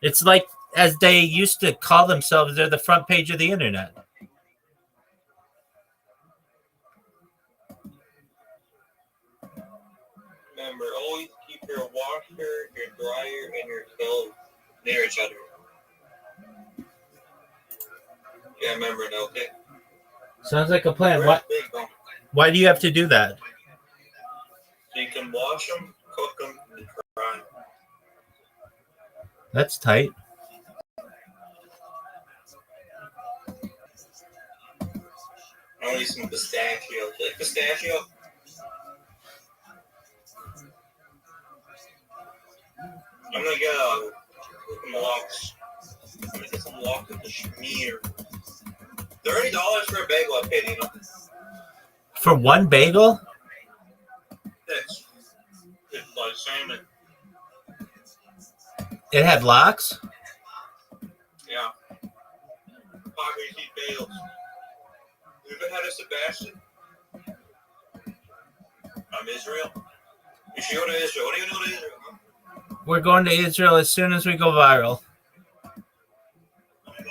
It's like as they used to call themselves, they're the front page of the internet. Remember, always keep your washer, your dryer, and your stove near each other. Yeah, remember that, okay? Sounds like a plan. Where's big, though? Why do you have to do that? So you can wash them, cook them, and dry them. That's tight. I want some pistachio. Like pistachio? I'm gonna get some lox. I'm gonna get some lox with the schmear. $30 for a bagel I paid, you know? For one bagel? It's like salmon. It had lox? Yeah. Poppy eat bagels. You ever had a Sebastian? From Israel? You should go to Israel. What are you doing to Israel, huh? We're going to Israel as soon as we go viral. I'm gonna go to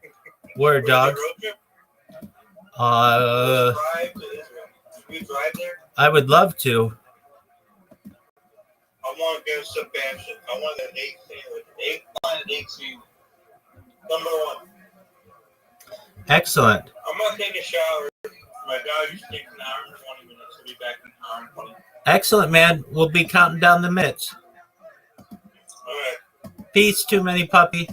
Israel. Word, dog. Road trip? Uh, Drive to Israel. Should we drive there? I would love to. I want to go to Sebastian. I want an 18. Number one. Excellent. I'm going to take a shower. My dog used to take an hour and 20 minutes. I'll be back in an hour and 20. Excellent, man. We'll be counting down the minutes. All right. Peace, too many puppy.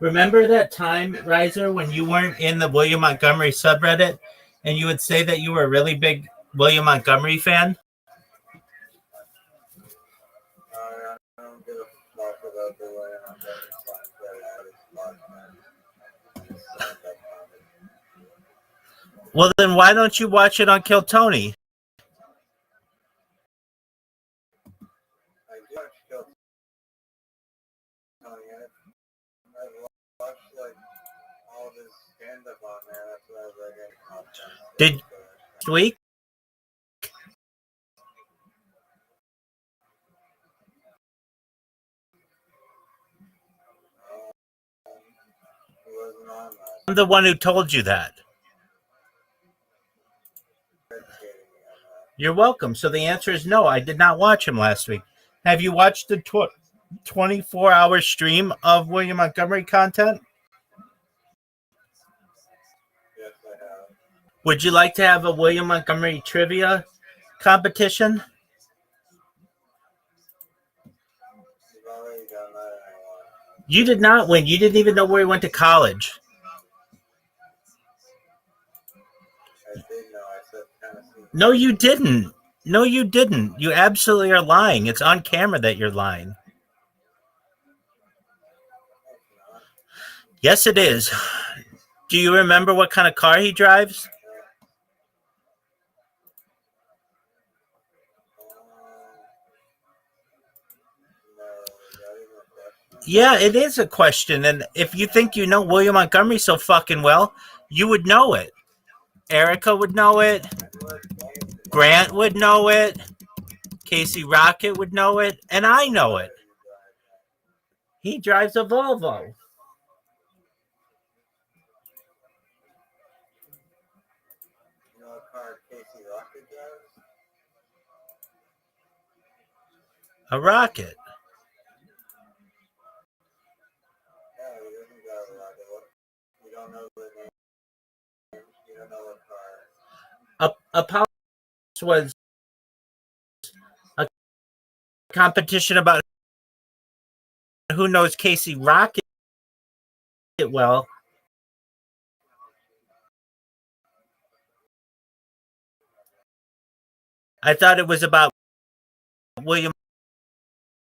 Remember that time, Riser, when you weren't in the William Montgomery subreddit and you would say that you were a really big William Montgomery fan? I don't give a fuck about the William Montgomery song. Well, then why don't you watch it on Kill Tony? I do watch Kill Tony. I've watched like all this stand-up on there. That's what I was like. Did last week? I'm the one who told you that. You're welcome. So the answer is no, I did not watch him last week. Have you watched the 24-hour stream of William Montgomery content? Yes, I have. Would you like to have a William Montgomery trivia competition? You've already done that, and I won. You did not win. You didn't even know where he went to college. I did know. I said Tennessee. No, you didn't. No, you didn't. You absolutely are lying. It's on camera that you're lying. Yes, it is. Do you remember what kind of car he drives? Yeah, it is a question. And if you think you know William Montgomery so fucking well, you would know it. Erica would know it. Grant would know it. Casey Rocket would know it. And I know it. He drives a Volvo. You know what car Casey Rocket drives? A rocket. Yeah, he doesn't drive a rocket. You don't know the name. You don't know what car. Apollo was a competition about who knows Casey Rocket well. I thought it was about William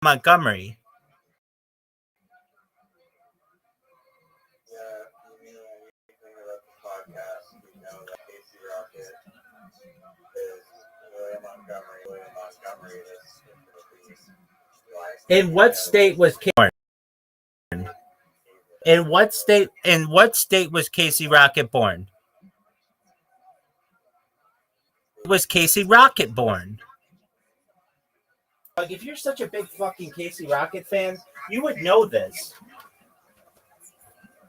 Montgomery. Yeah, if you knew anything about the podcast, you know that Casey Rocket is William Montgomery. William Montgomery is In what state was Casey born? In what state was Casey Rocket born? Was Casey Rocket born? If you're such a big fucking Casey Rocket fan, you would know this.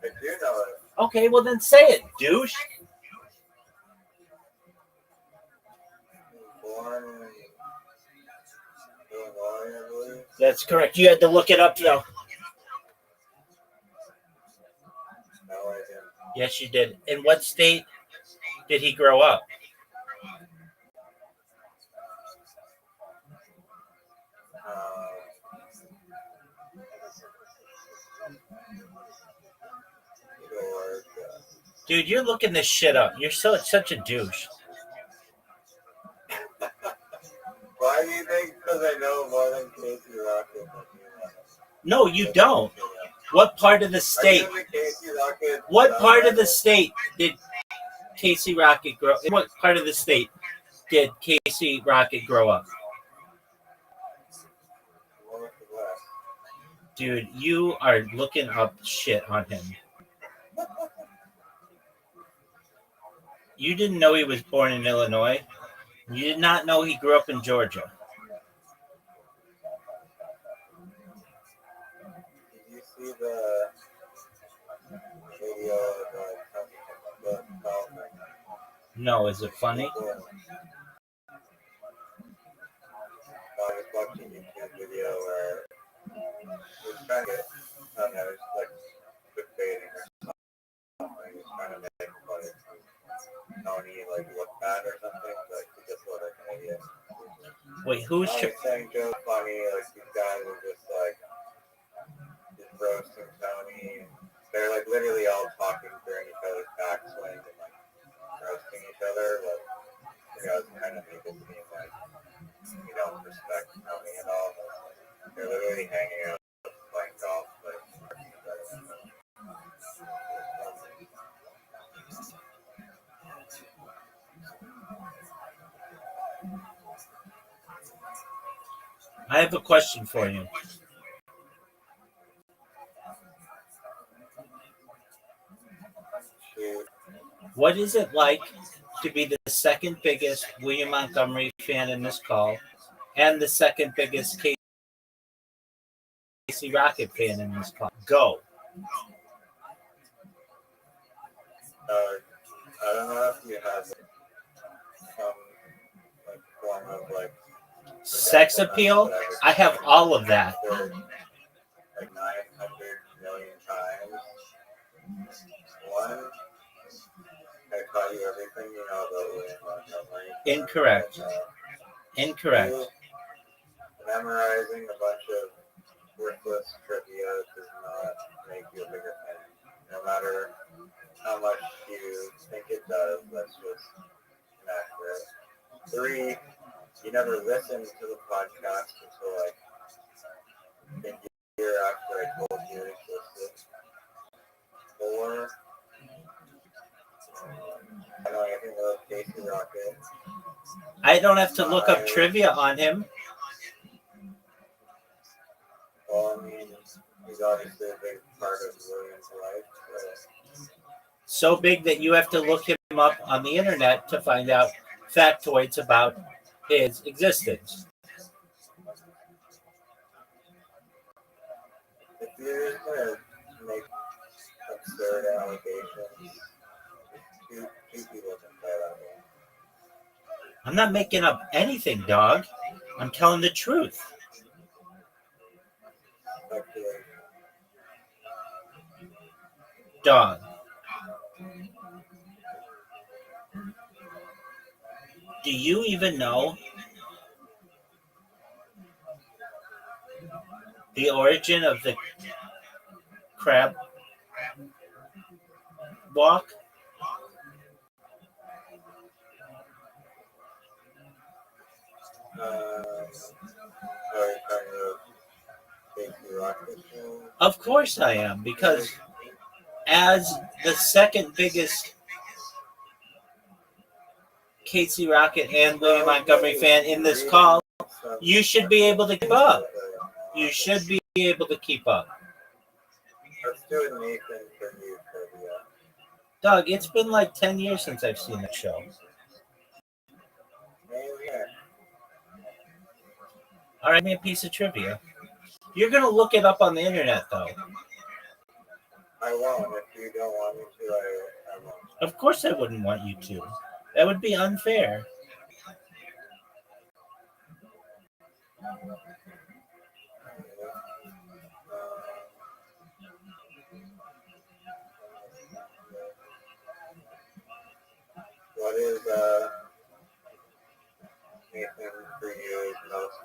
I do know it. Okay, well then say it, douche. Born in Illinois, I believe. That's correct. You had to look it up, though. No, I didn't. Yes, you did. In what state did he grow up? Georgia. Dude, you're looking this shit up. You're such a douche. Why do you think? Because I know more than Casey Rocket. No, you don't. What part of the state? What part of the state did Casey Rocket grow? In what part of the state did Casey Rocket grow up? Dude, you are looking up shit on him. You didn't know he was born in Illinois. You did not know he grew up in Georgia. Did you see the video of the No, is it funny? I was watching a YouTube video where he was trying to get, I don't know, it's like clickbaiting or something. He was trying to make like Tony like look bad or something, like he just looked like an idiot. Wait, who's saying Joe's funny, like these guys are just like just roasting Tony. They're like literally all talking during each other's backswings and like roasting each other, but you know, it's kind of make it seem like you don't respect Tony at all. But, like, they're literally hanging out playing golf, like I have a question for you. What is it like to be the second biggest William Montgomery fan in this call and the second biggest Casey Rocket fan in this call? Go. I don't know if you have some like form of like Sex appeal? I have all of that. Like 900 million times. One, I taught you everything you know about William Montgomery. Incorrect. Incorrect. Two, memorizing a bunch of worthless trivia does not make you a bigger fan. No matter how much you think it does, that's just inaccurate. Three, you never listened to the podcast until like a year after I told you it existed. Four, I don't know anything about Casey Rocket. I don't have to look up trivia on him. Well, I mean, he's obviously a big part of William's life. So big that you have to look him up on the internet to find out factoids about his existence. If you're just going to make absurd allegations, two people can play that game. I'm not making up anything, dog. I'm telling the truth. Dog. Do you even know the origin of the crab walk? Of course I am, because as the second biggest Casey Rocket and William Montgomery fan in this call, you should be able to keep up. You should be able to keep up. Let's do it, Nathan, for you, trivia. Doug, it's been like 10 years since I've seen that show. All right, give me a piece of trivia. You're gonna look it up on the internet, though. I won't. If you don't want me to, I won't. Of course, I wouldn't want you to. That would be unfair. What is Nathan for you most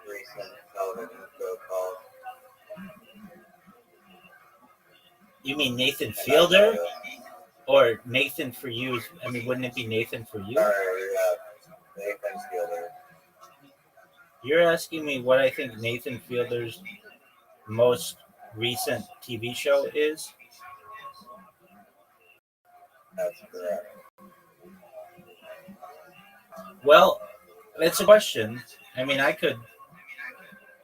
recent television show called? You mean Nathan Fielder or Nathan for you? I mean, wouldn't it be Nathan for you? Sorry, Nathan Fielder. You're asking me what I think Nathan Fielder's most recent TV show is? That's correct. Well, it's a question. I mean, I could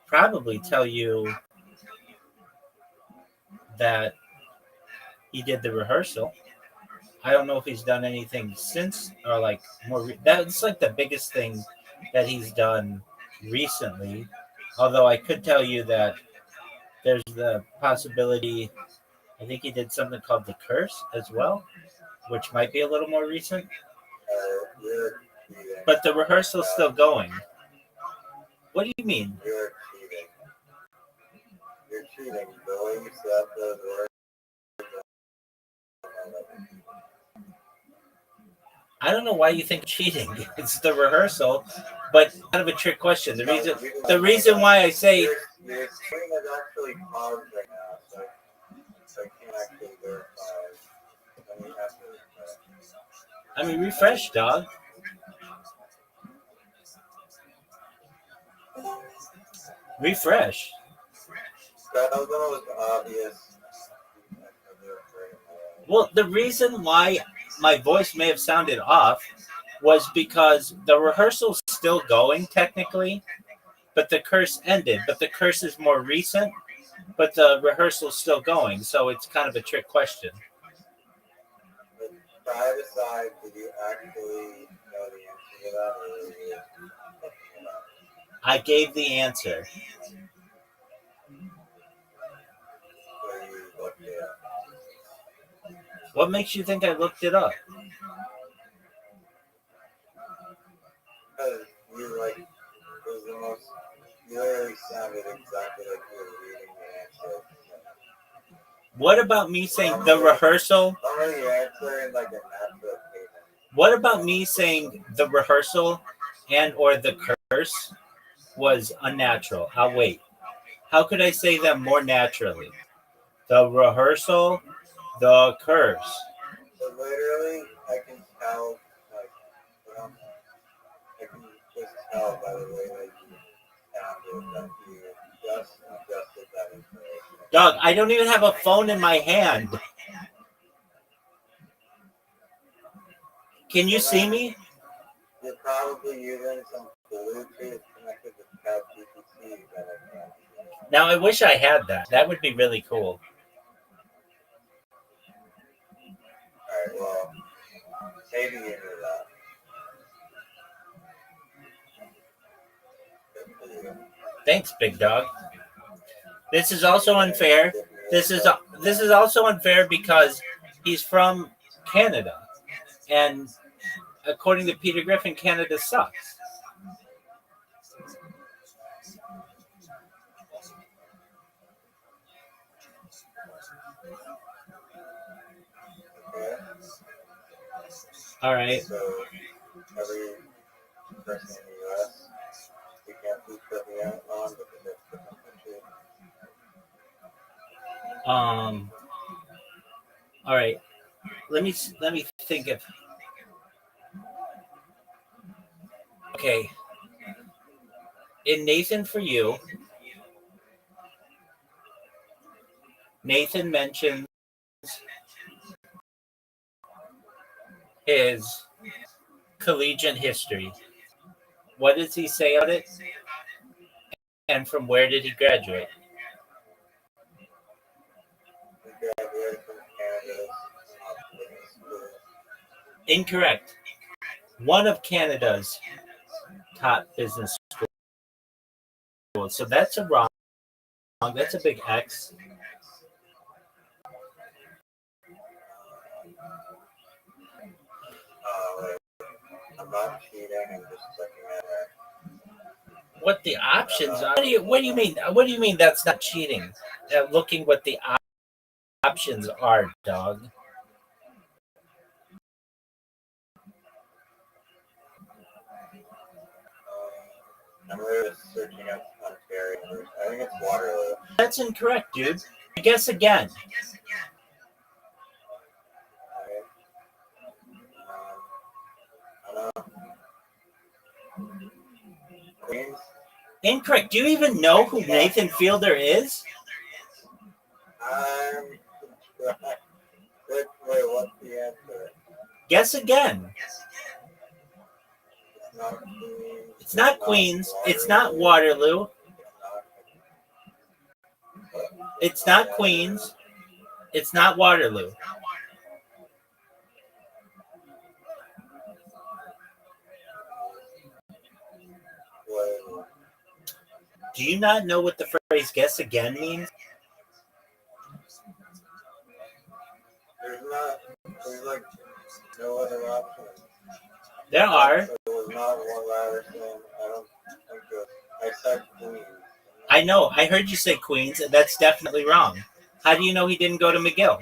probably tell you that he did the rehearsal. I don't know if he's done anything since or like that's like the biggest thing that he's done recently. Although I could tell you that there's the possibility. I think he did something called The Curse as well, which might be a little more recent. You're cheating. But the rehearsal's still going. What do you mean? You're cheating. You're cheating. The way you said those words. I don't know why you think cheating. It's the rehearsal, but kind of a trick question. The reason why I say Your screen is actually paused right now, so I can't actually verify. I mean, have to. I mean refresh, dog. Refresh. That was the most obvious. Well, the reason why my voice may have sounded off was because the rehearsal's still going technically, but the curse ended. But the curse is more recent, but the rehearsal's still going, so it's kind of a trick question. But side to side, did you actually know the answer to that, or were you looking it up? I gave the answer. Or you looked it up? What makes you think I looked it up? Because you like, it was the most, you literally sounded exactly like you were reading the answer. What about me saying the rehearsal? Normally you answer in like a natural cadence. What about me saying the rehearsal and or the curse was unnatural? I'll wait. How could I say them more naturally? The rehearsal, the curse. But literally, I can tell, like, I can just tell by the way that you sounded that you just adjusted that information. Dog, I don't even have a phone in my hand. Can you see me? You're probably using some Bluetooth connected to ChatGPT that I can't see. Now, I wish I had that. That would be really cool. Alright, well, maybe you knew that. Good for you. Thanks, big dog. This is also unfair. This is also unfair because he's from Canada, and according to Peter Griffin, Canada sucks. Okay? All right. So, every person in the US, we can't do trivia on because it's different country. All right. Let me think of. Okay. In Nathan for you, Nathan mentions his collegiate history. What does he say about it? And from where did he graduate? We graduated from Canada's business school. Incorrect. One of Canada's top business So that's a wrong. That's a big X. I'm not cheating. I'm just looking at it. What the options are? What do you mean? What do you mean that's not cheating? Looking what the options are, dog. I'm really just searching up Ontario. I think it's Waterloo. That's incorrect, dude. Guess again. I don't know. Queens? Incorrect. Do you even know who Nathan Fielder is? Wait, what's the answer? Guess again. It's not Queens. It's not Waterloo. It's not Queens. It's not Waterloo. Do you not know what the phrase guess again means? There's like no other option. There are. It was not one Ryerson. I don't think it. I said Queens. I know. I heard you say Queens, and that's definitely wrong. How do you know he didn't go to McGill?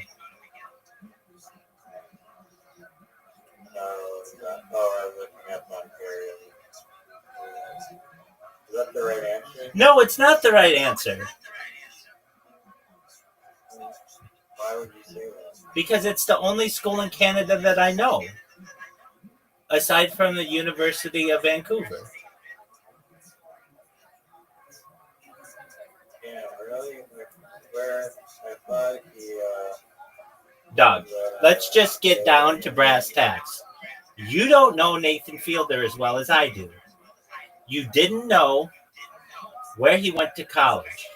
I was looking at Ontario. Is that the right answer? No, it's not the right answer. Why would you say that? Because it's the only school in Canada that I know, aside from the University of Vancouver. Yeah, really? Where I thought he, Dog, let's just get down to brass tacks. You don't know Nathan Fielder as well as I do. You didn't know where he went to college.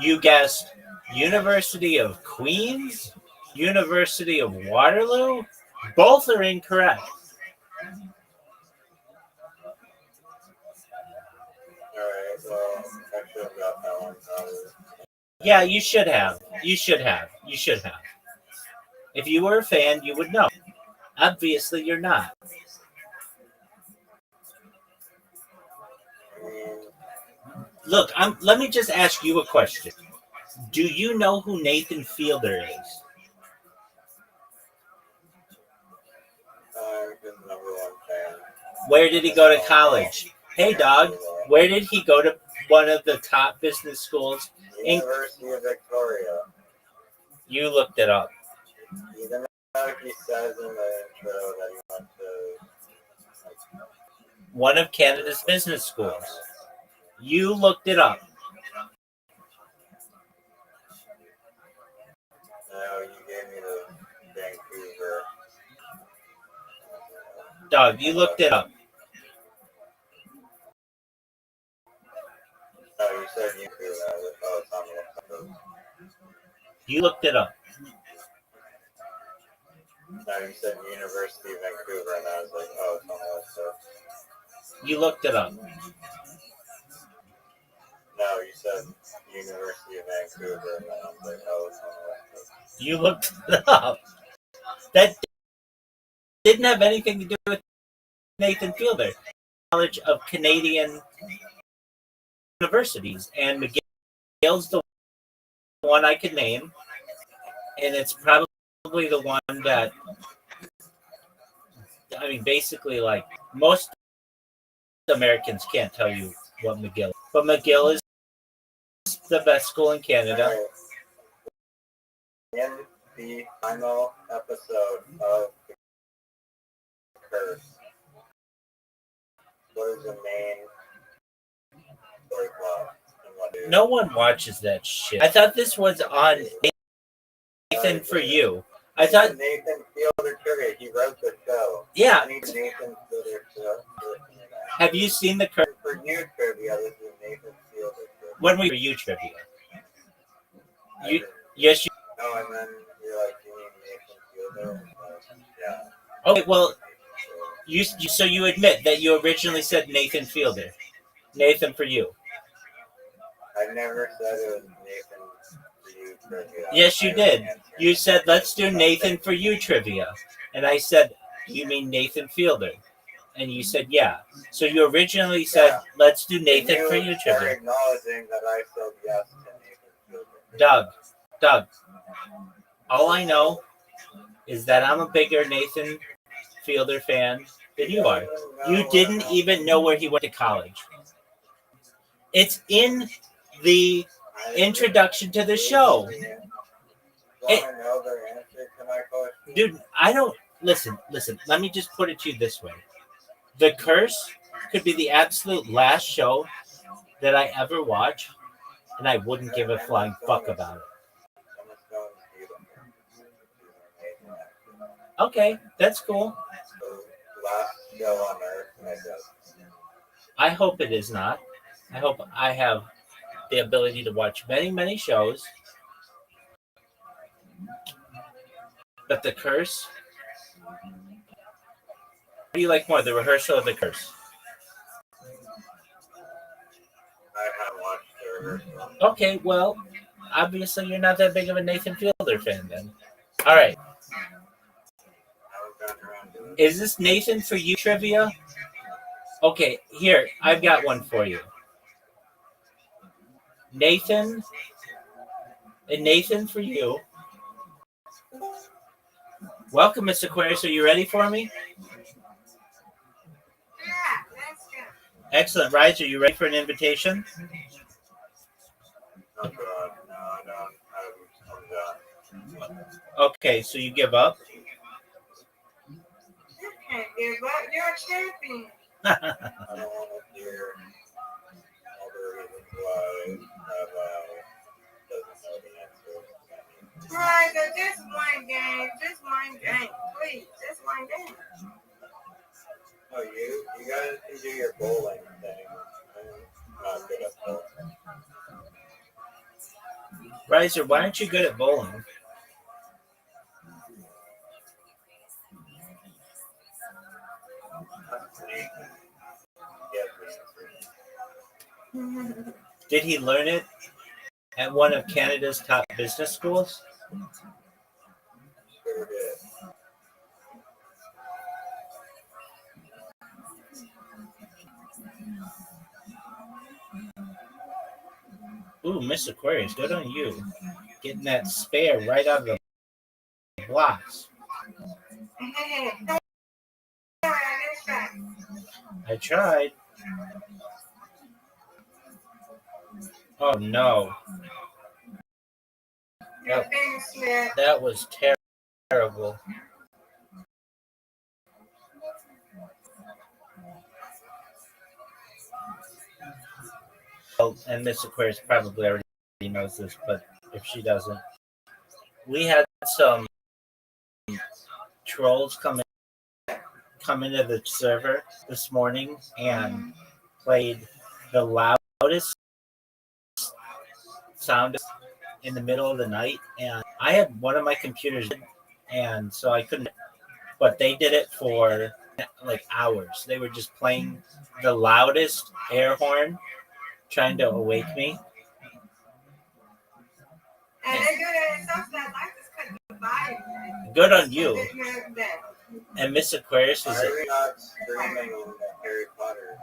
You guessed University of Queens, University of Waterloo. Both are incorrect. alright, well, I should have got that one probably. Yeah, you should have. You should have. You should have. If you were a fan, you would know. Obviously, you're not. Look, let me just ask you a question. Do you know who Nathan Fielder is? I'm his number one fan. Where did he go to college? Hey, dog, where did he go to one of the top business schools? University of Victoria. You looked it up. Even if he says in the intro that he went to One of Canada's business schools. You looked it up. no, you gave me the Vancouver. Dog, you looked it up. No, you said Vancouver. It's on the left. You looked it up. No, you said University of Vancouver, and I was like, it's on the left side. You looked it up. No, you said University of Vancouver, and then I was like, it's on the left side. You looked it up. That didn't have anything to do with Nathan Fielder. College of Canadian universities, and McGill's the one I could name, and it's probably the one that, I mean, basically, like, most Americans can't tell you what McGill is. But McGill is the best school in Canada. In the final episode of The Curse, what is the main story plot? No one watches that shit. I thought this was on Nathan for You. I thought Nathan Fielder trivia. He wrote the show. Yeah. I need Nathan Fielder show. Have you seen the curse? For you trivia, this is Nathan Fielder trivia. When we were you trivia? Yes, you. Oh, and then you're like, you need Nathan Fielder. Yeah. Okay, well, so you admit that you originally said Nathan Fielder. Nathan for you. I never said it was Nathan for you trivia. Yes, you did. You said, let's do Nathan for you trivia. And I said, you mean Nathan Fielder? And you said, yeah. So you originally said, let's do Nathan for you trivia. You're acknowledging that I said yes to Nathan Fielder. Doug, all I know is that I'm a bigger Nathan Fielder fan than you are. You didn't even know where he went to college. It's in the introduction to the show. Dude, I don't listen. Let me just put it to you this way: The Curse could be the absolute last show that I ever watch, and I wouldn't give a flying fuck about it. Okay, that's cool. I hope it is not. I hope I have the ability to watch many, many shows. But The Curse, what do you like more, The Rehearsal or The Curse? I haven't watched The Rehearsal. Okay, well, obviously you're not that big of a Nathan Fielder fan then. All right. Is this Nathan for you trivia? Okay, here, I've got one for you. Nathan for you. Welcome, Miss Aquarius. Are you ready for me? Yeah, that's good. Excellent. Rise, are you ready for an invitation? Oh, God. No, I don't. I'm done. Okay, so you give up? You can't give up. You're a champion. I don't want to hear all the reasons why Rabbi doesn't know the answer. Right, so just one game. Just one game. Please, just one game. Oh, you guys can do your bowling thing. I'm not good at bowling. Riser, why aren't you good at bowling? Did he learn it at one of Canada's top business schools? Sure did. Ooh, Miss Aquarius, good on you. Getting that spare right out of the blocks. I tried. Oh no. That was terrible. Oh, and Miss Aquarius probably already knows this, but if she doesn't, we had some trolls come into the server this morning and played the loudest sound in the middle of the night, and I had one of my computers, and so I couldn't, but they did it for like hours. They were just playing the loudest air horn trying to awake me. And they do that in some stuff. I just couldn't buy it. Good on you. And Miss Aquarius was not streaming Harry Potter.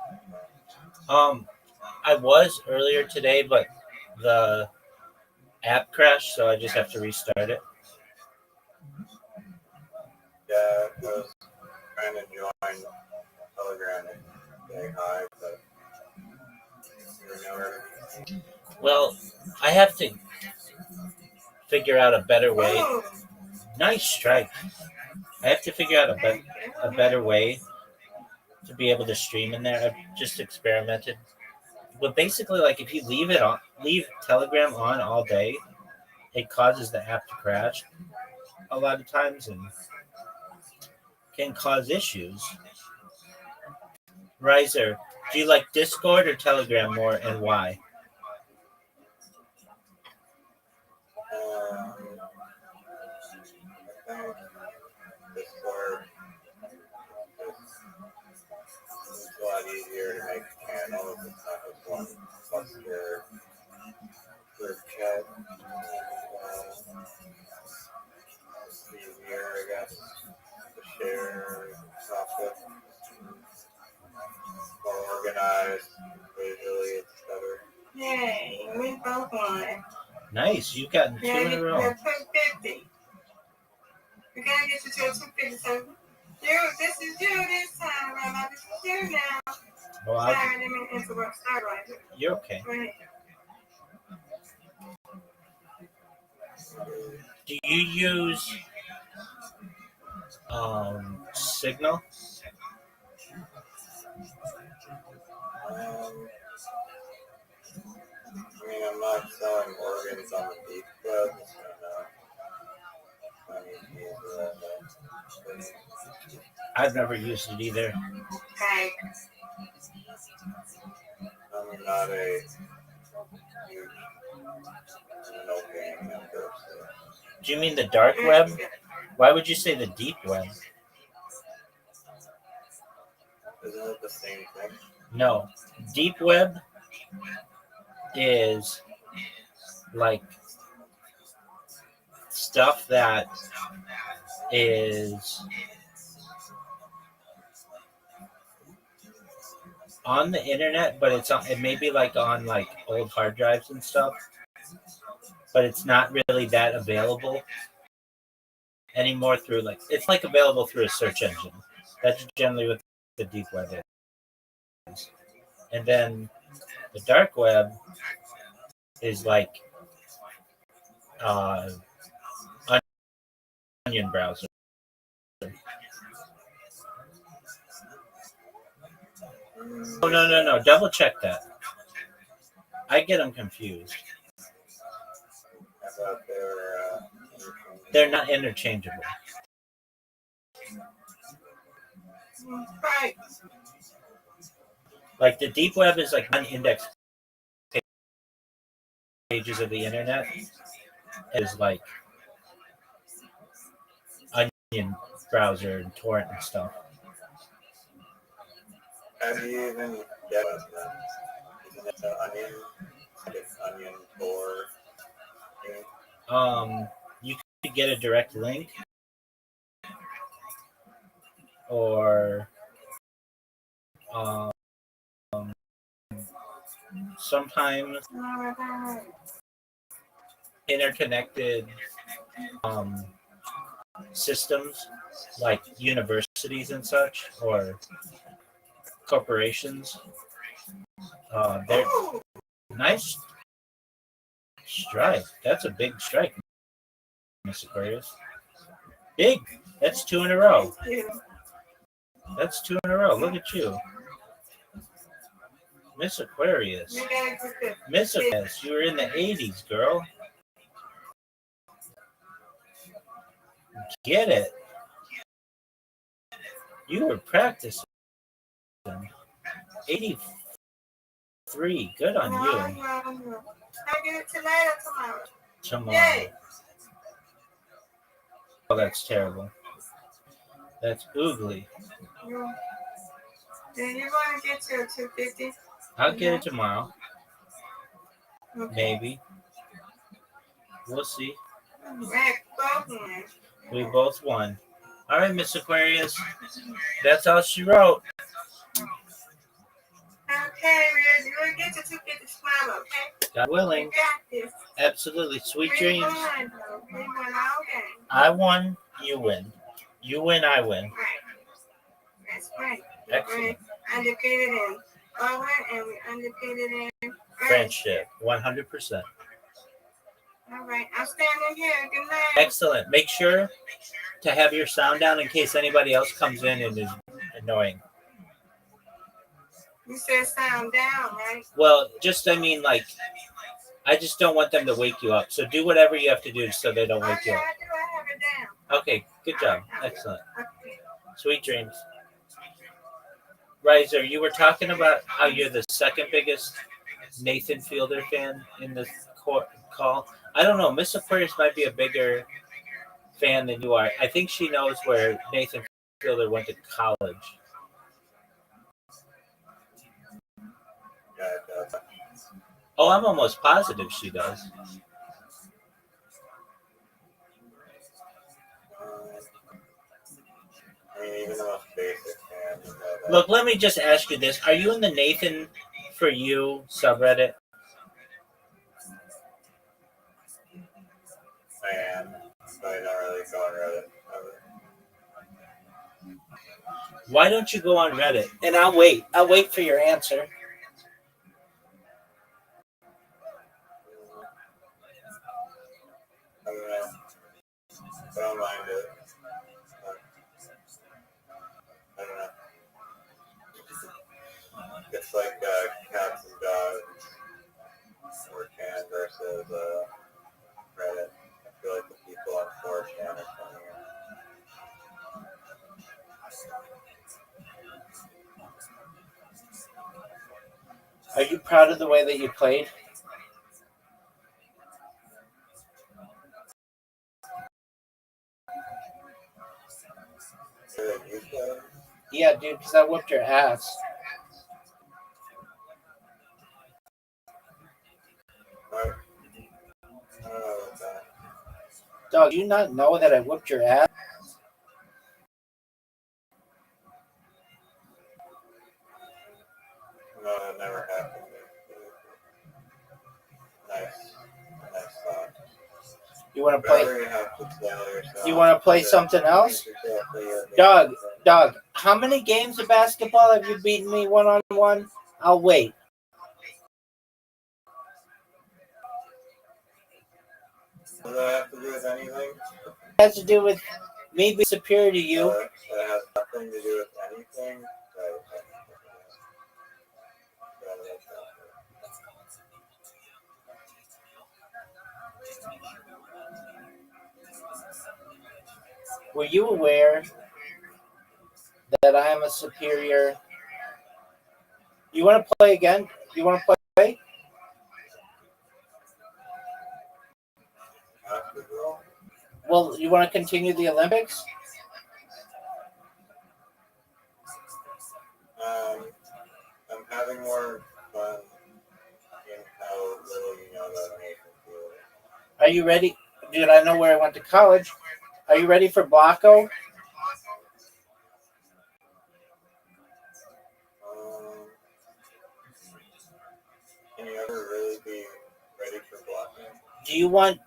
I was earlier today, but the app crashed, so I just have to restart it. Yeah, I was trying to join Telegram and say hi, but well, I have to figure out a better way. Nice strike. I have to figure out a better way to be able to stream in there. I've just experimented. But basically, like if you leave Telegram on all day, it causes the app to crash a lot of times and can cause issues. Riser, do you like Discord or Telegram more, and why? Discord It's a lot easier to make channels. It's not just one cluster group chat. It's easier, I guess, to share stuff with. More organized, visually, it's better. Yay, we both won. Nice. You've gotten 2 in a row. 250. We gotta get you to a 250. So, this is you this time, Rabbi. This is you now. Well, Sorry, I didn't mean to interrupt. Sorry, right here. you're okay. Go ahead. So, Do you use Signal? I mean, I'm not selling organs on the deep web, so no. I need to use that. I've never used it either. Okay. I'm not a huge no game member, so. Do you mean the dark web? Why would you say the deep web? Isn't it the same thing? No. Deep web is like stuff that is on the internet, but it may be like on like old hard drives and stuff, but it's not really that available anymore through it's like available through a search engine. That's generally what the deep web is. And then the dark web is like onion browser. Oh no! Double check that. I get them confused. I thought They're not interchangeable. Right. Like the deep web is like non-indexed pages of the internet. It is like onion browser and torrent and stuff. How do you even get it then? Isn't it the onion? It's onion for You could get a direct link, or sometimes interconnected systems like universities and such, or corporations. They're nice strike. That's a big strike, Miss Aquarius. Big. That's 2 in a row. That's 2 in a row. Look at you, Miss Aquarius. Miss Aquarius, you were in the 80s, girl. Get it. You were practicing. 83. Good on you. I get it tonight or tomorrow? Tomorrow. Yay. Oh, that's terrible. That's oogly. Then you're going to get to a 250. I'll get it tomorrow. Okay. Maybe. We'll see. Right, We both won. All right, Miss Aquarius. That's all she wrote. Okay, we'll get to 250 tomorrow, okay? God willing. You got this. Absolutely. Sweet We dreams. won, though. We won all game. I won. You win. You win. I win. Right. That's right. Excellent. We're undefeated in Owen and we're undefeated in Friendship. 100%. All right. I'm standing here. Good night. Excellent. Make sure to have your sound down in case anybody else comes in and is annoying. You said sound down, right? Well, I just don't want them to wake you up. So do whatever you have to do so they don't wake you Yeah, up. I do. I have it down. Okay, good job. Excellent. Okay. Sweet dreams. Riser, you were talking about how you're the second biggest Nathan Fielder fan in this call. I don't know. Miss Aquarius might be a bigger fan than you are. I think she knows where Nathan Fielder went to college. Oh, I'm almost positive she does. I mean, even the most basic fans know that. Look, let me just ask you this: are you in the Nathan for You subreddit? I am, but I don't really go on Reddit ever. Why don't you go on Reddit? And I'll wait. I'll wait for your answer. I don't know. I don't mind it. I don't know. It's like cats and dogs or can versus Reddit. I feel like the people on 4chan are funnier. Are you proud of the way that you played? So that you play? Yeah, dude, because I whooped your ass. What? I don't know about that. Dog, do you not know that I whooped your ass? No, it never happened. Nice. Nice thought. You want to play? Whatever you have to tell yourself. You want to play something else? Dog, how many games of basketball have you beaten me one-on-one? I'll wait. Does that have to do with anything? It has to do with me being superior to you. It has nothing to do with anything. Right. Were you aware that I am a superior? You want to play again? You want to play? Basketball? Well, you want to continue the Olympics? I'm having more fun in how little you know about Nathan Field. Are you ready? Dude, I know where I went to college. Are you ready for Blocko? Can you ever really be ready for blocking? Do you want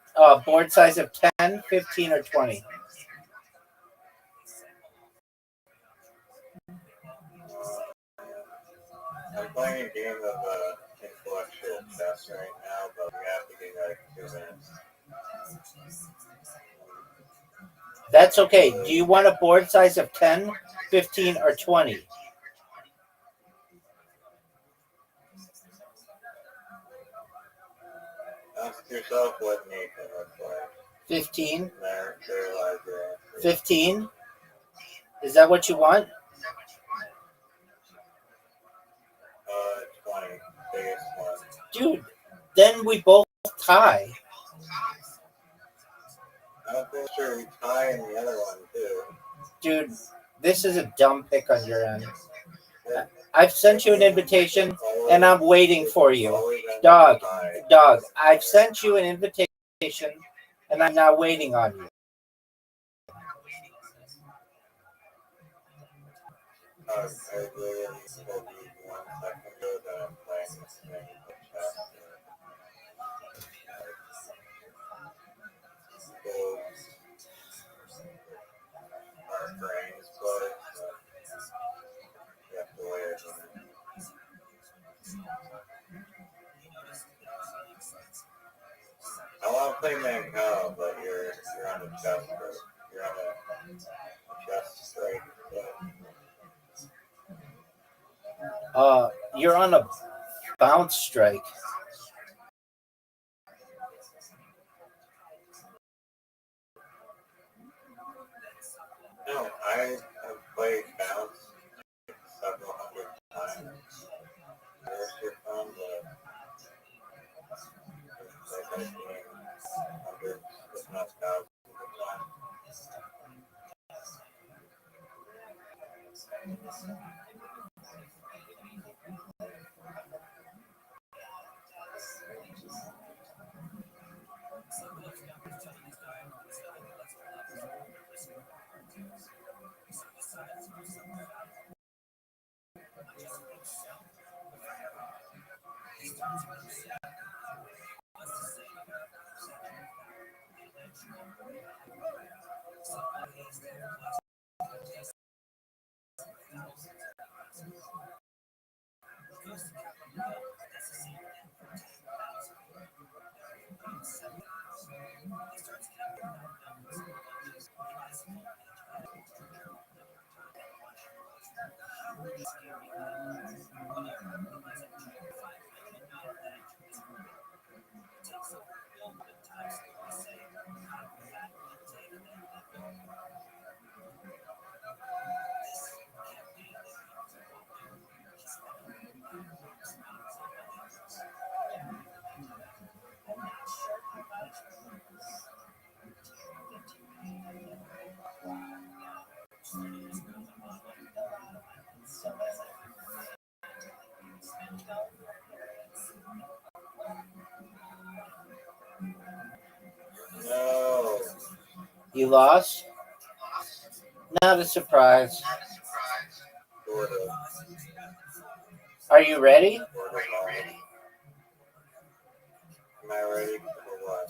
board size of 10, 15, or 20? I'm playing a game of intellectual chess right now, but we have to give like 2 minutes. That's okay. Do you want a board size of 10, 15, or 20? Ask yourself what Nathan looks like. 15? There lies your answer. 15? Is that what you want? 20. Biggest one. Dude, then we both tie. I'm pretty sure we tie in the other one too. Dude, this is a dumb pick on your end. I've sent you an invitation, and I'm waiting for you. Dog, I've sent you an invitation, and I'm now waiting on you. I literally told you 1 second ago that I'm playing this game of chess. Our brains play, so you have to wait. I want to play Mancow, but you're on a chess break. You're on a chess strike. So. You're on a bounce strike. No, I have played bounce several hundred times. There's your phone, but like I've seen hundreds, if not thousands of times. No. You lost? Not a surprise. Sort of. Are you ready? Sort of knowledge. Am I ready for what?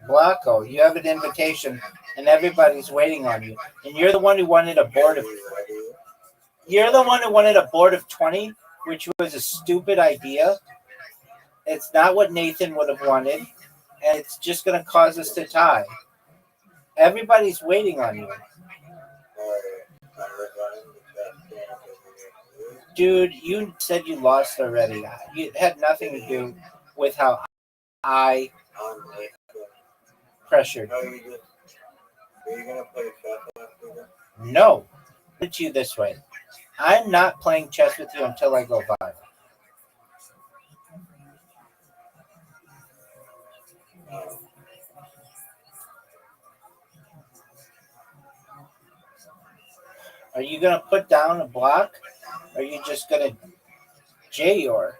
Blanco, you have an invitation, and everybody's waiting on you. And you're the one who wanted a board of. Are you ready? You're the one who wanted a board of 20, which was a stupid idea. It's not what Nathan would have wanted, and it's just going to cause us to tie. Everybody's waiting on you. Alright. I'm resigning the chess game because we need to lose. Dude, you said you lost already. It had nothing to do with how I I'm Nathan. pressured. No, you just. Are you gonna play chess after this? No. Put it to you this way. I'm not playing chess with you until I go viral. No. Are you going to put down a block? Or are you just going to J-or?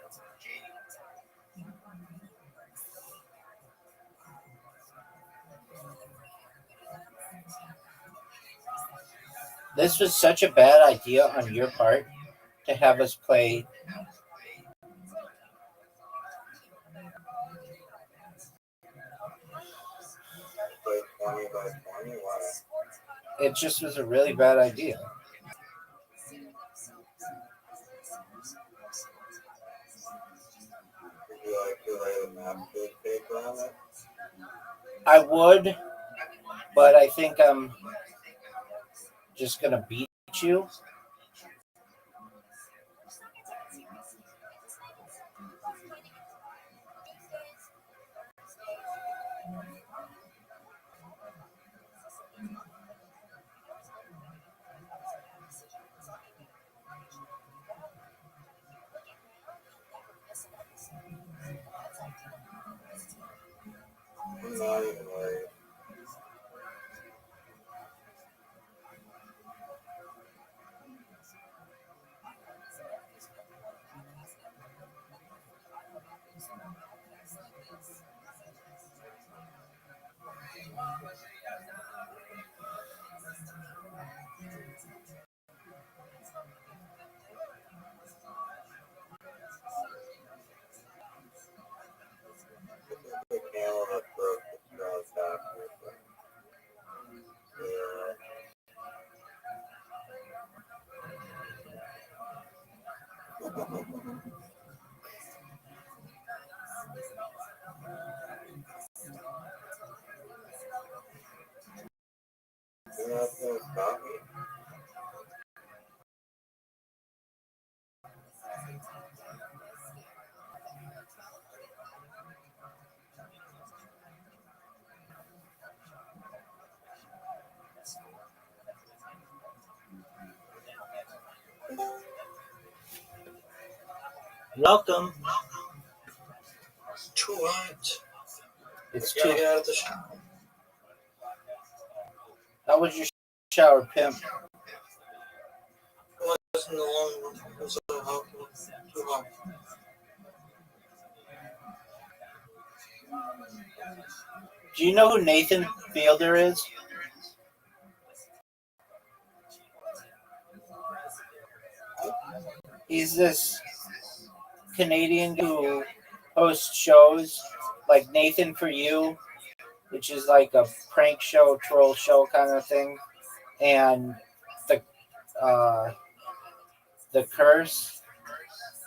This was such a bad idea on your part to have us play. Play 20 by 20? Why? It just was a really bad idea. Would you like to write a master's paper on it? I would, but I think I'm just going to beat you. I'm not even worried. This is the camel that broke the straw's back or something. Yeah. You're not gonna stop me? Welcome. It's too hot. It's Gotta too. get out of the shower. How was your shower, pimp? It wasn't the long one. It was so hot. Too hot. Do you know who Nathan Fielder is? He's this Canadian who hosts shows like Nathan For You, which is like a prank show, troll show kind of thing, and the the curse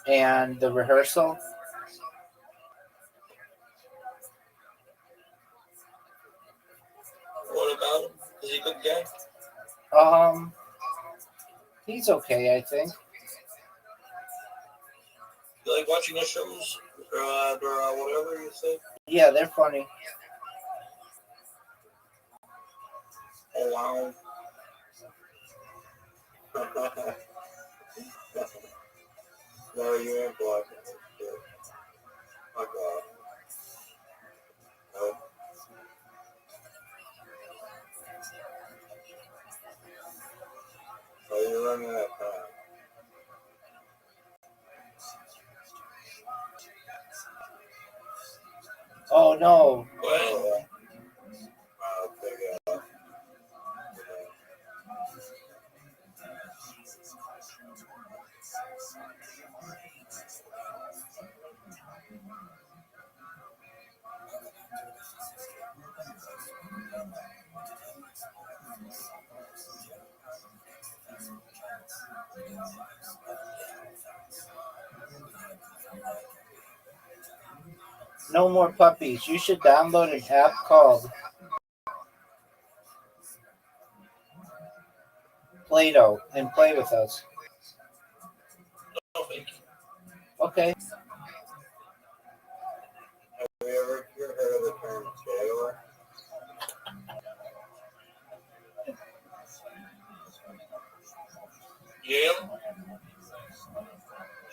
and the rehearsal. What about him? Is he a good guy? He's okay, I think. You like watching his shows? Or whatever you say? Yeah, they're funny. Oh, wow. No, you ain't blocking this shit. Fuck off. Nope. Oh, you're running out of time. Oh no. What? Oh, I'll take it off. No more puppies. You should download an app called Play-Doh and play with us. No, thank you. Okay. Have you ever heard of the term jailer? Yale?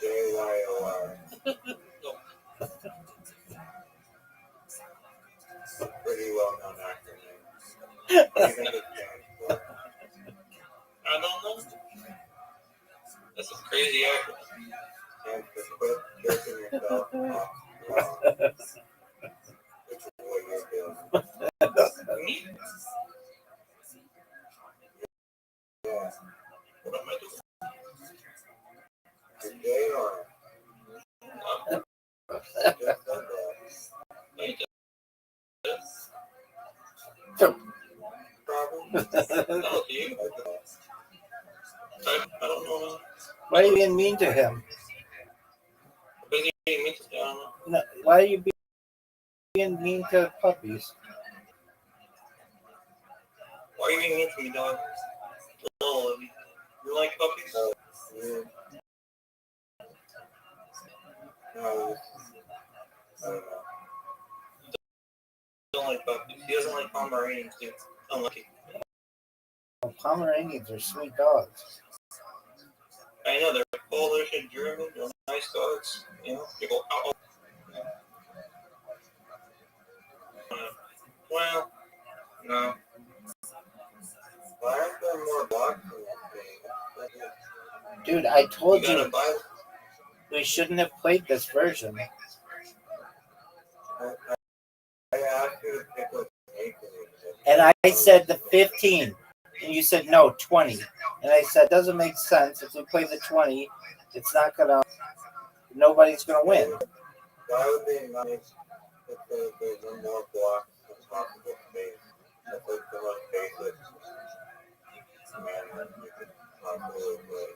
JYOR. No. Pretty well known acronym. What do you think it stands for? I don't know. That's a crazy acronym. Stands for quit jerking yourself off wrong. Which is what you're doing. Me? Yeah. What am I doing? You're gay or just said that. I Problem? no, you? Okay. I don't know. Why are you being mean to him? Because he means I don't know. No, why are you being mean to puppies? Why are you being mean to me, dog? Oh, you like puppies? No, you. No, I don't know. Don't like puppies. He doesn't like Pomeranians, too. Unlucky. Pomeranians are sweet dogs. I know, they're Polish and German. They're nice dogs. You know, they go, ow. Well, no. Why aren't there more blocks in this game? Dude, I told You gotta you buy we shouldn't have played this version. I asked you to pick what snake it is. And I said the 15. And you said no, 20. And I said, doesn't make sense. If we play the 20, it's not gonna, nobody's gonna win. Why would they not make if there's no more blocks in possible space? That's like the most basic commandment you could possibly play.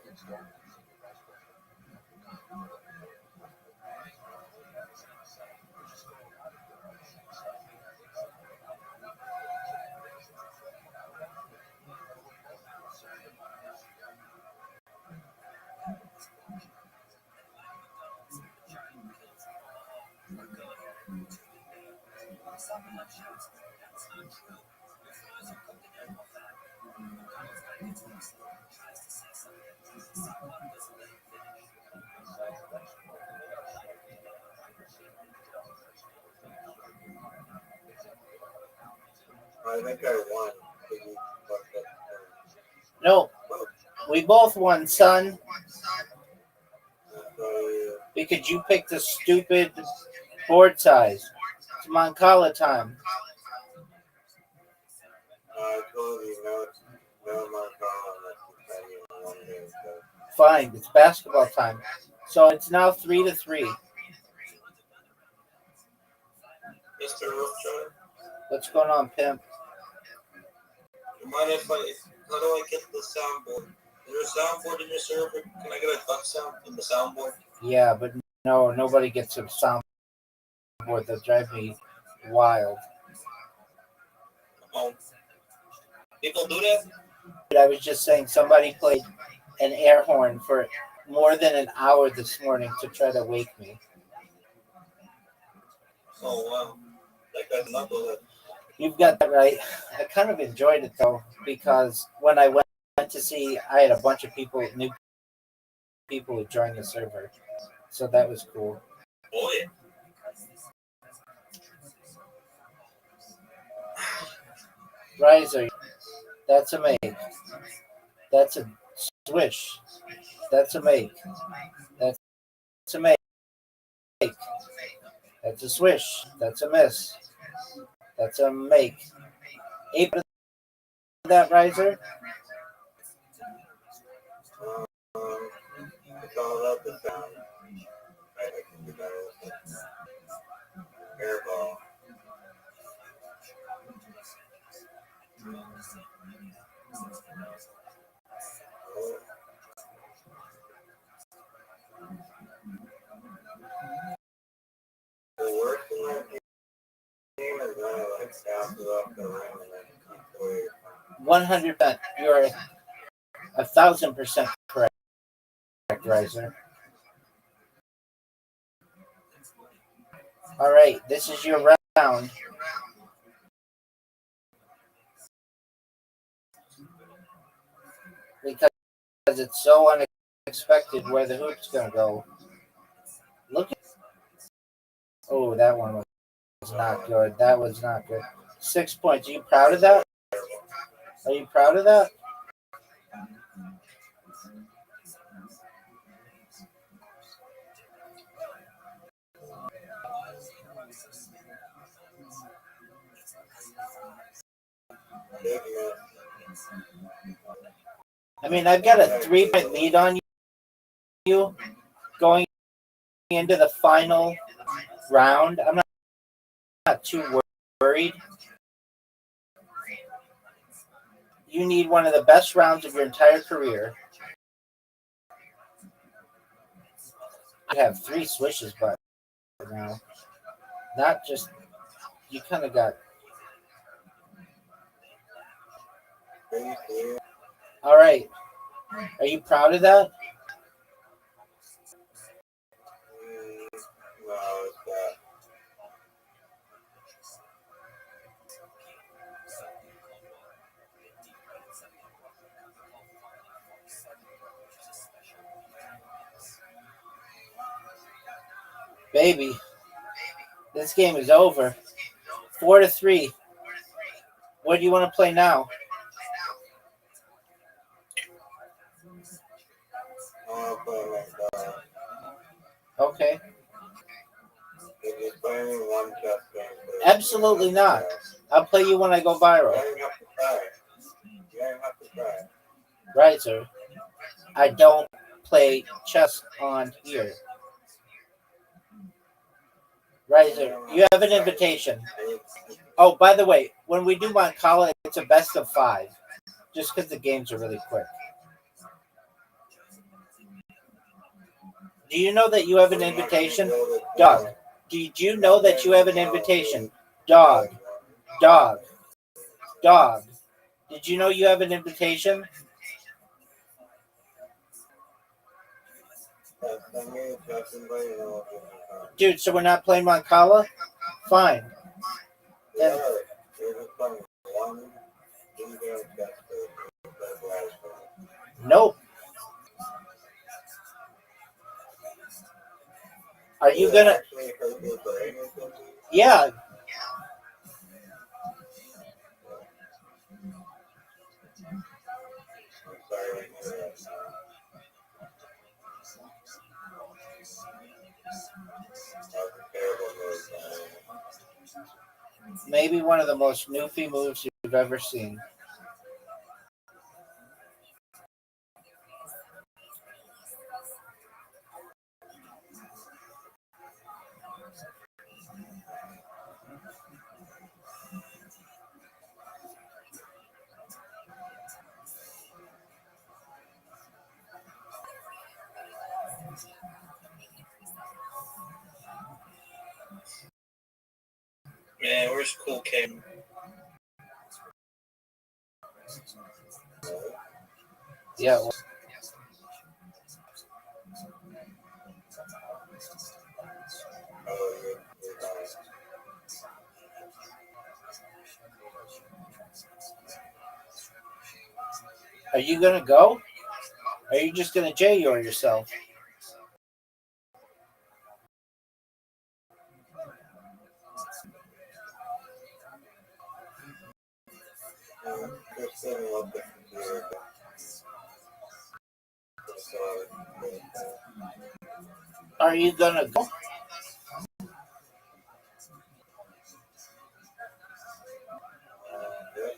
I think I won. Because you fucked up. No, we both won, son, So because you picked a stupid board size. It's Moncala time. I told you no more call unless you play in one game. So Fine, it's basketball time. So it's now 3-3. Mr. Rothschild. What's going on, pimp? You mind if how do I get the soundboard? Is there a soundboard in your server? Can I get a duck sound in the soundboard? Yeah, but no, nobody gets a soundboard that drive me wild. Oh, people do that? I was just saying somebody played an air horn for more than an hour this morning to try to wake me. Oh, wow. That guy's knucklehead. You've got that right. I kind of enjoyed it though, because when I went to see, I had a bunch of new people who joined the server. So that was cool. Oh, yeah. Riser, that's a make. That's a swish. That's a make. That's a make. That's a swish. That's a miss. That's a make. 8 of that riser. It's all about the sound. I can do better with it. Airball. The worst in that game is when it like bounces off the rim and then keeps away. 100%. You're 1,000% correct, Riser. All right, this is your round. Because it's so unexpected where the hoop's going to go. Look at. Oh, that one was not good. That was not good. 6 points. Are you proud of that? Are you proud of that? I mean, I've got a 3-point lead on you going into the final round. I'm not too worried. You need one of the best rounds of your entire career. I have 3 swishes, but now, not just, you kind of got. All right. Are you proud of that? No, it's that. Baby, this game is over. 4-3. What do you want to play now? Okay. Absolutely not. I'll play you when I go viral. Right, sir. I don't play chess on here. Right, sir. You have an invitation. Oh, by the way, when we do Moncala, it's a best of 5. Just because the games are really quick. Do you know that you have an invitation? Dog. Did you know that you have an invitation? Dog. Dog. Dog. Did you know you have an invitation? Dude, so we're not playing Moncala? Fine. Then, nope. Are you gonna? Yeah. Maybe one of the most newfie moves you've ever seen. Man, where's Cool Cam? Yeah. Well, Oh, you're not. are you gonna go? Are you just gonna J-Yor yourself? Just setting up the computer. Are you gonna go? Yep.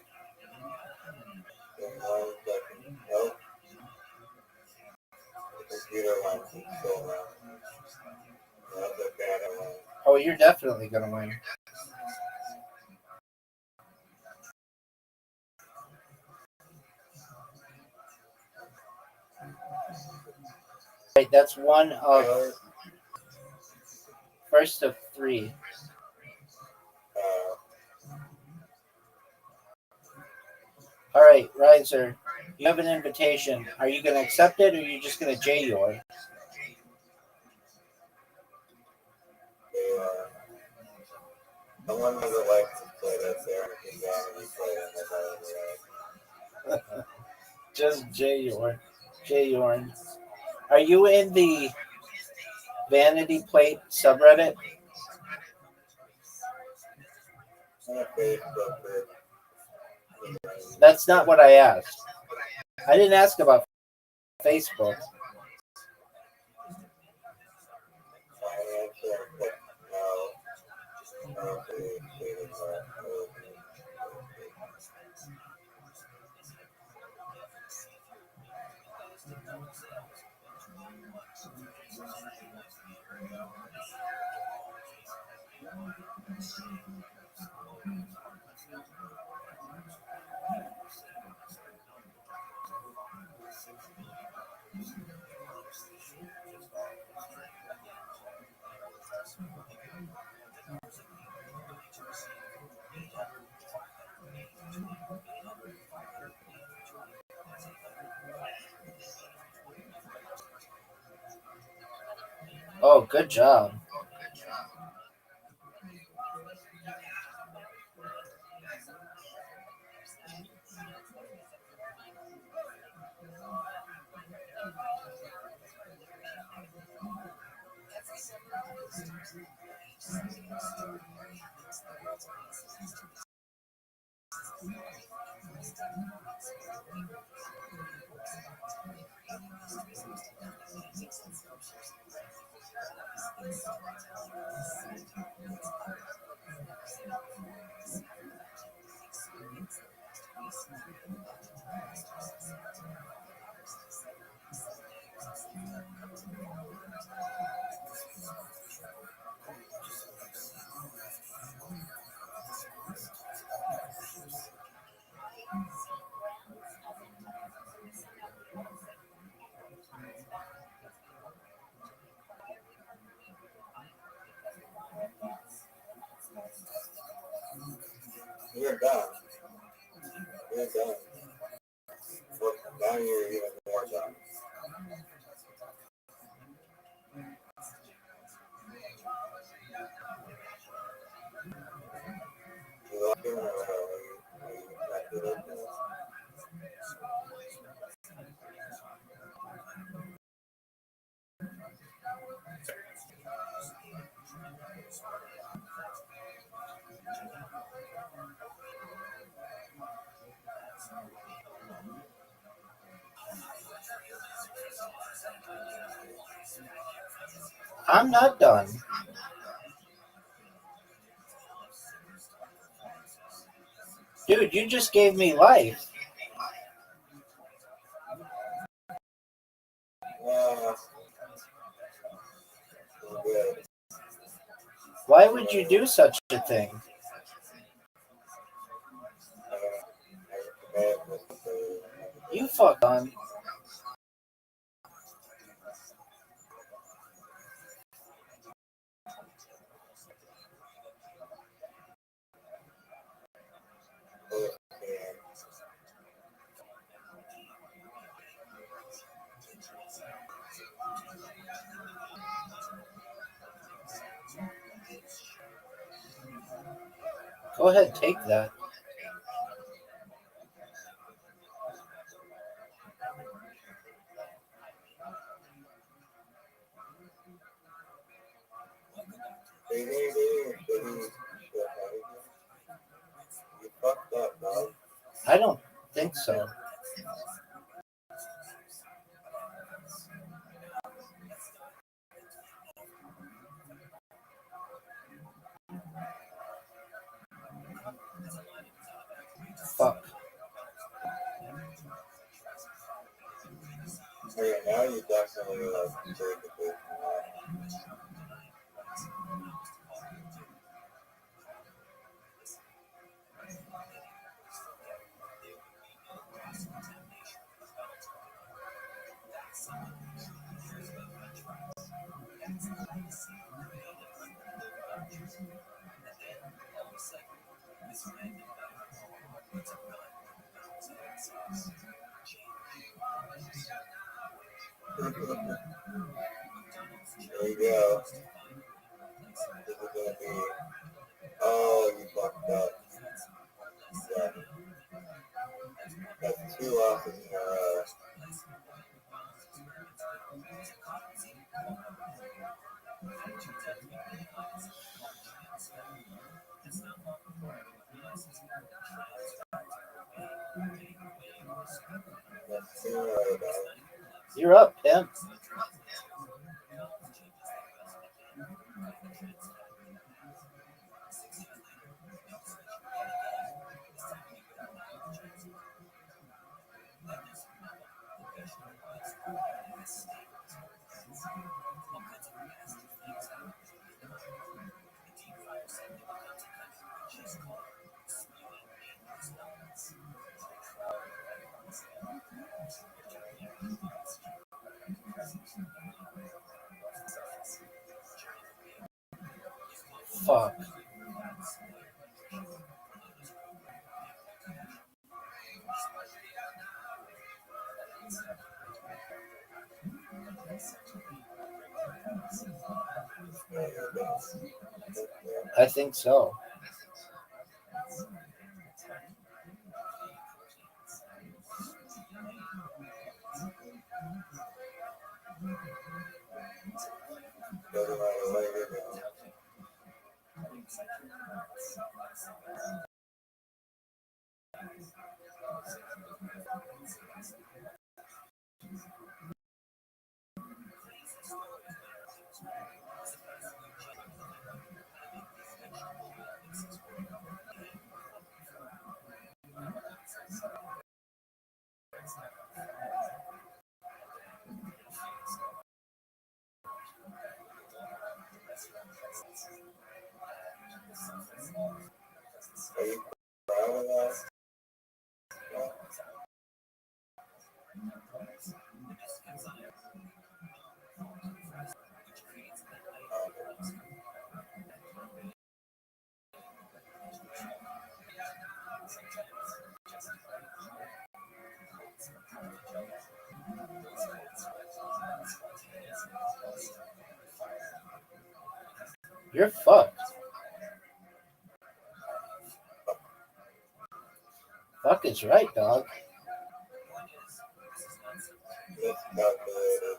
In 1 second. Nope. The computer went still now. That's okay, I don't know. Oh, you're definitely gonna win. Right, that's one of first of 3. All right, Riser, you have an invitation. Are you gonna accept it, or are you just gonna J-Yor? Someone has a license plate up there, and if you vanity plate in the right. Just J-Yor. J-Yorn. Are you in the Vanity Plate subreddit? On a Facebook group. That's not what I asked. I didn't ask about Facebook. My answer, no. I don't see it, Oh, good job. You're done. You're done. Well, now you're even more done. You lost him in a row. Are you connected with him? I'm not done. Dude, you just gave me life. Good. Why would you do such a thing? You fuck on. Go ahead, take that. They didn't get your shitty shit out of you. You fucked up, dog. I don't think so. Fuck. Okay, now you definitely like break the bit from that. There you go. This is gonna be. Oh, you fucked up. Yeah. That's 2 losses in a row. That's 2 in a row, dog. You're up, Pimp. Fuck. Yeah, you're done. I think so. Doesn't matter what you're doing. Are you proud of that? No? You're fucked. Fuck is right, dog. Miscalculated.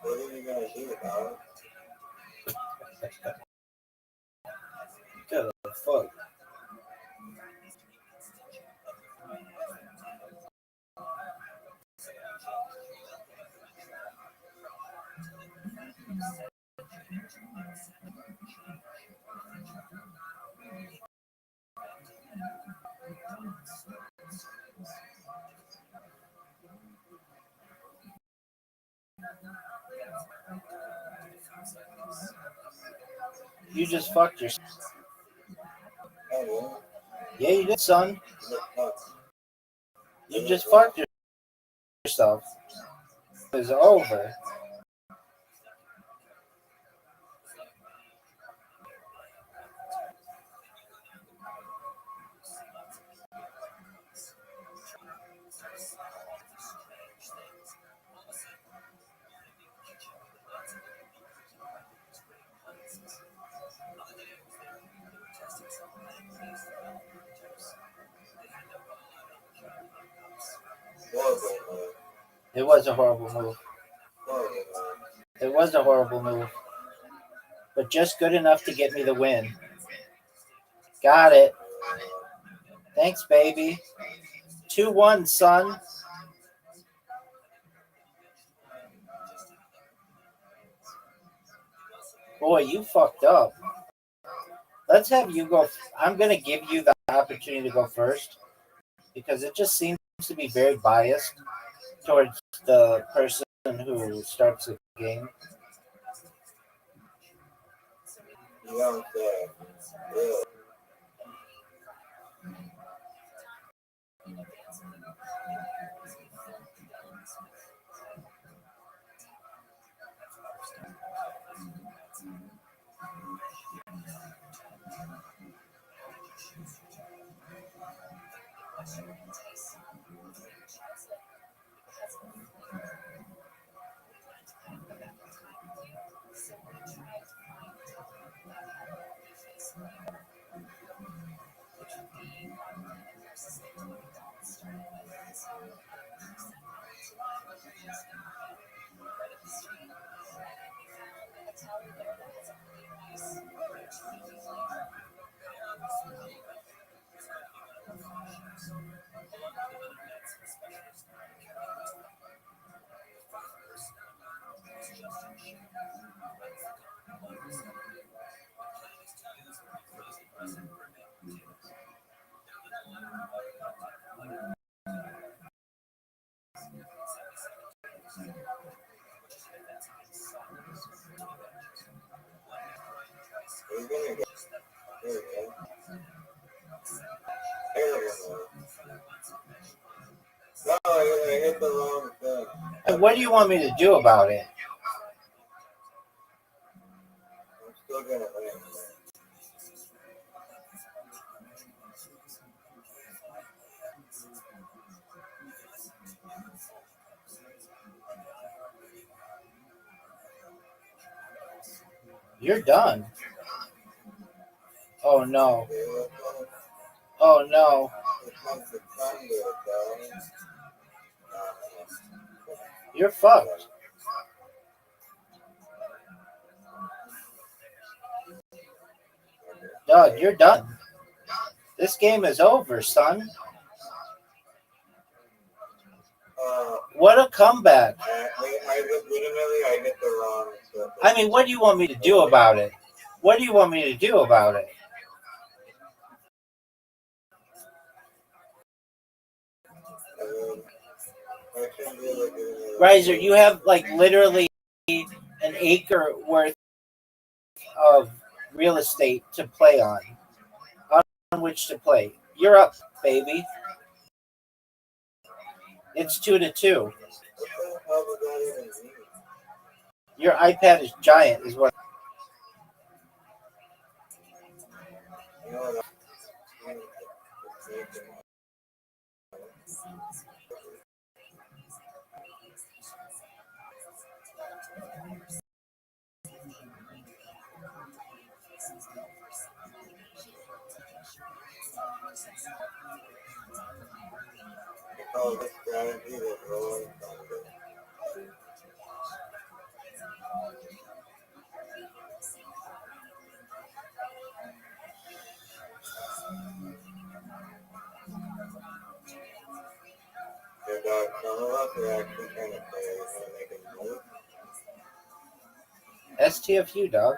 What are you gonna do, dog? What the fuck? You just fucked yourself. Oh, Yeah, you did, son. well, You just fucked yourself. It's over. It was a horrible move. It was a horrible move. But just good enough to get me the win. Got it. Thanks, baby. 2-1, son. Boy, you fucked up. Let's have you go. I'm going to give you the opportunity to go first because it just seems to be very biased towards the person who starts the game. you don't say. Really? We're gonna go. Here we go. No, I hit the wrong thing. And what do you want me to do about it? I'm still gonna win. You're done. Oh no. Oh no. You're fucked. Doug, you're done. This game is over, son. What a comeback. I hit the wrong stuff. I mean, what do you want me to do about it? What do you want me to do about it? Riser, you have like literally an acre worth of real estate to play on which to play. You're up, baby. It's 2-2. What the hell does that even mean? Your iPad is giant, is what. You know what? I call this strategy the rolling thunder. Yeah, dog, some of us are actually trying to play. We're gonna make a move. STFU, dog.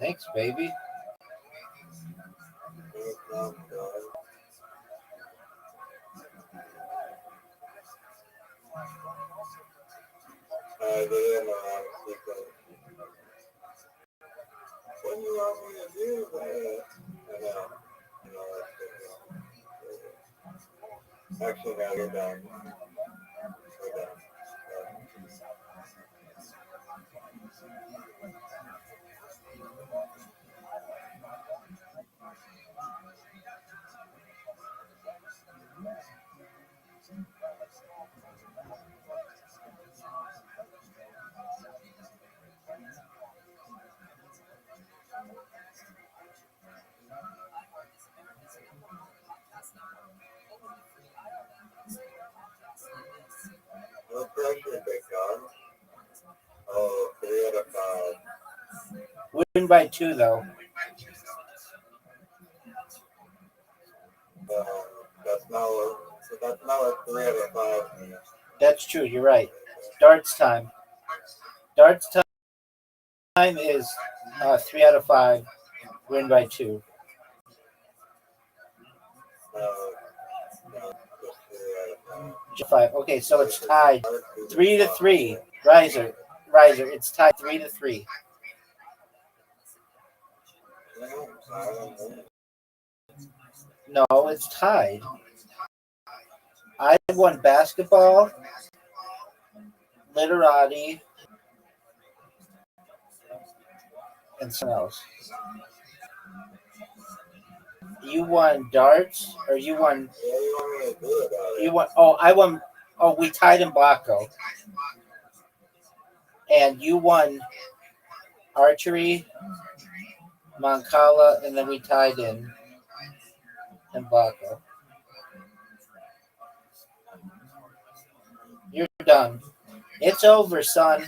Thanks, baby. I didn't know how to speak it. What do you want me to do? I know. Actually, no, you're done. We're done. No pressure, big dog. Oh, 3 out of 5. Win by 2, though. That's not what 3 out of 5 means. That's true. You're right. Darts time. Darts time is 3 out of 5. Win by 2. Just 5. Okay, so it's tied 3-3. Riser. It's tied 3-3. No, it's tied. I won basketball, literati, and something else. You won darts, or you won? You won. Oh, I won. Oh, we tied in Blanco, and you won archery, Mancala, and then we tied in Blanco. You're done. It's over, son.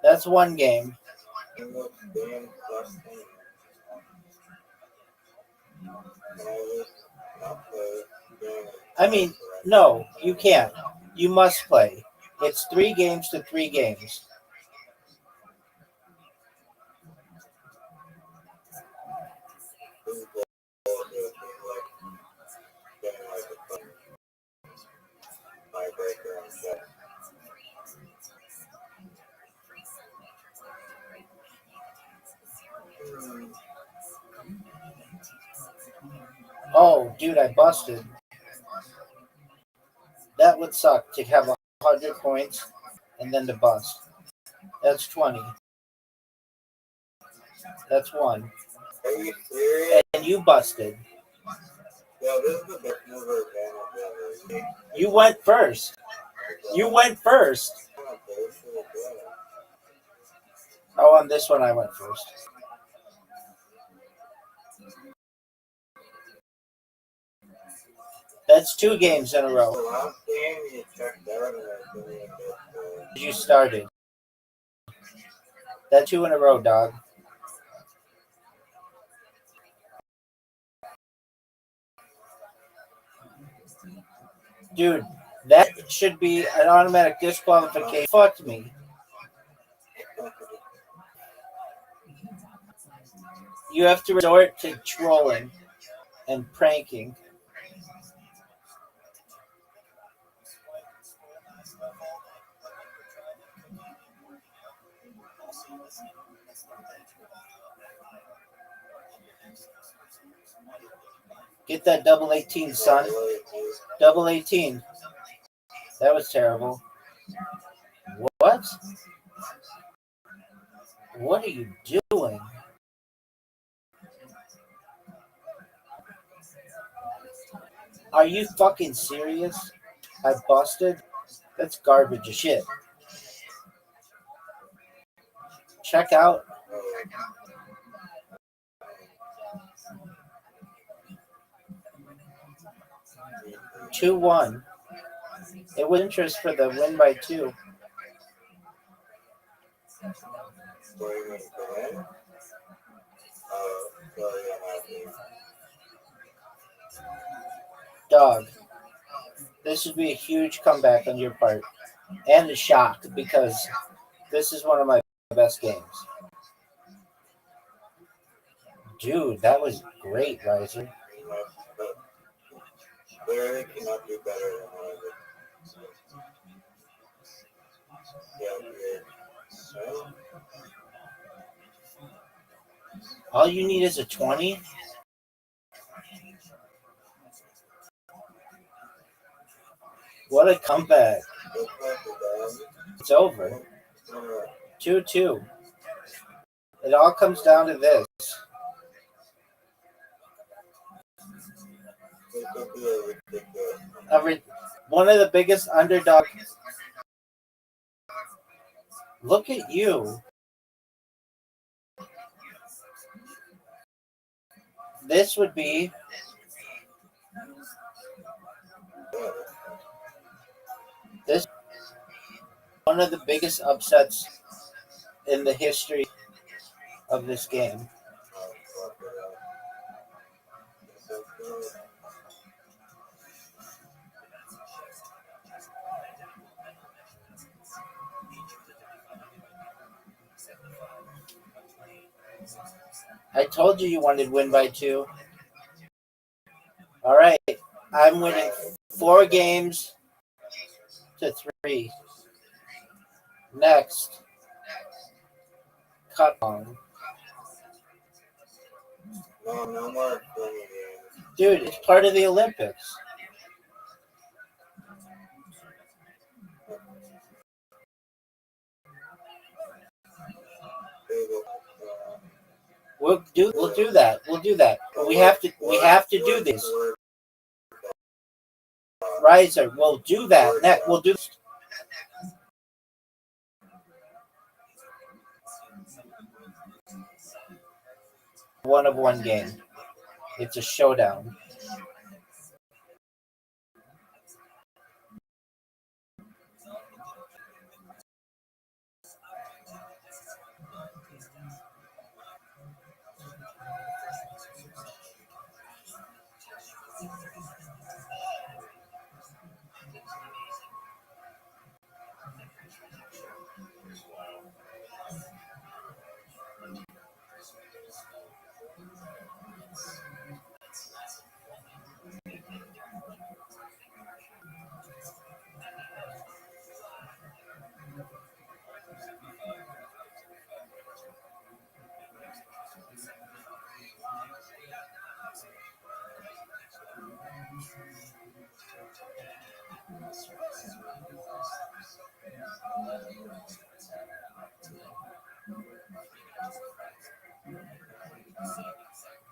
That's one game. I mean, no, you can't. You must play. It's 3 games to 3 games. Oh, dude, I busted. That would suck to have 100 points and then to bust. That's 20. That's 1. Are you serious? And you busted. Yeah, this is the best mover advantage. You went first. Oh, on this one I went first. That's 2 games in a row. The last game you checked out and I didn't even get You started. That's 2 in a row, dog. Dude, that should be an automatic disqualification. Fucked me. You have to resort to trolling and pranking. Get that double 18, son. Double 18. That was terrible. What? What are you doing? Are you fucking serious? I busted? That's garbage of shit. Check out. Two one. It was interest for the win by 2. Dog. This would be a huge comeback on your part. And a shock because this is one of my best games. Dude, that was great, Riser. You must, but clearly cannot do better than one of it. Yeah, weird. So, All you need is a 20. What a comeback. looks like we're done. It's over. 2-2. It all comes down to this. This will be a ridiculous. One of the biggest underdog. Look at you. This would be this one of the biggest upsets in the history of this game. I told you wanted win by 2. All right. I'm winning 4 games to 3. Next. Cut on. No more swinging games. Dude, it's part of the Olympics. We'll do that. We'll do that. But we have to do this. Riser, we'll do that. We'll do one of one game. It's a showdown.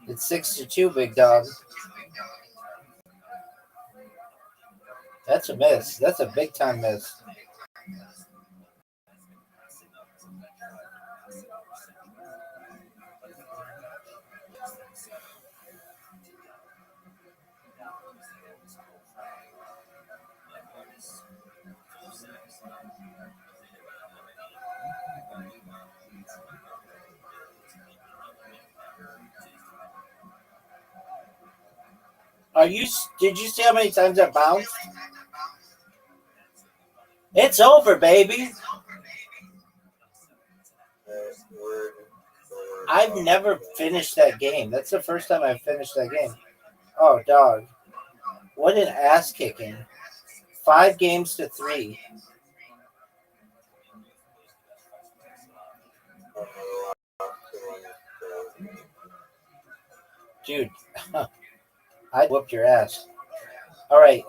It's 6-2, big dog. That's a miss. That's a big time miss. Did you see how many times I bounced? It's over, baby. I've never finished that game. That's the first time I've finished that game. Oh, dog. What an ass kicking. 5 games to 3. Dude, I whooped your ass. All right.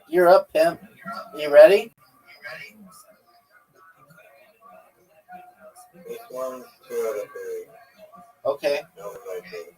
You're up, pimp. You ready? This one's 2 out of 3. Okay. No, like it.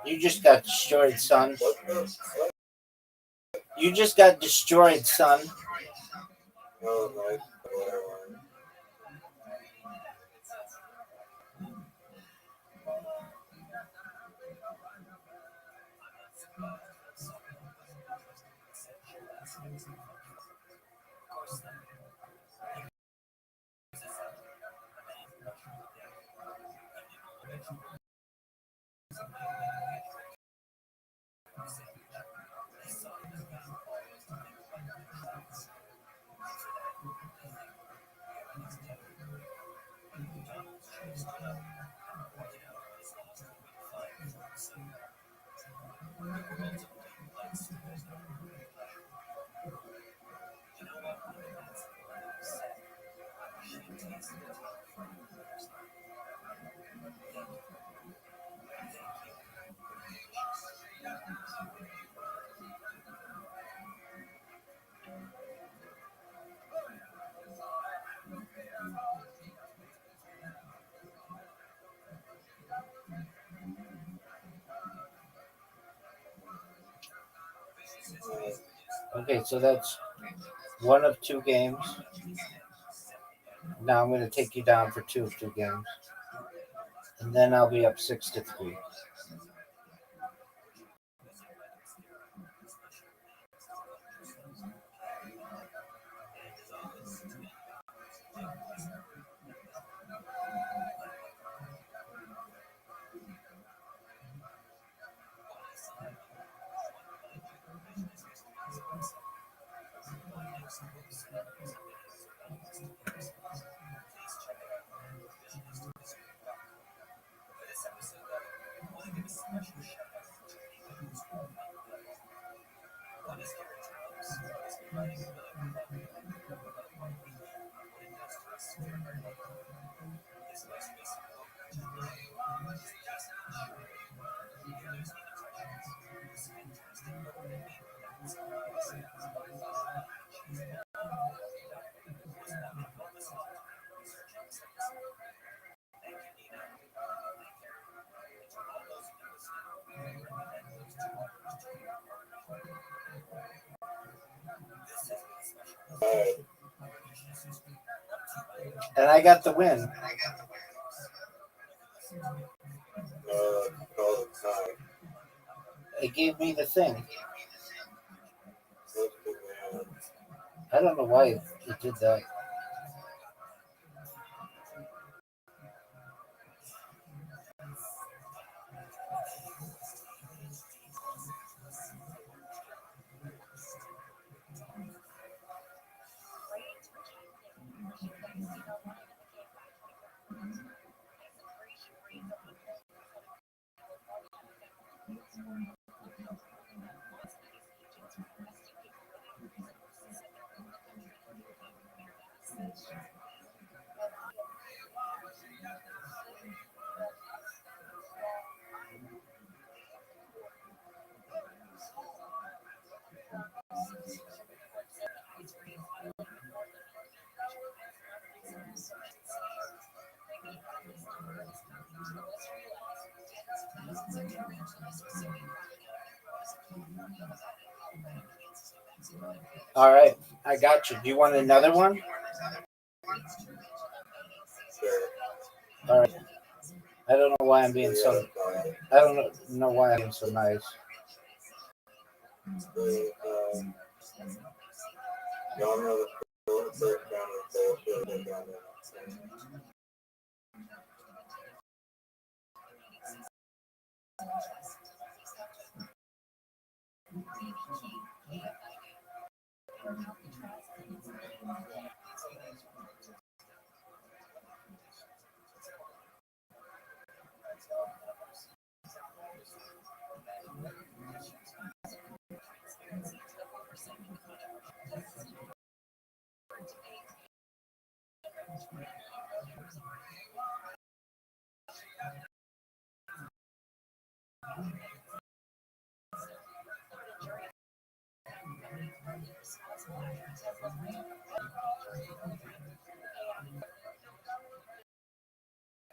You just got destroyed, son. What? You just got destroyed, son. Oh, nice. Whatever. Okay, so that's one of two games. Now I'm going to take you down for two of two games. And then I'll be up 6-3. And I got the win. Call it time. It gave me the thing. Let's do that. I don't know why it did that. All right, I got you. Do you want another one? Sure. All right. I don't know why I'm being so. I don't know why I'm being so nice. Y'all know the first round of bullshit they got in.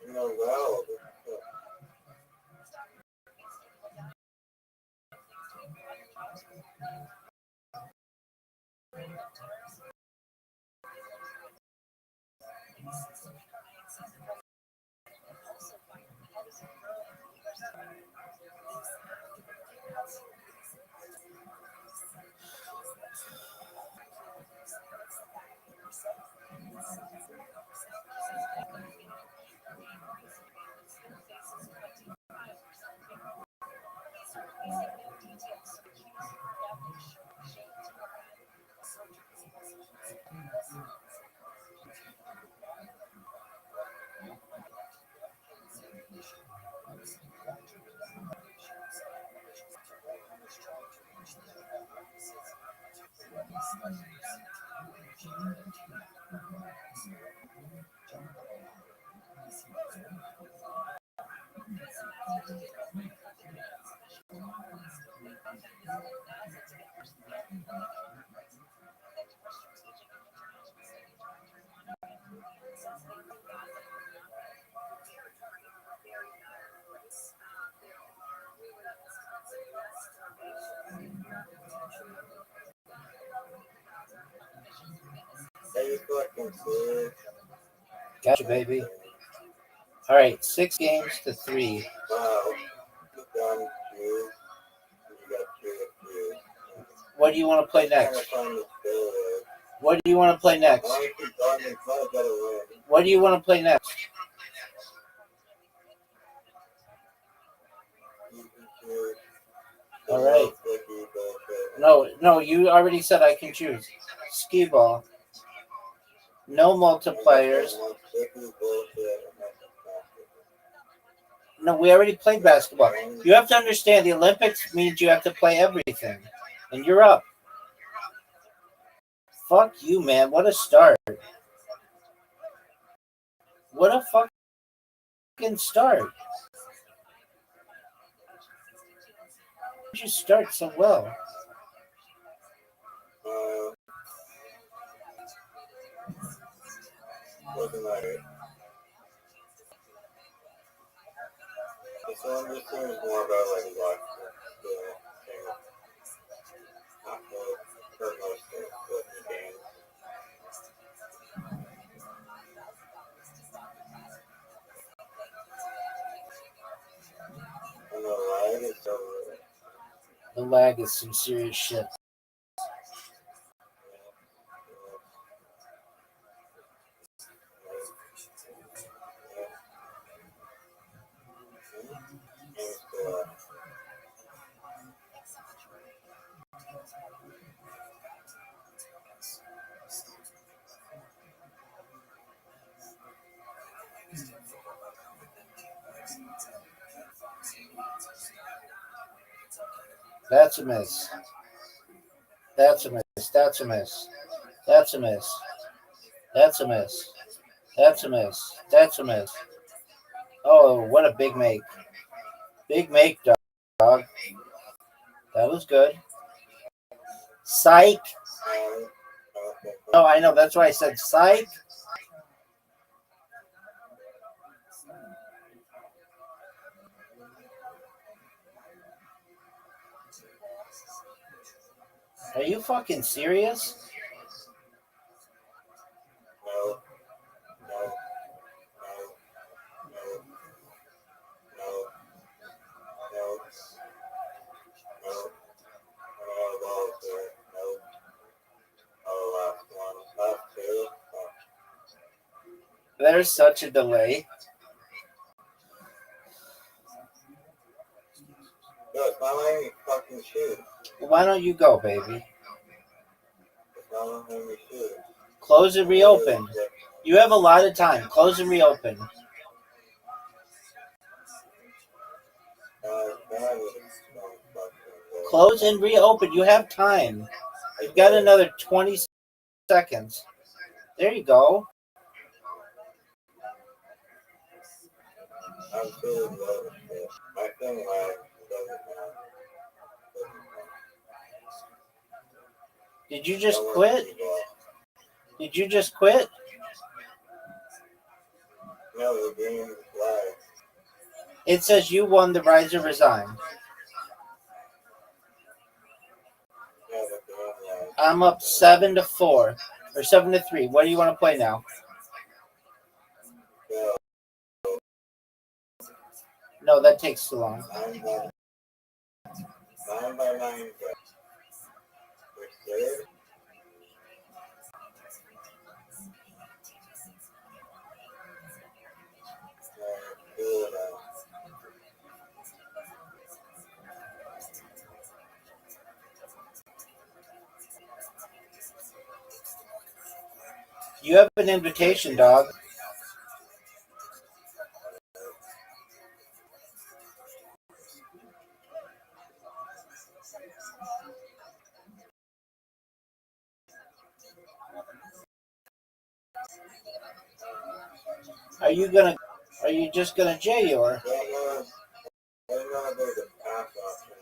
Well, Hey, fucking kid. Gotcha, baby. All right, 6 games to 3. Wow. You got you. You got two. What do you want to play next? What do you want to play next? What do you want to play next? All right. No, you already said I can choose. Skee ball. No multipliers. No, we already played basketball. You have to understand the Olympics means you have to play everything. And you're up. Fuck you, man. What a start. What a fucking start. How did you start so well? Wasn't like this one just seems more about like luck the thing for most of the games. And the lag is so The lag is some serious shit. That's a miss. That's a miss. That's a miss. That's a miss. That's a miss. That's a miss. That's a miss. Oh, what a big make. Big make, dog. That was good. Psych. No, I know. That's why I said psych. Are you fucking serious? There's such a delay. No, it's not letting me fucking shoot. Why don't you go, baby? It's not letting me shoot. Close and reopen. You have a lot of time. Close and reopen. Close and reopen. You have time. You've got another 20 seconds. There you go. I'm feeling low as shit. My thing lags. Doesn't matter. Did you just quit? Did you just quit? No, the game is lags. It says you won the Rise or Resign. Yeah, the game lags. I'm up 7-4 or 7-3. What do you want to play now? Yeah. No, that takes too long. 9 by 9. Which did? Good. You have an invitation, dog. Are you just gonna J or? I don't know if there's a pass option.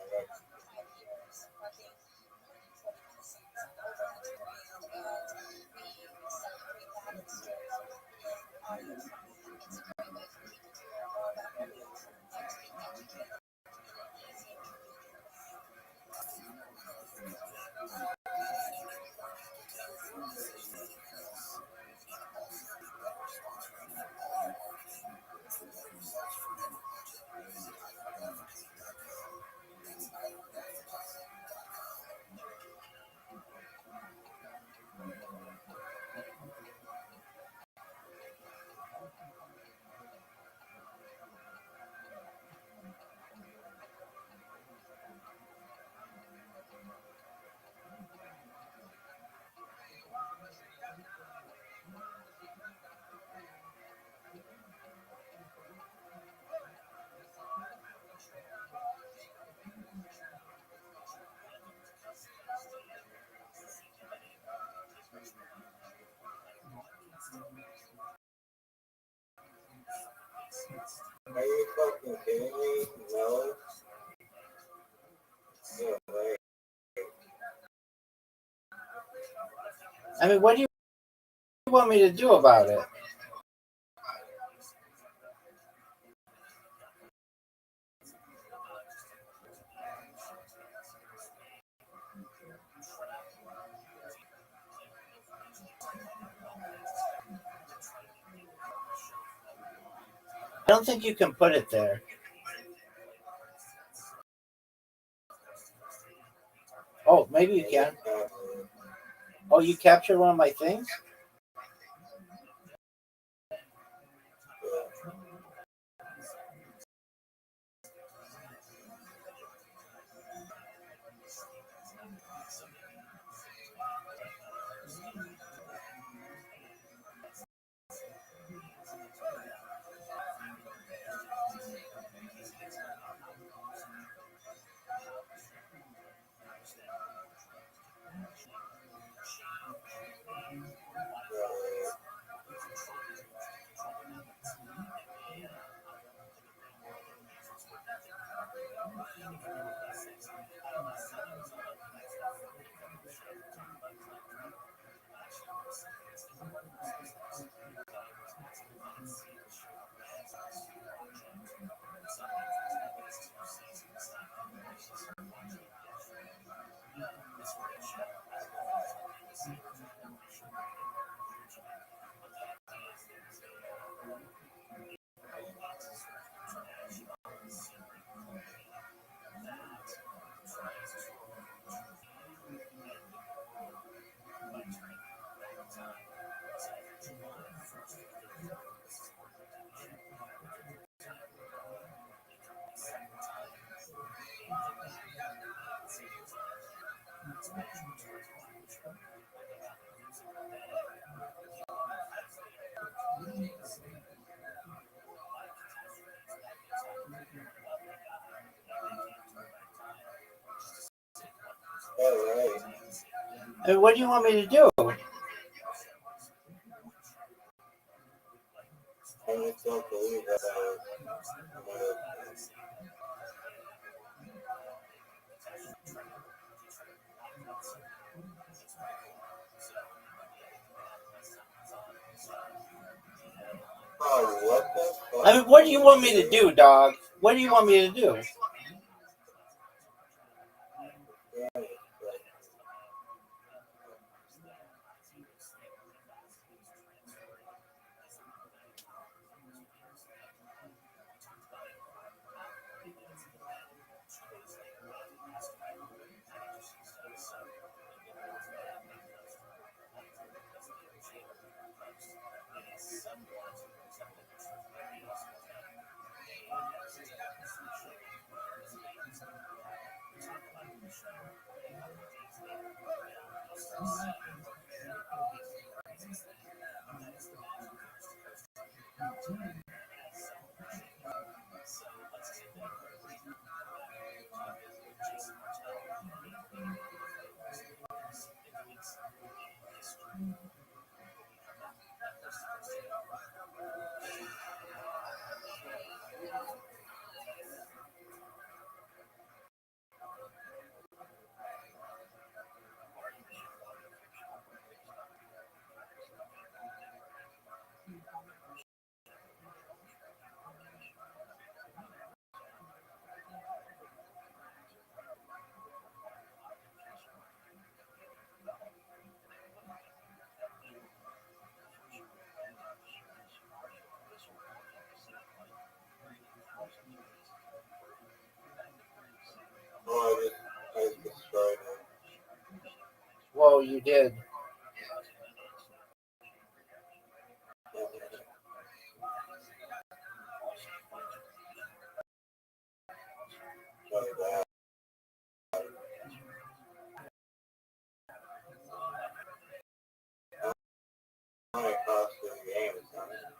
Are you fucking kidding me? No. No way. I mean, what do you want me to do about it? I don't think you can put it there. Oh, maybe you can. Oh, you captured one of my things? Alright. I mean, what do you want me to do? I just don't believe that I would have. Oh, what the fuck? I mean, what do you want me to do, dog? What do you want me to do? Oh, I just destroyed him. Whoa, you did. Like that. How many cost this game is on it?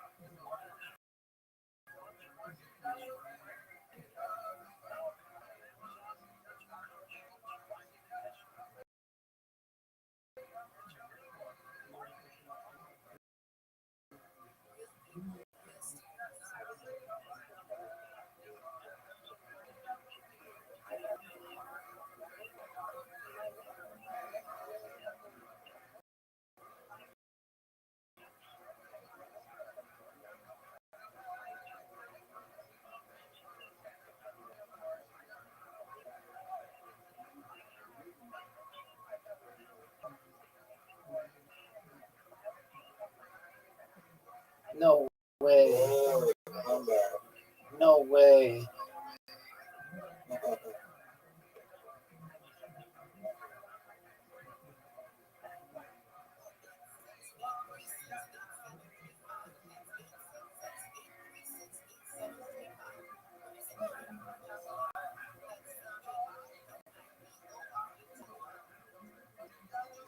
No way. Oh, comeback. No way.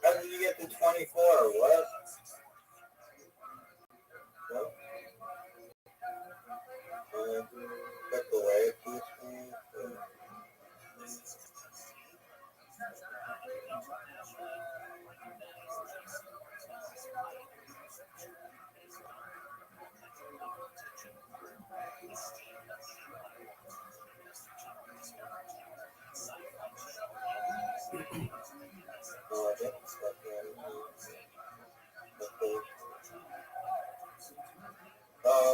How did you get to 24? What? What? Took away 2 screens. Oh, that's fucking. Okay. Yeah.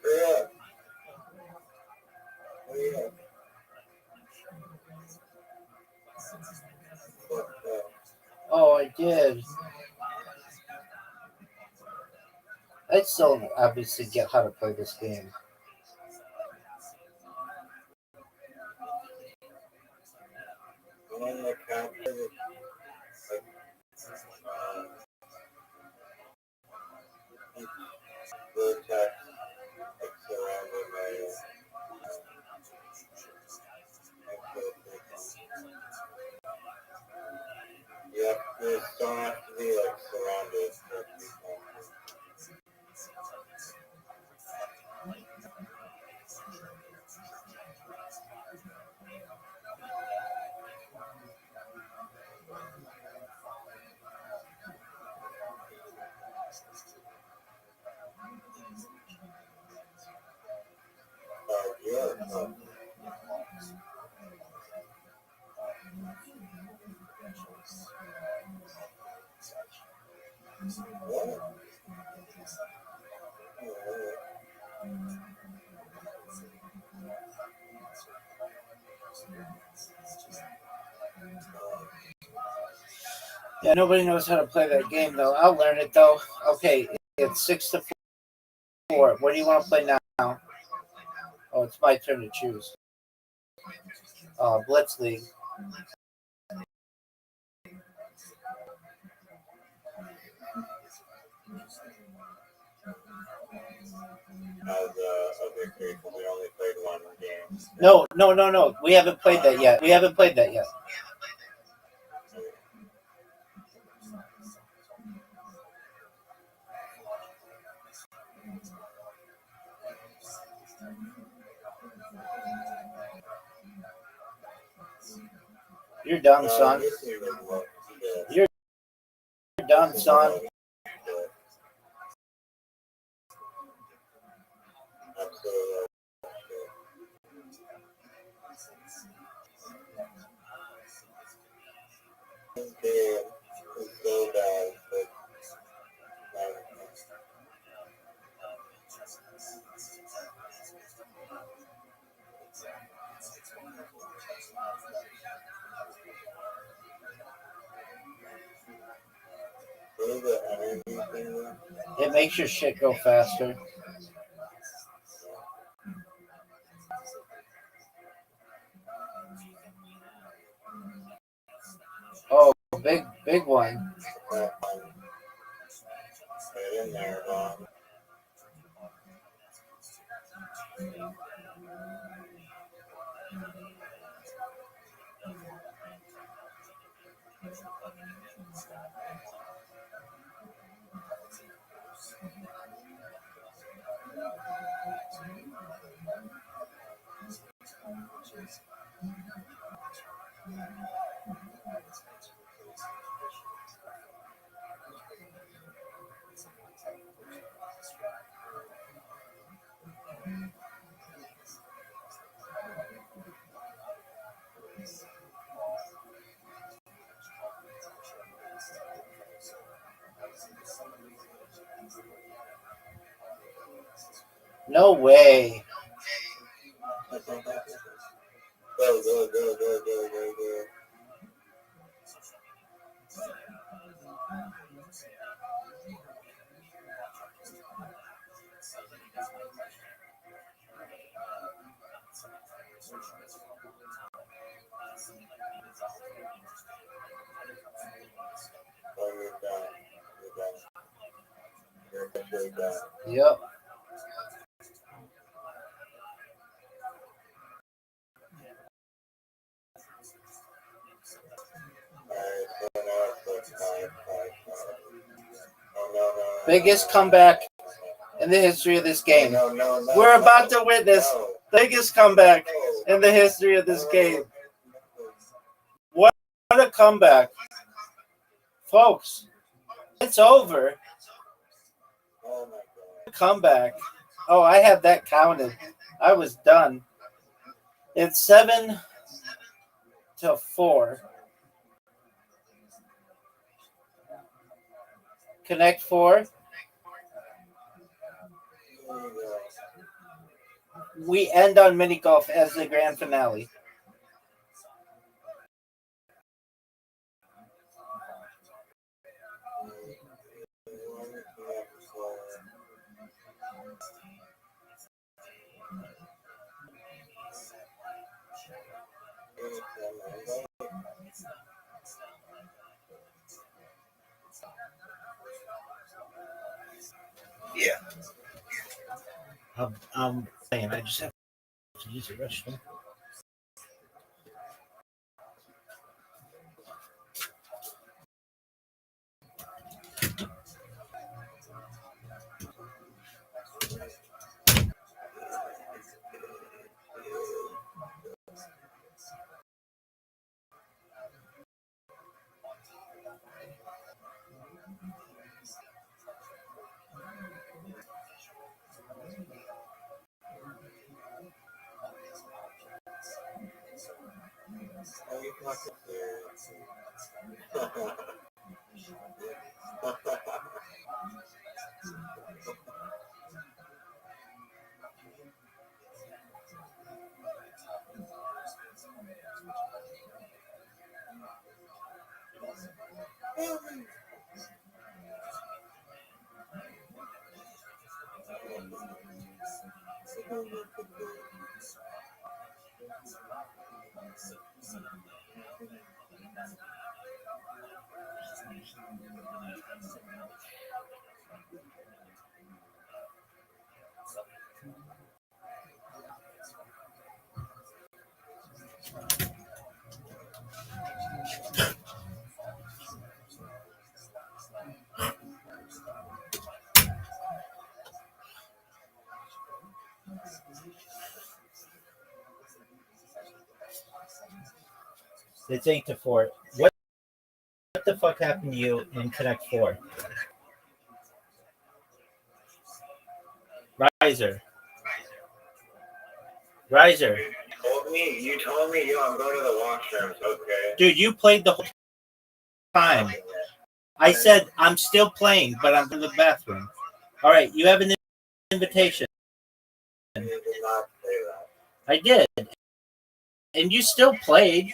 Yeah. Yeah. Fuck that. Oh, I did. I still obviously get how to play this game. And then the capture, like, each vertex, like, surrounded by, yep, this don't have to be, like, surrounded for it to be fun. Yeah. What? Yeah, nobody knows how to play that game though. I'll learn it though. Okay, it's 6-4. What do you want to play now? Oh, it's my turn to choose. Blitz League. As a victory, because we only played one game. No. We haven't played that yet. You're done, son. This team doesn't look good. You're done, son. Absolutely. This game is so bad, but what is the energy thing? It makes your shit go faster. Oh, big one. Right in there, No way. Go, go, go, go, go, go, go. Oh, you're done. You're done. You're officially done. Yep. Alright, so now it's like 5. Oh, no, no, no. Biggest comeback in the history of this game. No, no, no. We're about to witness No. the biggest comeback in the history of this game. What a comeback. Folks, it's over. Oh, my God. Comeback. Oh, I have that counted. I was done. It's 7-4. Connect 4. Here you go. We end on mini golf as the grand finale. Yeah. I'm saying I just have to use the restroom. It's 8-4. What the fuck happened to you in Connect 4? Riser. You told me, yo, I'm going to the washrooms, okay? Dude, you played the whole time. I said I'm still playing, but I'm in the bathroom. All right, you have an invitation. You did not say that. I did. And you still played.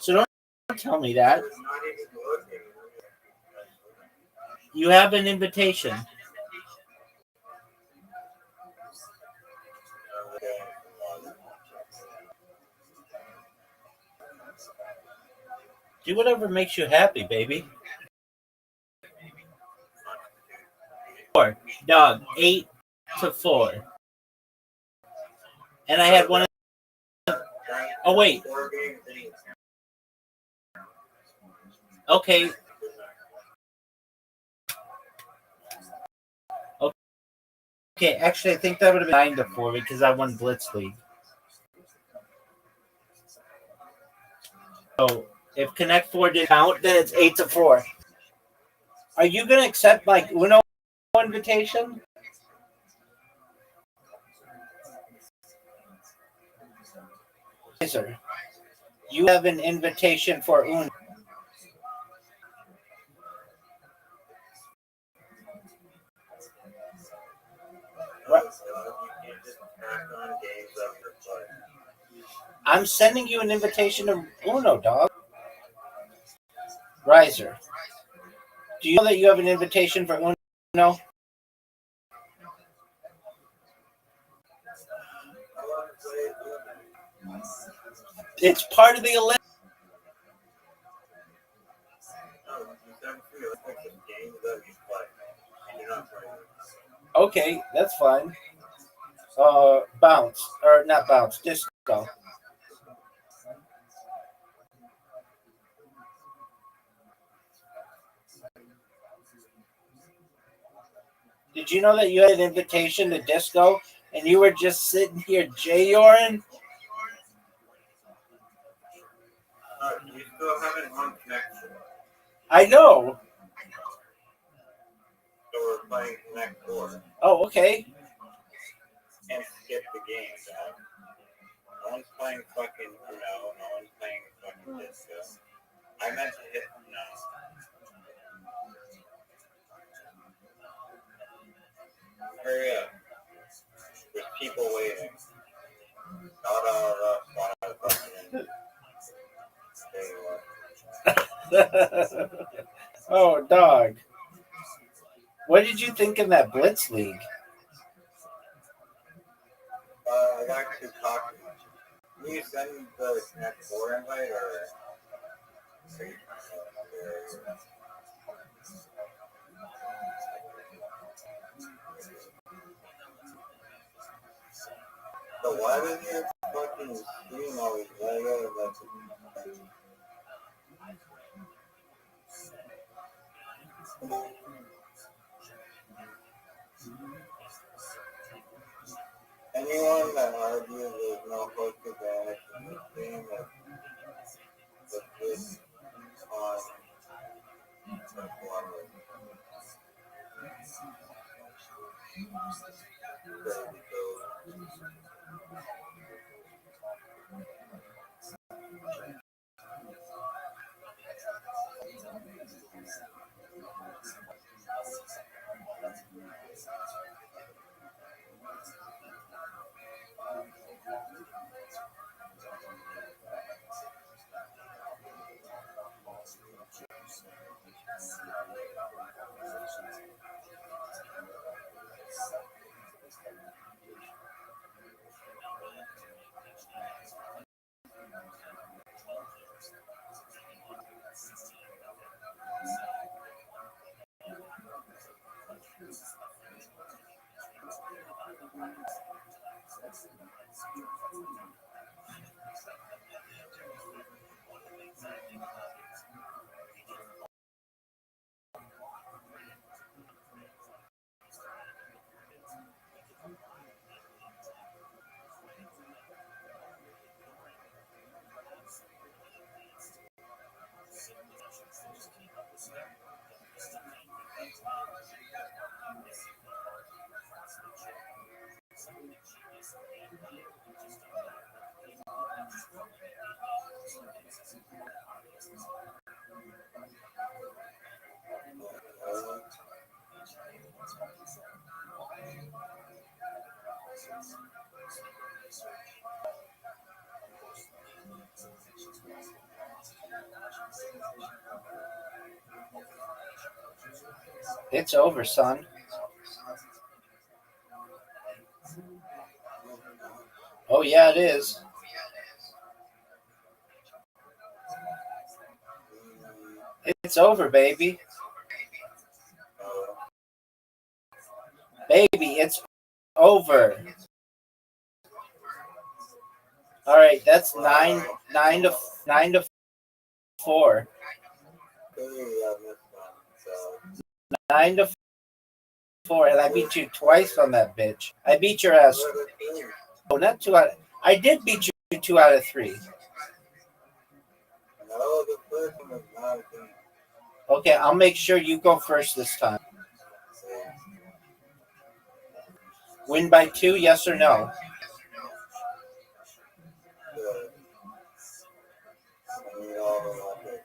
So don't tell me that. I was not even looking. You have an invitation. Do whatever makes you happy, baby. 4. Dog, 8-4. And I had one. Oh, wait. Okay. Okay, actually, I think that would have been 9-4 because I won Blitz League. So if Connect 4 didn't count, then it's 8-4. Are you going to accept my Uno invitation? Sir, you have an invitation for Uno. You can't just tack on games of your play. I'm sending you an invitation to Uno, dog. Riser. Do you know that you have an invitation for Uno? I want to play Uno. It's part of the Olympics. No, you send me a list of games that you play. You're not playing them. Okay, that's fine. Bounce. Or not bounce, disco. Did you know that you had an invitation to disco and you were just sitting here J-yoring? You still haven't won connection. I know. So we're playing Connect 4 Oh, okay. and skip the game, dog. No one's playing fucking Uno. No one's playing fucking disco. I meant to hit no. Hurry up. There's people waiting. Not all of us want to fucking tell you what. Oh, dog. What did you think in that Blitz League? I got to talk. Can you send the Connect 4 invite or? So why does your fucking screen always lag out like anyone that argues there's no host advantage in this game that this on performance crazy code. It's over, son. Oh, yeah, it is. It's over, baby. Baby, it's over. All right, that's nine to 4. Clearly I missed one, so 9 to 4, and I beat you twice on that bitch. I beat your ass. Oh, not 2 out. I did beat you 2 out of 3. no, the first one was not a thing. Okay, I'll make sure you go first this time. Win by 2, yes or no? Good. I mean, all the logic.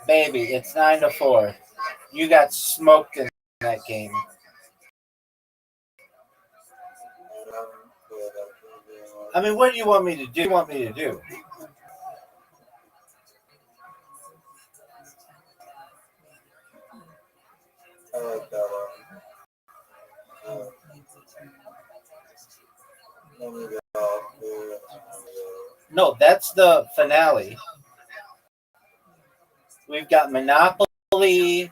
Baby, it's 9-4. You got smoked in that game. I mean, what do you want me to do? I like that one. No, that's the finale. We've got Monopoly.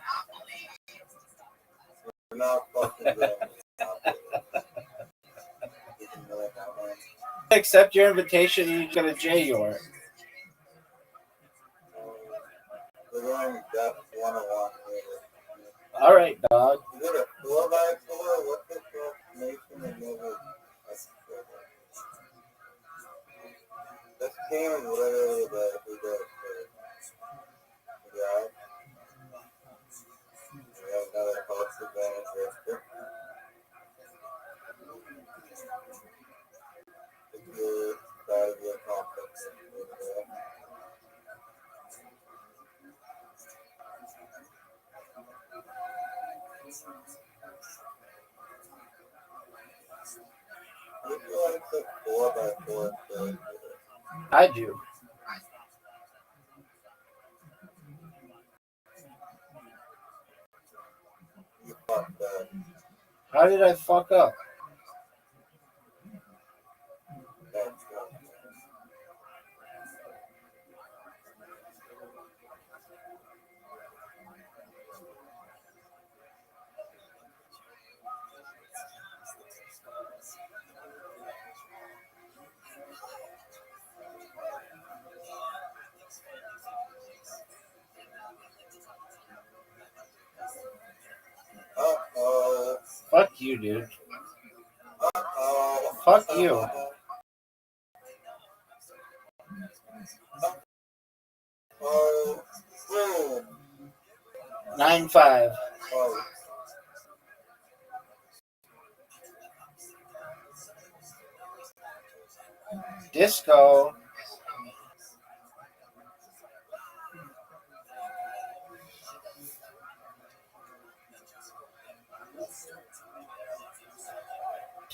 We're not fucking doing Monopoly. You can know that one. Accept your invitation. You got a J York. We're going Death 101 later. All right, dog. Is it a 4x4? What's the nation of movie? This game is literally the who goes first. Yeah. We have another cost advantage risker. If you're proud of your confidence. I feel like the 4x4 is I do. you fucked that. How did I fuck up? That's good. Uh-oh. Fuck you, dude. Uh-oh. Fuck you. Oh. Boom. 9-5. Oh. Disco.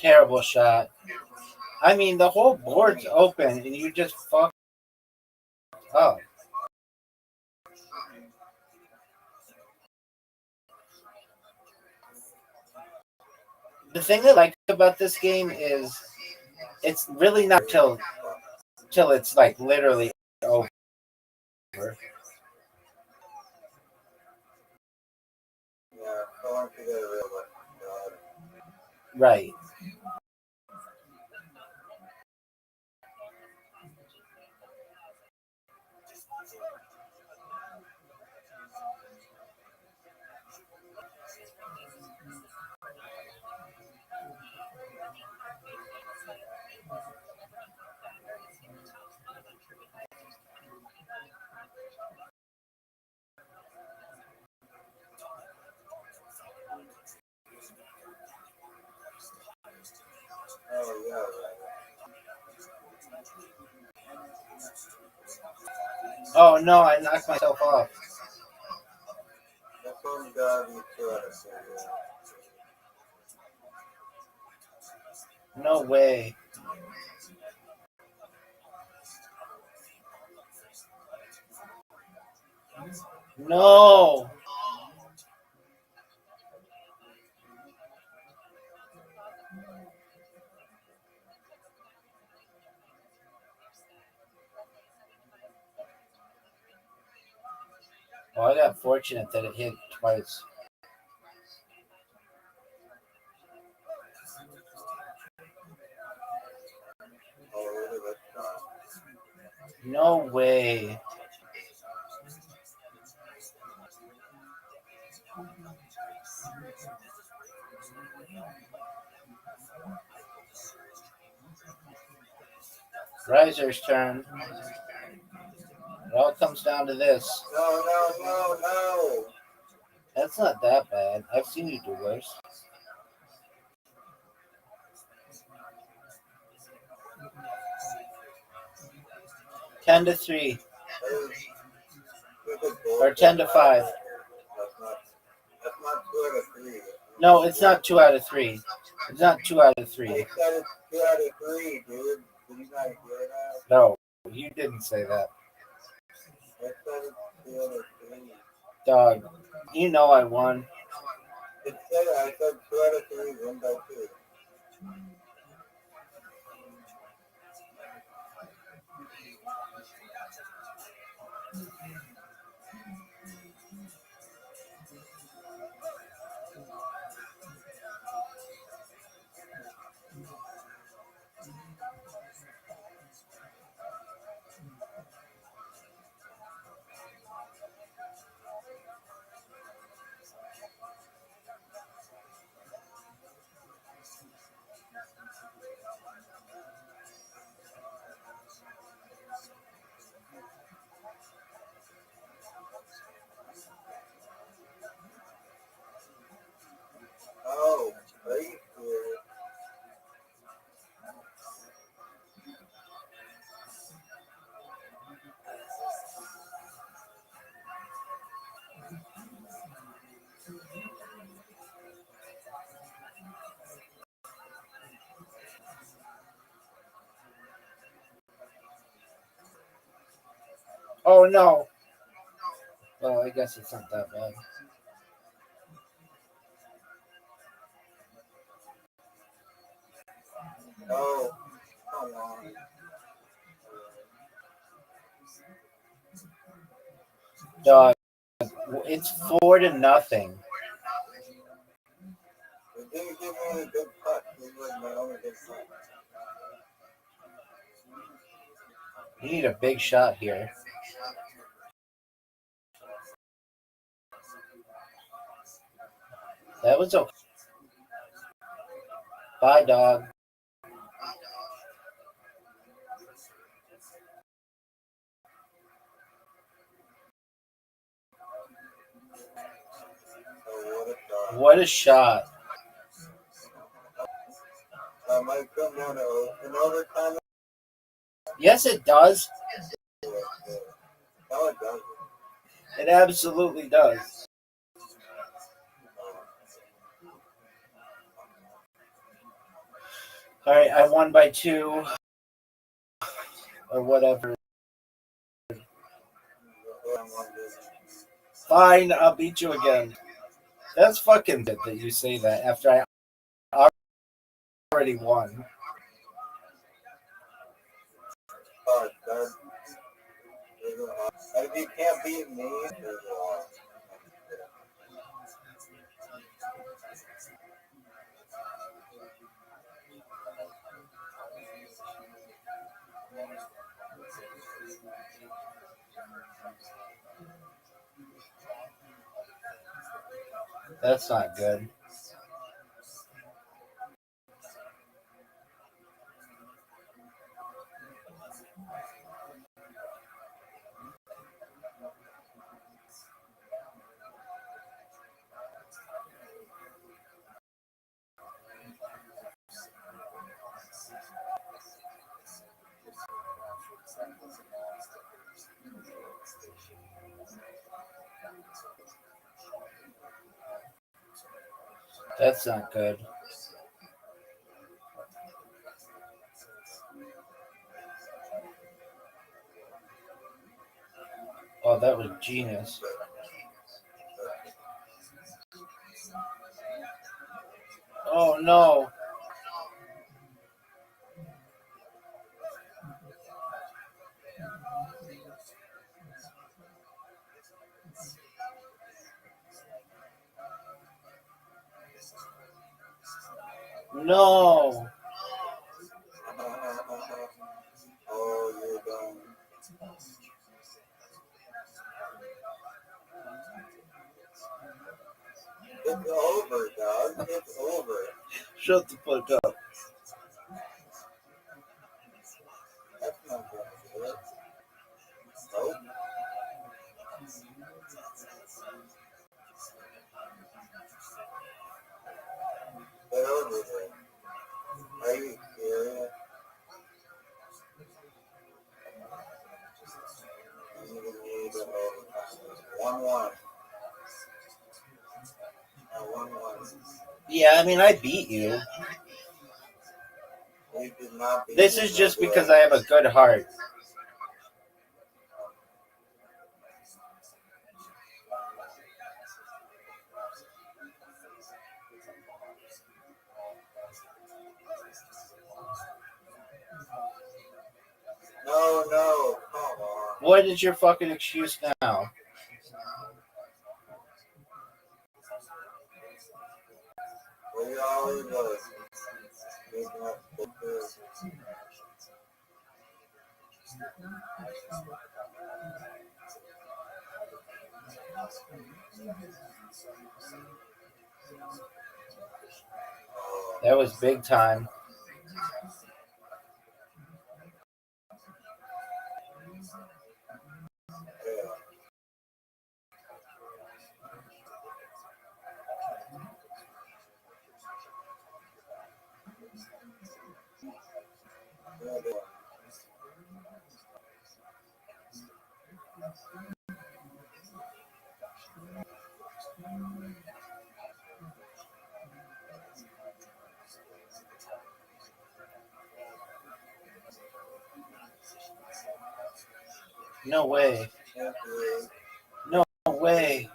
terrible shot. I mean, the whole board's open, and you just fucked up. The thing I like about this game is it's really not till it's like literally over. Yeah, I want to get a real one. God. Right. Oh, yeah, right. Oh no, I knocked myself off. This one's gotta be 2 out of 3. No way. No. Well, I got fortunate that it hit twice. Oh, look at this shot. No way. Riser's turn. It all comes down to this. No. That's not that bad. I've seen you do worse. Ten to 3. Or 10 to 5. That's not 2 out of 3. No, it's not 2 out of 3. It's not 2 out of 3. I said it's 2 out of 3, dude. Did you not hear that? No, you didn't say that. I said it's 2 out of 3. Dog, you know I won. I said 2 out of 3, 1 by 2. Oh, are you serious? Oh no. Well, I guess it's not that bad. Oh, come on. Dog, it's 4 to nothing. It didn't give me a good putt. It was my only good putt. You need a big shot here. That was okay. Bye, dog. Oh, what a shot. What a shot. Might come down to an overtime. Yes, it does. No, it doesn't. It absolutely does. All right, I won by 2 or whatever. Fine, I'll beat you again. That's fucking good that you say that after I already won. Oh, God. If you can't beat me, there's a lot. That's not good. That's not good. Oh, that was genius. Oh no. No. Oh, you're done. It's over, dog. It's over. Shut the fuck up. That's not going to do it. Nope. Get over there. Are you serious? You need to overcome this. 1-1. 1-1. Yeah, I mean, I beat you. You did not beat This me, is just no because way. I have a good heart. No, come on. What is your fucking excuse now? We always was making up pictures. That was big time. Yeah. No way. No way.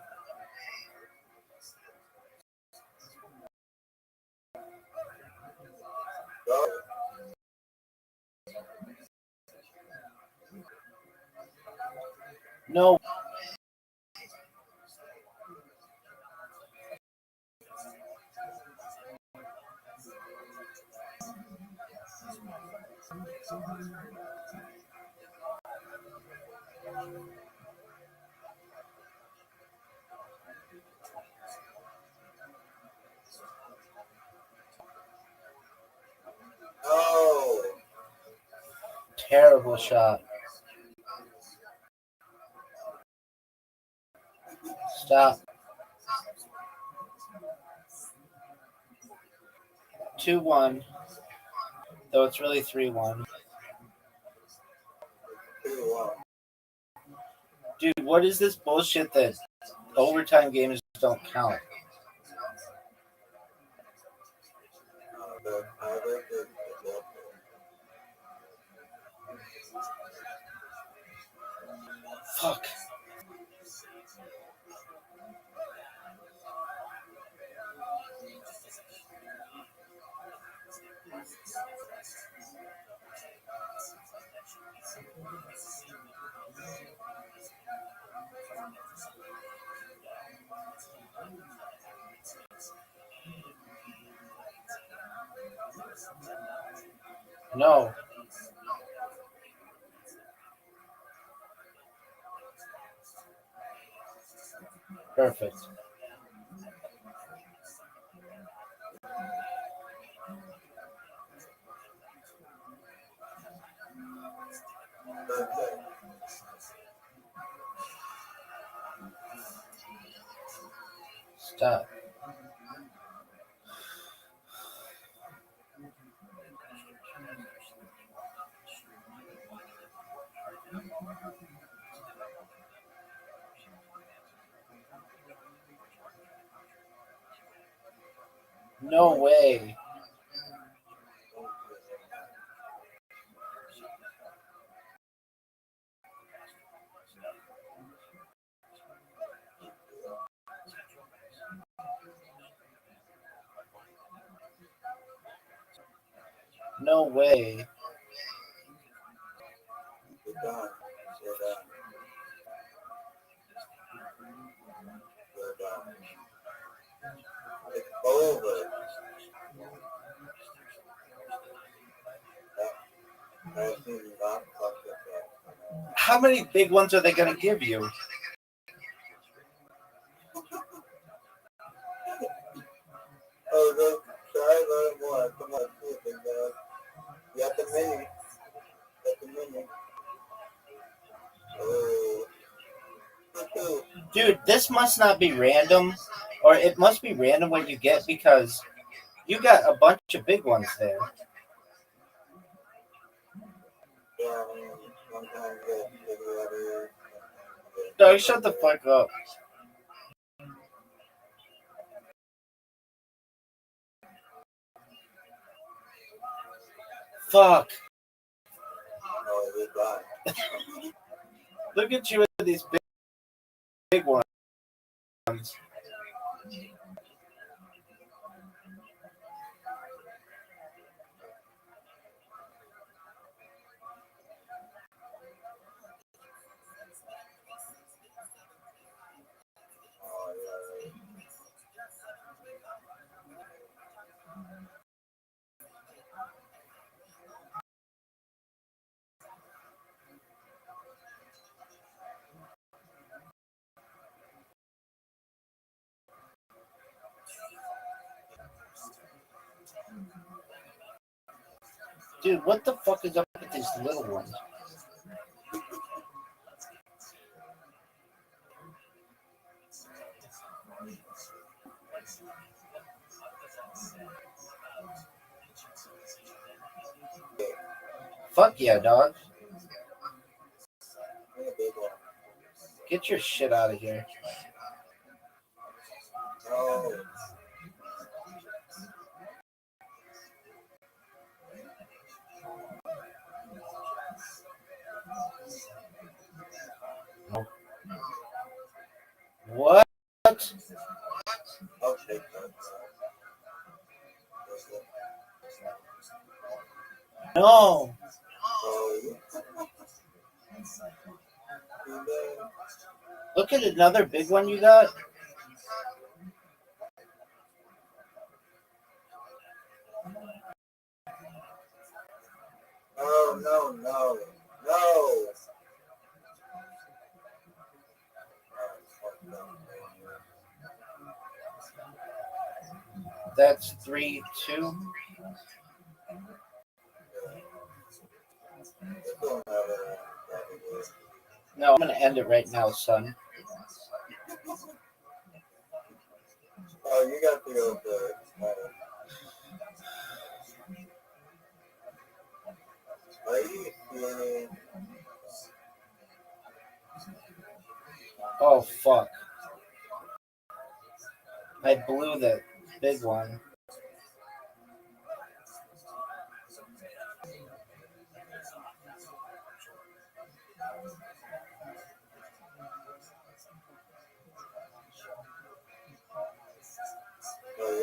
No. Oh, Terrible shot. Stop. 2-1. Though it's really 3-1. 2-1. Dude, what is this bullshit that overtime games don't count? The tiebreaker, the Fuck. No. Perfect. Perfect. Stop. No way. No way. You're done. You're done. You're done. It's over. I do not fuck with that. How many big ones are they going to give you? Oh, go try a little more. Come on, see it, big dog. You got the mini. Got the mini. Oh. Dude, this must not be random, or it must be random what you get because you got a bunch of big ones there. Yeah, I mean, sometimes you get big letters. Dog, shut the fuck up. Fuck. Oh, you're done. Look at you with these big ones. Oh, yeah, right. Dude, what the fuck is up with these little ones? Fuck yeah, dog. You're a big one. Get your shit out of here. Oh. What? I'll take that. No. Oh, yeah. Look at another big one you got. Oh, no, no, no. That's 3-2. No, I'm gonna end it right now, son. Oh, you got to go first. Are you serious? Oh fuck. I blew the big one.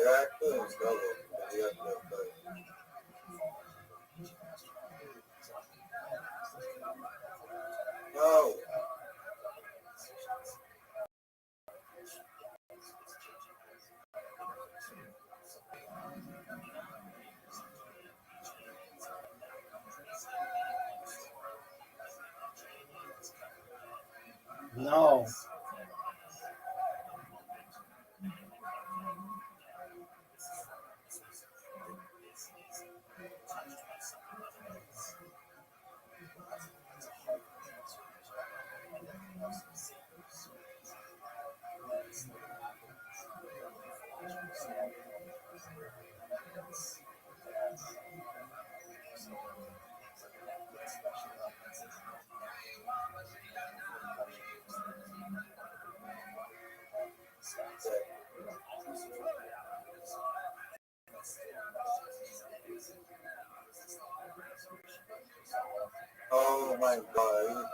you're actually in trouble. You have to go first. No. No. Oh my god.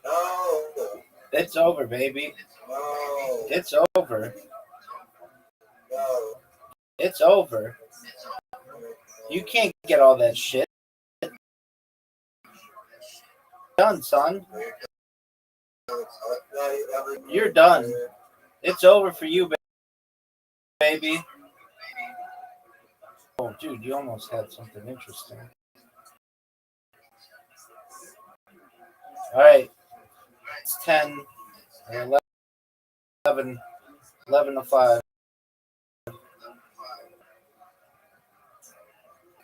No. It's over, baby. No. It's over. No. It's over. You can't get all that shit. Done, son. You're done. It's over for you, baby. Oh, dude, you almost had something interesting. All right. It's 10 or 11 to 5.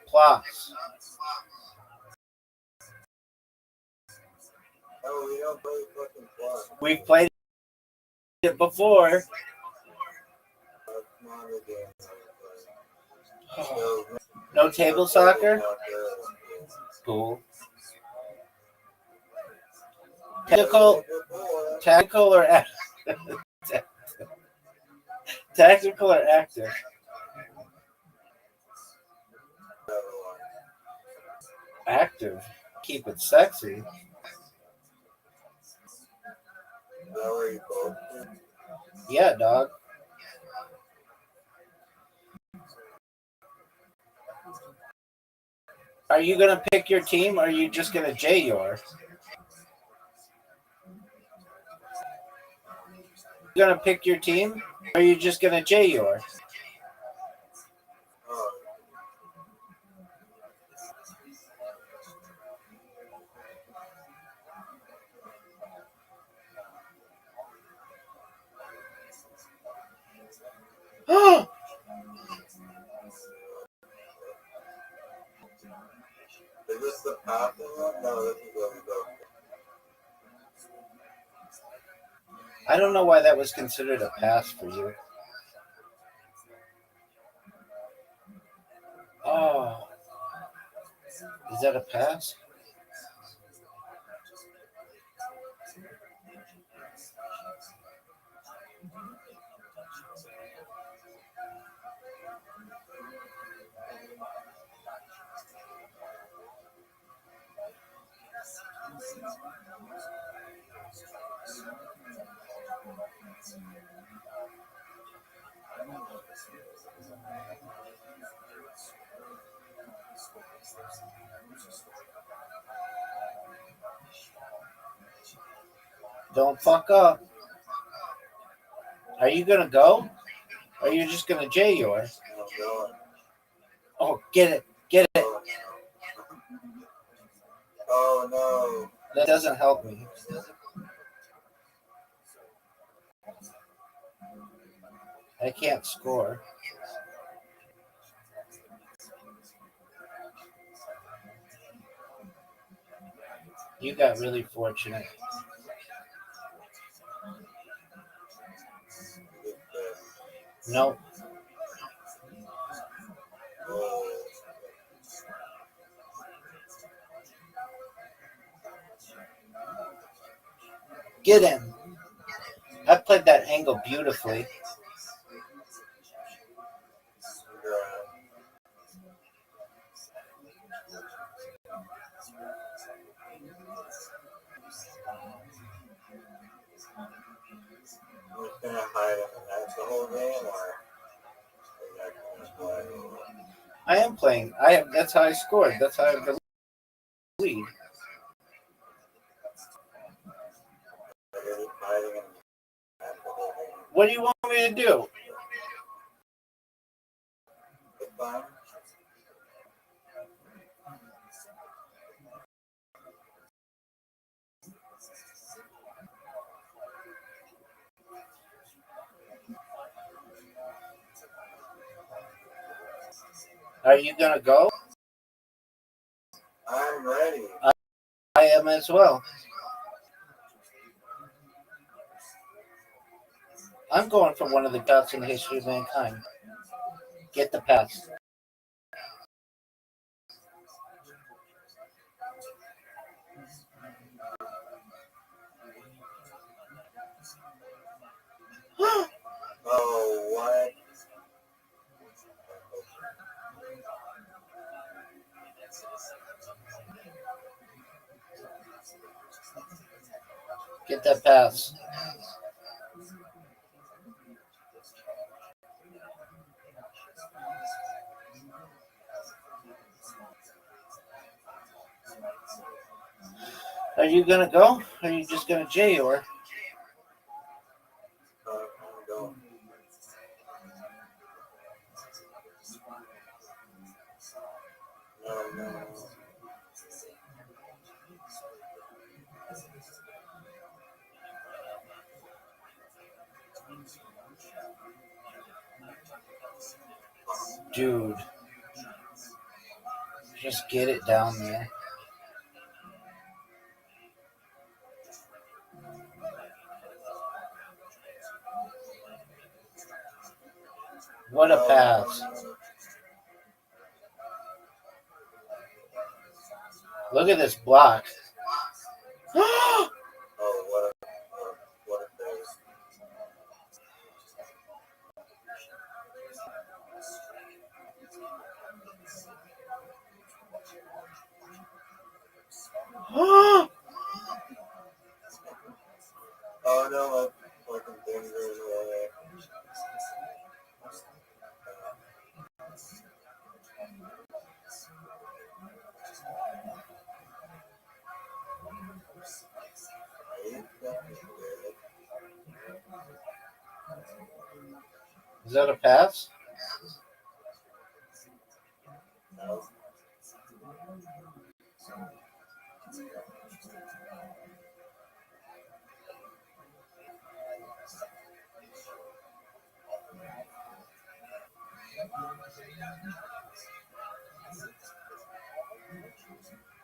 Plus. No, we don't play fucking clock. We've played it before. That's not a game. So, No table soccer? Cool. Tactical or tactical or active? Active. Keep it sexy. Yeah, dog. Are you gonna pick your team, or are you just gonna J your? You gonna pick your team, or are you just gonna J your? Oh, Is this the passing one? No, this is where we go. I don't know why that was considered a pass for you. Oh, is that a pass? Don't fuck up. Are you gonna go? Or are you just gonna J yours? I'm going. Oh, get it. Get it. Oh no. That doesn't help me. I can't score. You got really fortunate. Nope. Oh. Get him. I played that angle beautifully. I'm just gonna hide in the net the whole game, or are you actually gonna play? I am playing. That's how I scored. That's how I have the lead. Or you're just hiding in the net the whole game? What do you want me to do? It's fine. Are you gonna go? I'm ready. I am as well. I'm going for one of the gods in the history of mankind. Get the pass. Oh, what? Get that pass. Are you gonna go? Or are you just gonna J or? I'm going. No. Dude. Just get it down there. What a pass. Look at this block. Oh, what a save. Oh no, my fucking fingers away. Is that a pass? No.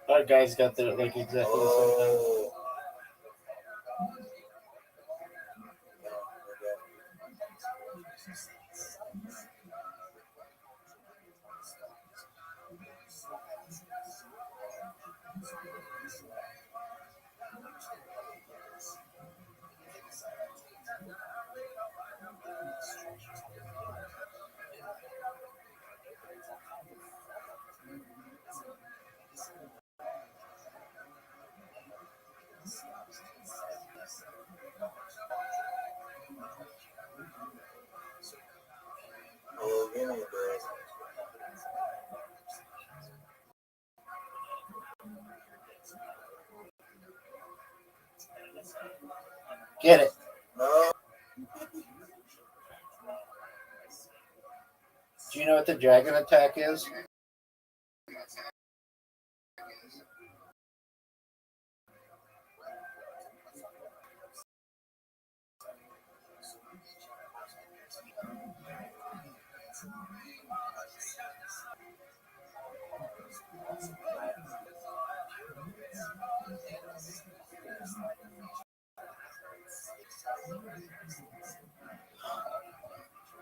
Our guys got there like exactly the same time. Oh. No, oh, give me a break. Get it. No. Do you know what the dragon attack is?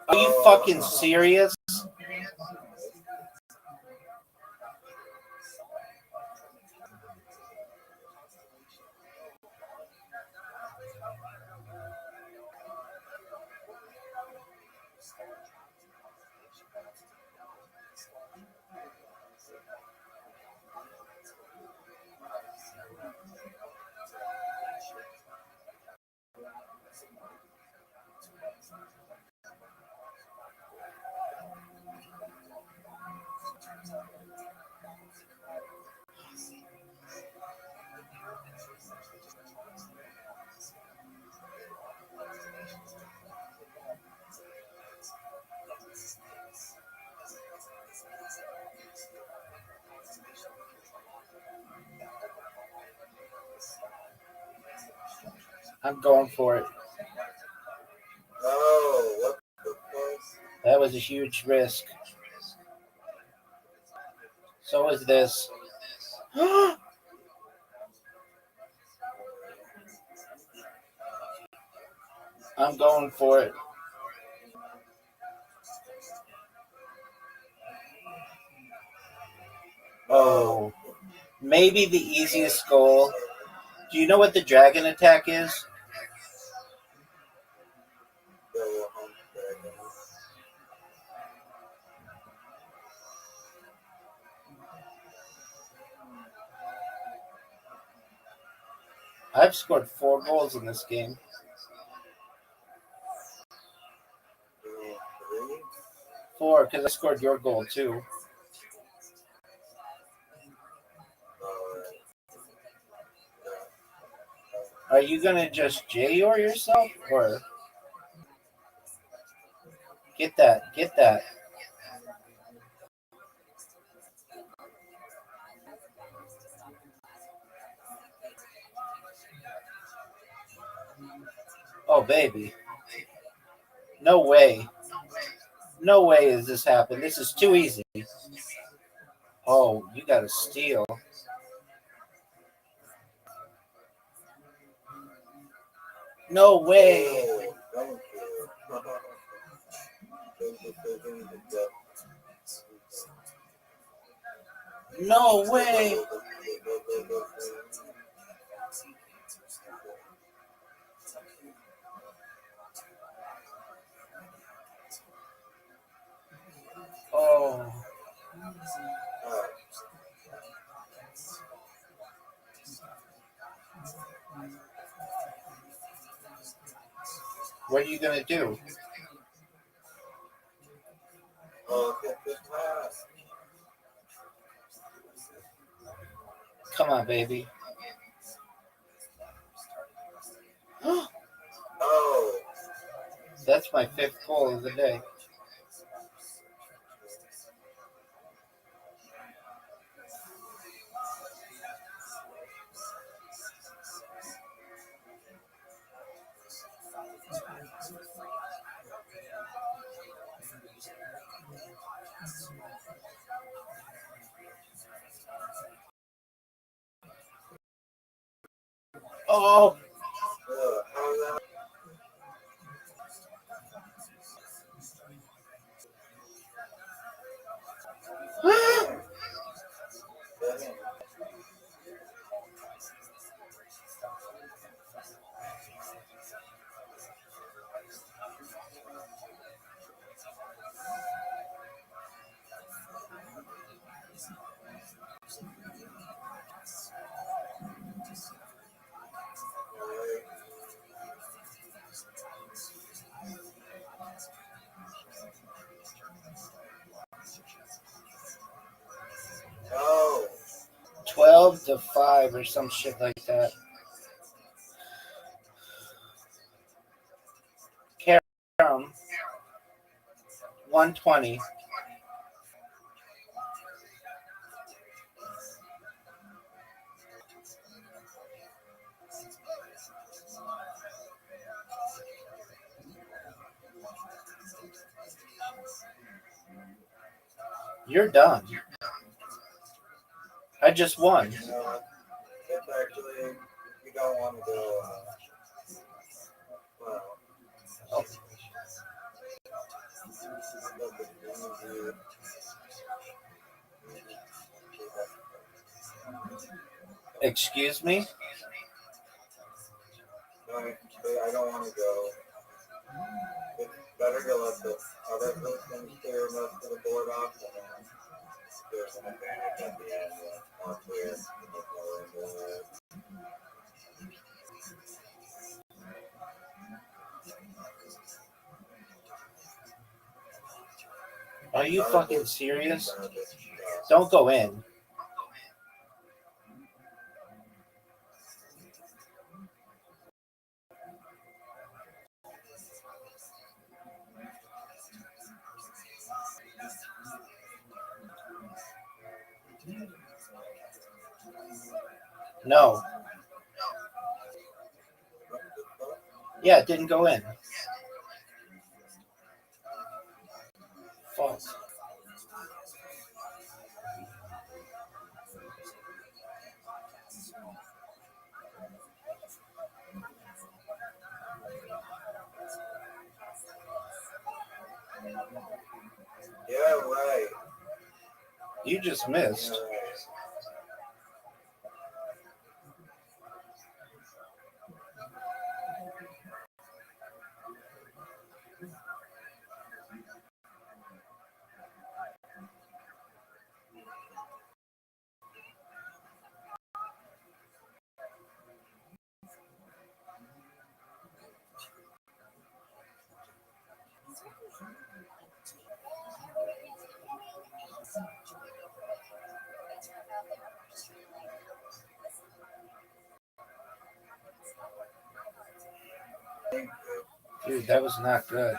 Are you fucking serious? I'm going for it. Oh, what the fuck? That was a huge risk. So is this. I'm going for it. Oh, maybe the easiest goal. Do you know what the dragon attack is? Go home dragon. I've scored 4 goals in this game. You mean 3? 4, because I scored your goal too. Alright. Are you gonna just J-or yourself, or get that? Get that. Oh baby, no way. No way is this happen. This is too easy. Oh, you got to steal. No way. Oh, thank you. Good decision to get No way. Oh, Alright. what are you gonna do? Oh, get this pass. Come on, baby. Oh, That's my 5th goal of the day. Oh, how's that? Dang. Alright. Oh, 12-5 or some shit like that. Karam, 120. You're done. I just won. you know what? It's actually, you don't want to go, well, Oh, look at you. excuse me? I don't want to go. It's better to let the other person clear most of the board off, and then there's an advantage at the end when it's more clear. Are you fucking serious? Don't go in. No. Yeah, it didn't go in. Fuck. Yeah, right. You just missed. Yeah, right. Dude, that was not good.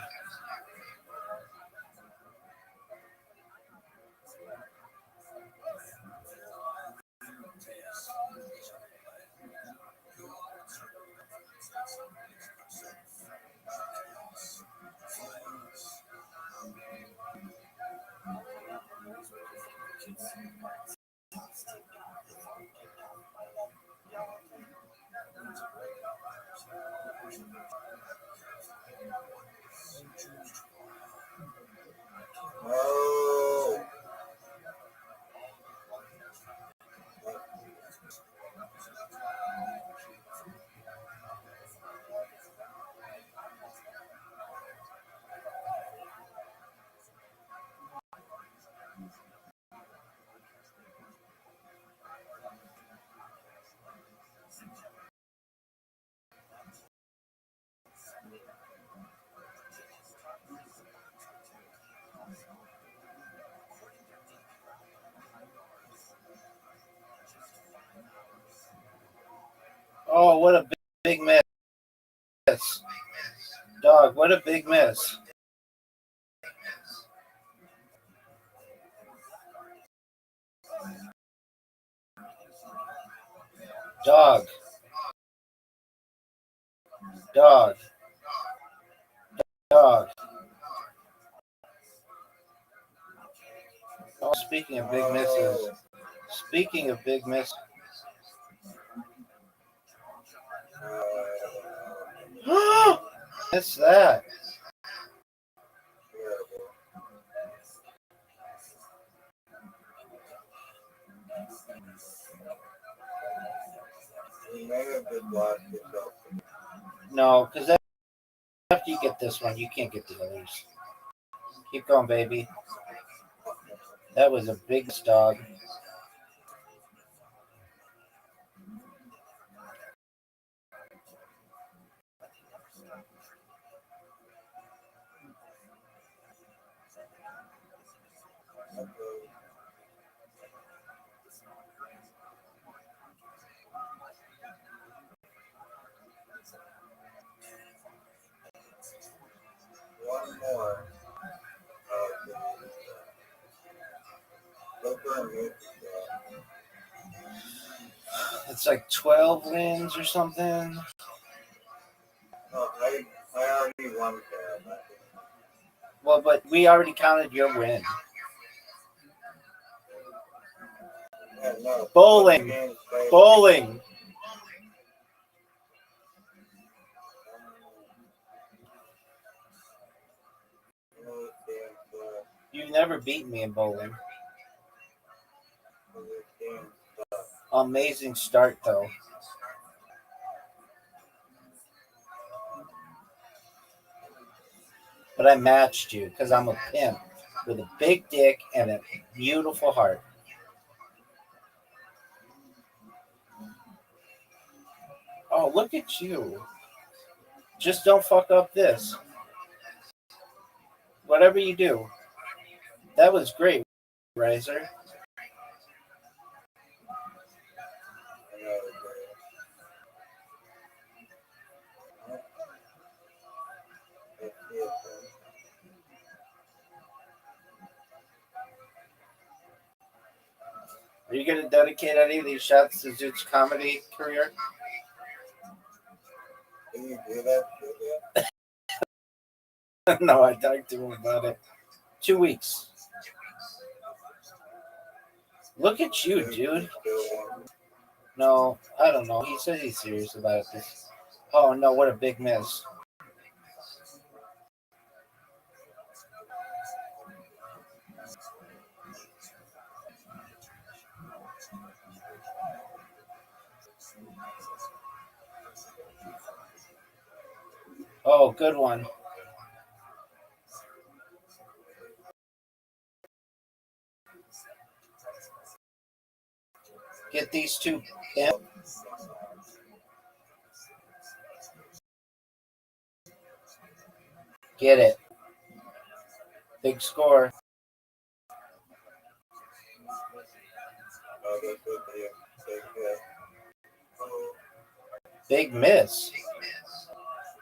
Oh. Oh, what a big miss. Dog, what a big miss. Dog. Dog. Dog. Oh, speaking of big misses. Speaking of big misses. What's that? You may have just lost yourself. No, because after you get this one, you can't get the others. Keep going, baby. That was a big dog. One more. Look for a move. It's like 12 wins or something. Oh, I already won there. Well, but we already counted your win. Yeah, no. Bowling. Bowling. You've never beaten me in bowling. Amazing start, though. But I matched you because I'm a pimp with a big dick and a beautiful heart. Oh, look at you. Just don't fuck up this. Whatever you do. That was great, Riser. Are you going to dedicate any of these shots to Dude's comedy career? Can you do that shit? No, I talked to him about it. 2 weeks. Look at you, dude. No, I don't know. He said he's serious about this. Oh no, what a big miss. Oh, good one. Get these two. Get it. Big score. Big miss.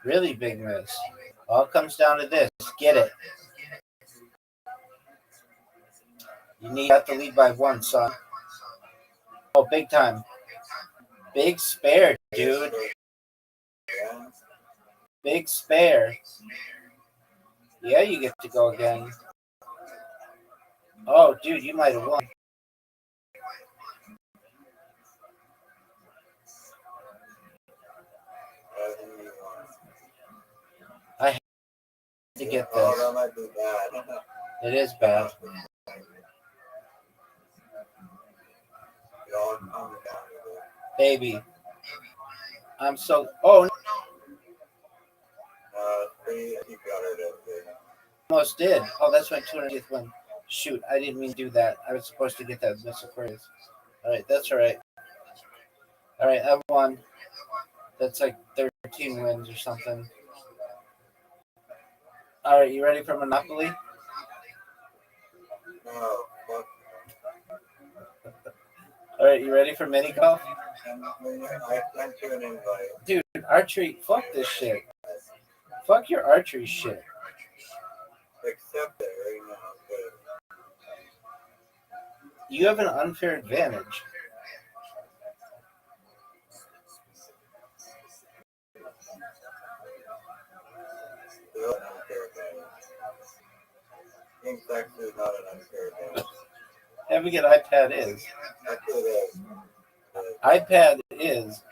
Really big miss. All comes down to this. Get it. You need to lead by 1, son. Oh, big time. Big spare, dude. Big spare. Yeah, you get to go again. Oh, dude, you might have won. I have to get this. That might be bad. It is bad. Baby. I'm so. Oh, almost did. Oh, that's my 200th one. Shoot, I didn't mean to do that. I was supposed to get that miss Aquarius. All right, that's all right. All right, I won. That's like 13 wins or something. All right, you ready for Monopoly? No. All right, you ready for mini golf? I sent you an invite. Dude, archery, fuck this shit. Fuck your archery shit. Accept it right now. Good. You have an unfair advantage. Still an unfair advantage. Being sexy is not an unfair advantage. Having an iPad is. Actually, it is. iPad is.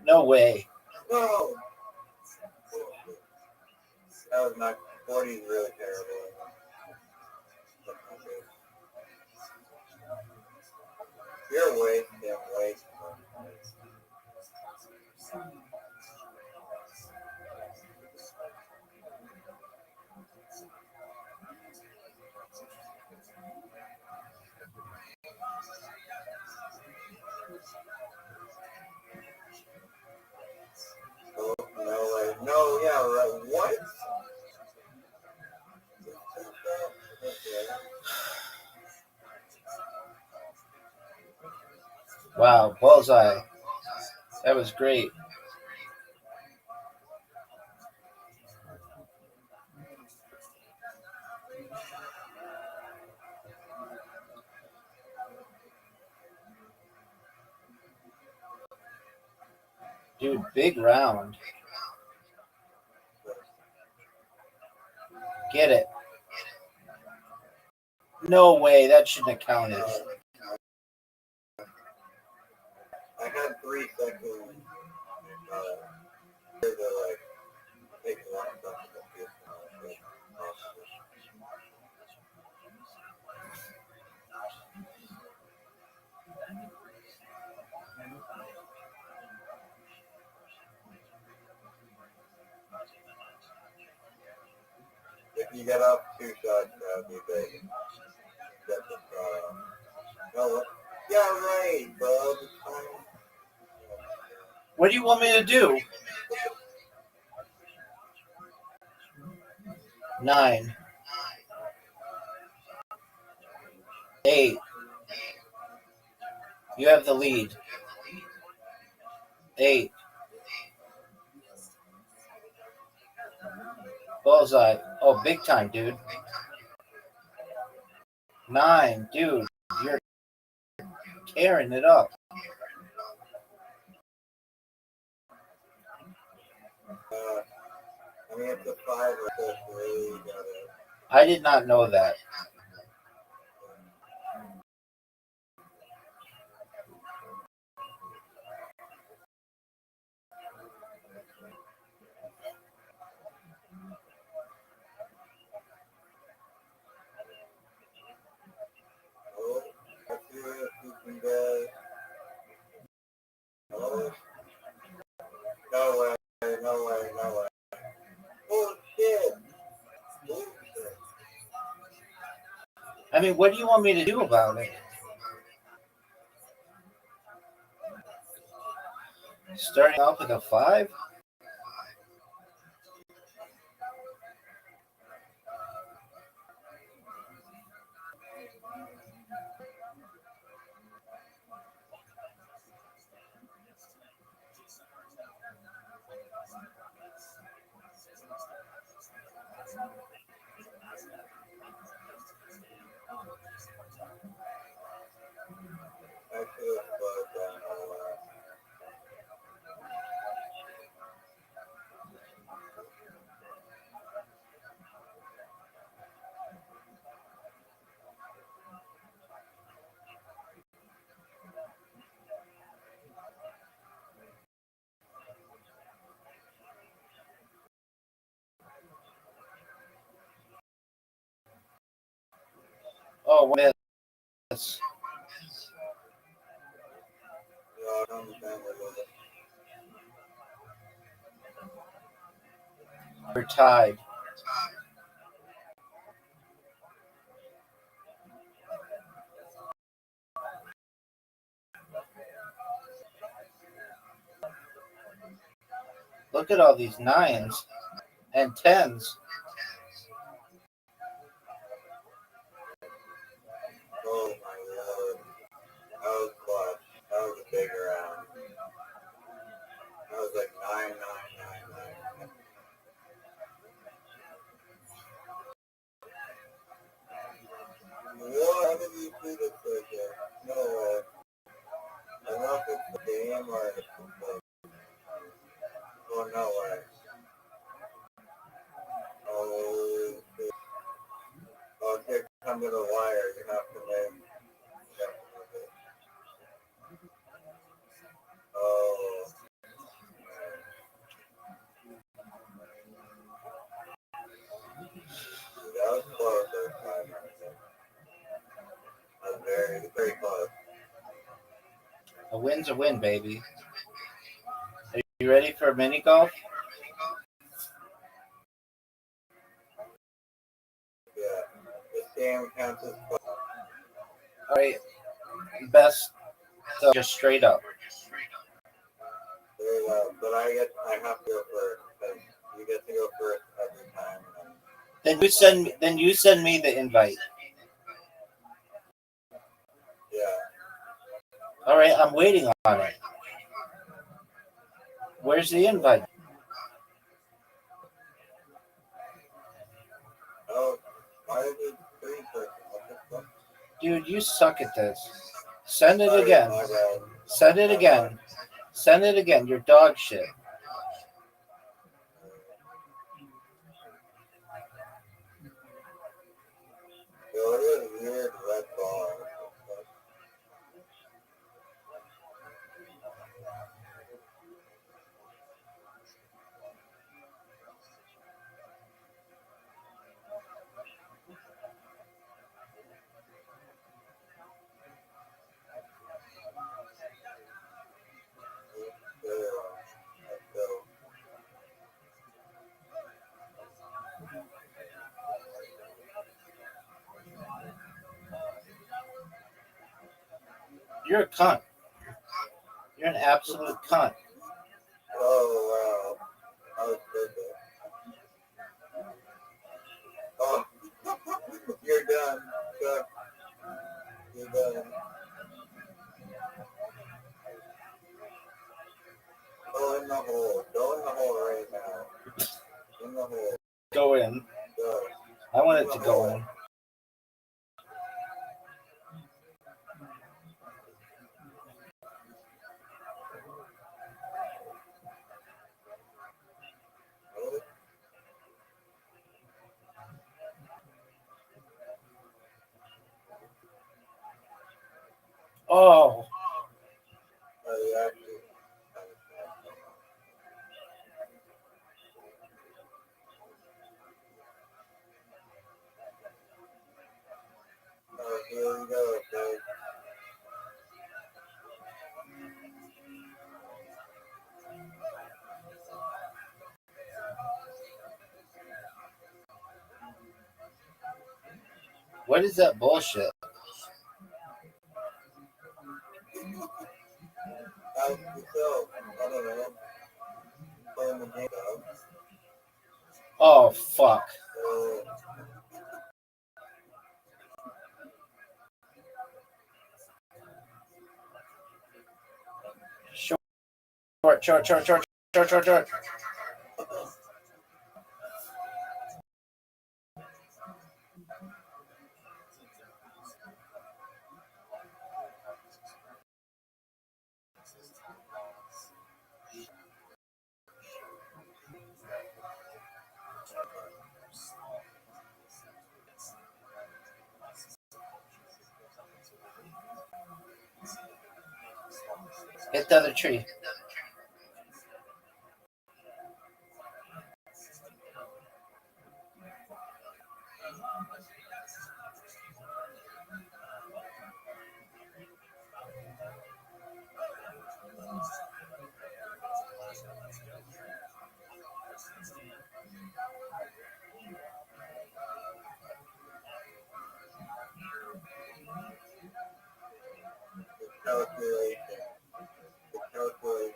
No way. No! That was not. 40 is really terrible. You're wasting, wasting. Oh, no way. No, yeah, right. What? Wow, bullseye. That was great. Dude, big round. Get it. No way, that shouldn't have counted. I had 3 seconds. To like take one second to feel if you get up 2 shots, that would be big. Get the shot. No, yeah, right, bro. What do you want me to do? 9. 8. You have the lead. 8. Bullseye. Oh, big time, dude. 9. Dude, you're tearing it up. I mean, it's a 5 or 6, really, you gotta. I did not know that. Oh, let's see if you can get. Oh, no way, no way, no way. Oh, shit. Oh, shit. I mean, what do you want me to do about it? Starting off with a 5? I should have slowed down a lot. Oh, miss. Yeah, I'm done with it. We're tied. Look at all these 9s and 10s. Oh, my lord. That was clutch. That was a big round. That was like 9, 9, 9, 9. What? How did you do this again? No way. I don't know if it's the game or if it's like, oh, no way. Oh, shit. Oh, here come to the wire. You have to make. You have to make it. Oh, that was close this time. That was very, very close. A win's a win, baby. Are you ready for mini golf? Yeah. This game counts as close. All right. Best, just straight up. Very well. But I have to go first. Because you get to go first every time. Then you send me the invite. Yeah. All right, I'm waiting on it. Where's the invite? Oh, why is it 3 person? What the fuck? Dude, you suck at this. Send it Sorry, again. my bad. Send it again. Send it again. You're dog shit. Yo, what is weird red ball? You're a cunt. You're an absolute cunt. Oh, wow. I was perfect. Oh, you're done. Chuck, you're done. Go in the hole. Go in the hole right now. In the hole. Go in. Go. I want it to go in. Oh, You actually kind of smashed it. Oh, here we go, okay. what is that bullshit? How's yourself? I don't know. Playing the game out. Oh, fuck. So, Short. Hit the other tree. the calculation. The calculation.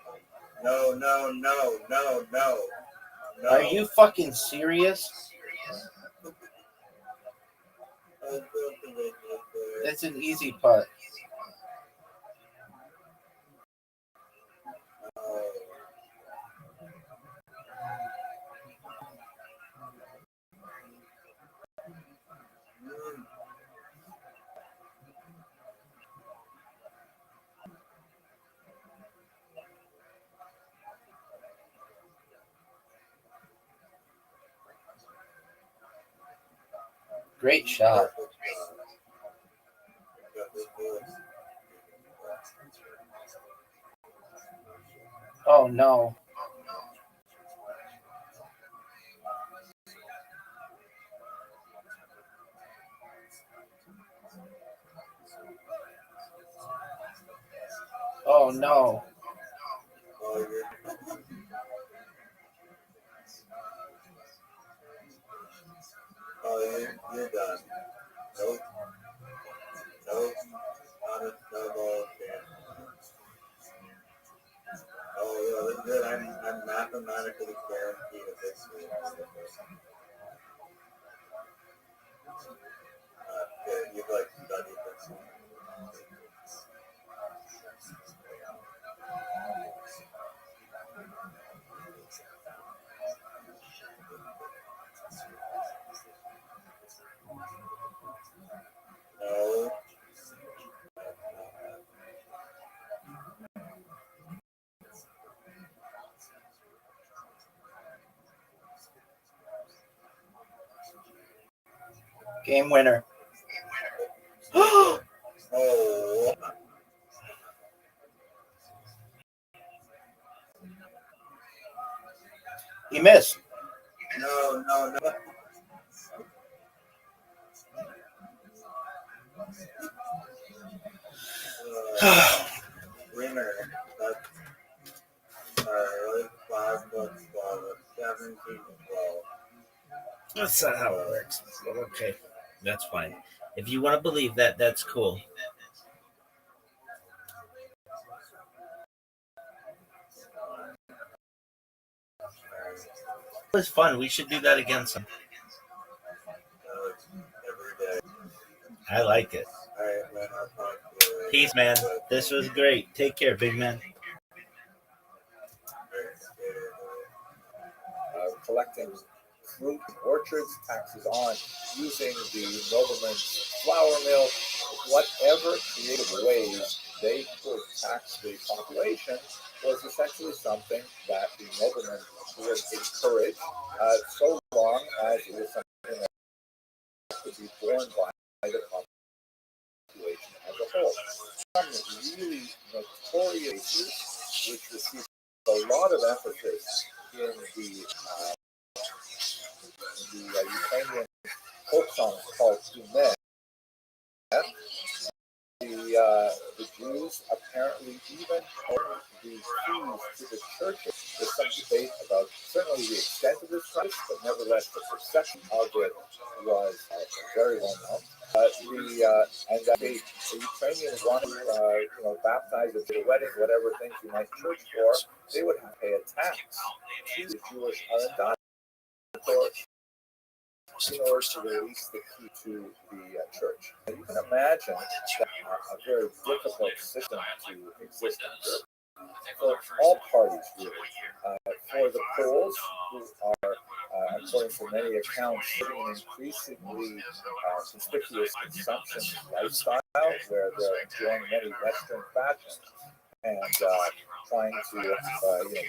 No. Are you fucking serious? I was going to make it there. That's an easy putt. Oh. Mm. Great shot. Perfect shot. Got this good. Oh no. Oh no. Oh, you're done. Nope. Not a snowball chance. Oh, yeah, this is it. I'm mathematically guaranteed a victory. Good. You've like studied this. No. Game winner. Oh. He missed. No. Winner. That's like 5 bucks, 17 to 12. That's not how it works. But okay, that's fine. If you want to believe that, that's cool. It was fun. We should do that again some. Every day. I like it. Alright, man, I'll talk to you later. Peace, man. This was great. Take care, big man. Collecting fruit orchards, taxes on using the nobleman's flour mill, whatever creative ways they could tax the population was essentially something that the nobleman would encourage, so long as it was something that could be borne by the population as a whole. Some lot of emphasis in the Ukrainian folk song called Dumet. The Jews apparently even own the keys to the churches. There's some debate about certainly the extent of this practice, but nevertheless the perception of it was very well known. And that the Ukrainians wanted to baptize at the wedding, whatever things you might church for, they would have to pay a tax to the Jewish Arendar in order to release the key to the church. And you can imagine that a very difficult system to exist under for all parties, really. For the Poles, who are, according to many accounts, living an increasingly conspicuous consumption lifestyle where they're enjoying many Western fashions and trying to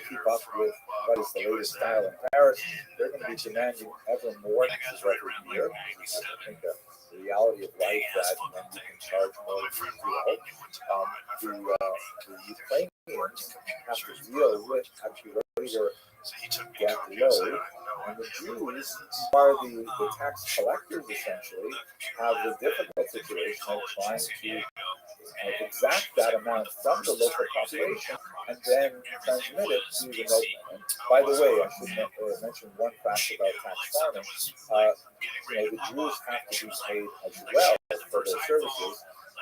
keep up with what is the latest style in Paris, they're going to be demanding ever more taxes every year. I think the reality of life that when you can charge more than you the Ukrainians have to deal with actually greater debt load, and the Jews are the tax collectors essentially have the difficult situation of trying to exact that amount from the local population and then transmit it to the nobleman. By the way, I should mention one fact about tax farming. The Jews have to be paid as well for their services,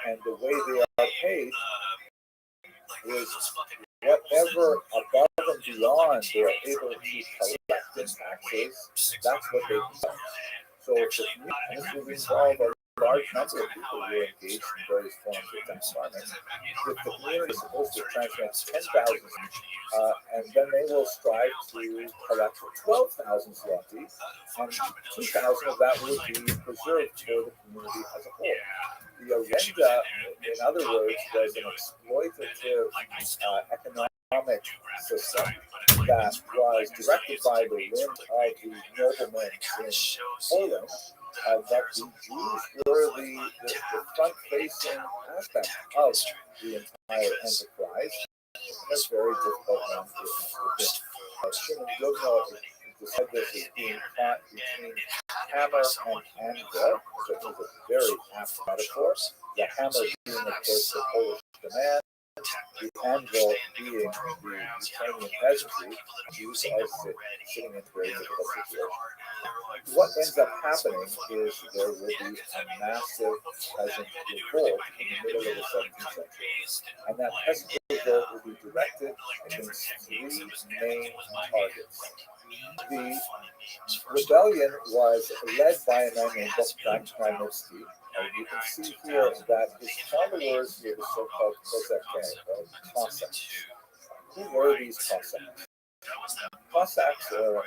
and the way they are paid is whatever above and beyond they are able to collect in taxes, that's what they do. So if the community, and this will involve a large number of people who are engaged in various forms of tax farming, if the community is supposed to transmit 10,000 and then they will strive to collect 12,000 zloty, and 2,000 of that would be preserved for the community as a whole. The agenda, in other words, was an exploitative economic system that was directed by the whim of the noblemen in Poland, that the Jews were the front-facing aspect of the entire enterprise. That's very difficult one to Shimon Gilgal described this as being caught between hammer and anvil, so it was a very apt metaphor. The hammer being, of course, the Polish demand, the anvil being the Ukrainian peasantry, Jews are sitting in a very difficult situation. What ends up happening is there will be a massive peasant revolt in the middle of the 17th century. And that peasant revolt will be directed against three main targets. The rebellion was led by a man named Rothschild. You can see here that his followers were the so-called Cossacks. Who were these Cossacks? Cossacks, or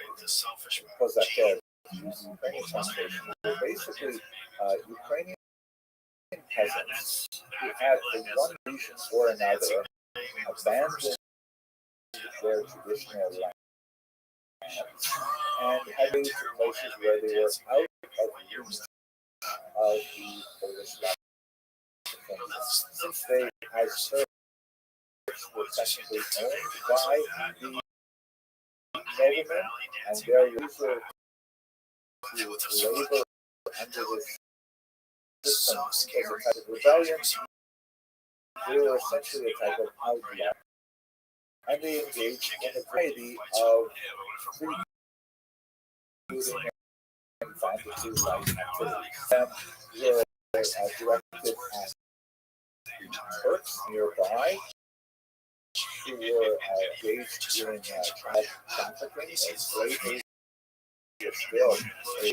Kozakev, Ukrainian translation, were basically Ukrainian peasants who had, for one reason or another, abandoned their traditional land and had moved to places where they were out of reach of the Polish land. Since they, as serfs, were technically owned by the noblemen and their user to labor under this system was a type of rebellion, they were essentially a type of outlaw. And they engaged in a variety of freebooting and fantasy-like activities that were directed at Turks nearby who were engaged in child trafficking and slavery. Is still a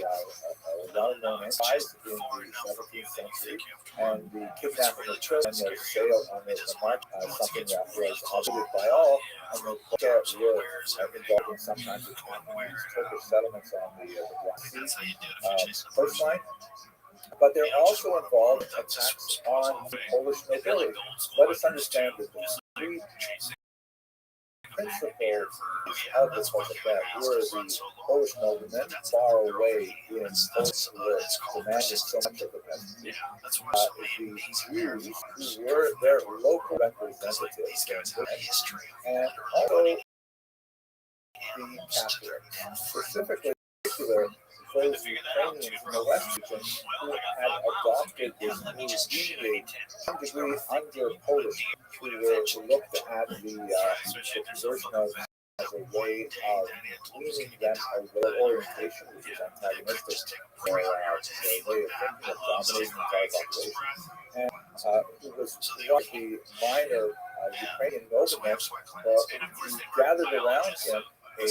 well-known enterprise in the 17th century, and the kidnapping of children and their sale on the market, something that was avoided by all, and the Cossacks were involved in sometimes attacking Turkish settlements on the Black Sea coastline. But they're also involved in attacks on the Polish nobility. Let us understand that the three principles of the Cossacks were the Polish noblemen far away in Poland who were demanding so much of the peasantry, the Jews who were their local representatives, and also the Catholic. Specifically, those Ukrainians in the West region who had adopted this new deviate, some degree under Polish, who were looked at the conversion of as a way of weaning them of their orientation, which is antagonistic, their way of thinking of dominating the entire population. And it was one of the minor Ukrainian noblemen who gathered around him a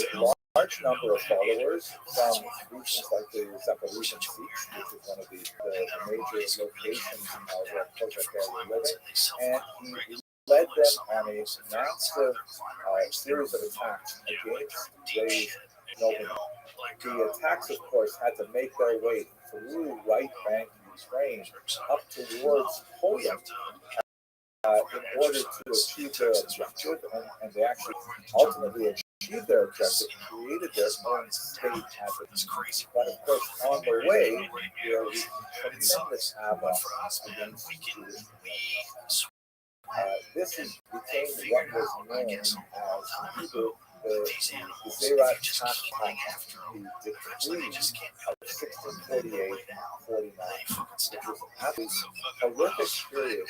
large number of followers from regions like the Zaporizhian Siege, which is one of the major locations where Kozakai were living, and he led them on a massive series of attacks against these noblemen. The attacks, of course, had to make their way through right bank Ukraine up towards Poland in order to achieve their objective, and they actually ultimately achieved their objective, created their own state as a. But of course, on the way, there was tremendous havoc against Jewish communities. This became what was known as Hebrew the Zerat Pact, the decree of 1648-49, which was a horrific period of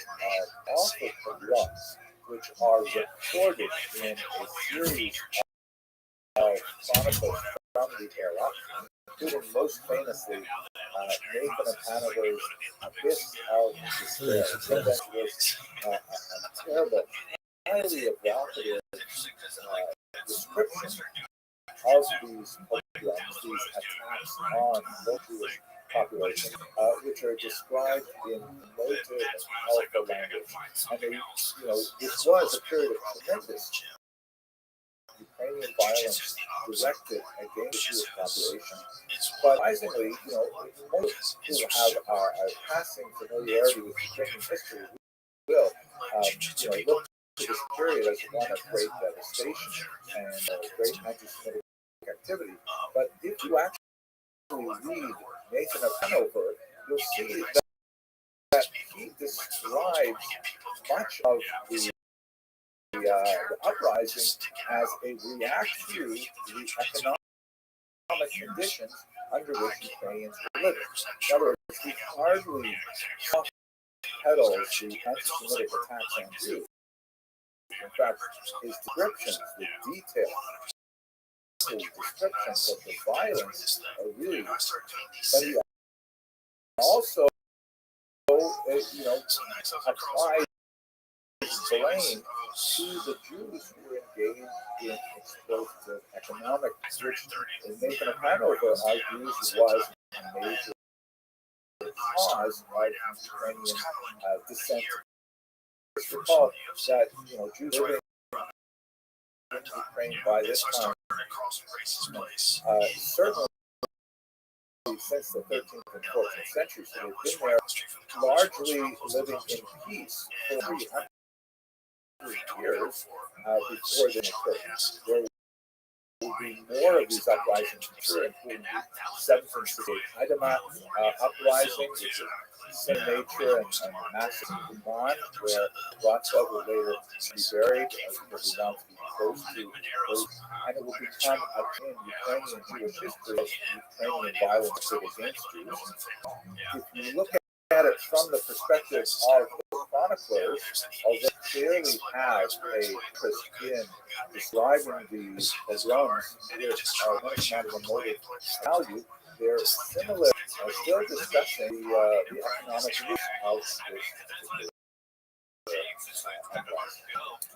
awful pogroms, which are recorded in a series of chronicles from the era, including most famously Nathan of Hanover's Abyss of Despair. So that was a terrible, highly evocative description of these pogroms, these attacks on the Jewish population, which are described in emotive and powerful language. And they, this was a period of tremendous Ukrainian violence directed against the Jewish population. But surprisingly, most who have a passing familiarity with Ukrainian history will, look to this period as one of great devastation and great anti-Semitic activity. But if you actually read Nathan of Hanover, you'll see that he describes much of the uprising as a reaction to the economic conditions under which Ukrainians were living. In other words, he hardly pedals the anti-Semitic attacks on Jews. In fact, his descriptions, the detailed descriptions of the violence are really, but he also, applies blame to the Jews who were engaged in explosive economic, which Nathan of Hanover argues was a major cause of Ukrainian dissent. Recall that Jews living in Ukraine by this time, certainly since the 13th and 14th century, so they've been there largely living in peace for 300 years before they occurred. There will be more of these uprisings, including the 1768 Haidamah uprising, which is same nature and massive Kuman, where Rothschild will later be buried because he wants to be close to those, and it will become in Ukrainian Jewish history of Ukrainian violence against Jews. If you look at it from the perspective of the chroniclers, although they clearly have a interest in describing these pogroms which are one kind of a motive value, they're similar, still discussing the economic use of this particular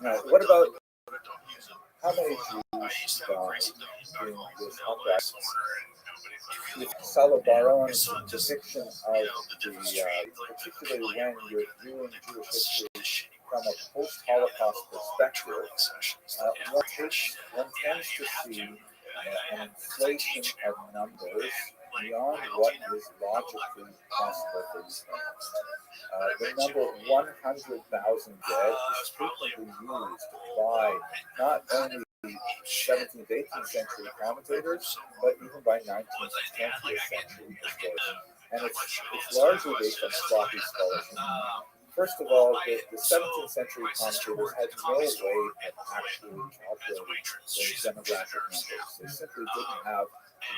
Now, what about how many Jews died in this uprising? With Salabaron's depiction of particularly when you're viewing Jewish history from a post-Holocaust perspective, one tends to see an inflation of numbers beyond what is logically possible for Ukraine. The number 100,000 dead is frequently used by not only 17th, 18th century commentators, but even by 19th, 20th century historians. And it's largely based on sloppy scholarship. First of all, the 17th century commentators had no way of actually calculating those demographic numbers. They simply didn't have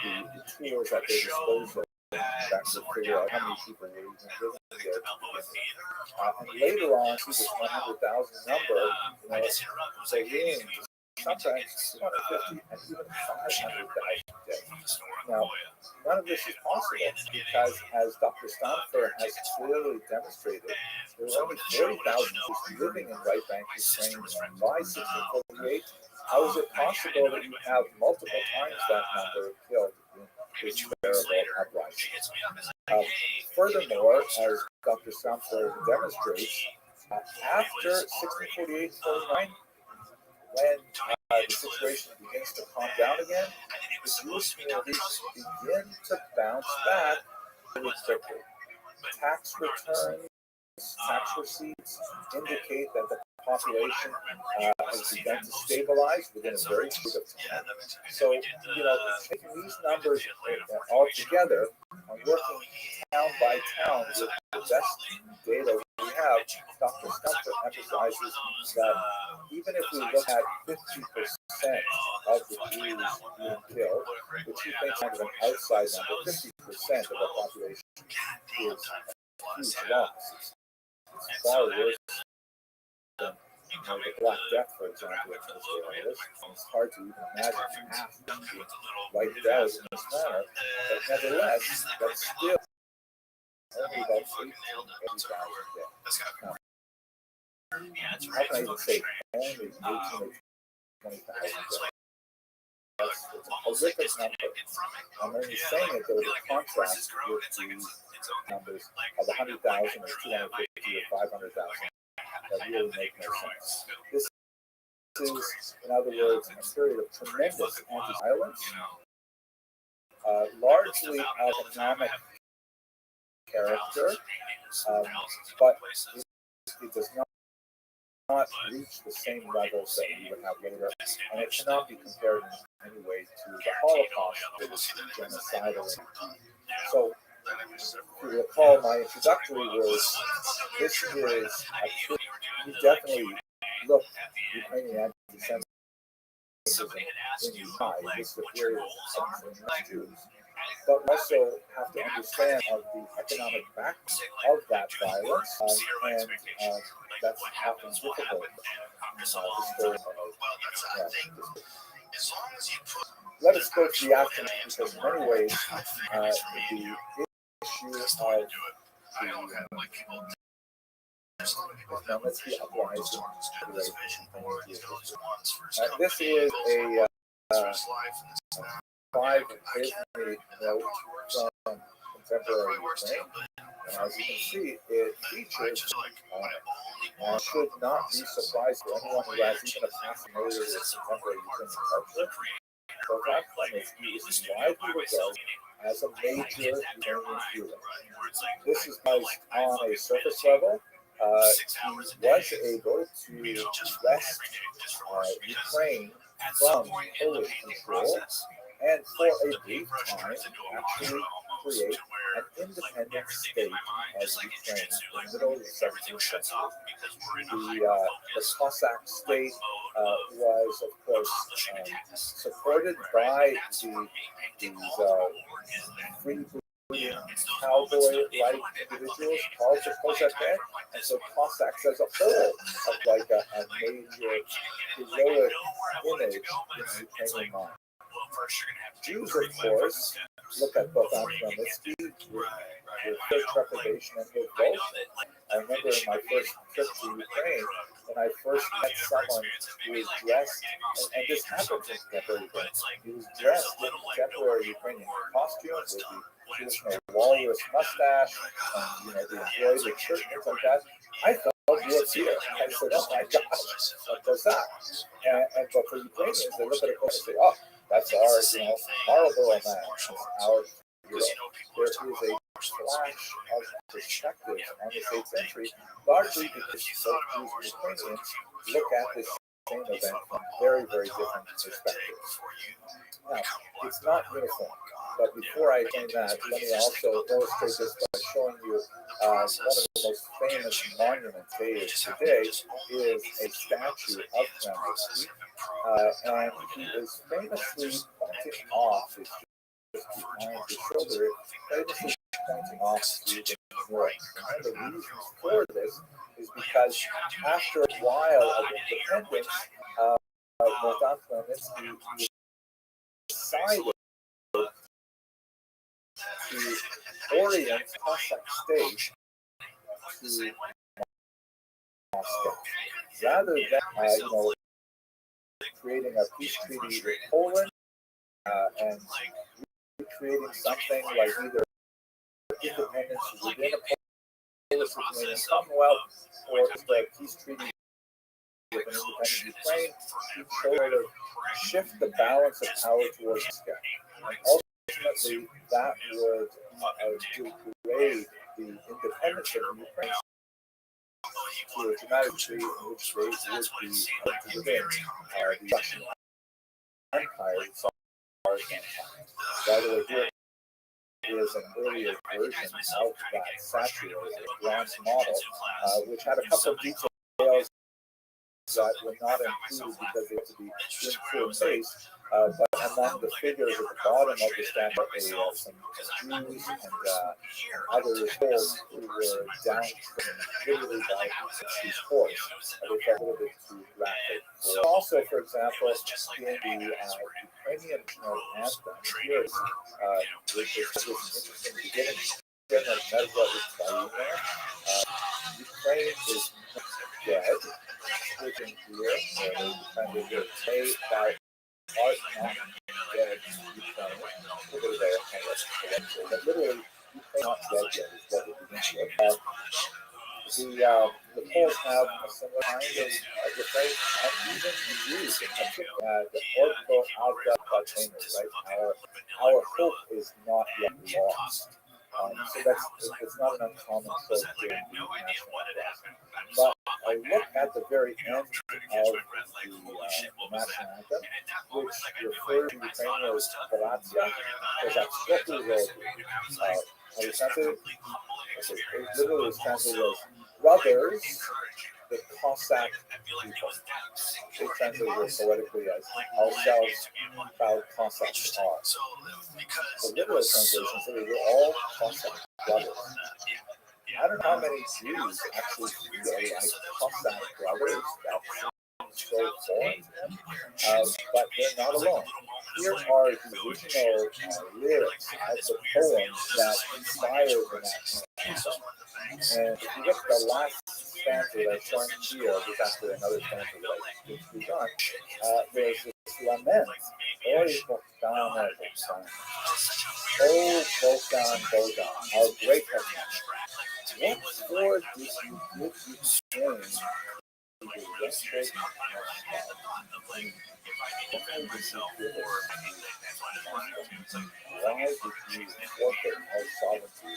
the tools at their disposal to actually figure out how many people were even living there to begin with. And later on, see this 100,000 number, say, sometimes 250 and even 500,000 dead. Now, none of this is possible because, as Dr. Stamfer has clearly demonstrated, there were only 40,000 Jews living in Right Bank, Ukraine by 1648. How is it possible that you have multiple times that number killed in this terrible uprising? Furthermore, as Dr. Stamfer demonstrates, after 1648-49, when the situation begins to calm down again, the Jewish communities begin to bounce back very quickly. Tax returns, tax receipts indicate that the population has begun to stabilize within a very short of time. So, taking these numbers all together and working town by town with the best data we have, Dr. Stamfer emphasizes that even if we look at 50% of the Jews being killed, which he thinks is an outside number, 50% of the population is a huge loss. It's far worse than the Black Death, for example, in this. It's hard to even imagine half being wiped out in this manner, but nevertheless, that's still only about 18,000 dead. How can I even say only 18 or 20,000 dead? That's a horrific number. I'm only saying it though to contrast with these numbers of 100,000 or 250 or 500,000 that really make no sense. This is, in other words, a period of tremendous anti-violence, largely of economic character, but it does not reach the same levels that we would have later, and it cannot be compared in any way to the Holocaust that was genocidal. So, if you recall my introductory words, this is you definitely look Ukrainian anti-Semitism in the eye. This is the period of suffering Jews. But we also have to understand the economic background of that violence, and that's often difficult. Let us go to the aftermath, because in many ways, the issue of let's be uprising. This is a 5-page note from contemporary Ukraine. As you can see, it features and should not be surprised to anyone who has even a fascination with contemporary Ukrainian culture. So that is widely regarded as a major Ukrainian hero. This is because on a surface level, he was able to wrest Ukraine from Polish control, and for a brief time actually create an independent state of Ukraine in the middle of the 17th century. The Cossack state was, of course, supported by these free cowboy-like individuals called the Cossacks, and so Cossacks as a whole have like a major heroic image in the Ukrainian mind. Jews, of course, look at both Khmelnytsky with their trepidation and revolt. I remember in my first trip to Ukraine, when I first met someone who was dressed, and this happens in contemporary Ukraine, he was dressed in contemporary Ukrainian costume with the traditional walrus mustache, and the embroidered shirt and things like that. I thought he was here. I said, "Oh my gosh, what was that?" And but for Ukrainians, they look at it and say, "Oh, that's our, horrible man. That's our hero." There is a flash of perspective on the 8th century, largely because both Jews and Ukrainians look at this same event from very, very different perspectives. Now, it's not uniform. But before I explain that, let me also illustrate this by showing you one of the most famous monuments today is a statue of Kennedy. And he is famously pointing off his behind his shoulder, famously pointing off to the north. And the reason for this is because after a while of independence, Bogdan Khmelnytsky decided to orient Cossack state to Moscow, rather than creating a peace treaty with Poland and creating something like either independence within a Polish-Lithuanian Commonwealth or the peace treaty with an independent Ukraine to sort of shift the balance of power towards Moscow. And ultimately, that would degrade the independence of Ukraine to a dramatic degree in which they would be within the Russian Empire, the Tsar Empire. By the way, here is an earlier version of that statue, a bronze model, which had a couple of details that were not included because they had to be in full face. But among the figures at the bottom of the statue are some Jews and other souls who were downtrodden literally by these horse. They felt a little bit too graphic. So also, for example, in the Ukrainian national anthem, here is this interesting beginning. Ukraine is dead, which in here, they defended it. They by art not dead Ukraine. Over there, but literally, Ukraine not dead yet is what it begins with. The Poles have a similar kind of refrain, and even the Jews in particular, the Orko Alga Platinus, right? Our hope is not yet lost. So it's not an uncommon trope during the national anthem. But I look at the very end of the national anthem, which refers to Ukraine as Bratya, because that's what we wrote. It literally is translated as brothers, the Cossack people. They translated it poetically as ourselves proud Cossacks are. The literal translation is that we're all Cossack brothers. I don't know how many Jews actually feel like Cossack brothers. That's so foreign to them. But they're not alone. Here are the original lyrics of the poem that inspired the national anthem. And if you look at the last stanza that I'm showing here, there's actually another stanza that I just begun. There's this lament. Oy Bogdan, oh Bogdan, Bogdan, our great hetman. What sword did you give Ukraine? Why did you forfeit our sovereignty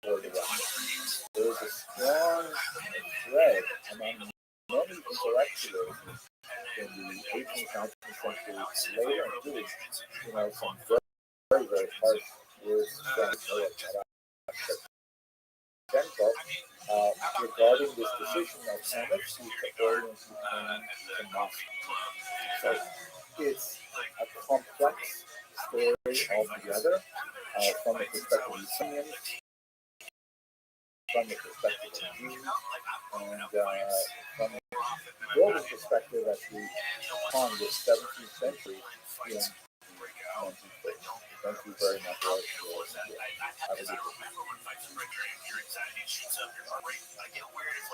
for the Russians? There is a strong thread among many intellectuals in the 18th, 19th century, later including, some very, very harsh words from regarding this decision of Khmelnytsky to orient Ukraine to Moscow. So it's a complex story altogether, from the perspective of Ukrainians, from the perspective of Jews, and from a global perspective as we on the 17th century in 1930. Thank you very much for have a good day. I get weird if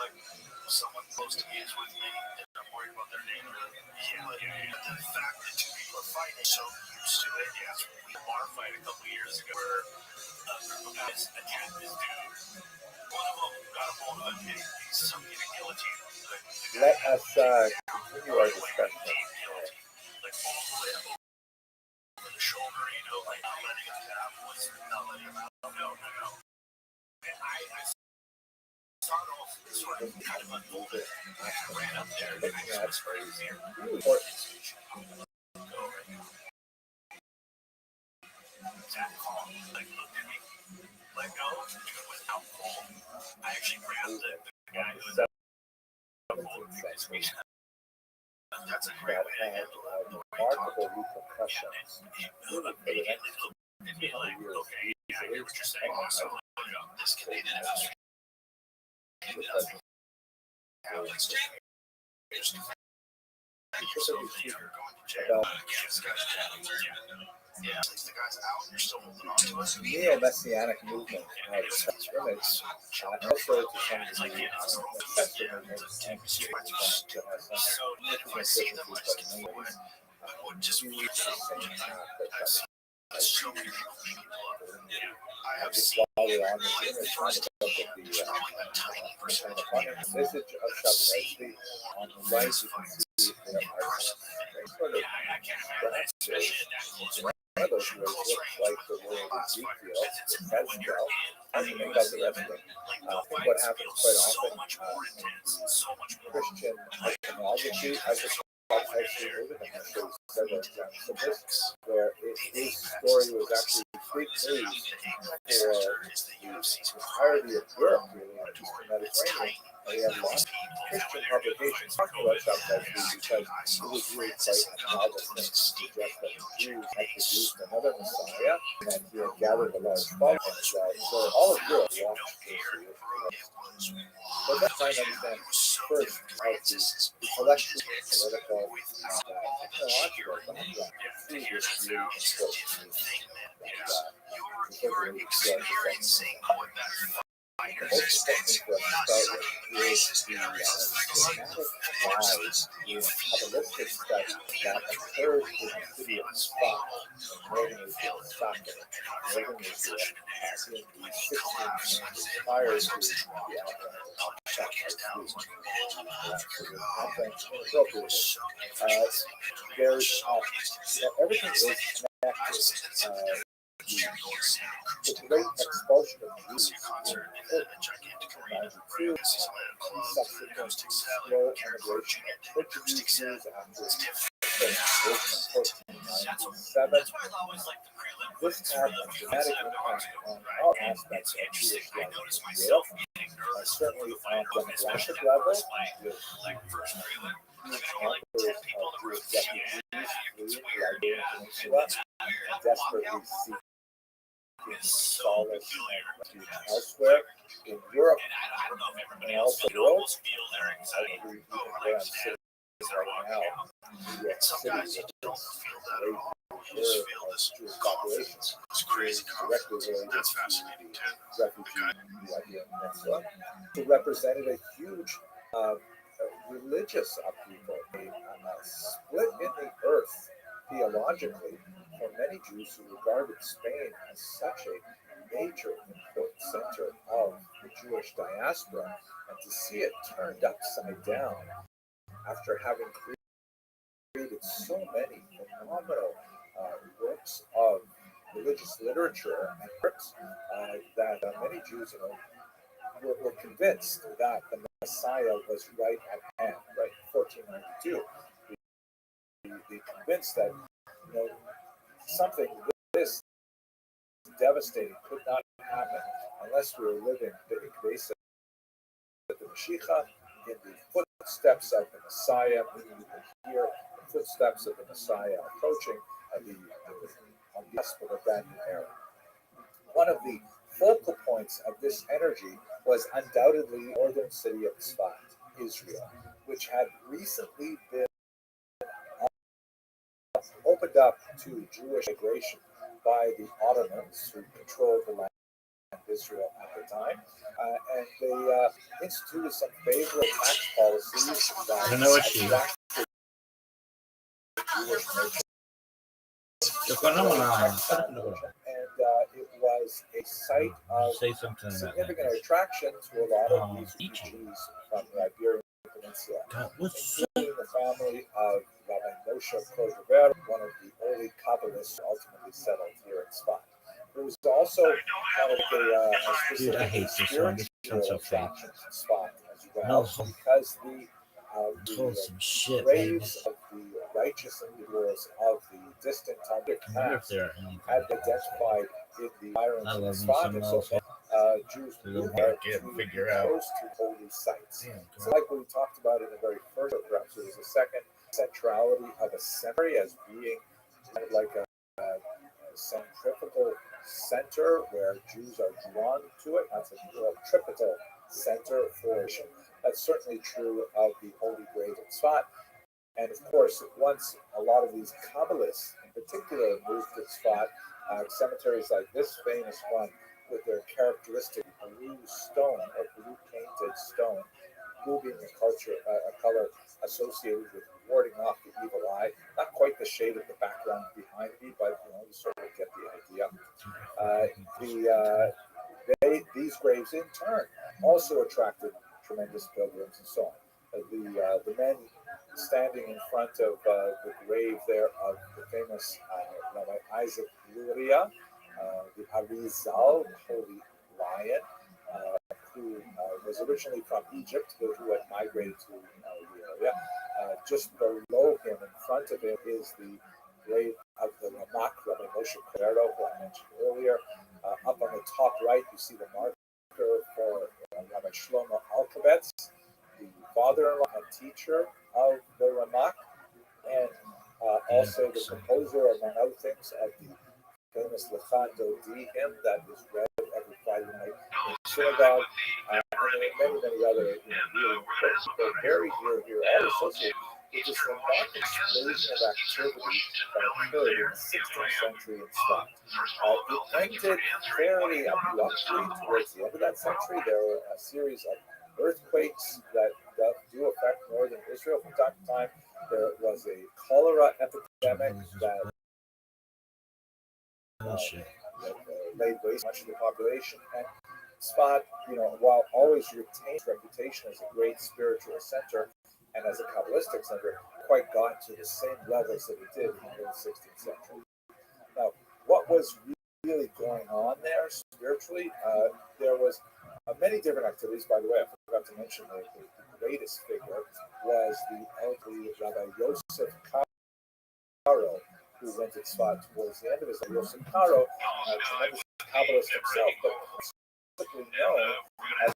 someone close to me is with me and I'm worried about their name. The fact that two people are fighting so used to it. Yes, we bar fight a couple years ago where a group of guys attacked this dude. One of them got a hold of him and he's something to guillotine. Let us continue our discussion. Like all the way up over the shoulder, not letting him tap, not letting him out. No. And I started off sort of kind of unfolded. I ran up there and I was crazy. That car That's a great that way to had handle it. The way you talk remarkable to him. repercussions. But maybe a little bit be like, okay, yeah, I hear what you're saying. So, this can be the difference. Let's take it. So you're going to jail. Yeah, since the guy's out, you're still holding on to us. Neo-messianic movement of scrimmage, and also to some degree secular If I see them, I just get forward. I would just reach out. So many people I have seen while we're on this image, on the subject of the message of Shabbat on the right, you can see there are sort of one of those words looks like the word Ezekiel, Hezkel, doesn't make out the rest of it. I think what happens quite often in Christian iconography, I've seen even in the shows several examples of this, where his story was actually big news for the entirety of Europe, really, and just the Mediterranean. And we had lots of Christian publications talking about Shabbat because it was really quite a novel thing to suggest that the Jews had produced another Messiah and that he had gathered a large following. So all of Europe watched this. But let's try and understand first how the intellectual, political, technological background to this really important you're experiencing what that the most important thing for us to start with is the dramatic rise in Kabbalistic study that occurred in the city of Spa, northern Israel, Saka, northern Israel, in the 1600s, prior to the advent of Shabbat. So the advent inappropriately. There's everything is connected. The great expulsion of Jews in 1492, subsequent slow emigration of Portuguese Jews after the invasion in 1497. This had a dramatic impact on all aspects of Jewish life in Europe, certainly on demographic level, with huge numbers of Jewish refugees fleeing the Iberian Peninsula, desperately seeking solace and refuge elsewhere in Europe and also the world. I believe even where I'm sitting right now, New York City, which is a great reserve of Jewish population, is directly related to the refugee in the Iberian Peninsula. It represented a huge religious upheaval, a split in the earth theologically for many Jews who regarded Spain as such a major important center of the Jewish diaspora, and to see it turned upside down after having created so many phenomenal works of religious literature and works that many Jews, were convinced that the Messiah was right at hand, right in 1492. They convinced that something this devastating could not happen unless we were living the Ikvesa, the Mashiach, in the footsteps of the Messiah. You can hear the footsteps of the Messiah approaching on the cusp of a brand new era. One of the focal points of this energy was undoubtedly the northern city of Tzfat, Israel, which had recently been opened up to Jewish migration by the Ottomans, who controlled the land of Israel at the time, and they instituted some favorable tax policies that attracted Jewish merchants. And it was a site of significant attraction to a lot of these refugees from the Iberian Peninsula, including the family of Rabbi Moshe Kojover, one of the early Kabbalists who ultimately settled here in Tzfat. There was also kind of a specific spiritual attraction to Tzfat as well, because the graves of the righteous individuals of the distant Talmudic past had been identified in the environs of Tzfat, and so Jews They don't move wanna there to figure be out. close to holy sites. Damn, So, like we talked about in the very first program, so there's a second centrality of a cemetery as being kind of like a centrifugal center where Jews are drawn to it. That's a centripetal center for it. That's certainly true of the Holy Grave in Tzfat. And of course, once a lot of these Kabbalists in particular moved to Tzfat, cemeteries like this famous one with their characteristic blue stone or blue painted stone, blue being a color associated with warding off the evil eye. Not quite the shade of the background behind me, but you sort of get the idea. These graves in turn also attracted tremendous pilgrims and so on. The men standing in front of the grave there of the famous Rabbi Isaac Luria, the Arizal, Holy Lion, who was originally from Egypt, but who had migrated to the area. Just below him, in front of him, is the grave of the Ramak, Rabbi Moshe Cordero, who I mentioned earlier. Up on the top right, you see the marker for Rabbi Shlomo Alkabetz, the father-in-law and teacher of the Ramak, and also the composer, among other things, of the famous Lecha Dodi hymn that is read every Friday night in synagogue, and there are many other really important people buried here, all associated with this remarkable explosion of activity that occurred in the 16th century in Tzfat. It ended fairly abruptly towards the end of that century. There were a series of earthquakes that do affect northern Israel from time to time. There was a cholera epidemic that laid waste much of the population. And Tzfat, while always retained its reputation as a great spiritual center and as a Kabbalistic center, quite got to the same levels that it did in the 16th century. Now, what was really going on there spiritually? There was many different activities. By the way, I forgot to mention the greatest figure was the elderly Rabbi Yosef Karo, who went to Tzfat towards the end of his life. Yosef Karo, a tremendous Kabbalist himself, but principally known as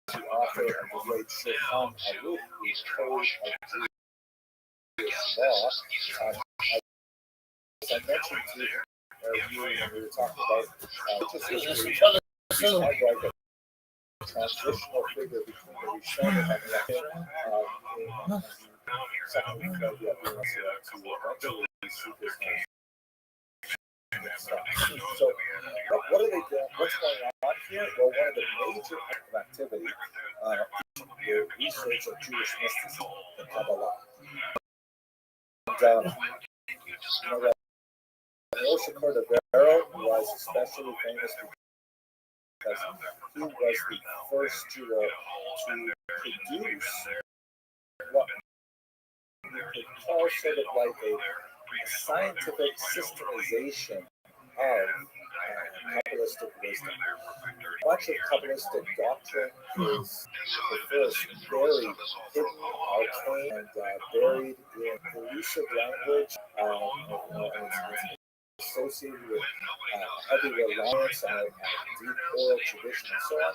the author of the great Shulchan Aruch, the Code of Jewish Law. As I mentioned to you when we were talking about just history, he's kind of like a transitional figure between the Rishonim and the Acharonim in second week of the University to eventually see this name. So, what are they doing? What's going on here? Well, one of the major activity is the research of Jewish mysticism and Kabbalah. And, Moshe Cordero was especially famous because he was the first Jew to produce what we could call sort of like a scientific systemization of Kabbalistic wisdom. Much of Kabbalistic doctrine is first very hidden, arcane, and buried in elusive language, and it's associated with heavy reliance on deep oral tradition and so on.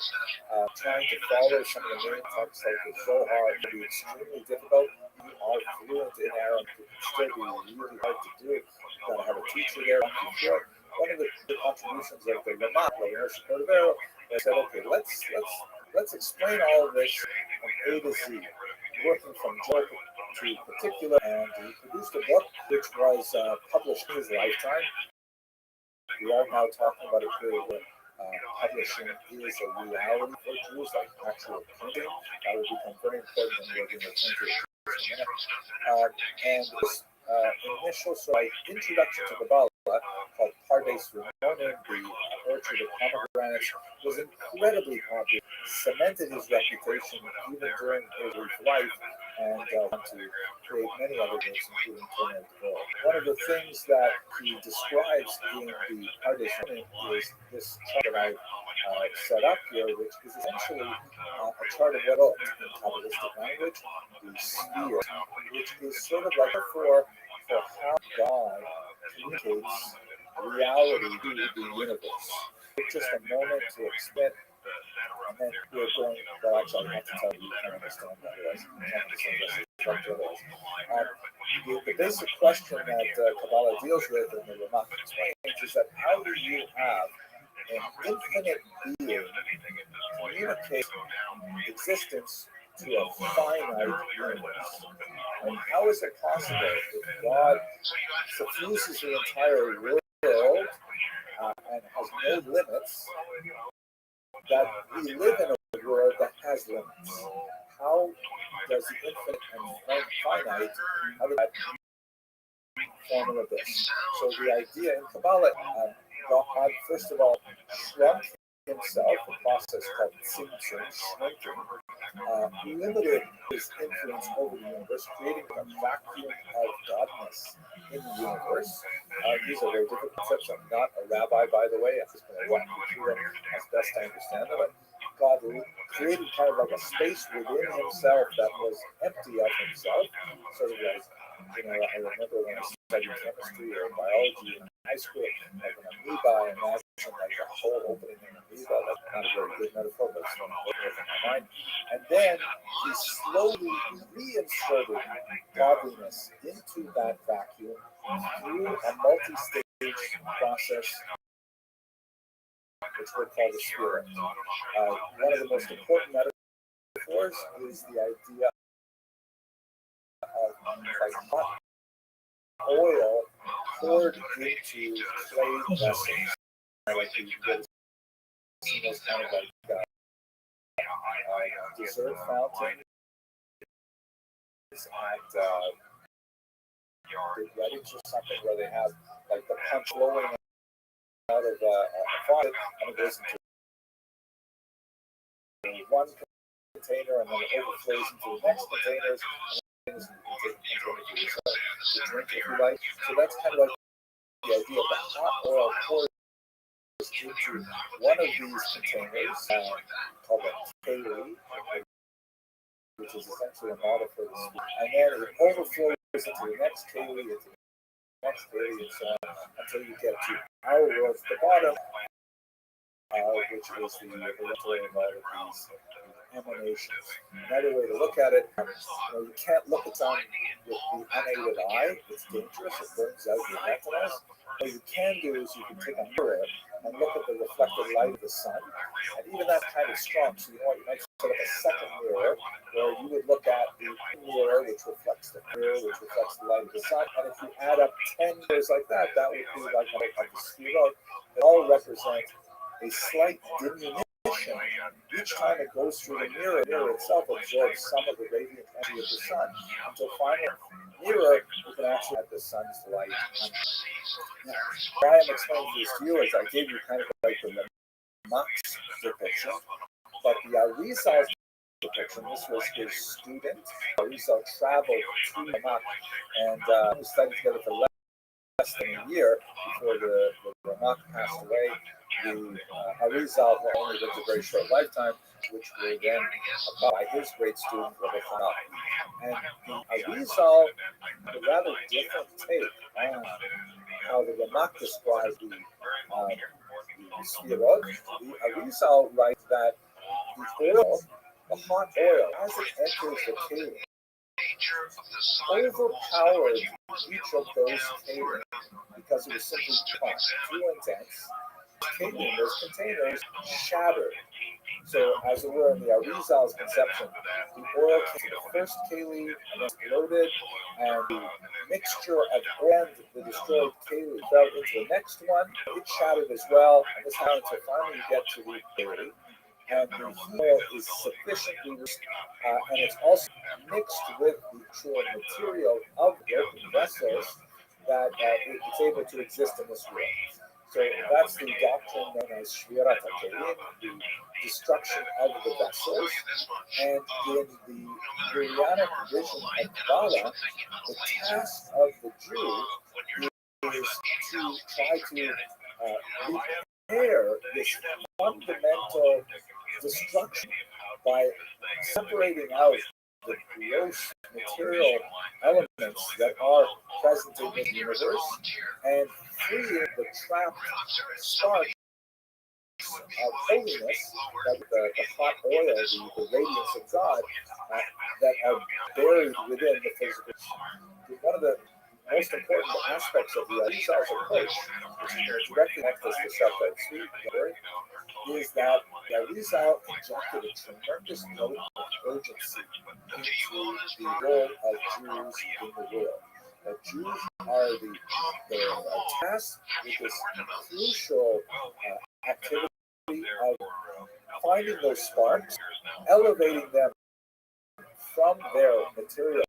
Trying to follow some of the main texts like the Zohar can be extremely difficult. You are fluent in Arabic, it can still be really hard to do. You've got to have a teacher there. One of the contributions of the Ramak, like Moshe Cordero, they said, okay, let's explain all of this from A to Z, working from joke to particular, and he produced a book which was published in his lifetime. We are now talking about a period where publishing is a reality for Jews, like actual printing. That will become very important when we're going to return to it in a minute. And this initial sort of introduction to Kabbalah called Pardes Rimonim, the orchard of pomegranates, was incredibly popular, cemented his reputation even during his life, and went to create many other books, including Torah of the World. One of the things that he describes in the Pardes Rimonim is this chart that I've set up here, which is essentially a chart of what in Kabbalistic language, the sphere, which is sort of like for how God communicates reality to the universe. just a moment to explain, and then we're going. Well, actually, I have to tell you, you can't understand that. Otherwise, you can't understand this. The basic question that Kabbalah deals with, and the Ramak explains, is that how do you have an infinite being communicate existence to a finite universe? And how is it possible if God suffuses the entire world and has no limits, that we live in a world that has limits? How does the infinite and finite, how does that form of this? So the idea in Kabbalah, God first of all shrunk himself, a process called tzimtzum, shrinking, limited his influence over the universe, creating a vacuum of godness in the universe. These are very difficult concepts. I'm not a rabbi, by the way. I'm just going to walk you through them as best I understand them. But God created kind of like a space within himself that was empty of himself, sort of like, I remember when I studied chemistry or biology in high school, like an amoeba, I imagine like a whole opening in an amoeba. That's not a very good metaphor, but it's one working in my mind. And then he slowly reinserted godliness into that vacuum through a multi-stage process, which we're called the spirit. One of the most important metaphors is the idea of like hot oil poured into clay vessels. Like you get those kind of like dessert fountains at big weddings or something, where they have like the punch flowing out of a faucet, and it goes into one container and then it overflows into the next containers. And you can take a container for yourself to drink if you like. So that's kind of like the idea of the hot oil poured into one of these containers called a keli, which is essentially a model for this. And then it overflows into the next keli, into the next keli, and so on, until you get to our world at the bottom, which is the original of all of these emanations. Another way to look at it, you can't look at sun with the unaided eye. It's dangerous. It burns out your retinas. What you can do is you can take a mirror and look at the reflected light of the sun, and even that's kind of strong. So you might set up a second mirror where you would look at the mirror which reflects the mirror, which reflects the light of the sun. And if you add up 10 mirrors like that, that would be like a sphere. It all represents a slight diminution. Each time it goes through the mirror itself absorbs some of the radiant energy of the sun, until finally, mirror, you can actually have the sun's light. Now, why I'm explaining this to you is I gave you kind of like the Ramach's depiction, but the Arizal's depiction, this was his student. Arizal traveled to Ramach and we studied together for less than a year before the Ramach passed away. The Arizal only lived a very short lifetime, which were then about by his great student, Rabbi. And the Arizal had a rather different take on how the Ramach described the Sfirot. The Arizal writes that the oil, the hot oil, as it enters the keli, overpowered each of those keli because it was simply too intense. Those containers shattered. So, as it were, in the Arizal's conception, the oil came to the first keli and exploded, and the mixture of oil and the destroyed keli fell into the next one. It shattered as well, and this happened until finally you get to the keli, and the oil is sufficiently rich, and it's also mixed with the actual material of the open vessels that it's able to exist in this world. So that's the doctrine known as Shvirat HaKelim, the destruction of the vessels. And in the Urianic vision of Kabbalah, the task of the Jew is to try to repair this fundamental destruction by separating out the gross material elements that are present in the universe and freeing the trapped spark of holiness, that the hot oil, the radiance of God, that are buried within the physical. One of the most important aspects of the Arizal's approach, which directly connects us to Shabtai Tzvi, is that the Arizal injected a tremendous note of urgency into the role of Jews in the world. That Jews are the tasked with this crucial activity of finding those sparks, elevating them from their material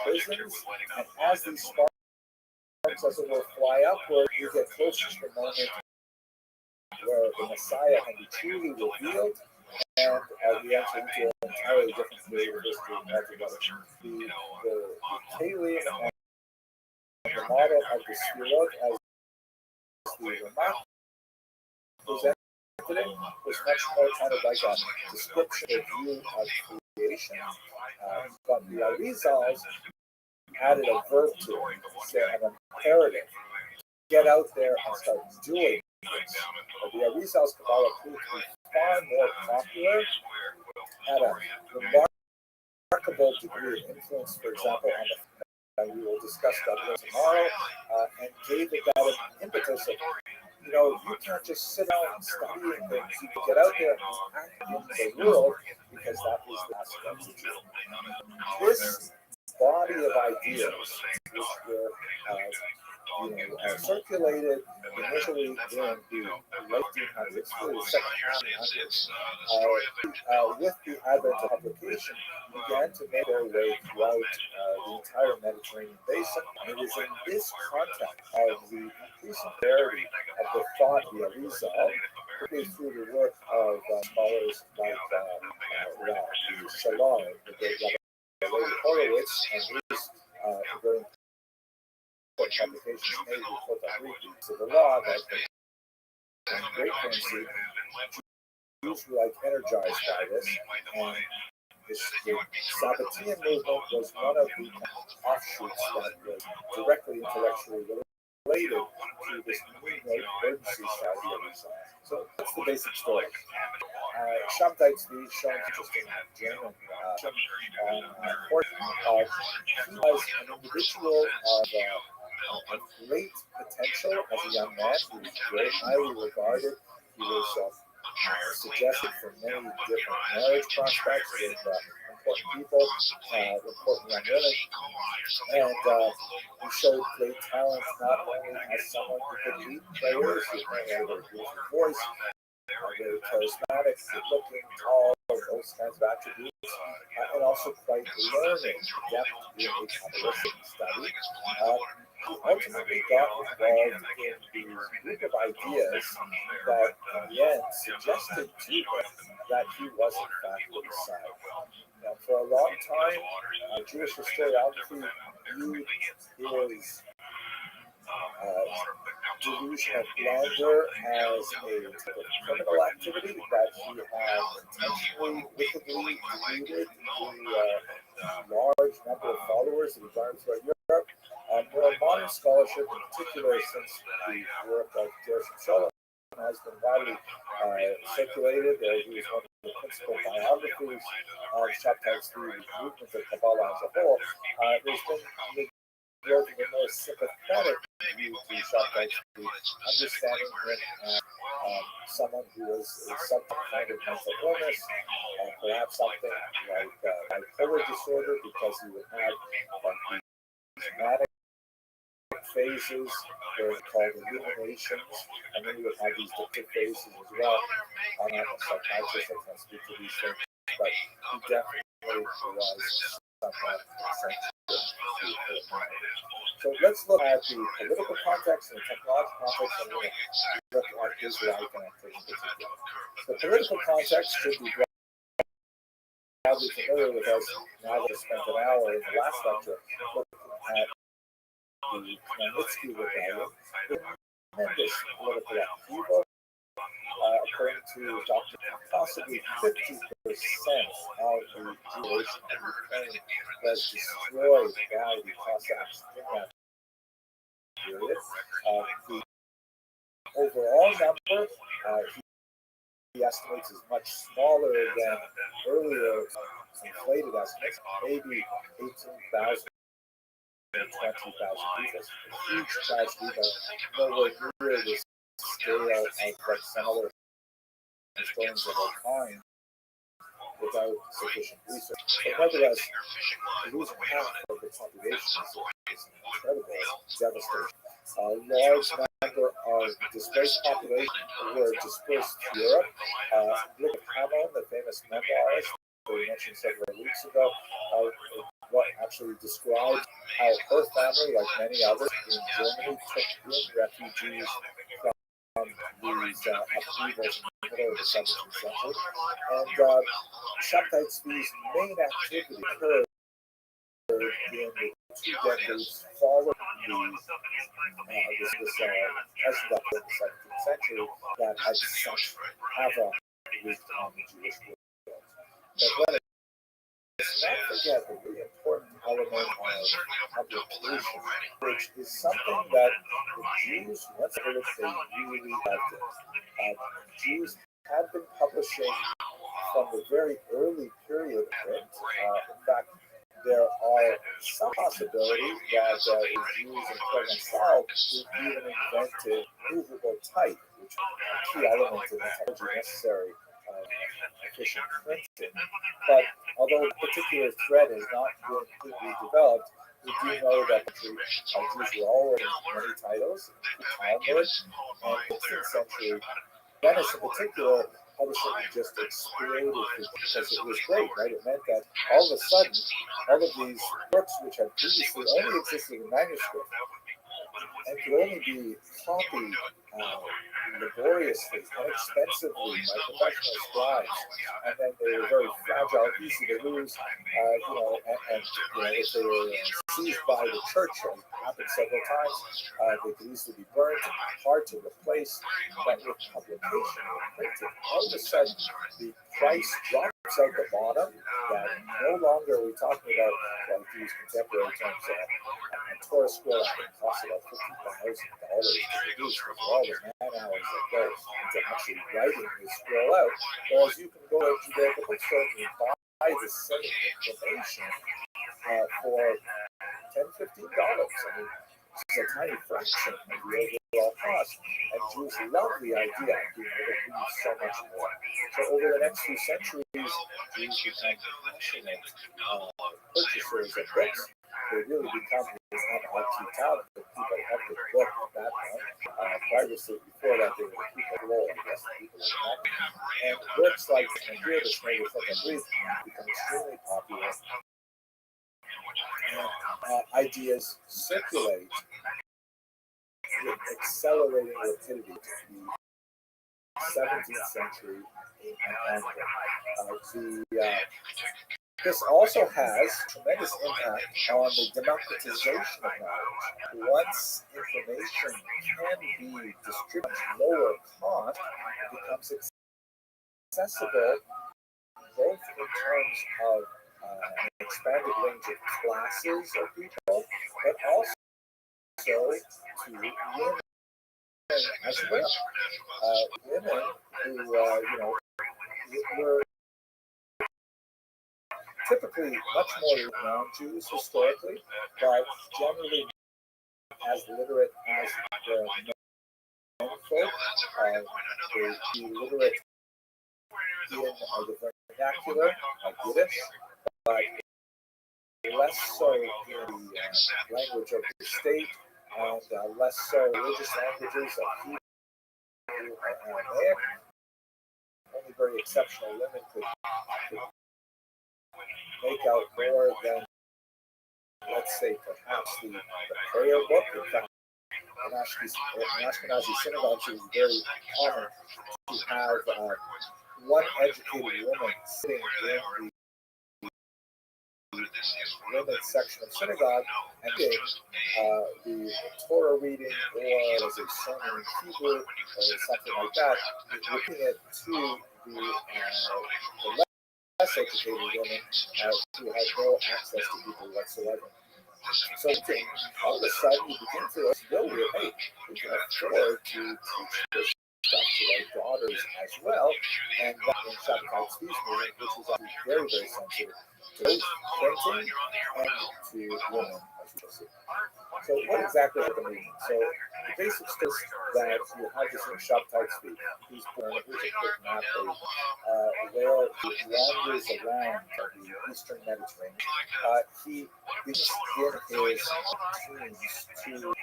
prisons, and as these sparks, as it will, fly upward, you get closer to the moment where the Messiah can be truly revealed, and we enter into an entirely different period of history altogether. The Kalim and the model of the Sfirot as the Ramah presented it was much more kind of like a description of view of creation, but the Arizals added a verb to it, an imperative. Get out there and start doing things. The Arizal's Kabbalah proved to be far more popular, had a remarkable degree of influence, for example, on the we will discuss that tomorrow, and gave it that impetus of, you can't just sit down studying things. You can get out there and act in the world, because that is the aspect of truth. This body of ideas, which were circulated initially in the late 1800s, really the second half of the 1800s, with the advent of publication, began to make their way throughout the entire Mediterranean basin. And it is in this context of the increasing rarity of the thought of the Arizal, particularly through the work of scholars like Shalom, the great Rabbi Horowitz, and his very important publications made with Puerto the law that great currency. Jews were energized by this, and the Sabbatean movement was one of the offshoots that was directly intellectually related to this new urgency strategy. So that's the basic story. Shabtai Tzvi is shown just in German. He was an individual of great potential as a young man. He was very highly regarded. He was suggested for many different marriage prospects with important people, important young women, and he showed great talent not only as someone who could lead players, he had a very beautiful voice, very charismatic, good-looking, tall, those kinds of attributes, and also quite learning, depth in a Kabbalistic study. He ultimately got involved in these group of ideas that in the end suggested to him that he was in fact the Messiah. Now, for a long time, Jewish historiography viewed his delusion of grandeur as a type of criminal activity that he had intentionally, wickedly deluded the large number of followers that he garnered throughout Europe. More modern scholarship, in particular since the work of Gershom Scholem has been widely circulated. He was one of the principal biographers of Shabtai Tzvi, the movement of Kabbalah as a whole. There's been the growth of a more sympathetic view to Shabtai Tzvi, understanding him as someone who was some kind of mental illness, perhaps something like bipolar disorder, because he would have dramatic phases, they're called illuminations, and then you would have these different phases as well. I'm not a psychiatrist, I can't speak to these things, but he definitely was somewhat sensitive. So let's look at the political context and the technological context, and we're going to look at his life and activity in particular. The political context should be broadly familiar with us now that I spent an hour in the last lecture looking at the Magnitsky rebellion, tremendous political upheaval, according to Dr. possibly 50% of the population of Ukraine was destroyed by the Cossacks in that period. The overall number He estimates is much smaller than earlier inflated estimates, maybe 18,000 or 20,000 people. A huge tragedy, but nowhere near the scale of what some other historians of our time without sufficient research. But nevertheless, losing half of the population is an incredible devastation. A large number of displaced population were dispersed to Europe. Look at Hamon, the famous memoirist that we mentioned several weeks ago, what actually describes how her family, like many others in Germany, took in refugees from these upheavals in the middle of the 17th century. And sometimes these main activities occurred in the 2 decades following this president of the 17th century that had such havoc with the Jewish world. But let's not forget a really important element of publication, which is something that the Jews, once they really loved it. Jews had been publishing from the very early period of print. In fact, there are some possibilities that the Jews in Provençal even invented movable type, which is a key element in the technology necessary efficient printing. But although a particular thread has not been completely developed, we do know that Jews were already many titles, Talmud, and 15th century Venice in particular, publishing just exploded because it was great, right? It meant that all of a sudden, all of these works which had previously only existed in manuscript and could only be copied laboriously, inexpensively by professional scribes, and then they were very fragile, easy to lose, and if they were seized by the church, and it happened several times, they could easily be burnt, hard to replace. But with publication or printing, all of a sudden the price drops out the bottom. That no longer are we talking about, like these contemporary terms, a Torah scroll that costs about $50,000 to produce with all the man hours that go into actually writing this scroll out. Whereas you can go to the bookstore and buy the same information for $10, $15. I mean, it's a tiny fraction of the overall cost. And Jews love the idea of being able to read so much more. So over the next few centuries, Jews become passionate purchasers of books. They really become this unoccupied the people of the book at that point. Previously, before that, they were the people of law, I guess, the people of that. And books like here, the Schneider Brief become extremely popular. And ideas circulate with accelerating rapidity to the 17th century and onward. This also has tremendous impact on the democratization of knowledge. Once information can be distributed at lower cost, it becomes accessible both in terms of an expanded range of classes of people, but also to women as well. Women who, were typically much more non-Jews historically, but generally as literate as the men folk. They be literate in the vernacular, like Yiddish, but less so in the language of the state, and less so religious languages of Hebrew and Aramaic. Only very exceptional women could make out more than, let's say, perhaps the prayer book. In fact, in Ashkenazi synagogues, it was very common to have one educated woman sitting in the women's section of synagogue and reading the Torah reading, or as a sermon in Hebrew, or something like that, repeating it to the less educated women who had no access to people whatsoever. So all of a sudden you begin to build your hey, we can afford to teach this stuff to their daughters as well, and that in Shabbatai Tzvi's movement, which is actually very, very sensitive to both printing and to women, as we will see. So what exactly are the movement? So the basics is that you have this in Shabbatai Tzvi. He's born, here's a quick map of where he wanders around the Eastern Mediterranean. He begins in his teens to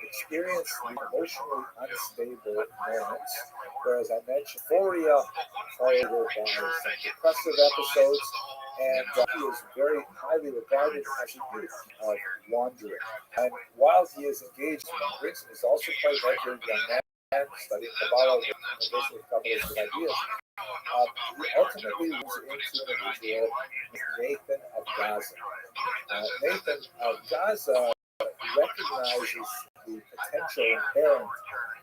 experience the emotionally unstable moments, whereas I mentioned euphoria followed by some depressive episodes, and he is very highly regarded as a youth of wandering. And while he is engaged in Princeton, he's also quite a very young man studying Kabbalah with University of Kabbalistic ideas. He ultimately moves into an individual named Nathan of Gaza. Nathan of Gaza recognizes the potential inherent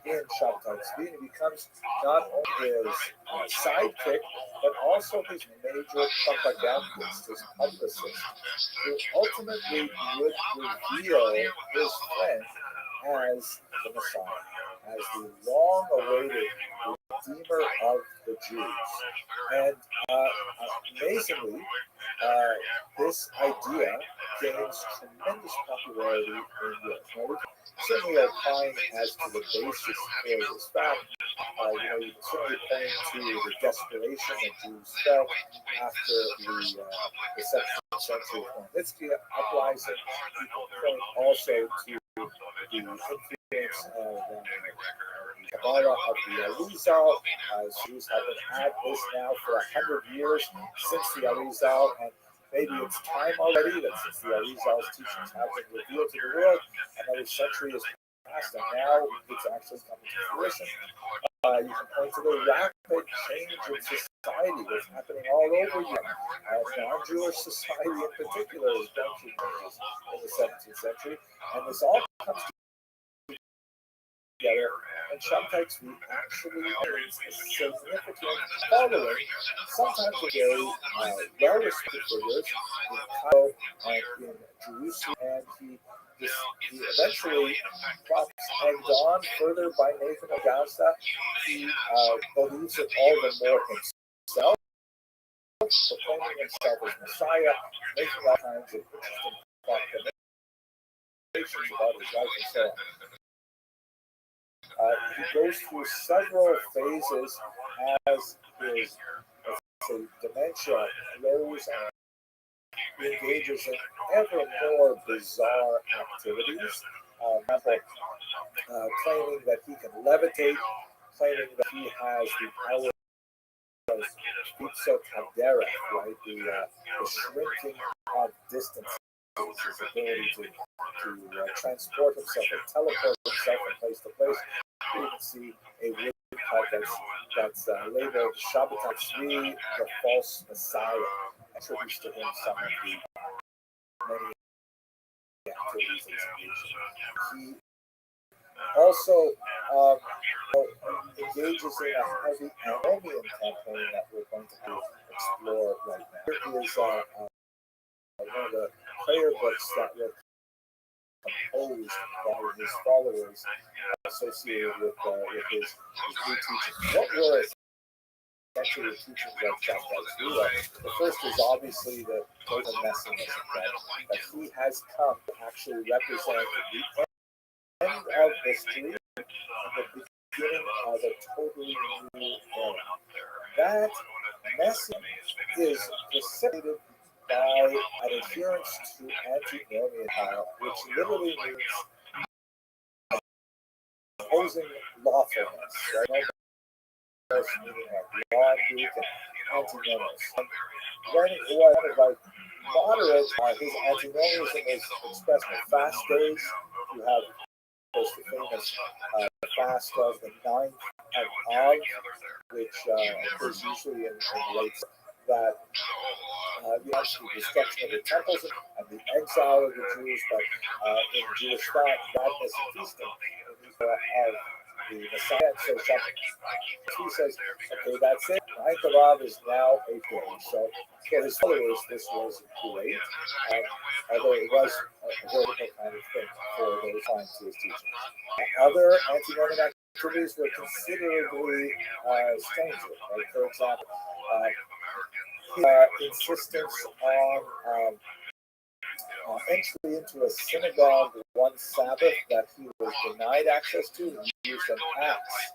in Shabbatai Tzvi, and he becomes not only his sidekick, but also his major propagandist, his publicist, who ultimately would reveal his friend as the Messiah, as the long-awaited Redeemer of the Jews. And amazingly, this idea gains tremendous popularity in Europe. Now, we can certainly opine as to the basis for this fact. You can certainly point to the desperation that Jews felt after the 17th century Chmielnicki uprising. You can point also to the influence of Kabbalah of the Arizal. Jews have been at this now for 100 years since the Arizal, and maybe it's time already that since the Arizal's teachings have been revealed to the world, another century has passed, and now it's actually coming to fruition. You can point to the rapid change in society that's happening all over Europe. Non-Jewish society in particular is going through changes in the 17th century, and this all comes together, and Shabbatai Tzvi actually has a significant following, sometimes with very well-respected figures in Cairo and in Jerusalem, and he eventually crops egged on further by Nathan of Gaza. He believes it all the more himself, proclaiming himself as Messiah, making all kinds of interesting proclamations about his life and so on. He goes through several phases as his dementia grows and he engages in ever more bizarre activities. Claiming that he can levitate, claiming that he has the power of Yitzhak Haderech, right? The shrinking of distance. His ability to transport himself or teleport himself from place to place. You can see a woodcut that's labeled Shabbatai Tzvi, the false Messiah, attributes to him some of the many activities that he's engaged in. He also engages in a heavy Armenian campaign that we're going to explore right now. Here is one of the prayer books that were composed by his followers associated with his new teachings. What were essentially the teachings of Shabbatai Tzvi? The first is obviously the total messiness that he has come to actually represent the end of history and the beginning of a totally new era. That messiness is precipitated by an adherence to antinomian, which literally means opposing lawfulness, right? Meaning like law, Greek, and antinomians. When it was kind of like moderate, his antinomianism is expressed in fast days. You have, of course, the famous fast of the 9th of Av, which is usually in late that the destruction of the temples and the exile of the Jews, but in Jewish thought, madness and feasting of the Messiah. So he says, okay, that's it. 9th of Av is now a day. So for his followers, this was great, although it was a vertical kind of thing for those trying to his teachings. Other anti-Roman activities were considerably stranger. Like, for example, insistence on entry into a synagogue one Sabbath that he was denied access to. He used an axe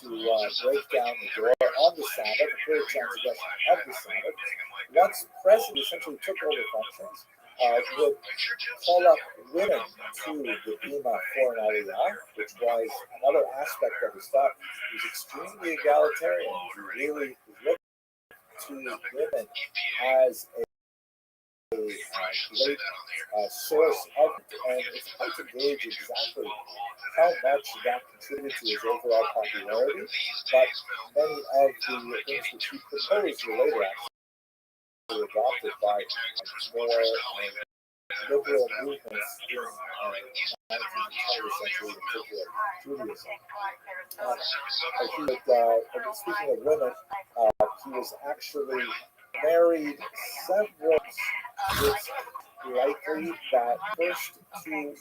to break down the door on the Sabbath, a clear transgression of the Sabbath. Once present, essentially took over functions, would call up women to the Bima for an Aliyah, which was another aspect of his thought. He was extremely egalitarian. He really looked to women as a great source of it, and it's hard to gauge exactly how much that contributed to his overall popularity, but many of the things which he proposed were later actually adopted by more liberal movements in 19th and 20th century, in particular Judaism. Speaking of women, he was actually married several. It's likely that first two weddings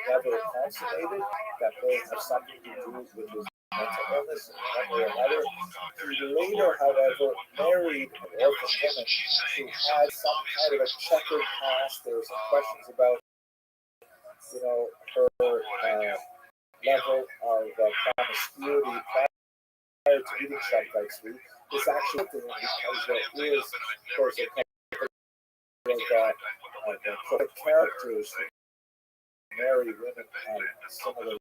never consummated, that may have something to do with his mental illness in one way or another. He later, however, married an orphan woman who had some kind of a checkered past. There were some questions about, her level of promiscuity prior to meeting Shabbat Tzvi. This actually happened because there is, of course, a the characters who marry women similar to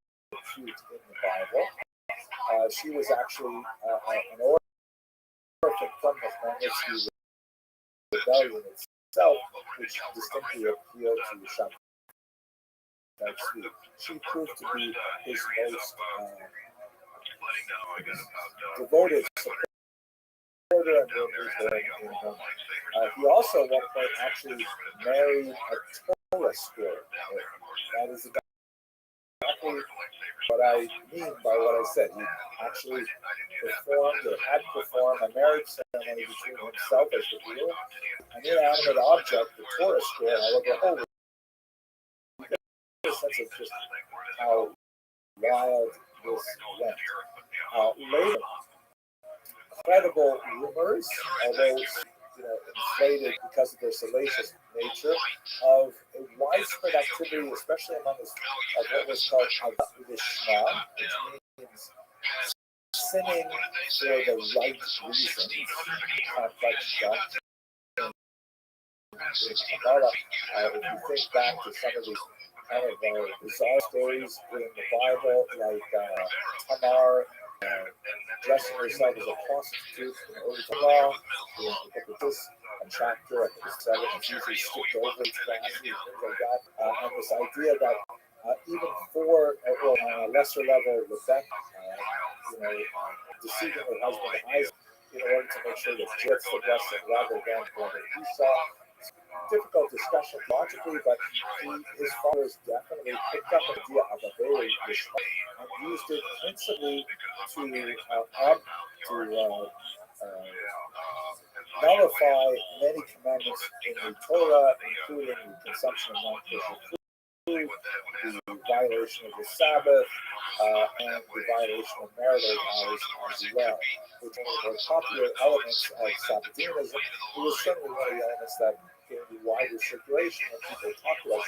in the Bible. She was actually an orphan from the honesty rebellion itself, which distinctly appealed to Shabbat. She proved to be his most devoted supporter and in he also at one point actually married a Torah scholar. That is exactly what I mean by what I said. He actually performed or had performed a marriage ceremony between himself as the groom, an inanimate object, the Torah scroll. I look at holy. You get a sense of just how wild this went. Later, credible rumors, although inflated because of their salacious nature, of a widespread activity, especially among us, of what was called Avishma, which means sinning for the right reasons, complex stuff. If you think back to some of these kind of bizarre stories in the Bible, like Tamar dressing herself as a prostitute in order to law. Look at this chapter, I think it's 7, it's usually skipped over its classes, things like that. And this idea that even for, on a lesser level, Rebecca, deceiving her husband Isaac in order to make sure that she gets the blessing rather than Esau. Difficult discussion logically, but his fathers definitely picked up the idea of a very and used it principally to nullify many commandments in the Torah, including the consumption of non-kosher food, the violation of the Sabbath, and the violation of marital vows as well, which are one of the more popular elements of Sabbatheanism. It was certainly one of the elements that gained wider circulation when people talk about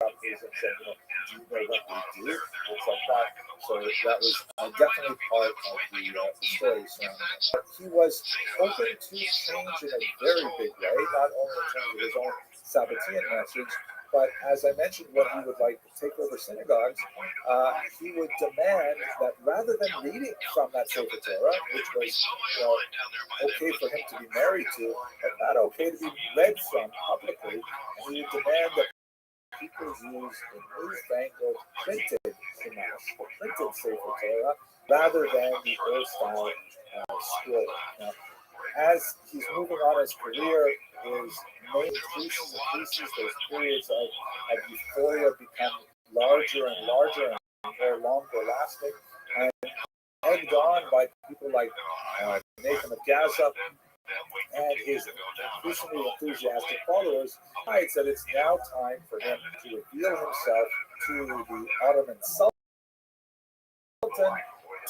Sabbatheanism, saying, do you know what we do? Things like that. So that was definitely part of the story surrounding it. But he was hoping to change in a very big way, not only in terms of his own Sabbathean message, but as I mentioned, when he would take over synagogues, he would demand that rather than reading from that Sefer Torah, which was okay for him to be married to, but not okay to be read from publicly, he would demand that people use a newfangled printed Chumash, the printed Sefer Torah, rather than the old style scroll. Now, as he's moving on his career, his name increases, those periods of euphoria become larger and larger and more longer lasting, and egged on by people like Nathan of Gaza and his increasingly enthusiastic followers, decides that it's now time for him to reveal himself to the Ottoman Sultan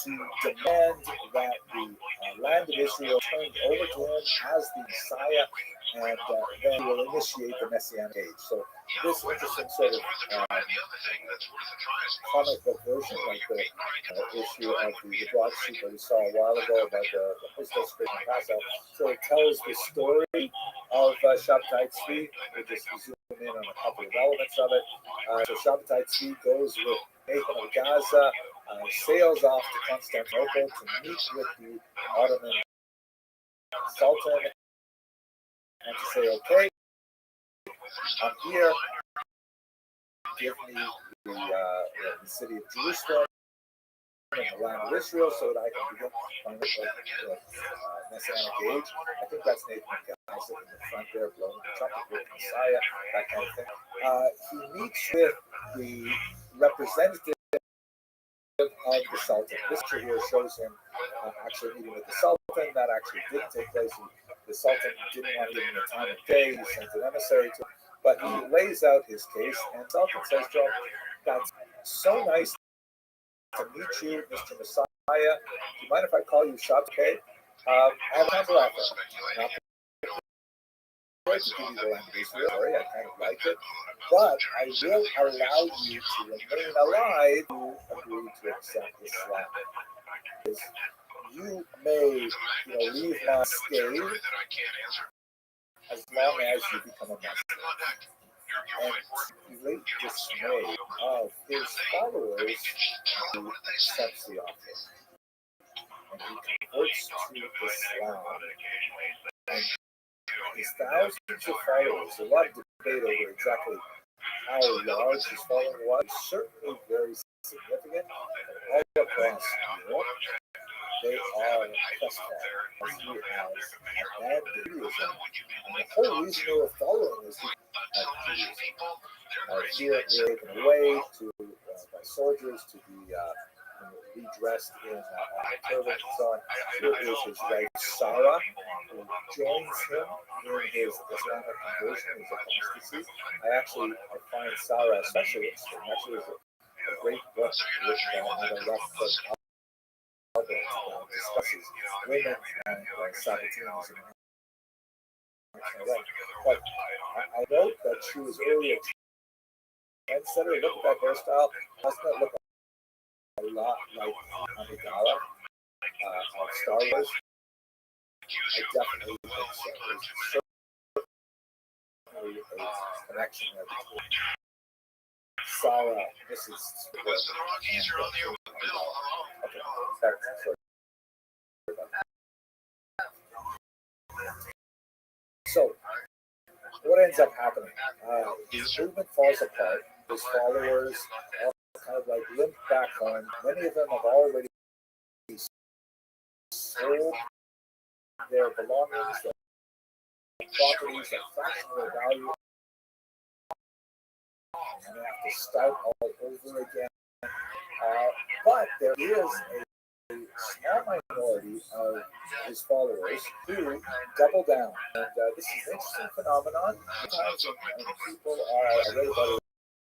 to demand that the land of Israel turned over to him as the Messiah, and then he will initiate the Messianic age. So this interesting sort of comic book version, like the issue of the broadsheet that we saw a while ago about the Christos Christian Passover. So it tells the story of Shabbatai Tzvi. We'll just zoom in on a couple of elements of it. So Shabbatai Tzvi goes with Nathan of Gaza, sails off to Constantinople to meet with the Ottoman Sultan and to say, okay, I'm here, give me the city of Jerusalem and the land of Israel so that I can begin my Messianic age. I think that's Nathan of Gaza in the front there, blowing the trumpet with Messiah, that kind of thing. He meets with the representative of the Sultan. This picture here shows him actually meeting with the Sultan. That actually didn't take place. The Sultan didn't want to give him the time of day. He sent an emissary to him. But he lays out his case, and Sultan says, Joe, that's so nice to meet you, Mr. Messiah. Do you mind if I call you Shabtai? I have a counter offer. Not to give you the land of Israel, sorry, I kind of like it, but I will allow you to remain alive to agree to accept Islam. You may, leave my scathe as long as you become a Muslim. And the great dismay of his followers, he accepts the offer. And he converts to Islam. And his thousands of followers, a lot of debate over exactly how large his following was, certainly very significant. All across Europe, they are crestfallen as he has abandoned Judaism. And the whole reason they were following is here they're taken away by soldiers to be redressed in turban and so on. Here is his wife Sarah, who joins him in his Islamic conversion, his apostasy. I find Sarah especially interesting. Actually, it's a great book written on the left foot discusses women and Sabbatinism. But I note that she was early a trendsetter. Look at that hairstyle. Doesn't that look a lot like Amidala of Star Wars? I definitely think so. There's certainly a connection there between Sarah, Mrs. Swift, and okay, sorry. So, what ends up happening? His movement falls apart. His followers all kind of like limp back home. Many of them have already sold their belongings, their properties, their fractional value, and they have to start all over again. But there is a small minority of his followers who double down. And this is an interesting phenomenon. Sometimes when people are, I read about it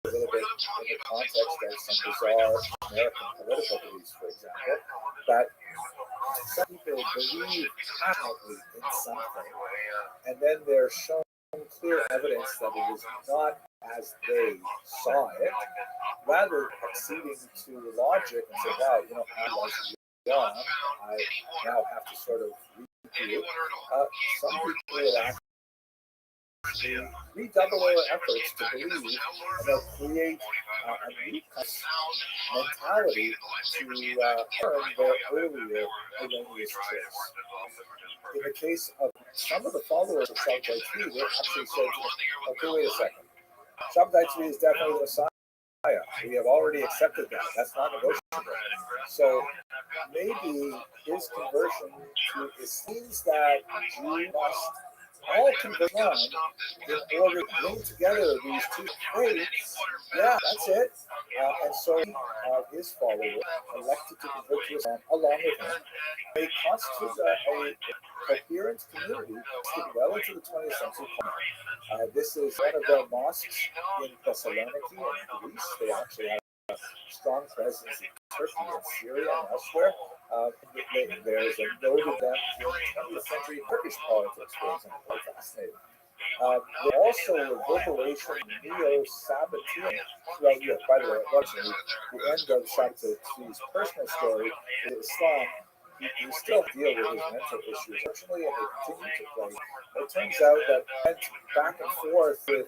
a little bit in the context of some bizarre American political beliefs, for example, that some people believe passionately in something, and then they're shown clear evidence that it is not as they saw it, rather acceding to logic and say, wow, I was young, I now have to sort of recreate. Some people will actually redouble their efforts to believe, and they'll create a new mentality to affirm their earlier erroneous truths. In the case of some of the followers of Shabbatai Tzvi, they actually said, okay, wait a second. Shabbatai Tzvi is definitely the Messiah. We have already accepted that. That's not negotiable. So maybe his conversion to it seems that Jews must all convert on in order to bring together these two faiths. Yeah, that's it. And so his followers elected to convert to Islam along with him. They constitute a coherent community well into the 20th century. This is one of their mosques in Thessaloniki in Greece. They actually have strong presence in Turkey and Syria and elsewhere. There's a noted them in 20th century Turkish politics, for example. Fascinating. Also, reverberation neo-Sabbatean throughout Europe. By the way, unfortunately, the end of Sabbate's personal story in Islam, he still deal with his mental issues, actually, and they continue to play. It turns out that he went back and forth with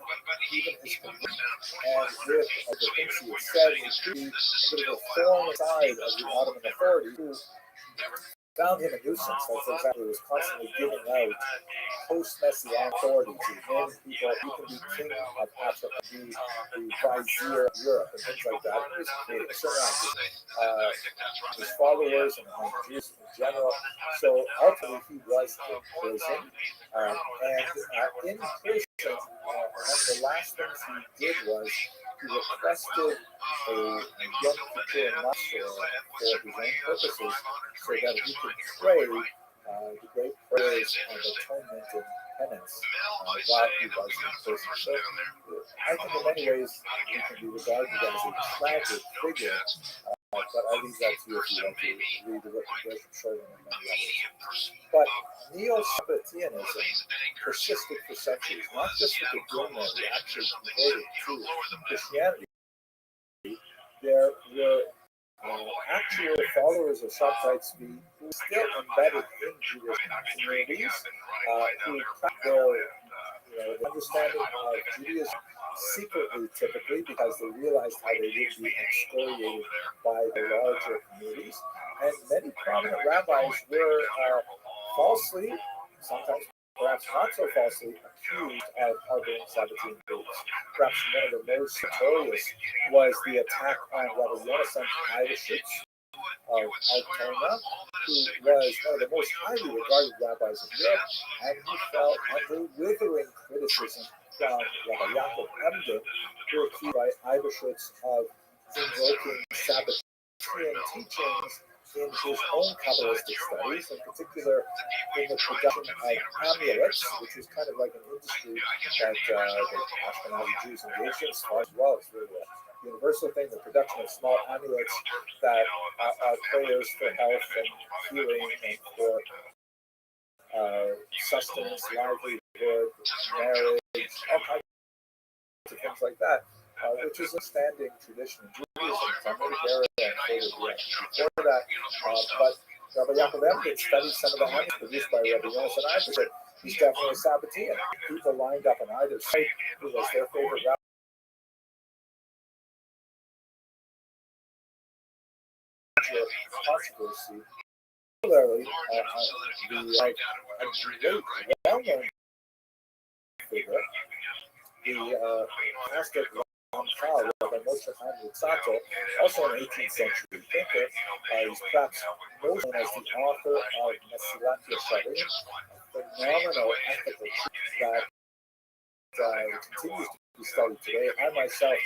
even his conviction and with the things he had said. He could be a bit of a thorn inside of the Ottoman authorities who found him a nuisance. That's exactly, was constantly giving out post-Messianic authority to name people. You can be king of Africa, be the vizier of Europe, and things like that. And he was creating his followers and Jews in general. So ultimately, he was in prison. And in prison, one of the last things he did was he requested a Yom Kippur Matzah for his own purposes, so that he could pray the great prayers of atonement and penance while he was in prison. So I think in many ways he can be regarded as a tragic figure, but I leave that to you if you want to read the work of Bishop Sherman and many others. But Neo-Sabbateanism persisted for centuries, not just with the Gilman who actually converted to Christianity. There were actual followers of Shabtai Tzvi who were still embedded in Jewish communities, who practiced their understanding of Judaism secretly, typically, because they realized how they would be excoriated by the larger communities. And many prominent rabbis were falsely, sometimes perhaps not so falsely, accused of harboring Sabbatean beliefs. Perhaps one of the most notorious was the attack on Rabbi Yonasan Eibeshitz of Altona, who was one of the most highly regarded rabbis of Europe, and he fell under withering criticism from Rabbi Yaakov Emden, who accused by Eibeshitz of invoking Sabbatean teachings in his own Kabbalistic studies, in particular in the production of amulets, which is kind of like an industry that the Ashkenazi Jews engaged in as well. It's really a universal thing, the production of small amulets that are prayers for health and healing and for sustenance, livelihood, marriage, all kinds of things like that. Which is a standing tradition in Judaism, Talmudic era, and further before that. But Rabbi Yaakov Emden studied some of the amulets produced by Rabbi Yonasan Eibeshitz. He's definitely a Sabbatean. People lined up on either side who was their favorite rabbi. Controversy. Similarly, the well-known figure, the Aztec Rabbi Moshe Chaim Luzzatto, also an 18th century thinker, he's perhaps most known as the author of Mesilat Yesharim, a phenomenal ethical treatise that continues to be studied today. I myself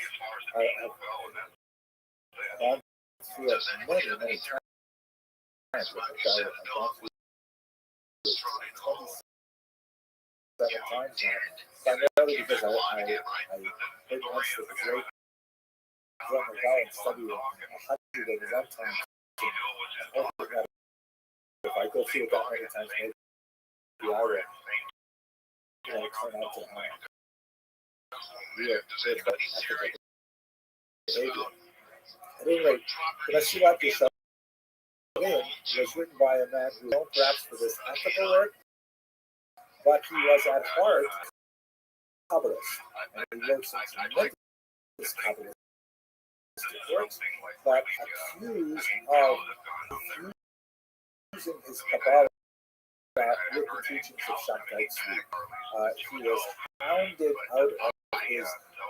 have gone through it many, many times. I've gone through it 27 times now, primarily because I heard once that the great drummer guy and studied 100 at one time. And hoping that if I go through it that many times, maybe I will turn out to be a good ethical behavior. At any rate, the Mesilat Yesharim was written by a man who was known perhaps for this ethical work, but he was at heart a Kabbalist, and he wrote some tremendous Kabbalistic works, but accused of using his Kabbalah with the teachings of Shabtai Tzvi. He was hounded out of his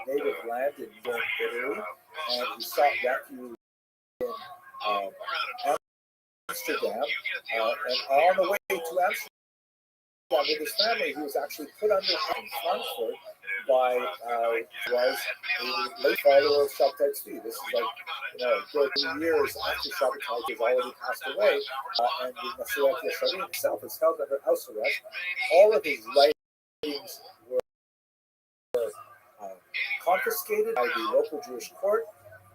native land in Italy, and he sought refuge in Amsterdam, and on the way to Amsterdam with his family, he was actually put under in Frankfurt by was a late follower of Shabtai Tzvi. This is like 2 years after Shabtai has already passed away, and the Mesilat Yesharim himself is held under house arrest. All of his writings were confiscated by the local Jewish court,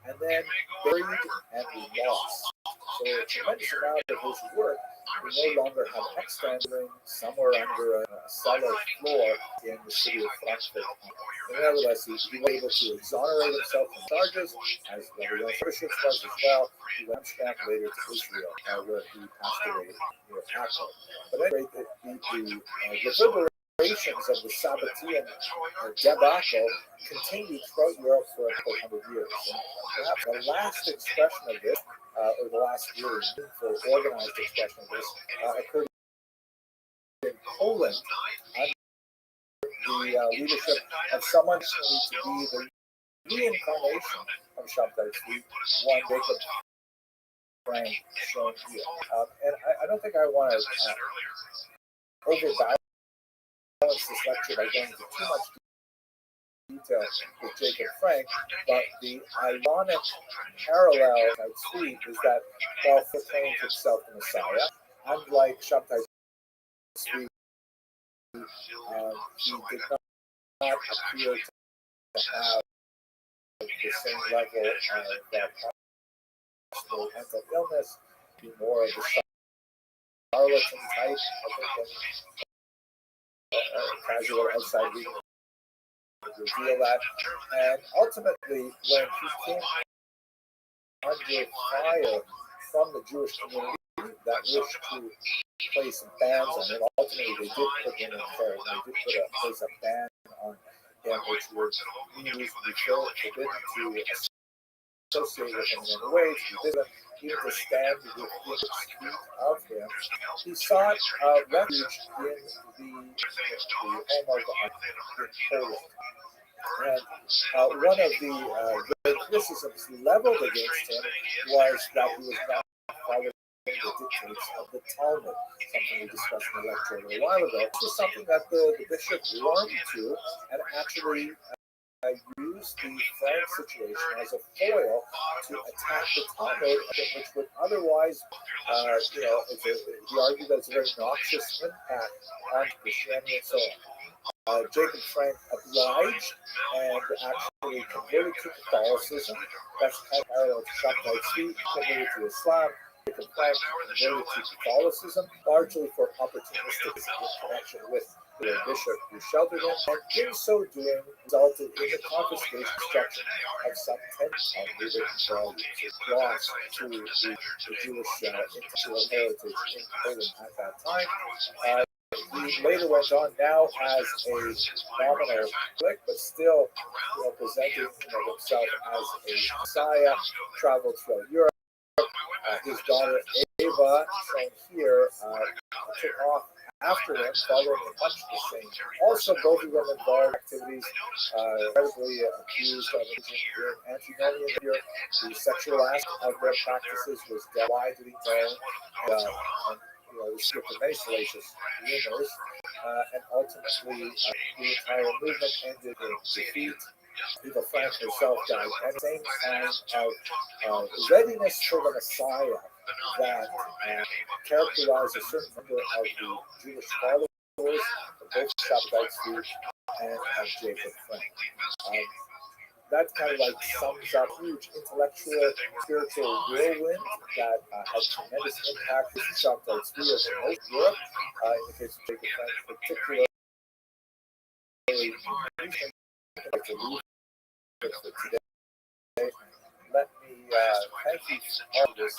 and then buried and lost. So a tremendous amount of his work we no longer have extant somewhere under a cellar floor in the city of Frankfurt. Nevertheless, he was able to exonerate himself from charges, as Rabbi Rothschild was as well. He went back later to Israel, where he passed away near Akko. But anyway, the reverberations of the Sabbatean debacle continued throughout Europe for a couple hundred years. And perhaps the last expression of this, or the last really meaningful, organized expression of this, occurred in Poland under the leadership of someone who to be the reincarnation of Shabtai Tzvi, one Jacob Frank shown here. And I don't think I want to overbalance this lecture by going into too much detail with Jacob Frank, but the ironic parallel I see is that while proclaimed himself the Messiah, unlike Shabtai Tzvi, he did not appear to have the same level of possible mental illness, be more of the charlatan type, I think, casual outside reading reveal that. And ultimately, when he came under fire from the Jewish community that wished to place bans on him, ultimately they did put him in jail. They did place a ban on him, which would mean he would be forbidden to associate with him in any way, even to stand within 6 feet of him. He sought refuge in the home of Poland. And one of the criticisms leveled against him was that he was not following the dictates of the Talmud, something we discussed in the lecture a little while ago. This was something that the bishop warmed to and actually used the Frank situation as a foil to attack the Talmud, which would otherwise, he argued that it's a very noxious impact on Christianity and so on. Jacob Frank obliged and actually converted to Catholicism. That's parallel to Shabtai Tzvi, converted to Islam. Jacob Frank converted to Catholicism, largely for opportunistic connection with the bishop who sheltered him, and in so doing resulted in the confiscation destruction of some 10,000 volumes lost to the Jewish intellectual heritage in Poland at that time. He later went on now as a nominal clique, but still presenting himself as a messiah, traveled throughout Europe. His daughter Ava, shown here, took off after him, following much the same. Also, both of them involved activities incredibly accused of antinomian here. The sexual aspect of their practices was widely known, and received many salacious rumors, and ultimately the entire movement ended in defeat. Eva Frank herself died at the same time of readiness for the Messiah that characterized a certain number of the Jewish followers of both Shabtai Tzvi and of Jacob Frank. That kind of sums up huge intellectual, spiritual whirlwind that had tremendous impact on Shabtai Tzvi over most Europe. In the case of Jacob Frank, particularly, for today. Let me thank you for this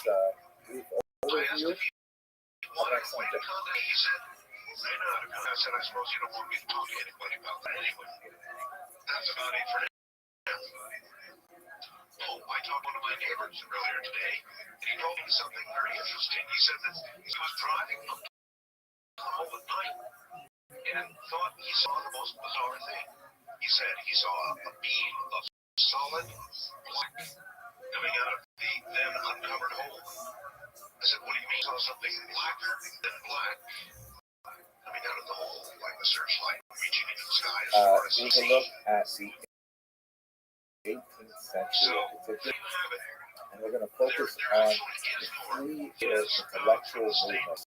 brief overview. Have an excellent day. I said, I suppose you don't want me to talk to anybody about that anyway. That's about it for now. Oh, I talked to one of my neighbors earlier today, and he told me something very interesting. He said that he was driving up the home at night and thought he saw the most bizarre thing. He said he saw a beam of solid black coming out of the then uncovered hole. I said, what do you mean? Saw something blacker than black coming out of the hole, like a searchlight reaching into the sky as far as we can look at the 18th century, and we're going to focus on the three intellectual movements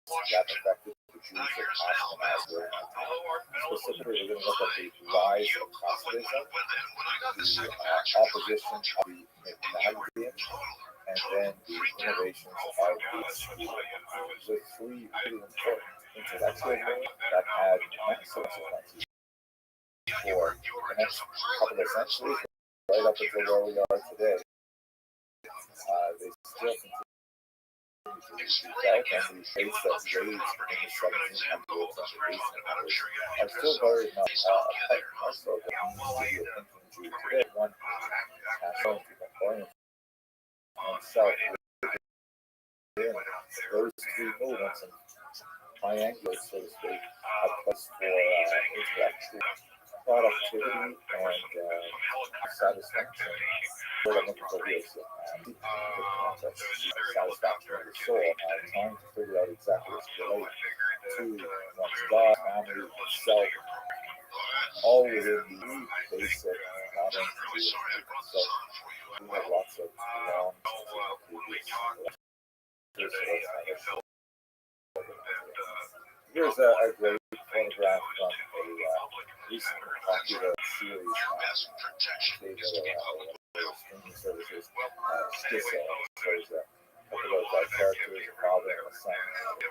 that affected the Jews of Ashkenaz during that time. Specifically, we're going to look at the rise of Hasidism, the opposition of the Maccabees, and then the innovations of the three really important intellectual movements that had massive consequences for the next couple of centuries, right up until where we are today. They still continue to be felt, and the debates that raised in the 1700s and 1800s are still very much a part and parcel of what means to be a thinking Jew today. One national orient himself within those three movements and triangulate, so to speak, a place for intellectual productivity and satisfaction. What I'm looking for here is deep context, satisfaction of the soul, trying to figure out exactly what's related to one's God, family, self, all within the basic modern Jewish. So we have lots of long here's a great photograph from a recently popular series on streaming services. Skissa shows a couple of characters, a father and a son. And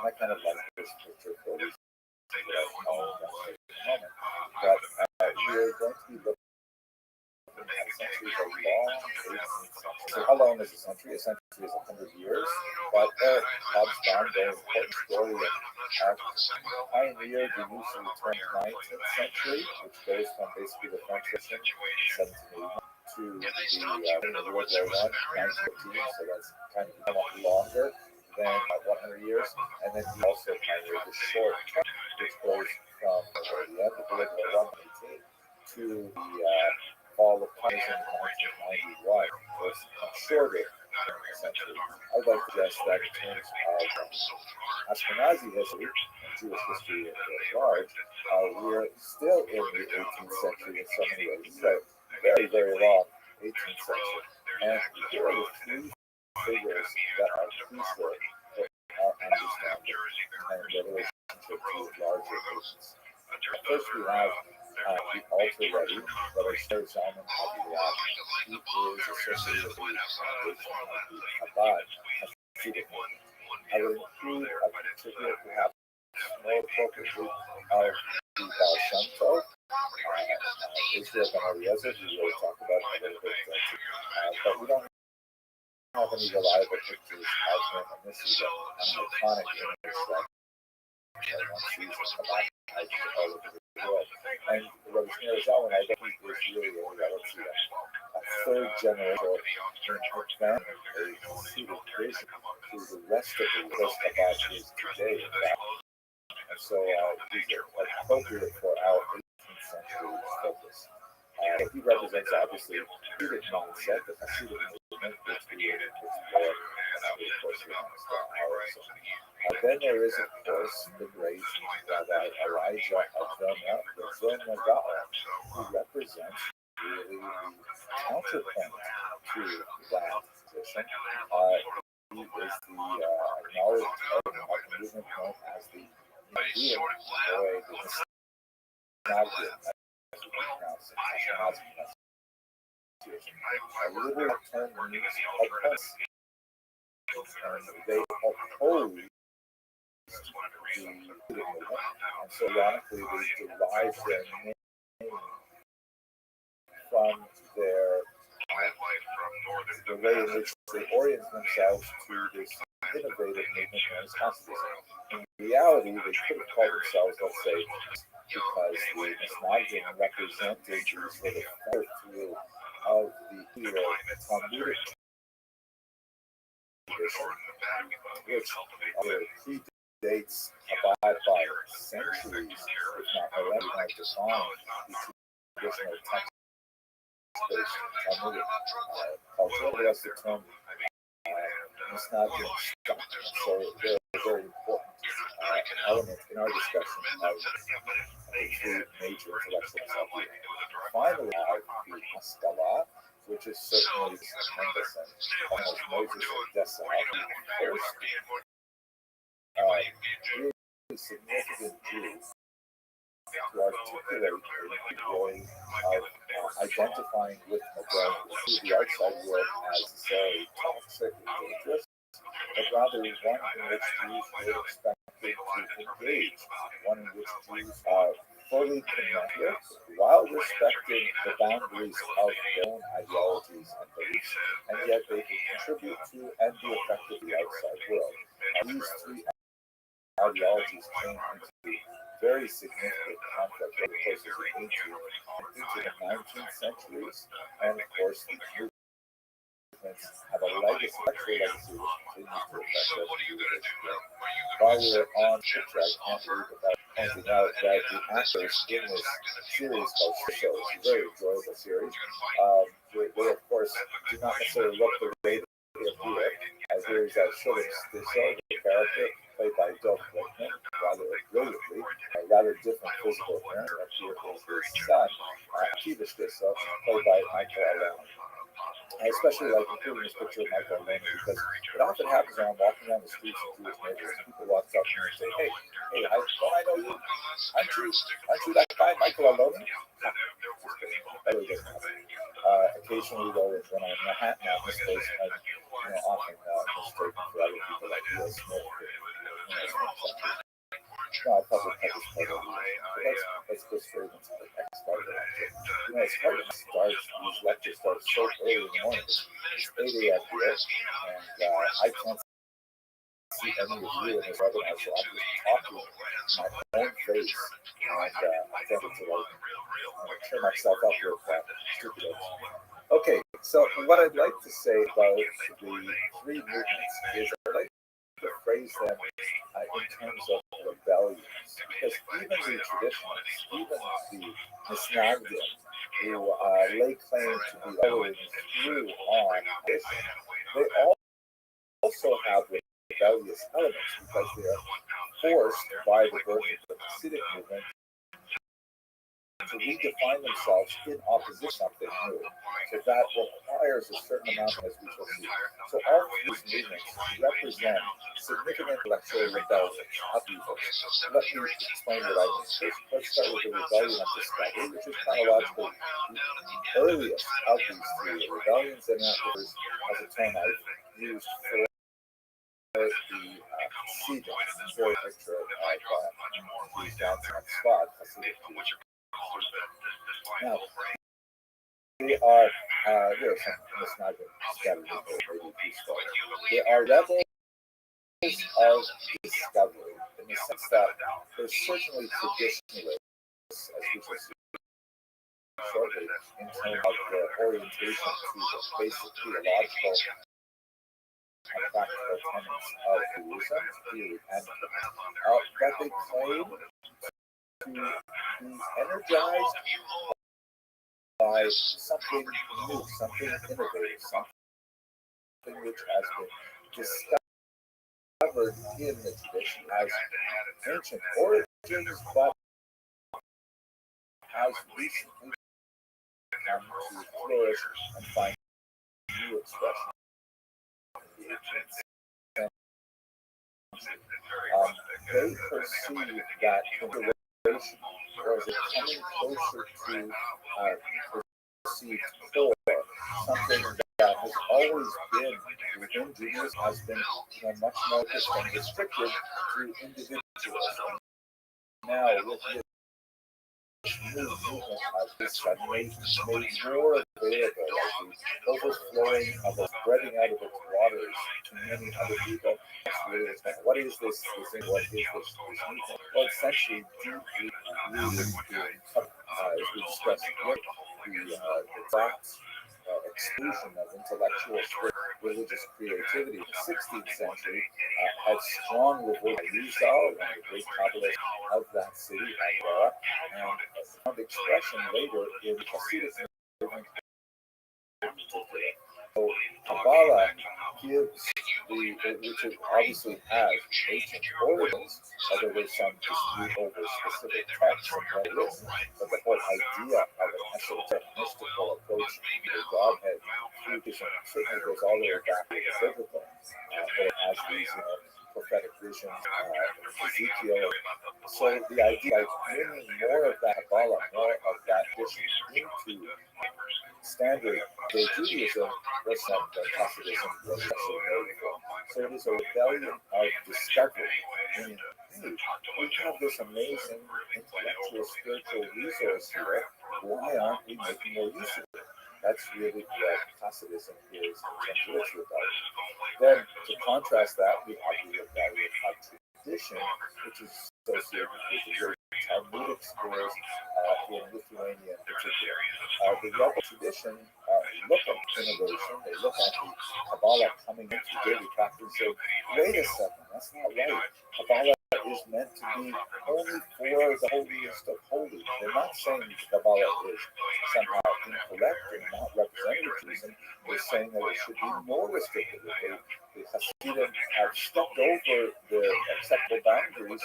I kind of like this picture for reasons that I'll know in a moment. But we're going to be looking at centuries of long 18th century. So how long is a century? A century is 100 years. But Eric Hobsbawm, very important story and pioneered the use of the term 19th century, which goes from basically the French Revolution in 1781 to the World War I, 1914. So that's kind of somewhat longer than 100 years. And then he also pioneered the short term, which goes from the end of World War I, 18, to the fall of communism in 1991. So it's much shorter century. I'd like to suggest that in terms of Ashkenazi history and Jewish history at large, we're still in the 18th century in so many ways. It's a very, very long 18th century. And here are the three figures that are crucial for our understanding and the relationship to larger movements. First, we have the altar ready, that are Sher Zalman Abiyad. He is associated with the foundation of the Chabad Hasidic movement. I would include a particular, perhaps more appropriately, of the Baal Shem Tov, Israel Ben Eliezer, who we'll talk about a little bit, but we don't have any reliable pictures of him, and this is an iconic image that one sees all over the world. And Rabbi Zalman, I think, is really a third generation event, a seated vision to the rest of the list about his today, in fact. And so these are appropriate for our 18th century focus. He represents, obviously, the Hasidic mindset, the Hasidic movement, which we will explore, of course, we understand ours. Then there is, of course, the great Rabbi Elijah of Vilna Gaon, who represents really the counterpoint to that position. He is the acknowledged movement known as the Median, or the Misnagdim, as we pronounce it, Ashkenazi pronunciation. A literal term means opponents. They oppose the movement, and so ironically they derive their name from their the way in which they orient themselves to this innovative movement known as Hasidism. In reality, they could have called themselves, let's say, because the Misnagdim represented the sort of field of the Talmudic tradition, which predates Chabad by centuries, if not millennia, to find the traditional text-based Talmudic culture. That's the term Misnagdim. So they're a very important element in our discussion of the three major intellectual subjects. Finally, I have the Haskalah, which is certainly tremendous, and almost Moses and Dessa, the first really significant Jews to articulate a way of identifying with modernity, see the outside world as necessarily toxic and dangerous, but rather one in which Jews were expected to engage, one in which Jews are fully connect with, while respecting the boundaries of their own ideologies and beliefs, and yet they can contribute to and be effective in the outside world. These three ideologies came into very significant conflict over the course of the 18th into the 19th centuries, and of course the movements have a legacy, actual legacy which continues to affect us to this day. While we were on picture, I can't leave without pointing out that the actors in this series called Show, it's a very enjoyable series. They of course do not necessarily look the way they appear, as there is that show, the character played by Dolph Lundgren, rather brilliantly, a rather different physical appearance. Up here is his son, Akiva Stissa, played by Michael Allen. I especially like including this picture of Michael Allen because it often happens when I'm walking down the streets in Jewish neighborhoods. People walk up to me and say, "Hey, don't I know you? Aren't you that guy, Michael Allen?" That really doesn't happen. Occasionally, though, when I'm in Manhattan, I'm misplaced, I'm often mistaken for other people like Will Smith. No, I'll probably cut this part over. Let's go straight into the next part. It's hard to start, these lectures start so early in the morning. It's 8 a.m. here, and I can't see any of you in this webinar, so I'm just talking my own face, and I'm tempted to turn myself up with stupid. Okay, so what I'd like to say about the three movements is I'd like to phrase them in terms of rebellions, because even the traditionalists, even the Misnagdim, who lay claim to be following through on this, they also have rebellious elements because they are forced by the birth of the Hasidic movement to redefine themselves in opposition to something new. So that requires a certain amount, as we shall see. So all of these movements represent significant intellectual rebellion, upheavals. Let me explain what I mean. Let's start with the rebellion of discovery, which is chronologically the earliest of these three rebellions, and that refers as a term I've used for the Hasidim. Very picture of these down to that spot. Now, they are, there are some misnagdim scattered in there, maybe they are rebels of discovery, in the sense that they're certainly traditionalists, as we shall see shortly, in terms of their orientation to the basic theological and practical tenets of Judaism, theory, and that they claim to be energized by something new, something innovative, something which has been discovered in the tradition as ancient origins, but has recently come to flourish and find new expression in the ancients. They perceive that innovation was coming closer to perceived core, something that has always been within Judaism, has been much more restricted to individuals. Now, with this new movement of this made more available, the overflowing of the spreading out of its waters to many other people. What is this thing? What is this movement? Well, essentially, deeply rooted in, as we discussed, the thoughts, exclusion of intellectual religious creativity in the 16th century had strong revolt by Rothschild and the great Kabbalist of that city, Agora, and found expression later in Hasidic movement. So Kabbalah gives which it obviously has ancient origins, although there's some dispute over specific texts and what it is, but the whole idea of an esoteric mystical approach to the Godhead through certainly goes all the way back to the biblical, but it has these prophetic visions, Ezekiel. So the idea of bringing more of that Kabbalah, more of that vision into standard Judaism was not the Hasidism was actually known for. So it is a rebellion of discovery, meaning, hey, we have this amazing intellectual, spiritual resource here. Why aren't we making more use of it? That's really what Hasidism is in terms of its rebellion. Then, to contrast that, we have the rebellion of tradition, which is associated with the great Talmudic schools in Lithuania in particular. The rebel tradition look at innovation, they look at the Kabbalah coming into daily practice and say, wait a second, that's not right. Kabbalah is meant to be only for the holiest of holy. They're not saying that Kabbalah is somehow incorrect and not representative of Judaism. They're saying that it should be more restrictive. The Hasidim have stepped over the acceptable boundaries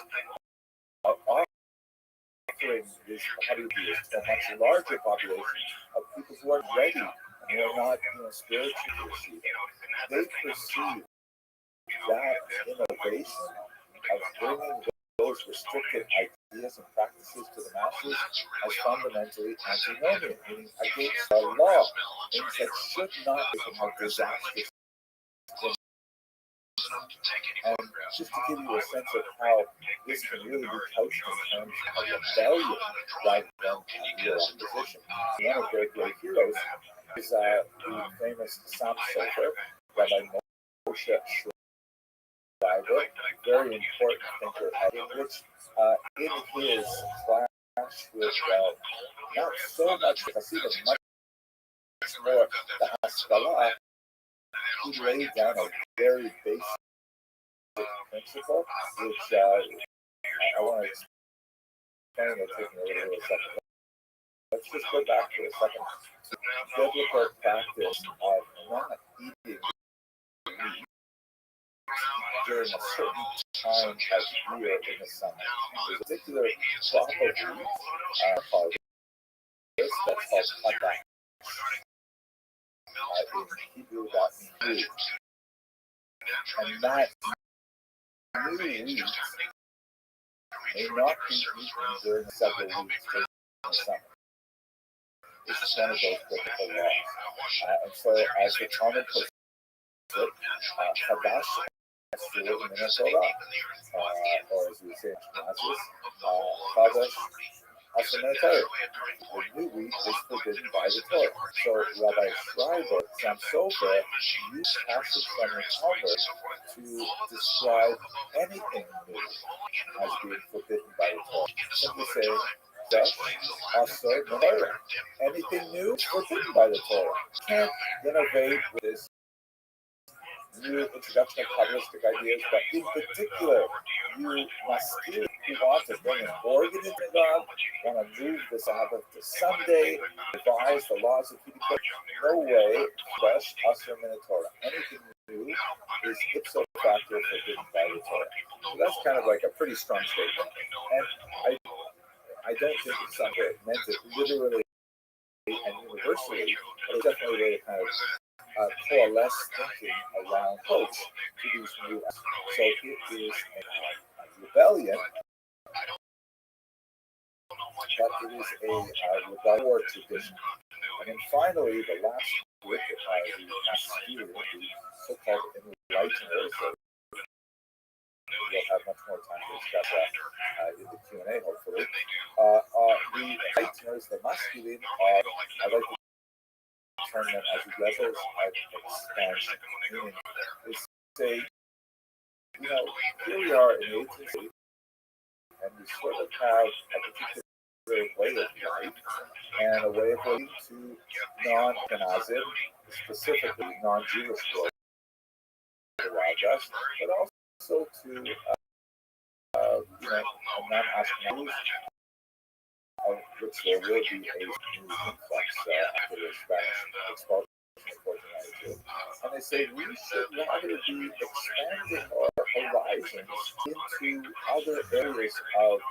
of offering this polytheist to a much larger population of people who are ready and who are not spiritually received. They perceive that innovation of bringing those restricted ideas and practices to the masses as fundamentally antinomian, meaning against the law, things that should not become disastrous. And just to give you a sense of how this can really be couched in terms of rebellion rather than real opposition. One of their great heroes is the famous Sam Sofer, Rabbi Moshe very important thinker, in which in his clash with not so much Hasidim, much more the Haskalah, he laid down a very basic principle, which I want to explain. It'll take me a little bit of a second. Let's just go back for a second. Biblical practice of not eating meat during a certain time of year in the summer. There's a particular crop of wheat called this, that's called kadash. In Hebrew, that means wheat. And that new wheat may not be eaten during several weeks during the summer. This is one of those biblical laws. And so, as the Talmud puts it, kadash in Minnesota, or as we say in Ashkenazis, Chadash Hasanetayr. The new wheat is forbidden by the Torah. So Rabbi Schreiber, Sam Sofer, used passages from the Talmud to describe anything new as being forbidden by the Torah. Simply saying, Dash, Asar, Torah. Anything new is forbidden by the Torah. You can't innovate with this new introduction of Kabbalistic ideas, but in particular, you must want to bring an organ into God, want to move the Sabbath to Sunday, revise the laws of Hebrew. No way, fresh, Asr, Torah. Anything new is ipso facto forbidden by the Torah. So that's kind of like a pretty strong statement. And I don't think it's something that meant it literally and universally, but it's definitely a way to kind of coalesce thinking around coach to these new aspects. So it is a rebellion, but it is a rebellion tradition. And then finally, the last group of the Maskilim, the so-called enlighteners, we'll have much more time to discuss that in the Q&A, hopefully. The enlighteners, the Maskilim, I like to term them as levels of expansion, meaning they say, here we are in the 18th century, and we sort of have a particular way of life and a way of relating to non-Ashkenazim, specifically non-Jewish world around us, but also to non-Ashkenazis, of which there will be a new influx after the Spanish expulsion of 1492. And they say we should rather be expanding our horizons into other areas of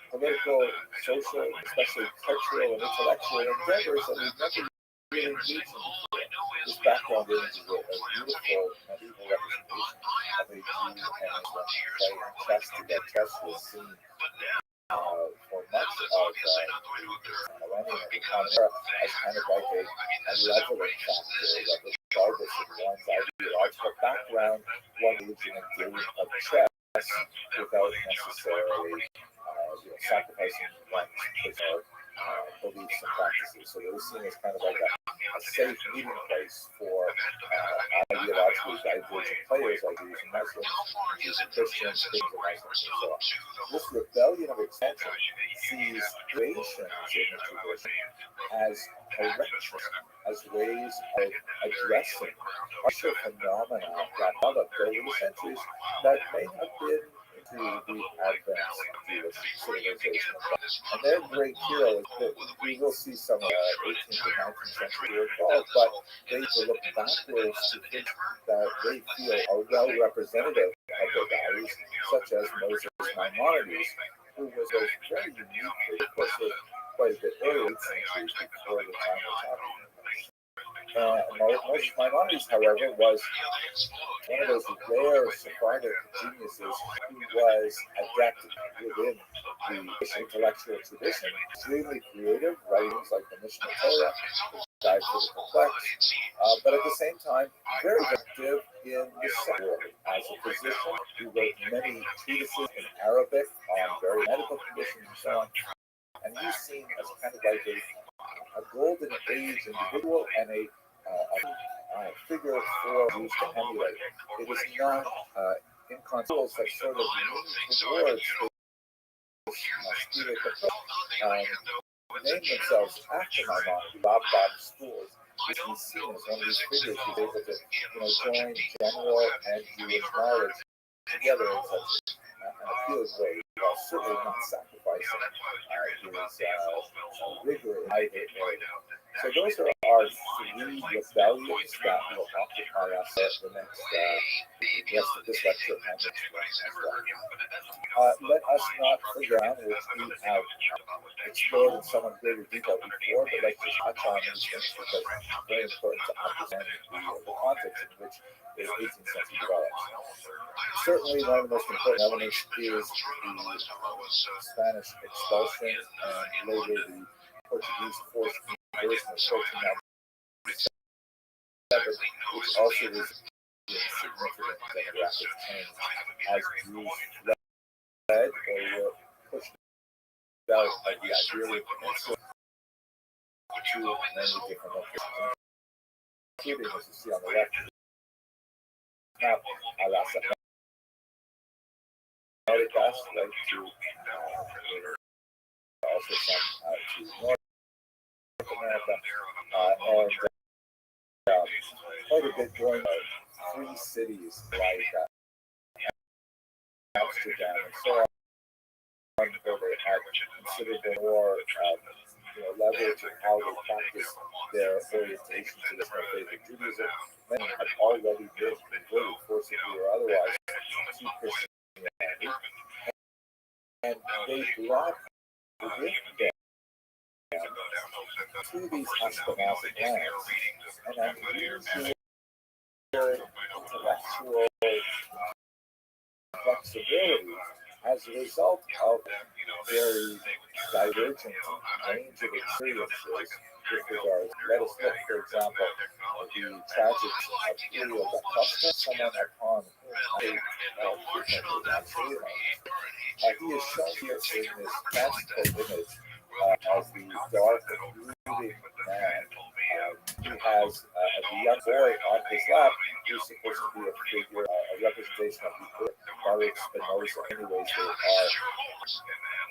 political, social, especially cultural and intellectual endeavors that we've never really engaged in before. This background image is a beautiful medieval representation of a play chess to get chess was seen for much of the millennium of the common era as kind of like a leveling factor that regardless of one's ideological background, one believes in a game of chess without necessarily sacrificing one's personal beliefs and practices. So it was seen as kind of like a safe meeting place for ideologically divergent players like Jews and Muslims, Jews and Christians, Christians and Muslims, and so on. This rebellion of expansion sees creations in the tradition as corrections, as ways of addressing partial phenomena that developed over the centuries that may have been to the advance of Jewish civilization. And their great hero is that we will see some 18th and 19th century involved, but they look backwards to things that they feel are well representative of their values, such as Moses Maimonides, who was a very unique, of course, quite a bit earlier centuries before the time we're talking about. Moses Maimonides, however, was one of those rare Sephardic geniuses who was adept within the intellectual tradition, extremely creative, writings like the Mishnah Torah, which dive to the complex, but at the same time, very active in the secular world. As a physician, he wrote many treatises in Arabic on various medical conditions and so on, and he's seen as kind of like a golden age individual and a figure for Jews to emulate. It is not inconceivable that sort of lean towards this Masculine approach. Name themselves after Maimonides, Rabbi schools, which he's seen as one of these figures who's able to join general and Jewish knowledge together in such an appealing way, while certainly not sacrificing his rigor in either area. So those are our three rebellions that will occupy us the next rest of this lecture and next one as well. Let us not forget, which we have explored in somewhat greater detail before, but let's just touch on these things because it's very important to understand the context in which the 18th century develops. Certainly one of the most important elements is the Spanish expulsion and later the Portuguese forced conversion of 1497, which also was a significant demographic change as Jews fled or were pushed out of the Iberian Peninsula to many different locations, including, as you see on the left, map, Americas, like to also some to North America, and quite a bit going on. Three cities like Amsterdam and so on, where they had considerable more leverage in how they practice their orientation to the faith of Judaism. Many had already been converted, forcibly or otherwise, to Christianity, and they brought with them to these Ashkenazic lands an unusual intellectual flexibility as a result of very divergent range of experiences with regards. Let us look, for example, at the tragics of Helio da Costa, someone upon whom I frequently absolutely. He is shown here in this fanciful image as the dark and brooding man. He has a young boy on his lap who's supposed to be a figure, a representation of the Baruch Spinoza. Anyways,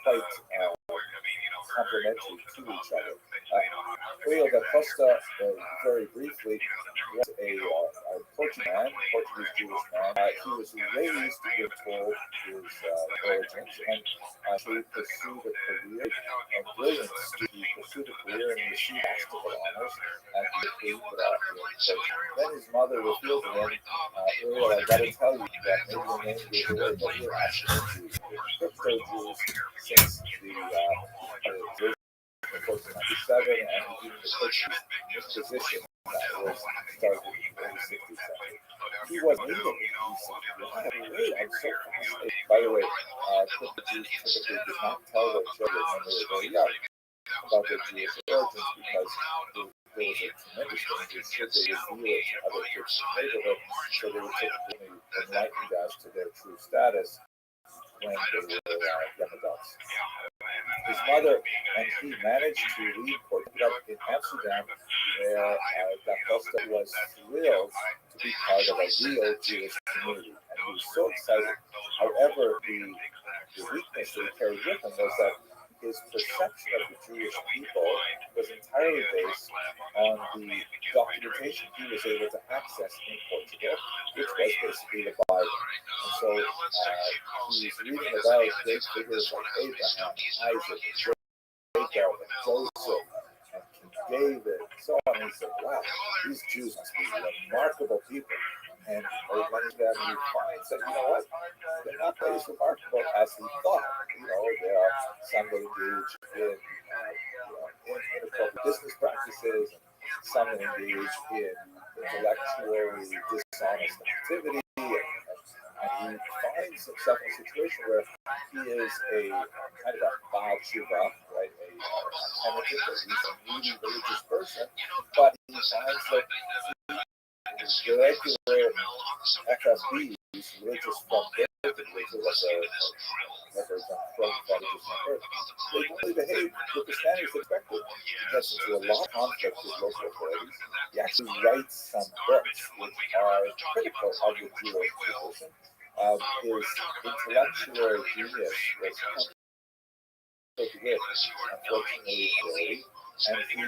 they are quite complementary to each other. Helio da Costa, very briefly, was a Portuguese Jewish man. He was raised being told his origins and he pursued a career of brilliance. He pursued a career and received masterful honors at the Queen Then his mother revealed to him, Ariel, I gotta tell you that maybe your name gave away, but you're actually crypto Jews since the 1497 and even the Portuguese disposition that was started in the early 60s century. he wasn't eating it. He said, "Wow, wait, I'm so fascinated." By the way, Christian Jews typically did not tell their children when they were very young about their Jewish origins because there was a tremendous danger should they reveal it to other kids in the neighborhood, so they were typically enlightened as to their true status when they were young adults. His mother and he managed to leave Portugal in Amsterdam, where Da Costa was thrilled to be part of a real Jewish community, and he was so excited. However, the weakness that he carried with him was that his perception of the Jewish people was entirely based on the documentation he was able to access in Portugal, which was basically the Bible. And so he was reading about great figures like Abraham, Isaac, Jacob, and Joseph, and King David, and so on. And he said, "Wow, these Jews must be remarkable people." And when he finds that, you know what, they're not as remarkable as he thought. There are some that engage in inappropriate business practices, and some that engage in intellectually dishonest activity, and he finds himself in a situation where he is a kind of a Baal Tshuva, right, a penitent, or he's a needy religious person, but he finds that the regular FSBs, religious from birth, religious from religious from birth, they only behave with the standards expected. He gets into a lot of conflict with local authorities. He actually writes some books which are critical of the Jewish tradition. His intellectual genius was cultivated, unfortunately, poorly, and he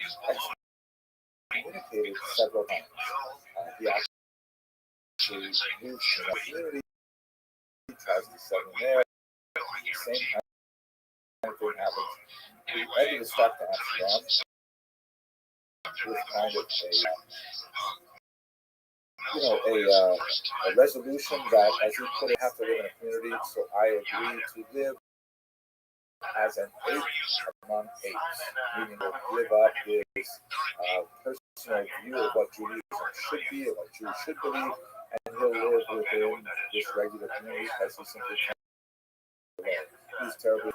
is excommunicated several times. He actually moves to the community, he tries to settle there. The same kind of thing happens. He ended his stuff to Amsterdam with kind of a resolution that, as he put it, have to live in a community, so I agree to live as an ape among apes, meaning to give up his personal view of what Judaism should be and what Jews should believe, and he'll live within this regular community because he simply can't live. He's terribly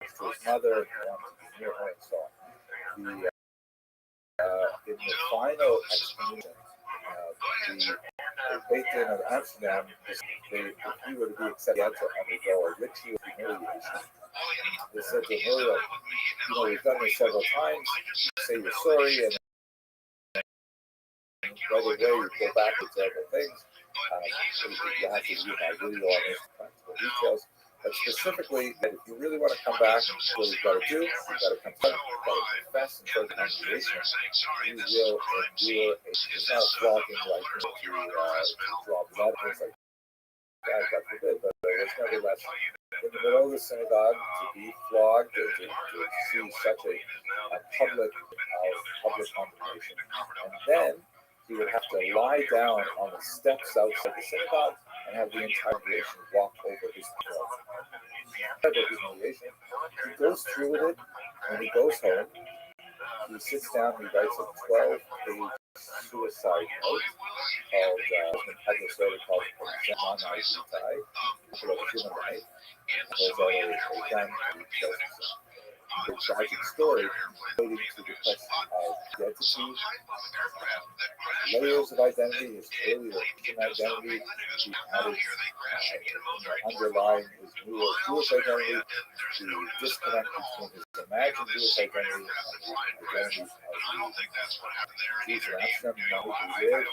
attached to his mother, and he wants to be near her, and so on. In the final excommunication, the Beit Din of Amsterdam, if he were to be accepted, he had to undergo a ritual humiliation. They said to him, we've done this several times, say you're sorry, and right away you go back to terrible things. You have to read my video on this practical details. But specifically, that if you really want to come back, what you've got to do, you've got to confess, you've got to confess and show the congregation. You will endure it's not flogging like to draw blood, things like that, God forbid, but it's nevertheless in the middle of the synagogue to be flogged, to see such a public condemnation. And then he would have to lie down on the steps outside the synagogue and have the entire congregation walk over his throne. Humiliation. He goes through with it. When he goes home, he sits down, he writes a 12-page suicide note called Zemana Vitae, for human life. There's a gun and he kills himself. The tragic story relating to the question of identity, layers of identity, his earlier Christian identity, he added underlying his newer Jewish identity, the disconnect between his imagined Jewish identity and the identity of the Jews in Amsterdam, who live.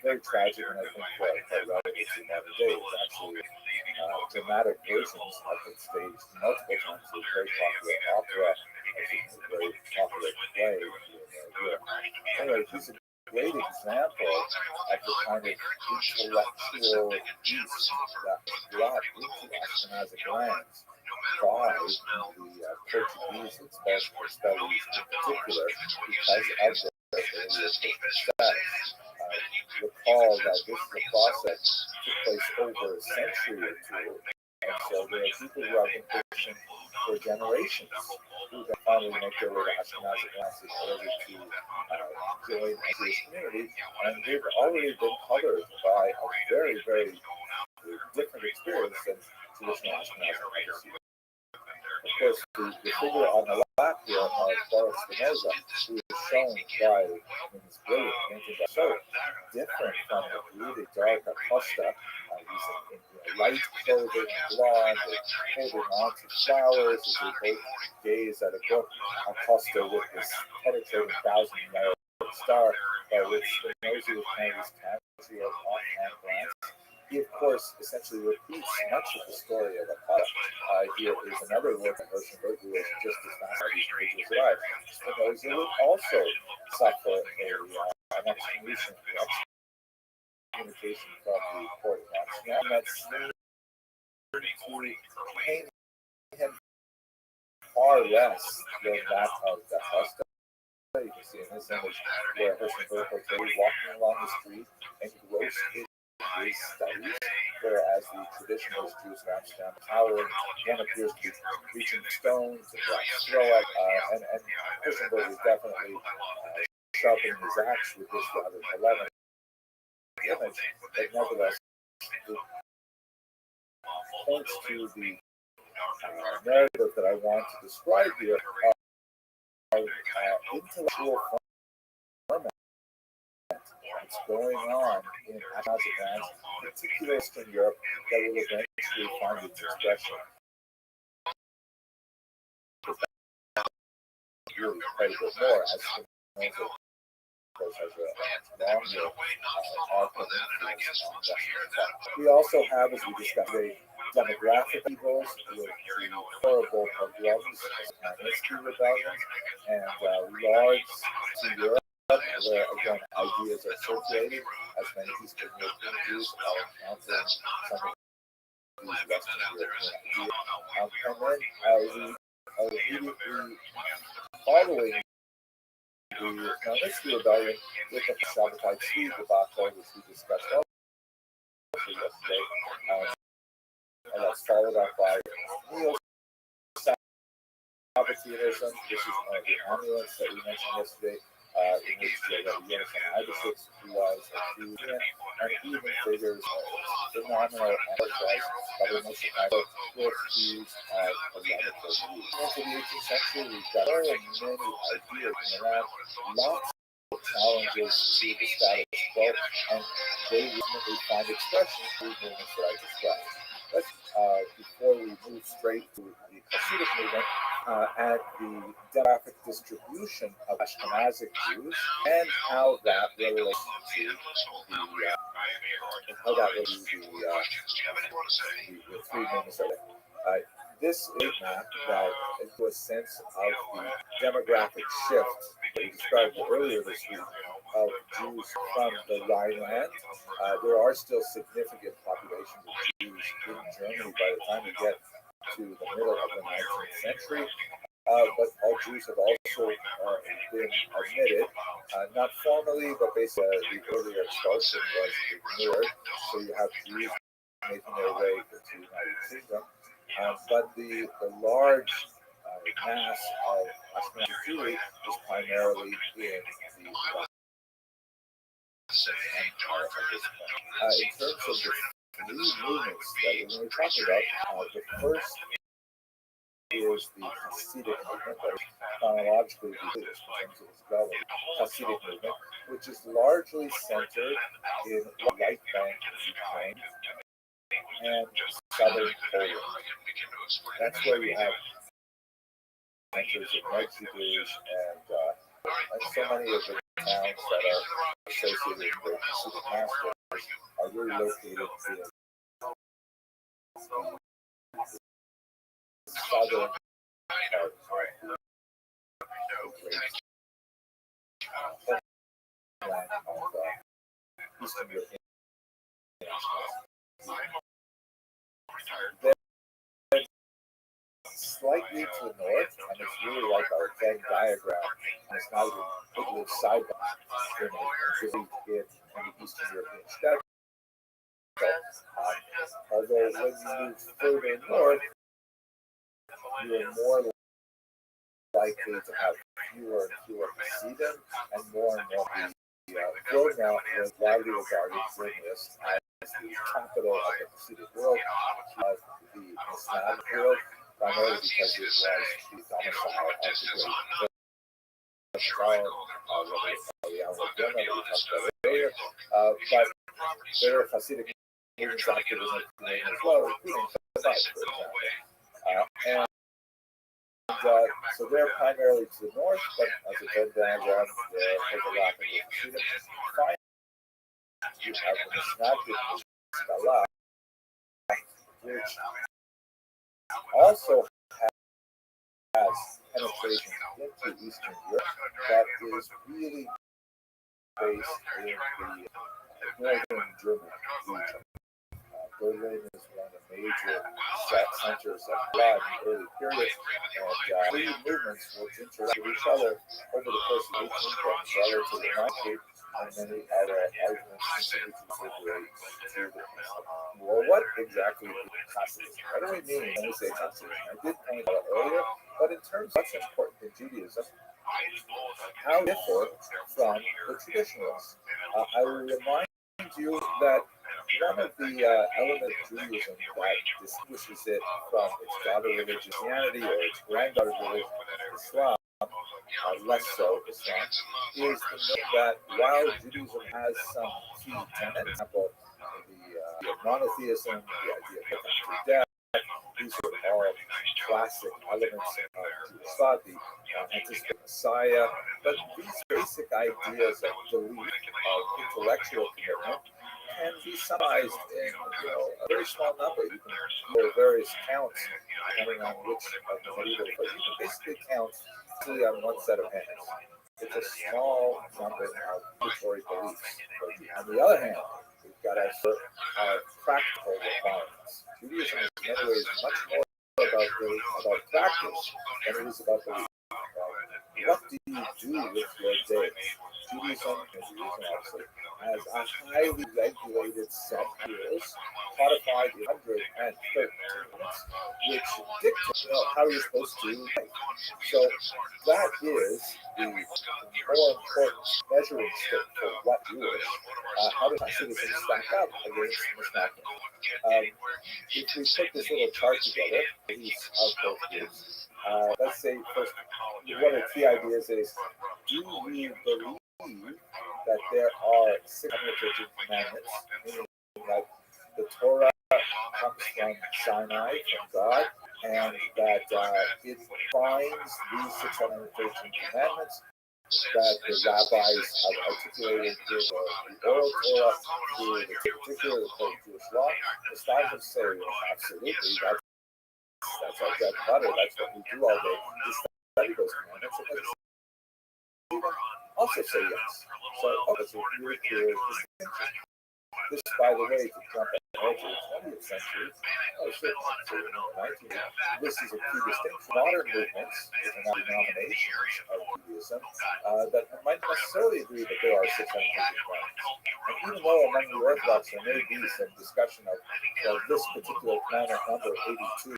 Very tragic, and I think quite relevant to modern day. It's actually dramatic versions have been staged multiple times. It's a very popular opera, it's a very popular play in Europe. Anyway, he's a great example of the kind of intellectual use that was brought into Ashkenazic lands by the Portuguese and Spanish studies in particular because of their status. Recall that this is a process took place over a century or two, and so there are people who have been Christian for generations who finally make their way to Ashkenazi classes in order to join a Jewish community, and they've already been colored by a very, very different experience than traditional Ashkenazi. Of course, the figure on the left here of Baruch Spinoza, who is shown by his brilliant painting, so different from the really dark Acosta. He's in light clothing, blonde, and holding on to flowers as they both gaze at a book. Acosta with this penetrating 1,000-yard star, by which Spinoza was kind of this casual offhand glance. He, of course, essentially repeats much of the story of Acosta. Here is another work of Rothschild, who is just as fascinating as I. Spinoza would also suffer an excommunication from the court of Rothschild, and that seemed to pain him far less than that of Acosta. You can see in this image where Hirschenberg portrays walking along the street engrossed in his studies, whereas the traditionalist Jews of Amsterdam towering, one appears to be reaching stones and throw up, and Hirschenberg is definitely sharpening his axe with this rather polemic image, but nevertheless it points to the narrative that I want to describe here of intellectual ferment that's going on in Ashkenaz, particularly Eastern Europe, that will eventually find its expression. Really quite a bit more as Spinoza, of course, has a longer arc of influence on that. We also have, as we discussed, the demographic evils with the horrible pogroms, Magnitsky rebellions, and large to Europe, where again ideas are circulating, as many Eastern European Jews are encountering some of these Western European ideas. And then immediately following the Magnitsky rebellion with the Shabbatai Tzvi debacle, which we discussed also yesterday, and that's followed up by Neo-Sabbateanism. This is one of the amulets that we mentioned yesterday, in which Rabbi Yonasan Eibishitz was a Jew, and even figures phenomenal anarchists, Rabbi Moshe Feinberg, were used as a radical view. Into the 18th century, we've got so many ideas around, lots of challenges to the status quo, and they ultimately find expression through movements that I described. Let's, before we move straight to the Hasidic movement, at the demographic distribution of Ashkenazic Jews and how that relates to the three movements of it. This is a map that gives a sense of the demographic shift that we described earlier this week of Jews from the Rhineland. There are still significant populations of Jews in Germany by the time we get to the middle of the 19th century. But all Jews have also been admitted, not formally, but basically the earlier expulsion was ignored. So you have Jews making their way into the United Kingdom. But the large mass of Ashkenazi Jewry is primarily in the in terms of the new movements that we're going to be talking about, the first is the Hasidic movement, that is chronologically the biggest in terms of its development. Hasidic movement, which is largely centered in the right bank of Ukraine and southern Poland. That's where you have centers of Medjugorje and so many of the towns that are associated with Hasidic masters are really located in southern Eastern European. Then slightly to the north, and it's really like our Venn diagram, and it's not even big side by in the Eastern European steppe. Although when you move further north, you are more likely to have fewer and fewer Hasidim, and more be grown now was widely regarded Vilnius as the capital of the Hasidic world, of the Misnad world, primarily because it was the domicile of the great Rothschild, but there are Hasidic movements activism as well, including Chabad, for example. So they're primarily to the north, but as a Venn diagram, they're overlapping with Hasidim. Finally, you have the Misnad Skala, which also has penetration into Eastern Europe, but is really based in the northern German region. Berlin is one of the major centers of blood in the early period, and three movements will interact with each other over the course of 18th and relative to the 19th, and many other arguments continue to circulate through the history. Well, what exactly is Hasidism? What do we mean when we say Hasidism? I did point out earlier, but in terms of what's important in Judaism, how differ from the traditionalists? I will remind you that one of the elements of Judaism that distinguishes it from its daughter religion, Christianity, or its granddaughter religion, Islam, less so Islam, is the notion that while Judaism has some key tenets, for example, the monotheism, the idea of after death, these are all classic elements of Jewish thought, the anticipated Messiah, but these basic ideas of belief, of intellectual commitment, can be summarized in a very small number. You can there are various counts depending on which of the medieval, but you can basically count easily on one set of hands. It's a small number of mandatory beliefs. On the other hand, we've got our practical requirements. Judaism is in many ways much more about practice than it is about belief. What do you do with your day? Judaism obviously has a highly regulated set of rules, codified in 113 units, which dictate how you're supposed to live. So that is the more important measuring stick for what you wish. How does Hasidism stack up against Mishnah? If we put this little chart together, these of both groups, let's say first, one of the key ideas is, do you believe that there are 613 commandments, meaning that the Torah comes from Sinai, from God, and that it defines these 613 commandments that the rabbis have articulated through the oral Torah, through the particular Jewish law. The scholars say, absolutely, that's our bread and butter, that's what we do all day, is study those commandments, and also say yes. So that's a really clear distinction. This, by the way, to jump ahead to the 20th century, this is a key distinction. Modern movements, and not denominations of Judaism, that might necessarily agree that there are 650 commandments. And even though among the Orthodox there may be some discussion of this particular commandment, number 82,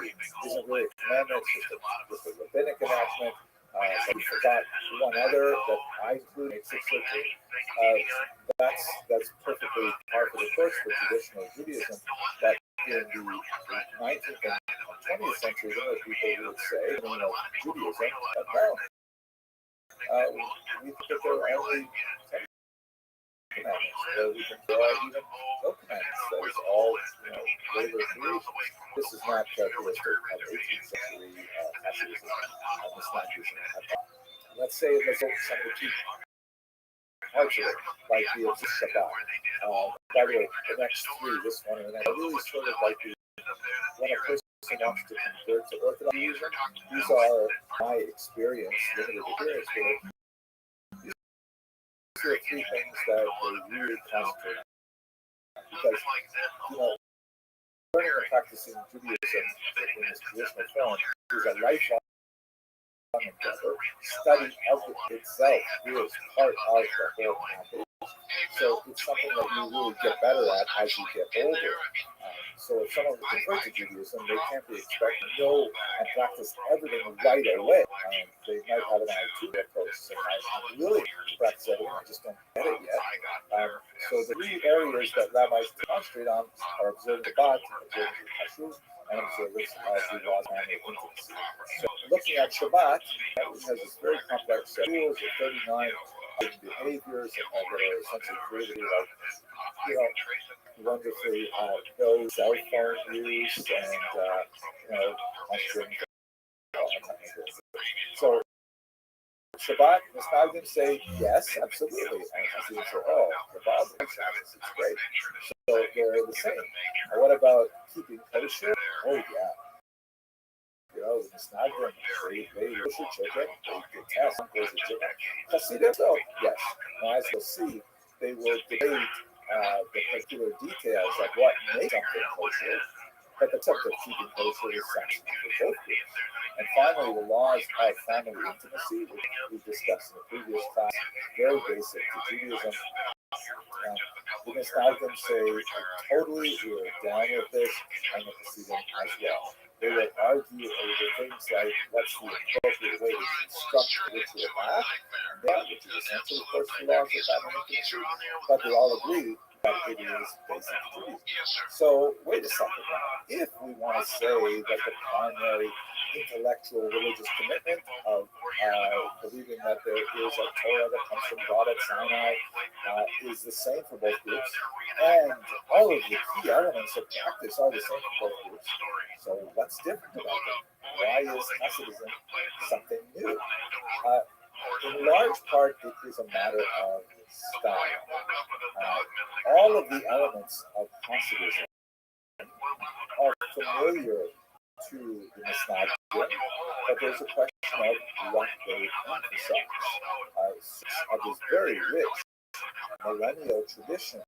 isn't really a commandment, it's just a rabbinic enactment. But we forgot one other that I include in 613. That's perfectly par for the course for traditional Judaism. But in the 19th and 20th century, there are people who would say, Judaism, but no. We think that there are only 10 commandments, or we think there are even no commandments. That is all, labor creation. This is not characteristic of 18th century Hasidism. Let's say some of the key parts of it, like the Shabbat. By the way, the next three, this one and the next, are really sort of like when a person wants to convert to Orthodox Judaism. These are my experience, limited experience with. These are three things that they really concentrate on. Because, learning and practicing Judaism in this traditional form is a lifelong endeavor. Study of it itself is part of the whole package. So it's something that you really get better at as you get older. So if someone would convert to Judaism, they can't be expected to know and practice everything right away. They might have an attitude approach saying, I'm willing to practice everything, I just don't get it yet. So the three areas that rabbis concentrate on are observing Shabbat, observing Kashrut, and observance of the laws of intimacy. So looking at Shabbat, which has this very complex set of rules of 39 behaviors that are essentially created like, wonderfully no cell phone use and all that kind of thing. So Shabbat, Misnagdim say yes, absolutely, and Hasidim say, oh, the Bible it's great. So they're the same. And what about keeping kosher? Oh yeah. The Misnagdim, they kosher chicken, they detest kosher chicken. Hasidim, so yes. Now as you'll see, they will debate the particular details of what makes something kosher, but the subject of keeping kosher is sanctioned for both groups. And finally, the laws of family intimacy, which we discussed in the previous class, very basic to Judaism. The Misnagdim say totally we're down with this, and the Hasidim as well. They would argue over things like what's the appropriate way to construct the ritual bath, which is essentially, of course, the laws of family intimacy, but they all agree that it is basic Judaism. So wait a second now. If we want to say that the primary intellectual religious commitment of believing that there is a Torah that comes from God at Sinai is the same for both groups, and all of the key elements of practice are the same for both groups, so what's different about them? Why is Hasidism something new? In large part, it is a matter of style. All of the elements of Hasidism are familiar to the Misnagdim, but there's a question of what they emphasize. Of this very rich millennial tradition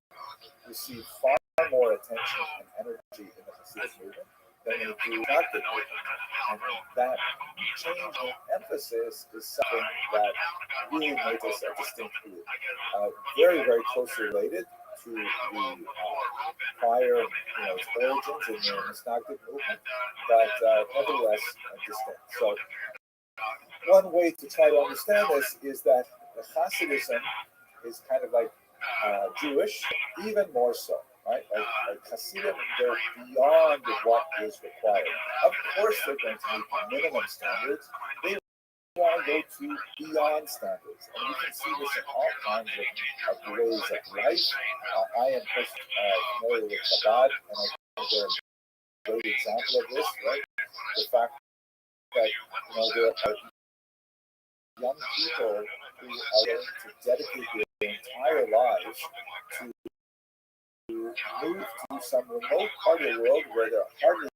received far more attention and energy in the Hasidic movement than they do not the movement. And that change in emphasis is something that really makes us a distinct group. Very, very closely related to the prior its origins in the Misnagdic movement, but nevertheless distinct. So one way to try to understand this is that the Hasidism is kind of like Jewish, even more so, right? Like Hasidim, they're beyond what is required. Of course, they're going to meet minimum standards. They want to go to beyond standards, and you can see this in all kinds of ways of life. I am familiar with Chabad, and I think they're a great example of this, right? The fact that there are young people who are willing to dedicate their entire lives to move to some remote part of the world where there are hardly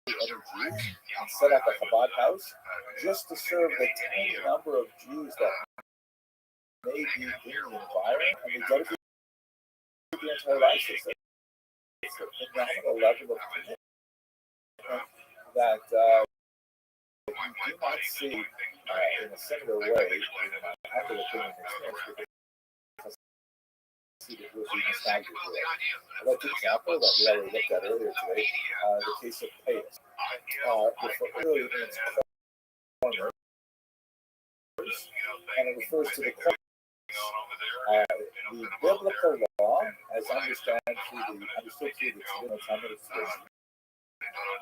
any Jews and set up a Chabad house just to serve the tiny number of Jews that may be in the environment, and they dedicate their entire lives to it. It's a phenomenal level of commitment that you do not see in a similar way in after the Kenyan experience because it was the nostalgia for it. I like the example that we already looked at earlier today, the case of Payas. Earlier means corner, and it refers to the corner. The biblical law, as understood through the traditional Talmudic tradition,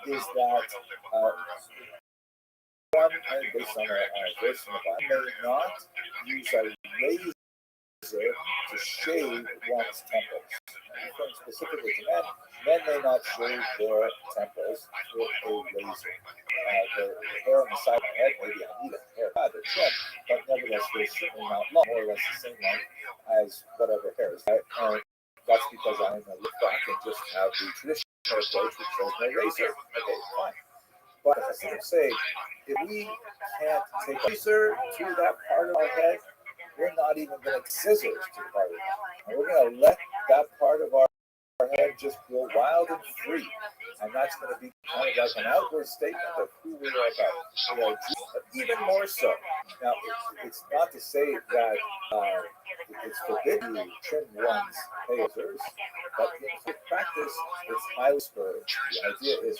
is that one, based on a verse in the Bible, may not use a razor to shave one's temples. Referring specifically to men, men may not shave their temples with a razor. The hair on the side of my head, maybe I need a hair, either trim, but nevertheless, they're certainly not long, more or less the same length as whatever hair is. That's because I'm going to look back and just have the traditional approach, which shows no razor. Okay, fine. But Hasidim say, if we can't take a razor to that part of our head, we're not even going to scissors to the part of the head. And we're going to let that part of our head just go wild and free. and that's going to be kind of like an outward statement of who we are about. We are Jews, but even more so. Now, it's not to say that it's forbidden to trim one's hazers, but in practice, it's highly spurred. The idea is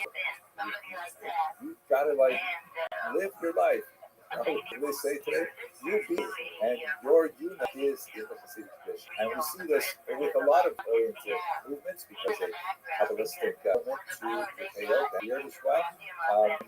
you've got to like live your life. They say today, you be, and your unit is in the Hasidic tradition. And we see this with a lot of Oriental movements because they have a Kabbalistic element to the Peyot that year as well.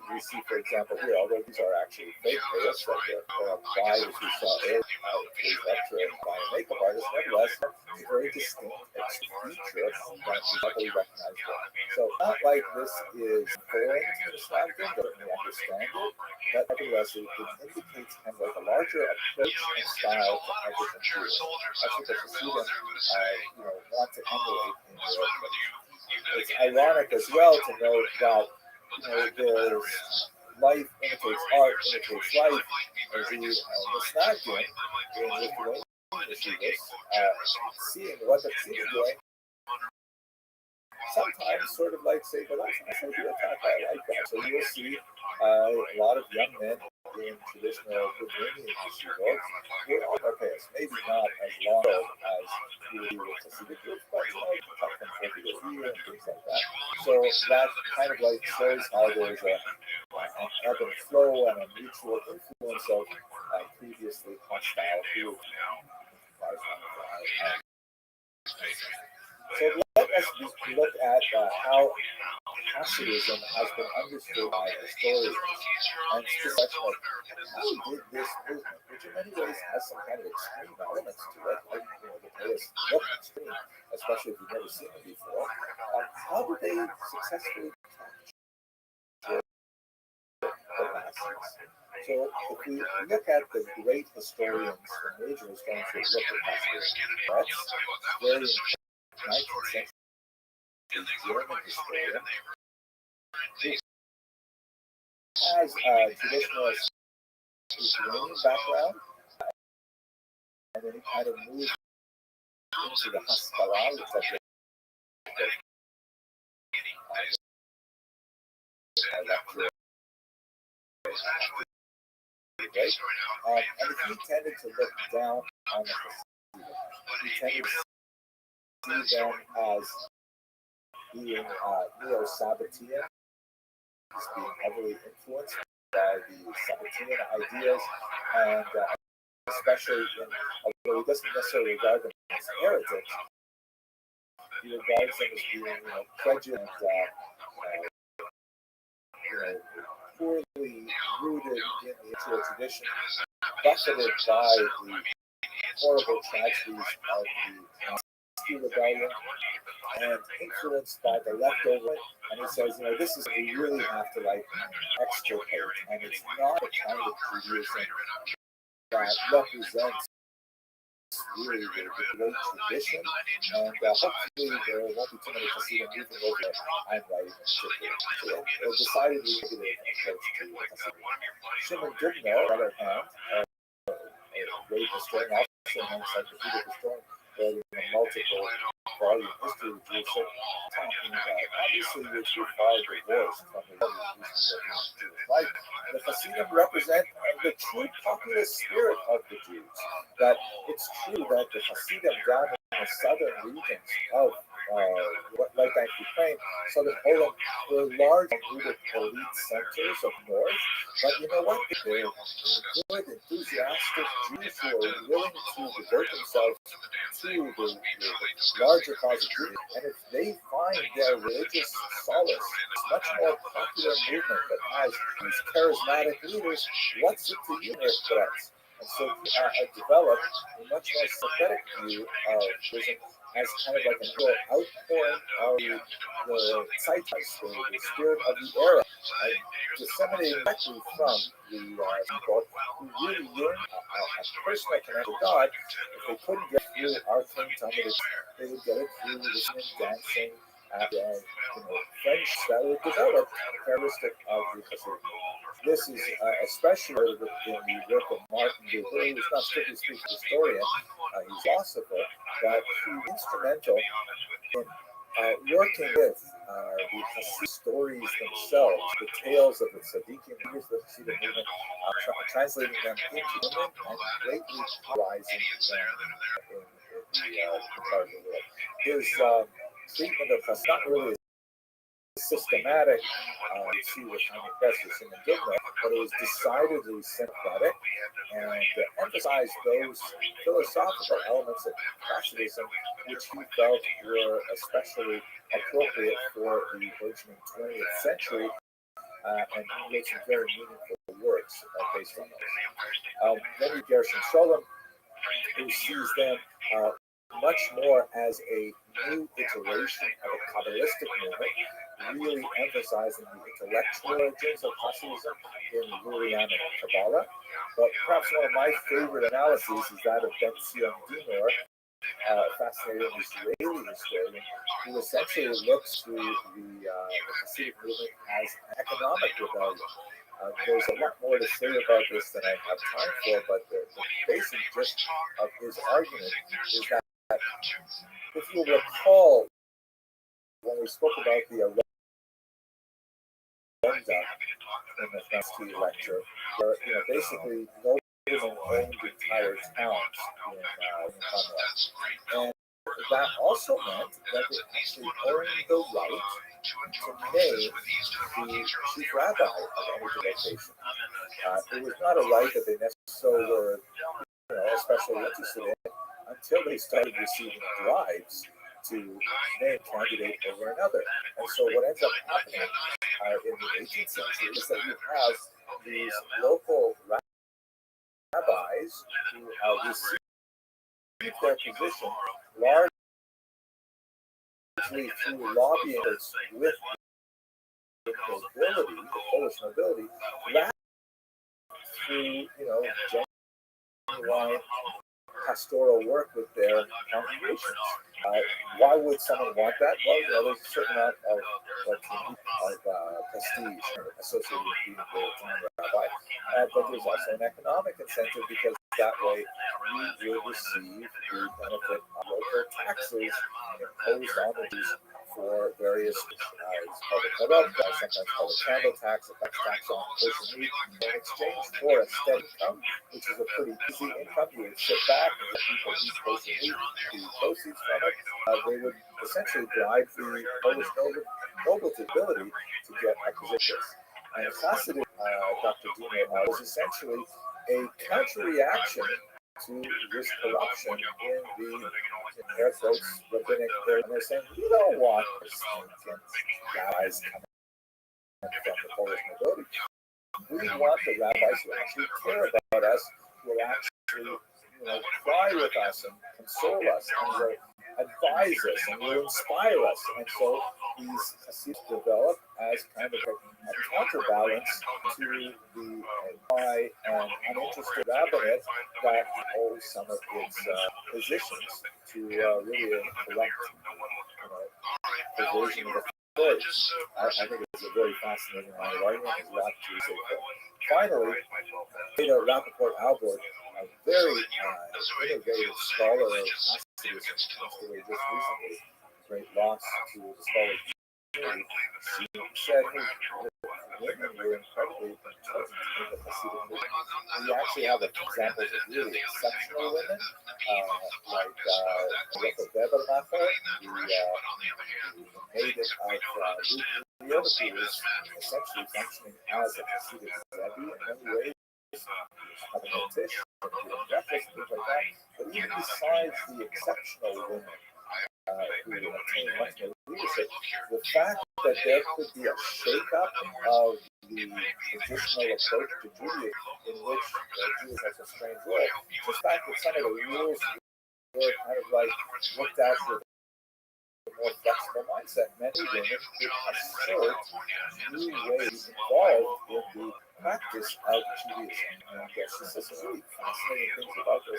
We see, for example, here, although these are actually fake Peyots that are applied, as we saw earlier, today's lecture by a makeup artist, nevertheless, it's a very distinct feature that is heavily recognized. So, not like this is foreign to the Islam, don't certainly understand it, but nevertheless, it indicates kind of like a larger approach and style to everything here. That's what the Hasidim want to emulate in their approach. It's ironic as well to note that there's life imitates art, imitates life, as the Misnagdim in Lithuanian seeing what the Hasidim are doing. Sometimes sort of like say, well, that's not the attack I like that. So you'll see a lot of young men in traditional Lithuanian yeshivot who are on their pace. Maybe not as long as you would with Hasidic groups, but cut them 40 a year and things like that. So that kind of like shows how there's an ebb and flow and a mutual influence of previously hostile groups. So let us look at how Hasidism has been understood by historians, and specifically how did this movement, which in many ways has some kind of extreme elements to it, like the Buddhists look extreme, especially if you've never seen them before, how did they successfully capture the masses? So if we look at the great historians, the major historians who look at Hasidism, that's very 19th century German historian who has a traditionalist Lithuanian background, and then he kind of moved into the Haskalah, which is like and he tended to look down on the Hasidim. He tended to see them as being neo-Sabbatean, as being heavily influenced by the Sabbatean ideas, and especially although he doesn't necessarily regard them as heretics, he regards them as being prejudiced and poorly rooted in the ritual tradition, buffeted by the horrible tragedies of the rebellion, and influenced by the leftover. And he says, this is we really have to extirpate, and it's not a kind of Judaism that represents really the great tradition, and hopefully there won't be too many Hasidim moving over there. I'm writing particularly. So a decidedly negative approach to Hasidim. Shimon Dubno, on the other hand, a great historian, also an encyclopedic historian, writing a multiple volume history of Jewish talking about obviously which are far divorced from the Jewish life. The Hasidim represent the true populist spirit of the Jews. That it's true that the Hasidim down in the southern regions of like Ukraine, southern Poland, were large rooted elite centers of north. But you know what? They're good, enthusiastic Jews who are willing to devote themselves to the larger cause of Judaism. And if they find their religious solace, it's much more popular movement that has these charismatic leaders. What's it to you, Orthodox? And so I developed a much more synthetic view of Judaism as kind of like a real outpouring of the zeitgeist, the spirit of the era, disseminated directly from the people who really yearn a personal connection to God. If they couldn't get through arcane Talmudic, they would get it through listening, dancing, French that would develop characteristic of the Hasidim. This is especially in the work of Martin Buber, who's not strictly speaking a historian, he's a philosopher, but he's instrumental in working with the stories themselves, the tales of the Tzaddikim, here's the Hasidic movement, translating them into women and greatly popularizing them in the part of the world. His treatment of Chassidus, not really systematic, you see with Chaim Pesach and Gimel, but it was decidedly sympathetic and emphasized those philosophical elements of Hasidism which he felt were especially appropriate for the burgeoning 20th century, and he wrote some very meaningful works based on those. Then you Gershon Sholem, who sees them much more as a new iteration of a Kabbalistic movement, really emphasizing the intellectual origins of Hasidism in Lurian and Kabbalah. But perhaps one of my favorite analyses is that of Ben Zion Dinor, fascinating Israeli historian, who essentially looks to the Hasidic movement as an economic rebellion. There's a lot more to say about this than I have time for, but the basic gist of his argument is that if you recall, when we spoke about the Arenda in the first lecture, where basically noblemen owned entire towns in Commonwealth. And that also meant that they actually owned the right to name the chief rabbi of any location. It was not a right that they necessarily were especially interested in until they started receiving bribes to name candidate over another. And so what ends up happening in the 18th century is that you have these local rabbis who receive their position largely through lobbying with the nobility, the Polish nobility, rather through genuine pastoral work with their congregations. Why would someone want that? Well, there's a certain amount of prestige associated with being the town rabbi, but there's also an economic incentive because that way you will receive the benefit of local taxes imposed on the Jews for various sometimes called a candle tax, a tax on kosher meat, in exchange for a steady income, which is a pretty easy income. You would sit back and let people eat kosher meat, the proceeds from it. They would essentially drive the Polish nobility to get a position. And Hasidism, Dr. Dino, was essentially a counter-reaction to this corruption in the air quotes rabbinic, and they're saying we don't want guys coming from the Polish nobility. We want the rabbis who actually care about us, who will actually cry with us and console us and will advise us and will inspire us. And so these Hasidics develop as kind of a counterbalance to the dry and uninterested rabbinate that holds some of its positions to really correct the version of the story. I think it's a very fascinating line of argument. There's a lot to say for it. Finally, Peter Rappaport Albert, a very innovative scholar of Hasidism, just recently, great loss to the scholar community, she said women were incredibly important in the Hasidic movement. We actually have examples of really exceptional women, like Rebbe Webermacher, the maiden of Ruth, who was essentially functioning as a Hasidic Rebbe in many ways, having a tish, doing breakfast, things like that. But even besides the exceptional women who attained much more leadership, the fact that there could be a shake-up of the traditional approach to Judaism, in which Judaism has a strange role, the fact that some of the rules were kind of like looked at with a more flexible mindset, many women could assert new ways involved in the practice of Judaism. And she says some really fascinating things about this.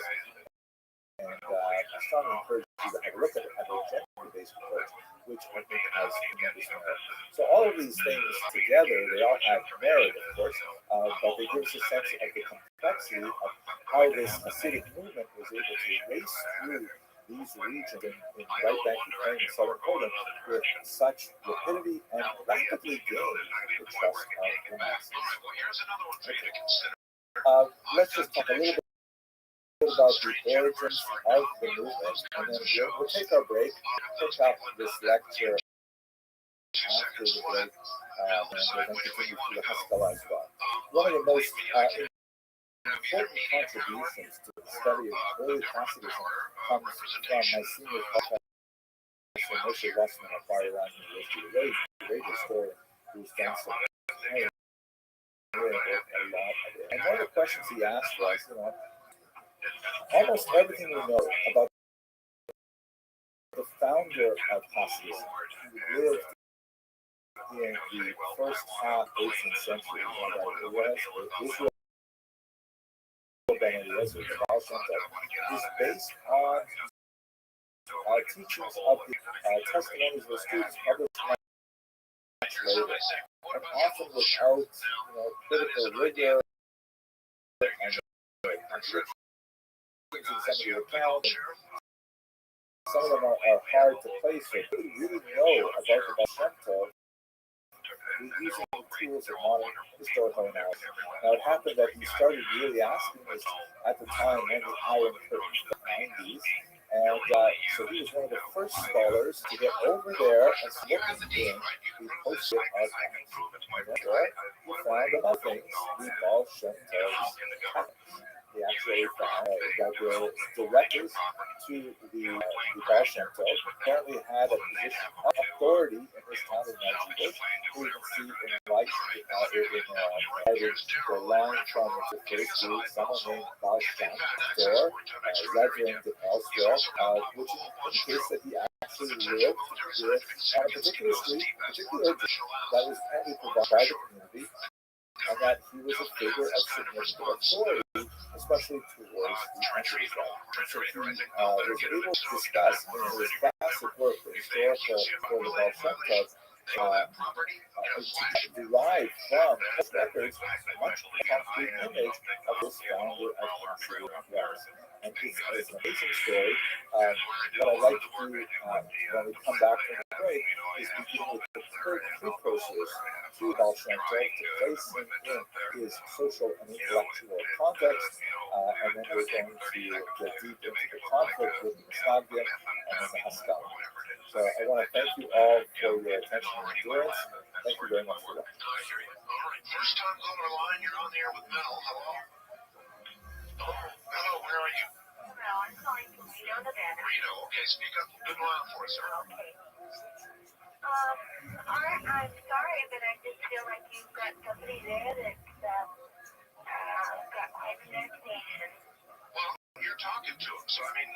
And I strongly encourage you to have a look at it, have a gender-based approach, which I think has tremendous merit. So all of these things together, they all have merit, of course, but they give us a sense of the complexity of how this Hasidic movement was able to race through these regions in right bank Ukraine and southern Poland with such rapidity and rapidly gained the trust of the masses. Let's just talk a little bit about the origins of the movement, and then we'll take our break, pick up this lecture after the break, and we'll then continue to the Haskalah as well. One of the most important contributions to the study of early Hasidism comes from my senior professor, Moshe Westman at Bar Ilan University, a great historian who's done some really a lot of it. And one of the questions he asked was, almost everything we know about the founder of Hasidism, who lived in the first half 18th century, it was Israel Ben Eliezer, the Baal Shem Tov, is based on teachings of the testimonies of the students published much later, and often without critical rigor and contradictions in some of the accounts. Some of them are hard to place. So if you really know about the Baal Shem Tov, using the tools of modern historical analysis. Now, it happened that he started really asking this at the time when the Iron Curtain was behind these, and so he was one of the first scholars to get over there and looking in the post-it archives. And therefore, he found, among things, the Baal Shem Tov's patents. He actually found that the directors to the Baal Shem Tov apparently had a position of authority in his town of Najibus. We can see in light the line from the first group, someone named Baal Shem Tor, Reverend elsewhere, which indicates that he actually lived on a particular street, particular that was apparently provided by the community, and that he was a figure of significant authority, especially towards the entity side. So he was able to discuss in his classic work, the historical for the Baal Shem Tov, derived from his records a much more concrete image of this founder of Hasidism was. And it's an amazing story. What I'd like to do when we come back from the break is begin with the precursors to Baal Shem Tov to place him in his social and intellectual context, and then we're going to get deep into the conflict with the Misnagdim and then the Haskalah. So I want to thank you all for your attention and endurance. Thank you very much for that. All right, first time on the line, you're on the air with Mel. Hello. Hello, where are you? Hello, I'm calling from Reno, Nevada. Reno, okay, speak up a bit loud for us, sir. Okay. I'm sorry, but I just feel like you've got somebody there that's got quite an education. Well, you're talking to him, so I mean,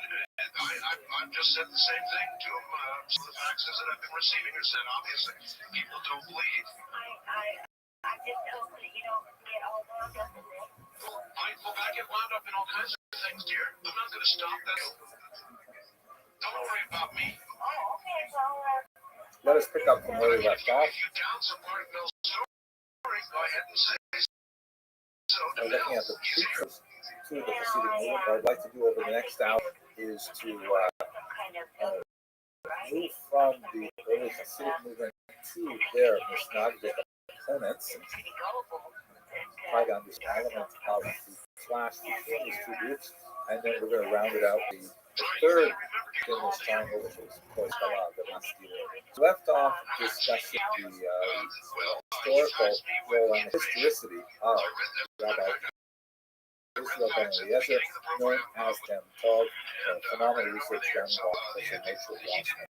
I've just said the same thing to him. Some of the faxes that I've been receiving are said, obviously, people don't believe. I just hope that you don't get all wound up in this. I get wound up in all kinds of things, dear. I'm not going to stop that. Don't worry about me. Oh, okay, well, Let us pick up from where we left off. If you doubt some part of Mel's story, go ahead and say so. We're looking at the precursors to the Hasidic movement. What I'd like to do over the next hour is to move from the early Hasidic movement to their Misnagdic opponents and try to understand the element of the clash between these two groups, and then we're going to round it out the third in this triangle, which is Haskalah, the last year. We left off discussing the historical role and historicity of Rabbi Israel Ben Eliezer, known as Shem Tov, phenomenal research done by Professor Moshe Westman.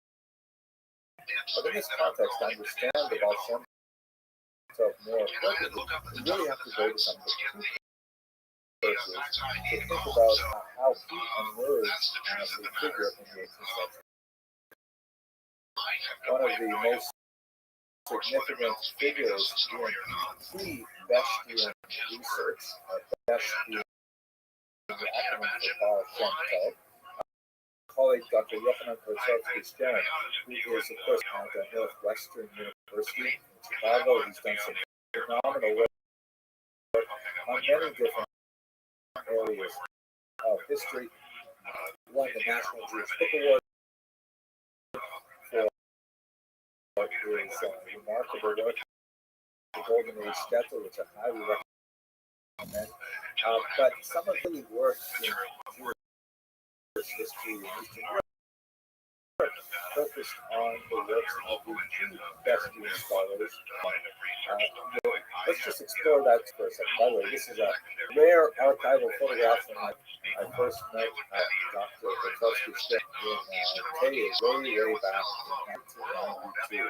But in this context, to understand the Baal Shem Tov more appropriately, we really have to go to some of the precursors to think about how he emerged as a figure in the 18th century. One of the most significant figures in pre-Bechtian research, Bechtian the acronym for Baal Shem Tov, colleague Dr. Yochanan Korsovsky-Stern, who is, of course, at Northwestern University in Chicago. He's done some phenomenal work on many different areas of history, won the National Jewish Book Award for his remarkable work, The Golden Age Shtetl, which I highly recommend. But some of the work in Jewish history in Eastern Europe focused on the works of the two best Jewish scholars. Let's just explore that for a second. By the way, this is a rare archival photograph from I first met Dr. Rothschild in way back in 1992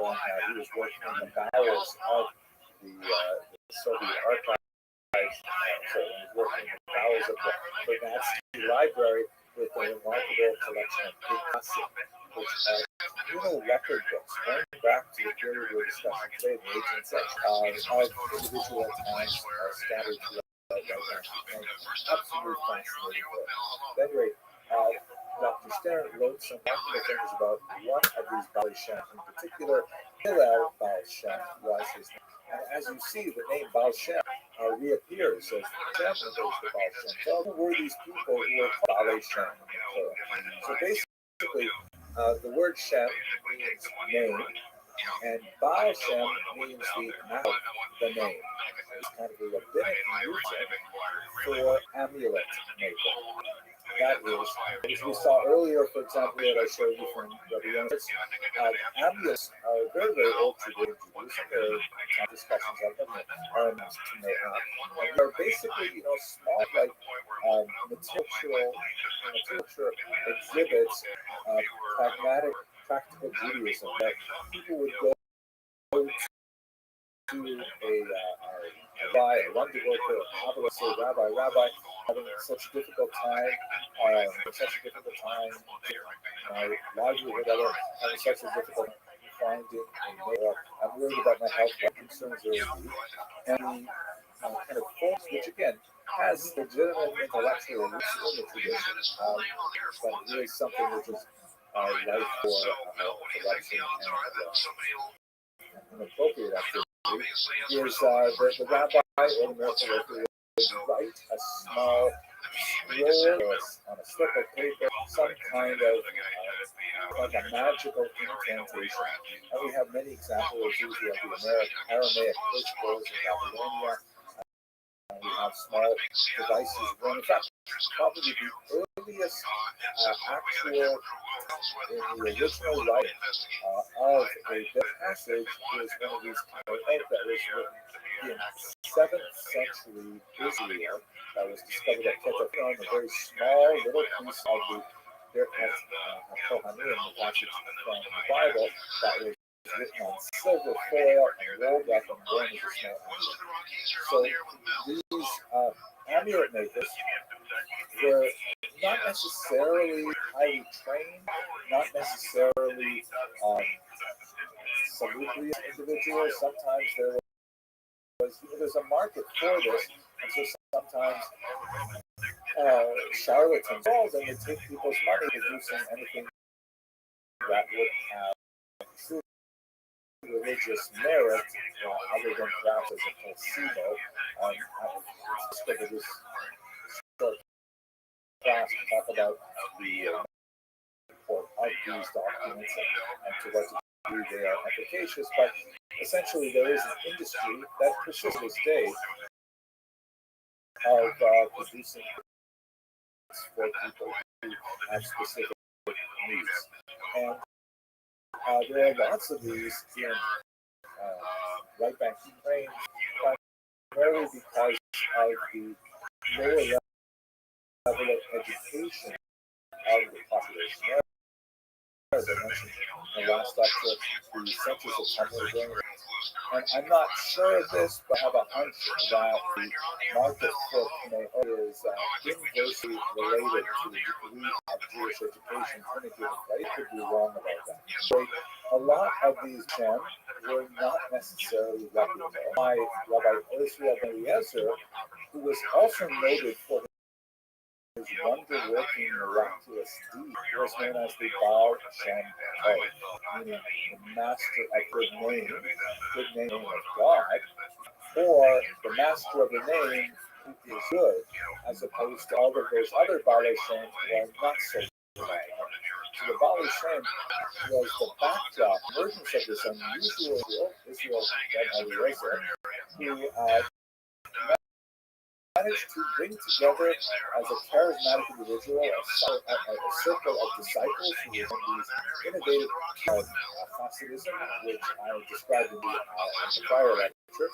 when he was working in the bowels of the Soviet archives. So he was working in the bowels of the Nazi library with a remarkable collection of big classics, which are communal record books going back to the period we're discussing today, the 18th century, of individual towns scattered throughout absolutely fascinating book. At any rate, Dr. Stern wrote some wonderful things about one of these Baal Shem, in particular, Hillel Baal Shem was his name. And as you see, the name Baal Shem reappears as Shem goes to Baal Shem. So who were these people who were called Baal Shem? So basically, the word Shem means name, and Baal Shem means the mouth, the name. It's kind of a rabbinic usage for amulet maker. That is, as we saw earlier, for example, that I showed you from Rabbi, amulets are very, very old tradition. There are discussions of them, and they're basically, small, like material exhibits practical Judaism that people would go to run to go to Rabbi, say, Rabbi, having such a difficult time, my livelihood, having such a difficult finding, I'm worried about my health, what concerns there would be, and kind of forms, which again has legitimate intellectual roots in the tradition, but it is something which is ripe for correction and appropriate activity. Is the rabbi or the miracle worker would write a small scroll on a slip of paper, some kind of like a magical incantation. And we have many examples of these. We have the Aramaic church scrolls in Babylonia. We have small devices. Well, in fact, probably the earliest actual, in the original writing of a passage is one of these kind of that was written in 7th century Israel that was discovered at Ketapon, a very small little piece of the Kohanim, the passage from the Bible that was written on silver foil and rolled up and worn as a small amulet. So these amulet makers were not necessarily highly trained, not necessarily salubrious individuals. Sometimes there's a market for this, and so sometimes charlatans and they take people's money producing anything that would have true religious merit, other than perhaps as a placebo. Just look at this short class to talk about the import of these documents and to what degree they are efficacious. But essentially, there is an industry that persists to this day of producing for people who have specific needs. And there are lots of these in right bank Ukraine, primarily because of the lower level of education of the population. As I mentioned in the last lecture, the census of Tamil, and I'm not sure of this, but I have a hunch that the market for Kameo is inversely related to the degree of Jewish education clinically. I could be wrong about that. So a lot of these gems were not necessarily reputable. My Rabbi Israel Ben Eliezer, who was also noted for his wonder-working miraculous deed, was known as the Baal Shem Tov, meaning the master of good name of God, or the master of the name is good, as opposed to all of those other Baalei Shem who are not so good. So the Baalei Shem was the backdrop, emergence of this unusual Israel Ben Eliezer, who managed to bring together as a charismatic individual a circle of disciples who were in these innovative Hasidism, which I described in the prior lecture.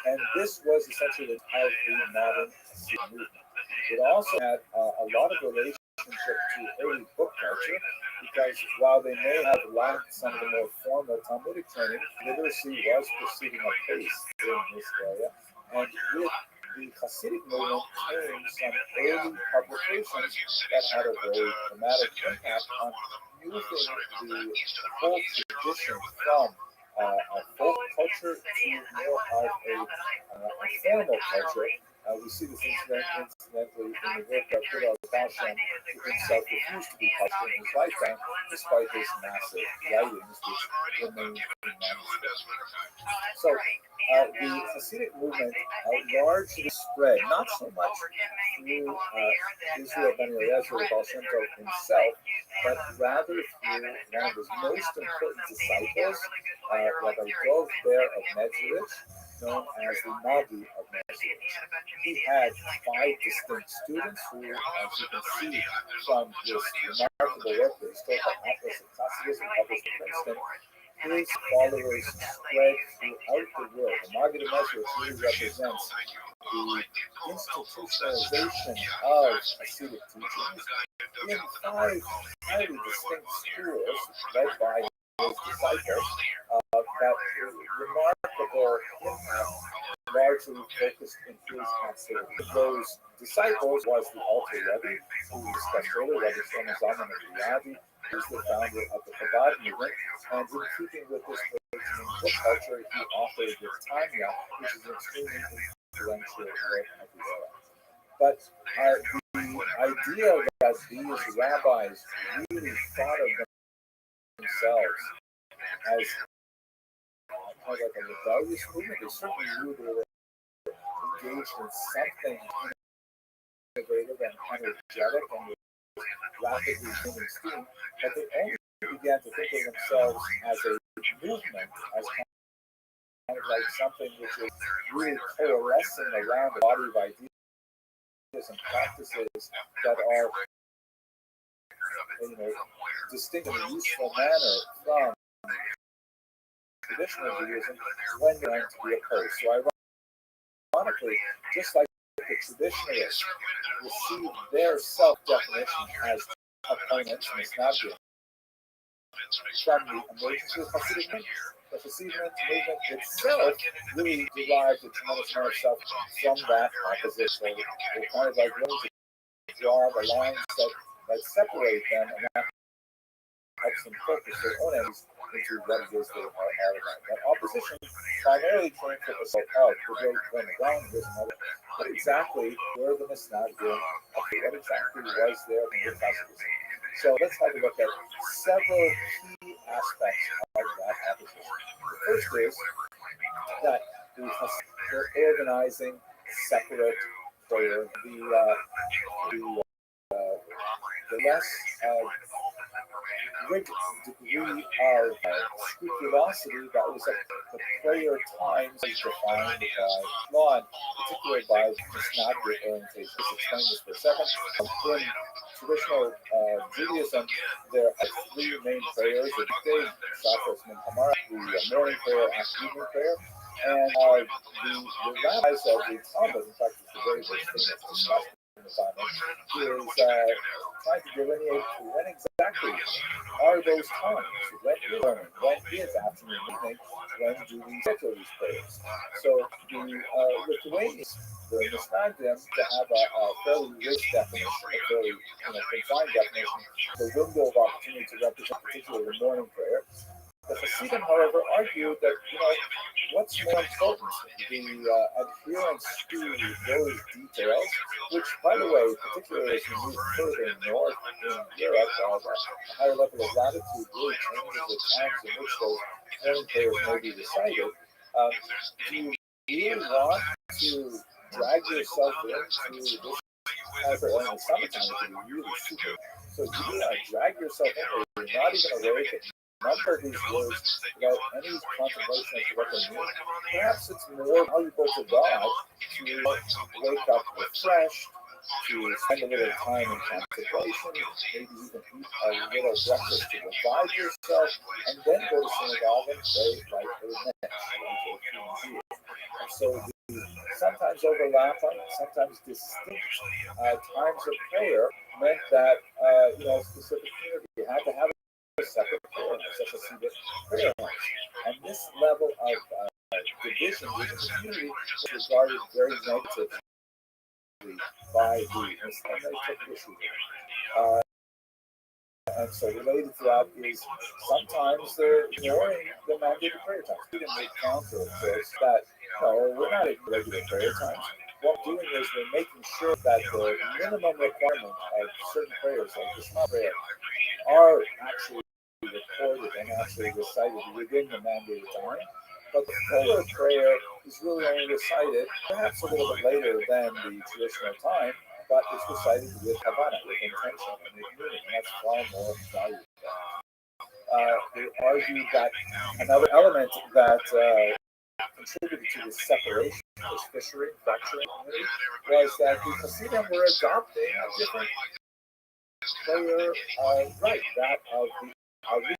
And this was essentially the type of modern Hasidic movement. It also had a lot of relationship to early book culture, because while they may have lacked some of the more formal Talmudic training, literacy was proceeding apace in this area. And with the Hasidic movement came some early publications that had a very dramatic impact on using the whole tradition from a folk culture to more of a formal culture. We see this incidentally in the work of Hillel Balshan, who himself refused to be published in his lifetime, despite his massive writings, which remain in manuscript. So, the Hasidic movement largely spread, not so much through Israel Ben Eliezer Baal Shem Tov himself, but rather through one of his most important disciples, Rabbi Dov Ber of Mezrich, known as the Nadi of Mezrich. He had 5 distinct students who, as you can see from this remarkable work, the Historical Atlas of Hasidism, published in Princeton, his followers spread throughout the world. The Maggid of Mezrich really represents the institutionalization of Hasidic teachings in 5 highly distinct schools led by his disciples that remarkable impact largely focused in his activity. Those disciples was the Alter Rabbi, who we discussed earlier, Rabbi Shlomo Zalman of Riyadi, who is the founder of the Chabad movement, and in keeping with this burgeoning book culture, he authored the Tanya, which is an extremely influential work of his era. But the idea that these rabbis really thought of themselves as kind of like a rebellious movement, they certainly knew they were engaged in something innovative and energetic and was rapidly gaining steam, but they only began to think of themselves as a movement, as kind of like something which is really coalescing around a body of ideas and practices that are, distinct in a useful manner from traditional Judaism when they're to be opposed. So ironically, just like the traditionalists received their self-definition as opponents and Isnabdians from the emergence of the Hasidic movement, the Hasidic movement itself really derived a tremendous amount of self from that opposition. They're kind of like willing to draw the lines that separate them and that helps them focus their own ends into what it is they are all about. That opposition primarily came from the result of the great Renaissance, but exactly were the Misnagdim, what exactly was there in the Hasidism. So let's have a look at several key aspects of that opposition. The first is that the Hasidim were organizing separate prayer, the less great degree of scrupulosity that was at the prayer times as defined by law, and particularly by Misnagdic orientation. Let's explain this for a second. In traditional Judaism, there are 3 main prayers: the day, Shacharis, Mincha, the morning prayer, and evening prayer. And the rabbis of the Talmud, in fact, it's the very first thing that's discussed in the Talmud, is trying to delineate when exactly are those times, when is morning, when is afternoon, evening, when do we schedule these prayers. So the Lithuanians, the Misnagdim, to have a fairly rich definition, a fairly confined definition, the window of opportunity to represent particularly the morning prayer. The Hasidim, however, argued that, what's more important, the adherence to those details, which, by the way, particularly as you move further north in Europe, a higher level of latitude really changes the times in which those morning prayers may be recited. Do you really want to drag yourself into this effort in the summertime, it can be really super. So you drag yourself in there, you're not even awake, and remember these words without any contemplation as to what they mean. Perhaps it's more valuable to God to wake up refreshed, to spend a little time in contemplation, maybe even eat a little breakfast to revive yourself, and then go to synagogue and pray like a next, like a human being. And so the sometimes overlapping, sometimes distinct times of prayer meant that specific community had to have a separate prayer, such as the prayer house. And this level of division within the community was regarded very negatively by the Muslims, and they took issue with it. And so related to that is sometimes they're ignoring the mandated prayer times. We didn't make counter, of course, that we're not at regular prayer times. What we're doing is we're making sure that the minimum requirement of certain prayers, like the Shema prayer, are actually recorded and actually recited within the mandated time. But the fuller prayer is really only recited perhaps a little bit later than the traditional time, but it's recited with Havana, with intention and with meaning, and that's far more valuable. They argue that another element that contributed to this separation, this fissuring, fracturing community, was that the Hasidim were adopting a different prayer right, that of the Ari,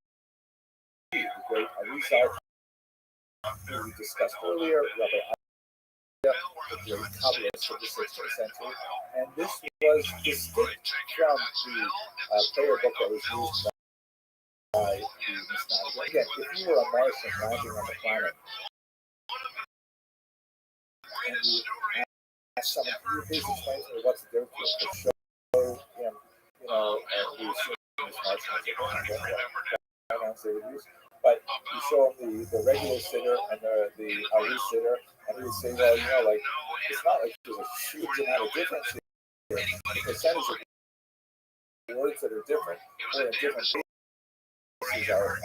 the great Arizal, who we discussed earlier, Rabbi, the great Kabbalist of the 16th century, and this was distinct from the prayer book that was used by the Mishnah. Again, if you were a Martian landing on the planet, and you ask someone, can you please explain to me what's the difference to show him, we assume this Martian is a pronouns they would use, but you show him the regular sitter and the Ari sitter, and he would say, well, like, it's not like there's a huge amount of difference here. The percentage of words that are different or in different cases are,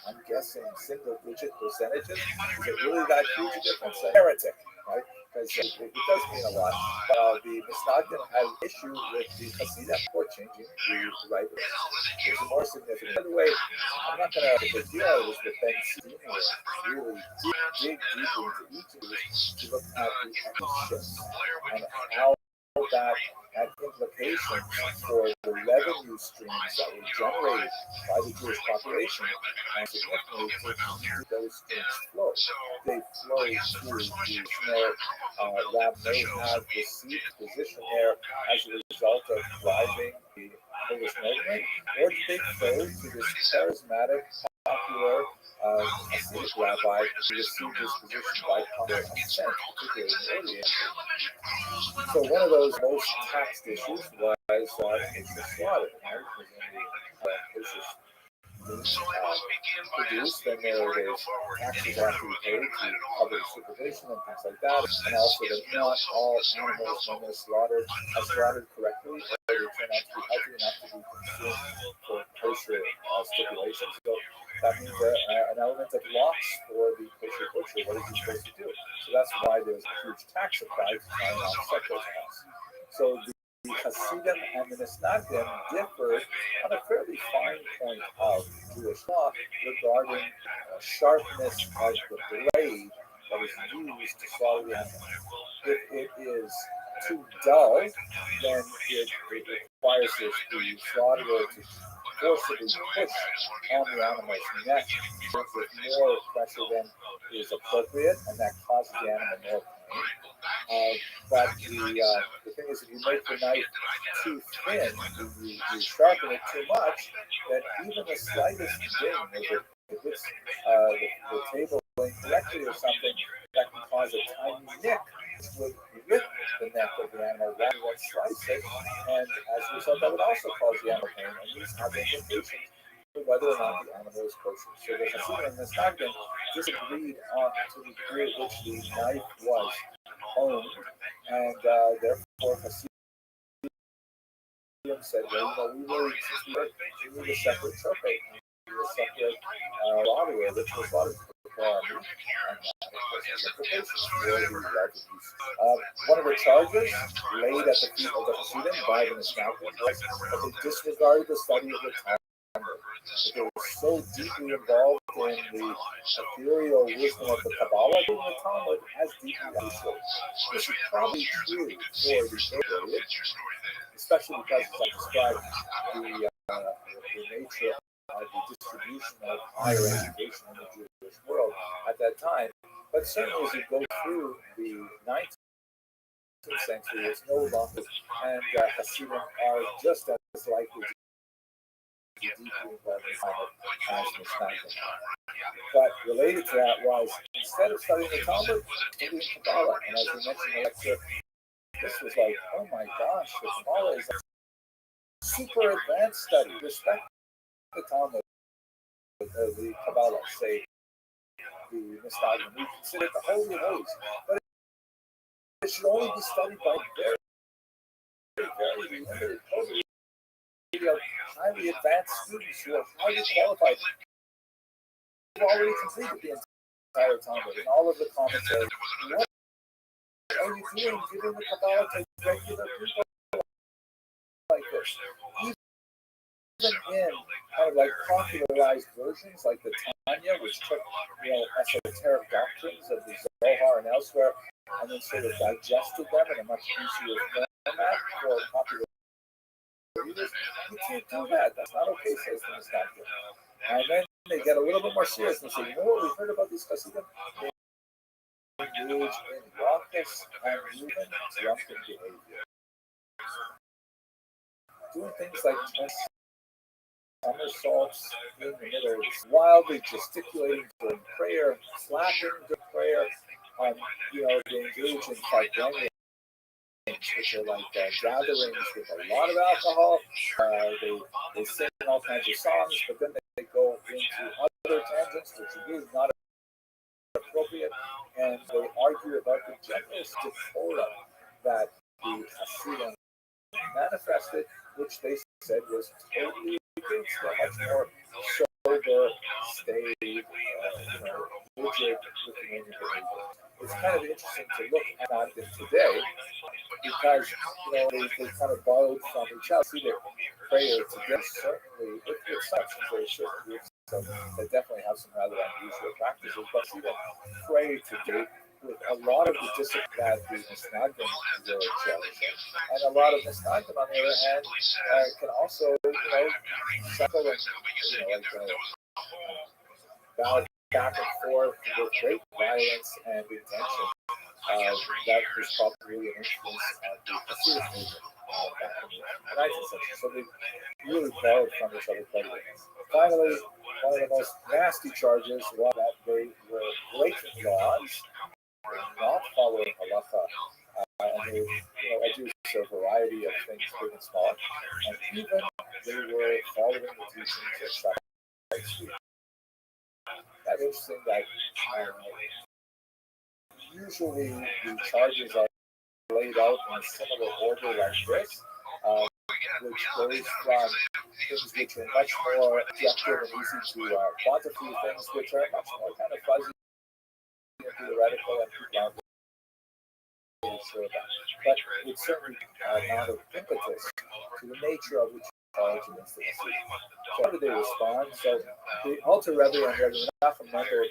I'm guessing, single-digit percentages. Is it really that huge a difference? A heretic, right? Because it does mean a lot. The Misnagdim had an issue with the Hasidim for changing the right. There's a more significant. By the way, I'm not going to deal with the Ben Senior really dig deeply into each of these to look at the actions and how that had implications for the revenue streams that were generated by the Jewish population, and significantly to those streams flow. They flow to the traditional Rabbi have received position there as a result of driving the Polish movement, or did they flow to this charismatic, popular Hasidic rabbi who received this position by popular consent, particularly in the early ages? So one of those most taxed issues was kosher slaughter, right? Because when the kosher produced, then there's taxes have to be paid to cover supervision and things like that, and also that not all animals when they're slaughtered are slaughtered correctly, or they turn out to be healthy enough to be consumed for kosher stipulations. So that means an element of loss for the kosher butcher. What is he supposed to do? So that's why there's a huge tax applied to try and offset those costs. So the Hasidim and the Misnagdim differ on a fairly fine point of Jewish law regarding sharpness of the blade that is used to slaughter the animal. If it is too dull, then it requires the slaughterer to forcibly push on the animal's neck with more pressure than is appropriate, and that causes the animal more pain. But the thing is, if you make the knife too thin, you sharpen it too much, then even the slightest ding, if it hits the table incorrectly or something, that can cause a tiny nick, which would rip the neck of the animal rather than slice it, and as a result, that would also cause the animal pain, and these have implications for whether or not the animal is kosher. So the Hasidim and the Misnagdim disagreed on to the degree at which the knife was owned, and therefore Hasidim said, well, we really need a separate shofet, a separate slaughterer, which was slaughtered implications for the relative use. One of the charges laid at the feet of the Hasidim by the Mishnayim was that they disregarded the study of the Talmud. That they were so deeply involved in the ethereal wisdom of the Kabbalah that the Talmud has deeply understood. This is probably true for the period, especially because, as I described, the nature of the distribution of higher education in the Jewish world at that time. But certainly, as you go through the 19th century, it's no longer, and Hasidim are just as likely to be deeply involved in as Mishnayim. But related to that was, instead of studying the Talmud, studying Kabbalah. And as we mentioned in the lecture, this was like, oh my gosh, the Kabbalah is a super advanced study. Respect the Talmud, the Kabbalah, say, the Mishnayim. We consider it the Holy of Holies. But it should only be studied by very, very limited, totally highly advanced students who are highly qualified, who already completed the entire Talmud and all of the commentary. What are you doing giving the Kabbalah to regular people like this? Even in kind of like popularized versions like the Tanya, which took, esoteric doctrines of the Zohar and elsewhere, and then sort of digested them in a much easier format for popular readers. You can't do that. That's not okay, says the Mishnayim. And then they get a little bit more serious and say, you know what we've heard about these Hasidim? They engage in raucous and even drunken behavior. Doing things like somersaults in the middle, wildly gesticulating during prayer, clapping during prayer. They engage in Fagrennians, which are like gatherings with a lot of alcohol. They sing all kinds of songs, but then they go into other tangents, which are really not appropriate, and they argue about the general decorum that the Hasidim manifested, which they said was totally against a much more sober, staid, rigid Lithuanian behavior. It's kind of interesting to look at them today because they kind of borrowed from each other. See their prayer today, certainly, if it's such as they should be, so they definitely have some rather unusual practices, but see them pray today with a lot of the discipline that the Mishnayim were cherishing. And a lot of Mishnayim, on the other hand, can also, suckle and, bow back and forth with great violence and intention. That was probably an influence of the Hasidic movement back in the 19th century. So they really borrowed from each other quite a bit. Finally, one of the most nasty charges was that they were breaking laws, not following halacha, and they adduced a variety of things, big and small, and even they were following the teachings of Shabbos. That's interesting that usually the charges are laid out in a similar order like this, which goes from things which are much more objective and easy to quantify, things which are much more kind of fuzzy and theoretical and people aren't really sure about. But it's certainly an amount of impetus to the nature of which charge against the Hasidim. So how did they respond? So the Alter Rebbe and Rabbi Menachem Mendel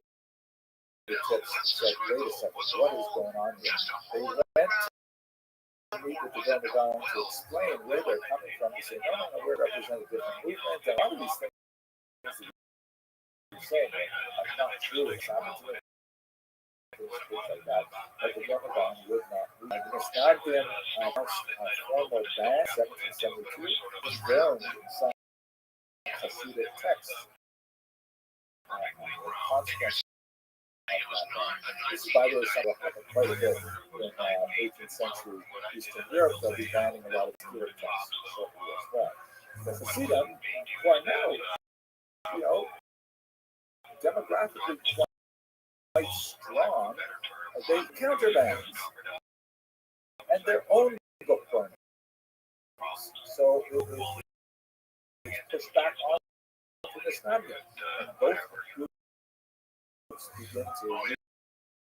the tips said, wait a second, what is going on here? They went to meet with the Demogorgon to explain where they're coming from. They say, no, we represent a different movement. And a lot of these things that you're saying are not true. It's not true. Things like that. But the Demogorgon would not. The Mishnayim announced a formal ban, 1772, burned some Hasidic texts. Consequence. This is, by the way, something that happened quite a bit in 18th century Eastern Europe. They'll be banning a lot of Jewish texts shortly as well. The Hasidim, who are now, demographically quite strong, they counterban and their own book burning. So it is pushed back on to the Mishnayim, and both begin to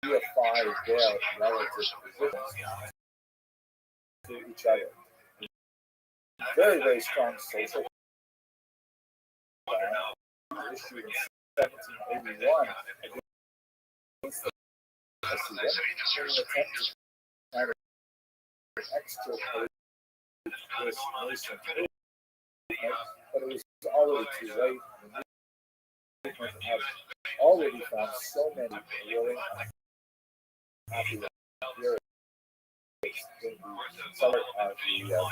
reify their relative positions to each other. Very, very strong social plan issued in 1781 against the Hasidim in an attempt to kind of extirpate this nascent movement, but it was already too late. The movement had already found so many willing and happy adherents in the center of the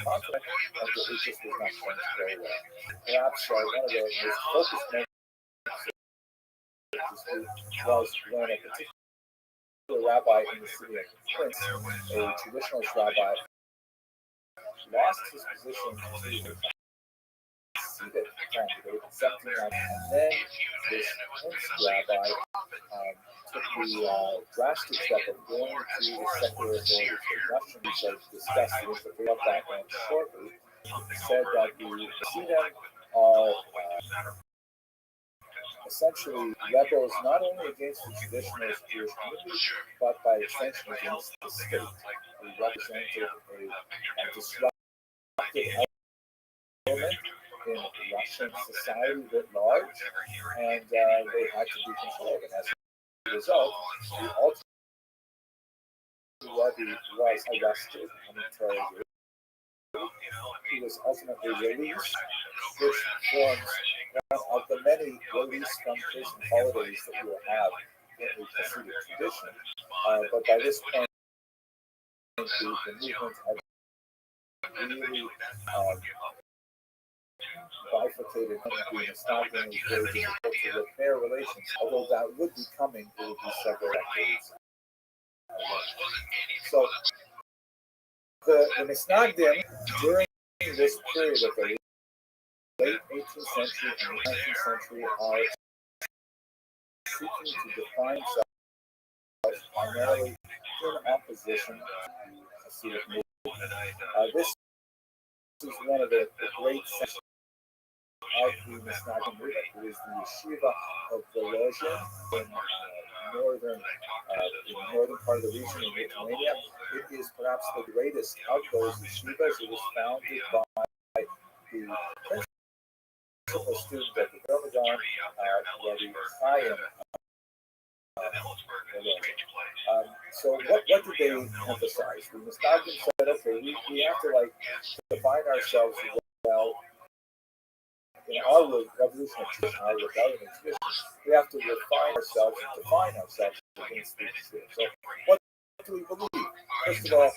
continent, and it just was not going to go well. Perhaps one of the most focused moments was when a particular rabbi in the city of Prince, a traditionalist rabbi, lost his position to a seated candidate in 1790, and then this Prince rabbi took the drastic step of going to the secular authorities, the Russian research discussed the implications of that and shortly said that the Hasidim are essentially rebels not only against the traditionalist Jewish community, but by extension against the state. They represented a disruptive element in Russian society writ large, and they had to be controlled. And as a result, the ultimate Rabbi was arrested and interrogated. He was ultimately released, which forms one of the many release from prison holidays that you will have in the Hasidic tradition. But by this point, the movement had really bifurcated, and the Stagnan was very difficult to repair relations. Although that would be coming, it would be several decades. So the Misnagdim during this period of the late 18th century and 19th century are seeking to define themselves primarily in opposition to the Hasidic movement. This is one of the great sections of the Misnagdim movement. It is the yeshiva of Volozhin in the northern part of the region in Lithuania. It is perhaps the greatest of those yeshivas. It was founded by the principal student of the Vilna Rabbi Chaim. So what did they emphasize? The Misnagdim said, okay, we have to define ourselves well in our revolutionary tradition, our rebellion tradition. We have to refine ourselves and define ourselves against these things. So what do we believe? First of all,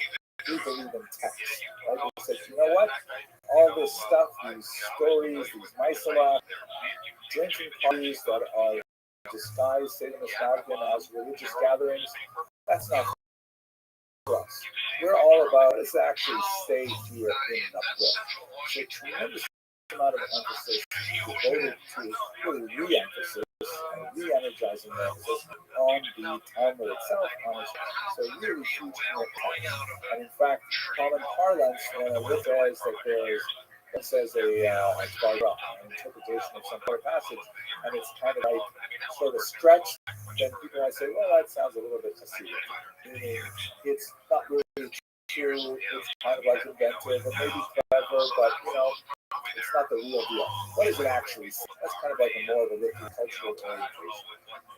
we believe in text. Right? We said, you know what? All this stuff, these stories, these Maisala, drinking parties that are disguised, say the Misnagdim, as religious gatherings, that's not for us. We're all about let's actually stay here in the book. So tremendous amount of emphasis devoted to really re-emphasis and re-energizing the emphasis on the Talmud itself. So really huge commitment. And in fact, common parlance, when a look says that there's says an interpretation of some part of passage, and it's kind of sort of stretched, then people might say, well, that sounds a little bit Hasidic. Meaning, it's not really true, it's kind of inventive, and maybe clever, but it's not the real deal. What does it actually say? That's kind of more of a cultural orientation.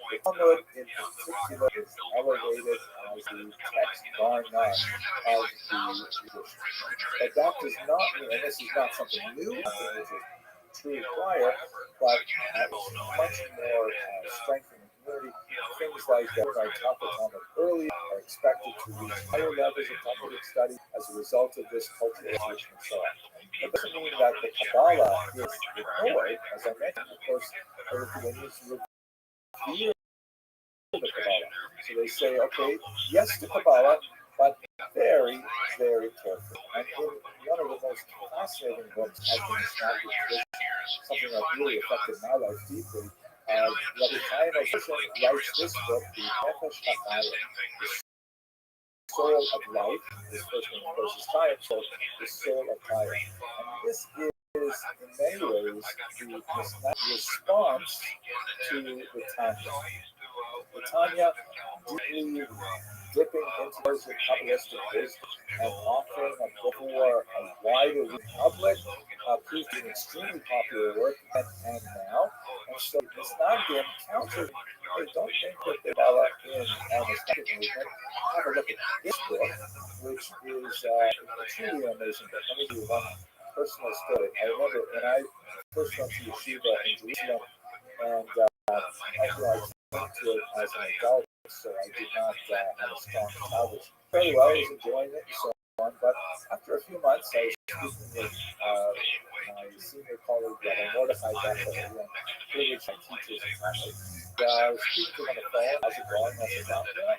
The Talmud in particular is elevated as the text bar none of the tradition. But that does not mean, and this is not something new, something which is true prior, but much more strengthening the community. Things like that are taught the Talmud early are expected to reach higher levels of Talmudic study as a result of this cultural evolution and so on. It doesn't mean that the Kabbalah is ignored, as I mentioned. Of course, the Lithuanians revere the Kabbalah. So they say, okay, yes to Kabbalah, but very, very careful. And in one of the most fascinating books I've been inspired with, something that really affected my life deeply, Rabbi Chaim writes this book, The Nefesh HaChaim, The Soul of Life. His first name, of course, is Chaim, so The Soul of Chaim. And this is, in many ways, the response to the Talmud. Tanya, deeply dipping into those Kabbalistic wisdom and offering a book for a wider public, proved an extremely popular work and now. And so this Nagin countered, I don't think that they develop in the Islamic movement. Have a look at this book, which is truly an amazing book. Let me do one personal story. I remember when I first went to yeshiva in Jerusalem, and after I came to it as an adult, so I did not have a strong childhood. Very well, I was enjoying it and so on. But after a few months, I was speaking with my senior colleague, Rabbi Mordechai, and privileged my teachers and family. I was speaking to him on the phone. How's it going? I said,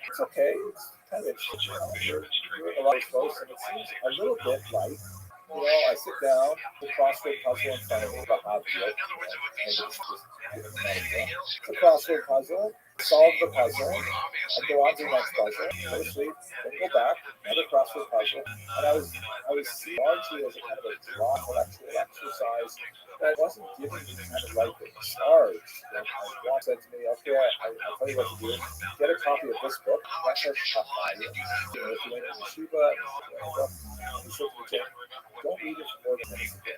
it's okay. It's kind of interesting. You're in a lot of close, and it seems a little bit like, I sit down, the crossword puzzle in front of me, about how to do it. It's a crossword puzzle, solve the puzzle, and go on to the next puzzle, go to sleep, then go back, another crossword puzzle. And I was seeing largely as a kind of a draw intellectual exercise that wasn't giving me kind of like a charge. And Ron said to me, okay, I'll tell you what to do. Get a copy of this book. That's a tough value. If you went to yeshiva, he said to me, don't read it for 40 minutes a day.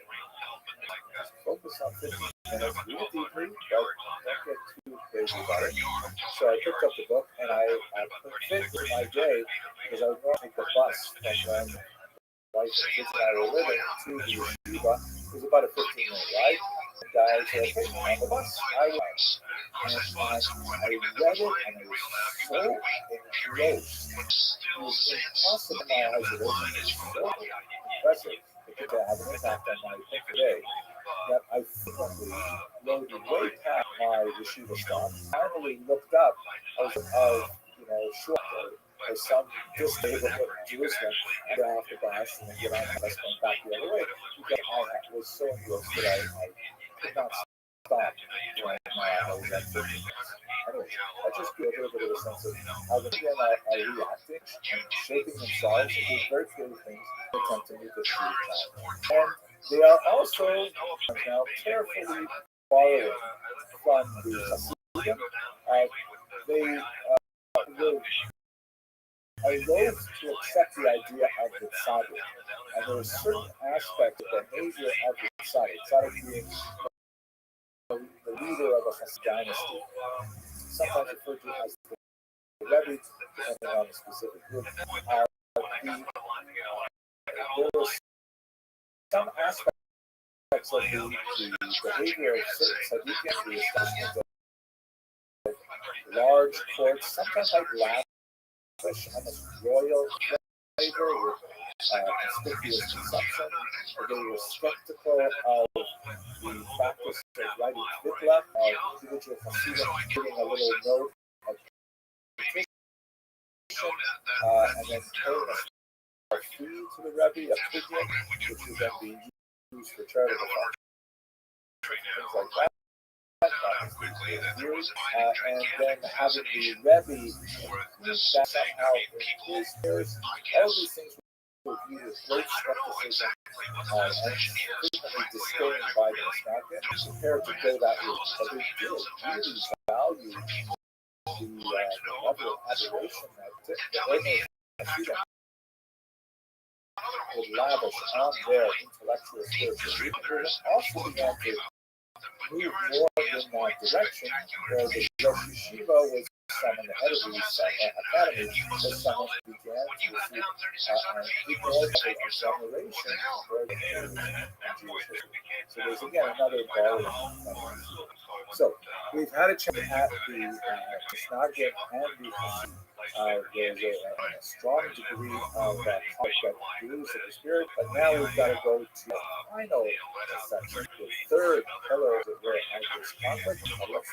Just focus on 15 minutes, read it deeply, but don't get too crazy about it. So I picked up the book and I put it into my day because I was going to take the bus from when my wife and kids and I were living to the yeshiva. It was about a 15-minute ride. And I said, okay, on the bus, I went. And I read it and I was so engrossed. It was impossible in my isolation. It was so impressive. It could have an impact on my day that I frequently loaded way past my yeshiva stop. Finally looked up. I was short or some disabled Jerusalem, get off the bus and then get on the bus going back the other way. Because I was so engrossed that I could not stop when I was at 15 minutes. Anyway, I just get a little bit of a sense of how the men are reacting and shaping themselves and doing very creative things to attempt to meet this time. And they are also now carefully borrowing from the Hasidim. They are loath to accept the idea of the tzaddik, and there are certain aspects of the behavior of the tzaddik being the leader of a Hasid dynasty, sometimes referred to as the Rabbi, depending on the specific group. There are some aspects of the behavior of certain tzaddikim, the establishment of large courts, sometimes like lavish, almost royal flavor with conspicuous consumption. They were skeptical of the practice of writing vikla, of individual Hasidim giving a little note of petition, and then paying a fee to the Rabbi, a pidyon, which would then be used for charitable things like that. And then having the Rabbi that somehow in his ears, all these things were viewed with great skepticism and frequently disdained by the Mishnah, prepared to go that route. But they did really value the level of adoration that the ordinary Hasidim would lavish on their intellectual spiritual leaders. Also began to move more in that direction, where the Rosh Yeshiva was someone, the head of the academy was someone who began to receive an equal generation where the Jewish history. So there's again another borrowing. So we've had a chance at the Mishnagim and the Hasid. There's a strong degree of conflict that blues of the spirit, but now we've got to go to the final section, the third pillar of the this conflict. Let's look at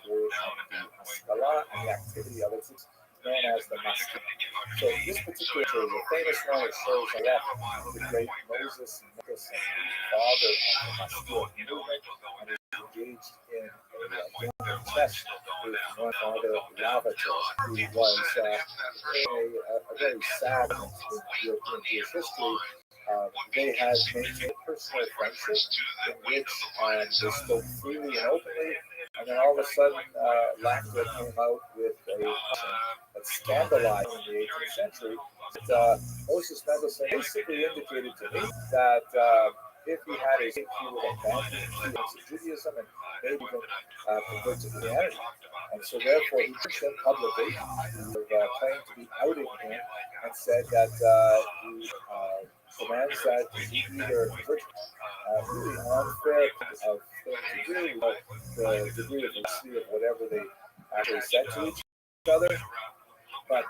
the word of the Haskalah and the activity of it. It's known as the Maskil. So this particular is a famous one. It shows a lot of the great Moses and Nicholas, the father of the Maskil movement, and is engaged in a test with one father, Rabbi, who was a very sad moment in European Jewish history. They had maintained personal friendship in which they spoke freely and openly, and then all of a sudden laughter came out with that scandalized in the 18th century. That, Moses Mendelssohn basically indicated to me that if he had a faith, he would abandon Judaism and maybe even convert to Christianity. And so therefore he pushed him publicly, claimed to be outing him, and said that he demands that he either convert really unfair of thing to do, the degree of validity of whatever they actually said to each other. But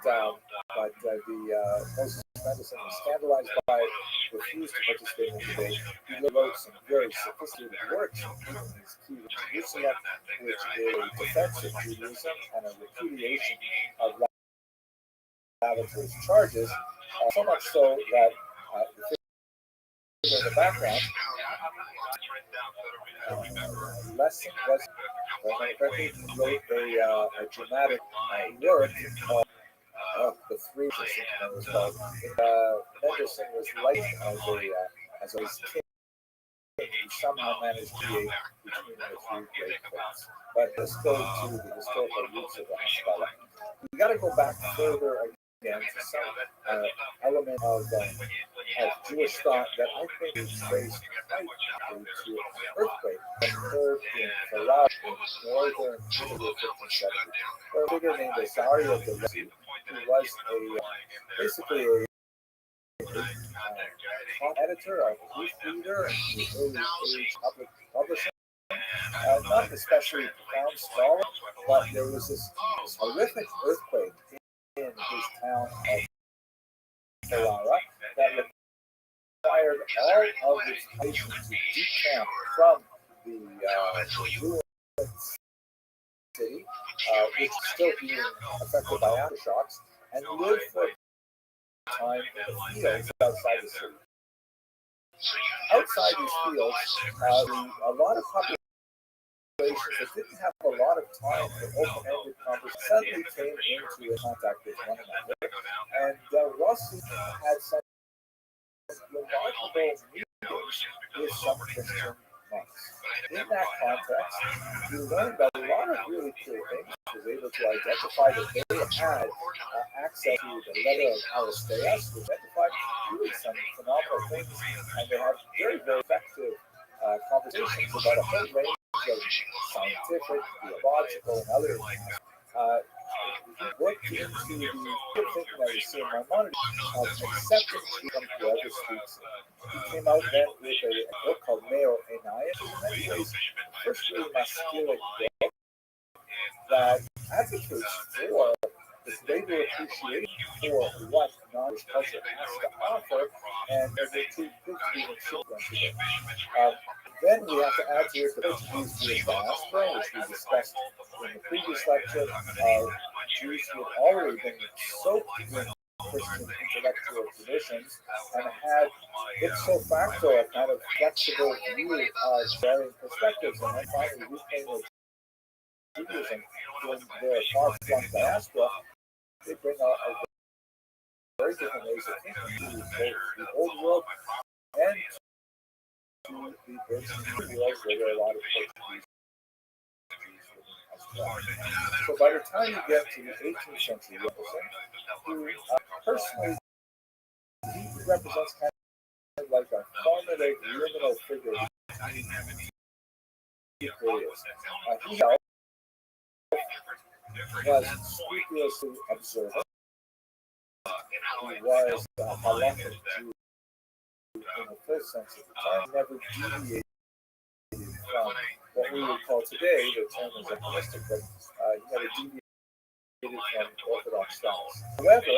Moses Mendelssohn was scandalized by it, refused to participate in the debate. He wrote some very sophisticated works, including his Key to Jerusalem, which is a defense of Judaism and a repudiation of Lavater's charges, so much so that the figure in the background, Lessing was, correctly, wrote a dramatic work called The Three, or something that was called. Mendelssohn was light as a king who somehow managed to be between the three great poets. But let's go to the historical roots of the Haskalah. We got to go back further again to some element of Jewish thought that I think is traced quite to an earthquake that occurred in Farad in northern Italy of 1570, where a figure named Azaria de Rossi, who was basically a top editor, a proofreader, in the early age public publishing. Not an especially profound scholar, but there was this horrific earthquake in his town of Ferrara that required all of his patients to decamp from the ruined city, which is still being affected by aftershocks, and live for a time in the fields outside the city. Outside these fields, a lot of populations that didn't have a lot of time for open-ended conversation suddenly came into contact with one another, and Rossi had some remarkable meetings with some Christian monks. In that context, he learned about a lot of really cool things. He was able to identify that they had access to the letter of Aristeas, which identified really some phenomenal things, and they had very, very effective conversations about a whole range of scientific, theological, and other he worked into the thinking that we see in Maimonides of accepting freedom to whoever speaks. He came out then with a book called Meo Enaias, in many ways, the first really masculine book that advocates for this greater appreciation for what non-Jewish culture has to offer, and they two things being in sequence today. Then we have to add to it the Portuguese Jewish diaspora, which we discussed in the previous lecture. Jews who had already been soaked in Christian intellectual traditions and had ipso facto a kind of flexible view of varying perspectives, and then finally reclaim their Judaism in their far-flung diaspora. They bring a very different ways of thinking to both the old world and to the Byzantine world, where there are a lot of Portuguese Jews as well. So by the time you get to the 18th century, who personally he represents kind of like a formative liminal figure. He was scrupulously observant. He was a halachic Jew in the full sense of the term, never deviated from what we would call today, the term is agnostic, but he never deviated from Orthodox styles. However,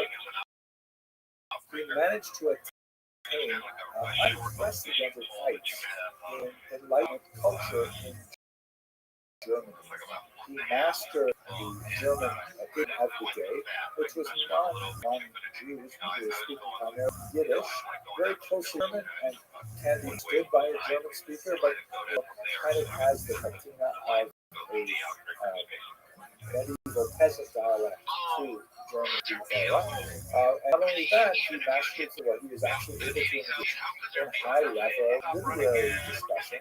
he managed to attain unprecedented heights in enlightenment culture in Germany. He mastered the German of the day, which was non-Jews who were speaking primarily Yiddish, very close German, and can be understood by a German speaker, but kind of has the patina of a medieval peasant dialect to German era. And not only that, he mastered what he was actually able to engage in high-level literary discussion.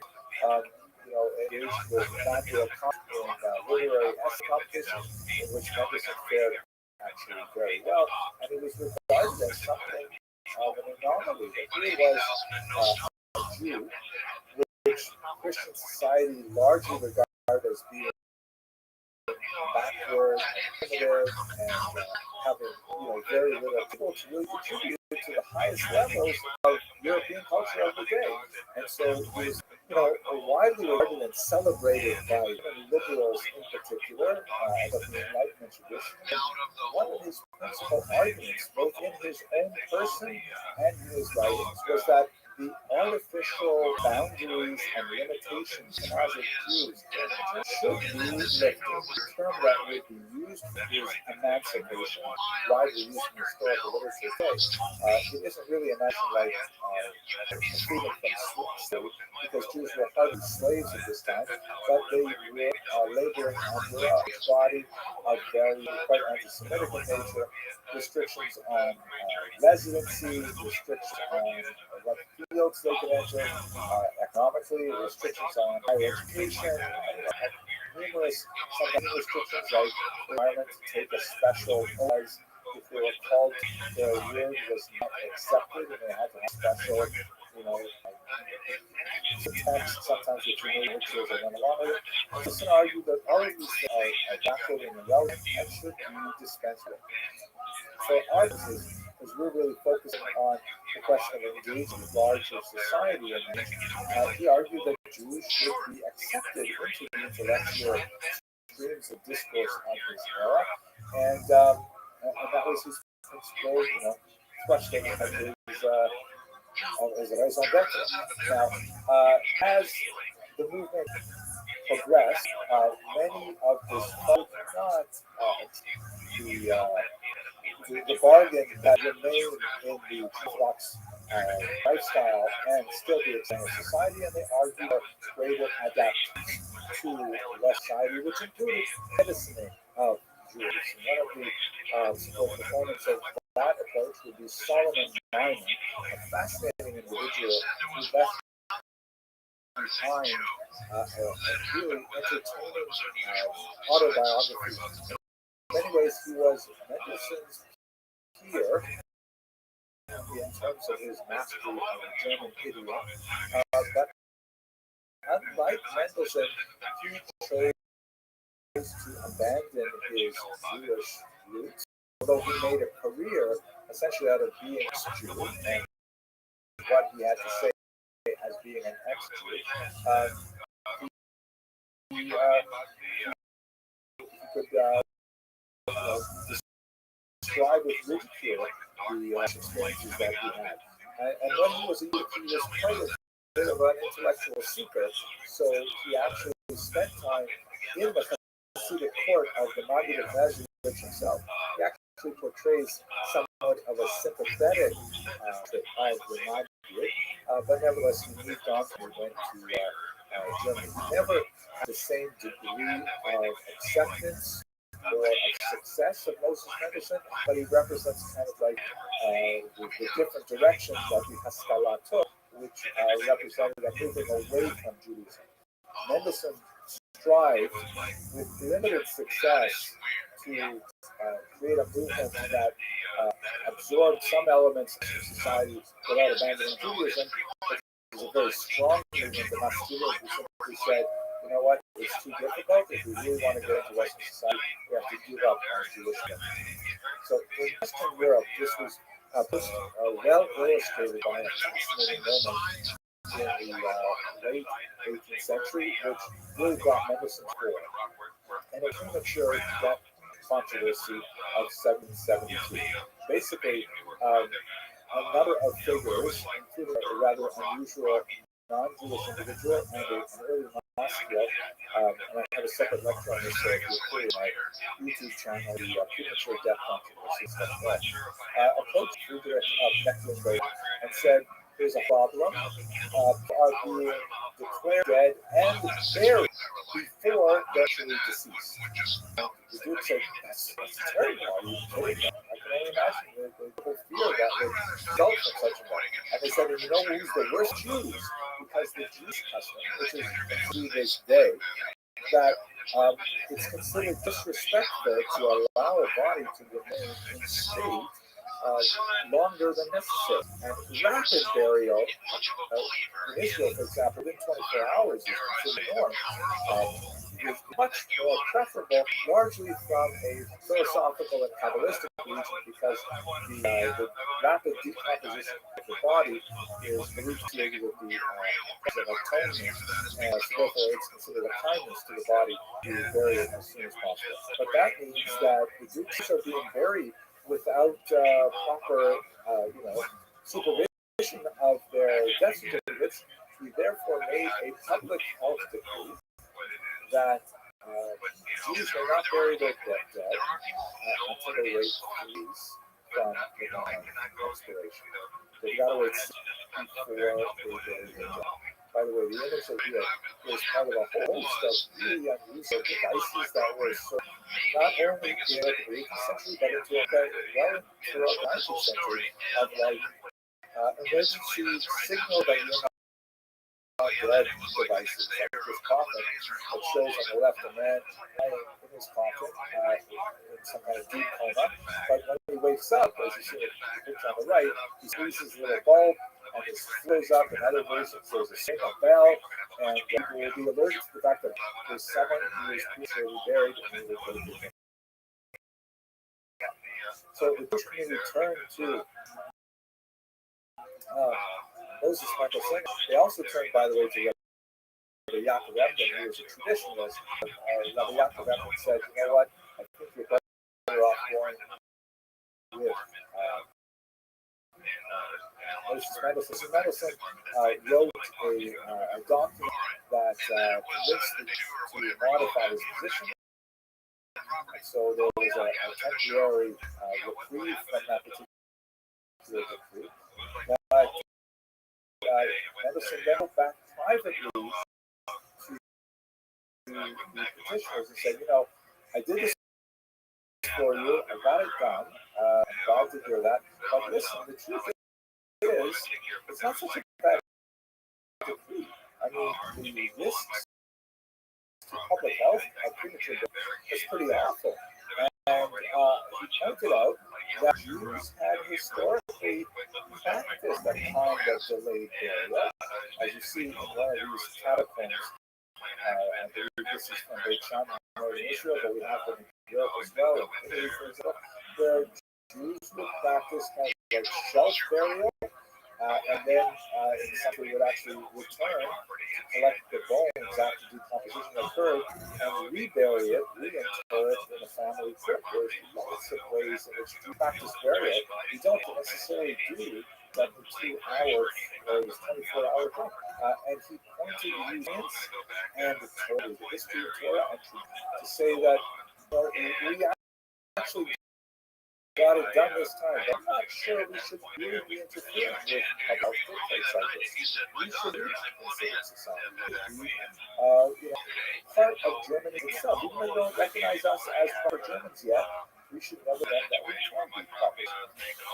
Engaged with Manuel Kant in literary essay competition in which Mendelssohn fared actually very well, and he was regarded as something of an anomaly. That he was a Jew, which Christian society largely regarded as being backward, primitive, and having very little people to really contribute to the highest levels of European culture of the day. And so he was, widely regarded and celebrated by liberals in particular of the Enlightenment tradition. And one of his principal arguments, both in his own person and in his writings, was that the artificial boundaries and limitations as of Jews should be lifted. The term that would be used is emancipation, widely used in historical literature today. It isn't really imagined like freedom from slavery, because Jews were hardly slaves at this time, but they were laboring under a body of very quite anti-Semitic in nature, restrictions on residency, restrictions on what fields they could enter, economically, restrictions on higher education, numerous sometimes restrictions like requirement to take a special class if they were called, their word was not accepted, and they had to have special, text, sometimes with humiliating rituals that went along with it. Listen argued that all of these things are backward and irrelevant and should be dispensed with. So our is we're really focusing on the question of engaging with larger society, and he argued that Jews should be accepted into the intellectual streams of discourse of his era, and that was his principal, question of his raison d'etre. Now, as the movement progressed, many of his folk not the bargain that remained in the Orthodox lifestyle and still be extended society, and they argued for greater adaptation to the society, which included medicining of Jews. And one of the support proponents of that approach would be Solomon Minor, a fascinating individual who left behind a really entertaining autobiography. In many ways, he was Mendelssohn's peer in terms of his mastery of the German idiom, but unlike Mendelssohn, he chose to abandon his Jewish roots, although he made a career essentially out of being a Jew and what he had to say as being an ex-Jew. He could describe with ridicule the experiences that he had. And when he was a youth, he was quite a bit of an intellectual seeker, so he actually spent time in the Hasidic court of the Maggid of Mezrich himself. He actually portrays somewhat of a sympathetic trait of the Maggid, but nevertheless he moved on and went to Germany. He never had the same degree of acceptance or of success of Moses Mendelssohn, but he represents kind of like the different directions that the Haskalah took, which represented a moving away from Judaism. Mendelssohn strived with limited success to create a movement that absorbed some elements of society without abandoning Judaism. It was a very strong movement, the Maskilim, who simply said, you know what, it's too difficult. If we really want to get into Western society, we have to give up our Jewish identity. So in Western Europe, this was well illustrated by a fascinating moment in the late 18th century, which really brought Mendelssohn's forward. And a premature death controversy of 1772. Basically, a number of figures, including a rather unusual non-Jewish individual and an early Rothschild, and I have a separate lecture on this on my YouTube channel, the premature death controversy stuff like that, approached Friedrich of Mecklenburg and said, there's a problem, are being declared dead and buried before they're actually deceased. The Duke said, that's terrible, are you kidding me? I can only imagine the fear that would result from such a thing. And they said, and you know who's the worst Jews? Because the Jewish custom, which is to this day, that it's considered disrespectful to allow a body to remain in state longer than necessary. And rapid burial in Israel, for example, within 24 hours is considered the norm. Is much more preferable, largely from a philosophical and Kabbalistic region, because the rapid decomposition of the body is believed to be with the atonement, and therefore it's considered a kindness to the body to bury it as soon as possible. But that means that the Greeks are being buried without proper, supervision of their death certificates. We therefore made a public health decree that Jews may not bury their dead until they wait 3 weeks from the expiration. They've got to wait before they bury their dead. By the way, the image of here was part of a whole host of really unusual devices that were not only in the 18th century, but into well throughout the 19th century, of like emergency signal that you're not dead devices, like this coffin that shows on the left a man lying in his coffin in some kind of deep coma. But when he wakes up, as you see in the picture on the right, he squeezes a little bulb and it flows up. In other versions, there's a signal bell, and people will be alerted to the fact that there's someone who is prematurely buried and they will go to him. So the Jewish community turned to Moses Michael Singer. They also turned, by the way, to Rabbi Yaakov Emden, who was a traditionalist. Rabbi Yaakov Emden said, you know what, I think you're better off going with Moses Mendelssohn. Mendelssohn wrote a document that convinced the to modify his position. So there was a temporary reprieve from that particular decree. But Mendelssohn then went back privately to the petitioners and said, you know, I did this for you, I got it done, I'm glad to hear that, but listen, the truth is, it's not such a bad decree. I mean, the risks to public health of premature death is pretty awful. And he pointed out that Jews had historically practiced a kind of delayed burial. As you see in one of these catacombs, I believe this is from Beit Shammai in northern Israel, but we have them in Europe as well, in Italy, for example, where Jews would practice kind of like shelf burial, and then in some way would actually return to collect the bones after decomposition occurred and rebury it, reinter it in a family crypt. There's lots of ways in which Jews practice burial. You don't necessarily do 72 hours or this 24-hour thing. And he pointed to science and the Torah, the history of Torah, and to say that, you know, we actually got it done this time, but I'm not sure we should really be interfering with about things like this. We should be considered society. Part of Germany itself, even though they don't recognize us as part of Germans yet, we should know them that we can be puppets.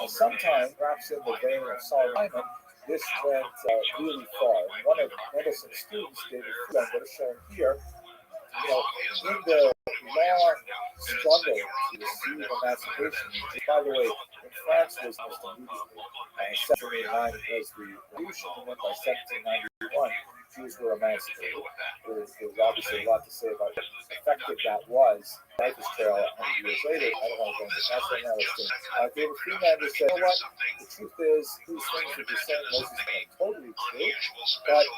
Sometimes, perhaps in the vein of Saul Lyman, this went really far. One of Mendelssohn's students, David Friedland, that is shown here, you know, in the long struggle to receive emancipation. By the way, in France was most immediately. 1789 was the revolution, and then by 1791, Jews were emancipated. There's obviously a lot to say about how effective that was. Life is trail 100 years later. I don't want to go into that right now. David Friedland said, you know what? The truth is, these things that you're saying, Moses, are totally true, but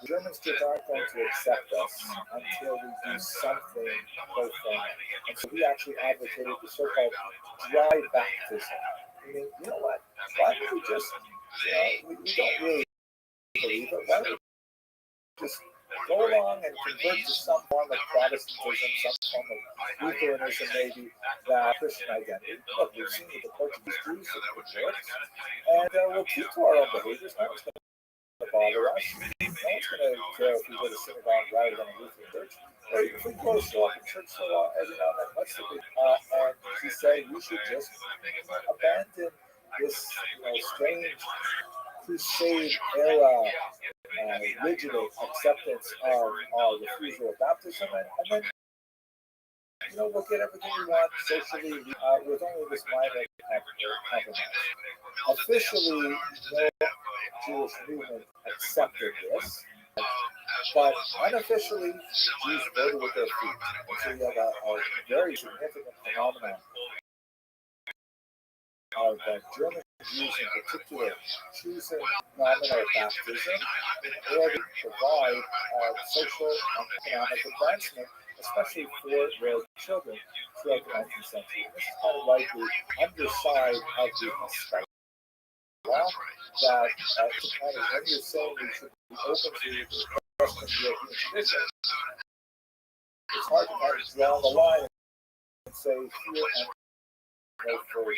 the Germans just aren't going to accept us until we do something profound. And so we actually advocated the so-called dry baptism. Meaning, you know what? Why don't we just, we don't really believe it. Why don't we just go along and convert to some form of Protestantism, some form of Lutheranism, maybe, that Christian identity. Look, we've seen with the Portuguese Jews that it works. And we'll keep to our own behaviors. No one's going to bother us. No one's going to care if we go to synagogue rather than a Lutheran church. Or if we go to a church so every now and then, what's the big and he said we should just abandon this strange crusade era rigid acceptance of refusal of baptism and then we'll get everything we want socially with only this minor compromise. Officially, no Jewish movement accepted this, but unofficially, Jews voted with their feet. And so you have a very significant phenomenon of German Jews in particular choosing nominal baptism in order to provide social and economic advancement, especially for their children throughout the 19th century. This is kind of like the underside of the Haskalah, that kind of when you're saying we should be open to Western European tradition, it's hard to kind of draw the line and say here and no further.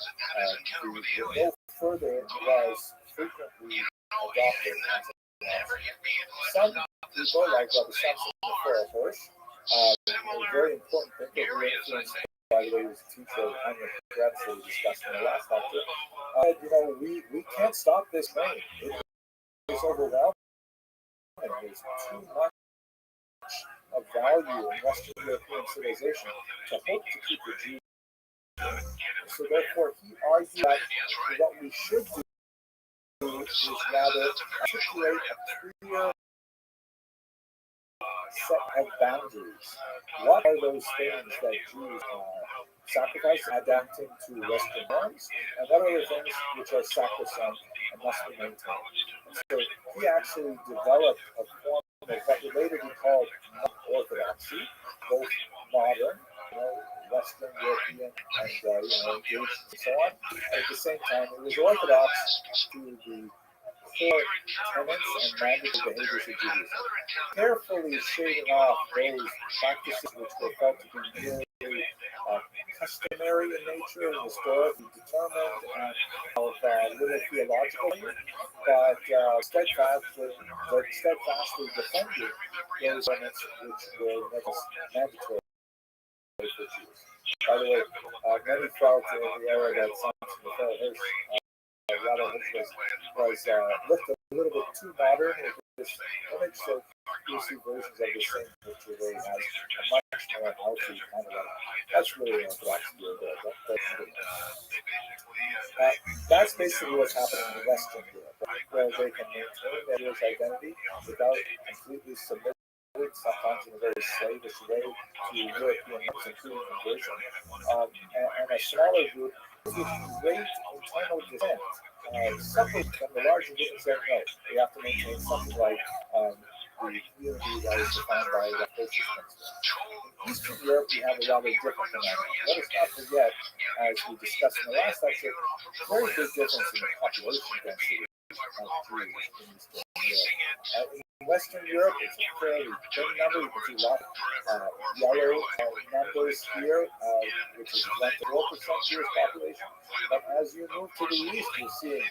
The no further was frequently adopted as a some people, like Rabbi the Hirsch, a very important thinker who influenced, by the way, was a teacher of Anya Kretz that we discussed in the last lecture. We can't stop this train. It is overwhelming. There's too much of value in Western European civilization to hope to keep the Jews. So therefore, he argued that what we should do is rather articulate a clear set of boundaries. What are those things that Jews sacrifice, adapting to Western norms, and what are the things which are sacrosanct and must be maintained? And so he actually developed a form of what would later be called orthodoxy, both modern, Western European, and engaged and so on. And at the same time, it was orthodox to the core tenets and mandatory behaviors of Judaism, carefully shading off those practices which were felt to be merely customary in nature and historically determined and of little theological value, but steadfastly defending those elements which were mandatory for Jews. By the way, many felt in the era that Samson Hirsch, Rabbi Hirsch was looked a little bit too modern with this image, so you see versions of the same picture where he has a much more healthy kind of that's really an orthodox view there. That's basically what's happening in Western Europe, where they can maintain their Jewish identity without completely submitting sometimes in a very slavish way to European norms, including immigration, and a smaller group with great internal dissent, separate from the larger group and saying, no, we have to maintain something like the unity that is defined by the Rothschild principle. In Eastern Europe, we have a rather different phenomenon. Let us not forget, as we discussed in the last lecture, very big difference in the population density of Jews in Eastern Europe. In Western Europe, it's a fairly thin number. You can see a lot of yellow numbers here, which is 1 to 4% Jewish population. But as you move to the east, you're seeing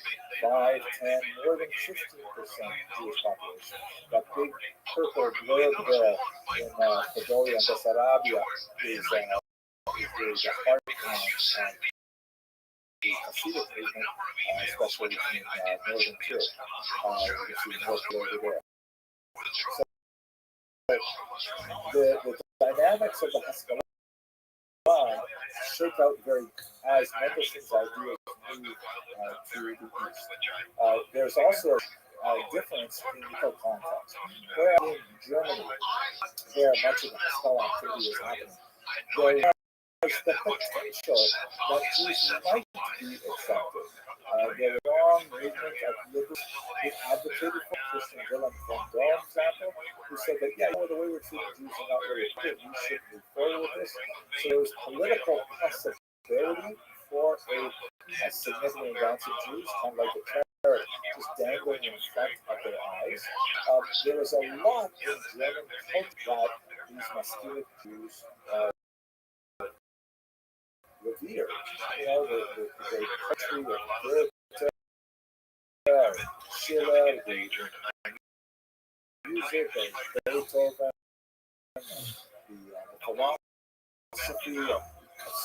5, 10, more than 15% Jewish population. That big purple blurb there in Podolia and Bessarabia is the heart of the Hasidic movement, especially in northern Europe. You can see more blurb there. So the dynamics of the Haskalah shake out very as Mendelssohn's ideas move to the east. There's also a difference in the context. Where in Germany, where much of the Haskalah activity is happening, there's the potential that Jews might be accepted. There was a long movement of liberals who advocated for Christian Willem van Damme, for example, who said that, the way we're treating Jews is not really good. We should move forward with this. So there was political possibility for a significant advance of Jews, kind of like a carrot just dangling in front of their eyes. There was a lot in German culture that these Messianic Jews revered. The poetry of Goethe, Schiller, the music of Beethoven, the philosophy of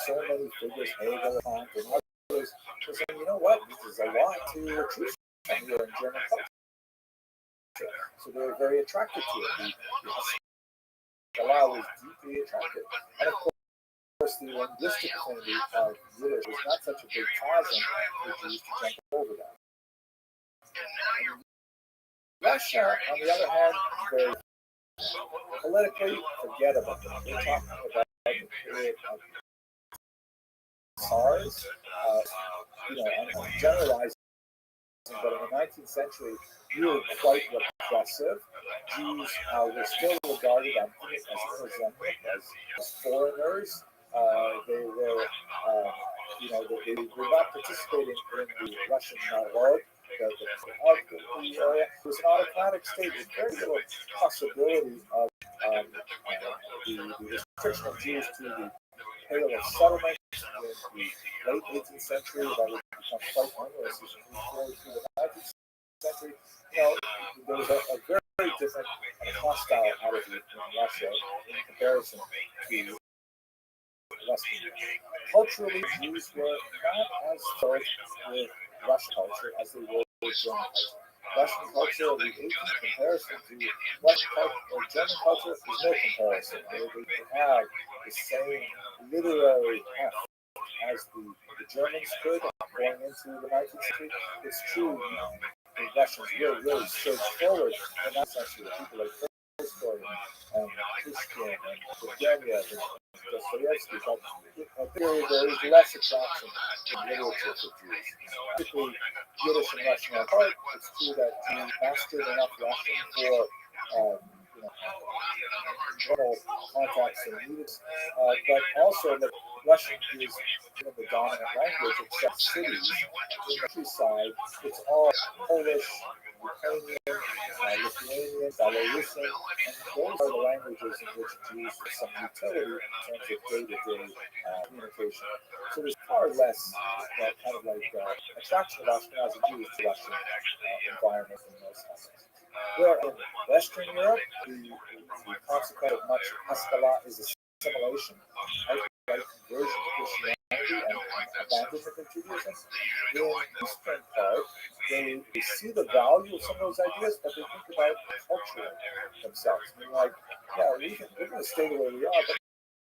so many figures, Hegel, Kant, and others, were saying, this is a lot to choose from here in German culture. So they were very attracted to it. Hezbollah was deeply attractive. And of course, the linguistic affinity of Yiddish was not such a big chasm for Jews to jump over that. Russia, on the other hand, very politically, forget about it. We're talking about the period of SARS, I'm generalizing, but in the 19th century, we were quite repressive. Jews were still regarded, I think, as inexemplary, as foreigners. They were, they were not participating in the Russian Narod, the area. It was an autocratic state with very little possibility of the restriction of Jews to the Pale of Settlement in the late 18th century that would become quite onerous as we move forward through the 19th century. There was a very different and hostile attitude in Russia in comparison to Western Europe. Culturally, Jews were not as thrilled with Russian culture as they were with German culture. Russian culture, the 18th comparison to Western culture or German culture is no comparison. They have the same literary heft as the Germans could going into the 19th century. It's true, the Russians really surged forward in that century. People like Tolstoy and Pushkin and Turgenev and Dostoevsky, but there is less attraction in literature for Jews. Particularly Yiddish and Russian are apart. It's true that Jews mastered enough Russian for general contacts and needs, but also that Russian is the dominant language except cities. In the countryside, it's all Polish, Ukrainian, Lithuanian, Belarusian, and those are the languages in which Jews have some utility in terms of day-to-day communication. So there's far less attraction of Ashkenazi Jews to Russian environment in those contexts. Where in Western Europe, the consequence of much Hezbollah is assimilation, right? Conversion to Christianity and abandonment of Judaism. In the Eastern part, they see the value of some of those ideas, but they think about culture themselves. I mean, we're going to stay the way we are, but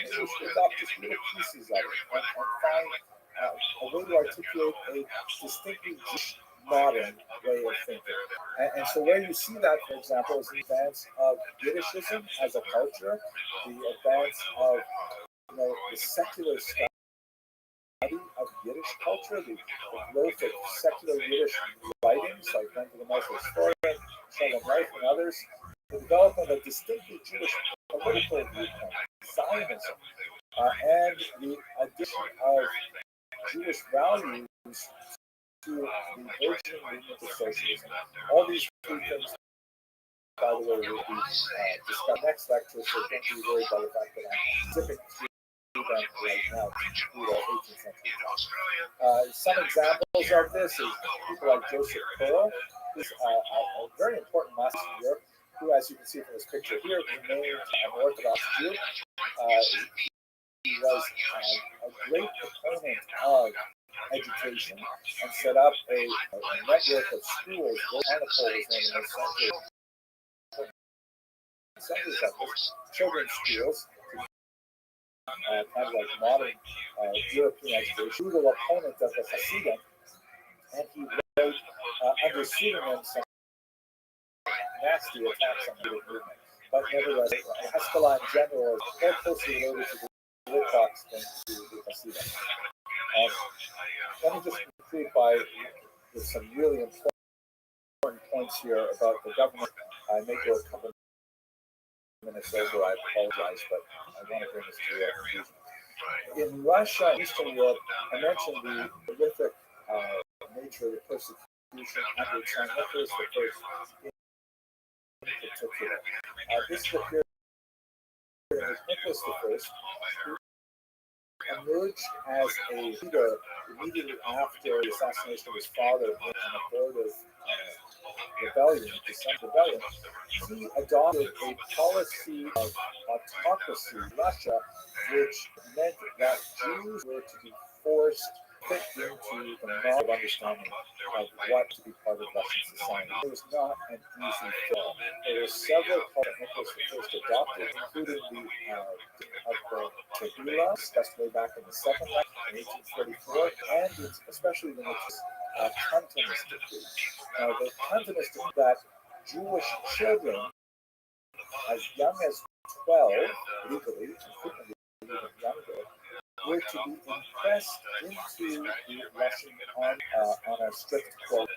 we should adopt just little pieces of it and find a way to articulate a distinctly Jewish modern way of thinking. And so where you see that, for example, is the advance of Yiddishism as a culture, the advance of the secular study of Yiddish culture, the growth of secular Yiddish writings like Benjamin Michael Historian, Shalom Reich, and others, the development of distinctly Jewish political viewpoint, Zionism, and the addition of Jewish values to the burgeoning movement of socialism. All these three things, by the way, will be discussed next lecture, so don't be worried by the fact that I'm zipping through them right now through the 18th century. Some examples of this is people like Joseph Pearl, who's a very important master in Europe, who, as you can see from this picture here, remained an Orthodox Jew. He was a great proponent of education and set up a network of schools. Anatole is one of the most centers of this, children's schools, kind of like modern European education. He was an opponent of the Hasidim, and he wrote under pseudonym some nasty attacks on the movement. But nevertheless, Hezbollah in general is more closely related to the Orthodox than to the Hasidim. Let me just conclude with some really important points here about the government. I may go a couple minutes over, I apologize, but I want to bring this to your conclusion. In Russia and Eastern Europe, I mentioned the horrific nature of the persecution under Tsar Nicholas I in particular. This is the period of Nicholas I, who emerged as a leader immediately after the assassination of his father in an abortive rebellion, the December Rebellion. He adopted a policy of autocracy in Russia, which meant that Jews were to be forced fit into the model of understanding of what to be part of Russian society. It was not an easy film. There were several cultural Nicholas I adopted, including the of the Tegula, discussed way back in the Second Reich in 1844, and especially the Cantonist decree. Now, the Cantonist decree that Jewish children as young as 12, legally, and frequently even younger, were to be impressed into the Russian on a strict quote.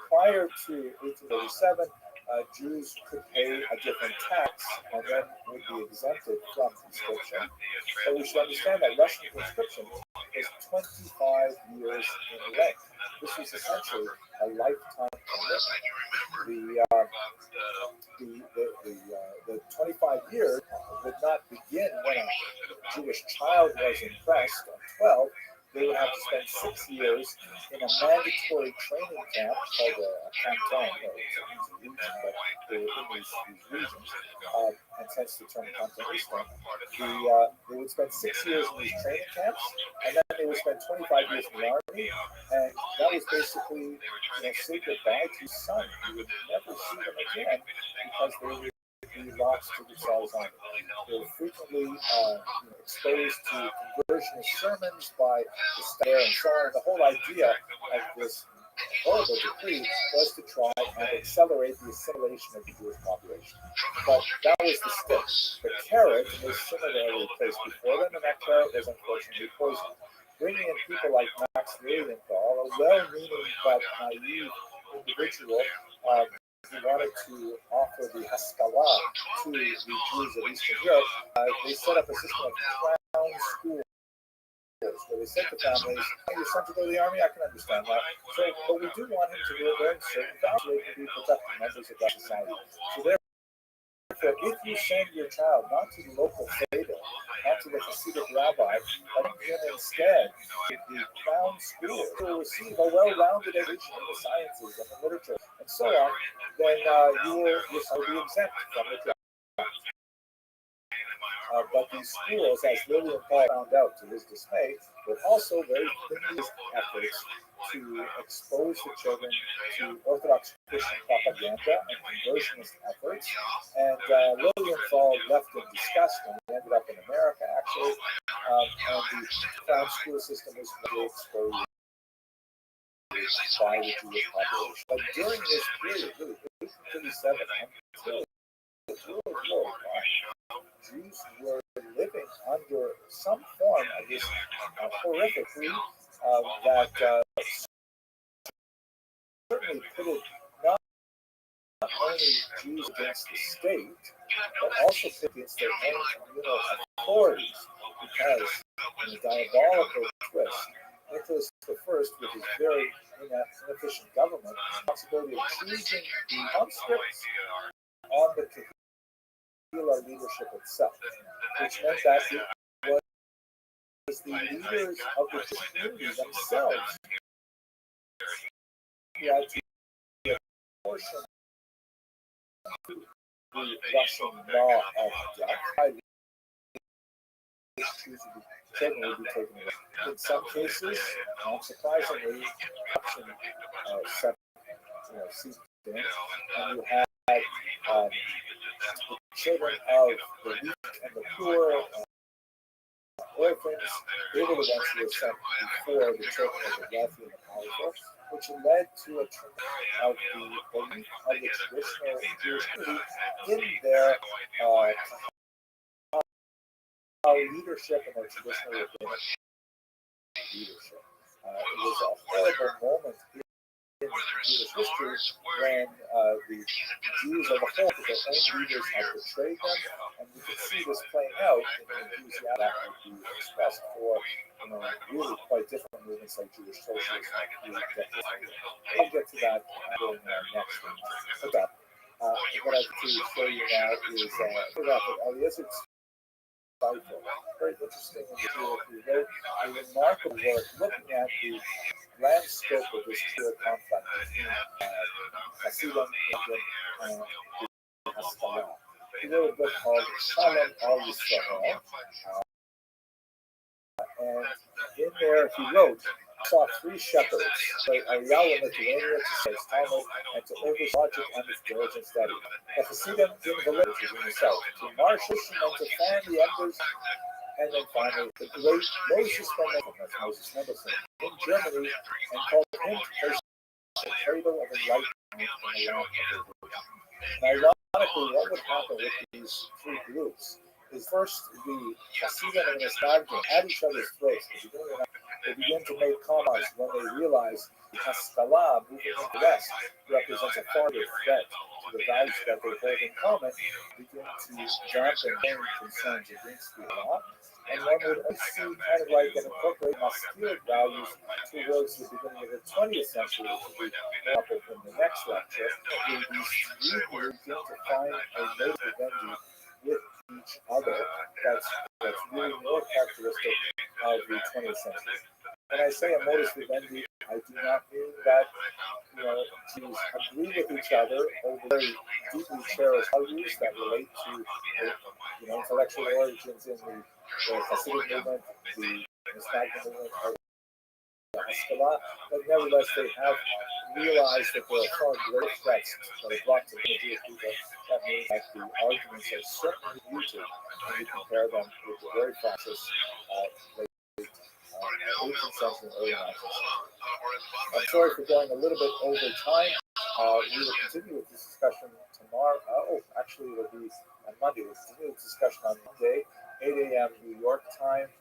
Prior to 1837, Jews could pay a different tax and then would be exempted from conscription. But we should understand that Russian conscription is 25 years in length. This was essentially a lifetime commitment. The 25 years would not begin when a Jewish child was impressed at 12. They would have to spend 6 years in a mandatory training camp called a canton, but they're in these regions, and hence the term cantonista. They would spend 6 years in these training camps, and then they would spend 25 years in the army, and that was basically, say goodbye to your son. You would never see them again because they would be lost to the Tsar's army. They were frequently exposed to conversionist sermons by the Stare and so on. The whole idea of this horrible decree was to try and accelerate the assimilation of the Jewish population. But that was the stick. The carrot was similarly placed before them, and that carrot was unfortunately poisoned. Bringing in people like Max Lilienthal, a well-meaning but naive individual, who wanted to offer the Haskalah to the Jews of Eastern Europe, they set up a system of crown schools where they said to families, your son to go to the army, I can understand that. So, but we do want him to learn certain values so they can be productive members of that society. So therefore, if you send your child not to the local Feder, not to the Hasidic rabbi, but him instead to the crown school to receive a well-rounded education in the sciences and the literature and so on, then your son will be exempt from the crown. But these schools, as Lilienthal found out to his dismay, were also very thinly efforts to expose the children to Orthodox Christian propaganda and conversionist efforts. And Lilienthal left in disgust and he ended up in America, actually. And the crown school system was really exposed by the Jewish population. But during this period, really, 1837 until the World War I, Jews were living under some form of this horrific that certainly pitted not only Jews against the state, but also pitted against their own communal authorities, because in a diabolical twist, Nicholas I, with his very inefficient government, had the responsibility of choosing the conscripts on the leadership itself, which meant that it was the leaders of the community themselves who had to portion the Russian law of death. Children would be taken away. In some cases, not surprisingly, ceased, and you had the children of the weak and the poor, orphans, they would eventually sent before the children of the wealthy and the powerful, which led to a trend of the belief of the traditional Jewish community in their leadership and their traditional rabbinic leadership. It was a horrible moment in Jewish history when the Jews as a whole, with their own leaders, had betrayed them, and we could see this playing out in the enthusiasm that would be expressed for really quite different movements like Jewish socialism. I'll get to that going next one. But what I'd like to show you now is Eliezer Seifel. Very interesting individual who wrote a remarkable work looking at the grand scope of this pure conflict between Hasidim and the Haskalah. He wrote a book called Shalom Al Yisrael, and in there he wrote saw three shepherds, Ariel in Lithuania, to say Talmud, and to Ovish logic and its diligent study. The Hasidim in the villages in the south, to march and to fan the embers, and then finally the great Moses Mendelssohn in Germany, and called him to place the cradle of enlightenment in the land of the world. And ironically, what would happen with these three groups is first the Hasidim and the Stagdim at each other's throats. They begin to make commas when they realize the Haskalah moving into the West represents a farther threat to the values that they hold in common, begin to jump and bring concerns against the law. And one would see kind of like an incorporating Haskellaic values towards the beginning of the 20th century, which will be up in the next lecture, where these three groups begin to find a modus vivendi with each other that's really more characteristic of the 20th century. When I say a modus vivendi, I do not mean that to agree with each other over very deeply cherished values that relate to intellectual origins in the Hasidic movement, the Stagdim movement, or the Haskalah, but nevertheless they have realized that there are far greater threats that are brought to the Jewish people. That means that the arguments are certainly muted when you compare them with the very fascist late 18th century and early 19th century. I'm sorry for going a little bit over time. We will continue with this discussion tomorrow. Actually, it will be on Monday. We'll continue this discussion on Monday, 8 a.m. New York time,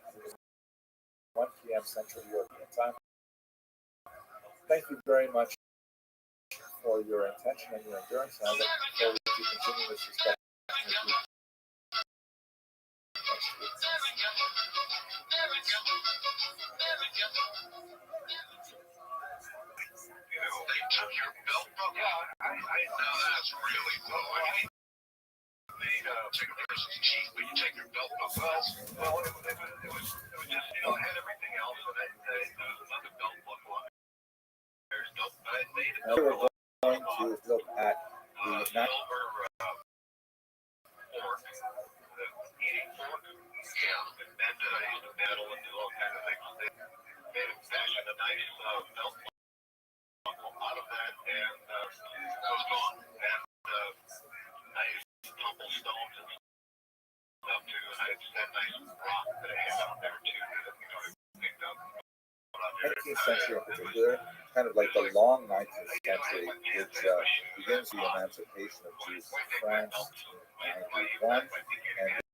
1 p.m. Central European time. Thank you very much for your attention and your endurance, and I look forward to continuing this discussion with you next week. They took your belt buckle. Now that's really low. Take a person's cheek, but you take your belt buckle. Well, it was just, it had everything else, and then there was another belt buckle. There's no, now we're going to look at the silver fork, the eating fork. Yeah, and I used to metal and do all kinds of things. They made a fashion a nice belt buckle out of that, and it was gone. And I used to tumble stones and stuff too, and I just had nice rock that I had out there too that I picked up. 19th century in particular, kind of like the long 19th century, which begins the emancipation of Jews in France in 1991, and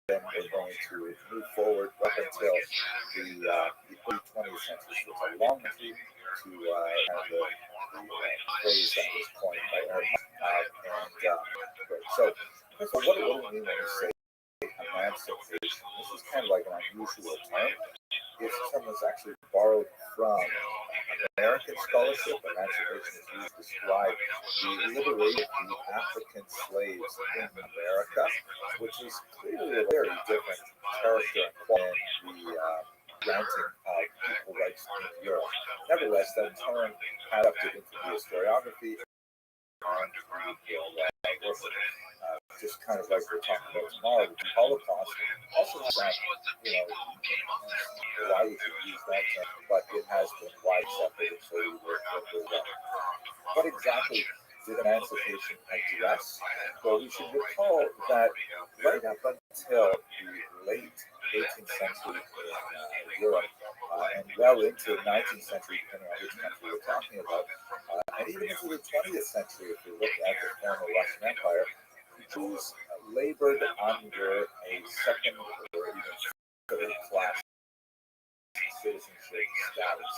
then we're going to move forward up until the early 20th century. So it's a long history to kind of the phrase that was coined by Eric. So what do we mean when we say emancipation? This is kind of like an unusual term. This term was actually borrowed from American scholarship. Emancipation is used to describe the liberation of the African slaves in America, which is clearly a very different character than the granting of equal rights in Europe. Nevertheless, that term had adapted into the historiography and just kind of like we're talking about tomorrow, the Holocaust also has that, why we should use that term, but it has been widely separated, so we will look at that. What exactly did emancipation address? Well, we should recall that right up until the late 18th century in Europe, and well into the 19th century, depending on which country we're talking about, and even into the 20th century, if we look at the former Russian Empire, Jews labored under a second or even third class citizenship status.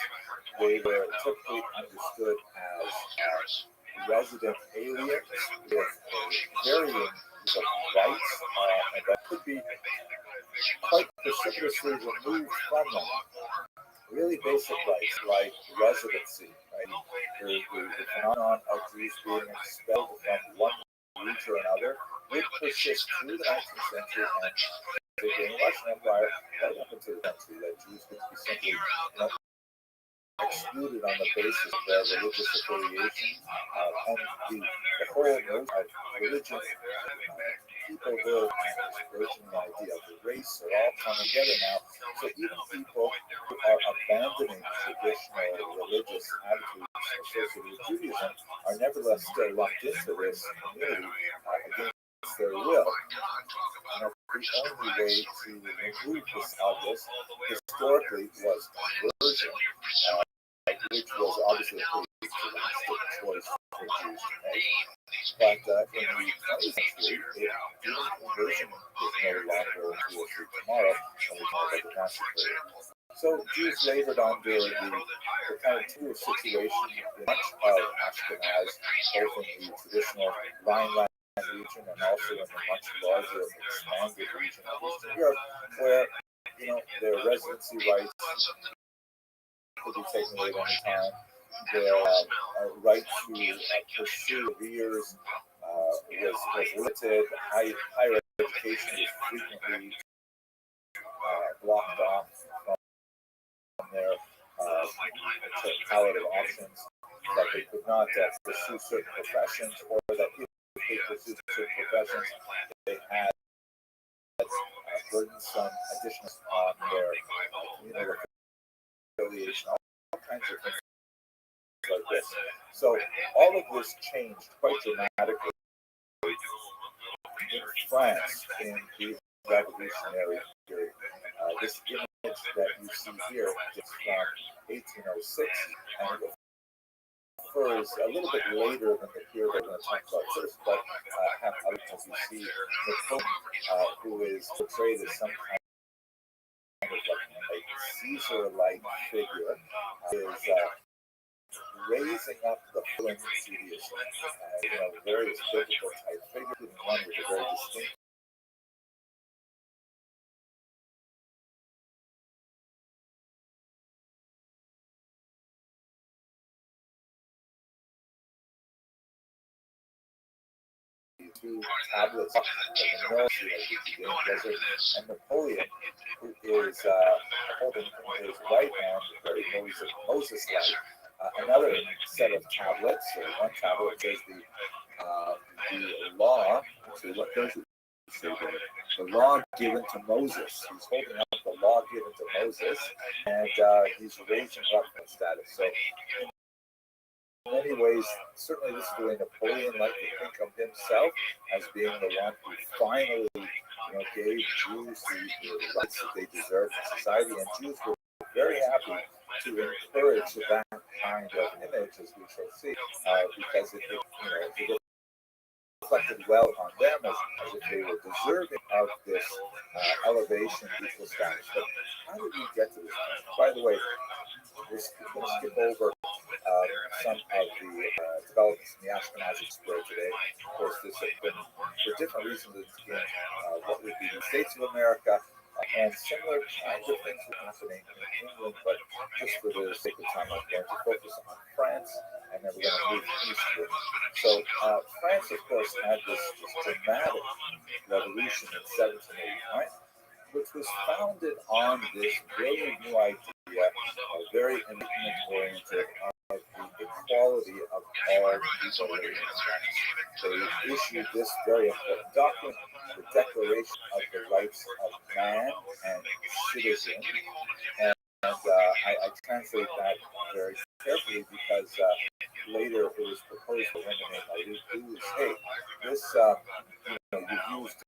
They were typically understood as resident aliens with varying rights, and that could be quite precipitously removed from them. Really basic rights like residency, right? The phenomenon of Jews being expelled from one region or another would persist through the 19th century and particularly in the Russian Empire right up into the century, that Jews could be simply excluded on the basis of their religious affiliation, and the whole notion of religion people who are approaching the idea of the race are all coming together now. So even people who are abandoning traditional religious attitudes associated with Judaism are nevertheless still lumped into this community against their will. And the only way to remove this historically was conversion, which was obviously a pretty drastic choice for Jews to make. But in the 20th century, Jewish conversion is no longer a issue tomorrow, and we talk about the massacre. So Jews labored under the kind of two situation in much of Ashkenaz, both in the traditional Rhineland region and also in the much larger expanded region of Eastern Europe, where their residency rights could be taken away at any time. Their right to pursue careers was limited. Higher education was frequently blocked off from their palette of options, that they could not pursue certain professions, or that if they pursued certain professions, they had burdensome additions on their communal affiliation, all kinds of things like this. So all of this changed quite dramatically in France in the revolutionary period. This image that you see here is from 1806, and it refers a little bit later than the period we're going to talk about first, but as you see, Napoleon, who is portrayed as some kind of like Caesar-like figure, is raising up the fluent Judaism, various biblical type figures, including one with a very distinct two tablets of the North Desert, and Napoleon, who is holding in his right hand, very Moses-like, another set of tablets. One tablet says the law. So what does it say there? The law given to Moses. He's holding up the law given to Moses, and he's raising up in status. So in many ways, certainly this is the way Napoleon liked to think of himself, as being the one who finally gave Jews the rights that they deserved in society, and Jews were very happy to encourage that kind of image, as we shall see, because it reflected well on them as if they were deserving of this elevation to equal status. But how did we get to this point? By the way, we're going to skip over some of the developments in the Ashkenazi square today. Of course, this has been, for different reasons, in what would be the States of America, and similar kinds of things were happening in England, but just for the sake of time, I'm going to focus on France, and then we're going to move eastward. So France, of course, had this dramatic revolution in 1789, which was founded on this brilliant new idea, very enlightenment-oriented, of the equality of all people living in France. They issued this very important document, the Declaration of the Rights of Man and Citizen, and I translate that very carefully because later it was proposed by a woman named Marie hey, this you've used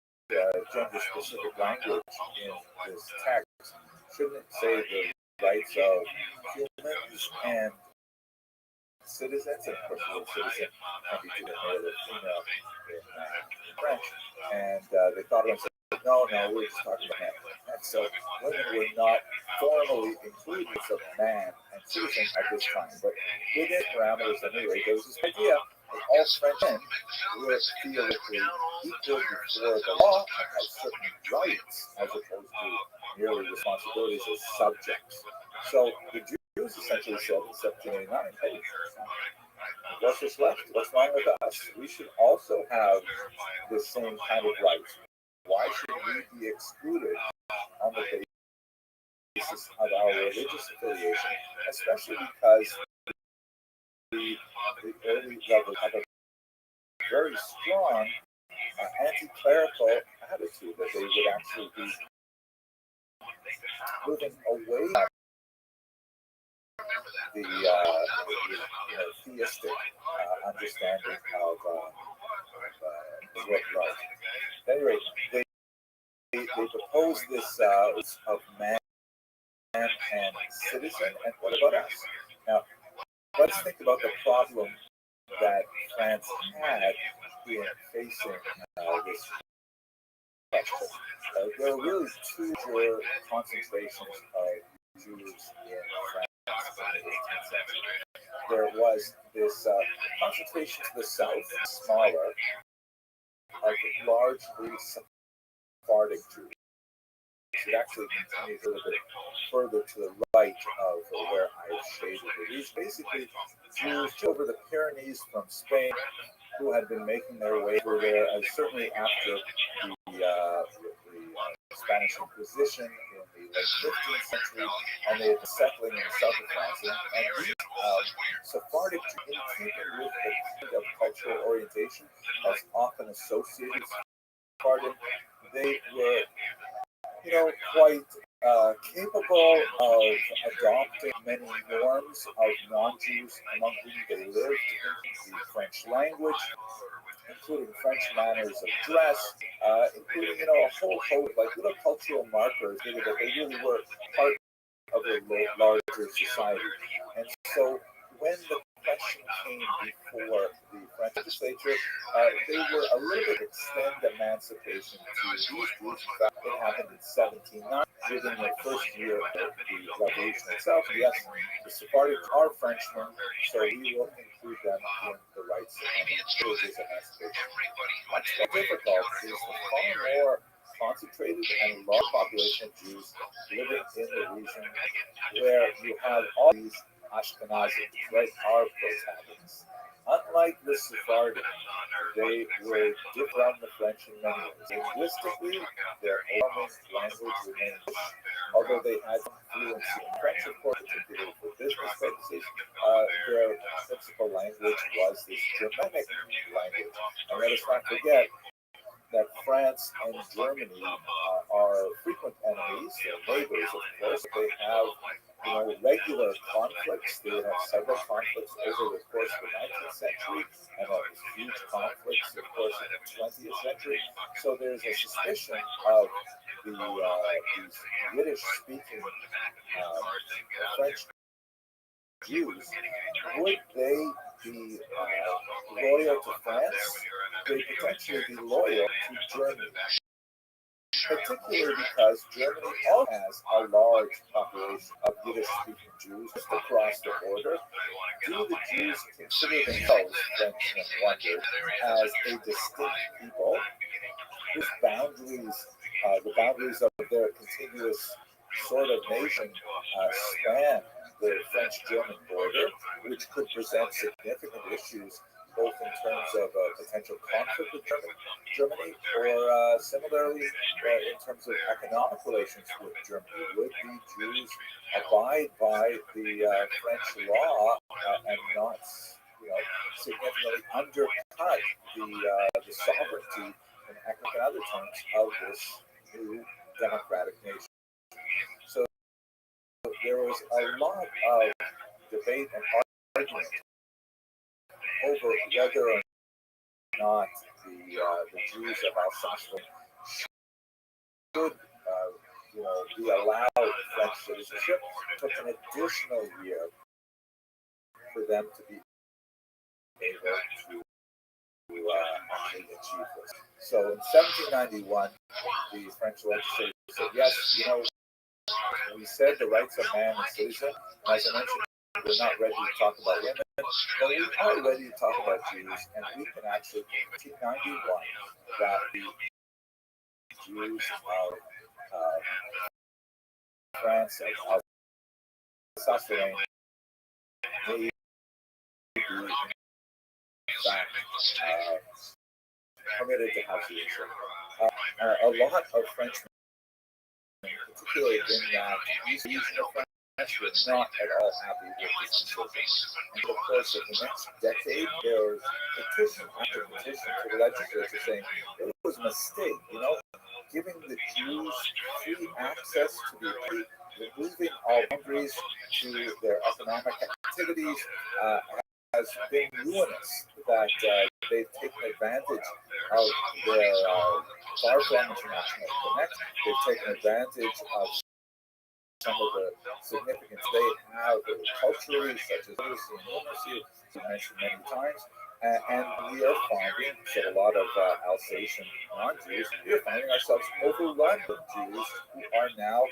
gender-specific language in this text. Shouldn't it say the rights of humans and citizens? And of course, the word citizen can be to the male or female in French. And they thought of it and said, no, we're just talking about man. And so women were not formally included of man and citizen at this time. But within parameters, anyway, there was this idea that all French men were theoretically equal before the law and had certain rights as opposed to merely responsibilities as subjects. So the Jews essentially said in 1789, hey, what's this left? What's wrong with us? We should also have the same kind of rights. Why should we be excluded on the basis of our religious affiliation, especially because the early rebels have a very strong anti-clerical attitude, that they would actually be moving away from the theistic understanding of what love. At any rate, they propose this of man and citizen, and what about us? Now, let's think about the problem that France had in facing this question. There are really two major concentrations of Jews in France in the 18th century. There was this concentration to the south, smaller, of largely Sephardic Jews. It actually continues a little bit further to the right of where I've shaded the region. Basically, Jews over the Pyrenees from Spain who had been making their way through there, and certainly after the Spanish Inquisition in the late 15th century, and they had been settling in the south of France. And these Sephardic Jews, in keeping with the kind of cultural orientation that's often associated with Sephardic, they were quite capable of adopting many norms of non-Jews among whom they lived, in the French language, including French manners of dress, including a whole host of little cultural markers that they really were part of a larger society. And so when the question came before the French legislature, they were a little bit extend emancipation to these groups. In fact, it happened in 1790, within the first year of the revolution itself. Yes, the Sephardic are Frenchmen, so we will include them in the rights of religious emancipation. Much more difficult is the far more concentrated and large population of Jews living in the region where you have all these Ashkenazis, right, are protagonists. Unlike the Sephardim, they were different from the French in many ways. Linguistically, their Arabic language remained, although they had fluency in French, of course, particularly for business purposes. Their principal language was this Germanic language. And let us not forget that France and Germany are frequent enemies, they're neighbors, of course. They have regular conflicts. They have several conflicts over the course of the 19th century, and huge conflicts, of course, in the 20th century. So there's a suspicion of these Yiddish-speaking French Jews. Would they be loyal to France? They potentially be loyal to Germany, particularly because Germany also has a large population of Yiddish-speaking Jews just across the border. Do the Jews consider themselves, Frenchmen wondered, as a distinct people whose boundaries, the boundaries of their contiguous sort of nation, span the French-German border, which could present significant issues both in terms of potential conflict with Germany, or similarly in terms of economic relations with Germany? Would the Jews abide by the French law and not, significantly undercut the sovereignty in economic and other terms of this new democratic nation? So there was a lot of debate and argument over whether or not the Jews of Alsace should be allowed French citizenship. It took an additional year for them to be able to actually achieve this. So in 1791, the French legislature said, yes, we said the rights of man and citizen, and as I mentioned, we're not ready to talk about women, but we are ready to talk about Jews, and we can actually, in 1891, that the Jews of France and Alsace-Lorraine may be, in fact, permitted to have citizenship. A lot of Frenchmen, particularly in that east region of France, were not at all happy with this decision. And of course, in the next decade, there's petition after petition to the legislature saying it was a mistake, giving the Jews free access to the earth, removing all boundaries to their economic activities, has been ruinous. That they've taken advantage of their far-flung international connect. They've taken advantage of some of the significance they have culturally, such as literacy and numeracy, as we mentioned many times. And we are finding that a lot of Alsatian non-Jews, we are finding ourselves overrun with Jews who are now,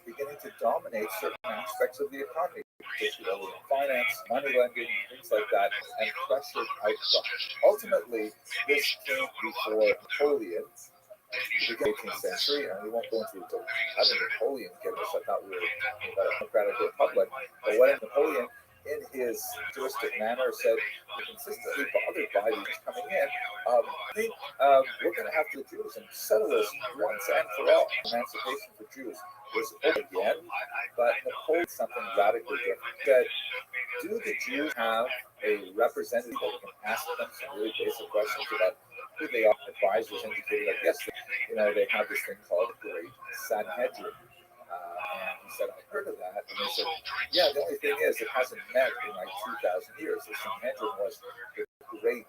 beginning to dominate certain aspects of the economy, particularly in finance, money lending, things like that, and pressured out front. Ultimately, this came before Napoleon, the 18th century, and we won't go into it. How did Napoleon get us? I thought we were talking about a democratic republic. But when Napoleon, in his touristic manner, said we're consistently bothered by these coming in, I think we're going to have to Jews and settle this once and for all. Emancipation for Jews was over again, but Napoleon something radically different. That do the Jews have a representative that can ask them some really basic questions about who they are? Advisors indicated, I guess, they have this thing called the Great Sanhedrin. And he said, I've heard of that. And they said, yeah, the only thing is, it hasn't met in like 2,000 years. The Sanhedrin was the great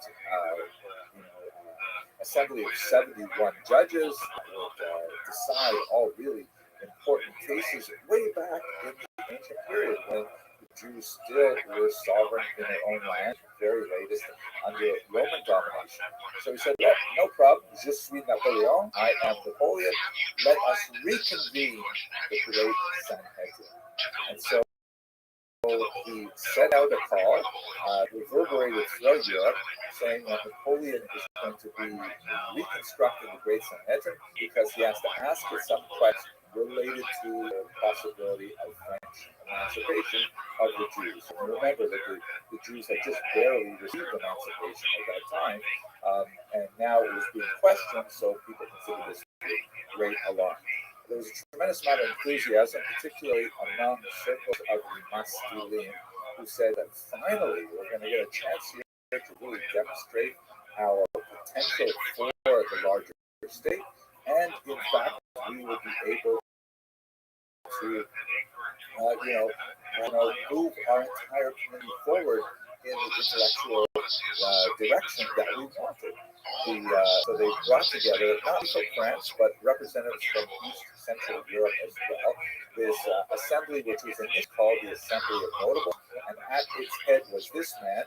assembly of 71 judges that would decide all really important cases way back in the ancient period when the Jews still were sovereign in their own land, very latest, under Roman domination. So he said, look, no problem, je suis Napoleon, I am Napoleon, let us reconvene the great Sanhedrin. And so he sent out a call, reverberated throughout Europe, saying that Napoleon is going to be reconstructing the great Sanhedrin because he has to ask it some questions related to the possibility of French emancipation of the Jews. And remember that the Jews had just barely received emancipation at that time, and now it was being questioned, so people considered this a great alarm. There was a tremendous amount of enthusiasm, particularly among circles of the masculine, who said that finally we're going to get a chance here to really demonstrate our potential for the larger state, and in fact, we will be able to, move our entire community forward in the intellectual direction that we wanted. So they brought together not just from France, but representatives from East Central Europe as well. This assembly, which was initially called the Assembly of Notables, and at its head was this man,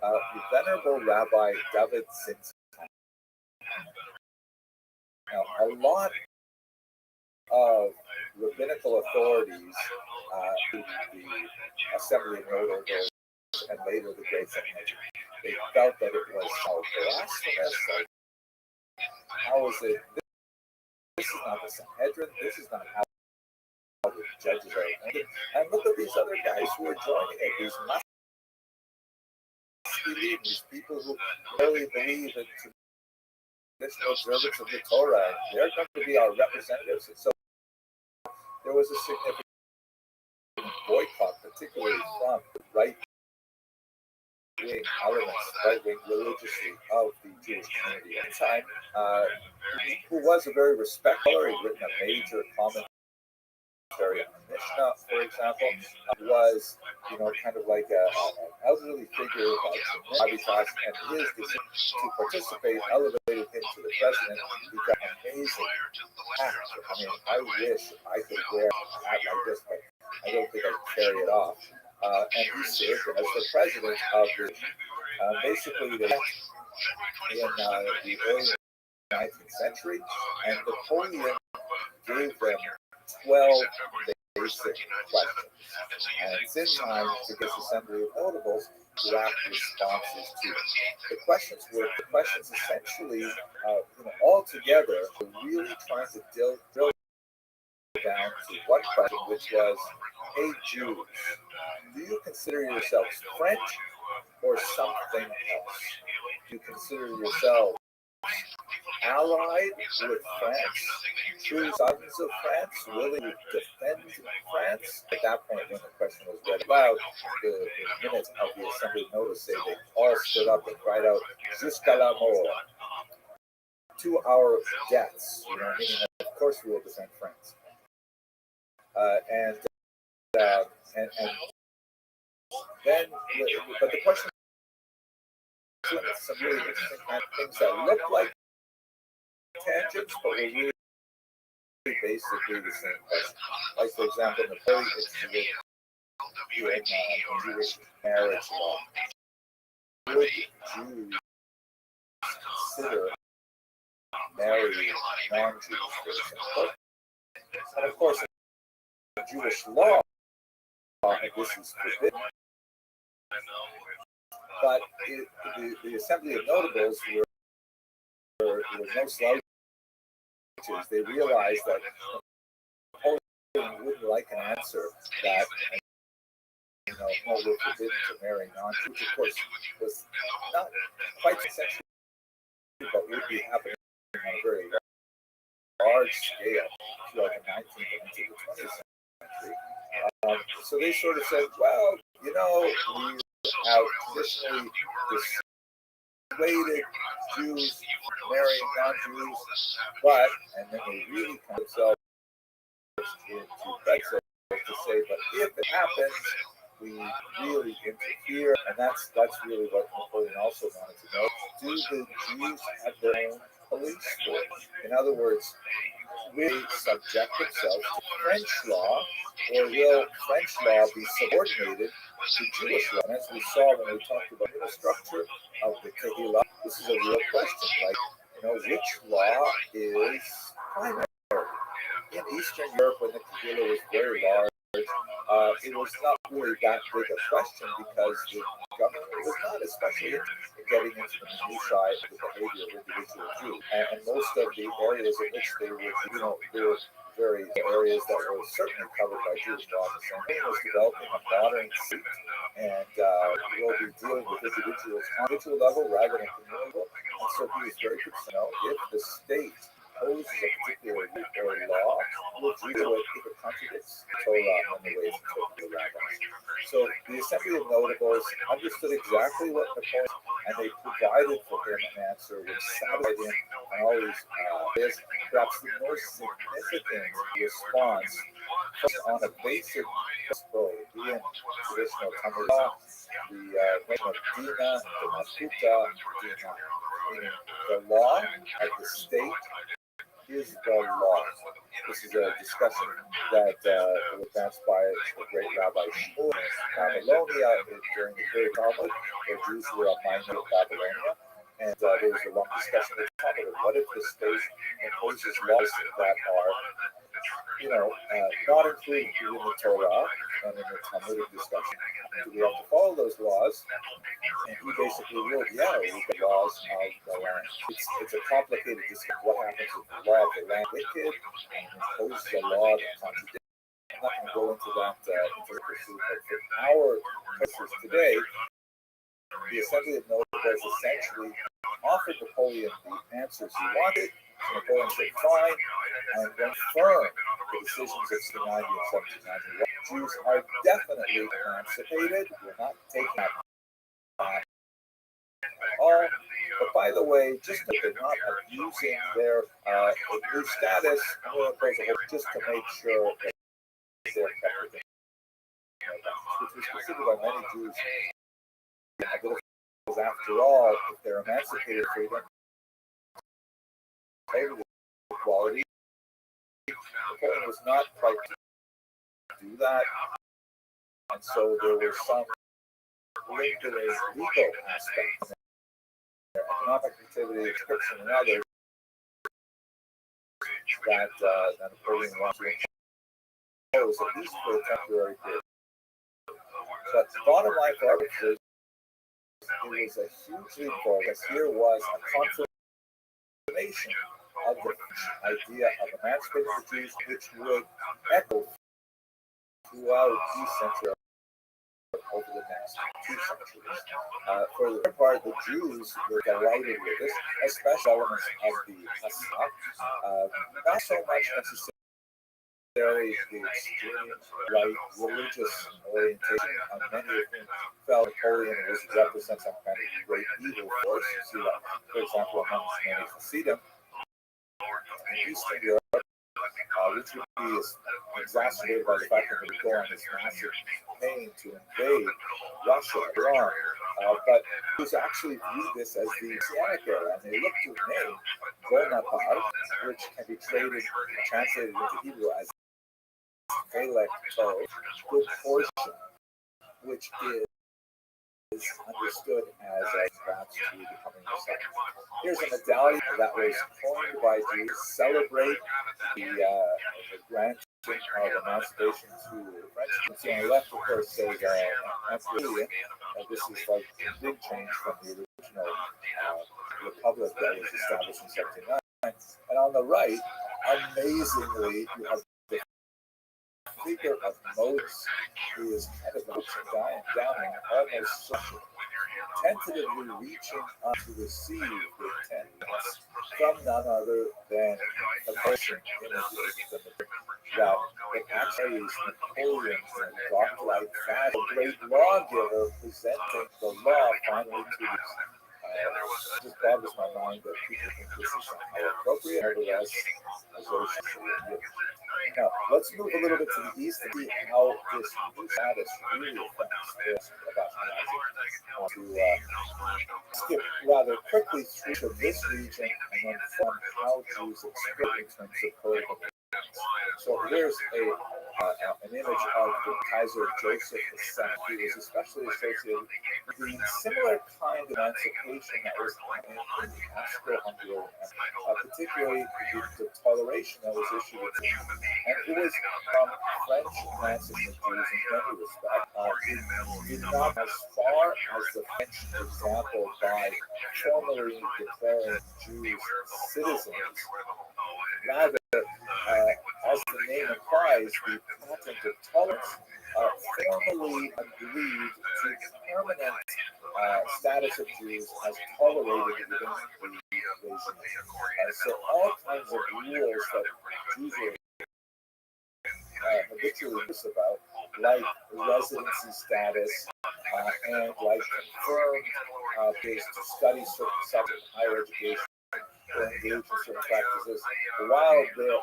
the Venerable Rabbi David Zinzan. Now, a lot of rabbinical authorities, the Assembly of Notables, and later the Great Sanhedrin, they felt that it was so blasphemous. Like, how is it? This is not the Sanhedrin. This is not how the judges are appointed. And look at these other guys who are joining it. These masculine, these people who really believe in traditional observance of the Torah. And they're going to be our representatives. And so there was a significant boycott, particularly from the right-wing elements, right-wing religiously of the Jewish community. At the time, who was a very respectful, he'd written a major commentary on the Mishnah, for example, was, kind of like an elderly figure like Rabbi, and his decision to participate elevated him to the president. He got amazing hat. I mean, I wish I could wear a hat like this, but I don't think I could carry it off. And he served as the president of the, basically they met in the early 19th century, and Napoleon gave them 12 basic questions. And Zinzan, to this Assembly of Notables, draft responses to. The questions essentially, all together, were really trying to drill down to one question, which was, hey Jews, do you consider yourselves French or something else? Do you consider yourselves allied with France, true sons of France, willing to defend France. At that point, when the question was read aloud, the minutes of the assembly notice say they all stood up and cried out, "Jusqu'à la mort," to our deaths. You know, meaning that of course we will defend France. And then, but the question is some really interesting kind of things that look like tangents, but were really basically the same question. Like, for example, Napoleon instituted Jewish marriage law. Would Jews consider marrying non-Jewish persons? And of course, in Jewish law, this is forbidden. But the Assembly of Notables were no slouches. They realized that Napoleon wouldn't like an answer that, no, we're forbidden to marry non-Jews. Of course, was not quite essential, but would be happening on a very large scale throughout the 19th and into the 20th century. So they sort of said, well, we have traditionally dissuaded Jews from marrying non-Jews, but, and then they really kind of themselves into Brexit to say, but if it happens, we really interfere, and that's really what Napoleon also wanted to know. Do the Jews have their own police force? In other words, will they subject themselves to French law, or will French law be subordinated to Jewish law? And as we saw when we talked about the structure of the Kehillah, this is a real question. Like, which law is primary? In Eastern Europe, when the Kehillah was very large, it was not really that big a question because the government was not especially interested in getting into the minutiae of the behavior of individual Jews. And most of the areas in which they were, there were very areas that were certainly covered by Jewish law. The same was developing a modern state, and we'll be dealing with individuals on individual level rather than communal level. And so he was very concerned to know if the state poses a particular law, will deal with if it contradicts Torah and the ways of the rabbis. So the Assembly of Notables understood exactly what Napoleon, and they provided for him an answer which satisfied him on all these areas. Perhaps the most significant response was on a basic principle, being traditional Talmud law, the name of Dina, the Makuta, Dina, meaning the law of the state is the law. This is a discussion that was advanced by the great Rabbi Shmuel in Babylonia during the period of Talmud, where Jews were a minor of Babylonia. And there was a long discussion with Talmud of what if the state imposes laws that are, not included in the Torah and in the Talmudic discussion. Do we have to follow those laws? And he basically ruled, we got laws of the land. It's a complicated discussion. What happens if the law of the land is wicked and imposes a law that contradicts? I'm not going to go into that pursuit, but for our purposes today, the Assembly of Notables essentially offered Napoleon the answers he wanted. Napoleon said fine, and went firm the decisions of 1690 and 1791. Jews are definitely emancipated. We're not taking that back at all. But by the way, just that they're not abusing their new status, I'm going to close a whole just to make sure that they're kept within, which was considered by many Jews. Because after all, if they're emancipated freedom, equality, Napoleon was not quite to do that, and so there were some lingering legal aspects, their economic activity, description, and others that Napoleon wanted to impose at least for a temporary period. But the bottom line for everything, it was a huge leap forward, because here was a confirmation of the idea of emancipating the Jews, which would echo throughout East Central over the next 2 centuries. For the part, the Jews were delighted with this, especially elements of the Hasidah, not so much necessarily the extreme right religious orientation. Many of them felt Napoleon was represent some kind of great evil force. You see that, for example, amongst many Hasidim in Eastern Europe, which would be exacerbated by the fact that they go on this massive campaign to invade Russia, Iran. But Jews actually viewed this as the Messianic era, and they looked to the name Bonaparte, which can be translated into Hebrew as Velek Tov, good portion, which is understood as perhaps to becoming Messiah. Here's a medallion that was coined by Jews to celebrate the granting of emancipation to the French. And so on the left, of course, says Emperor. This is like a big change from the original republic that was established in 1709. And on the right, amazingly, you have the figure of Moses, who is kind of looking down and almost social, tentatively reaching up to receive the tendons from none other than a person in that actually is Napoleon in a godlike fashion, a great lawgiver presenting the law finally to the it just boggles my mind that people think this is somehow appropriate, nevertheless, as those now, let's move a little bit to the east and see how this new status really affects this about to skip rather quickly through this region and then from how Jews experience in terms of political. So here's an image of the Kaiser Joseph II. He was especially associated with the similar kind of emancipation that was happening in the Austro-Hungarian Empire, particularly the toleration that was issued to him. And it was French emancipation of Jews in many respects. Did not as far as the French example by formally declaring Jews citizens. Rather, as the name implies, the patent of tolerance formally agreed to permanent status of Jews as tolerated within the regime. So all kinds of rules that Jews were habitually about, like residency status and like confirmed days to study certain subjects in higher education or engage in certain practices, while the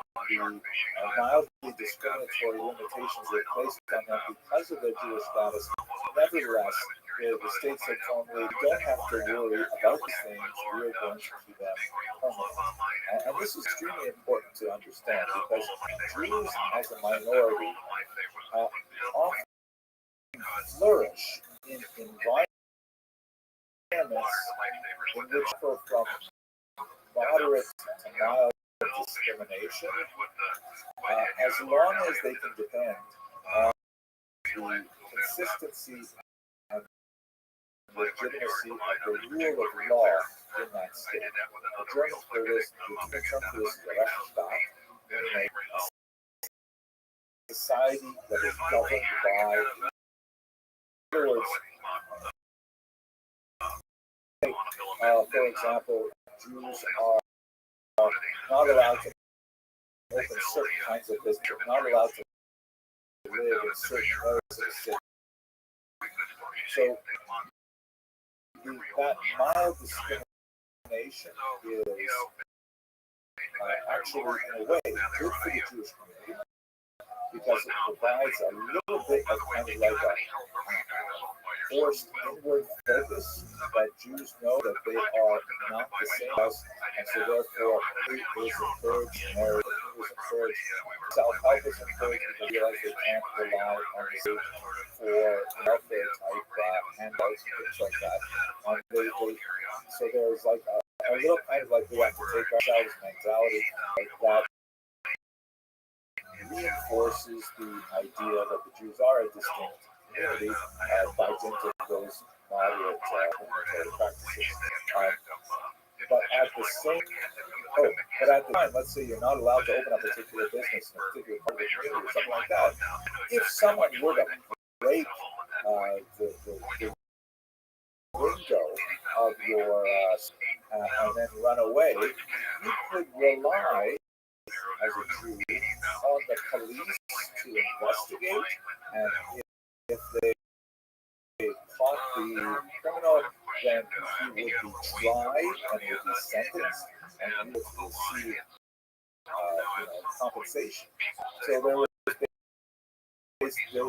mildly discriminatory limitations were placed on them because of their Jewish status. Nevertheless, the state said formally, we don't have to worry about these things, we are going to keep them permanent. And this is extremely important to understand because Jews as a minority often flourish in environments in which go from moderate to mild discrimination, as long as they can depend on the consistency and legitimacy of the rule of law in that state. The German for this, the term for this is a Rechtsstaat, meaning a society that is governed by, in other words, for example, Jews are not allowed to open certain kinds of business, not allowed to live in certain areas of the city. So that mild discrimination is actually, in a way, good for the Jewish community because it provides a little bit of kind of like a forced inward focus that Jews know that they are not the same as, and so therefore it is encouraged, marriage is encouraged, self-help is encouraged because they realize they can't rely on the state for welfare type handouts and things like that. And so there's like a little kind of like we have to take ourselves mentality that reinforces the idea that the Jews are a distinct community by dint of those moderate practices. But at the time, let's say you're not allowed to open a particular business in a particular part of the community or something like that. If someone were to break the window of your and then run away, you could rely as a Jew on the police to investigate, and if they caught the criminal, then he would be tried and would be sentenced, and he would receive compensation. So there would be basically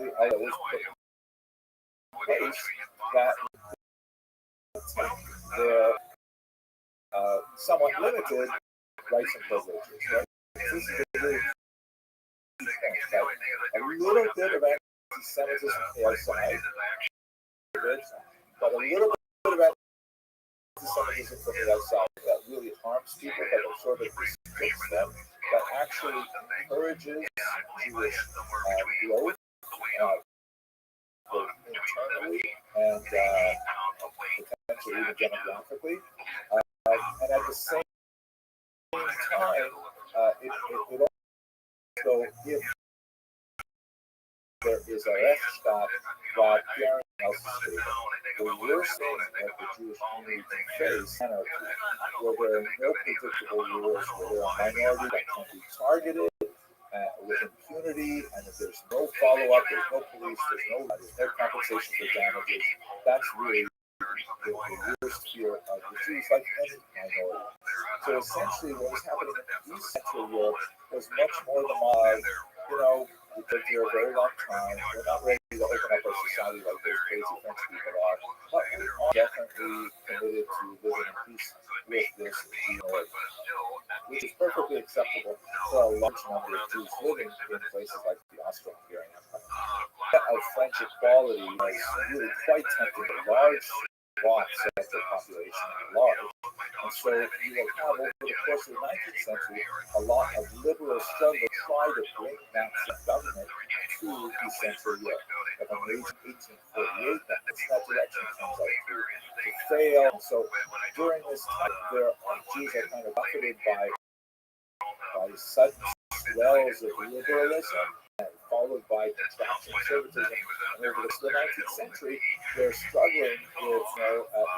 that was put in place that their somewhat limited rights and privileges. Right? This is a really a little bit of anti-Semitism from the outside, but a little bit of anti-Semitism from the outside that really harms people, but it sort of restricts them, that actually encourages Jewish growth, both internally and potentially even demographically. And at the same time, it also, if there is a Rechtsstaat that guarantees the worst thing that the Jewish community can face, anarchy, where there are no predictable rules, where there are minorities that can be targeted with impunity, and if there's no follow-up, there's no police, there's no compensation for damages, that's really the worst fear of the Jews, like any minority. So essentially what was happening in East Central Europe was much more the mob, we've lived here a very long time, we're not ready to open up our society like those crazy French people are, but we are definitely committed to living in peace with this minority, which is perfectly acceptable for a large number of Jews living in places like the Austro-Hungarian Empire. Of French equality was really quite tempting to large swaths of the population at large. And so you will have, over the course of the 19th century, a lot of liberal struggle to try to bring that government to East Central Europe. Of a major 1848, that direction comes out to fail. So during this time, Jews are kind of buffeted by sudden swells of liberalism, followed by contraction conservatism. And over the 19th century, they're struggling with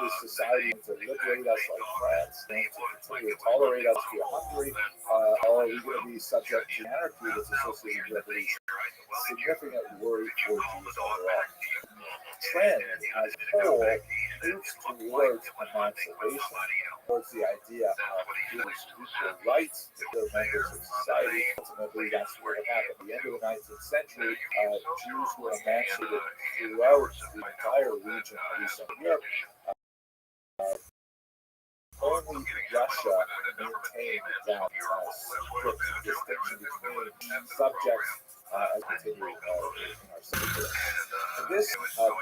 is society to liberate us like France, and to continue to tolerate us via Hungary, or are we going to be subject to anarchy that's associated with revolution? Significant worry for Jews overall. Trend as a whole moves towards emancipation, towards the idea of Jewish equal rights to their members of society. Ultimately, that's what happened. At the end of the 19th century, Jews were emancipated throughout the entire region of Eastern Europe. Only Russia maintained that strict distinction between subjects as continued in our city. This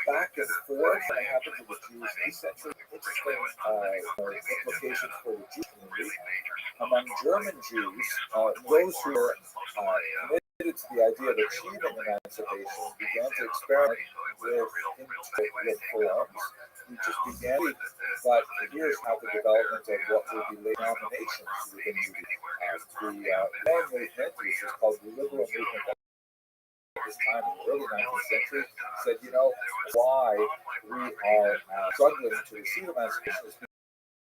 back and forth that happens in the Jews in East Central, interesting implications for the Jewish community. Among German Jews, those who were committed to the idea of achieving emancipation began to experiment with reforms. We just began, but here's how the development of what would be late nominations within the Reform movement, which is called the Liberal Movement at this time in the early 19th century, said, why we are struggling to receive emancipation is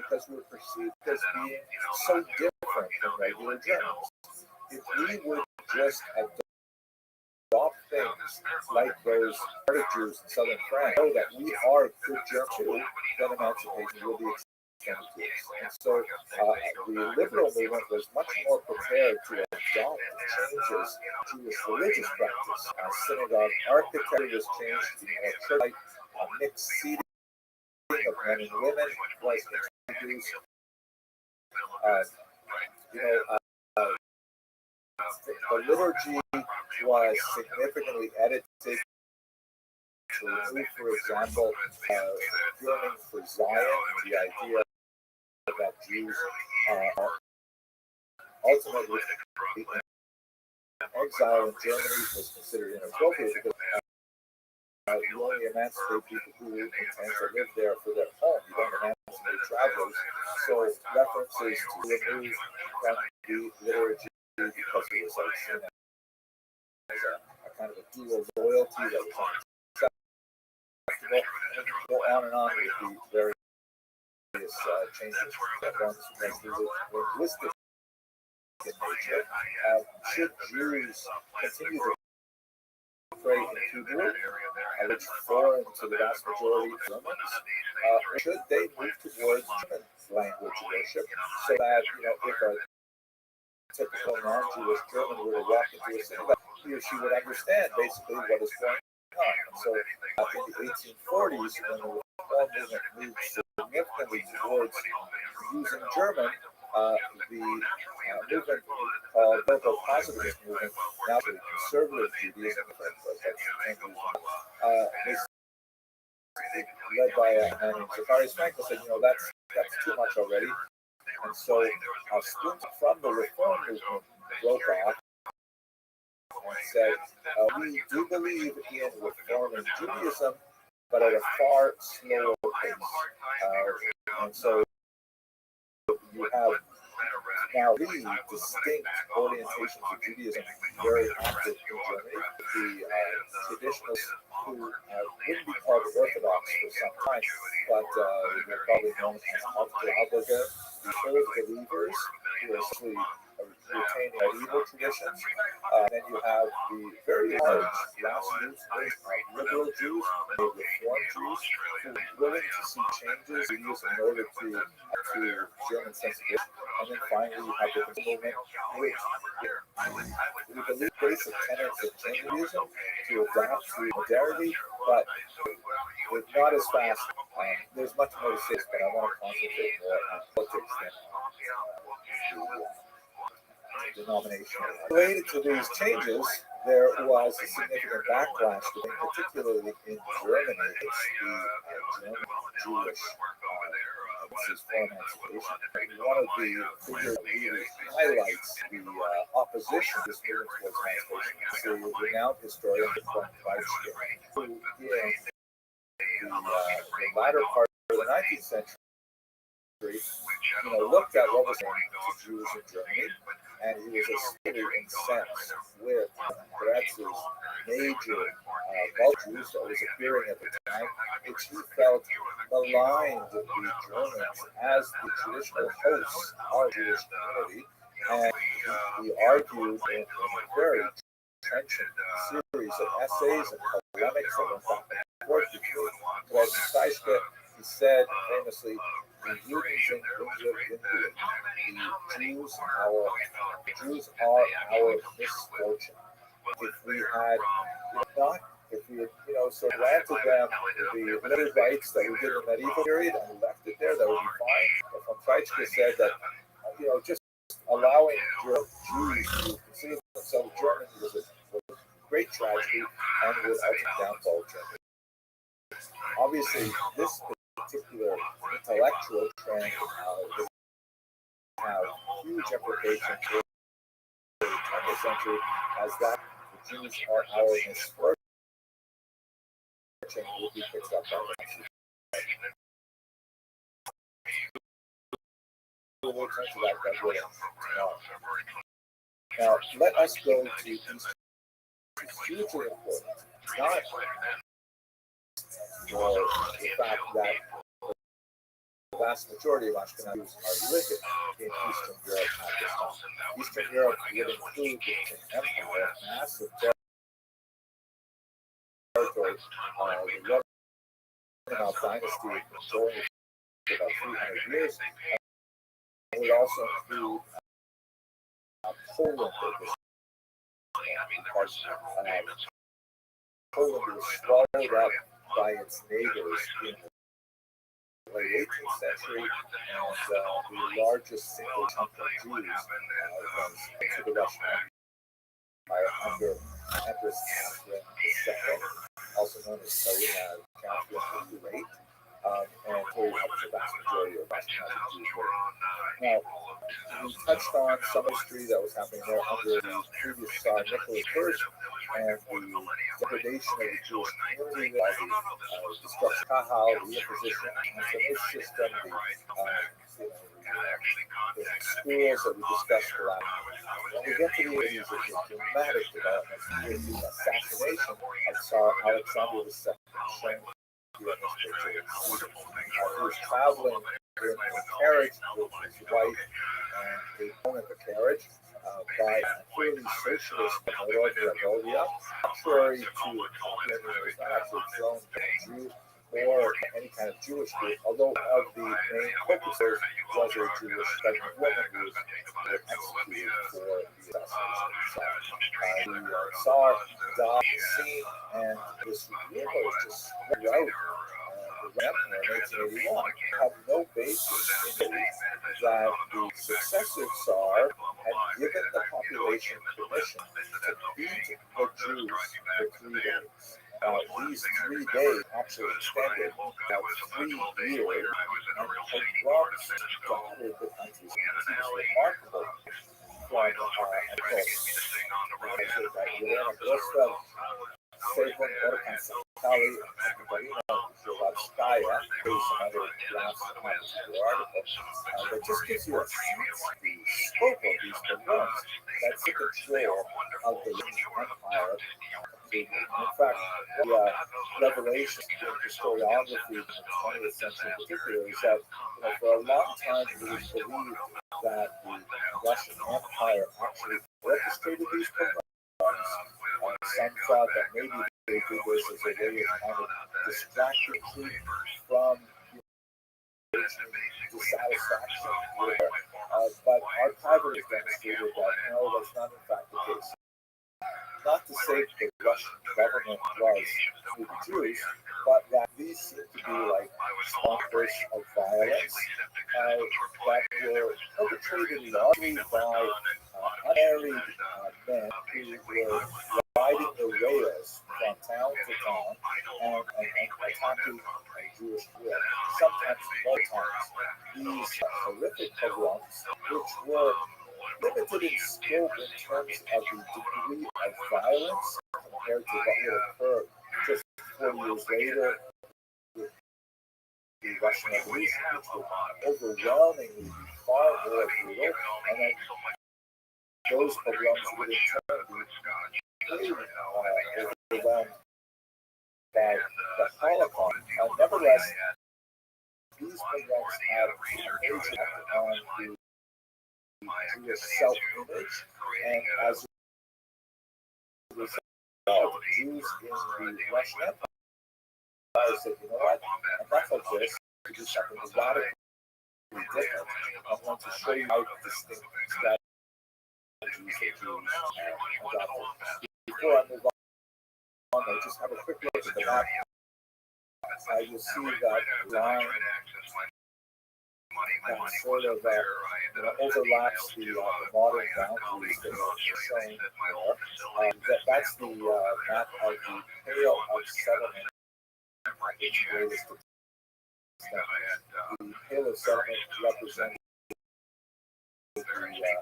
because we're perceived as being so different from regular Germans. If we would just adopt things like those Arctic Jews in southern France, know that we are good Germans too, then emancipation will be extended to us. And so the liberal movement was much more prepared to adopt changes to Jewish religious practice. Synagogue architecture was changed to be more church-like, mixed seating of men and women was introduced. The liturgy was significantly edited to remove, for example, yearning for Zion, the idea that Jews are ultimately exile in Germany was considered inappropriate because you only emancipate people who intend to live there for their home. You don't emancipate travelers. So references to remove from the liturgy because it was seen as a kind of a dual loyalty that was go on and on with the various changes that runs linguistic in nature. Should Jews continue to pray in Hebrew, which is foreign to the vast majority of Germans, or should they move towards German language worship so that, if a typical non-Jewish German were to walk into a synagogue, he or she would understand basically what is going on. And so in the 1840s, when the Reform movement moved significantly towards using German, the movement called Biblical Positivist movement, now the conservative Judaism, led by a man named Zacharias Frankel, said, that's too much already. And so a splinter from the Reform movement broke off and said, we do believe in reforming Judaism, but at a far slower pace. And so you have now three distinct orientations of Judaism very active in Germany. The traditionalists who wouldn't be called Orthodox for some time, but they're probably known as Hauptgläubige, the full believers who are essentially retaining medieval traditions. Then you have the very large grassroots liberal Jews, the Reform Jews, who are willing to see changes in Judaism in order to German sensibility. And then finally, you have the movement, which we believe basic tenets of Judaism to adapt to modernity, but it's not as fast. There's much more to say, but I want to concentrate more on politics than denomination. Related to these changes, there was a significant backlash, particularly in Germany, against the German Jewish for emancipation. One of the figures leaders highlights the opposition to this movement towards emancipation. The renowned historian von Rothschild, who in the latter part of the 19th century, looked at what was happening to Jews in Germany, and he was especially incensed with Bretz's major Jews that was appearing at the time, which he felt maligned the Germans as the traditional hosts of the Jewish community, and he argued in a very trenchant series of essays and polemics that went back and forth between Rothschild. He said famously, the Jews are our misfortune. If we had sort of granted them the limited rights that we did in the medieval period and left it there, that would be fine. But von Treitschke said that, just allowing Jews to consider themselves German was a great tragedy and would ultimately downfall Germany. Obviously, this particular intellectual trend will have huge implications for the 20th century, as that the Jews are our misfortune will be picked up by the Nazis. We'll turn to that Now, let us go to these hugely important. Not the fact that the vast majority of Ashkenazi Jews are living in Eastern Europe at this time. Eastern Europe would include the empire, massive territory, the Romanov dynasty going for about 300 years, and would also include Poland at this time. Poland was swallowed up by its neighbors in the late 18th century, and the largest single chunk of Jews was into the Russian Empire under Empress Catherine II, also known as Tsarina Catherine the Great, and carried up the vast majority of Ashkenazi Jews. Now, we touched on some history that was happening there under the previous Tsar Nicholas I, and the degradation of the Jewish community by the destruction of Kahal, the Inquisition, and the information system, the schools that we discussed last. When we get to the 80s, there's a dramatic development with the assassination of Tsar Alexander II, shown He was traveling in a carriage with his wife and they owned the carriage by a clearly socialist Monrovia, contrary to Hitler, was not actually thrown to Jew or any kind of Jewish group, although of the main focusers was a Jewish pregnant woman who was executed for the assassination. The Tsar died at the scene, and this rumor was just spread out. The Emperor in 1881 had no basis in belief that the successive Tsar had given the population permission to beat the Jews for 3 days. These 3 days actually extended about 3 years, and pogroms dotted the country. It's remarkable from Rothschild, Seven Orkansatali, Rothschild, based on other last particular article, that just gives you a sense of the scope of these pogroms that took control of the Empire. In fact, the revelation in historiography in the 20th century in particular is that for a long time it was believed that the Russian Empire actually orchestrated these pogroms. Some thought that maybe they did this as a way of kind of distracting troops from dissatisfaction with but archivers demonstrated that no, that's not in fact the case. Not to say that the Russian government was through the Jews, but that these seem to be like outbursts of violence that were perpetrated largely by unmarried men who were riding the rails from town to town and attacking Jewish will. Sometimes more times, these horrific pogroms, which were limited in scope in terms of the degree of violence compared to what would occur just 40 years later with the Russian Revolution, which would overwhelmingly be far more brutal, and then those pogroms would in turn be overwhelmed by the Holocaust. Nevertheless, these pogroms had a major impact on the Jewish self-image, and as a result, Jews in the Russian Empire said, you know what, enough of this, to do something radically different. I'm going to show you how distinct strategies of Jews adopted. Before I move on, I just have a quick look at the map. You'll see that line that sort of overlaps the modern boundaries that are shown there. That's the map of the Pale of Settlement, which is the Pale of Settlement represents the region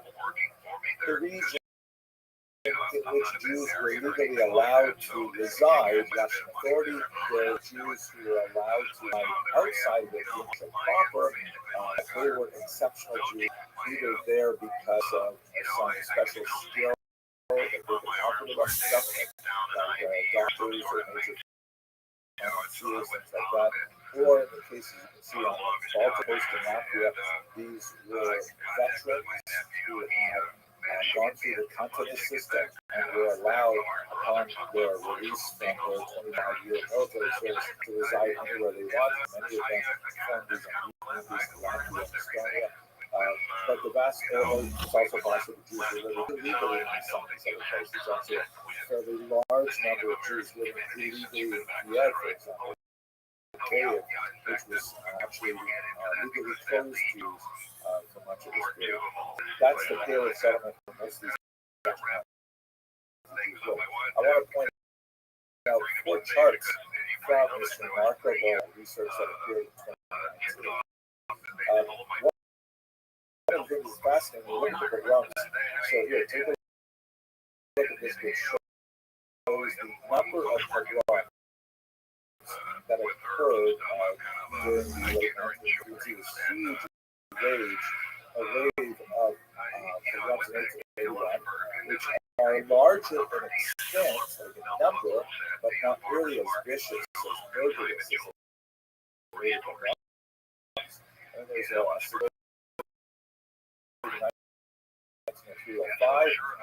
in which Jews were legally allowed to reside. Russian authority, there are Jews who were allowed to reside outside of the region proper. They were exceptional Jews, either there because of some special skill that they could offer to the government, like doctors or major things like that, or in the cases you can see on the Baltic Coast in Latvia, these were veterans who had gone through the continent system and were allowed upon their release from their 25-year military service to reside anywhere they wanted. Many of them formed these communities in Latvia and Estonia. But the vast majority is also possible Jews who live illegally in some of these other places. Actually, a fairly large number of Jews living illegally in Kiev, for example, which was actually legally closed Jews for much of this period. That's the Pale of Settlement for most of these. I want to point out 4 charts from this remarkable research that appeared in 2019. One of the things that's fascinating, we look at the pogroms. So here, take a look at this, which shows the number of pogroms that occurred during the late 1930s. This huge wave of pogroms in 1881, which are larger in extent, like in number, but not nearly as vicious, as murderous as And there's a 1905,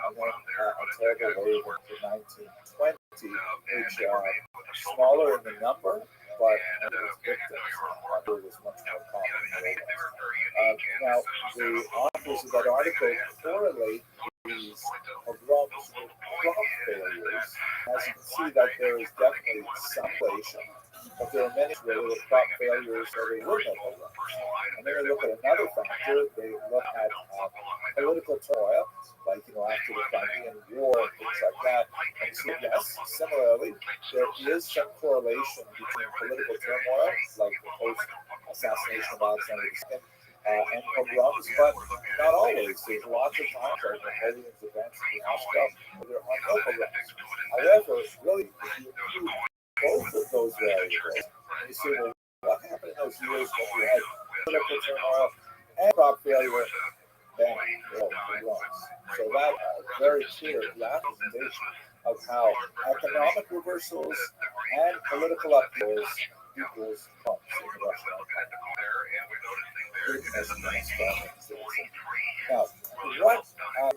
and then a terrible wave into 1920, which smaller in the number, but its victims was much more common. Now, the authors of that article correlate these pogroms with crop failures. As you can see, that there is definitely some relation, but there are many where there were crop failures where there were no pogroms. And then they look at another factor. They look at political turmoil, like after the Crimean War and things like that. And so, yes, similarly, there is some correlation between political turmoil, like the post-assassination of Alexander II, and pogroms, but not always. There's lots of times, like Napoleon's events in Moscow, where there are no pogroms. However, really, if you include both of those variables, and you say, well, what happened in those years when we had political turmoil and crop failure? Bang, pogroms. So that very clear representation of how economic reversals and political upheavals equals crumps in the Russian Empire. Now, what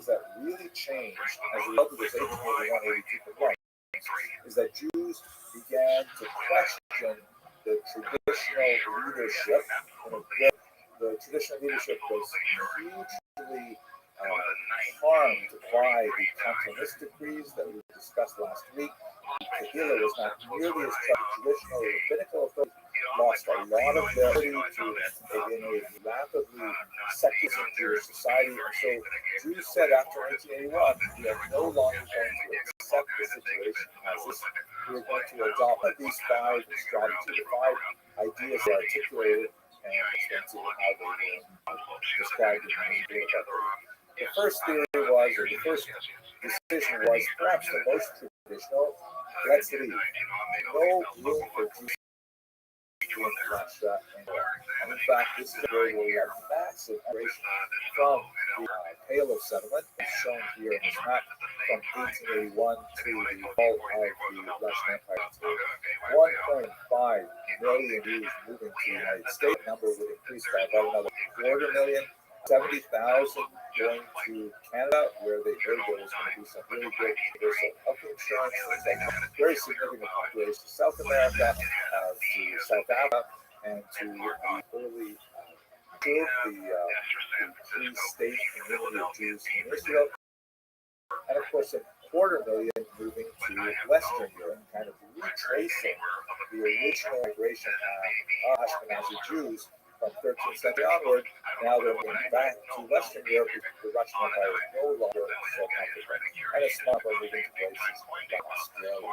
that really changed as a result of this 1881-82 pogrom is that Jews began to question the traditional leadership. The traditional leadership was hugely harmed by the Cantonist decrees that we discussed last week. Tehillah was not nearly as traditional. Rabbinical authority lost a lot of their ability to in a rapidly secularizing Jewish society. And so Jews said after 1981, we are no longer going to accept the situation as this. We are going to adopt these five strategies, the five ideas that are articulated and explain to how they were described in the The first theory was, or the first decision was, perhaps the most traditional: let's leave. No room for Jews in Russia anymore. And in fact, this is where we have massive migration from the Pale of Settlement, as shown here in this map, from 1881 to the fall of the Russian Empire. 1.5 million Jews moving to the United States. The number would increase by about another 250,000. 70,000 going to Canada, where they heard there was going to be some really good universal health insurance, and very significant population to South America, to South Africa, and to early the three-state community of Jews in Israel. And of course, 250,000 moving to Western Europe, kind of retracing the original migration of Ashkenazi Jews from 13th century onward. Now they're moving back to Western Europe because the Russian Empire is no longer so comfortable. And a small number moving to places like Australia.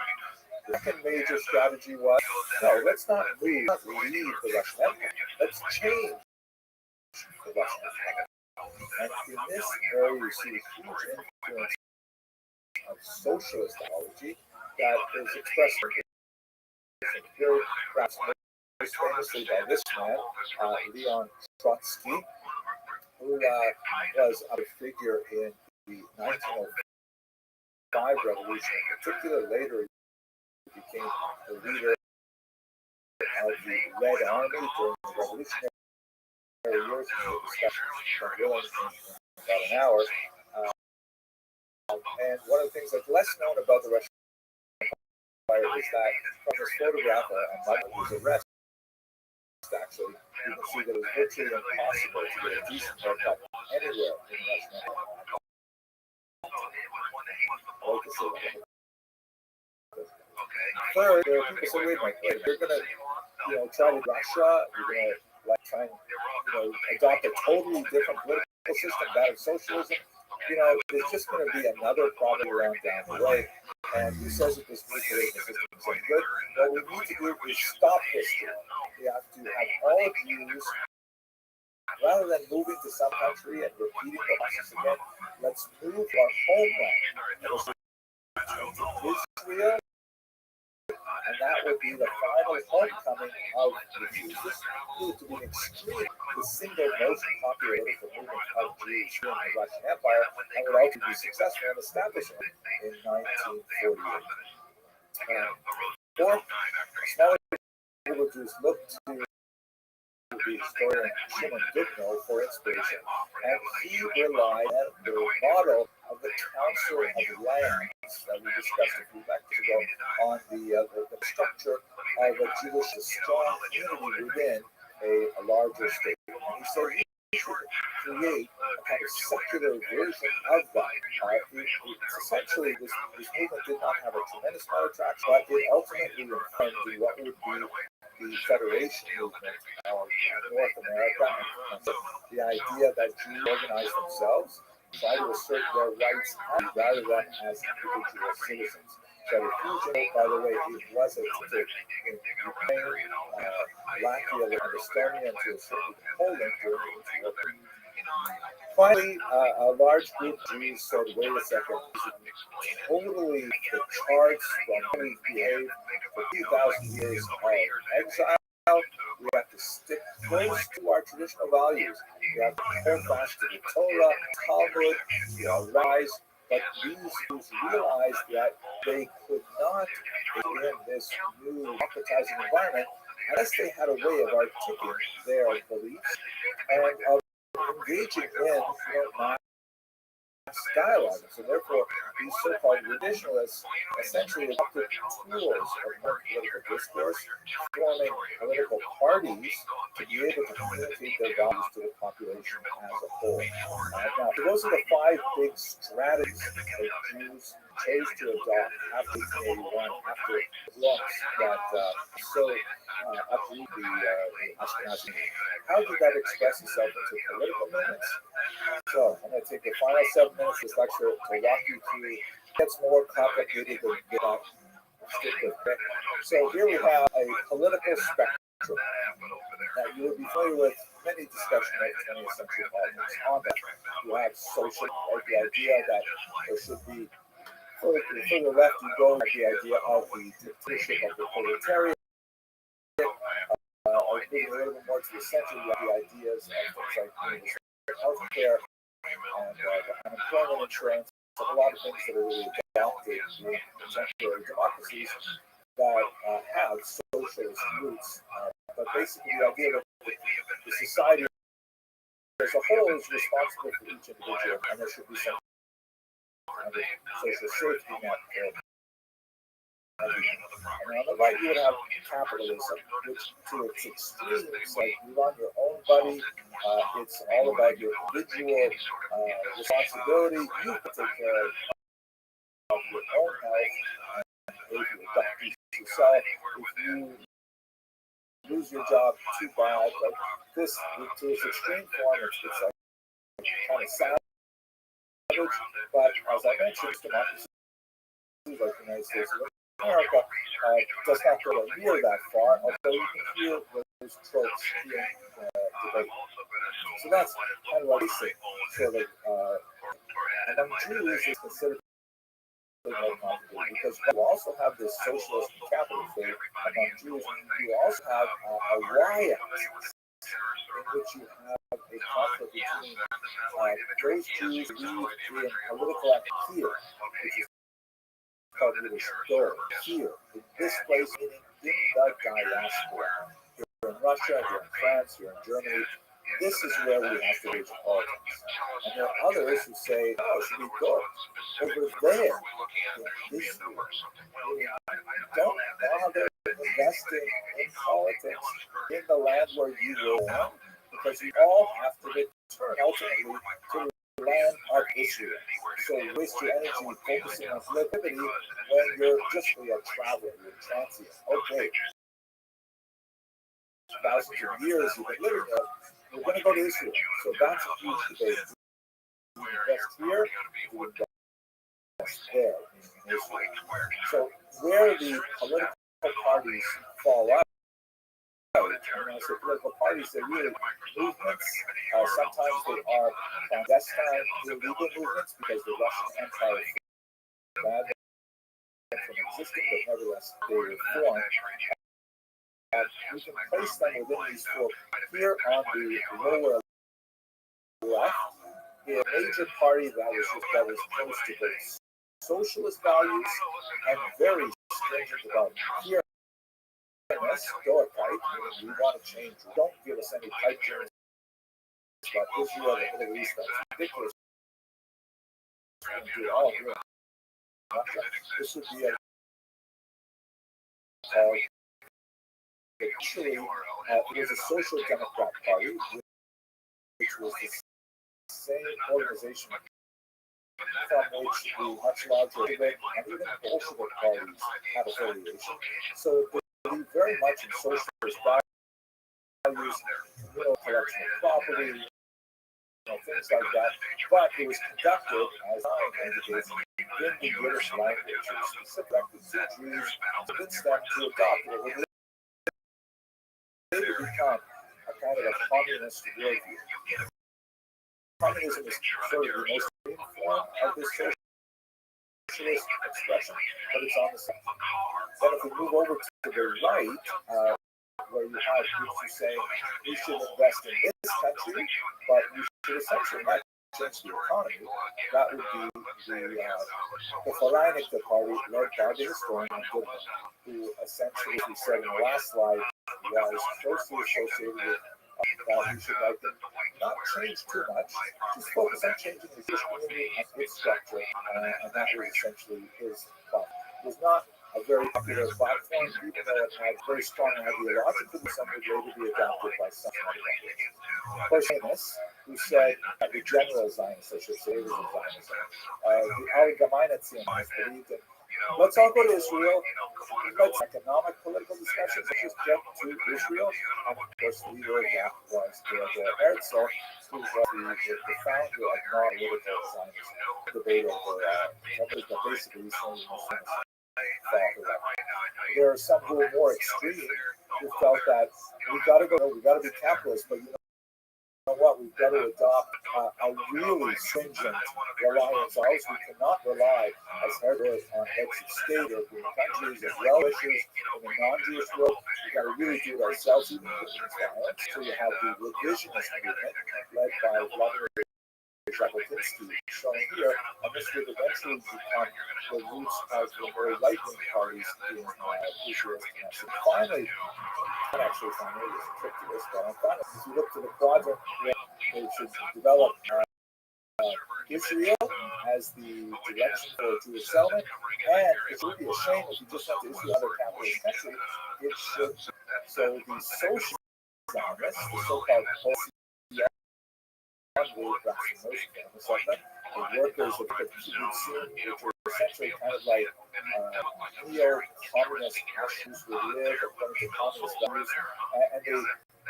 The second major strategy was, no, let's not leave the Russian Empire. Let's change the Russian Empire. And in this area, you see a huge influence of socialist ideology that is expressed very perhaps most famously by this man, Leon Trotsky, who was a figure in the 1905 revolution. In particular, later he became the leader of the Red Army during the revolutionary years. We'll discuss in about an hour. And one of the things that's less known about the Russian Empire is that from this photograph, Michael was arrested. Actually, you can see that it was virtually impossible to get a decent haircut anywhere in the Russian Empire. Third, there are people say, wait a minute, you're going to try to Russia, you're going to try and adopt a totally different political system, that of socialism. There's just going to be another problem around down the way. And he says that this new political system is good. What we need to do is stop history. We have to have all Jews, rather than moving to some country and repeating the process again, let's move our homeland. Israel, and that would be the final homecoming of the Jews. This proved to be an extreme, the single most popular political movement of Jews in the Russian Empire, and would also be successful in establishing it in 1948. Fourth, smaller Jews looked to the historian Shimon Dubno for inspiration, and he relied on the model of the Council of Lands that we discussed a few lectures ago on the structure of a Jewish strong community within a larger state. And he said he should create a kind of secular version of that. Essentially, this movement did not have a tremendous amount of traction, but it ultimately informed what would be the Federation movement of North America. And the idea that Jews organize themselves, try to assert their rights rather than as individual citizens. So the fusion, by the way, it was a ticket in Ukraine, Latvia, and Estonia, and to a certain Poland during the war. Finally, a large group of Jews said, wait a second, totally the charts from how we behaved for 2,000 years of exile. We have to stick close to our traditional values. We have to hold fast to the Torah, Talmud, rise. But these Jews realized that they could not be in this new democratizing environment unless they had a way of articulating their beliefs and of engaging in mass dialogue. So therefore, these so-called traditionalists essentially adopted tools of political discourse, forming political parties to be able to communicate their values to the population as a whole. Now, those are the 5 big strategies that Jews chose to adopt after 1881, after the blocks that uprooted the Ashkenazi. How did that express itself into political movements? So I'm going to take the final 7 minutes of this lecture to walk you through. It gets more complicated than that. So here we have a political spectrum that you will be familiar with many discussions of 20th century politics on that. You have social, like the idea that there should be, further left you go, like the idea of the dictatorship of the proletariat. Or moving a little bit more to the center, you have the ideas of things like healthcare and unemployment insurance, and a lot of things that are really adapted to contemporary democracies that have socialist roots. But basically, the idea that the society as a whole is responsible for each individual, and there should be some kind of social safety net for everyone. And on the right, you would have capitalism, which to its extremes, like you run your own buddy, it's all about your individual responsibility. You can take care of your own health, and if you adopt yourself, if you lose your job, too bad. Like this, to its extreme form, it's like kind of savage. But as I mentioned, democracy, like the United States of America, does not go near that far, although you can feel those tropes being debated. So that's kind of what we say. Sort of, among Jews, it's considered more complicated because you also have this socialist and capitalist thing among Jews. You also have a y-axis in which you have a conflict between those Jews who live in political activity here, which is called here, in this place, meaning in the diaspora. You're in Russia, you're in France, you're in Germany. This is where we have to reach politics. And there are others who say, oh, it should be good. Over there, in this don't bother investing in politics in the land where you were born, because you all have to return ultimately to the land of Israel. So you waste your energy focusing on liberty when you're just a traveler, you're transient. Okay. Thousands of years you've been living there, we're going to go to Israel. So that's a huge debate. You invest here, you invest there, in Israel. So where the political parties fall out, when I say political parties, they're really movements. Sometimes they are clandestine, illegal movements because the Russian Empire bad from existing, but nevertheless they were formed. And we can place them within these 4. Here on the lower left, a major party that was close to both socialist values and very stringent about here. a stoichite, meaning we want to change. Don't give us any pipe dreams about Israel, the Middle East. That's ridiculous. We do all agree. This would be a actually, it was a social democrat party, which was the same organization from which the much larger Civic and even Bolshevik parties had affiliation. So they believe very much in socialist values, collection of property, things like that. But it was conducted, as I indicated, in the Yiddish language, which specifically to Jews, convinced them to adopt what would later become a kind of a communist worldview. Communism is sort of the most extreme form of this socialist expression, but it's on the side. Then if we move over to the right, where you have groups who say we should invest in this country, but we should essentially not change the economy, that would be the Vereinigte Party, led by the historian Goodman, who essentially, as we said in the last slide, was closely associated with that we should like them not change too much, just focus on changing the Jewish community and its structure, and that was essentially his platform. It was not a very popular platform, even though it had very strong ideologically, some would later be adopted by some other countries. Who said that the general Zionists, I should say, was a Zionism. The Allgemeine Zionists believed in let's all go to Israel. Let's economic, political discussions. Let's just get to Israel. And of course, the leader of that was Theodor Herzl, who was the founder of non-political Zionism. Debate over basically saying there are some who are more extreme who felt that we got to be capitalist, but you know what? We've got to adopt a really stringent reliance on us. We cannot rely, as Herbert on heads of state or countries as well-wishers in the non-Jewish world. We've got to really do it ourselves, even if it means violence. So you have the revisionist movement led by Vladimir Jabotinsky, shown here, and this would eventually become the roots of the very right-wing parties in Israel. So finally, not actually finally, there's a trick to this, but finally, if you look to the quadrant, they should develop Israel as the direction for Jewish settlement, and it would be a shame if you just went to Israel, other capitalist country. It should. So the social Zionists, the so-called the workers of the kibbutzim, which were essentially kind of like neo-communist Jews would live according to communist values, and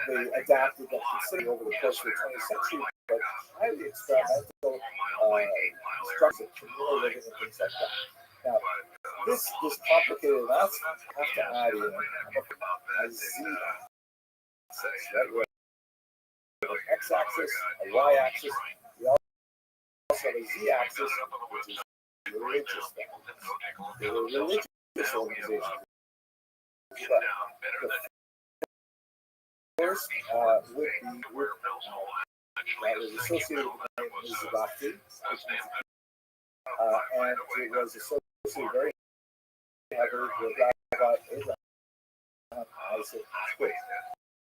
they adapted them considerably over the course of the 20th century, but highly experimental structures of communal living and things like that. Now, this is complicated enough. I have to add in a Z-axis, right? An x-axis, a y-axis. We also have a z-axis, which is religious values. They were religious organizations. The first would be that was associated with the name Mizrahi, which means and it was associated very heavily with Rabbi Abraham Isaac Quick,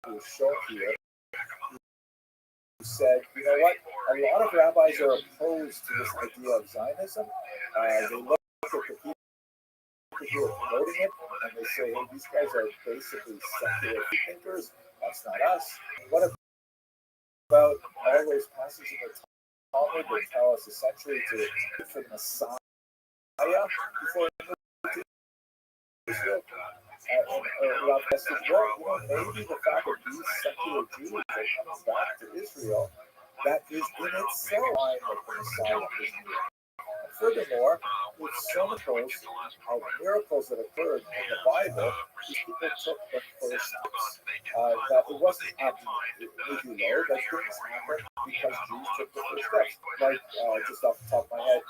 who is shown here. Said, you know what? A lot of rabbis are opposed to this idea of Zionism. They look at the people who are promoting it, and they say, hey, these guys are basically secular thinkers. That's not us. What about all those passages in the Talmud that tell us essentially to look for the Messiah before we move to Israel? Maybe the fact that these secular Jews are coming back to Israel, that is in itself a sign of the Messiah is near. Furthermore, with some of miracles that occurred in the Bible, these people took the first steps. That it wasn't maybe low, that things happened because Jews took the first steps. Like, just off the top of my head,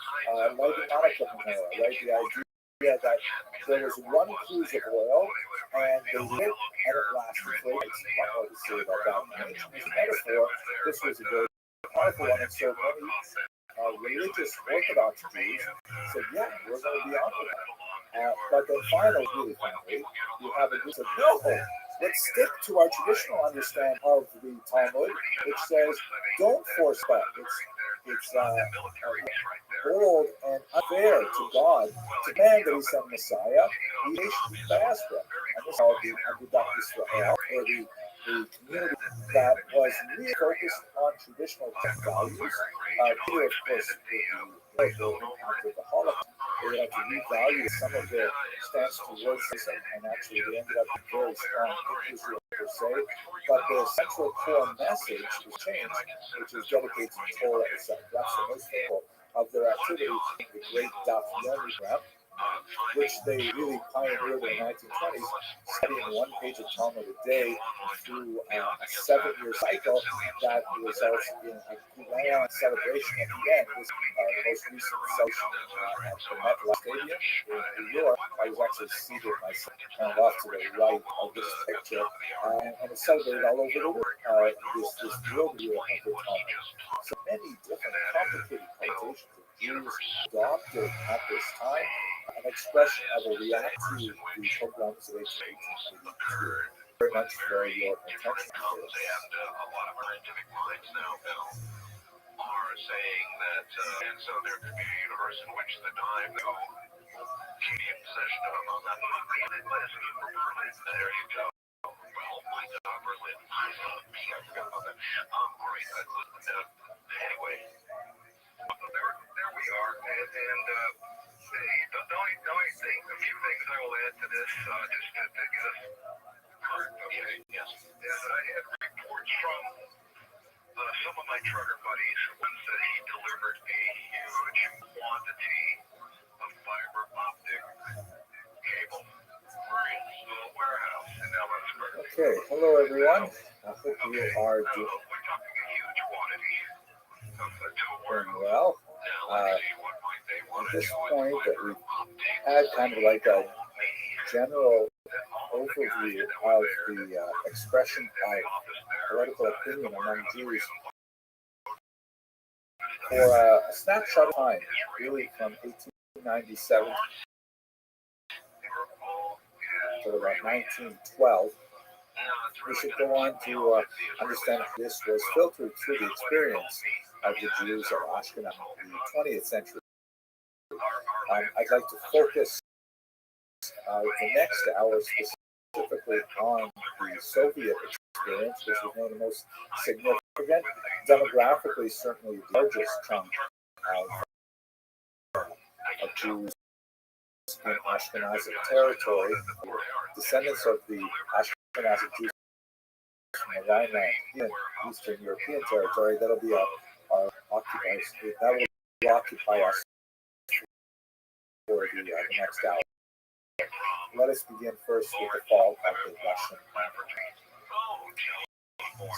like the Hanukkah menorah, right? The idea that there was one cruse of oil, and they lit, and it lasted for nights. I don't know what to say about that. As a metaphor, this was a very powerful one, and so many religious Orthodox Jews said, yeah, we're going to be on with that. But then finally, you have a group of no, let's stick to our traditional understanding of the Talmud, which says don't force back. It's bold and unfair to God to demand that He send Messiah, the nation diaspora. And this is called the Agudat Israel, or the community that was really focused on traditional values. Here, of course, the impact of the Holocaust. They had to revalue some of their stance towards Islam, and actually they ended up being very strong in Israel per se. But their central core message was changed, which is dedicated to Torah itself. That's the most notable of their activity, the Great Daf Yomi program, which they really pioneered in the 1920s, studying one page of Talmud a day through a 7-year cycle that results in a grand celebration at the end. This the most recent celebration at the MetLife Stadium in New York. I was actually seated myself kind of off to the right of this picture, and it's celebrated all over the world. This world year of the Talmud. So many different complicated connotations of Jews adopted at this time. An expression of a reaction to the pogroms of 1882. Very much for your attention. And a lot of scientific minds now, are saying that, and so there could be a universe in which the time go keep in possession of among that. There you go. Well, my God, Berlin. I forgot about that. All right, anyway, there we are, and the only thing, a few things I will add to this, just to get us current. Okay, yes. And I had reports from some of my trucker buddies, ones that he delivered a huge quantity of fiber optic cable for his warehouse in Ellensburg. Okay, hello everyone. I hope you are doing well. At this point, that we've had kind of like a general overview of the expression of political opinion among Jews for a snapshot of time, really from 1897 to about 1912. We should go on to understand how this was filtered through the experience of the Jews of Ashkenaz in the 20th century. I'd like to focus the next hour specifically on the Soviet experience, which was one of the most significant, demographically certainly the largest chunk of Jews in Ashkenazic territory, descendants of the Ashkenazic Jews from the Rhineland in Eastern European territory. That'll be our occupiers. That will occupy us for the next hour. Let us begin first with the fall of the Russian Empire.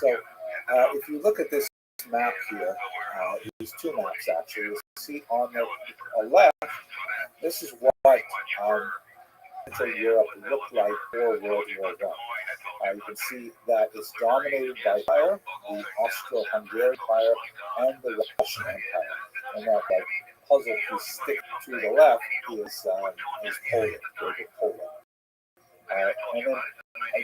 So, if you look at this map here, these two maps actually, you see on the left, this is what Central Europe looked like for World War I. You can see that it's dominated by Empire, the Austro-Hungarian Empire, and the Russian Empire. And that puzzle piece stick to the left is Poland, Poland. And then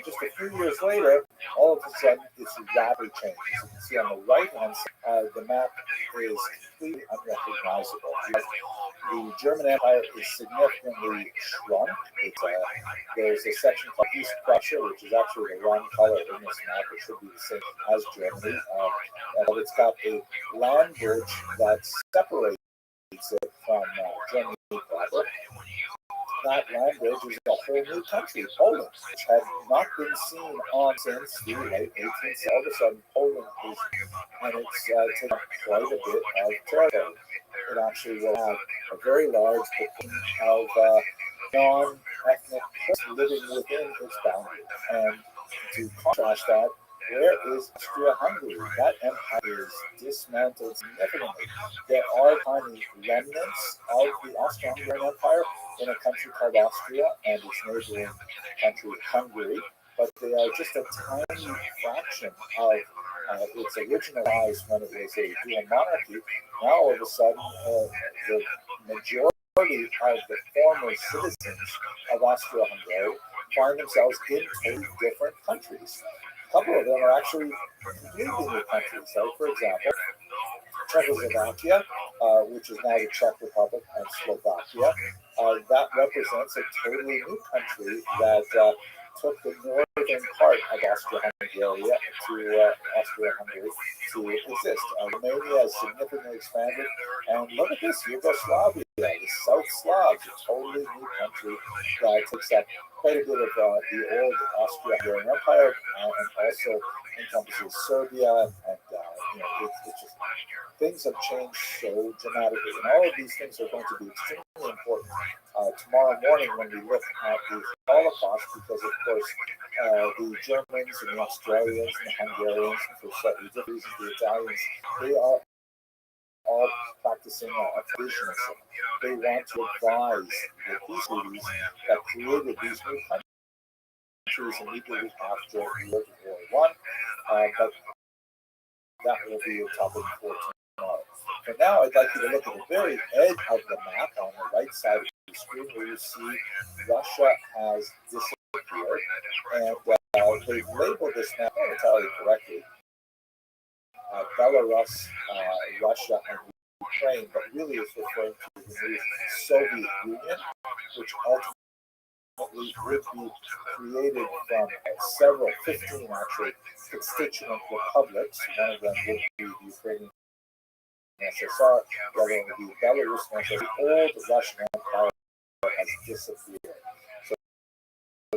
just a few years later, all of a sudden, it's radically changed. As you can see on the right-hand side, the map is completely unrecognizable. The German Empire is significantly shrunk. There's a section called East Prussia, which is actually the wrong color in this map. It should be the same as Germany. But it's got a land bridge that separates it from Germany proper. That land bridge is a whole new country, Poland, which had not been seen on since the late 18th. All of a sudden, Poland is, and it's taken quite a bit of territory. It actually will have a very large proportion of non-ethnic living within its boundaries. And to contrast that, where is Austria-Hungary? That empire is dismantled significantly. There are tiny remnants of the Austro-Hungarian Empire in a country called Austria and its neighboring country, Hungary, but they are just a tiny fraction of its original size when it was a dual monarchy. Now, all of a sudden, the majority majority of the former citizens of Austria-Hungary find themselves in totally different countries. A couple of them are actually completely new countries. Like, for example, Czechoslovakia, which is now the Czech Republic and Slovakia, that represents a totally new country that took the northern part of Austria-Hungary to exist. Romania has significantly expanded, and look at this, Yugoslavia, the South Slavs, a totally new country that takes up quite a bit of the old Austro-Hungarian Empire, and also encompasses Serbia, and it's just things have changed so dramatically, and all of these things are going to be extremely important tomorrow morning when we look at the Holocaust, because of course the Germans and the Australians and the Hungarians, and for slightly different reasons the Italians, they are all practicing a traditionalism. They want to advise the peace treaties that created these new countries immediately after World War I, but that will be a topic for tomorrow. For now, I'd like you to look at the very edge of the map on the right side of the screen, where you see Russia has disappeared, and they've labeled this map, I don't tell you correctly, Belarus, Russia, and Ukraine, but really is referring to the new Soviet Union, which ultimately would be created from several, 15 actually, constituent republics. One of them would be the Ukrainian SSR, the other one would be Belarus, and the old Russian Empire has disappeared. So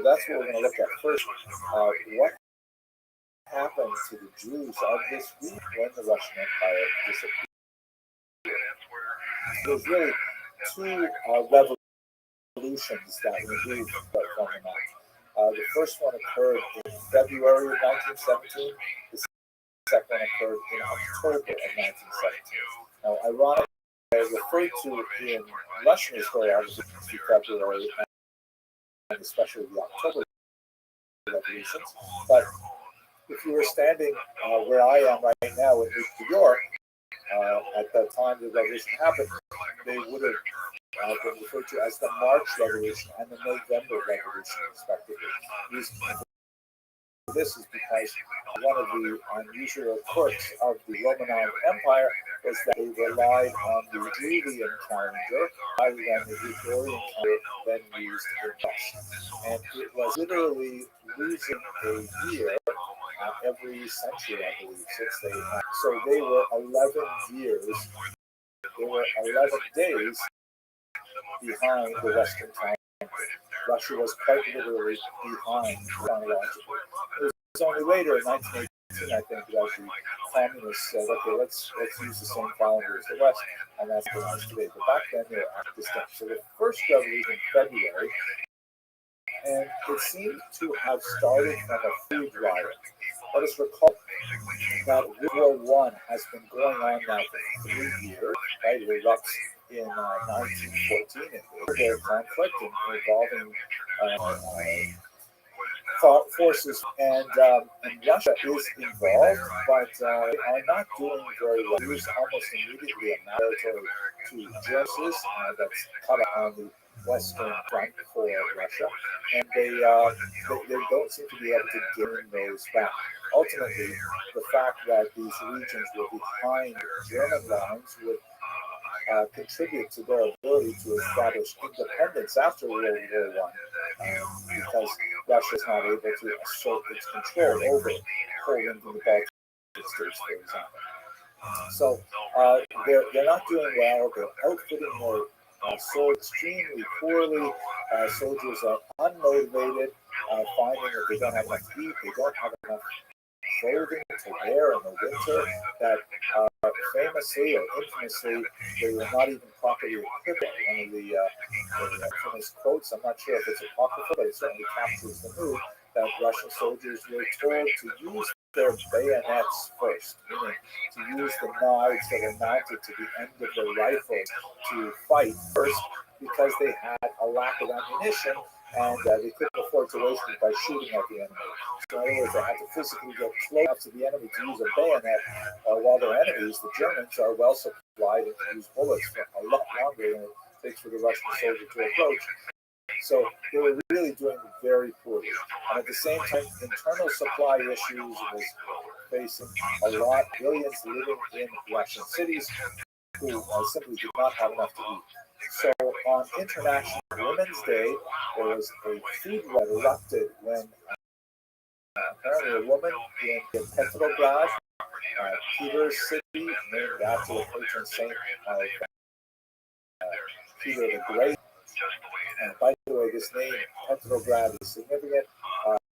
that's what we're going to look at first. What happened to the Jews of this region when the Russian Empire disappeared? There's really two revolutions that removed from the map. The first one occurred in February of 1917. The second one occurred in October of 1917. Now, ironically, referred to in Russian history, obviously, February and especially the October revolutions. But if you were standing where I am right now in New York, at the time the revolution happened, they would have been referred to as the March Revolution and the November Revolution, respectively. This is because one of the unusual quirks of the Romanov Empire was that they relied on the Julian calendar rather than the Gregorian calendar then used in West. And it was literally losing a year every century, I believe, since they had. So they were 11 years, they were 11 days behind the Western time. Russia was quite literally behind chronologically. It was only later in 1918, I think, that the communists said, okay, let's use the same calendar as the West, and that's what it is today. But back then, they were at this time. So the first revolution in February, and it seemed to have started from a food riot. Let us recall that World War I has been going on now for 3 years, right? It erupts in 1914, and their conflict involving forces, and Russia is involved, but are not doing very well. There's almost immediately a territory to Georgia that's cut on the western front for Russia, and they don't seem to be able to gain those back. Ultimately, the fact that these regions were behind German lines would contribute to their ability to establish independence after World War I, because Russia is not able to assert its control over Poland and the Baltic states, for example. So they're not doing well. They're outfitting their soldiers extremely poorly. Soldiers are unmotivated, finding that they don't have enough heat, they don't have enough clothing to wear in the winter, that famously or infamously, they were not even properly equipped. One of the infamous quotes, I'm not sure if it's apocryphal, but it certainly captures the mood, that Russian soldiers were told to use their bayonets first, meaning to use the knives that are mounted to the end of the rifles to fight first, because they had a lack of ammunition, and they couldn't afford to waste it by shooting at the enemy. So in other words, they had to physically get close to the enemy to use a bayonet, while their enemies, the Germans, are well supplied and can use bullets for a lot longer than it takes for the Russian soldier to approach. So they were really doing very poorly. And at the same time, internal supply issues was facing a lot, millions living in Russian cities who simply did not have enough to eat. So on International Women's Day, there was a food riot erupted when apparently a woman in Petrograd, Peter's city, named after the patron saint of Peter the Great. And by the way, this name, Petrograd, is significant.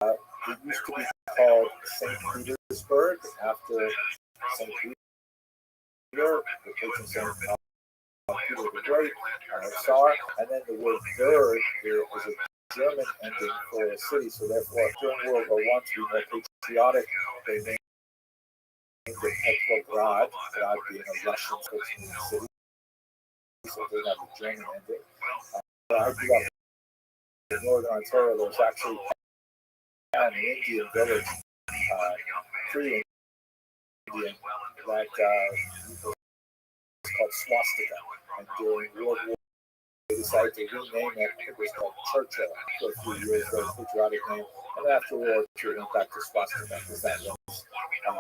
It used to be called St. Petersburg after St. Peter, the patron saint of Peter the Great, Tsar. And then the word Berg is a German ending for a city, so therefore during World War I, to be more patriotic, they named it Petrograd, God being a Russian city, so they have a German ending. I grew up in northern Ontario. There was actually an Indian village, free Indian, that was called Swastika. And during World War they decided to rename it. It was called Churchill for a few years, very patriotic name. And then after World War II, went back to Swastika because that was a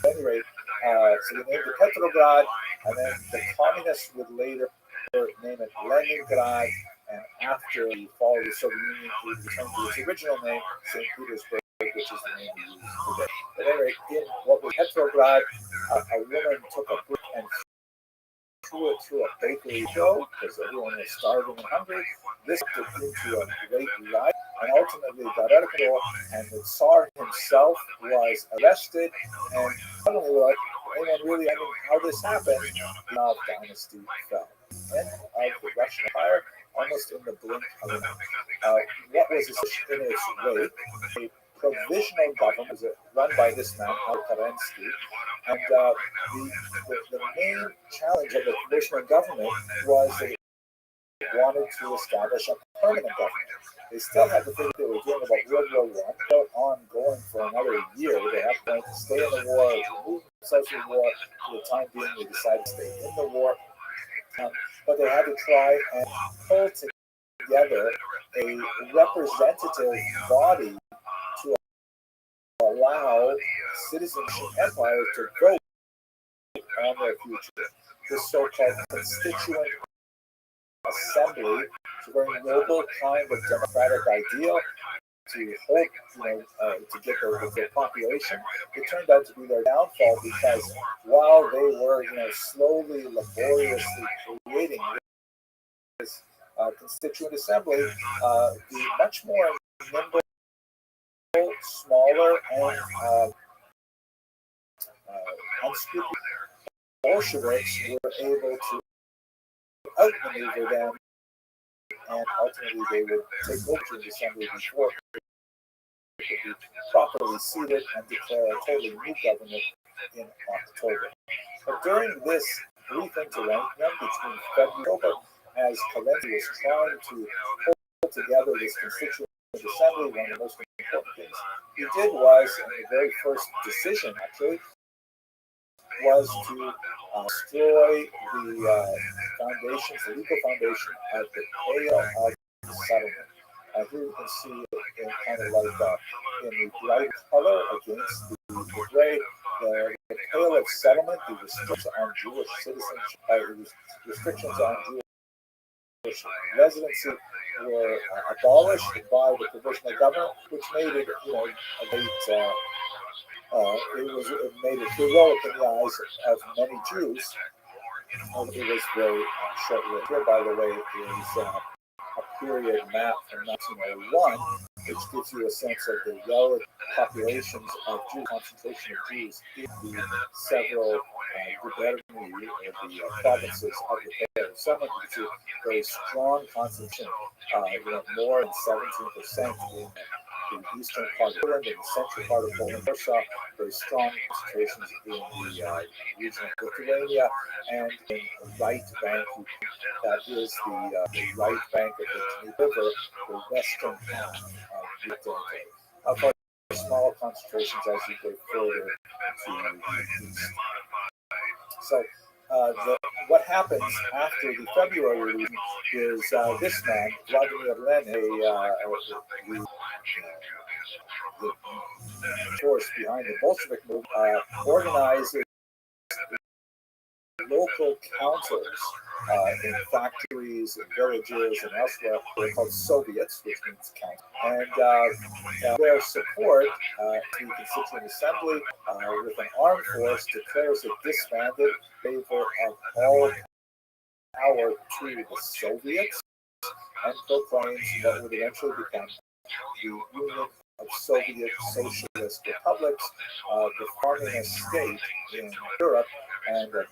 at any rate, so they named it Petrograd, and then the communists would later name it Leningrad, and after the fall of the Soviet Union, it would return to its original name, St. Petersburg, which is the name we use today. At any rate, in what was Petrograd, a woman took a brick and threw it through a bakery window because everyone was starving and hungry. This took into a great riot and ultimately got out of control, and the Tsar himself was arrested, and suddenly we're like, anyone really, how this happened? The Mao dynasty fell. End of the Russian Empire, almost in the blink of an eye. What was in its wake? A provisional government was run by this man, Kerensky, and the main challenge of the provisional government was that it wanted to establish a permanent government. They still had the thing they were doing about World War I, still ongoing for another year. They have to stay in the war, remove themselves from the war. For the time being, they decided to stay in the war. But they had to try and pull together a representative body to allow citizenship empires to vote on their future. This so-called constituent assembly is a very noble kind of democratic ideal to hold, to get their population. It turned out to be their downfall because while they were, slowly, laboriously creating this constituent assembly, the much more nimble, smaller, and unscrupulous Bolsheviks were able to outmaneuver them, and ultimately they would take over the assembly before they could be properly seated and declare a totally new government in October. But during this brief interregnum between February and October, as Kerensky was trying to pull together this constituent assembly, one of the most important things he did was, and the very first decision actually, was to destroy the foundations, the legal foundation of the Pale of Settlement. Here you can see it in kind of like in the bright color against the gray. The Pale of Settlement, the restrictions on Jewish citizenship, restrictions on Jewish residency were abolished by the provisional government, which made it, a great. It made it heroic in the eyes of many Jews. It was very short-lived. Here, by the way, is a period map from 1901, which gives you a sense of the relative populations of Jews, concentration of Jews in the several gubernias, or the provinces of the Pale. Some of you see a very strong concentration, more than 17% in the eastern part of Poland, in the central part of Poland, Warsaw, very strong concentrations in the region of Lithuania, and in the right bank, that is the right bank of the Danube River, the western half of the territory. Of course, small concentrations as you go further to the east. So what happens after the February Revolution is this man, Vladimir Lenin, the force behind the Bolshevik movement, organizes local councils in factories and villages and elsewhere. They're called Soviets, which means council. And their support, the Constituent Assembly, with an armed force, declares it disbanded in favor of all power to the Soviets and proclaims what would eventually become the Union of Soviet Socialist Republics, the communist state in Europe, and a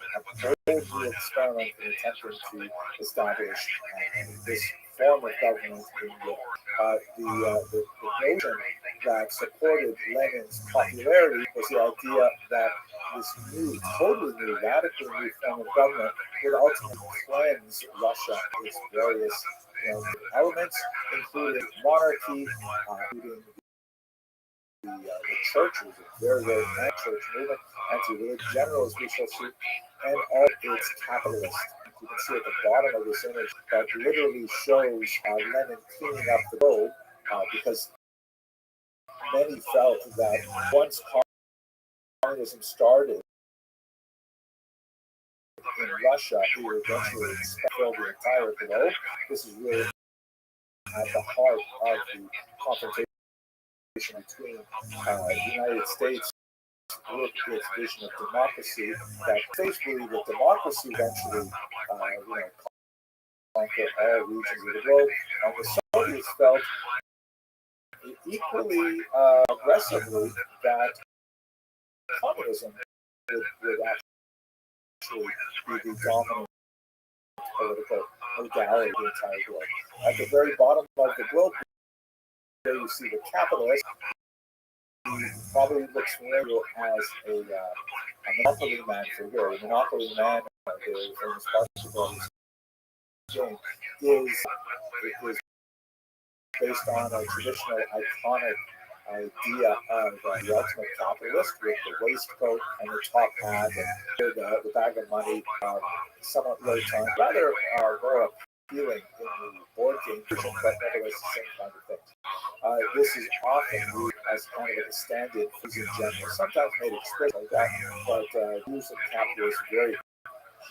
bold new experiment in attempting to establish this form of government in Europe. The notion that supported Lenin's popularity was the idea that this new, totally new, radically new form of government would ultimately cleanse Russia of its various elements, including monarchy, including the church, was a very, very anti-church movement, anti-religious general, as we shall see, and all its capitalist. You can see at the bottom of this image that literally shows Lenin cleaning up the globe, because many felt that once communism started in Russia, it would eventually expel the entire globe. This is really at the heart of the confrontation between the United States with its vision of democracy, that states believe that democracy eventually conquer all regions of the globe, and the Soviets felt equally aggressively that communism would actually be the dominant political modality of the entire globe. At the very bottom of the globe, there you see the capitalist, who probably looks familiar as a monopoly man figure. A monopoly man, the famous basketball game, is based on a traditional iconic idea of the ultimate capitalist, with the waistcoat and the top hat and the bag of money, somewhat low tone, rather more appealing in the board game version, but nevertheless the same kind of thing. This is often viewed as kind of a stand-in for in general, sometimes made explicit like that, but use of capital is very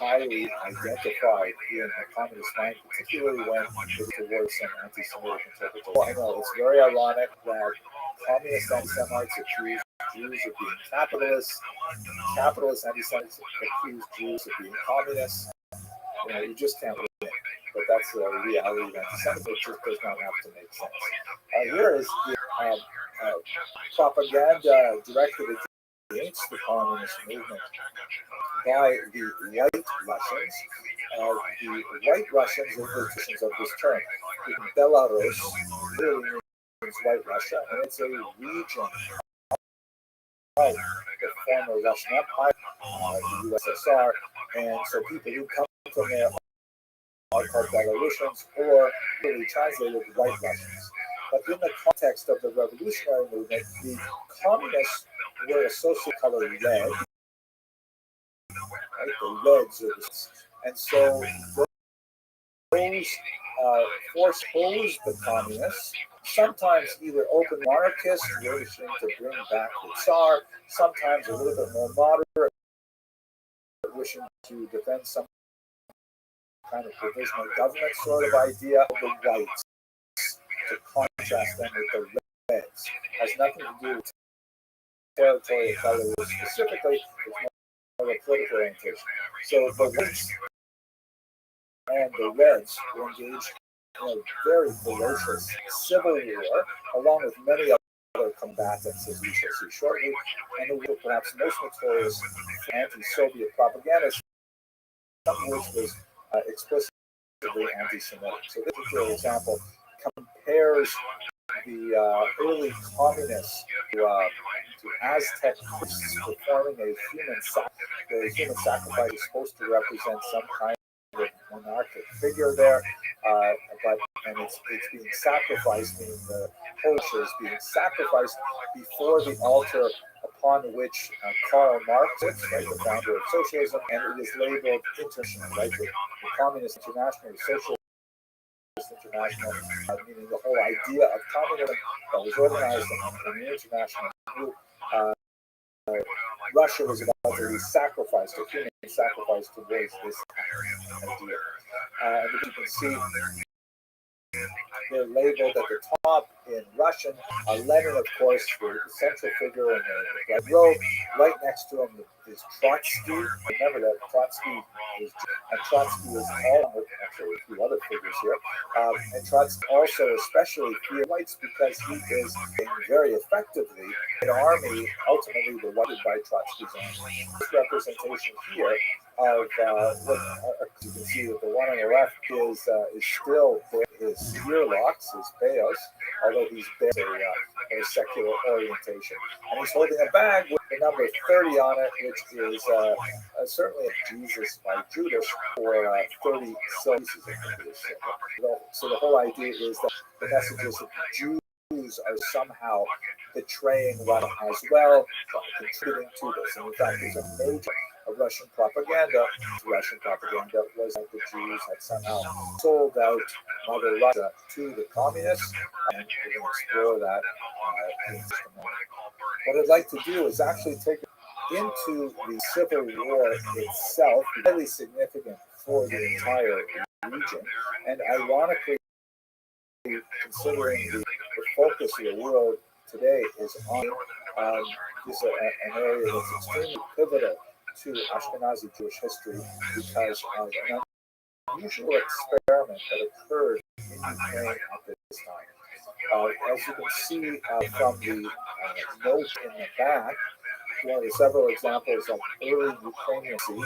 highly identified in the communist mind, particularly when it's towards some anti-Semitic interpretation. I know it's very ironic that communist anti-Semites accuse Jews of being capitalists, capitalist anti-Semites accuse Jews of being communists. You just can't win it. But that's the reality of anti-Semitism. It just does not have to make sense. Here is the propaganda directed against the communist movement by the white Russians. The white Russians are the politicians of this term. Belarus literally means white Russia, and it's a region of the former Russian Empire, the USSR, and so people who come from there are called Belarusians, or really translated white Russians. But in the context of the revolutionary movement, the communists were associated color red, right? The reds are the, and so those force opposed the communists, sometimes either open monarchists, wishing to bring back the Tsar, sometimes a little bit more moderate, wishing to defend some kind of provisional government sort of idea of the whites, to contrast them with the reds. Has nothing to do with territorial color specifically, it's more of a political orientation. So the whites and the reds were engaged in a very ferocious civil war, along with many other combatants, as we shall see shortly, and who were perhaps most notorious anti-Soviet propagandists, some of which was explicitly anti-Semitic. So this particular example compares the early communists to Aztec priests performing a the human sacrifice is supposed to represent some kind of monarchic figure there, and it's being sacrificed, meaning the Polish is being sacrificed before the altar upon which Karl Marx sits, right, the founder of socialism, and it is labeled international, right? The Communist International, the Socialist International, meaning the whole idea of communism that was organized in the international group. Russia was about to be sacrificed, a human sacrifice towards this idea. And as you can see, they're labeled at the top in Russian. Lenin, of course, the central figure in the red robe. Right next to him is Trotsky. Remember that Trotsky is all with actually a few other figures here. And Trotsky also especially highlights because he is very effectively an army, ultimately divided by Trotsky's army. This representation here of what you can see that the one on the left is still his spear locks, his beos, although he's a secular orientation. And he's holding a bag with the number 30 on it, which is certainly a Jesus by Judas for 30 silver pieces. So the whole idea is that the message is that the Jews are somehow betraying Russia as well, contributing to this. And in fact, there's a major Russian propaganda. Russian propaganda was that the Jews had somehow sold out Mother Russia to the communists, and we're going to explore that in just a moment. What I'd like to do is actually take it into the Civil War itself, highly significant for the entire region, and ironically, considering the focus of the world today is on this an area that's extremely pivotal to Ashkenazi Jewish history because of an unusual experiment that occurred in Ukraine at this time. As you can see from the note in the back, one of the several examples of early Ukrainiancy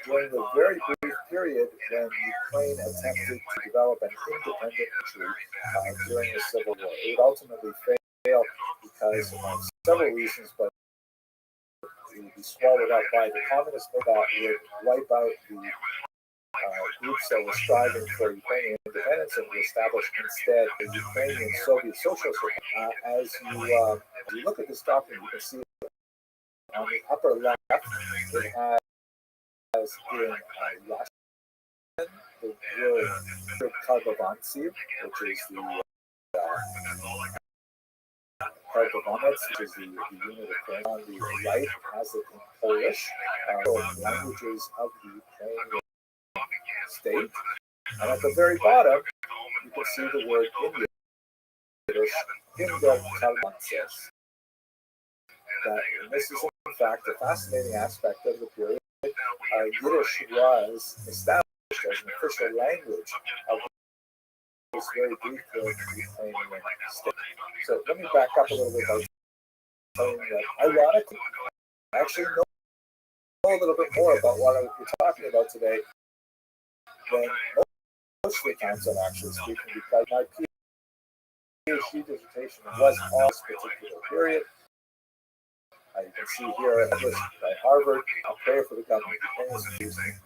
during the very brief period when Ukraine attempted to develop an independent country during the Civil War. It would ultimately fail because of several reasons, but it would be swallowed up by the communist movement that would wipe out the groups that were striving for Ukrainian independence and would establish instead the Ukrainian Soviet Socialist Republic. As you look at this document, you can see on the upper left, it has in Russian the word Karbovantsiv, which is the Karbovanets, which is the unit of Ukraine. On the right, has it in Polish, languages of the Ukrainian state. And at the very bottom, you can see the word in Yiddish, Indo-Kalmantzes. And this is, in fact, a fascinating aspect of the period. Yiddish was established as an official language of this very brief Ukrainian state. So let me back up a little bit by saying that, ironically, I actually know a little bit more about what we're talking about today than most of the times I'm actually speaking, because my PhD dissertation was on this particular period. You can see here, published by Harvard, a prayer for the government of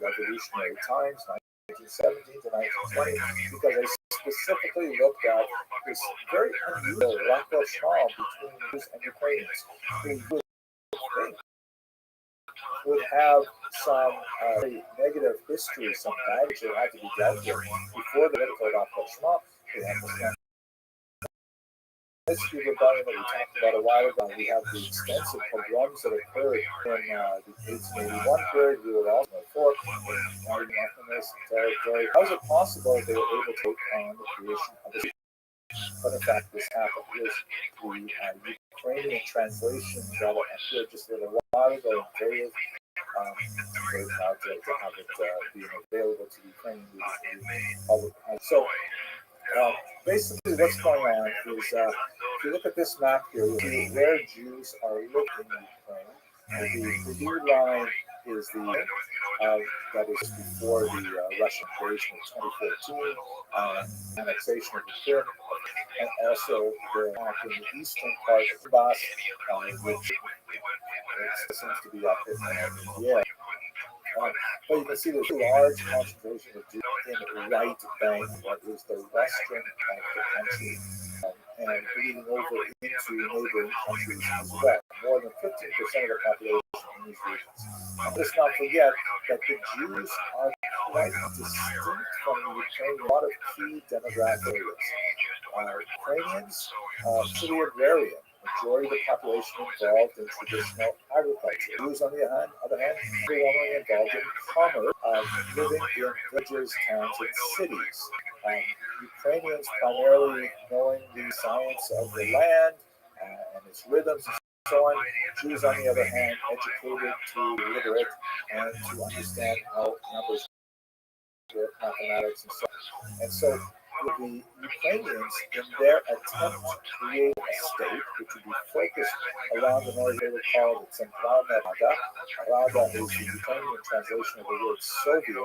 Revolutionary Times, 1917 to 1920, because I specifically looked at this very unusual rapprochement between Jews and Ukrainians, who would have some very negative history, some baggage that had to be dealt with before the political rapprochement. We have this history rebellion that we talked about a while ago. We have the extensive pogroms that occurred in the 1881 period. We would also before in this territory. How is it possible that they were able to take on the creation of the? But in fact, this happened. Here's the Ukrainian translation that appeared just a little while ago in various very proud to have it being available to the Ukrainian public. So basically what's going on is if you look at this map here, you see where Jews are living in Ukraine. The blue line is the that is before the Russian invasion of 2014, annexation of the Crimea, and also the in the eastern part of Donbass, which seems to be up in the air. But you can see there's a large concentration of Jews in the right bank, what is the western of the country. and bleeding over into neighboring countries as well. More than 15% of the population in these regions. Let's not forget that the Jews are quite distinct from the Ukraine in a lot of key demographic areas. Ukrainians, pretty agrarian. Majority of the population involved in traditional agriculture. Jews, on the other hand, overwhelmingly involved in commerce, living in villages, towns, and cities. Ukrainians primarily knowing the science of the land and its rhythms and so on. Jews, on the other hand, educated to literate and to understand how numbers work, mathematics, and so on. And so the Ukrainians, in their attempt to create a state which would be focused around an area they would call the Centralna Rada. Rada is the Ukrainian translation of the word Soviet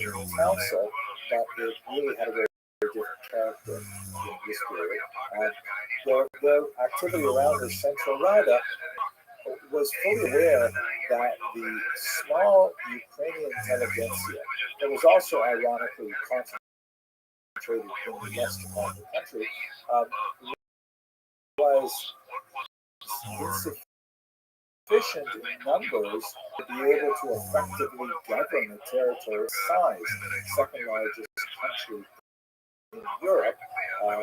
in the council, but it really had a very different character in this period. Their activity around the Central Rada was fully aware that the small Ukrainian intelligentsia, that was also ironically concentrated in the western part of the country, was insufficient in numbers to be able to effectively govern a territory size, second largest country in Europe, that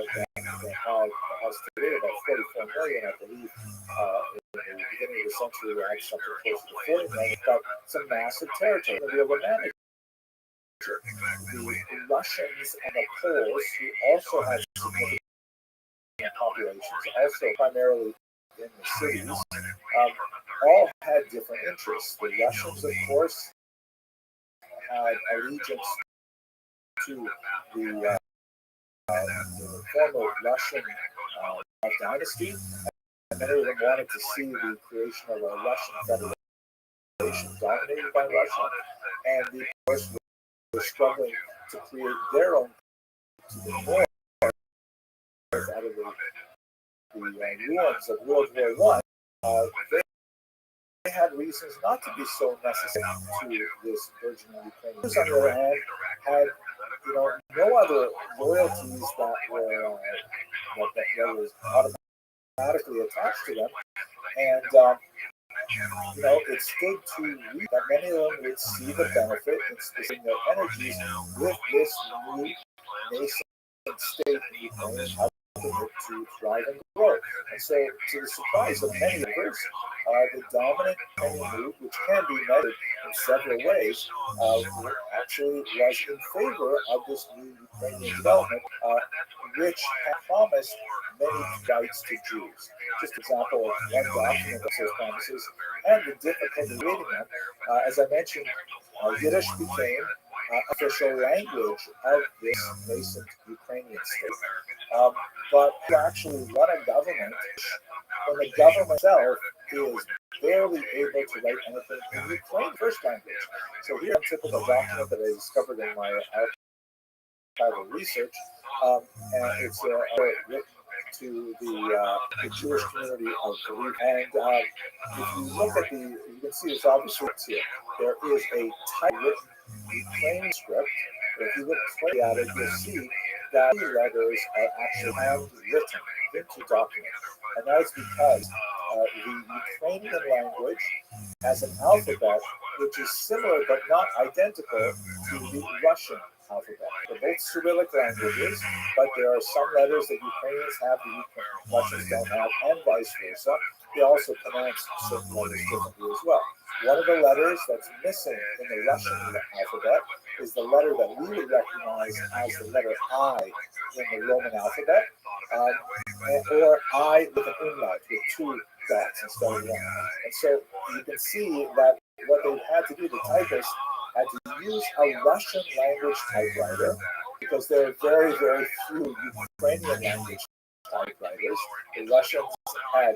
has today about 44 million, I believe. In the beginning of the century, we had something close to 40 million, but some massive territory to be able to manage. The Russians and the Poles, who also had significant populations, also primarily in the cities, all had different interests. The Russians, of course, had allegiance to the former Russian dynasty, and many of them wanted to see the creation of a Russian federation dominated by Russia, and the Poles were struggling to create their own to the north out of the ruins of World War I. They had reasons not to be so necessary to this burgeoning Ukraine. On the other hand, had no other loyalties that were that was automatically attached to them, and it stood to read that many of them would see the benefit in spending their energies with this new nascent state in Ukraine, helping it to thrive and grow. And so, to the surprise of many others, the dominant Ukrainian mood, which can be measured in several ways, actually was in favor of this new Ukrainian development, which had promised many rights to Jews. Just an example of one document of those promises and the difficulty reading them. As I mentioned, Yiddish became official language of this nascent Ukrainian state. But to actually run a government, when the government itself is barely able to write anything in Ukraine first language. So here, a typical document that I discovered in my archival research, and it's written to the Jewish community of Lviv. And if you look at you can see it's obviously here. There is a typewritten Ukrainian script. If you look closely at it, you'll see that the letters are actually handwritten into documents. And that is because the Ukrainian language has an alphabet which is similar but not identical to the Russian alphabet. They're both Cyrillic languages, but there are some letters that Ukrainians have that Russians don't have, and vice versa. They also pronounce certain letters differently as well. One of the letters that's missing in the Russian alphabet is the letter that we would recognize as the letter I in the Roman alphabet, or I with an umlaut, with two dots instead of one. And so you can see that what they had to do, the typists had to use a Russian language typewriter, because there are very, very few Ukrainian language typewriters. The Russians had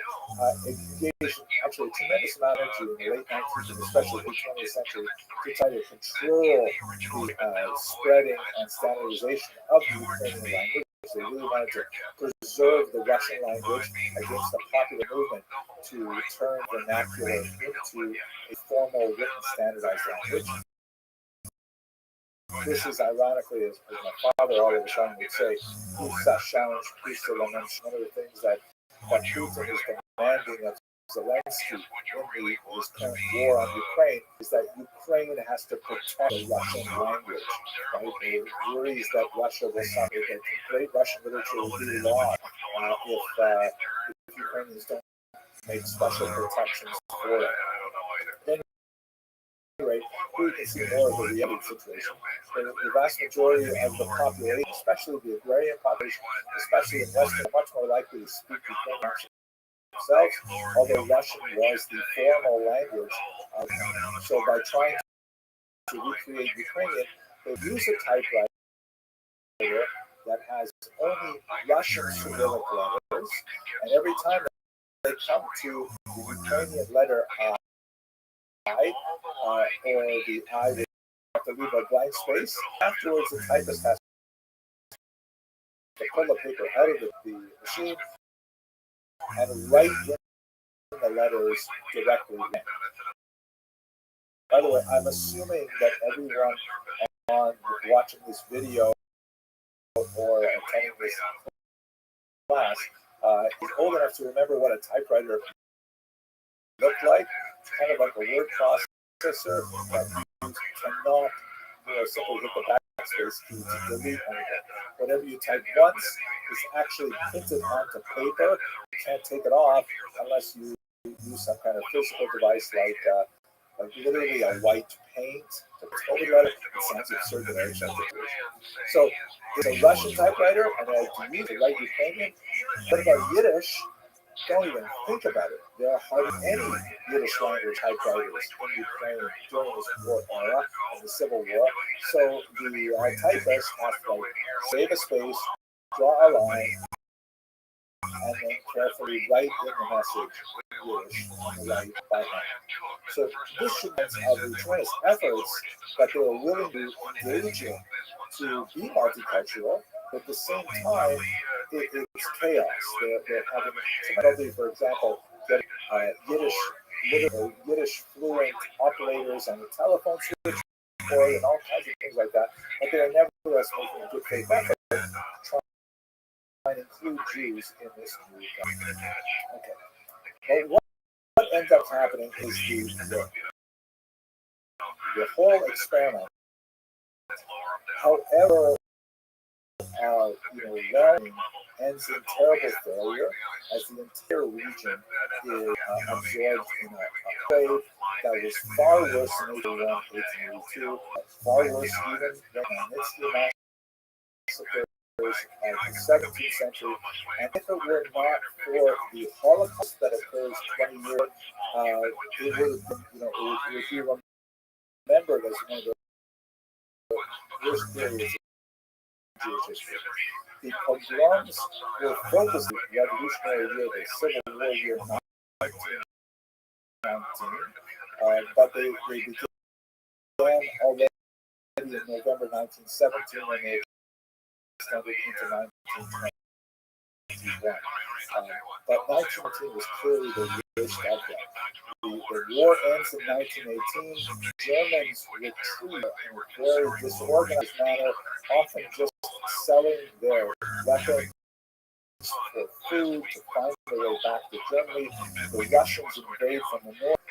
engaged actually a tremendous amount of energy in the late 19th and especially the 20th century to try to control the spreading and standardization of the Ukrainian language. They really wanted to preserve the Russian language against the popular movement to turn vernacular into a formal, written, standardized language. This is ironically, as my father all of a sudden would say, one of the things that Putin is demanding of Zelensky in his current war on Ukraine is that Ukraine has to protect the Russian language. Right? It worries that Russia will suffer, that great Russian literature will be lost if Ukrainians don't make special protections for it. Anyway, we can see more of the reality situation. The vast majority of the population, especially the agrarian population, especially in Western, are much more likely to speak Ukrainian themselves, although Russian was the formal language. So by trying to recreate Ukrainian, they use a typewriter that has only Russian Cyrillic letters, and every time they come to the Ukrainian letter I, or the I would have to leave a blank space. Afterwards, the typist has to pull the paper out of the machine and write in the letters directly in. By the way, I'm assuming that everyone on watching this video or attending this class is old enough to remember what a typewriter looked like. It's kind of like a word processor that you cannot simply hit the backspace key to delete anything. Whatever you type once is actually printed onto paper. You can't take it off unless you use some kind of physical device like literally a white paint to totally let it. It sounds absurd to me. So it's a Russian typewriter, and I like to use it like Ukrainian. What about Yiddish? Don't even think about it. There are hardly any Yiddish language typewriters in Ukraine during this war era, in the Civil War. So the typist has to save a space, draw a line, and then carefully write in the message in Yiddish on the right by hand. So this should be of the tremendous efforts that they are willing to engage in to be multicultural, but at the same time, it's chaos. They're having difficulty, for example, getting Yiddish fluent operators on the telephone switchboard and all kinds of things like that. But they are nevertheless making a good faith effort to try and include Jews in this new government. Okay. Well, what ends up happening is the whole experiment. However, learning ends in terrible failure as the entire region is absorbed in a wave that was far worse than 1881, 1882, far worse even than the Magnitsky massacres of the 17th century. And if it were not for the Holocaust that occurs 20 years, it would be remembered as one of the worst periods Jewish history. The pogroms were focused on the revolutionary year, the Civil War year 1919, but they began already in November 1917 and they extended into 1921. But 1919 was clearly the worst of them. The war ends in 1918. Germans retreat in a very disorganized manner, often just selling their weapons for food to find their way back to Germany. The Russians invade from the north.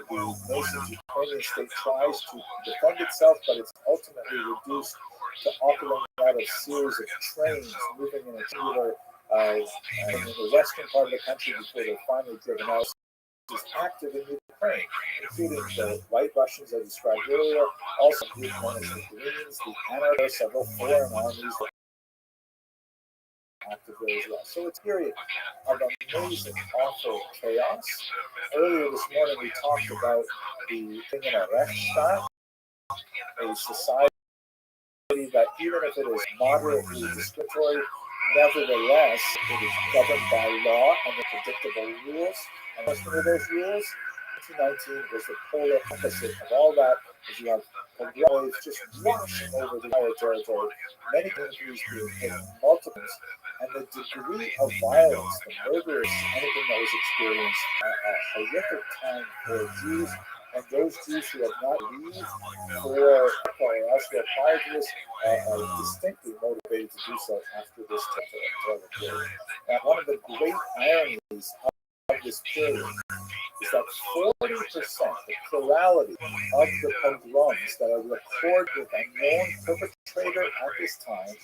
The nascent Ukrainian state tries to defend itself, but it's ultimately reduced to operating out of series of trains moving in a singular in the western part of the country before they're finally driven out. Is active in Ukraine, including the white Russians I described earlier, also groups known as the Greens, the anarchists, several foreign armies active there as well. So it's a period of amazing, awful chaos. Earlier this morning, we talked about the thing in a Rechtsstaat, a society that even if it is moderately discriminatory, nevertheless, it is governed by law and the predictable rules. And one of those rules, 1919 was the polar opposite of all that, as you have pogroms just washing over the entire territory, many countries being hit multiples, and the degree of violence, the murders, anything that was experienced, a horrific time for Jews, and those Jews who have not believed for us who are prior to this are distinctly motivated to do so after this period. And one of the great ironies of this period is that 40%, the plurality of the pogroms that are recorded with a known perpetrator at this time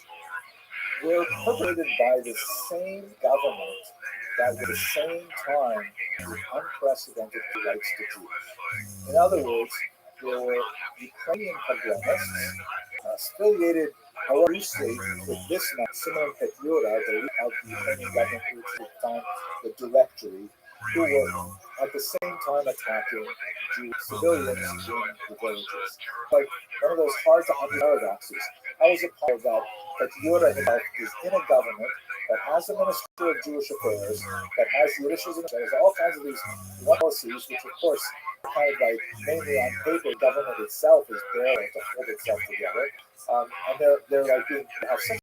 were perpetrated by the same government that at the same time with unprecedented rights to Jews. In other words, there were Ukrainian pogromists affiliated however loosely with this maximum Petlura, the leader of the Ukrainian government, which at the time the directory, who were at the same time attacking Jewish civilians in the villages. Like one of those hard to understand paradoxes. How is it possible that Petlura himself is in a government that has a Minister of Jewish Affairs, that has Yiddishism, that has all kinds of these policies, which of course are kind of like mainly on paper, the government itself is barely to hold itself together. And they're like being have such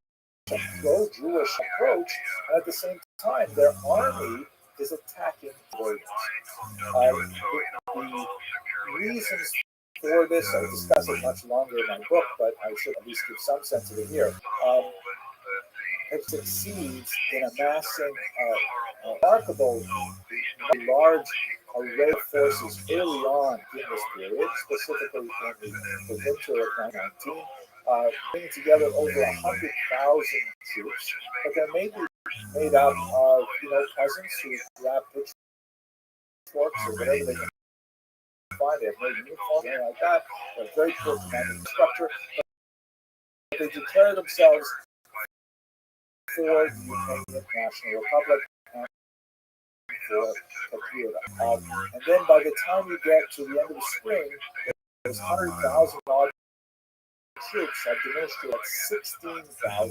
a pro-Jewish approach, and at the same time their army is attacking civilians. The reasons for this, I discuss it much longer in my book, but I should at least give some sense of it here. It succeeds in amassing a remarkable, large array of forces early on in this period, specifically in the winter of 1919, bringing together over 100,000 troops, but they're mainly made up of peasants who grab pitchforks or whatever they can find. They have no uniforms, anything like that. They're very poor commanding structure. But they declare themselves for the Ukrainian National Republic and for Petlura. And then by the time you get to the end of the spring, those 100,000 odd troops have diminished to like 16,000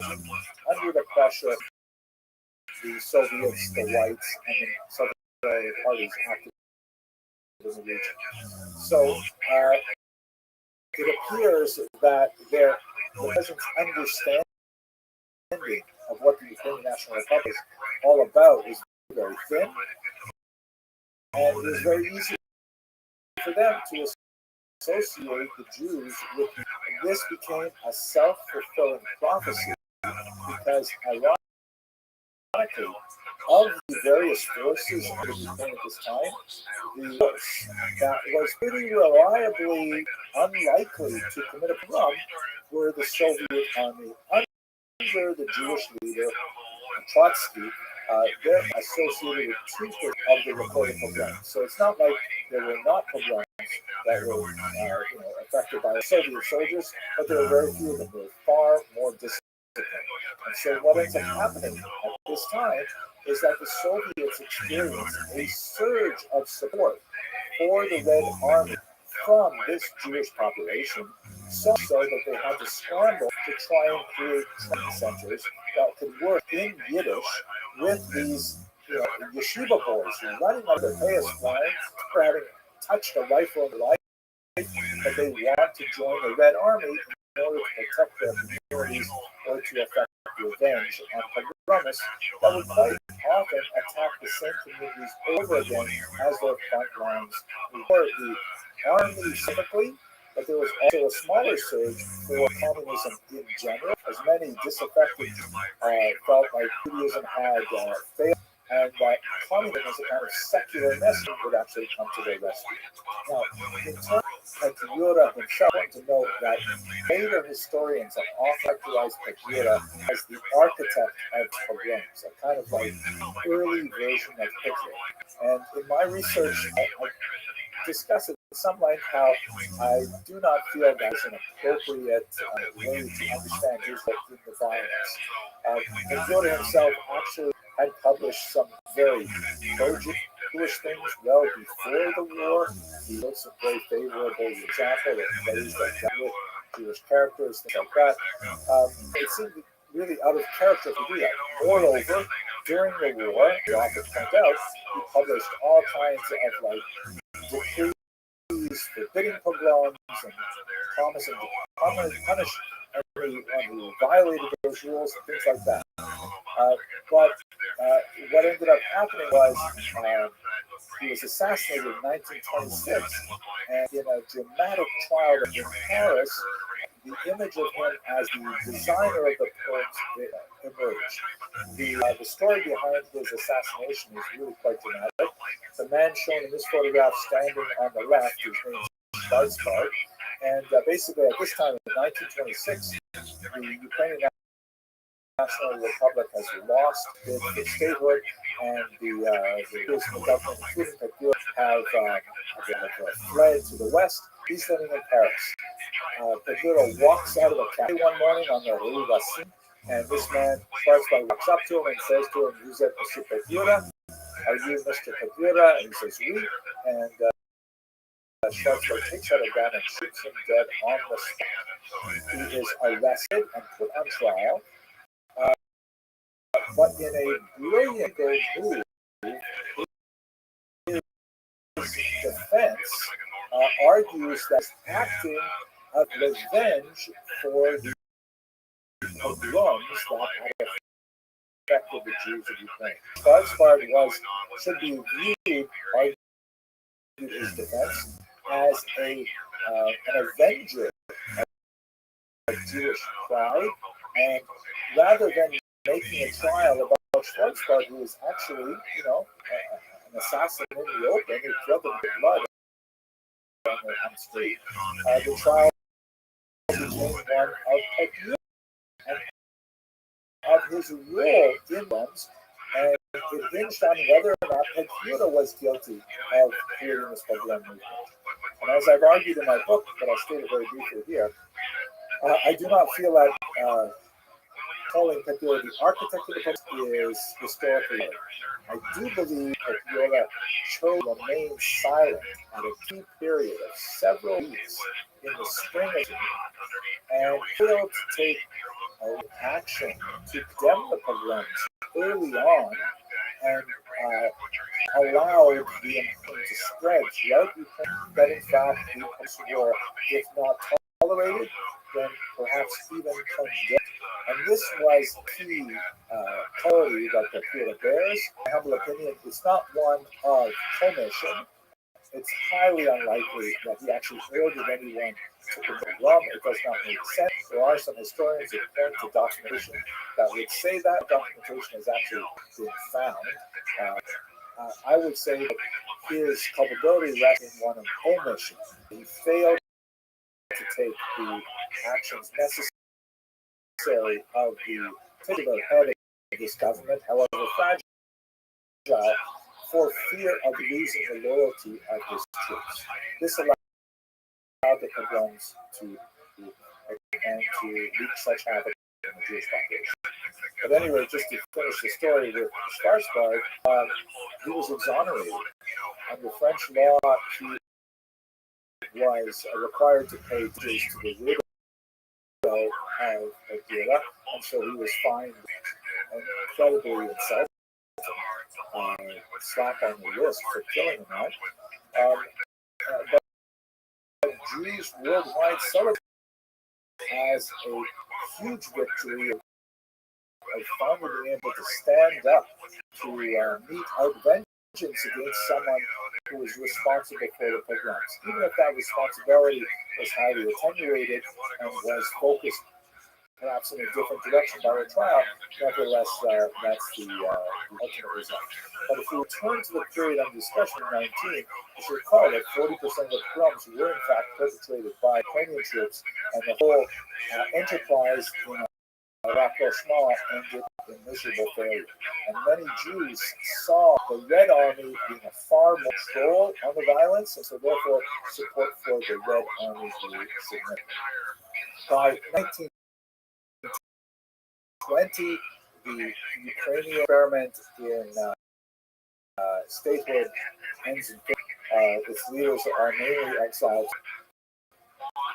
under the pressure of the Soviets, the whites, and the Southern parties active in the region. So it appears that the president's understanding of what the Ukrainian National Republic is all about is very thin, and it was very easy for them to associate the Jews with this. Became a self-fulfilling prophecy because, ironically, of the various forces that Ukraine at this time, the force that was pretty reliably unlikely to commit a pogrom were the Soviet army under the Jewish leader Trotsky. They're associated with two-thirds of the recorded pogroms. So it's not like there were not pogroms that were affected by Soviet soldiers, but there were very few of them. They were far more disciplined. And so what ends up happening at this time is that the Soviets experienced a surge of support for the Red Army from this Jewish population, so that they had to scramble to try and create training centers that could work in Yiddish with these yeshiva boys running out of their payas flying for having touched a rifle in their life, but they want to join the Red Army in order to protect their communities or to effect revenge on pogromists that would quite often attack the same communities over again as their front lines were. The army specifically, but there was also a smaller surge for communism in general, as many disaffected felt like Judaism had failed, and that communism as a kind of secular message would actually come to their rescue. Now, in terms of Petlura himself, I want to note that later historians have often characterized Petlura as the architect of pogroms, a kind of like early version of Hitler. And in my research, I discuss it in some length how I do not feel that is an appropriate way to understand his role in the violence. Petlura himself actually had published some very pro-Jewish things well before the war. He wrote some very favorable examples of plays that dealt with Jewish characters, things like that. It seemed really out of character to do that. Moreover, during the war, the author points out, he published all kinds of decrees forbidding pogroms and promising to punish anyone who violated those rules and things like that. But what ended up happening was He was assassinated in 1926, and in a dramatic trial in Paris, the image of him as the designer of the poems emerged. The story behind his assassination is really quite dramatic. The man shown in this photograph standing on the left, his name is Schwarzbart, and basically at this time in 1926, the Ukrainian National Republic has lost its statehood, and the government, including Petro, have fled to the west. He's living in Paris. Petro walks out of a cafe one morning on the Rue Racine, and this man, Schwarzbart, walks up to him and says to him, "Vous êtes Monsieur Petro? Are you Mr. Petro?" And he says, "Oui." And Schwarzbart takes out a gun and shoots him dead on the spot. He is arrested and put on trial. But in a brilliant move, his defense argues that acting of revenge for the pogroms that had affected the Jews of Ukraine. Schwarzbart should be viewed, argued his defense, as an avenger of Jewish pride, and rather than making a trial about Schwarzbart, who was actually, an assassin in the open, who killed them with blood on the street. The trial became one of Petro and of his role in them, and it hinged on whether or not Petro was guilty of creating this pogrom movement. And as I've argued in my book, but I'll state it very briefly here, I do not feel that calling Petro the architect of the pogrom is historically right. I do believe Petro chose to remain silent at a key period of several weeks in the spring of June and failed to take action to condemn the pogroms early on, and allowed the infection to spread throughout Ukraine, that in fact the pogroms were, if not tolerated, then perhaps even condemned. And this was key quality that the Petro bears. In my humble opinion, it's not one of commission. It's highly unlikely that he actually ordered anyone to commit a pogrom. It does not make sense. There are some historians who point to documentation that would say that. Documentation has actually been found. I would say that his culpability rests in one of omission. He failed to take the actions necessary of the particular head of this government, however fragile, for fear of losing the loyalty of his troops. This allowed the pogroms to wreak such havoc in the Jewish population. But anyway, just to finish the story with Schwarzbart, he was exonerated. Under French law, he was required to pay dues to the widow of Petro, and so he was fined incredibly insulting, slap on the wrist for killing him out. But Jews worldwide celebrate as a huge victory of finally being able to stand up to mete out vengeance against someone who was responsible for the pogroms. Even if that responsibility was highly attenuated and was focused perhaps in a different direction by a trial, nevertheless, that's the ultimate result. But if we return to the period under discussion in 19, you should recall that 40% of the pogroms were in fact perpetrated by Ukrainian troops, and the whole enterprise in rapprochement ended in miserable failure. And many Jews saw the Red Army being a far more control on the violence, and so therefore support for the Red Army grew significant. By 1920, the Ukrainian experiment in statehood ends in its leaders are mainly exiled,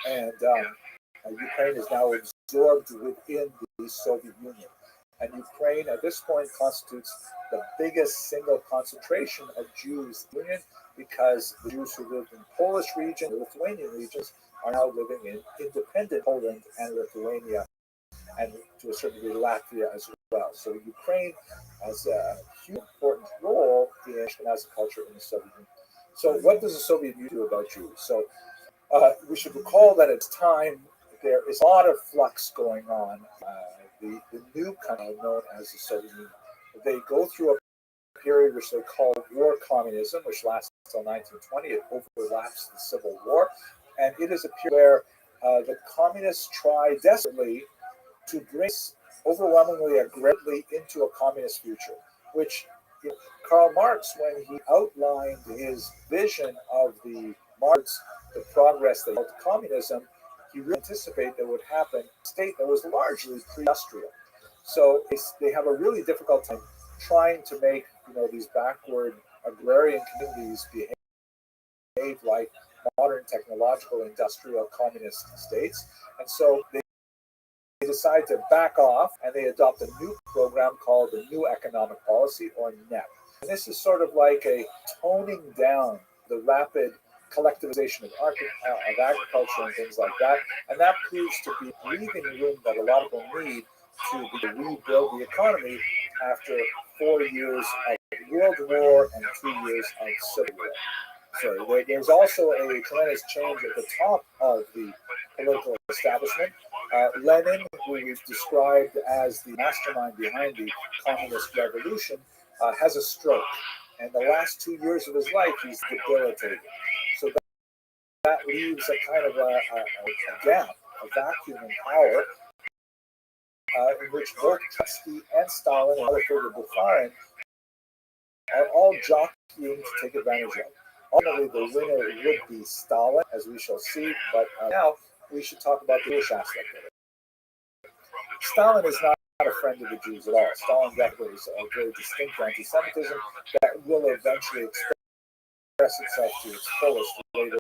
and Ukraine is now absorbed within the Soviet Union. And Ukraine at this point constitutes the biggest single concentration of Jews in the Union, because the Jews who lived in Polish region, the Lithuanian regions, are now living in independent Poland and Lithuania, and to a certain degree Latvia as well. So Ukraine has a huge important role the Ashkenazi culture in the Soviet Union. So what does the Soviet Union do about Jews? So we should recall that at the time there is a lot of flux going on. The new country known as the Soviet Union, they go through a period which they call war communism, which lasts until 1920. It overlaps the Civil War, and it is a period where the communists try desperately to bring overwhelmingly aggressively into a communist future, which Karl Marx, when he outlined his vision of the progress that led to communism, he really anticipated that would happen in a state that was largely pre-industrial. So they have a really difficult time trying to make these backward agrarian communities behave like modern technological industrial communist states, and so they decide to back off and they adopt a new program called the New Economic Policy, or NEP. And this is sort of like a toning down the rapid collectivization of agriculture and things like that. And that proves to be breathing room that a lot of them need to rebuild the economy after 4 years of World War and 2 years of Civil War. So there's also a tremendous change at the top of the political establishment. Lenin, who we've described as the mastermind behind the communist revolution, has a stroke. And the last 2 years of his life, he's debilitated. So that leaves a kind of a gap, a vacuum in power, in which both Trotsky and Stalin and other figures Bukharin are all jockeying to take advantage of. Ultimately, the winner would be Stalin, as we shall see, but now we should talk about the Jewish aspect of it. Stalin is not a friend of the Jews at all. Stalin definitely is a very distinct anti-Semitism that will eventually express itself to its fullest later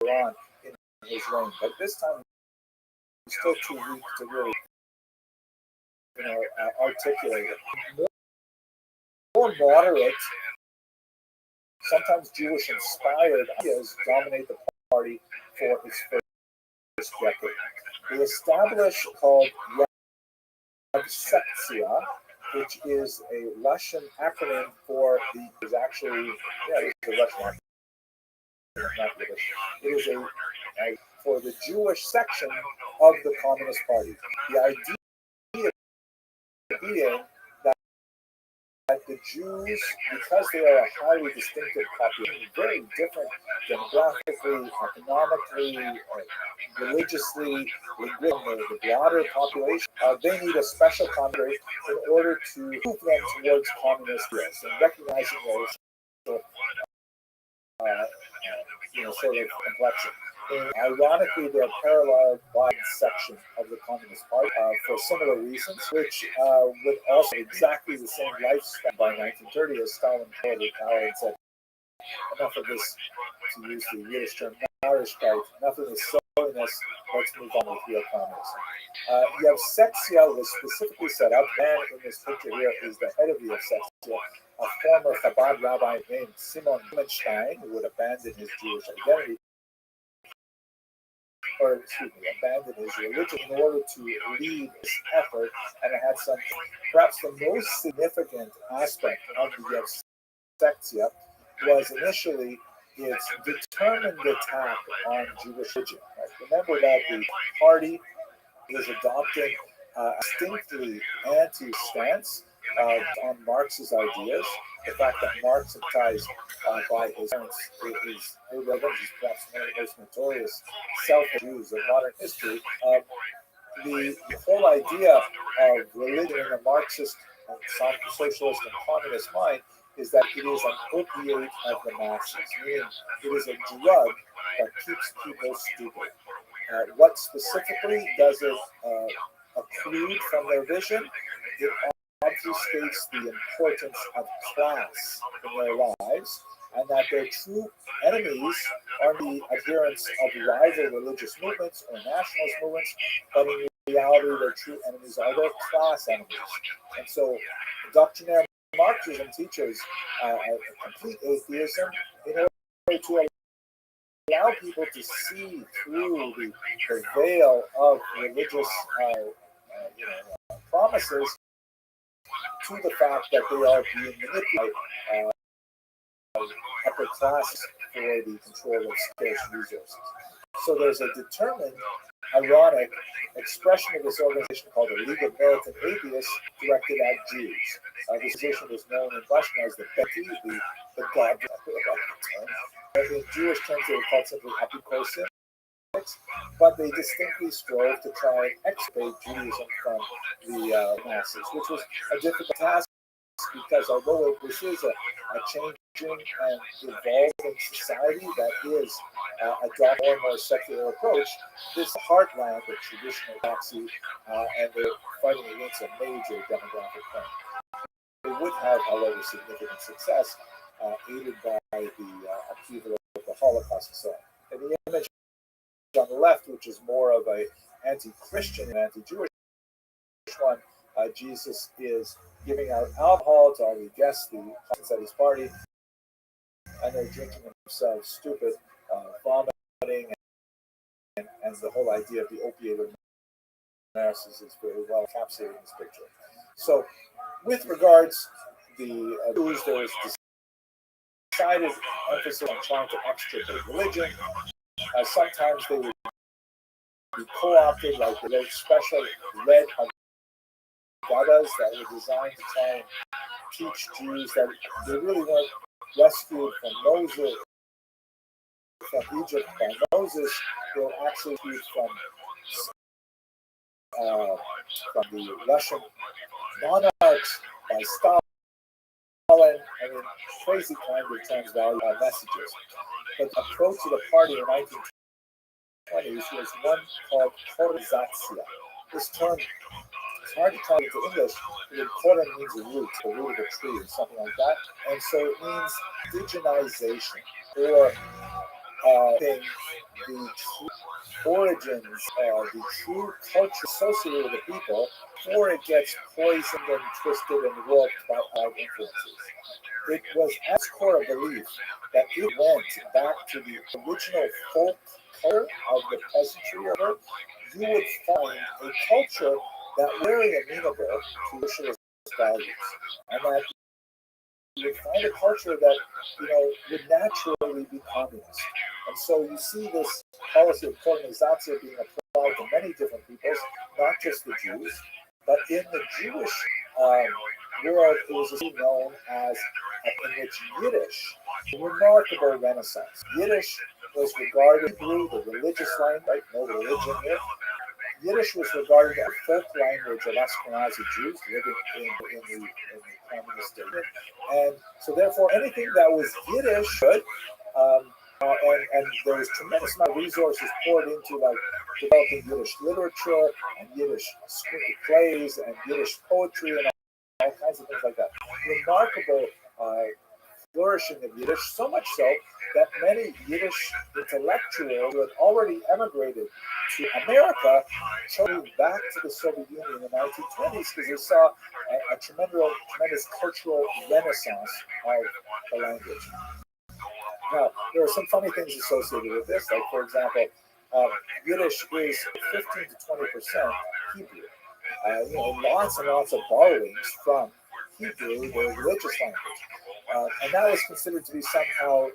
on in his reign. But this time, he's still too weak to really articulate it. More moderate, sometimes Jewish-inspired ideas dominate the party for its first decade. They established called Sektia, which is a Russian acronym for the. Is actually it's a Russian acronym, not British. It is a for the Jewish section of the Communist Party. The idea being that the Jews, because they are a highly distinctive population, very different demographically, economically, religiously, linguistically, the broader population, they need a special Congress in order to move them towards communist ideals and recognizing those sort of complexion. And ironically, they're paralleled by a section of the Communist Party for similar reasons, which would also exactly the same lifespan by 1930 as Stalin called it power and said, enough of this, to use the Yiddish term, Narishkeit, enough of this silliness, let's move on with real communism. Yevsektia was specifically set up, and in this picture here is the head of the Yevsektia, a former Chabad rabbi named Simon Rubenstein, who would abandon his Jewish identity, abandon his religion in order to lead this effort, and it had some, perhaps the most significant aspect of the Yevsektia was initially its determined attack on Jewish religion. Right? Remember that the party is adopting a distinctly anti-stance on Marx's ideas. The fact that Marx is advertised by his parents is perhaps one of the most notorious self-Jews of modern history. The whole idea of religion in a Marxist, socialist, and communist mind is that it is an opiate of the masses, meaning it is a drug that keeps people stupid. What specifically does it occlude from their vision? It obfuscates the importance of class in their lives, and that their true enemies are the adherents of rival religious movements or nationalist movements, but in reality their true enemies are their class enemies. And so doctrinaire Marxism teaches a complete atheism in order to allow people to see through the veil of religious promises to the fact that they are being manipulated upper class for the control of scarce resources. So there's a determined, ironic expression of this organization called the League of Militant Atheists directed at Jews. This organization was known in Russian as the Beti, the god term. In Jewish terms, they were called simply Apikosim, but they distinctly strove to try and extirpate Judaism from the masses, which was a difficult task because although this is a changing and evolving society that is adopting more and more secular approach, this heartland of traditional Nazi, and they're fighting against a major demographic trend. They would have, however, significant success, aided by the upheaval of the Holocaust and so on. And the image on the left, which is more of a anti-Christian and anti-Jewish one, Jesus is giving out alcohol to all the guests, the hosts at his party, and they're drinking themselves stupid, vomiting, and the whole idea of the opiate narcissist is very well encapsulated in this picture. So, with regards the Jews, there is decided emphasis on trying to extirpate religion. Sometimes they would be co-opted, like the very special red Haggadahs that were designed to try and teach Jews that they really weren't rescued from Moses, from Egypt by Moses. They were actually rescued from the Russian monarchs by Stalin. I mean, crazy kind of transvalued messages. But the approach to the party in the 1920s was one called Korizatsia. This term, it's hard to translate into English, but Koren means a root, the root of a tree or something like that. And so it means indigenization, or the true origins, the true culture associated with the people before it gets poisoned and twisted and warped by outside influences. It was at its core a belief that it went back to the original folk color of the peasantry of Earth. You would find a culture that was very amenable to socialist values, and that you would find a culture that, would naturally be communist. And so you see this policy of colonization being applied to many different peoples, not just the Jews, but in the Jewish world, it was known as, in which Yiddish, a remarkable renaissance. Yiddish was regarded, Hebrew, the religious language, right? No religion here. Yiddish was regarded as a folk language of Ashkenazi Jews living in the communist state. And so therefore, anything that was Yiddish good, and there was tremendous amount of resources poured into like developing Yiddish literature and Yiddish plays and Yiddish poetry and all kinds of things like that. Remarkable flourishing of Yiddish, so much so that many Yiddish intellectuals who had already emigrated to America chose back to the Soviet Union in the 1920s because they saw a tremendous cultural renaissance of the language. Now, there are some funny things associated with this, like, for example, Yiddish is 15 to 20% Hebrew. Lots and lots of borrowings from Hebrew, the religious language. And that was considered to be somehow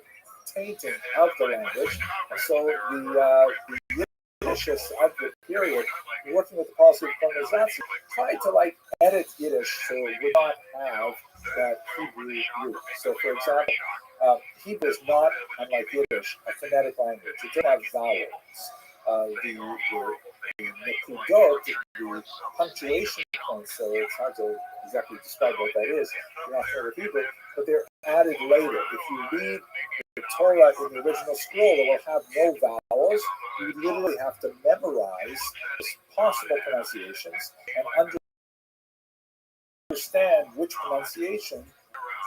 tainting of the language. And so the Yiddishists of the period, working with the policy of colonization, tried to edit Yiddish so it would not have that Hebrew root. So, for example, Hebrew is not, unlike Yiddish, a phonetic language. It didn't have vowels. The nekudot, the punctuation points, so it's hard to exactly describe what that is. You're not familiar with Hebrew, but they're added later. If you read the Torah in the original scroll, it will have no vowels. You literally have to memorize possible pronunciations and understand which pronunciation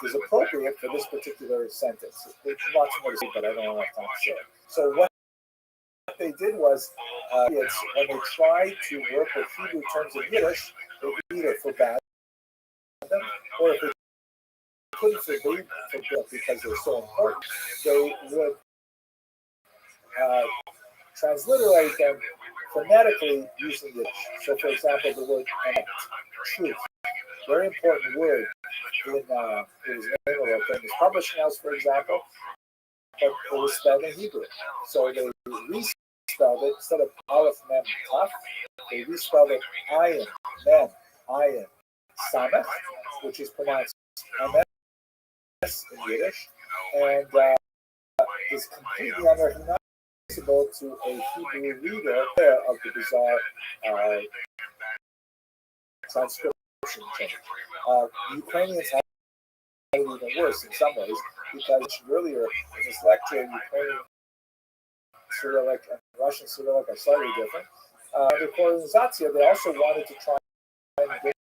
is appropriate for this particular sentence. There's lots more to say, but I don't have time to say. So what they did was, when they tried to work with Hebrew terms in Yiddish, they either forbade them, or if they couldn't forbid them because they're so important, they would transliterate them phonetically using Yiddish. So, for example, the word truth. very important word in his name of a famous publishing house, for example, but it was spelled in Hebrew. So they respelled it instead of Aleph, Mem, Taf. They respelled it Ayin, Mem, Ayin, Samech, which is pronounced Amen in Yiddish, and is completely unrecognizable to a Hebrew reader of the bizarre transcription change. Ukrainians have it even worse in some ways because earlier in this lecture, Ukrainian Cyrillic and Russian Cyrillic are slightly different. The colonization, they also wanted to try and bring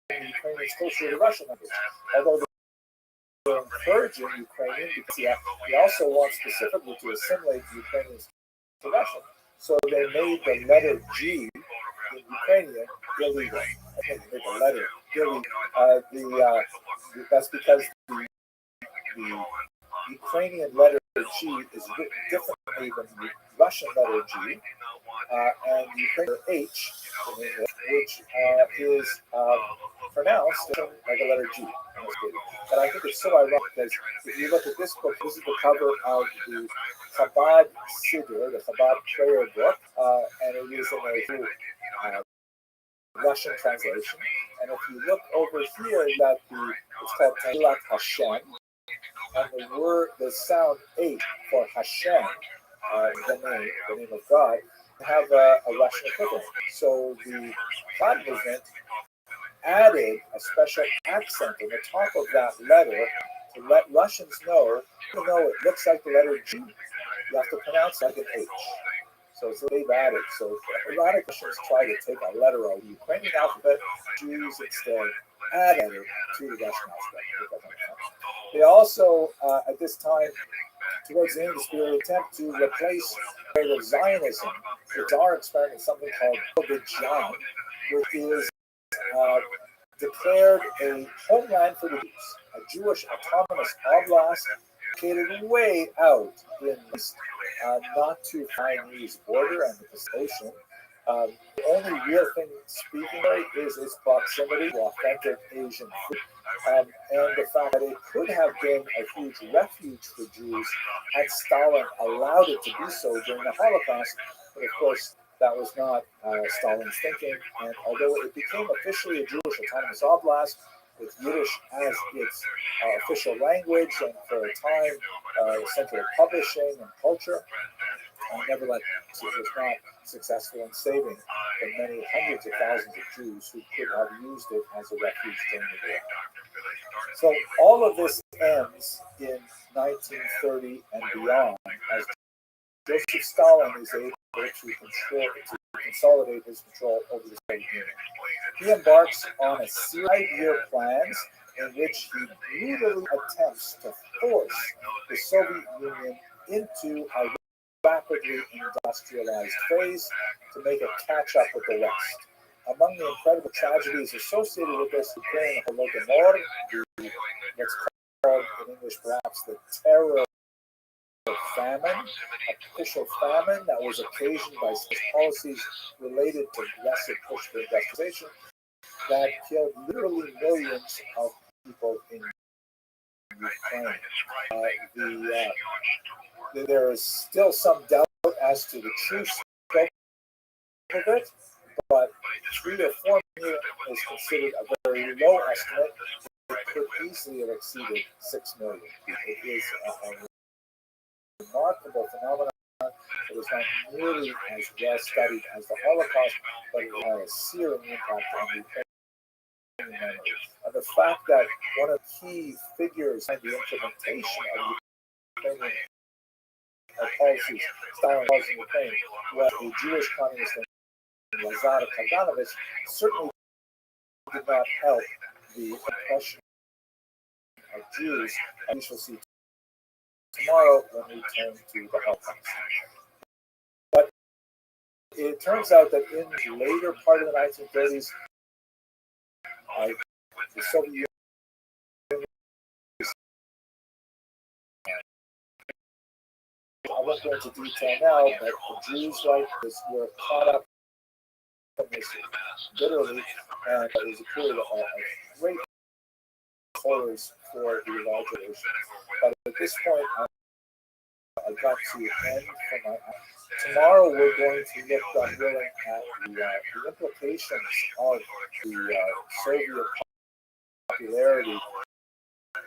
the Ukrainians closer to the Russian language, although they were encouraging Ukrainian because they also want specifically to assimilate the Ukrainians to Russian. So they made the letter G in Ukrainian illegal. I think they made the letter illegal. That's because the Ukrainian letter G is written differently than the Russian letter G, and the Ukrainian H, which is pronounced like a letter G. But I think it's so ironic because if you look at this book, this is the cover of the Chabad Siddur, the Chabad prayer book, and it is in a Russian translation. And if you look over here, that it's called Tehillat Hashem, and the sound H for Hashem, the name of God, have a Russian equivalent. So the Chabad movement added a special accent on the top of that letter to let Russians know, even though it looks like the letter G, you have to pronounce it like an H. So they've added. So a lot of Russians try to take a letter out of the Ukrainian alphabet, Jews instead added it to the Russian alphabet. They also, at this time, towards the end of this period, attempt to replace the word of Zionism with our experiment, something called Bidjan, which is declared a homeland for the Jews, a Jewish autonomous oblast located way out in the not too Chinese border and the Pacific Ocean. The only real thing speaking is its proximity to authentic Asian food, and the fact that it could have been a huge refuge for Jews had Stalin allowed it to be so during the Holocaust. But of course, that was not Stalin's thinking, and although it became officially a Jewish autonomous oblast with Yiddish as its official language and for a time center of publishing and culture, nevertheless, it was not successful in saving the many hundreds of thousands of Jews who could have used it as a refuge during the war. So all of this ends in 1930 and beyond as Joseph Stalin is able to consolidate his control over the Soviet Union. He embarks on a 5-year plans in which he brutally attempts to force the Soviet Union into a rapidly industrialized phase to make it catch up with the West. Among the incredible tragedies associated with this, Ukraine Holodomor, what's called in English perhaps the terror famine, official famine that was occasioned by policies related to aggressive push for industrialization that killed literally millions of people in Ukraine. There is still some doubt as to the true scope of it, but 3 or 4 million is considered a very low estimate. It could easily have exceeded 6 million. It is a remarkable phenomenon. It was not nearly as well studied as the Holocaust, but it had a searing impact on the Ukrainian memory. The fact that one of the key figures in the implementation of Ukrainian policies, Stalin was in Ukraine, was a Jewish communist named Lazar Kaganovich, certainly did not help the oppression of Jews, as we shall see tomorrow when we turn to the Holocaust. But it turns out that in the later part of the 1930s, the Soviet Union, I won't go into detail now, but the Jews were caught up is literally, and it was a period of great horrors for the larger nation. But at this point, I got to end for my. Tomorrow we're going to look, God willing, at the implications of the Soviet popularity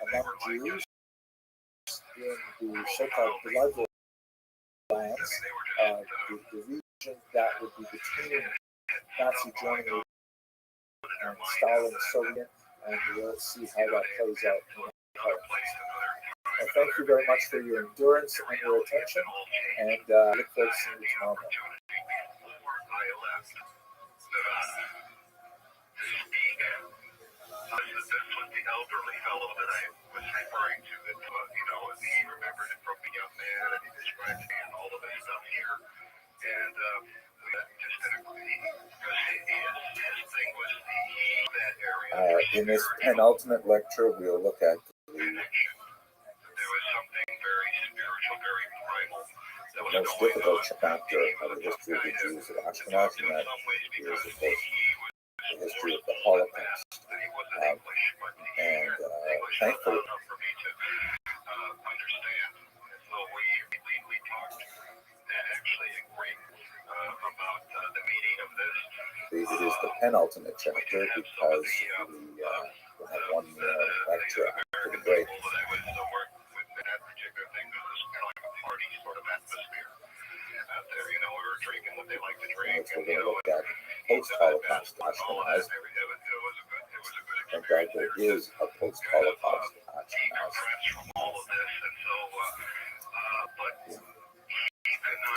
among Jews in the so-called blood lands, the region that would be between Nazi Germany and Stalin's Soviet, and we'll see how that plays out in the politics. Thank you very much for your endurance and your attention, and look forward to seeing you tomorrow morning. This was the elderly fellow that I was referring to that, he remembered it from a young man, and he described me and all of this stuff here. And we just did agree, because his thing was that area. In this penultimate lecture, we'll look at the was something very spiritual, very primal. most difficult chapter of the history of the Jews of Ashkenaz, and that is, of course, the history of the Holocaust. And thankfully, we talked and actually agreed about the meaning of this. it is the penultimate chapter because we will have one more lecture after the break. That particular thing was kind of like a party sort of atmosphere out there. We were drinking what they like to drink. We're going to look at post-Holocaust Ashkenaz. Thank God there is a post-Holocaust Ashkenaz.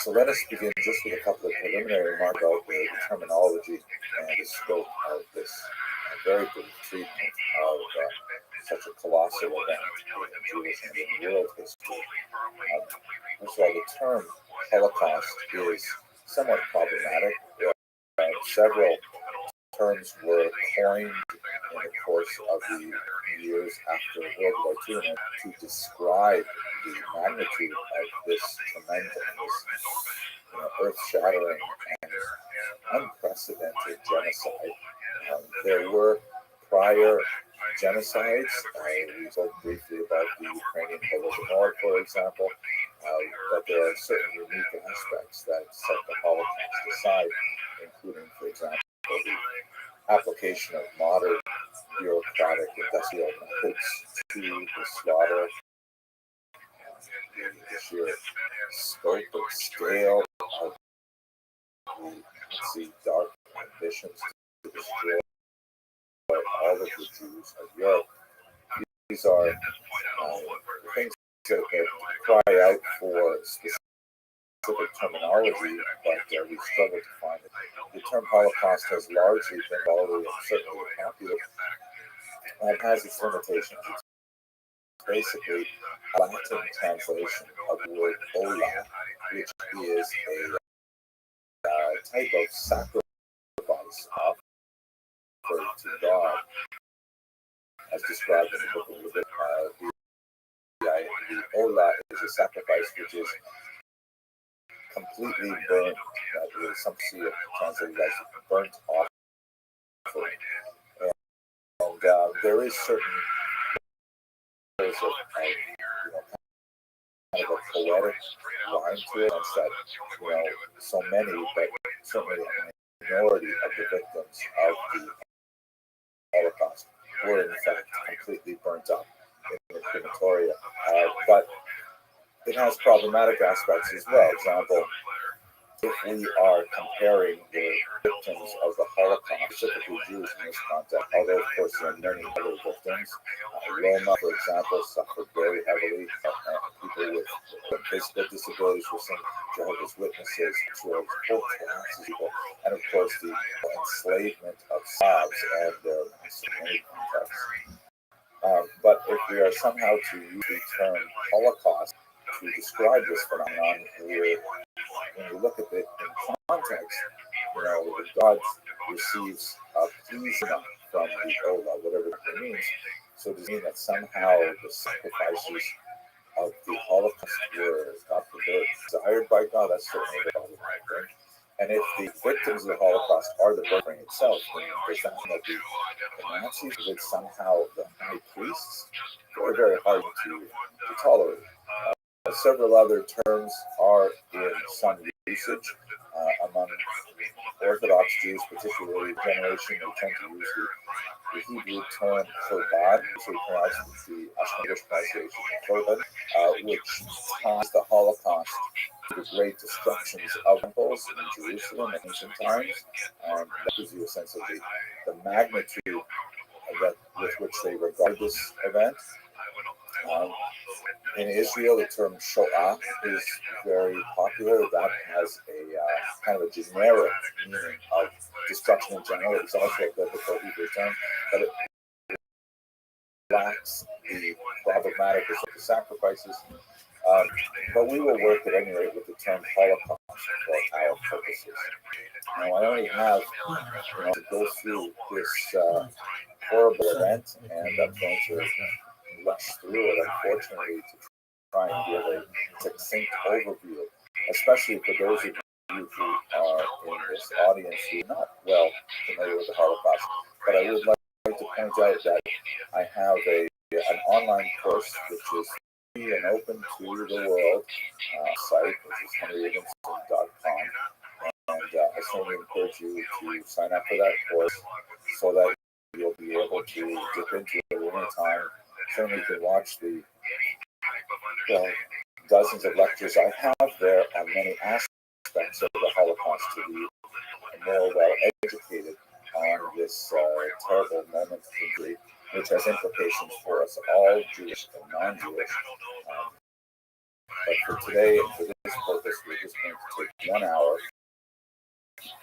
So let us begin just with a couple of preliminary remarks about the terminology and the scope of this very brief treatment of such a colossal event in Jewish and in world history. First of all, the term Holocaust is somewhat problematic. Several terms were coined in the course of the years after World War II to describe the magnitude of this tremendous, earth-shattering and unprecedented genocide. There were prior genocides. We spoke briefly about the Ukrainian Holodomor, for example, but there are certain unique aspects that set the Holocaust aside, including, for example, the application of modern bureaucratic industrial methods to the slaughter, the sheer scope and scale of the dark ambitions to destroy all of the Jews of Europe. These are things that cry out for specific terminology, but we struggle to find it. The term Holocaust has largely been followed and certainly popular, and has its limitations. It's basically a Latin translation of the word hola, which is a type of sacrifice offered to God, as described in the book of Leviticus. The hola is a sacrifice which is completely burnt. Some see it translated as burnt offering. And there is certain kind of a poetic line to it, that so many, but certainly a minority of the victims of the Holocaust were in fact completely burnt up in the crematoria. But it has problematic aspects as well. For example, if we are comparing the victims of the Holocaust, specifically Jews in this context, although of course there are many other victims. Roma, for example, suffered very heavily. People with physical disabilities were some Jehovah's Witnesses, whole classes of people, and of course the enslavement of Slavs and in many contexts. But if we are somehow to use the term Holocaust to describe this phenomenon, when we look at it in context, God receives a pleasing from the Ola, whatever that means. So does it mean that somehow the sacrifices of the Holocaust were, God forbid, desired by God? That's certainly a problematic thing. And if the victims of the Holocaust are the Bergring itself, then does that mean that the Nazis would somehow the high priests? Very, very hard to tolerate. Several other terms are in some usage among Orthodox Jews, particularly generation, they tend to use the Hebrew term korban, which we pronounce the Ashkenazi pronunciation korban, which ties the Holocaust to the great destructions of temples in Jerusalem in ancient times, and that gives you a sense of the magnitude that with which they regard this event. In Israel, the term Shoah is very popular. That has a kind of a generic meaning of destruction in general. It's also a biblical Hebrew term, but it lacks the problematic of the sacrifices. But we will work at any rate with the term Holocaust for our purposes. Now, I only have to go through this horrible event, and I'm going to rush through it, unfortunately, to try and give a succinct overview, especially for those of you who are in this audience who are not well familiar with the Holocaust. But I would like to point out that I have an online course which is free and open to the world site, which is henryagenson.com. And I certainly encourage you to sign up for that course so that you'll be able to dip into it at any time. Certainly you can watch the dozens of lectures I have there on many aspects of the Holocaust to be more well educated on this terrible moment in history, which has implications for us all, Jewish and non-Jewish. But for today and for this purpose, we're just going to take 1 hour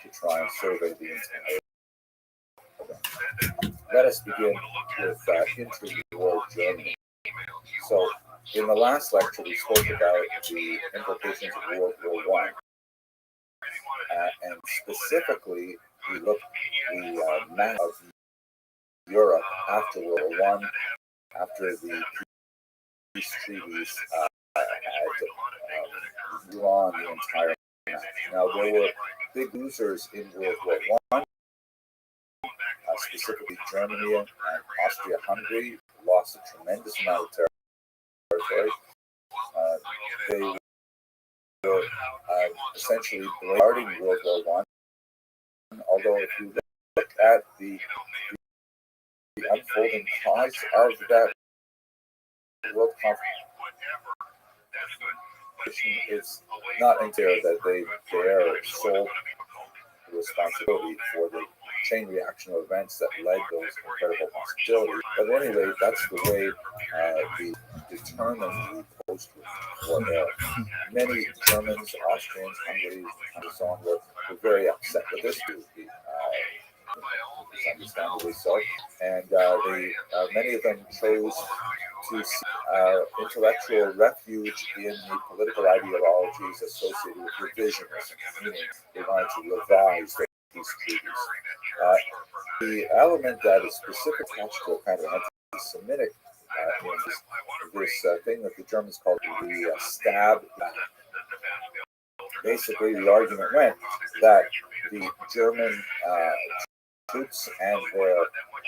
to try and survey the entire event. Let us begin with intra-war Germany. So, in the last lecture, we spoke about the implications of World War I. And specifically, we looked at the map of Europe after World War I, after the peace treaties had drawn the entire map. Now, there were big losers in World War I, specifically Germany and Austria-Hungary lost a tremendous amount of territory. They were essentially starting World War I, although if you look at the unfolding cause of that world conflict, it's not unclear that they bear sole responsibility for the chain reaction of events that led those incredible hostilities. But anyway, that's the way we determine the post-war era. Many Germans, Austrians, Hungary, and so on were very upset with this, understandably so. And many of them chose to seek intellectual refuge in the political ideologies associated with revisionism, meaning they wanted to revise these treaties. The element that is specific attached to a kind of anti-Semitic this thing that the Germans called the stab. Basically, the argument went that the German troops and their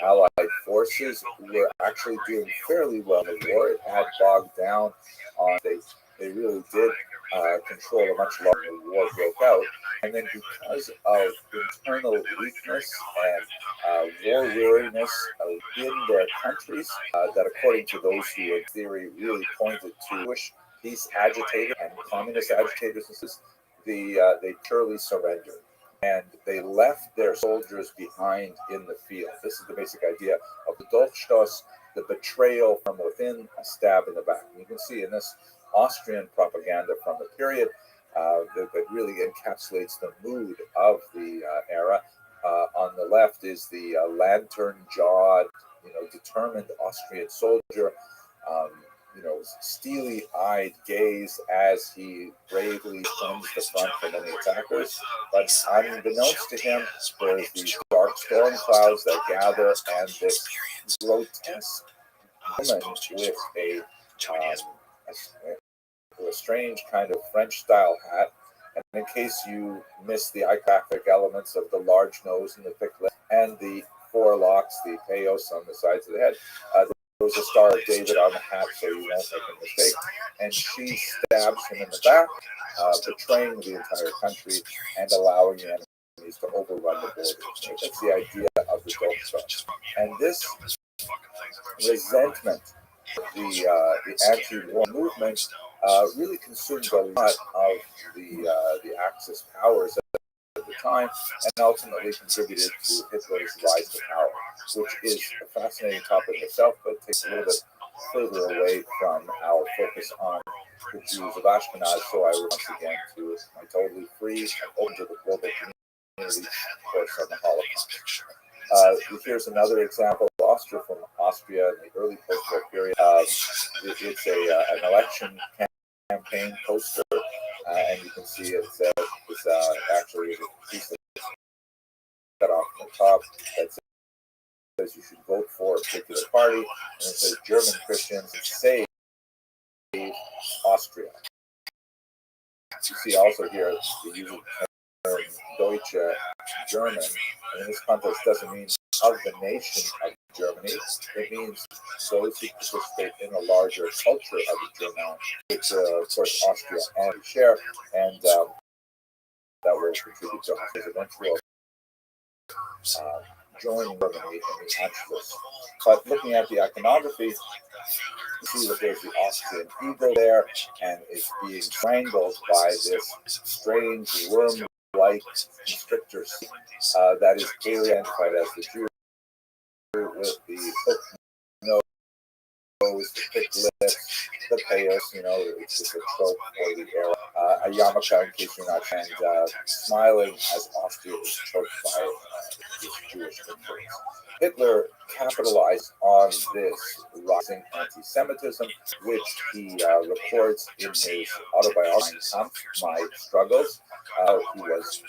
allied forces were actually doing fairly well in the war. It had bogged down on they really did control a much larger war broke out. And then because of internal weakness and war weariness in their countries, that according to those who in theory really pointed to Jewish peace agitators and communist agitators, they purely surrendered. And they left their soldiers behind in the field. This is the basic idea of the Dolchstoß, the betrayal from within, a stab in the back. And you can see in this Austrian propaganda from the period that really encapsulates the mood of the era. On the left is the lantern-jawed, determined Austrian soldier, steely-eyed gaze as he bravely defends the front from any attackers. But unbeknownst to him, there's these dark storm clouds that gather, and this grotesque woman with a strange kind of French-style hat And in case you missed the iconographic elements of the large nose and the thick lip and the four locks, the payos on the sides of the head, there was a Star of David on the hat, so you won't make a mistake. And she stabs him in the back, betraying the entire country and allowing the enemies to overrun the borders. That's the idea of the dope stuff. And this resentment, the anti-war movement, really consumed a lot of the Axis powers at the time, and ultimately contributed to Hitler's rise to power, which is a fascinating topic itself, but takes a little bit further away from our focus on the Jews of Ashkenaz. So I would once again to my totally free and open to the global community course on the Holocaust. Here's another example. Austria from Austria in the early post-war period. It's an election campaign poster, and you can see it's actually a piece that's cut off the top that says you should vote for a particular party, and it says German Christians save Austria. You see also here the use of the term Deutsche German, and in this context doesn't mean of the nation of Germany. It means those who participate in a larger culture of the German, which of course Austria and share, and that will contribute to Austria's eventual joining Germany in the Anschluss. But looking at the iconography, you see that there's the Austrian eagle there, and it's being strangled by this strange worm-like constrictor that is clearly identified as the Jew, with the hook nose, the thick lips, the payos, it's just a trope for the era. A yarmulke, in case you're not, and smiling as Austria is choked by this Jewish influence. Hitler capitalized on this rising anti-Semitism, which he records in his autobiography, My Struggles. He was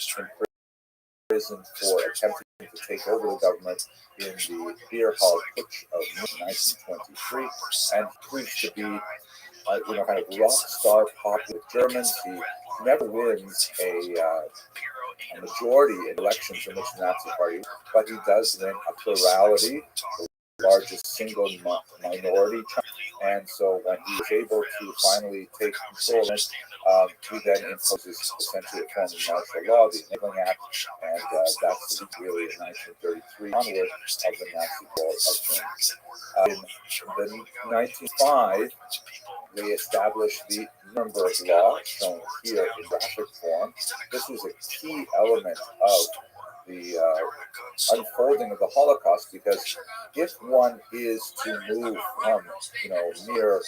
imprisoned for attempting to take over the government in the beer hall putsch of 1923, and proved to be kind of rock star popular Germans. He never wins a majority in elections in which the Nazi Party, but he does win a plurality, the largest single minority. And so when he was able to finally take control of it, he then imposes essentially a form of martial law, the Enabling Act, and that's really in 1933 onward of the Nazi war of Germany. In the 1905, they established the Nuremberg Law, shown here in graphic form. This was a key element of the unfolding of the Holocaust, because if one is to move from mere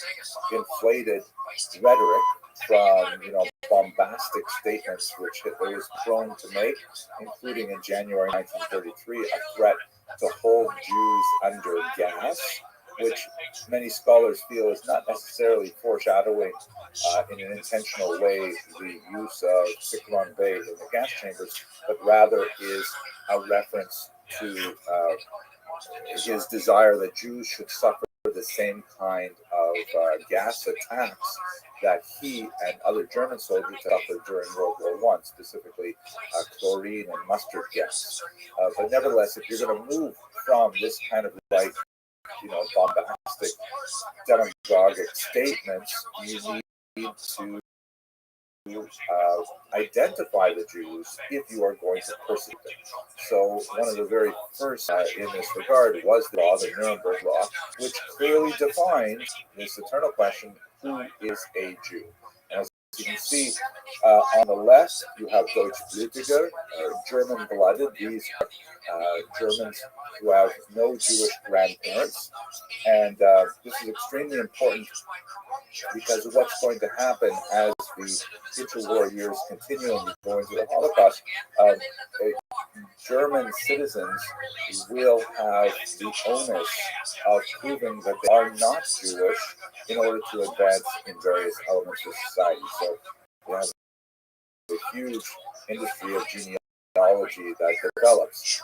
inflated rhetoric, from bombastic statements which Hitler was prone to make, including in January 1933 a threat to hold Jews under gas, which many scholars feel is not necessarily foreshadowing in an intentional way the use of Cyclone Bay in the gas chambers, but rather is a reference to his desire that Jews should suffer the same kind of gas attacks that he and other German soldiers suffered during World War I, specifically chlorine and mustard gas. But nevertheless, if you're going to move from this kind of bombastic, demagogic statements, you need to identify the Jews if you are going to persecute them. So one of the very first in this regard was the law, the Nuremberg Law, which clearly defines this eternal question: who is a Jew? And as you can see, on the left, you have Deutschblütige, German-blooded. These are Germans who have no Jewish grandparents. And this is extremely important because of what's going to happen as the interwar years continue and we go into the Holocaust. German citizens will have the onus of proving that they are not Jewish in order to advance in various elements of society. So we have a huge industry of genealogy that develops.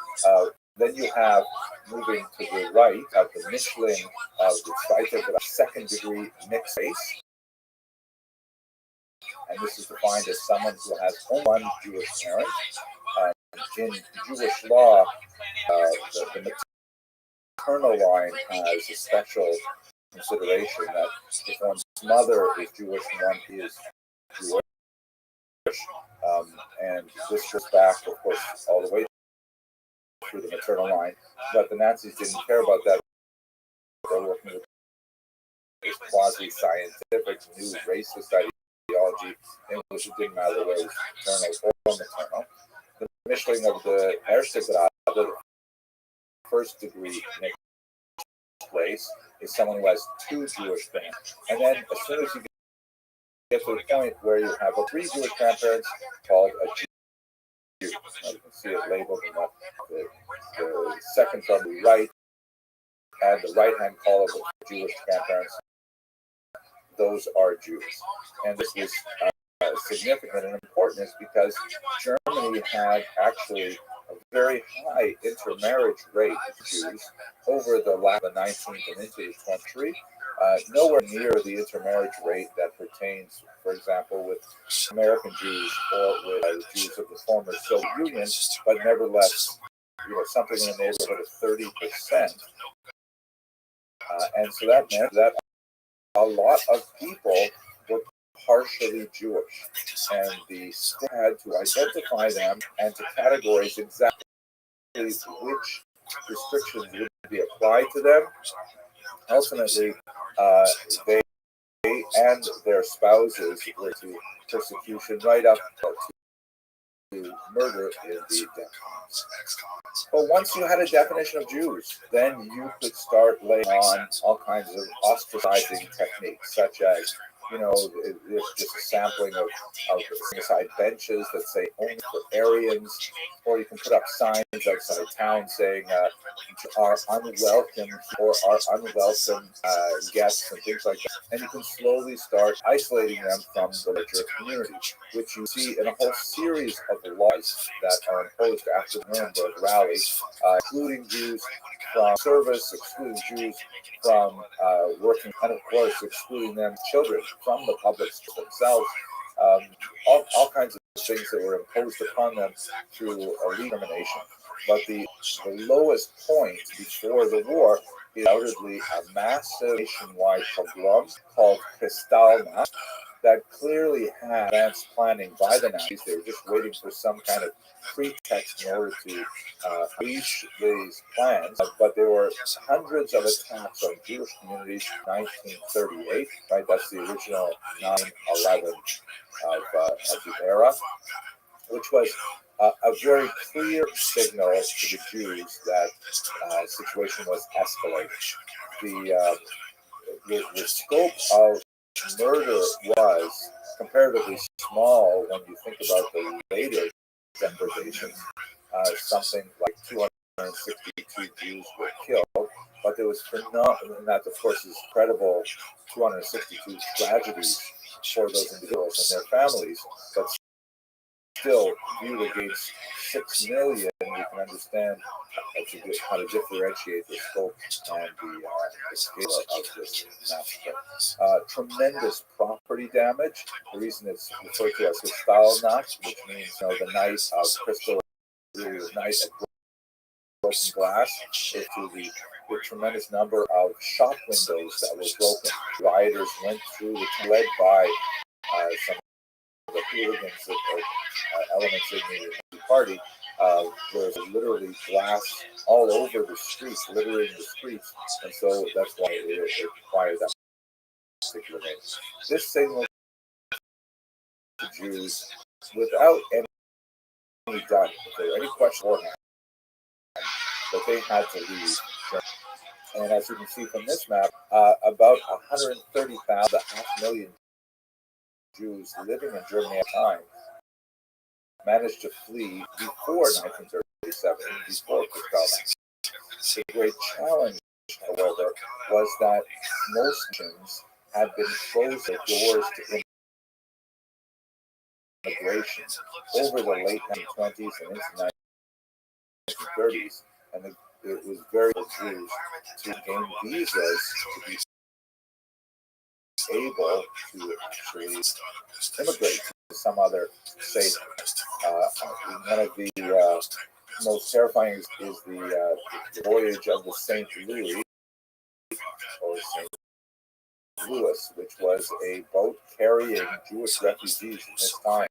Then you have, moving to the right, have the Mischling of the second degree mixed race. and this is defined as someone who has only one Jewish parent. In Jewish law, the maternal line has a special consideration that if one's mother is Jewish, one is Jewish. And this goes back, of course, all the way through the maternal line. But the Nazis didn't care about that. They were working with this quasi-scientific, new racist ideology in which it didn't matter whether it was paternal or maternal. The initialing of the Erste Grade, the first degree next place, is someone who has two Jewish parents. And then as soon as you get to the point where you have a three Jewish grandparents called a Jew. You can see it labeled in the second from the right, and the right-hand column of Jewish grandparents. Those are Jews. And this is significant and important is because Germany had actually a very high intermarriage rate of Jews over the last 19th and into the 20th century. Nowhere near the intermarriage rate that pertains, for example, with American Jews or with Jews of the former Soviet Union, but nevertheless, something in the neighborhood of 30%. And so that meant that a lot of people were partially Jewish, and the state had to identify them and to categorize exactly which restrictions would be applied to them. Ultimately, they and their spouses were to persecution right up to murder in the death penalty. But once you had a definition of Jews, then you could start laying on all kinds of ostracizing techniques, such as, there's just a sampling of side benches that say only for Aryans, or you can put up signs outside town saying are unwelcome or are unwelcome guests and things like that. And you can slowly start isolating them from the larger community, which you see in a whole series of laws that are imposed after the Nuremberg rally, excluding Jews from service, excluding Jews from working, and of course excluding them children from the public themselves. All kinds of things that were imposed upon them through discrimination. But the lowest point before the war is undoubtedly a massive nationwide pogrom called Kristallnacht that clearly had advanced planning by the Nazis. They were just waiting for some kind of pretext in order to unleash these plans. But there were hundreds of attacks on Jewish communities in 1938. Right, that's the original 9/11 of the era, which was a very clear signal to the Jews that the situation was escalating. The scope of murder was comparatively small when you think about the later deprivations. Something like 262 Jews were killed, but there was phenomenal, and that of course is credible, 262 tragedies for those individuals and their families, but still viewed against 6 million, you can understand how to differentiate the scope and the scale of this massacre. Tremendous property damage. The reason it's referred to as Kristallnacht, which means the night of crystal, the night of broken glass, is to the tremendous number of shop windows that were broken. Rioters went through, led by some of the hooligans elements in the party. There's literally glass all over the streets, littering the streets, and so that's why it required that particular name. This signal to Jews without any doubt, if there were any question beforehand, that they had to leave. And as you can see from this map, about 130,000, half million Jews living in Germany at the time managed to flee before 1937, before Kristallnacht. The great challenge, however, was that most nations had been closing their doors to immigration over the late 1920s and into the 1930s, and it was very Jews to gain visas to be able to actually immigrate to some other state. One of the most terrifying is the voyage of the St. Louis, or St. Louis, which was a boat carrying Jewish refugees in this time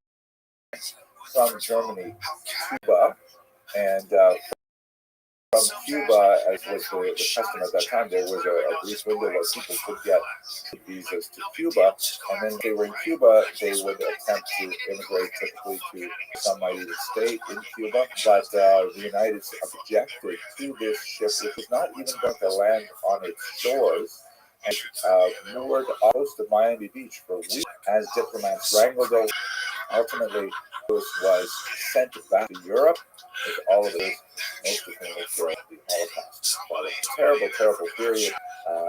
from Germany to Cuba. And from Cuba, as was the custom at that time, there was a brief window where people could get visas to Cuba, and then if they were in Cuba, they would attempt to immigrate typically to, some might even stay in Cuba, but the United States objected to this ship, which was not even going to land on its shores, and moored off the coast of Miami Beach for weeks as diplomats wrangled over. Ultimately, Lewis was sent back to Europe with all of his, most of whom were during the Holocaust. But it's a terrible, terrible period, and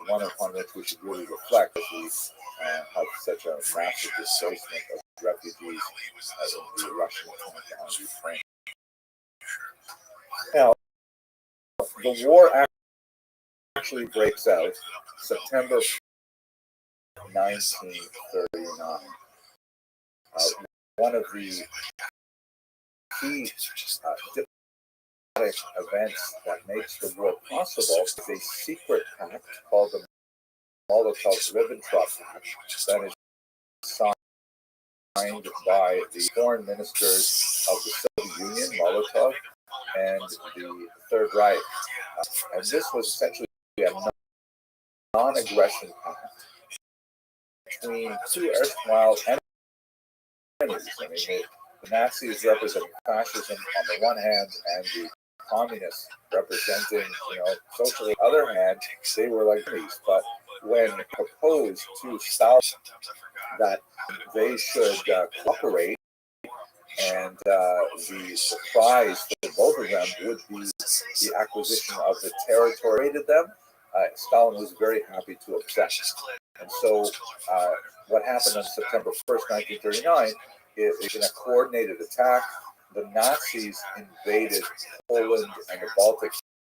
one upon which we should really reflect as we have such a massive displacement of refugees in the Russian attack on Ukraine. Now, the war actually breaks out September 1939. One of the key diplomatic events that makes the war possible is a secret pact called the Molotov-Ribbentrop Pact that is signed by the foreign ministers of the Soviet Union, Molotov, and the Third Reich. And this was essentially a non-aggression pact between two erstwhile enemies. I mean, the Nazis representing fascism on the one hand, and the communists representing, socialism on the other hand, they were like enemies. But when proposed to Stalin that they should cooperate, and the prize for both of them would be the acquisition of the territory of them, Stalin was very happy to accept. And so what happened on September 1st, 1939, is in a coordinated attack, the Nazis invaded Poland and the Baltic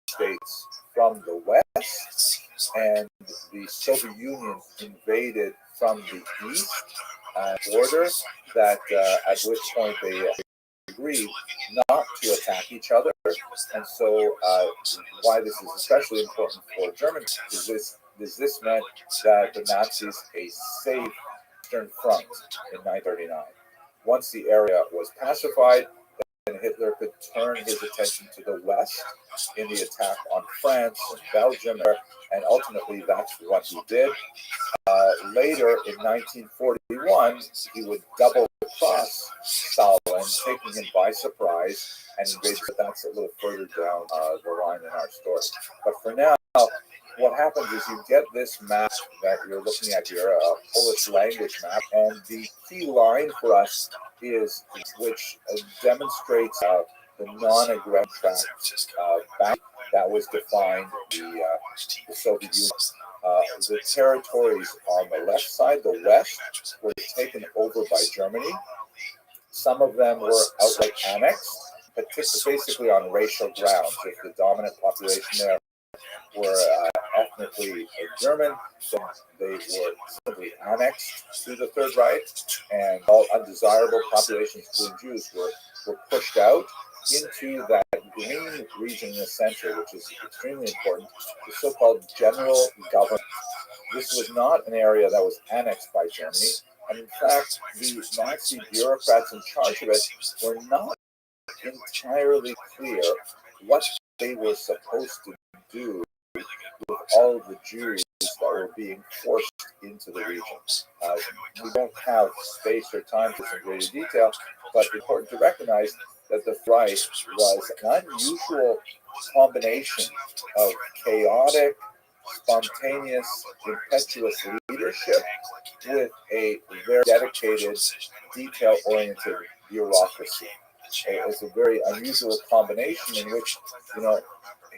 states from the west, and the Soviet Union invaded from the east border, that at which point they agreed not to attack each other. And so why this is especially important for Germany is this meant that the Nazis a safe Eastern Front in 1939. Once the area was pacified, then Hitler could turn his attention to the west in the attack on France and Belgium, and ultimately that's what he did. Later in 1941, he would double cross Stalin, taking him by surprise and invade. That's a little further down the line in our story. But for now, what happens is you get this map that you're looking at here, a Polish language map, and the key line for us is which demonstrates the non-aggression pact that was defined the Soviet Union. The territories on the left side, the west, were taken over by Germany. Some of them were outright annexed, basically on racial grounds. If the dominant population there were ethnically German, so they were simply annexed to the Third Reich, and all undesirable populations, including Jews, were pushed out into that green region in the center, which is extremely important, the so-called general government. This was not an area that was annexed by Germany, and in fact, the Nazi bureaucrats in charge of it were not entirely clear what they were supposed to do with all of the Jews that were being forced into the region. We don't have space or time for some greater detail, but it's important to recognize that the Reich was an unusual combination of chaotic, spontaneous, impetuous leadership with a very dedicated, detail-oriented bureaucracy. It was a very unusual combination in which,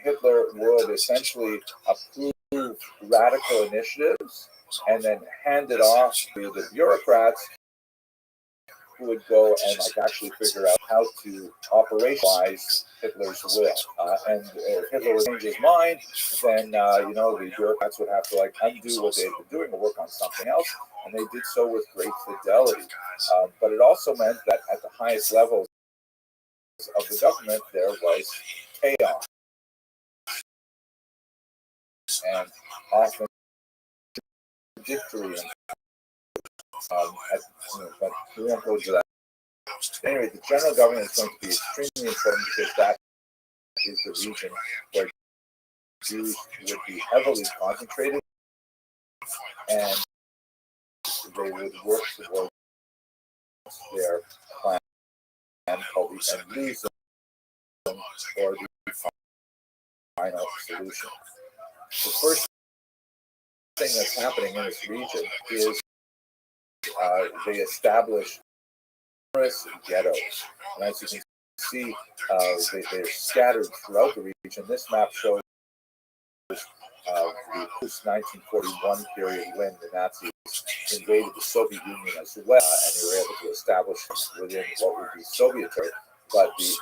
Hitler would essentially approve radical initiatives and then hand it off to the bureaucrats who would go and like actually figure out how to operationalize Hitler's will. And if Hitler would change his mind, then the bureaucrats would have to like undo what they had been doing and work on something else. And they did so with great fidelity. But it also meant that at the highest levels of the government, there was chaos and often contradictory. But we won't go into that. Anyway, the general government is going to be extremely important because that is the region where Jews would be heavily concentrated, and they would work towards their plan called the Endlösung, or the final solution. The first thing that's happening in this region is they establish numerous ghettos. And as you can see, they're scattered throughout the region. This map shows the post-1941 period when the Nazis invaded the Soviet Union as well, and they were able to establish within what would be Soviet territory. But the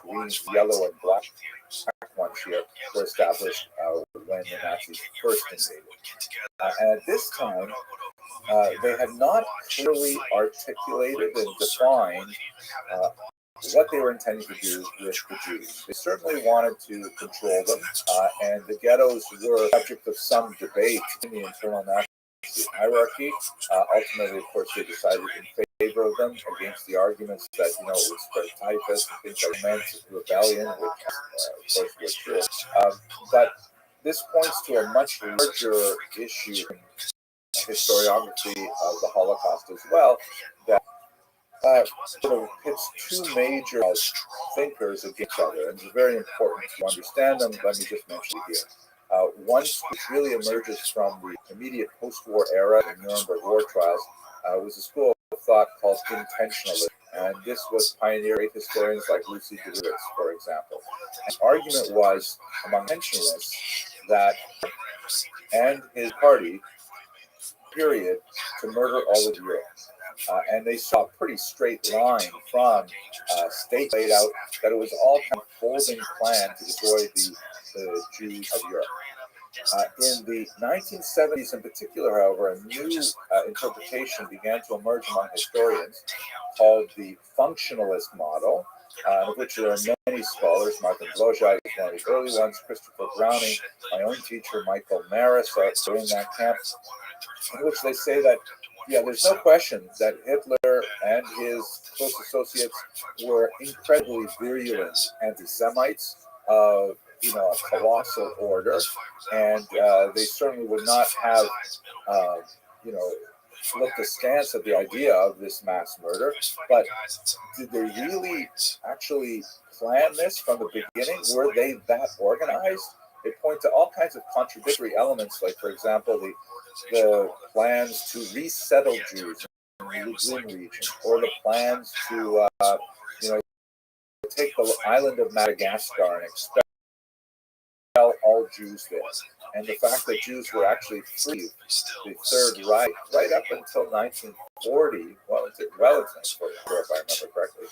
green, yellow, and black ones here were established when the Nazis first invaded. And at this time, they had not clearly articulated and defined what they were intending to do with the Jews. They certainly wanted to control them, and the ghettos were subject of some debate in the internal Nazi hierarchy. Ultimately, of course, they decided in favor of them against the arguments that it would spread typhus and things like meant rebellion, which of course was true. But this points to a much larger issue in historiography of the Holocaust as well, that sort of pits two major thinkers against each other, and it's very important to understand them. Let me just mention it here. One which really emerges from the immediate post-war era in Nuremberg war trials was a school of thought called intentionalism, and this was pioneering historians like Lucy Dewitz, for example. And the argument was among intentionalists that and his party period to murder all of Europe. And they saw a pretty straight line from state laid out that it was all kind of folding plan to destroy the Jews of Europe. In the 1970s in particular, however, a new interpretation began to emerge among historians called the functionalist model, of which there are many scholars. Martin Blojai is one of the early ones, Christopher Browning, my own teacher, Michael Maris, are in that camp, in which they say that, there's no question that Hitler and his close associates were incredibly virulent anti-Semites of, a colossal order, and they certainly would not have, looked askance at the idea of this mass murder. But did they really actually plan this from the beginning? Were they that organized? They point to all kinds of contradictory elements, like, for example, the plans to resettle Jews in the Lublin region, or the plans to, take the island of Madagascar and expel all Jews there. And the fact that Jews were actually free, the Third Reich, right up until 1940, well, it's 1940, if I remember correctly,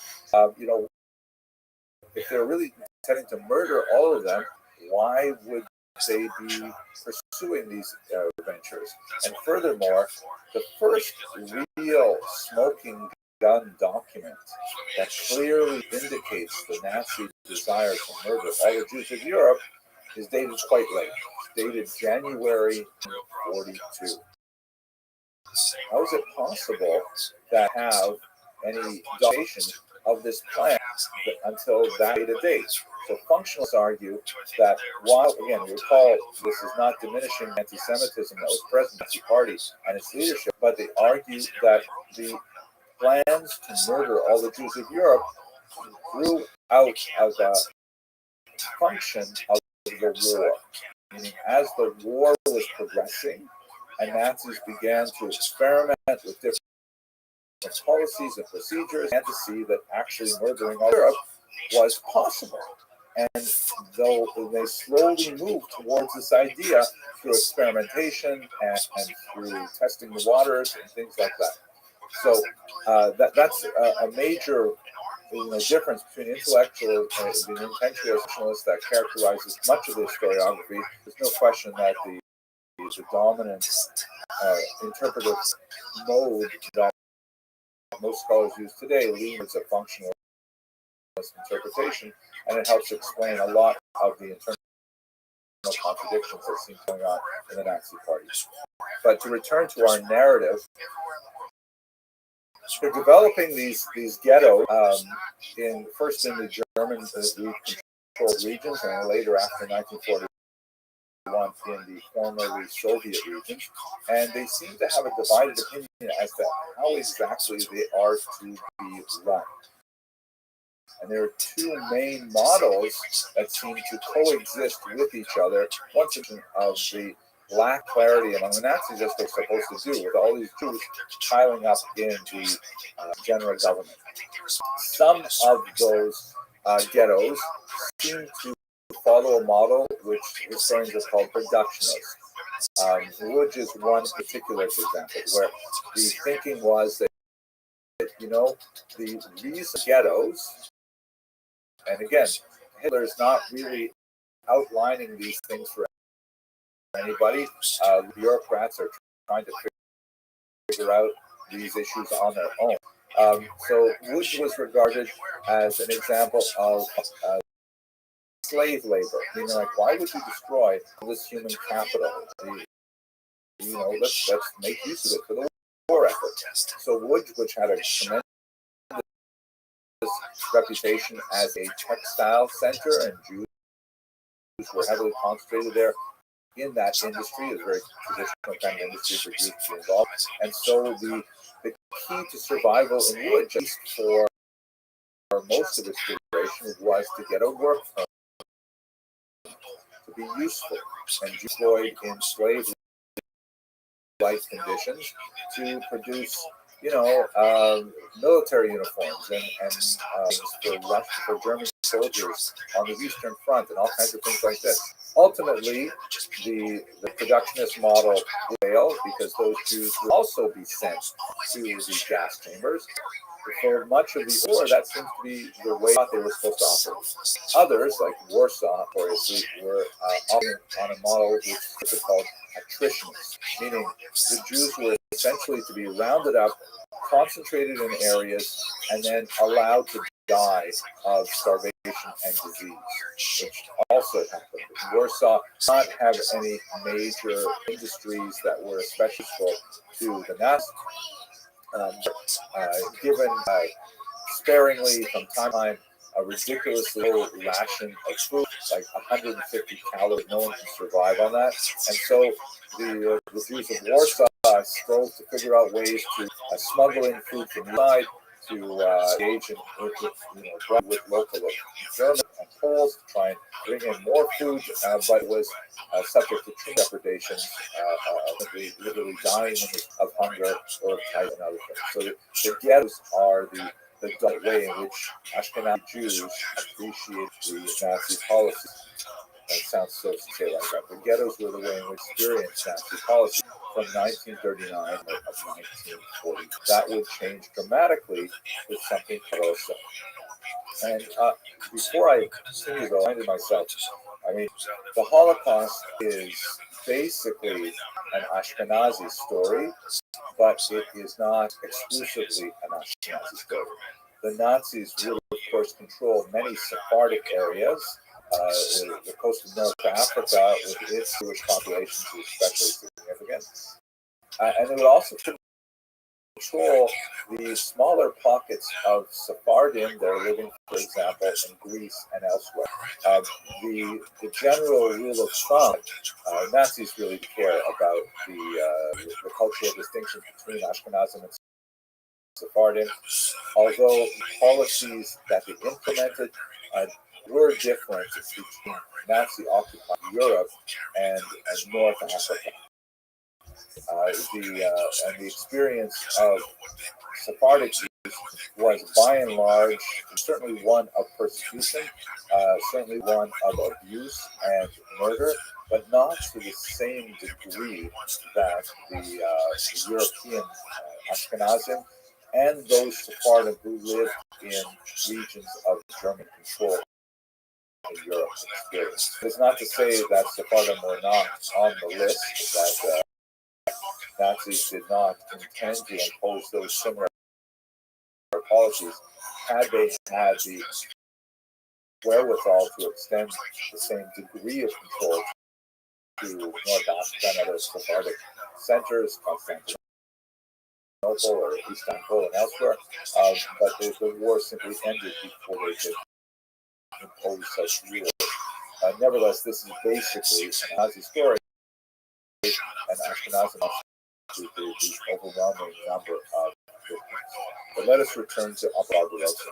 if they're really intending to murder all of them, why would they be pursuing these ventures? And furthermore, the first real smoking gun document that clearly indicates the Nazi desire to murder all the Jews of Europe is dated quite late. It's dated January 1942. How is it possible that have any documentation of this plan until that date? So functionalists argue that while, again, recall, this is not diminishing anti-Semitism that was present in the Nazi Party and its leadership, but they argue that the plans to murder all the Jews of Europe grew out of a function of the war. Meaning, as the war was progressing and Nazis began to experiment with different policies and procedures, and to see that actually murdering all Europe was possible. And though they slowly moved towards this idea through experimentation and through testing the waters and things like that. So that's a major difference between intellectual and the intentionalist that characterizes much of this historiography. There's no question that the dominant interpretive mode that most scholars use today leans a functionalist interpretation, and it helps explain a lot of the internal contradictions that seem going on in the Nazi Party. But to return to our narrative, they're developing these ghettos first in the German controlled regions, and later after 1941 in the formerly Soviet regions, and they seem to have a divided opinion as to how exactly they are to be run. And there are two main models that seem to coexist with each other. One section of the lack clarity among the Nazis, as they're supposed to do, with all these Jews piling up in the general government. Some of those ghettos seem to follow a model which historians have called productionist. Wood is one particular example where the thinking was that, these ghettos, and again, Hitler is not really outlining these things for anybody. Bureaucrats are trying to figure out these issues on their own. So Wood was regarded as an example of slave labor, meaning like, why would you destroy this human capital? Let's make use of it for the war effort. So Wood, which had a tremendous reputation as a textile center, and Jews were heavily concentrated there in that industry, is a very traditional kind of industry for Jews to be involved. And so the key to survival in Wood, just for most of its duration, was to get a work permit, to be useful and employed in slave-like conditions to produce, military uniforms and for German soldiers on the Eastern Front and all kinds of things like this. Ultimately, the productionist model failed because those Jews would also be sent to the gas chambers. For much of the war, that seems to be the way they were supposed to operate. Others, like Warsaw, notoriously, were operating on a model which is called attritionist, meaning the Jews were essentially to be rounded up, concentrated in areas, and then allowed to die of starvation and disease, which also happened. Warsaw did not have any major industries that were especially useful to the Nazis. Given sparingly from time to time a ridiculously low ration of food, like 150 calories. No one can survive on that. And so the Jews of Warsaw strove to figure out ways to smuggle in food from inside, to engage in with local Germans and Poles to try and bring in more food, but it was subject to true depredations, literally dying of hunger or of type and other things. So the ghettos are the way in which Ashkenazi Jews appreciate the Nazi policy. That sounds so say like that. The ghettos were the way in which experienced Nazi policy from 1939 of 1940. That would change dramatically with something closer. And before I continue, though, I reminded myself, the Holocaust is basically an Ashkenazi story, but it is not exclusively an Ashkenazi story. The Nazis would, of course, control many Sephardic areas. The coast of North Africa, with its Jewish population, is especially significant. And they would also control the smaller pockets of Sephardim that are living, for example, in Greece and elsewhere. The general rule of thumb, Nazis really care about the cultural distinction between Ashkenazim and Sephardim, although policies that they implemented were different between Nazi-occupied Europe and North Africa. And the experience of Sephardic Jews was, by and large, certainly one of persecution, certainly one of abuse and murder, but not to the same degree that the European Ashkenazim and those Sephardim who lived in regions of German control in Europe. It's not to say that Sephardim were not on the list, that Nazis did not intend to impose those similar policies had they had the wherewithal to extend the same degree of control to North Africa and other Sephardic centers, Constantinople or Istanbul and elsewhere, but the war simply ended before they could impose such rule. Nevertheless, this is basically an Nazi story, and Ashkenazim to the overwhelming number of victims. But let us return to Upper Barbarossa.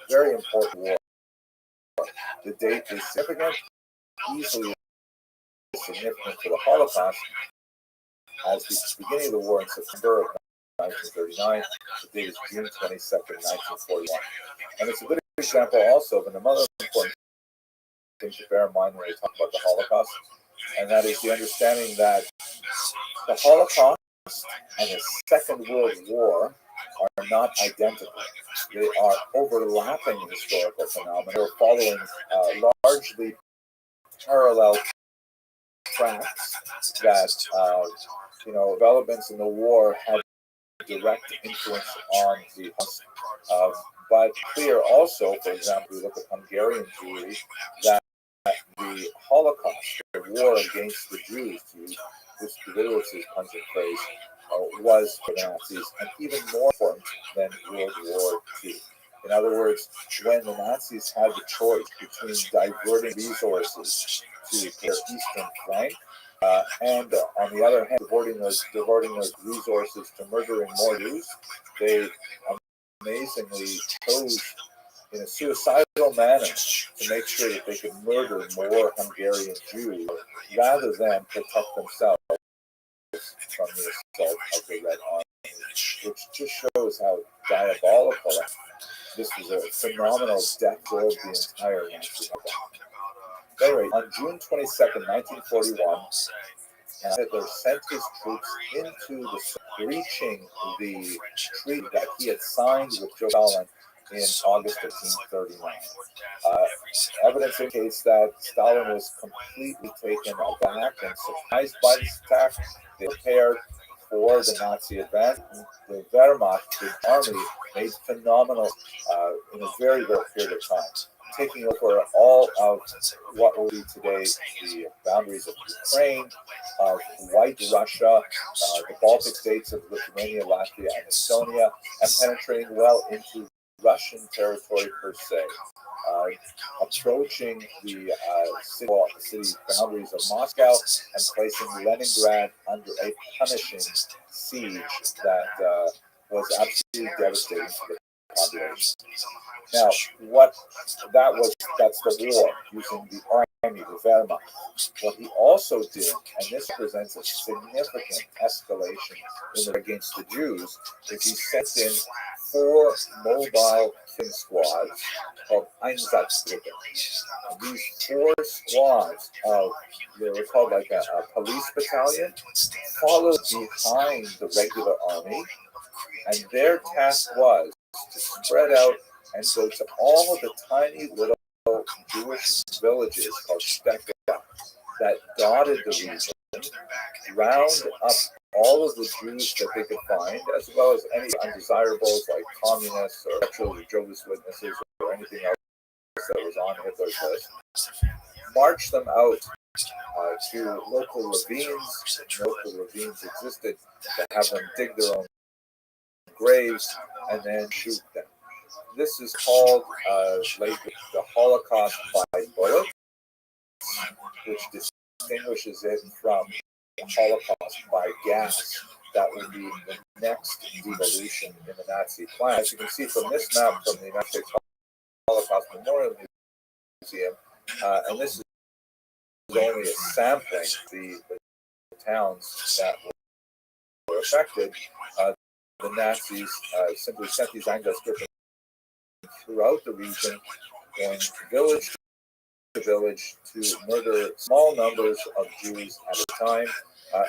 Very important war. The date is significant, easily significant for the Holocaust, as the beginning of the war in September of 1939. The date is June 22nd, 1941. And it's a good example also of another important thing to bear in mind when we talk about the Holocaust, and that is the understanding that the Holocaust and the Second World War are not identical. They are overlapping historical phenomena. They're following largely parallel tracks that, developments in the war had direct influence on the but clear also, for example, we look at Hungarian Jewry, that the Holocaust, the war against the Jews, to use Vidowitz' pungent phrase, was for the Nazis, and even more important than World War II. In other words, when the Nazis had the choice between diverting resources to their eastern flank, and on the other hand, diverting those resources to murdering more Jews, they amazingly chose in a suicidal manner to make sure that they could murder more Hungarian Jews rather than protect themselves from the assault of the Red Army, which just shows how diabolical this was. A phenomenal death blow of the entire Nazi empire. Anyway, on June 22nd, 1941, Hitler sent his troops into the breaching the treaty that he had signed with Joe Stalin in August of 1939. Evidence indicates that Stalin was completely taken aback and surprised by this attack. They prepared for the Nazi advance. The Wehrmacht, the army, made phenomenal in a very short period of time, taking over all of what will be today the boundaries of Ukraine, of White Russia, the Baltic states of Lithuania, Latvia, and Estonia, and penetrating well into Russian territory per se, approaching the city boundaries of Moscow and placing Leningrad under a punishing siege that was absolutely devastating to the population. Now, that's the war, using the army, the Wehrmacht. What he also did, and this presents a significant escalation against the Jews, is he sent in 4 mobile killing squads called Einsatzgruppen. These 4 squads they were called like a police battalion, followed behind the regular army, and their task was to spread out and go to all of the tiny little Jewish villages called Shteka that dotted the region, round up all of the Jews that they could find, as well as any undesirables like communists or actual Jehovah's Witnesses or anything else that was on Hitler's list, march them out to local ravines. Local ravines existed to have them dig their own graves and then shoot them. This is called lately the Holocaust by bullets, which distinguishes it from the Holocaust by gas. That would be the next devolution in the Nazi plan. As you can see from this map from the United States Holocaust Memorial Museum, and this is only a sampling of the towns that were affected. The Nazis simply sent these Einsatzgruppen throughout the region, going village to village to murder small numbers of Jews at a time.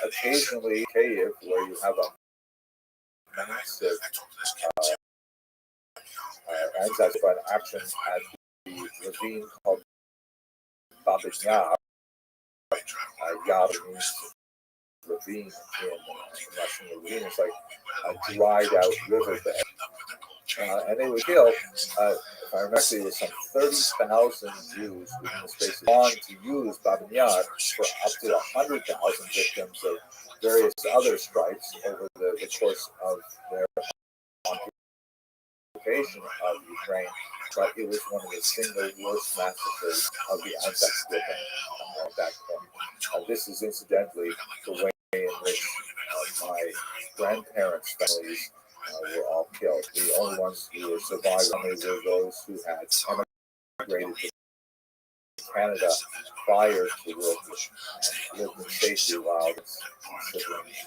Occasionally, Kiev, where you have a massive anti-spine action at the ravine called Babin Yar. Yar means ravine in Russian. Ravine is like a dried out riverbed. And they would kill, if I remember, there were some 30,000 Jews within the space of on to use Babin Yar for up to 100,000 victims of various other strikes over the course of their occupation of Ukraine. But it was one of the single worst massacres of the Anzac at that point. This is incidentally the way in which my grandparents' families were all killed. The only ones who were survived were those who had emigrated to Canada prior to World War and lived in safety while its siblings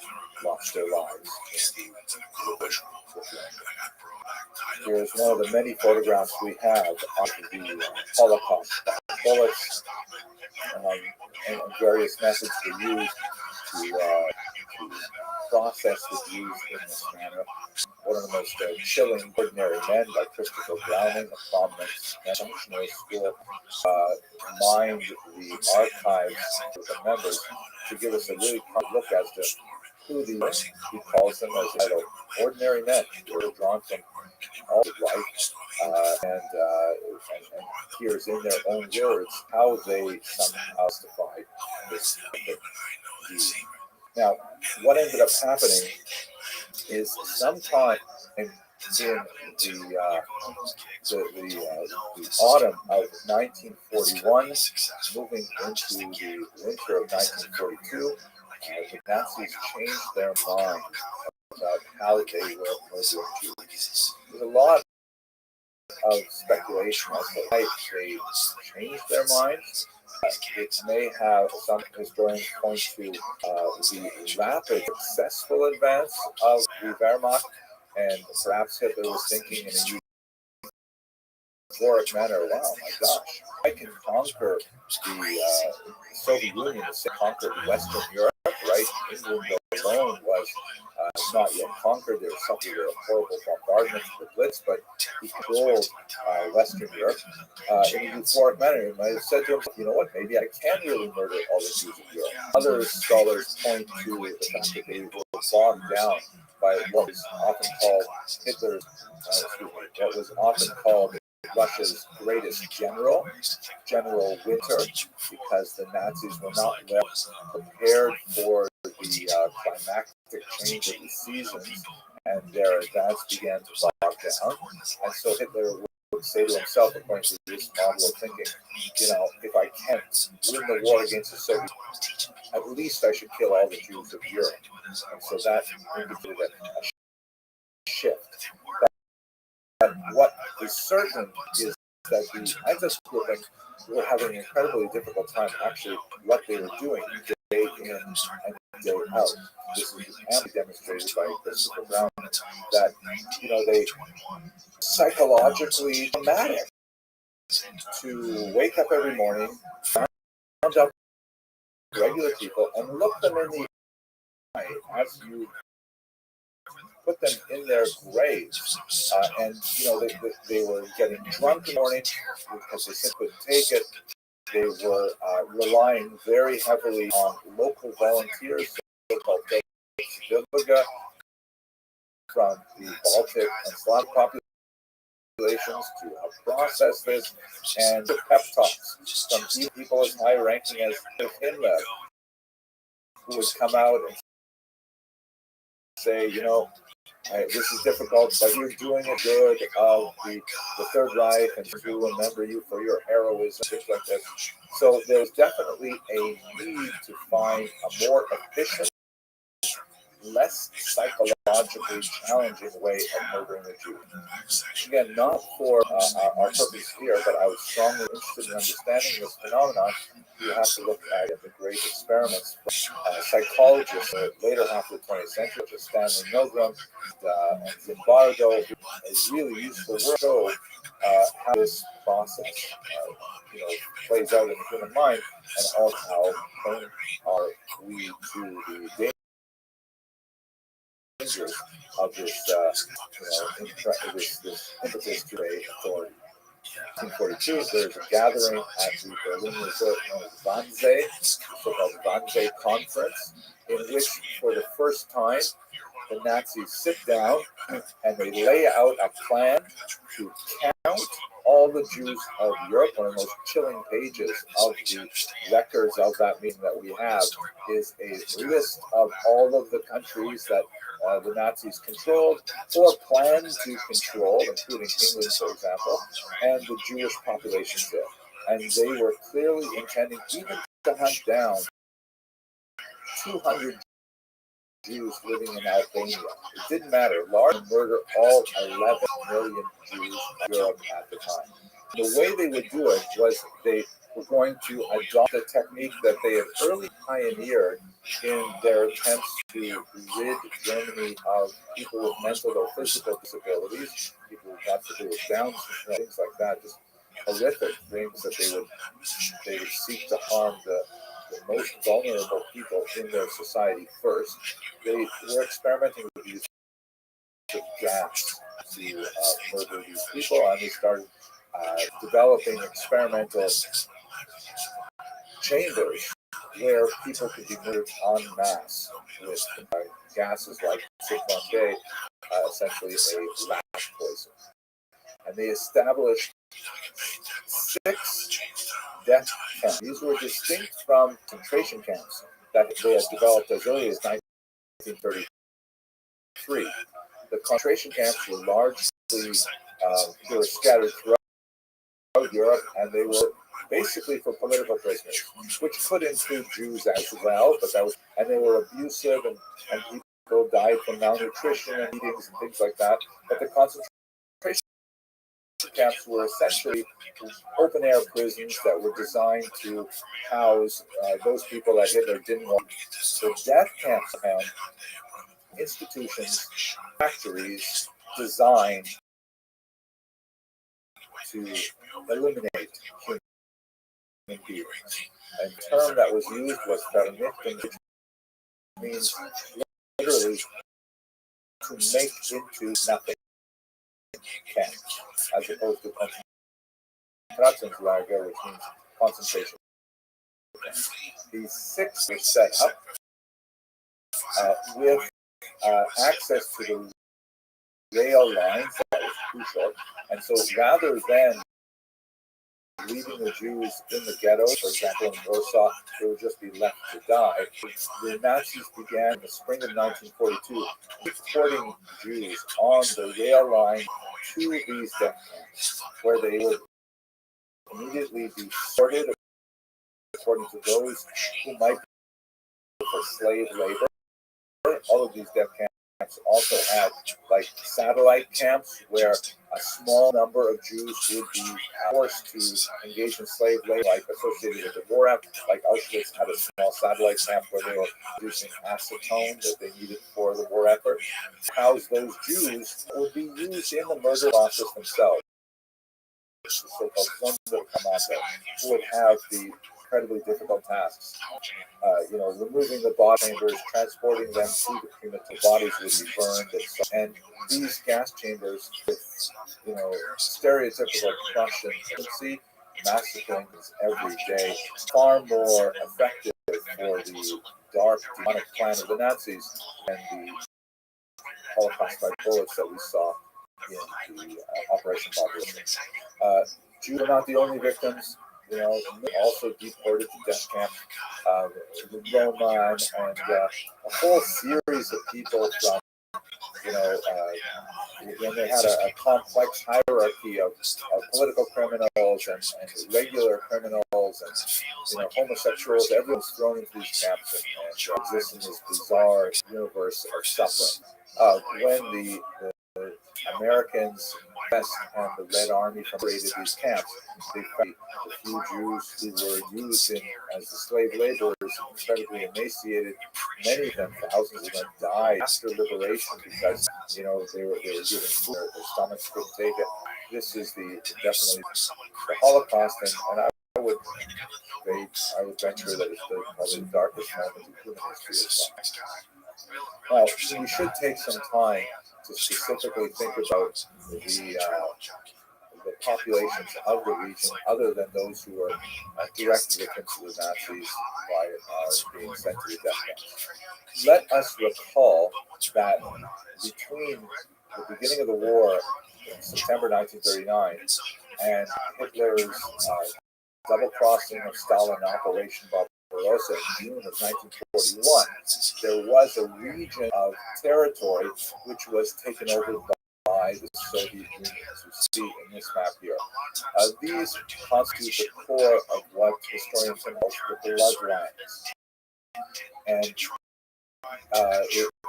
lost their lives in the Here's one of the many photographs we have of the Holocaust bullets and various methods were used to process the Jews in this manner. One of the most chilling Ordinary Men by Christopher Browning, a prominent functionary school, mined the archives of the members to give us a really quick look as to who he calls them as title Ordinary Men. They were drawn from all of life, and here's in their own words how they somehow justified this deed. Now, what ended up happening is sometime in the autumn of 1941, moving into the winter of 1942, the Nazis changed their mind about how they were murdering Jews. There's a lot of speculation as to why they changed their minds. It may have some historians point to the rapid, successful advance of the Wehrmacht, and perhaps Hitler was thinking in a euphoric manner, wow, my gosh, I can conquer the Soviet Union, conquer Western Europe, right? England alone was not yet conquered. There was something of a horrible bombardment, the Blitz, but he controlled Western Europe in a euphoric manner. He might have said to himself, you know what, maybe I can really murder all the Jews of Europe. Other scholars point to the fact that they were bogged down by what was often called Hitler's, what was often called Russia's greatest general, General Winter, because the Nazis were not well prepared for the climactic change of the seasons, and their advance began to bog down. And so Hitler would say to himself, according to this model of thinking, you know, if I can't win the war against the Soviets, at least I should kill all the Jews of Europe. And so that indicated a shift. But what is certain is that the Axis grouping were having an incredibly difficult time actually what they were doing day in and day out. This is amply demonstrated by Christopher Brown that, you know, they psychologically traumatic to wake up every morning, find out regular people and look them in the eye as you put them in their graves, and you know they were getting drunk in the morning because they simply couldn't take it. They were relying very heavily on local volunteers, so-called Vilga, from the Baltic and Slav populations to process this, and pep talks from people as high-ranking as Himmler, who would come out and say, you know, this is difficult, but you're doing it good of the Third Reich, and to remember you for your heroism, things like that. So there's definitely a need to find a more efficient, less psychologically challenging way of murdering the Jews. Again, not for our purpose here, but I was strongly interested in understanding this phenomenon. You have to look at the great experiments from psychologists in the later half of the 20th century, such as Stanley Milgram and Zimbardo, is really useful work to show how this process plays out in the human mind, and also how prone are we to the fingers of this, this impetus to a authority. 1942, there's a gathering at the Berlin resort known as Wannsee, so-called Wannsee Conference, in which, for the first time, the Nazis sit down and they lay out a plan to count all the Jews of Europe. One of the most chilling pages of the records of that meeting that we have is a list of all of the countries that the Nazis controlled or planned to control, including England, for example, and the Jewish populations there. And they were clearly intending even to hunt down 200 Jews living in Albania. It didn't matter. Large murder all 11 million Jews in Europe at the time. The way they would do it was they were going to adopt a technique that they had early pioneered in their attempts to rid Germany of people with mental or physical disabilities, people who got to do with Down syndrome, things like that, just horrific things that they would seek to harm the most vulnerable people in their society first. They were experimenting with the use of gas to murder these people, and they started developing experimental chambers where people could be murdered en masse with gases like Cyclone K, essentially a rat poison. And they established 6 death camps. These were distinct from concentration camps that they had developed as early as 1933. The concentration camps were largely they were scattered throughout Europe, and they were basically for political prisoners, which could include Jews as well, and they were abusive, and people died from malnutrition and eatings and things like that. But the concentration camps were essentially open-air prisons that were designed to house those people that Hitler didn't want. The death camps found institutions, factories designed to eliminate human beings. And the term that was used was vernichten, which means literally to make into nothing camp, as opposed to Konzentrationslager, which means concentration camp. These 6 were set up with access to the rail lines. That was crucial. And so rather than leaving the Jews in the ghettos, for example, in Warsaw, they would just be left to die. The Nazis began in the spring of 1942 transporting Jews on the rail line to these death camps, where they would immediately be sorted according to those who might be for slave labor. All of these death camps also had like satellite camps where a small number of Jews would be forced to engage in slave labor, like associated with the war effort. Like Auschwitz had a small satellite camp where they were producing acetone that they needed for the war effort. House those Jews would be used in the murder process themselves. The so-called Sonderkommando, who would have the incredibly difficult tasks. Removing the body chambers, transporting them to the crematorium. Bodies would be burned, and these gas chambers with, stereotypical Prussian efficiency, massacring every day, far more effective for the dark, demonic plan of the Nazis than the Holocaust by bullets that we saw in the Operation Population. Jews are not the only victims. Also deported to death camps, Roma, and a whole series of people from, when they had a complex hierarchy of political criminals and regular criminals and, homosexuals. Everyone's thrown into these camps and exists in this bizarre universe of suffering. When the Americans and the Red Army raided these camps, they found the few Jews who were used as the slave laborers, incredibly emaciated. Many of them, thousands of them, died after liberation because they were given food, their stomachs couldn't take it. This is definitely the Holocaust, and I would venture that it's probably the darkest moment in human history. Now, we should take some time to specifically think about the populations of the region, other than those who are direct victims of the Nazis by being sent to the death camps. Let us recall that between the beginning of the war in September 1939 and Hitler's double crossing of Stalin in Operation Barbarossa in June of 1941, there was a region of territory which was taken over by the Soviet Union, as we see in this map here. These constitute the core of what historians call the bloodlines. And it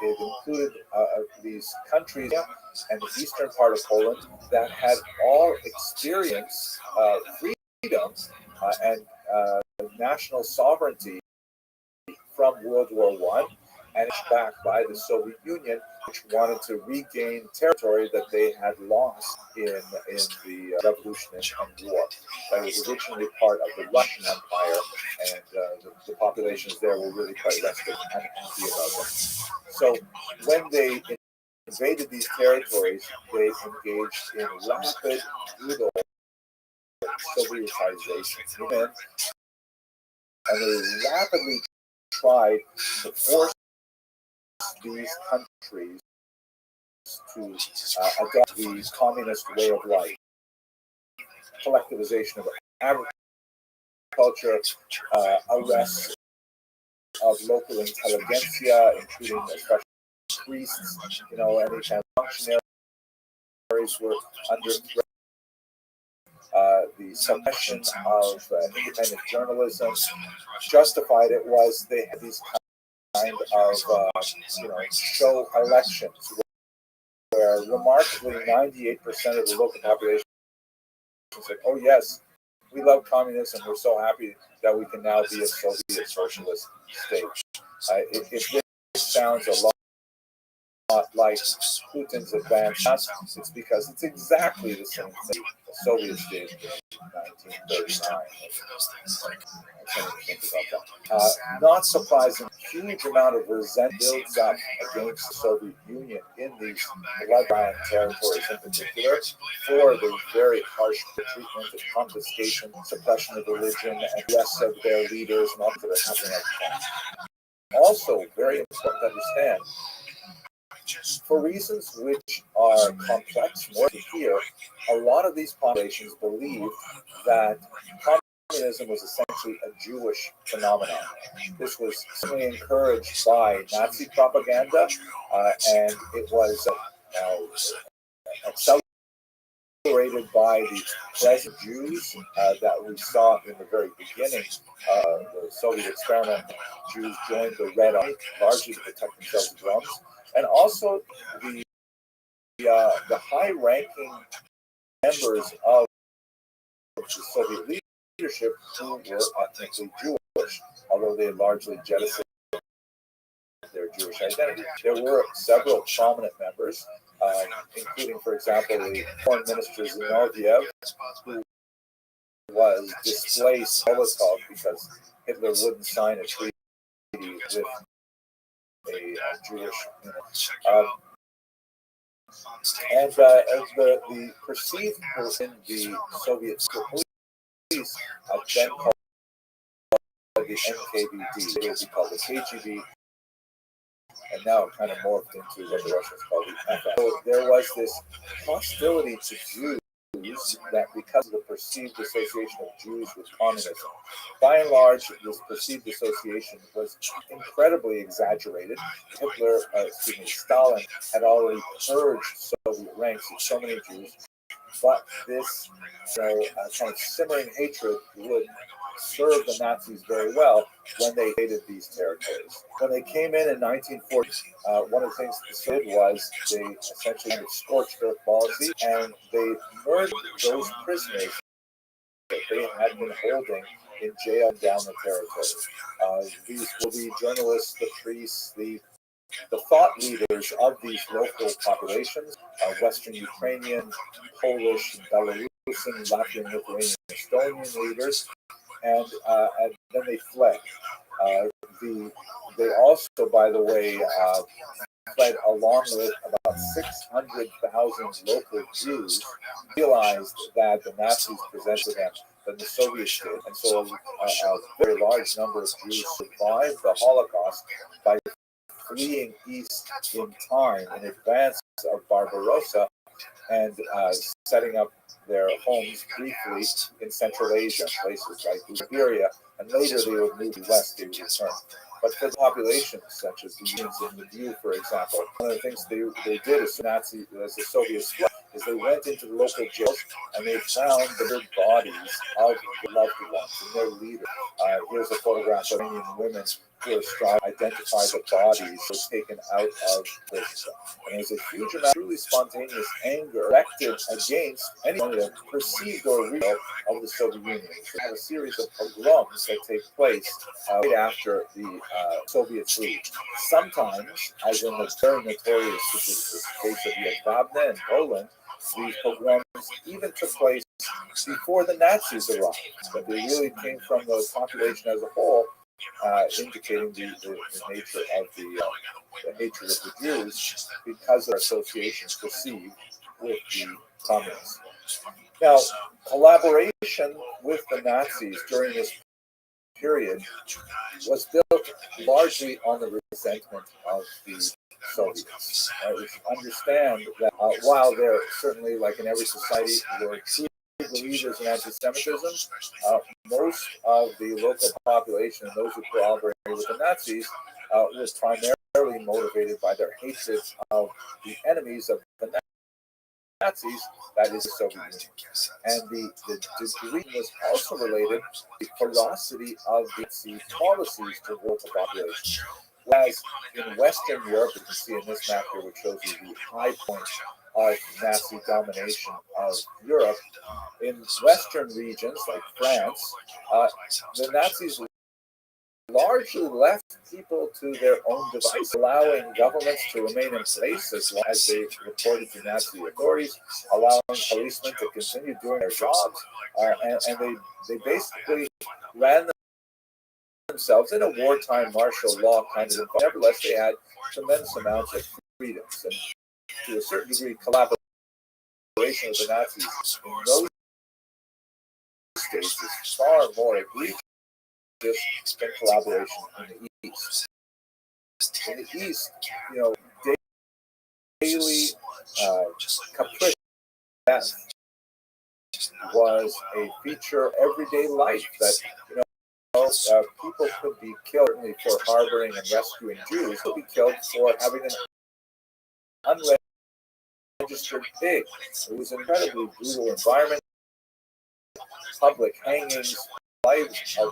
included these countries and the eastern part of Poland that had all experienced freedom and national sovereignty from World War I, and it's backed by the Soviet Union, which wanted to regain territory that they had lost in the revolution and war. That was originally part of the Russian Empire, and the populations there were really quite restive and unhappy about them. So when they invaded these territories, they engaged in rapid, brutal Sovietization, and they rapidly tried to force these countries to adopt the communist way of life. Collectivization of agriculture, arrests of local intelligentsia, including especially priests, any kind of functionaries were under threat. The suppression of independent journalism. Justified it was they had these kind of show elections where remarkably 98% of the local population said, "Oh yes, we love communism. We're so happy that we can now be a Soviet socialist state." If this sounds a lot like Putin's advanced, it's because it's exactly the same thing the Soviets did in 1939. Not surprising, huge amount of resentment builds up against the Soviet Union in these bloodline territories in particular for the very harsh treatment and confiscation, suppression of religion, and arrest of their leaders, and all that are happening at the time. Also, very important to understand, for reasons which are complex, more to hear, a lot of these populations believe that communism was essentially a Jewish phenomenon. This was certainly encouraged by Nazi propaganda, and it was accelerated by the present Jews that we saw in the very beginning. The Soviet experiment, Jews joined the Red Army largely to protect themselves as drums. And also the high-ranking members of the Soviet leadership who were ethnically Jewish, although they had largely jettisoned their Jewish identity. There were several prominent members, including, for example, the foreign minister Zinoviev, who was displaced Molotov because Hitler wouldn't sign a treaty with a Jewish, and the perceived person, the Soviet police, then called the NKVD, it would be called the KGB, and now it kind of morphed into what the Russians call the FF. So there was this hostility to Jews that because of the perceived association of Jews with communism, by and large, this perceived association was incredibly exaggerated. Stalin had already purged Soviet ranks of so many Jews, but this kind of simmering hatred would serve the Nazis very well when they invaded these territories. When they came in 1940, one of the things they did was they essentially had a scorched earth policy, and they murdered those prisoners that they had been holding in jail down the territory. These will be journalists, the priests, the thought leaders of these local populations, Western Ukrainian, Polish, Belarusian, Latvian, Lithuanian, Estonian leaders, and then they fled. They also also, by the way, fled along with about 600,000 local Jews, realized that the Nazis presented them than the Soviets did. And so a very large number of Jews survived the Holocaust by fleeing east in time in advance of Barbarossa and setting up their homes briefly in Central Asia, places like Bulgaria, and later they would move west, they would return. But for the populations, such as the Unions in the View, for example, one of the things they did as the Soviets fled is they went into the local jails and they found the dead bodies of the loved ones and their leader. Here's a photograph of Iranian women who are trying to identify the bodies that were taken out of prison. And there's a huge amount of truly spontaneous anger directed against anyone that perceived or real of the Soviet Union. We have a series of pogroms that take place right after the Soviets leave. Sometimes, as in the very notorious case of Yadvabne in Poland, these pogroms even took place before the Nazis arrived, but they really came from the population as a whole, indicating the nature of the hatred of the Jews because of their associations perceived with the communists. Now, collaboration with the Nazis during this period was built largely on the resentment of the Soviets. We should understand that while they're certainly, like in every society, were true believers in anti-Semitism, most of the local population and those who collaborated with the Nazis was primarily motivated by their hatred of the enemies of the Nazis, that is the Soviet Union. And the degree was also related to the ferocity of the Nazi policies to the local population. Whereas in Western Europe, you can see in this map here, which shows you the high point of Nazi domination of Europe, in Western regions like France, the Nazis largely left people to their own device, allowing governments to remain in place as long as they reported to Nazi authorities, allowing policemen to continue doing their jobs, and they basically ran themselves in a wartime martial law kind of environment. Nevertheless, they had tremendous amounts of freedoms, and to a certain degree, collaboration with the Nazis in those states is far more egregious than collaboration in the East. In the East, daily caprice was a feature of everyday life that people could be killed for harboring and rescuing Jews, could be killed for having an unregistered pig. It was an incredibly brutal environment. Public hangings, lives of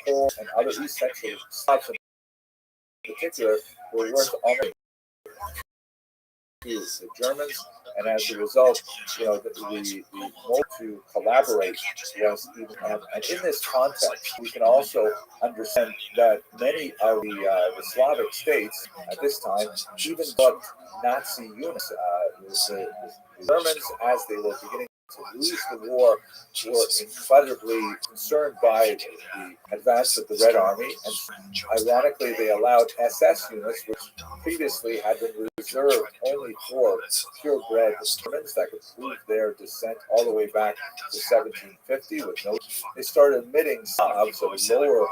coal and other essential stuff in particular were worth almost to the Germans, and as a result, the move to collaborate was even. And in this context, we can also understand that many of the Slavic states at this time even got Nazi units. The Germans, as they were beginning to lose the war, were incredibly concerned by the advance of the Red Army, and ironically, they allowed SS units, which previously had been reserved only for purebred Germans that could prove their descent all the way back to 1750. They started admitting Slavs of lower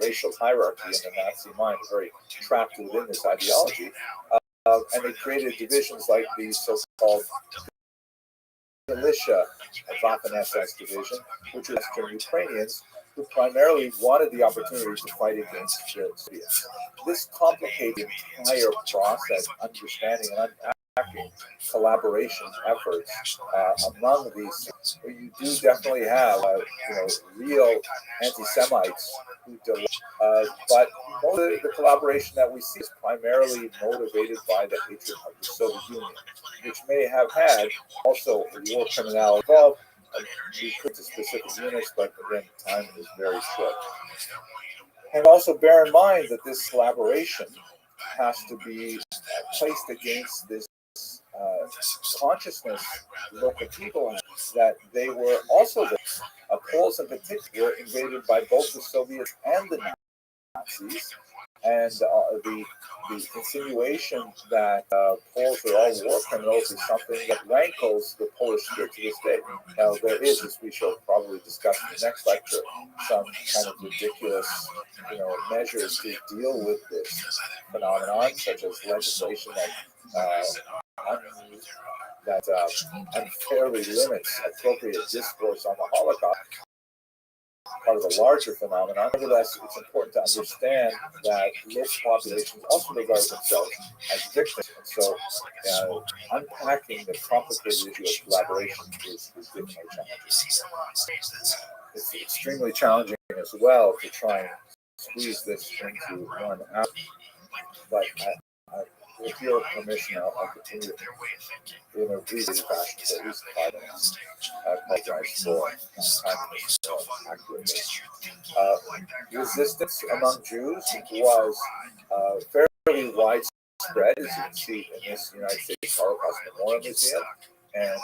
racial hierarchy in the Nazi mind, very trapped within this ideology, and they created divisions like the so-called militia Waffen-SS division, which was Western Ukrainians who primarily wanted the opportunity to fight against the Soviets. This complicated the entire process, understanding and unpacking collaboration efforts among these. You do definitely have, real anti-Semites who but most of the collaboration that we see is primarily motivated by the hatred of the Soviet Union, which may have had also war criminality involved. We could to specific units, but again, time is very short. And also bear in mind that this collaboration has to be placed against this consciousness local people that they were also there. Poles in particular were invaded by both the Soviets and the Nazis, And the insinuation that Poles are all war criminals is something that rankles the Polish spirit to this day. Now, there is, as we shall probably discuss in the next lecture, some kind of ridiculous, measures to deal with this phenomenon, such as legislation that unfairly limits appropriate discourse on the Holocaust, part of a larger phenomenon. Nevertheless, it's important to understand that local populations also regard themselves as victims. And so, unpacking the complicated issue of collaboration is extremely challenging. It's extremely challenging as well to try and squeeze this into one out. But with your permission, I'll continue in a abbreviated fashion for at least 5 minutes. I apologize for timing accurately. Resistance among Jews was fairly widespread, as you can see in this United States Holocaust Memorial Museum. And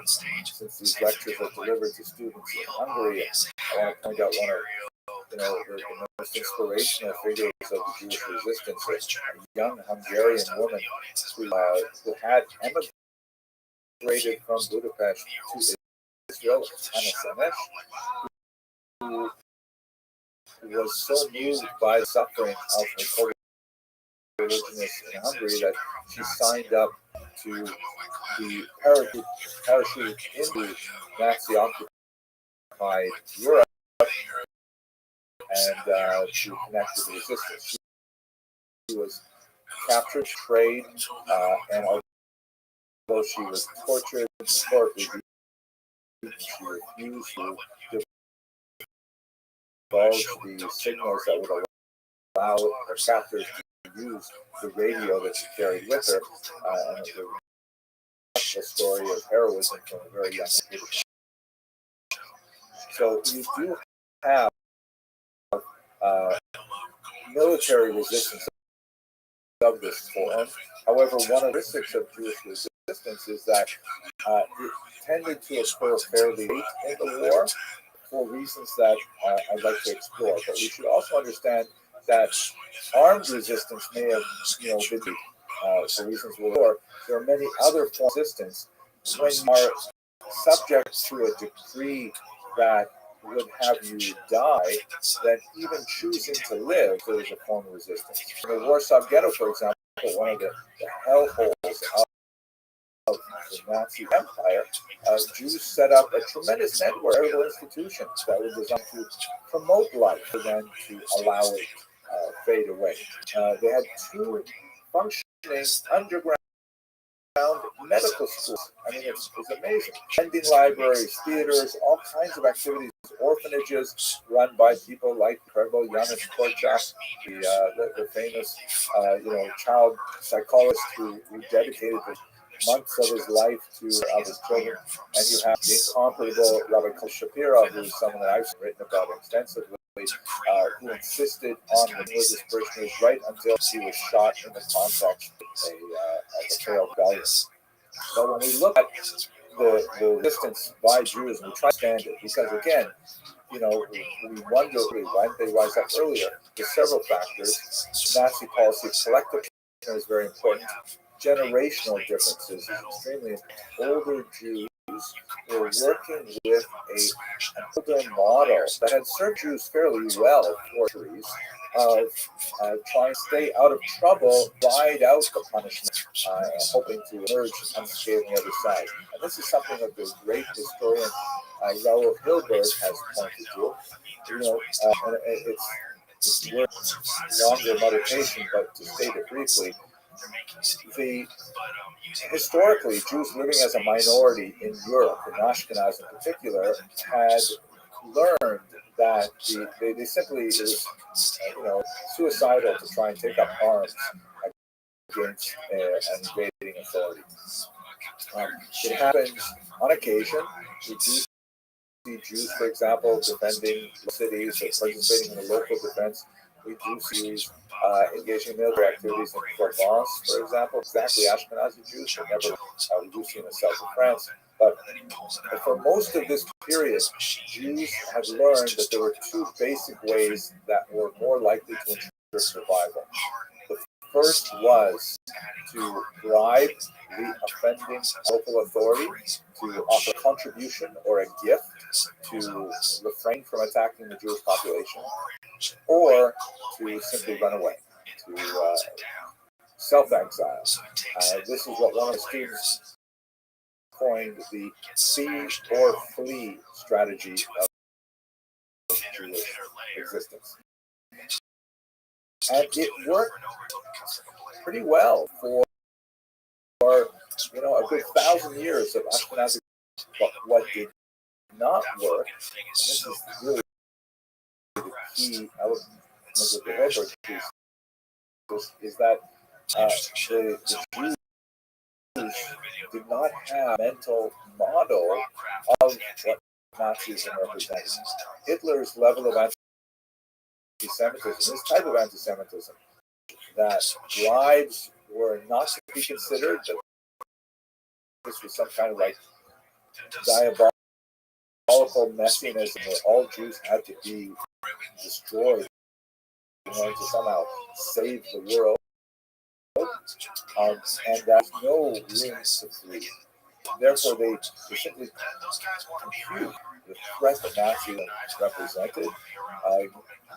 since these lectures are delivered to students in Hungary, I want to point out one of the most inspirational figures of the Jewish resistance, a young Hungarian woman who had emigrated from Budapest to Israel, Anna Semes, who was so moved by the suffering of her co-religionists in Hungary that she signed up to be parachuted into Nazi-occupied Europe and to connect with the resistance. She was captured, betrayed, and although she was tortured and horribly beaten, she refused to divulge the signals that would allow her captors to use the radio that she carried with her, and the story of heroism from a very young age. So you do have military resistance of this form. However, one of the characteristics of Jewish resistance is that it tended to occur fairly late in the war for reasons that I'd like to explore. But we should also understand that armed resistance may have, been for reasons we'll explore. There are many other forms of resistance. When you are subject to a decree that would have you die, then even choosing to live is a form of resistance. In the Warsaw Ghetto, for example, one of the hellholes of the Nazi Empire, Jews set up a tremendous network of institutions that were designed to promote life and then to allow it fade away. They had 2 functioning underground medical schools. I mean, it's amazing. Lending libraries, theaters, all kinds of activities, orphanages run by people like incredible Janusz Korczak, the famous, child psychologist who dedicated months of his life to his children. And you have the incomparable Rabbi Shapiro, who's someone that I've written about extensively, who insisted on the religious parishioners right until he was shot in the context of a failed rebellion. But when we look at the resistance by Jews, we try to stand it, because again, we wonder why did they rise up earlier. There's several factors. Nazi policy of collective is very important. Generational differences is extremely important. Older Jews were working with an older model that had served Jews fairly well for centuries of trying to stay out of trouble, ride out the punishment, hoping to emerge unscathed on the other side. And this is something that the great historian Raoul Hilberg has pointed to. And it's worth longer meditation, but to state it briefly, historically, Jews living as a minority in Europe, in Ashkenaz in particular, had learned that they simply, it was suicidal to try and take up arms against an invading authority. It happens on occasion. We do see Jews, for example, defending cities or participating in the local defense. We do see engaging in military activities in Provence, for example, exactly Ashkenazi Jews, but never we do see in the south of France. But for most of this period, Jews had learned that there were 2 basic ways that were more likely to survival. The first was to bribe the offending local authority to offer a contribution or a gift to refrain from attacking the Jewish population, or to simply run away, to self-exile. This is what one of the students coined the see or flee strategy of Jewish existence. And it worked pretty well for a good 1,000 years of Ashkenazi. But what did not work, and this is really the key element of the Hilbert piece, is that the Jews did not have a mental model of what Nazism represented. Hitler's level of anti-Semitism, this type of anti-Semitism, that bribes were not to be considered, that this was some kind of like diabolical messianism where all Jews had to be destroyed in order to somehow save the world, and there's no room to flee. Therefore, they simply compute the threat that Nazism represented.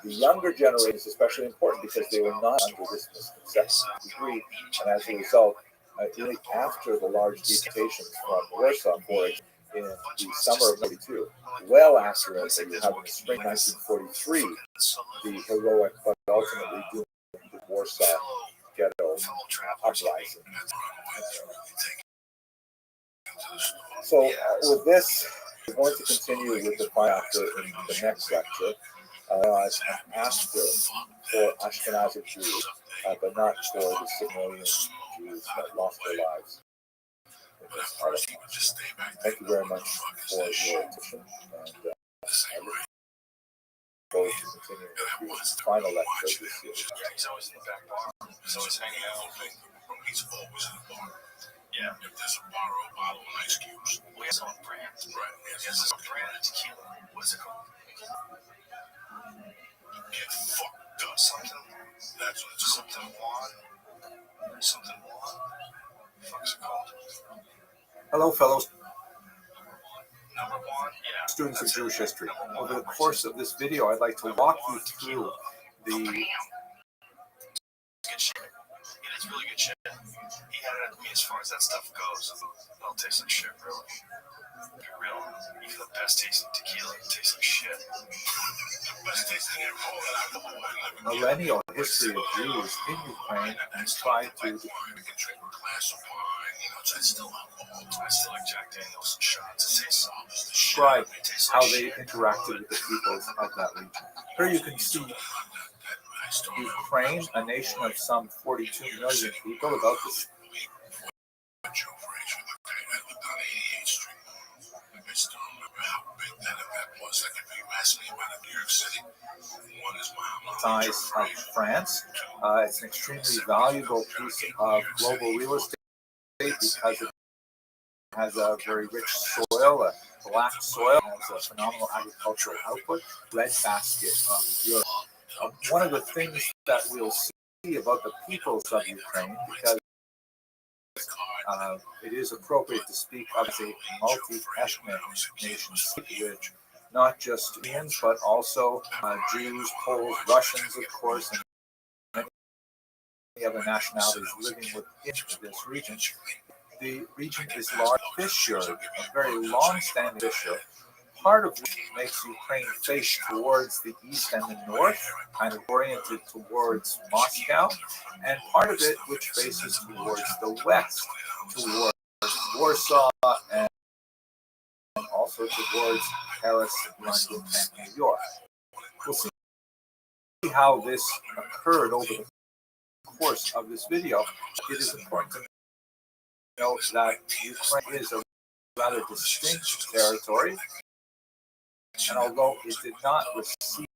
The younger generation is especially important because they were not under this misconception degree, and as a result, really after the large deportations from Warsaw, for example, in the summer of '92, well after it, that you have in the spring 1943, the heroic but ultimately doomed Warsaw ghetto uprising. So with this, we're going to continue with the final chapter in the next lecture. After for Ashkenazi Jews, but not for the 6 million Jews that lost their lives. Thank you very much for your attention, and I look forward to continuing with the final lecture this year. He's always in the back bar. He's always hanging out. He's always in the bar. Yeah, if there's a borrow a bottle of ice cubes. We have some brand. Right. He has a brand of tequila. What's it called? Get fucked up. Something. That's what it's something one. Something one. What the fuck's it called? Hello, fellows. Number one. Yeah. Students of Jewish history. Over the course of this video, I'd like to walk you through the Good shit. It is really good shit. He had it at me as far as that stuff goes. It all tastes like shit, really. Be real. Even the best tasting tequila tastes like shit. Best tasting millennial history of Jews in Ukraine and try to describe how they interacted with the peoples of that region. Here you can see Ukraine, a nation of some 42 million people, about this. Size of France. It's an extremely valuable piece of global real estate because it has a very rich soil, a black soil, has a phenomenal agricultural output, breadbasket of Europe. One of the things that we'll see about the peoples of Ukraine, because it is appropriate to speak of as a multi-ethnic nation, which not just Indians, but also Jews, Poles, Russians, of course, and many other nationalities living within this region. The region is large fissure, a very long-standing fissure, part of which makes Ukraine face towards the east and the north, kind of oriented towards Moscow, and part of it which faces towards the west, towards Warsaw, and also towards Paris, London, and New York. We'll see how this occurred over the course of this video. It is important to note that Ukraine is a rather distinct territory, and although it did not receive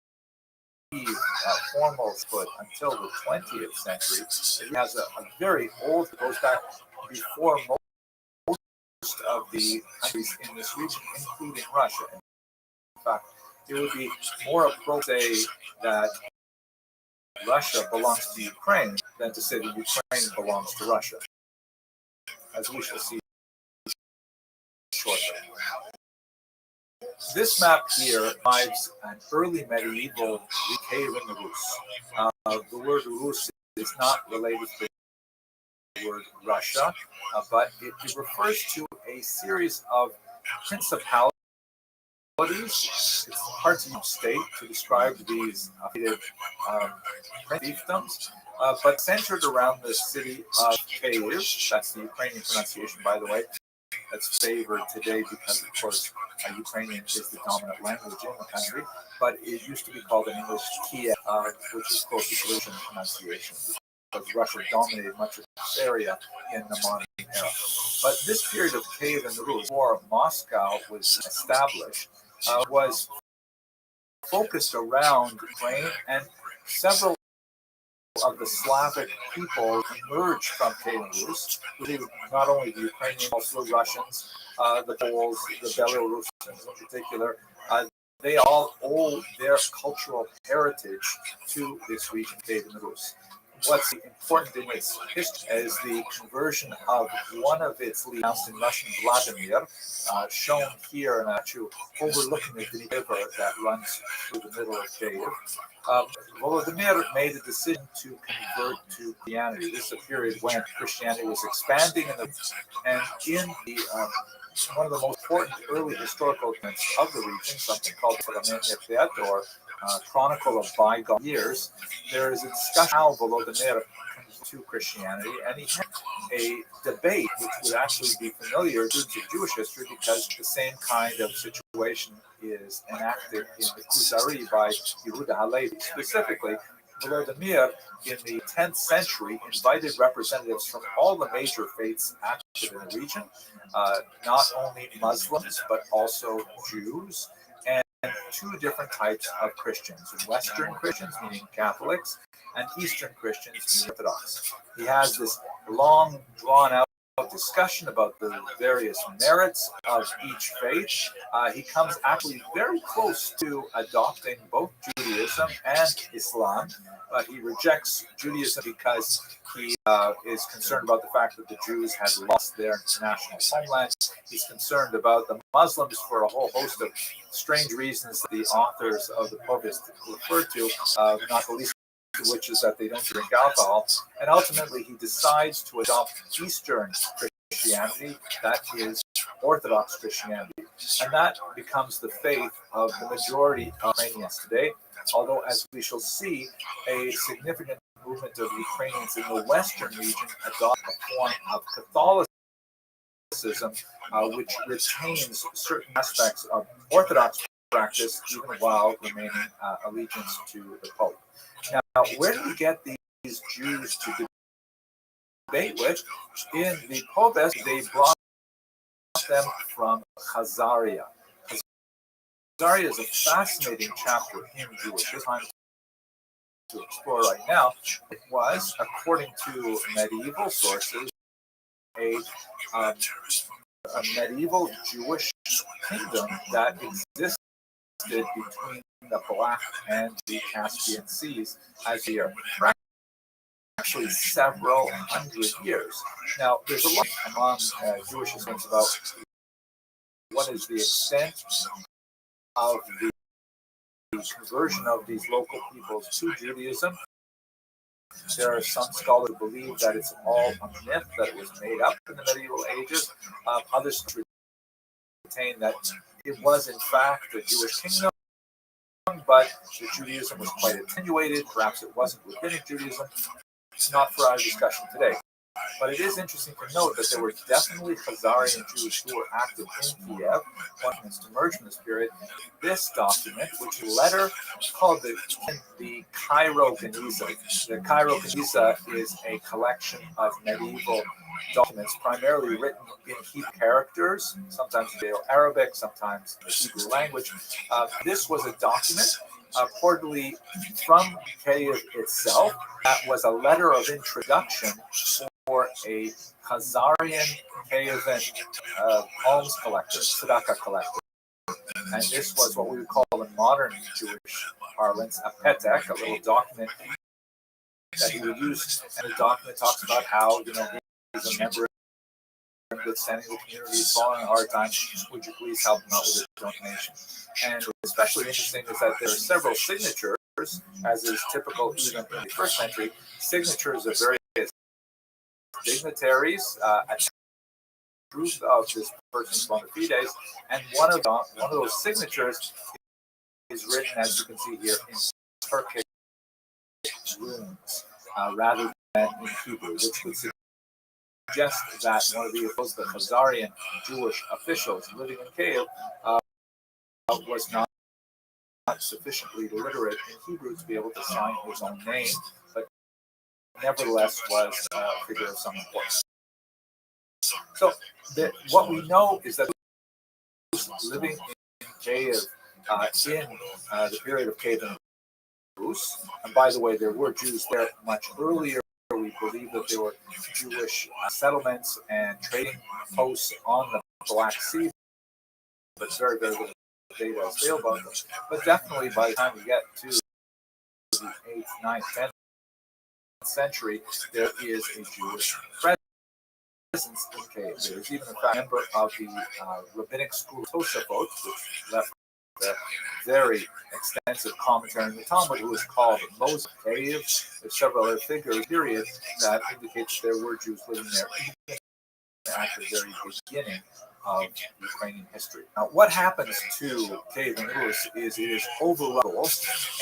formal foot until the 20th century, it has a very old, goes back before most of the countries in this region, including Russia. In fact, it would be more appropriate to say that Russia belongs to Ukraine than to say that Ukraine belongs to Russia, as we shall see shortly. This map here provides an early medieval cave in the Rus. The word Rus is not related to the word Russia, but it refers to a series of principalities. It's hard to use state to describe these fiefdoms, but centered around the city of Kyiv. That's the Ukrainian pronunciation, by the way. That's favored today because, of course, Ukrainian is the dominant language in the country, but it used to be called in English Kiev, which is closer to Russian pronunciation, because Russia dominated much of this area in the modern era. But this period of Kiev and the Rus, before Moscow was established, was focused around Ukraine, and several of the Slavic people emerged from Kiev and Rus, not only the Ukrainians, also the Russians, the Poles, the Belarusians in particular. They all owe their cultural heritage to this region, Kiev and Rus. What's important in its history is the conversion of one of its leaders in Russian, Vladimir, shown here in a statue overlooking the river that runs through the middle of Kiev. Volodymyr made a decision to convert to Christianity. This is a period when Christianity was expanding in the one of the most important early historical events of the region, something called the or Chronicle of Bygone Years. There is a discussion how Volodymyr converted to Christianity, and he had a debate which would actually be familiar to Jewish history, because the same kind of situation is enacted in the Kuzari by Yehuda Halevi. Specifically, Volodymyr in the 10th century invited representatives from all the major faiths active in the region, not only Muslims, but also Jews, and two different types of Christians: Western Christians, meaning Catholics, and Eastern Christians, meaning Orthodox. He has this long, drawn-out discussion about the various merits of each faith. He comes actually very close to adopting both Judaism and Islam. He rejects Judaism because he is concerned about the fact that the Jews had lost their national homeland. He's concerned about the Muslims for a whole host of strange reasons that the authors of the Povest refer to, not the least of which is that they don't drink alcohol. And ultimately, he decides to adopt Eastern Christianity, that is Orthodox Christianity. And that becomes the faith of the majority of Ukrainians today. Although, as we shall see, a significant movement of Ukrainians in the Western region adopt a form of Catholicism, which retains certain aspects of Orthodox practice, even while remaining allegiance to the Pope. Now, where do we get these Jews to debate with? In the Povest, they brought them from Khazaria. Khazaria is a fascinating chapter in Jewish history to explore right now. It was, according to medieval sources, a medieval Jewish kingdom that existed between the Black and the Caspian Seas as a year. Actually, several hundred years. Now, there's a lot among Jewish historians about what is the extent of the conversion of these local peoples to Judaism. There are some scholars who believe that it's all a myth, that it was made up in the medieval ages. Others retain that it was, in fact, a Jewish kingdom, but the Judaism was quite attenuated. Perhaps it wasn't rabbinic Judaism. It's not for our discussion today. But it is interesting to note that there were definitely Khazarian Jews who were active in Kiev once to emerge from this period. This document, which is a letter called the Cairo Geniza. The Cairo Geniza is a collection of medieval documents, primarily written in Hebrew characters, sometimes Judeo-Arabic, sometimes the Hebrew language. This was a document reportedly from Kiev itself that was a letter of introduction for a Khazarian Kievan alms collector, tzedakah collector. And this was what we would call in modern Jewish parlance a petek, a little document that he would use. And the document talks about how, he's a member in good standing with the community, he's falling a hard time. Would you please help him out with a donation? And what's especially interesting is that there are several signatures, as is typical even in the first century, signatures of various dignitaries proof of this person's bona fides, and one of those signatures is written, as you can see here, in Turkish runes rather than in Hebrew, which would suggest that one of the Khazarian Jewish officials living in Kiev was not sufficiently literate in Hebrew to be able to sign his own name, but nevertheless was a figure of some importance. So what we know is that living in Kiev in the period of Kiev and Rus, and by the way, there were Jews there much earlier. We believe that there were Jewish settlements and trading posts on the Black Sea, but very, very little data is available about them. But definitely by the time we get to the 8th, 9th, 10th century, there is a Jewish presence in Kiev. There is even a member of the rabbinic school Tosafot, which left a very extensive commentary in the Talmud, who was called Moses Cave. There's several other figures, period, that indicates there were Jews living there even at the very beginning of Ukrainian history. Now, what happens to Kiev and Rus is it is overrun,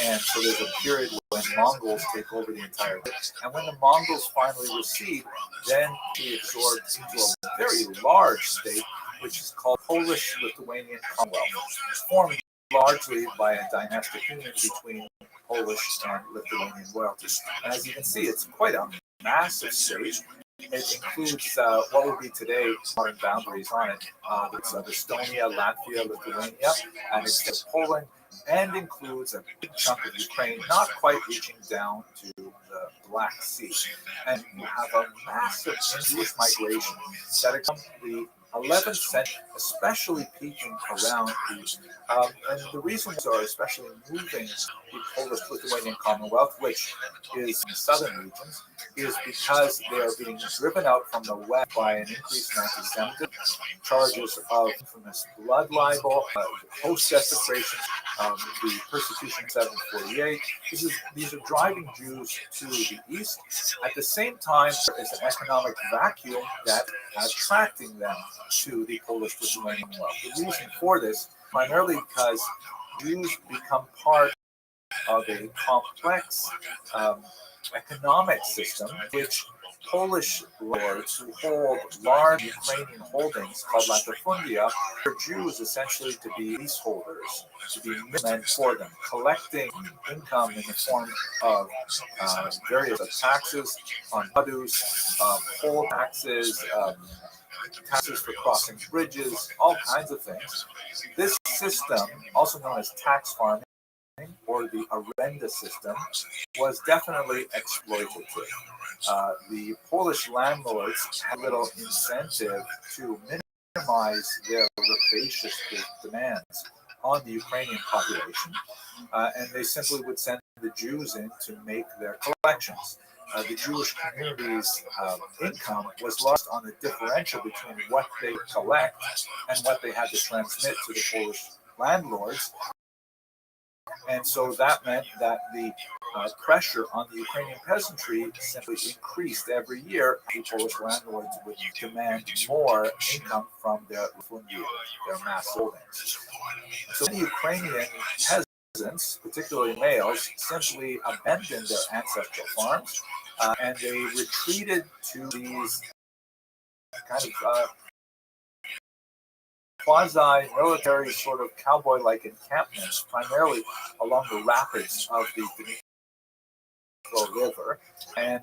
and so there's a period when Mongols take over the entire thing. And when the Mongols finally recede, then he absorbed into a very large state, which is called Polish-Lithuanian Commonwealth, formed largely by a dynastic union between Polish and Lithuanian royalty. And as you can see, it's quite a massive state. It includes what would be today modern boundaries on it. It's Estonia, Latvia, Lithuania, and it's Poland, and includes a big chunk of Ukraine, not quite reaching down to the Black Sea. And you have a massive Jewish migration that comes the 11th century, especially peaking around the, and the reasons are especially moving the Polish-Lithuanian Commonwealth, which is in the southern regions, is because they are being driven out from the west by an increase in anti-Semitism, charges of infamous blood libel, host desecration, the persecution of 748. These are driving Jews to the east. At the same time, there is an economic vacuum that attracting them to the Polish-Lithuanian Commonwealth. The reason for this, primarily because Jews become part of a complex economic system, which Polish lords who hold large Ukrainian holdings called latifundia for Jews essentially to be leaseholders, to be middlemen for them, collecting income in the form of various taxes on produce, poll taxes, taxes for crossing bridges, all kinds of things. This system, also known as tax farming, or the arenda system, was definitely exploitative. The Polish landlords had little incentive to minimize their rapacious demands on the Ukrainian population, and they simply would send the Jews in to make their collections. The Jewish community's income was lost on the differential between what they collect and what they had to transmit to the Polish landlords. And so that meant that the pressure on the Ukrainian peasantry simply increased every year. The Polish landlords would demand more income from their mass holdings. So the Ukrainian peasants, particularly males, simply abandoned their ancestral farms and they retreated to these kind of quasi-military sort of cowboy-like encampments, primarily along the rapids of the Dnipro River. And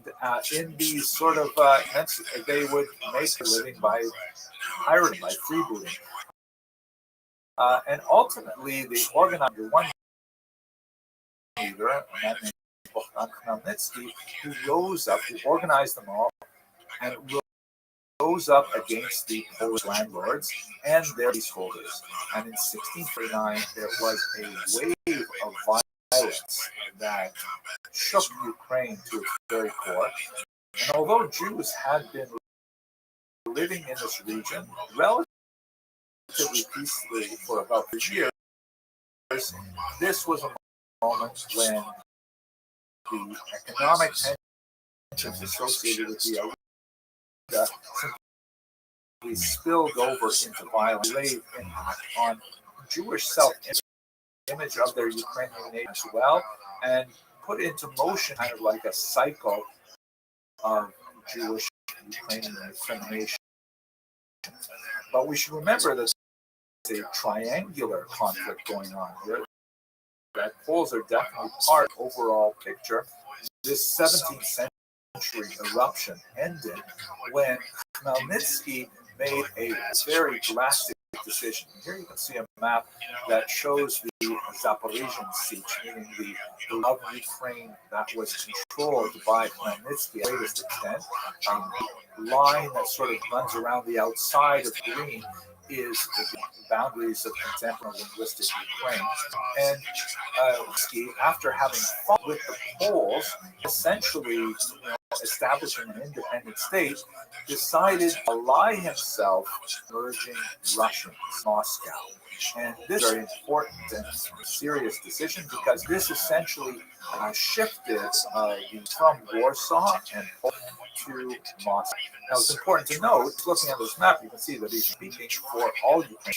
in these sort of events, they would make a living by pirating, by freebooting. And ultimately, the organizer, one leader, a man named Bohdan Khmelnytsky, who rose up, who organized them all, and rose up against the Polish landlords and their leaseholders. And in 1649, there was a wave of riots that shook Ukraine to its very core. And although Jews had been living in this region relatively peacefully for about 3 years, this was a moment when the economic tensions associated with the Alida simply spilled over into violence, laid impact on Jewish self-image of their Ukrainian nation as well, and put into motion kind of like a cycle of Jewish Ukrainian discrimination. But we should remember that there's a triangular conflict going on here. That Poles are definitely part of the overall picture. This 17th century eruption ended when Khmelnytsky made a very drastic decision. Here you can see a map that shows the Zaporizhian Siege, meaning the of Ukraine that was controlled by Khmelnytsky to the greatest extent. The line that sort of runs around the outside of green is the boundaries of contemporary linguistic Ukraine. And after having fought with the Poles, essentially establishing an independent state, decided to ally himself to emerging Russians, Moscow. And this is a very important and serious decision because this essentially shifted from Warsaw and Poland to Moscow. Now it's important to note, looking at this map, you can see that he's speaking for all Ukraine.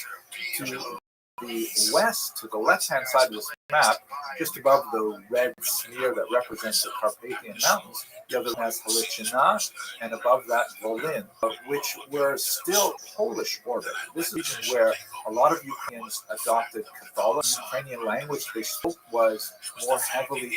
To the west, to the left-hand side of this map, just above the red smear that represents the Carpathian Mountains, the other one has Halichina, and above that, Volyn, which were still Polish orbit. This is a region where a lot of Ukrainians adopted Catholic. Ukrainian language they spoke was more heavily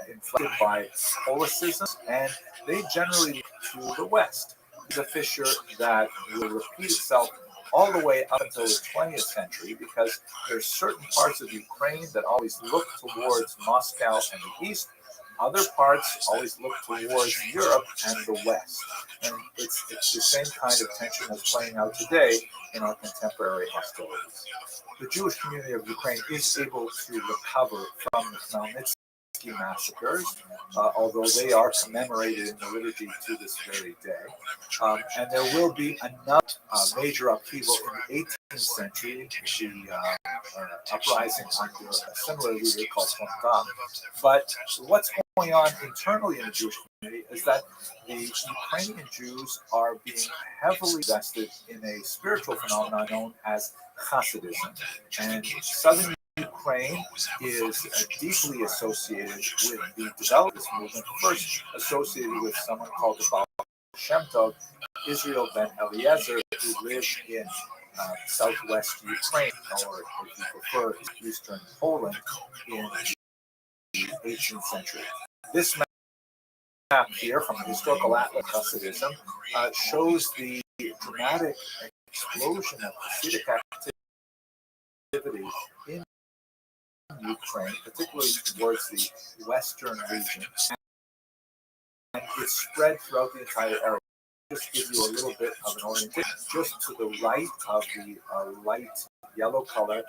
inflected by Catholicism, and they generally looked to the west. It's a fissure that will repeat itself all the way up until the 20th century, because there's certain parts of Ukraine that always look towards Moscow and the east. Other parts always look towards Europe and the west. And it's the same kind of tension that's playing out today in our contemporary hostilities. The Jewish community of Ukraine is able to recover from the Khmelnytsky massacres, although they are commemorated in the liturgy to this very day. And there will be another major upheaval in the 18th century, the uprising under a similar leader called Fontan. But what's going on internally in the Jewish community is that the Ukrainian Jews are being heavily invested in a spiritual phenomenon known as Hasidism. And southern Ukraine is deeply associated with the development of this movement, first associated with someone called the Baal Shem Tov, Israel ben Eliezer, who lived in southwest Ukraine, or if you prefer, eastern Poland, in the 18th century. This map here from the historical atlas of Hasidism shows the dramatic explosion of Hasidic activity in Ukraine, particularly towards the western region, and it spread throughout the entire area. Just to give you a little bit of an orientation, just to the right of the light yellow color,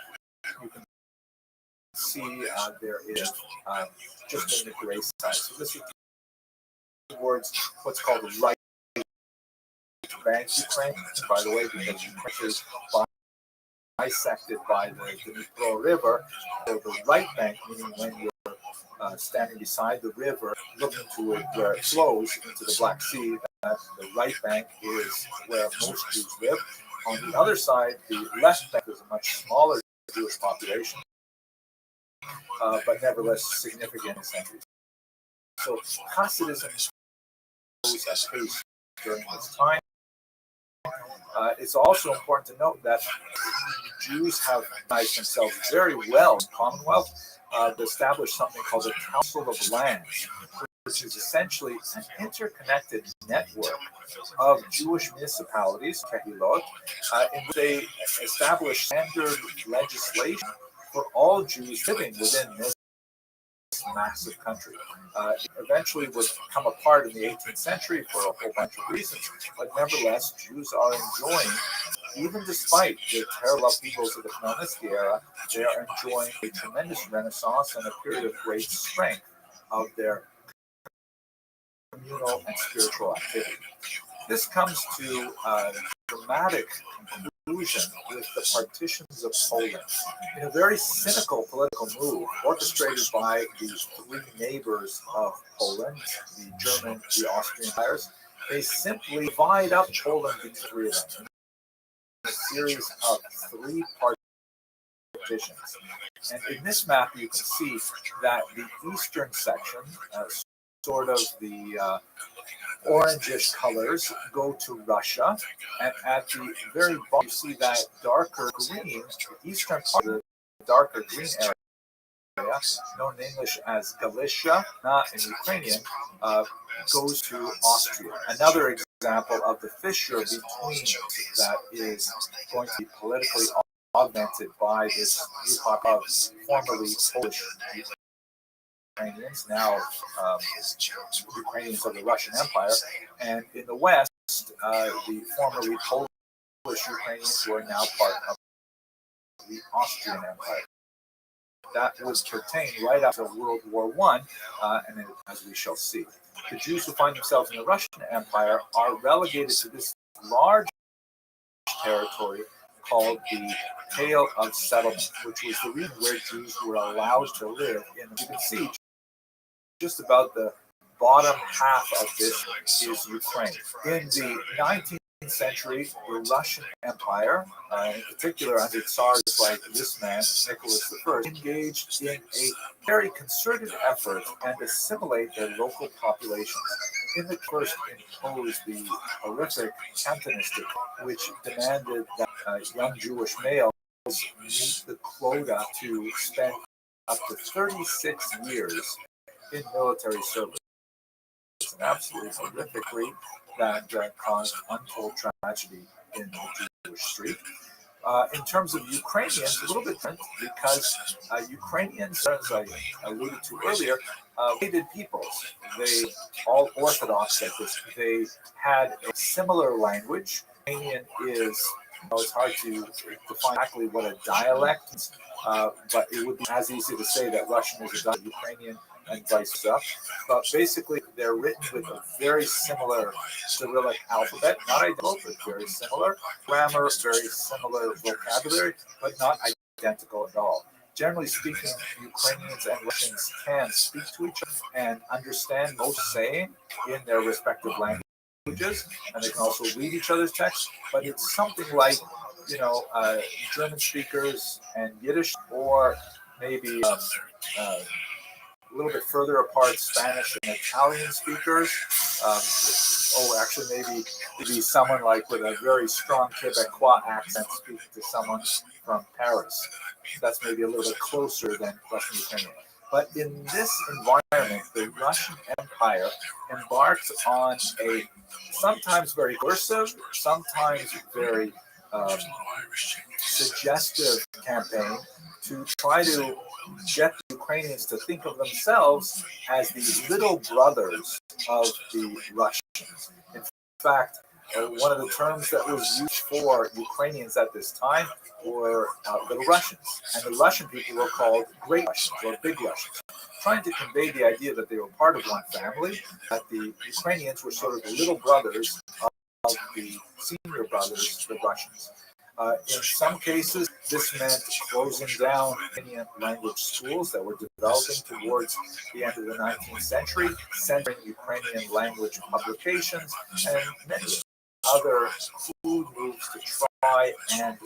you can see there is just in the gray side. So this is towards what's called the right bank Ukraine, by the way, because Ukraine is bisected by the Dnipro River. So the right bank, meaning when you're standing beside the river, looking to it where it flows into the Black Sea, the right bank is where most Jews live. On the other side, the left bank is a much smaller Jewish population, but nevertheless significant in centuries. So Hasidism goes at pace during this time. It's also important to note that Jews have organized themselves very well in Commonwealth to establish something called the Council of Lands, which is essentially an interconnected network of Jewish municipalities, kehilot, in which they establish standard legislation for all Jews living within this massive country. It eventually would come apart in the 18th century for a whole bunch of reasons, but nevertheless, Jews are enjoying even despite the terrible upheavals of the Khmelnytsky era, they are enjoying a tremendous renaissance and a period of great strength of their communal and spiritual activity. This comes to a dramatic conclusion with the partitions of Poland. In a very cynical political move orchestrated by the three neighbors of Poland, the German, the Austrian empires, they simply divide up Poland into three of them, in a series of three partitions. And in this map, you can see that the eastern section, sort of the orangish colors, go to Russia, and at the very bottom, you see that darker green, the eastern part of the darker green area, known in English as Galicia, not in Ukrainian, goes to Austria. Another example of the fissure between that is going to be politically augmented by this new pop of formerly Polish Ukrainians, now Ukrainians of the Russian Empire, and in the West, the formerly Polish Ukrainians who are now part of the Austrian Empire. That would pertain right after World War I, and as we shall see. The Jews who find themselves in the Russian Empire are relegated to this large territory called the Pale of Settlement, which was the region where Jews were allowed to live. And you can see just about the bottom half of this is Ukraine. In the 19th century, the Russian Empire, in particular under Tsars like this man, Nicholas I, engaged in a very concerted effort and assimilate their local populations. In the first imposed the horrific Cantonistic, which demanded that young Jewish males meet the quota to spend up to 36 years in military service. It's an absolutely horrific creed that caused untold tragedy in the Jewish street. In terms of Ukrainians, a little bit different because Ukrainians, as I alluded to earlier, hated peoples. They all Orthodox at this. They had a similar language. Ukrainian is, it's hard to define exactly what a dialect is, but it would be as easy to say that Russian is a dialect, Ukrainian, and vice versa. But basically, they're written with a very similar Cyrillic alphabet, not identical, but very similar. Grammar, very similar vocabulary, but not identical at all. Generally speaking, Ukrainians and Russians can speak to each other and understand most saying in their respective languages, and they can also read each other's texts, but it's something like, German speakers and Yiddish, or maybe a little bit further apart, Spanish and Italian speakers. Actually, maybe someone like with a very strong Quebecois accent speaking to someone from Paris. That's maybe a little bit closer than Russian Ukrainian. But in this environment, the Russian Empire embarked on a sometimes very coercive, sometimes very suggestive campaign to try to get the Ukrainians to think of themselves as the little brothers of the Russians. In fact, one of the terms that was used for Ukrainians at this time were little Russians, and the Russian people were called Great Russians or Big Russians, trying to convey the idea that they were part of one family, that the Ukrainians were sort of the little brothers of the senior brothers, the Russians. In some cases, this meant closing down Ukrainian language schools that were developing towards the end of the 19th century, censoring Ukrainian language publications, and many other crude moves to try and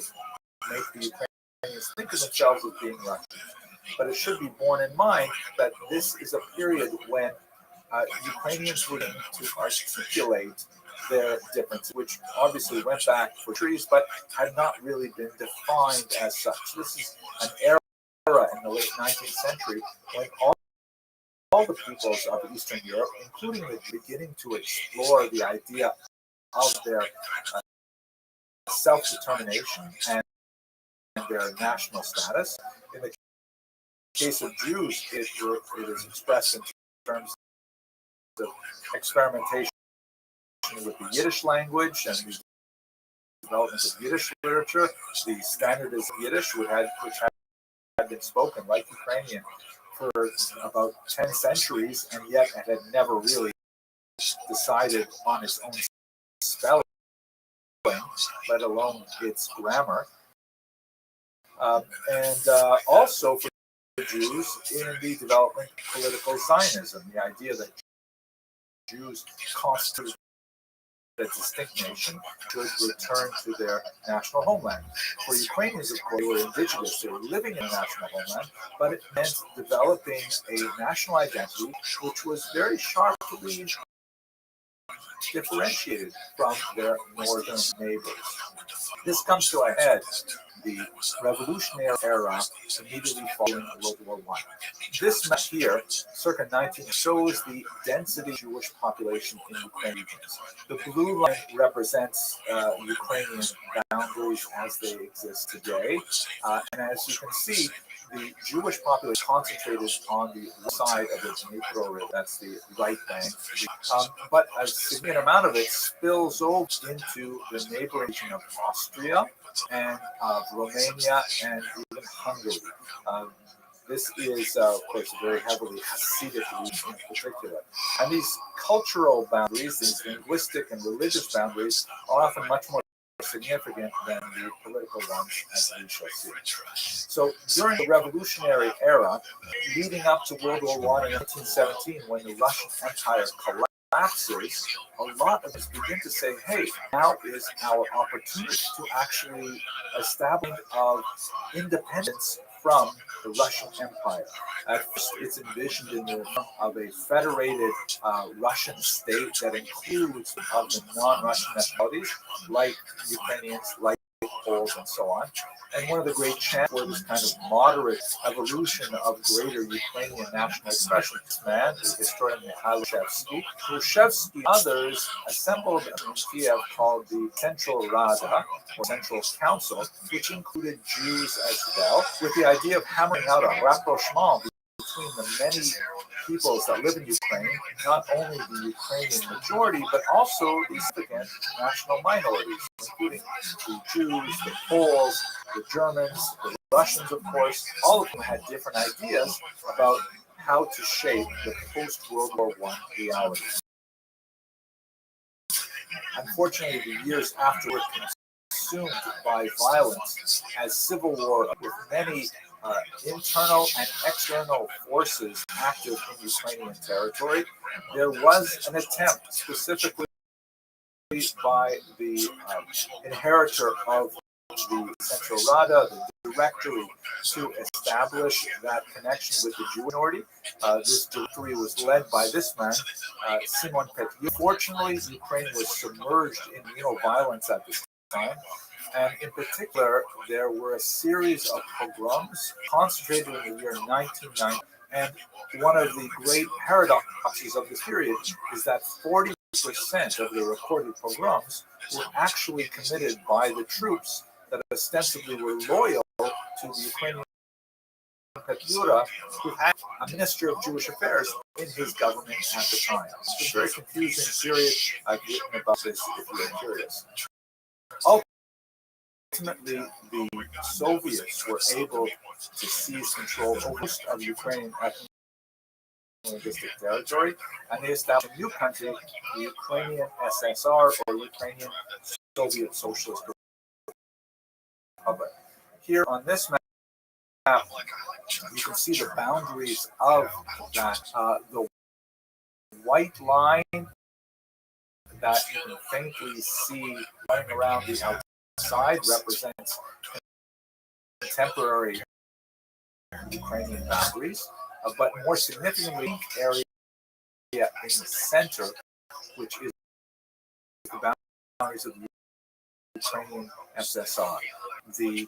make the Ukrainians think of themselves as being Russians. But it should be borne in mind that this is a period when Ukrainians were able to articulate their differences, which obviously went back for centuries, but had not really been defined as such. This is an era in the late 19th century when all the peoples of Eastern Europe, including the beginning to explore the idea of their self-determination and their national status. In the case of Jews, it is expressed in terms of experimentation with the Yiddish language and the development of Yiddish literature, the standardized Yiddish, which had been spoken like Ukrainian for about 10 centuries, and yet it had never really decided on its own spelling, let alone its grammar. And also for Jews in the development of political Zionism, the idea that Jews constitute a distinct nation should return to their national homeland. For Ukrainians, of course, they were indigenous, they were living in a national homeland, but it meant developing a national identity which was very sharply differentiated from their northern neighbors. This comes to a head the revolutionary era immediately following World War I. This map here, circa 19, shows the density of Jewish population in Ukraine regions. The blue line represents Ukrainian boundaries as they exist today. And as you can see, the Jewish population concentrated on the side of the Dnipro River, that's the right bank. But a significant amount of it spills over into the neighboring region of Austria and Romania and even Hungary. This is, of course, a very heavily Hasidic region in particular. And these cultural boundaries, these linguistic and religious boundaries, are often much more significant than the political ones, as we shall see. So during the revolutionary era, leading up to World War I in 1917, when the Russian Empire collapses, a lot of us begin to say, hey, now is our opportunity to actually establish of independence from the Russian Empire. At first, it's envisioned in the form of a federated Russian state that includes of the non-Russian nationalities, like Ukrainians, like Poles, and so on. And one of the great chants for this kind of moderate evolution of greater Ukrainian national expression, this man, the historian Mikhail Khrushchevsky, others assembled in Kiev called the Central Rada, or Central Council, which included Jews as well, with the idea of hammering out a rapprochement between the many peoples that live in Ukraine, not only the Ukrainian majority, but also the significant national minorities, including the Jews, the Poles, the Germans, the Russians, of course. All of them had different ideas about how to shape the post-World War I reality. Unfortunately, the years after were consumed by violence as civil war with many internal and external forces active in Ukrainian territory. There was an attempt, specifically by the inheritor of the Central Rada, the directory, to establish that connection with the Jewish minority. This directory was led by this man, Simon Petlura. Fortunately, Ukraine was submerged in neo-violence at this time. And in particular, there were a series of pogroms concentrated in the year 1990. And one of the great paradoxes of this period is that 40% of the recorded pogroms were actually committed by the troops that ostensibly were loyal to the Ukrainian Petlura, who had a Minister of Jewish Affairs in his government at the time. It's a very confusing period. I've written about this if you're curious. Ultimately, the Soviets were able to seize control of most of Ukrainian linguistic territory, and they established a new country, the Ukrainian SSR, or Ukrainian Soviet Socialist Republic. Here on this map, you can see the boundaries of that. The white line that you can faintly see running around the outside represents contemporary Ukrainian boundaries, but more significantly, area in the center, which is the boundaries of the Ukrainian SSR. The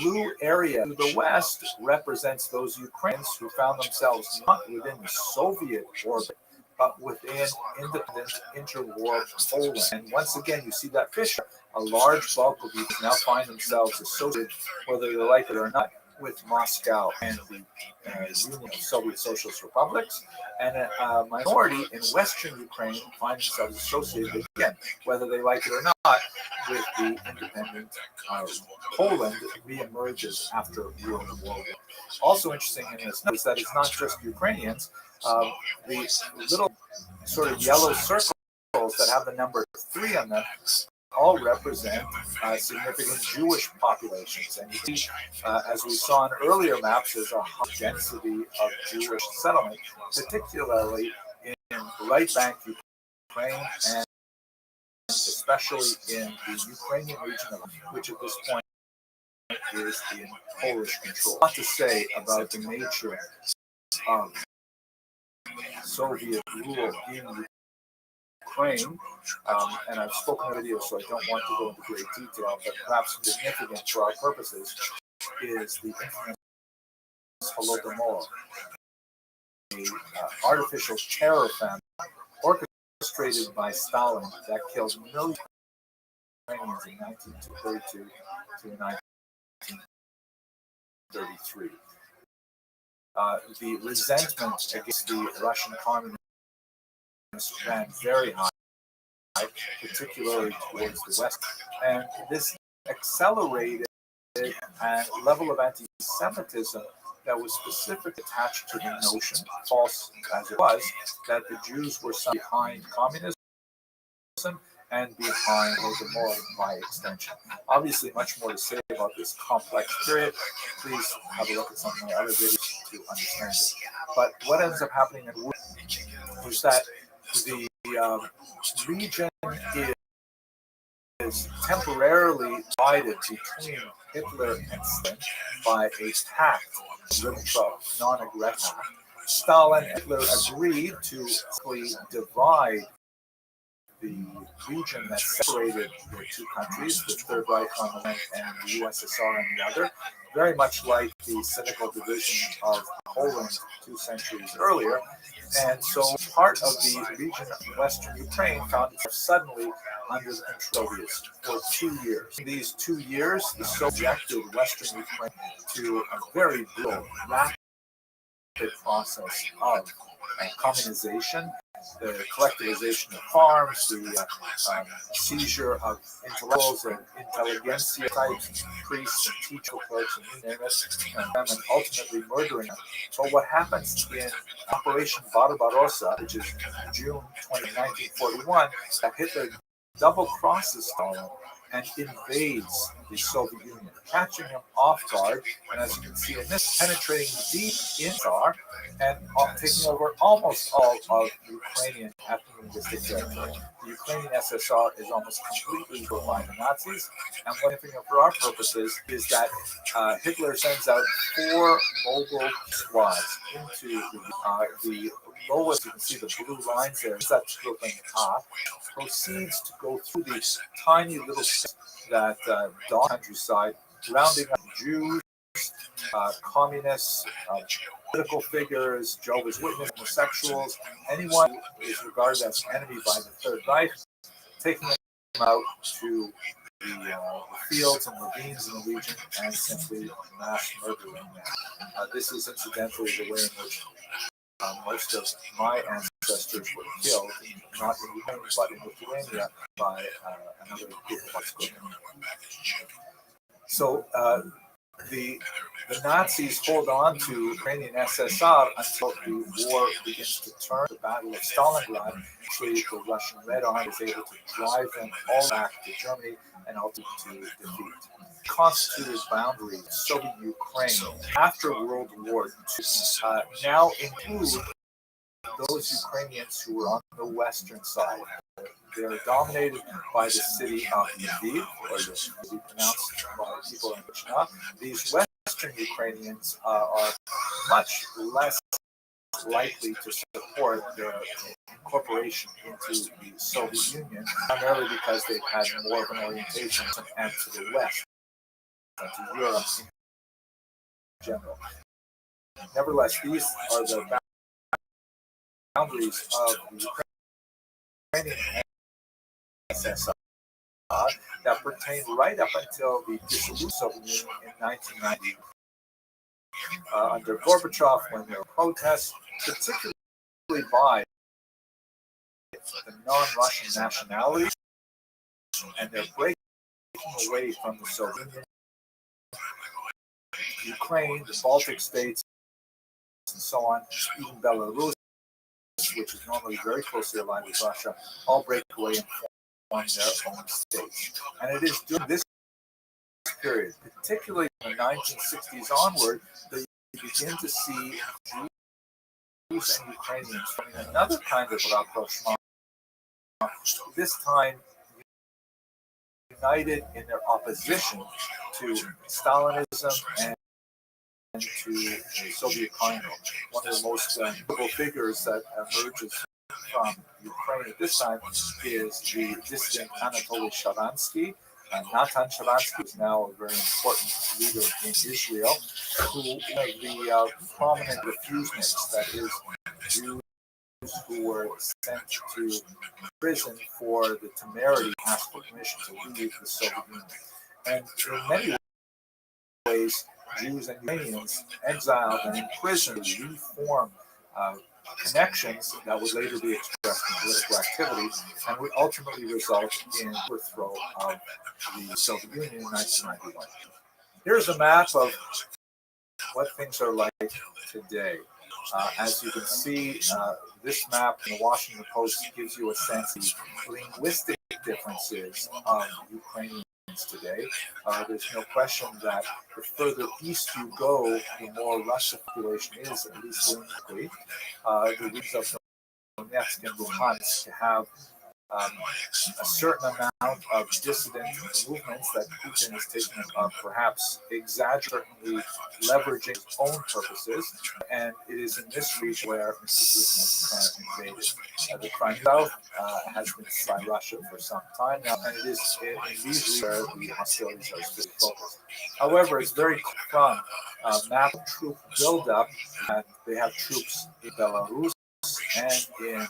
blue area to the west represents those Ukrainians who found themselves not within the Soviet orbit, but within independent interwar Poland. And once again, you see that fissure. A large bulk of Ukrainians now find themselves associated, whether they like it or not, with Moscow and the Union of Soviet Socialist Republics, and a minority in Western Ukraine find themselves associated, again, whether they like it or not, with the independent Poland reemerges after World War I. Also interesting in this is that it's not just Ukrainians. The little sort of yellow circles that have the number 3 on them all represent significant Jewish populations. And you see, as we saw in earlier maps, there's a high density of Jewish settlement, particularly in right bank Ukraine and especially in the Ukrainian region, which at this point is in Polish control. A lot to say about the nature of Soviet rule in Ukraine, and I've spoken in a video, so I don't want to go into great detail, but perhaps significant for our purposes is the infamous Holodomor, the artificial terror famine orchestrated by Stalin that killed millions of Ukrainians in 1932 to 1933. The resentment against the Russian communists ran very high, particularly towards the West, and this accelerated a level of anti-Semitism that was specifically attached to the notion, false as it was, that the Jews were behind communism and behind Holodomor by extension. Obviously, much more to say about this complex period. Please have a look at some of my other videos to understand it. But what ends up happening in war was that the region is temporarily divided between Hitler and Stalin by a pact, Ribbentrop non-aggression. Stalin and Hitler agreed to divide the region that separated the two countries, the Third Reich on the one and the USSR on the other, very much like the cynical division of Poland 2 centuries earlier. And so part of the region of Western Ukraine found itself suddenly under the control of Soviets for 2 years. In these 2 years, the Soviets subjected Western Ukraine to a very brutal, rapid process of communization, the collectivization of farms, the seizure of intellectuals and intelligentsia types, priests and teacher clerks and you name it, and ultimately murdering them. But what happens in Operation Barbarossa, which is June 20, 1941, that Hitler double crosses Stalin and invades the Soviet Union, catching him off guard, and as you can see in this, penetrating deep in Tsar and taking over almost all of Ukrainian ethnic territory. The Ukrainian SSR is almost completely ruled by the Nazis, and one thing for our purposes is that Hitler sends out 4 mobile squads into the lowest, you can see the blue lines there, such proceeds to go through these tiny little that dot countryside, rounding up Jews, communists, political figures, Jehovah's Witnesses, homosexuals, anyone who is regarded as an enemy by the Third Reich, taking them out to the fields and ravines in the region and simply mass murdering them. This is incidentally the way in which most of my ancestors were killed, not in Ukraine, but in Lithuania by another group of us. So the Nazis hold on to Ukrainian SSR until the war begins to turn. The Battle of Stalingrad, actually the Russian Red Army is able to drive them all back to Germany and ultimately to defeat. Constituted boundary of Soviet Ukraine after World War II now include those Ukrainians who were on the western side. They're dominated by the city of Lviv, or this will be pronounced by people in China. These western Ukrainians are much less likely to support their incorporation into the Soviet Union, primarily because they've had more of an orientation and to the west, and to Europe in general. Nevertheless, these are the boundaries of the Ukrainian SSR that pertain right up until the dissolution of the Union in 1990. under Gorbachev when there were protests, particularly by the non-Russian nationalities, and they're breaking away from the Soviet Union. Ukraine, the Baltic states, and so on, even Belarus, which is normally very closely aligned with Russia, all break away and form their own states. And it is during this period, particularly in the 1960s onward, that you begin to see Jews and Ukrainians forming another kind of rapprochement, this time united in their opposition to Stalinism and to the Soviet Union. One of the most notable figures that emerges from Ukraine at this time is the dissident Anatoly Sharansky. Natan Sharansky is now a very important leader in Israel, who one of the prominent refuseniks, that is, Jews who were sent to prison for the temerity to ask for permission to leave the Soviet Union. And in many ways, Jews and Ukrainians exiled and imprisoned reform connections that would later be expressed in political activity and would ultimately result in the overthrow of the Soviet Union in 1991. Here's a map of what things are like today. As you can see, this map in the Washington Post gives you a sense of the linguistic differences of Ukrainians today. There's no question that the further east you go, the more Russian population is, at least linguistically. The regions of Donetsk and Luhansk have a certain amount of dissident movements that Putin is taking perhaps exaggerately leveraging his own purposes, and it is in this region where Mr. Putin has invaded. The Crimea has been by Russia for some time now, and it is in these regions where the hostilities are still focused. However, it's very clear from map of troop buildup that they have troops in Belarus and in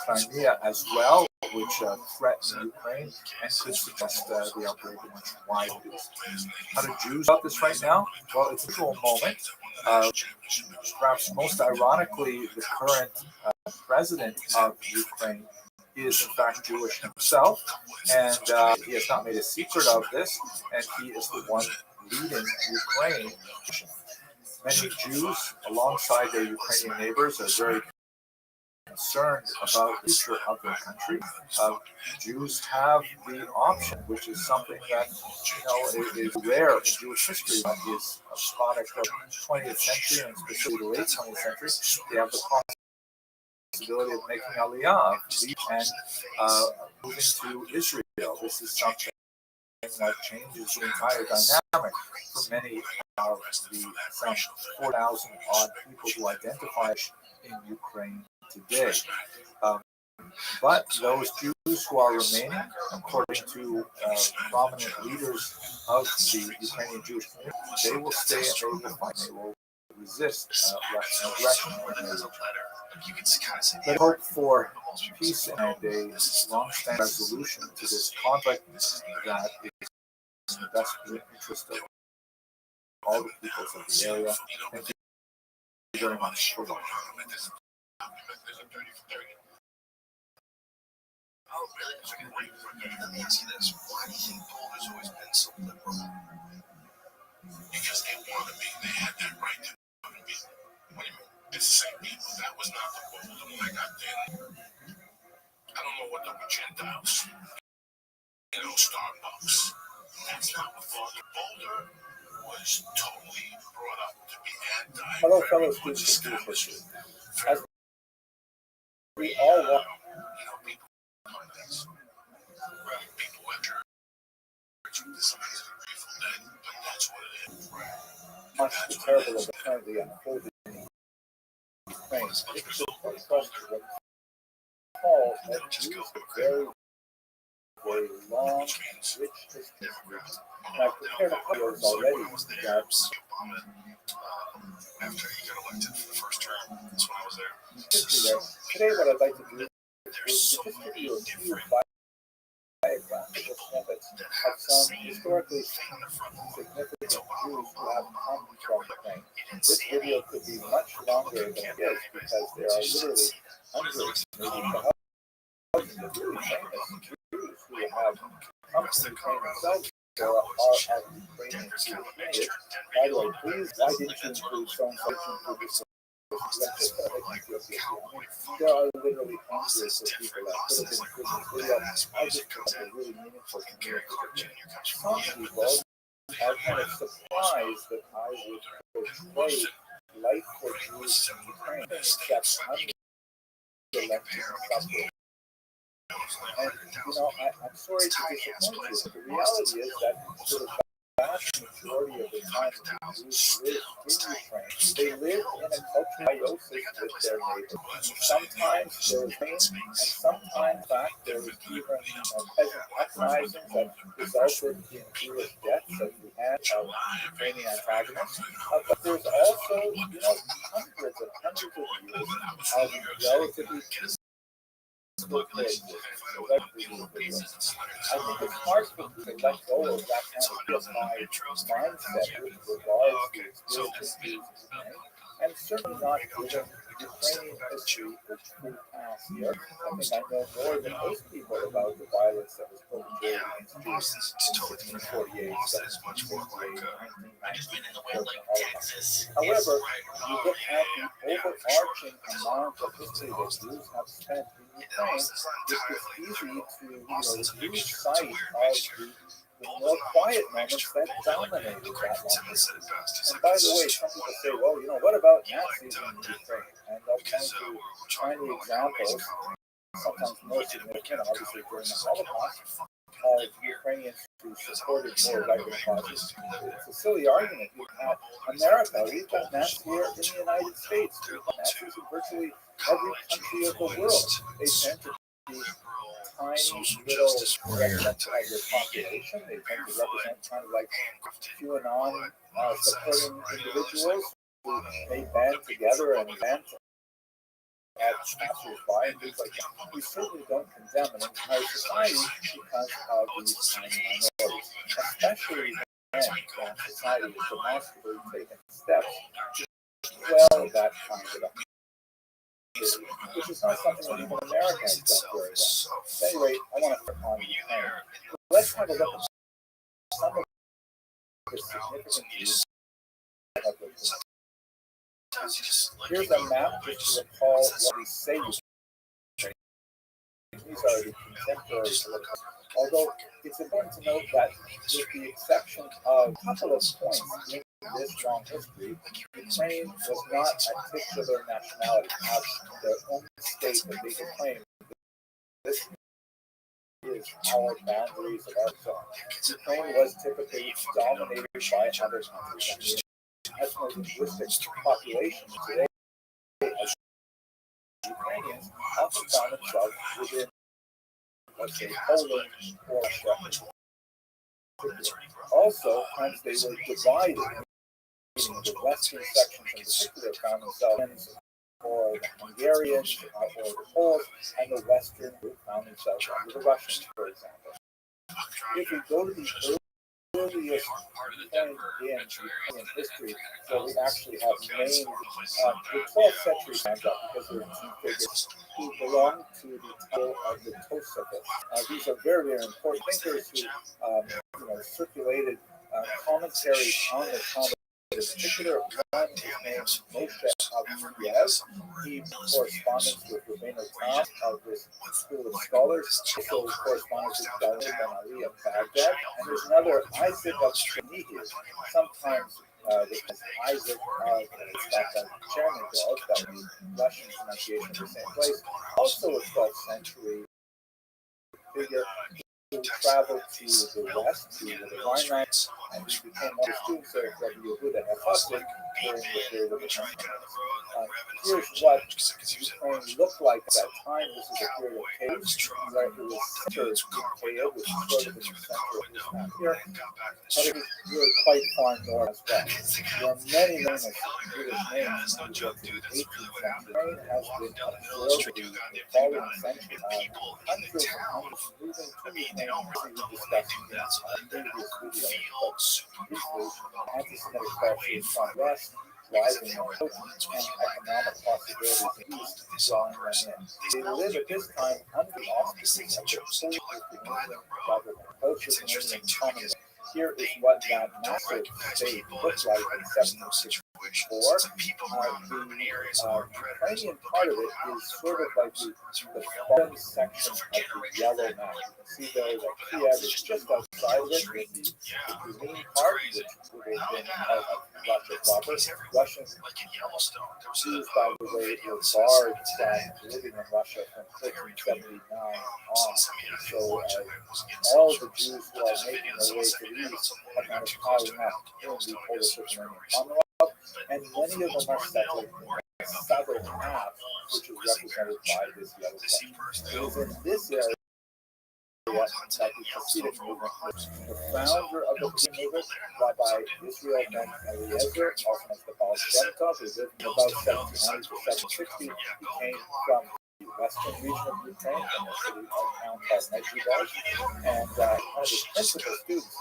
Crimea as well, which threaten Ukraine and could suggest the outbreak of much wider. How do Jews about this right now? Well, it's a cruel moment. Perhaps most ironically, the current president of Ukraine is in fact Jewish himself, and he has not made a secret of this, and he is the one leading Ukraine. Many Jews, alongside their Ukrainian neighbors, are very concerned about the future of their country. Jews have the option, which is something that is rare in Jewish history. That is a product of the 20th century and specifically the late 20th century. They have the possibility of making Aliyah and moving to Israel. This is something that changes the entire dynamic for many of the some 4,000 odd people who identify in Ukraine today. But those Jews who are remaining, according to prominent leaders of the Ukrainian Jewish community, they will stay and they will fight. They will resist Russian aggression when they return. But hope for peace and a long-standing resolution to this conflict that is in the best interest of all the peoples of the area. Thank you very much for watching. Oh, really? It's great. Let me ask you this. Why do you think Poland has always been so liberal? Because they want to be. They had that right to be. What do you mean? It's the same people. That was not the Poland when I got there. I don't know what the Gentiles, Starbucks. That's not what Father Boulder was totally brought up to be anti. Hello, fellow students of Jewish history. As we all want people went to church with this amazing Grateful Dead, but that's what it is. much the terrible of currently unfolding in Ukraine, it is a question what Paul had used a very, very long, rich history. And I've prepared a couple of already that After he got elected for the first term, that's when I was there. today what I'd like to do is to just give you a few biographical snippets of some historically significant Jews who have come from Ukraine. This video could be much longer than it is because there are literally hundreds, maybe thousands of really famous Jews who have come from Ukraine themselves or are Ukrainian Jewish lineage. By the way, please, why didn't you include so-and-so into this? There are literally hundreds of people that could have been included in this video. I just think it's really meaningful to me. Some people are kind of surprised that I would portray life for Jews in Ukraine, except I'm the elected suffering. And, I'm sorry to disappoint you, but the reality is that for the vast majority of the time that Jews live in Ukraine, they live in a cultural symbiosis with their neighbors. Sometimes there is pain, and sometimes, in fact, there is even peasant uprisings that resulted in Jewish deaths, as we had of Ukrainian antagonists. But there's also, hundreds of years of relatively I think it's hard for me to let go of that kind of mindset with regards to experiences in Ukraine, and certainly not given Ukrainian history is true past here. I think I know more than most people about the violence that was perpetrated against Jews in 1648, 1748, 1919. However, you look at the overarching amount of history that Jews have spent in Ukraine, it's easy to lose sight of the more quiet moments that dominated that long history. And by the way, some people say, well, what about Nazis in Ukraine? And they'll point to tiny examples, sometimes more significant, obviously during the Holocaust, of Ukrainians who supported more right-wing causes. It's a silly argument. You have America, we've got Nazis here in the United States, we've got Nazis in virtually every country of the world. They tend to be tiny little segments of your population. They tend to represent kind of like QAnon supporting individuals who may band together and vent at passers-by and things like that. We certainly don't condemn an entire society because of these tiny minorities, especially when that society is demonstrably taking steps to quell that kind of activity, which is not something that even America has done very well. Anyway, I want to put on Ukraine. Let's have a look at some of the significant views that have been. Here's a map just to recall what we say. These are the contemporary political. Although it's important to note that, with the exception of a couple of points in this long history, Ukraine was not a titular nationality, have their own state that they could claim. This is our boundaries of our zone. Ukraine was typically dominated by other countries. Ethno-linguistic population today, as Ukrainians, often found themselves within, let's say, Poland or Russia. Also, hence they were divided. The western sections in particular found themselves or the Hungarians or the Poles, and the western group found themselves under the Russians, for example. If we go to the earliest point in history where we actually have named the 12th century stands up because there are two figures who belong to the title of the Tosafos. These are very, very important thinkers who circulated commentaries on the Talmud. In particular, one is named Moshe Aviev. He corresponds with Rabbeinu Tam of this school of scholars. Also corresponds with David Ben Ali of Baghdad. And there's another, Isaac of Chernihiv. Sometimes this is Isaac of the Chernigov, that the Russian pronunciation of the same place. Also a 12th century figure who traveled to the west, to the Rhineland, and he became one of the students of Rabbi Yehuda Hafazlik during the period of the here's what Ukraine looked like at that time. This is a period of chaos, where it was centered in Kiev, which is sort of in the center of this map here, but it is really quite far north as well. There are many famous Jewish names in the 18th century. Ukraine has been absorbed in the following century. Hundreds and hundreds of using I mean, they tools don't really we when they discussed do in that so that they previous don't videos, feel but super briefly, about anti-Semitic highway culture in and front front west, because if rising they were at importance, ones and with you like economic that, they'd possibilities fucking in the talk east, to this drawing other them person. in. They They live at this time under the all these auspices things of they the chose to do, full like by the Canadian road. government. Both the It's interesting Canadian too Commonwealth. because Here is they what they that don't massive recognize state people looked as like in predators in those 1764. situations. It's like people around urban areas are predators. Ukrainian But part of people it around is are sort of like predators. It's the real. bottom So section for of the generations, yellow they've map. like You can see there that but Kiev else is just just doing outside of it, street. with the Yeah, green it's part, crazy. which would Not have only been that, part of I mean, Russia that's the proper. case everywhere. Russian Like in Yellowstone, there was Jews, by the a way, video were that says barred today. from living in Russia from Very tweet. 1479 on. Since I mean, I So didn't watch it, I wasn't getting all cell the service. Jews who But are there's a making video that their way someone to sent me the today about east some have woman who kind got of too close to piling an up elk in in the Yellowstone. I Polish guess it was Lithuanian real reason. Commonwealth, But and both many of them are most part, settled they'll in worry the about southern people half, around wolves, which is grizzly bear, represented by cheetah. this They see Yellowstone. first, It they'll is in hunt this area dogs hunted that in the Yellowstone Hasidic for over movement 100 lives. years. The founder of the Most Hasidic people movement, there Rabbi some do. Israel I ben know. Eliezer, also known as the Baal As I Shem said, Tov, who lived in about Yellowstone now, 1700 besides to what we're supposed to 760, recover, yeah, he go came live. from the western region of Ukraine, from a city, a town called Medjugorje, and one of his principal students,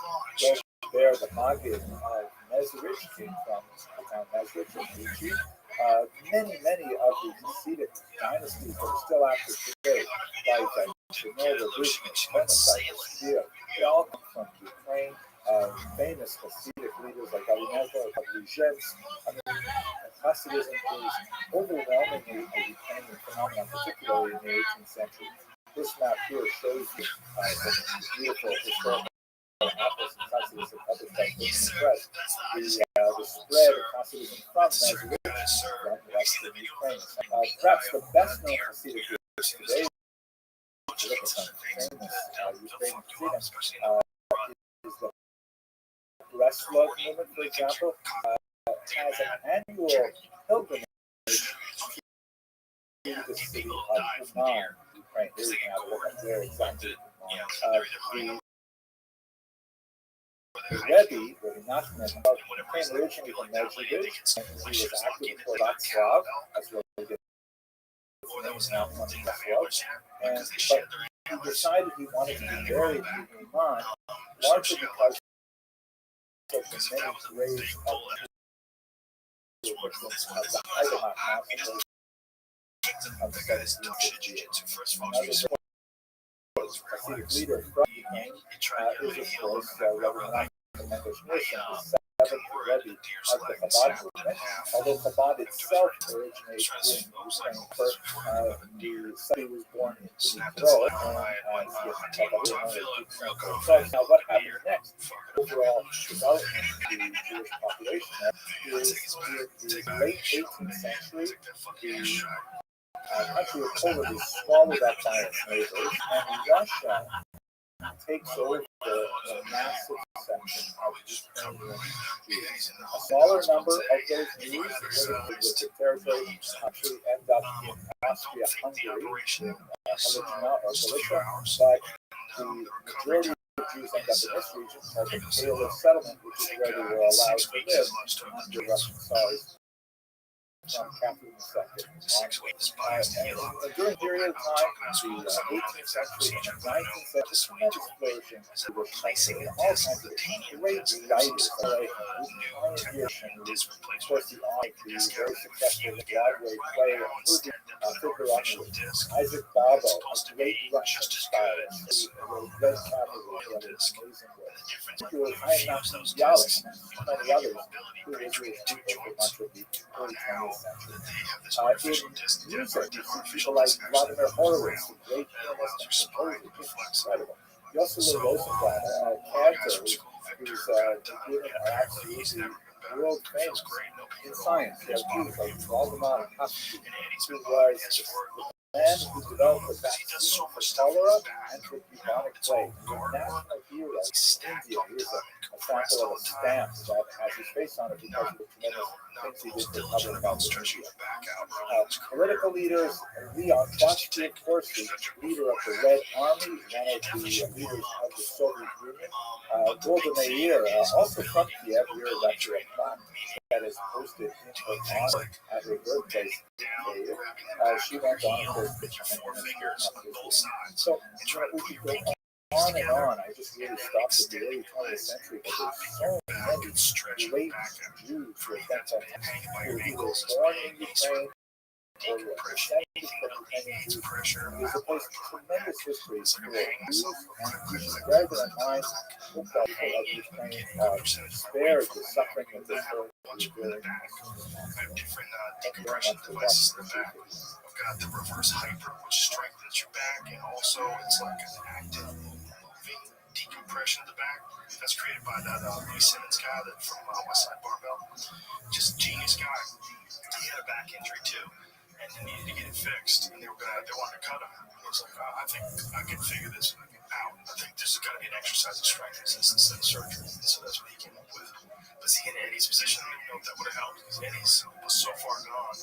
there the Maggid of Mezrich, came from the town Mezrich in Buchi. Many of the Hasidic dynasties that are still active today, like Shemir, Rubin, Shemir, they all come from Ukraine. Famous Hasidic leaders like Avinezar, Pavluzhensk. I mean, Hasidism is overwhelmingly a Ukrainian phenomenon, particularly in the 18th century. This map here shows you some beautiful historical apples and Hasidism and other stuff the spread of Hasidism from Mezrich, from western Ukraine. Perhaps the best known Hasidic groups today, look at some famous Ukrainian Hasidim, is the Rothschild movement, for example, has an annual pilgrimage to the city of Uman, Ukraine. Here we can have a look at where exactly the Rabbi, Nachman, came originally from Medjugorje, and he was active for Rothschild, as well as the name is now from Rothschild, but he decided he wanted to be buried in Uman, largely because of the many graves of the Haidamach massacre of 1768. Another Hasidic leader from Ukraine is, of course, Rabbi Menachem the seventh Rebbe of the Chabad movement, although Chabad itself originates in Ukraine. First, he was born in Dnipro, and now what happened next? Overall development of the Jewish population is in the late 18th century, the country of Poland is swallowed up by its neighbors, and Russia takes over the massive section of Ukrainian Jews. A smaller number of those Jews living with the territory actually end up in Austria-Hungary, in Halychina or Galicia, but the majority of Jews end up in this region called the Pale settlement, which is where they were allowed to live under Russian Tsars from Catherine II. During a period of time, the 18th century and 19th century, tremendous flourishing Jewish culture, all kinds of great writers, like pioneers, and of course the very successful Broadway play and movie figure on the Isaac Babo, a great Russian stylist, who wrote Red Cavalry in an amazing way. He was Haim Bialik, and many others who were Jewish people for much of the early 20th century. In music, you see people like Vladimir Horowitz, the great pianist and composer, just incredible. Yosef Rosenblatt, a cantor whose beginning are absolutely world famous. In science, you have Jews like Waldemar Haskell, who was the man who developed the vaccine for cholera and for bubonic plague. He's a national hero in India. Here's a sample of a stamp that has his face on it because of the tremendous things he did for public health in India. Political leaders, Leon Trotsky, of course, the leader of the Red Army, one of the leaders of the Soviet Union. Golda Meir, also from Kiev, here left her a plaque that is posted in her honor at her birthplace. She went on, of course, to China and both sides. So, we could go on. on and on. I just really stopped at the early 20th century, but there's so many late Jews who that who were born in Ukraine or were descended from Ukrainian Jews. There's a place tremendous history for Jews and rather than mine, hope that people of Ukraine are spared the suffering that this whole enduring. I have different decompression devices in the back. I've got the reverse hyper, which strengthens your back, and also it's like an active moving decompression of the back. That's created by that Lee Simmons guy that from West Side Barbell. Just genius guy. He had a back injury too, and they needed to get it fixed, and they wanted to cut him. He was like, I think I can figure this out. I think there's got to be an exercise of strength resistance instead of surgery, and so that's what he came up with. But see, in Eddie's position, I don't even know if that would have helped because Eddie's was so far gone.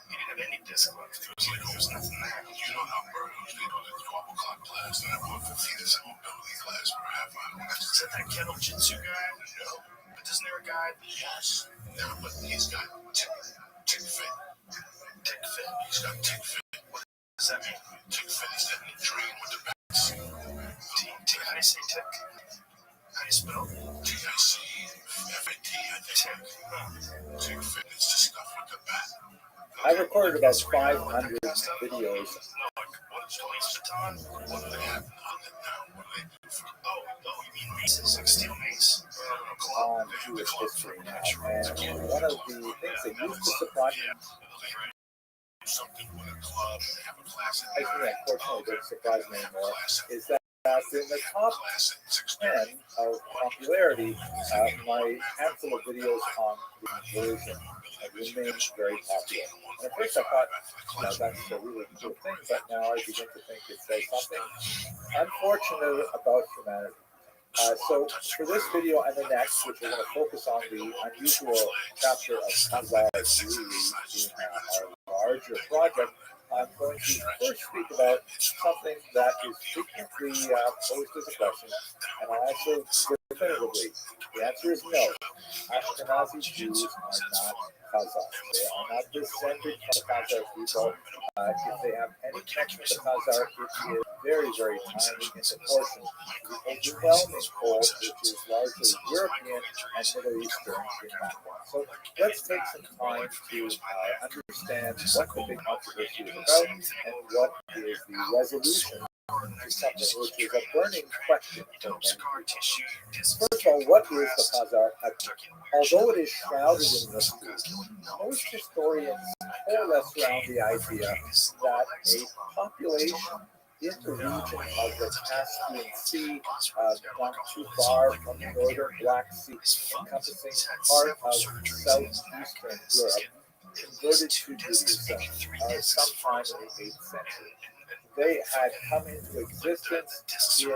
He didn't have any disc left. It was like there was nothing there. You know how burgers they do the 12 o'clock class and that 1:15 is a mobility class for a half hour. Is that kettle jitsu guy? No. But isn't there a guy? Yes. No, but he's got tick fit. Tick fit. He's got tick fit. What does that mean? Tick fit is that he trained with the backs. How do you say tick? How do you spell? TICFAT, I think. Tick fit is the stuff with the back. I've recorded about 500 videos. No, like, what is police baton? What do they have on it now? What do they do for Oh, you mean maces? Like steel mace? On Jewish history now, and one of the things that used to surprise me, something with a club and they have a class at I think night? unfortunately doesn't surprise me anymore, is that in the top 10 of popularity, my handful of videos on the version remains very popular. And at first I thought, that's a really cool thing, but now I begin to think it says something unfortunate about humanity. So for this video and the next, which we're going to focus on the unusual chapter of Khazar Jews in our larger project, I'm going to first speak about something that is frequently posed as a question, and I answer definitively. The answer is no. Ashkenazi Jews are not Khazar. They are not descended from the Khazar people. If they have any connection to Khazar, it is very, very tiny in proportion to the overwhelming whole, which is largely European and Middle Eastern in background. So let's take some time to understand what the big controversy is about and what is the resolution to something which is a burning question for many people. First of all, what is the Khazar ethnic? Although it is shrouded in mystery, most historians coalesce around the idea that a population in the region of the Caspian Sea, not too far from the northern Black Sea, encompassing part of southeastern Europe, converted to Judaism sometime in the 8th century. They had come into existence in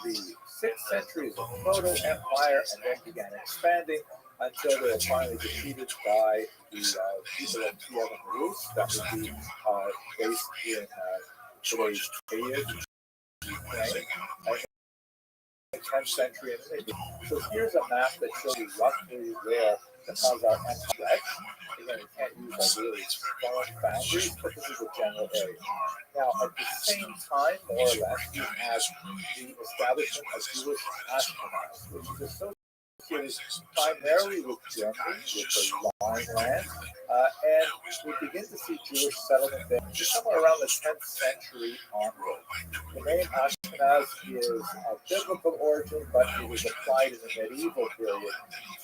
the 6th century as a proto-empire and then began expanding until they were finally defeated by the people of Kiev and Rus, that would be based in today's Kyiv, Ukraine, and the 10th century. So here's a map that shows you roughly where the Khazar Empire. Again, you can't use really strong boundaries, but this is a general area. Now, at the same time, more or less, you have the establishment of Jewish Ashkenaz, which is associated primarily with Germany, with the Rhineland, and we begin to see Jewish settlement there somewhere around the 10th century onward. The name Ashkenaz is of biblical origin, but it was applied in the medieval period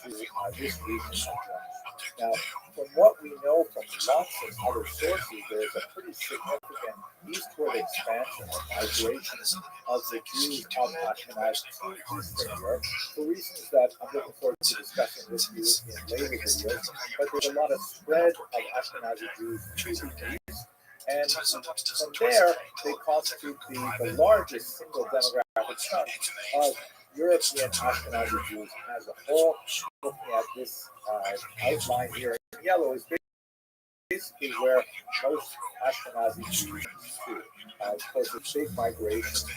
to this region of Germany. Now, from what we know from lots of other sources, there's a pretty significant eastward expansion or migration of the Jews of Ashkenaz to Eastern Europe for reasons that I'm looking forward to discussing with you in later videos. But there's a lot of spread of Ashkenazi Jews to the east, and from there they constitute the largest single demographic chunk of European Ashkenazi Jews as a whole. Looking at this outline here in yellow is basically where most Ashkenazi Jews do. Of course, a big migration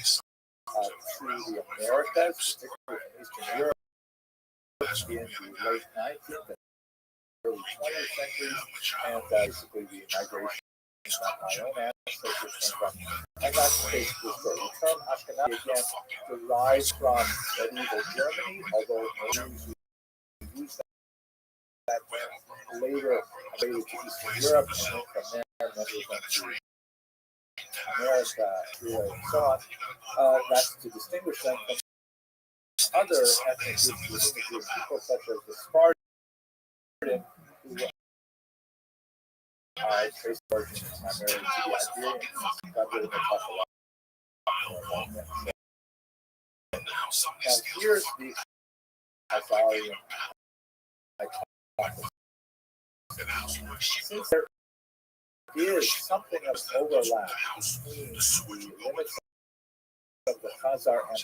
through the Americas, particularly from Eastern Europe, in the late 19th and early 20th centuries, and basically the migration that my own ancestors came from. And that's basically the story. The term Ashkenazi, again, derives from medieval Germany, although Jews use that later related to Eastern Europe, and then from there, members went to America, Syria, and so on. That's to distinguish them from other ethnic groups within the group, people such as the Spartan, who trace origins primarily to the Iberians. God willing, we'll talk a lot more about that. Now, here's the Khazarian hypothesis. Since there is something of overlap between the limits of the Khazar Empire,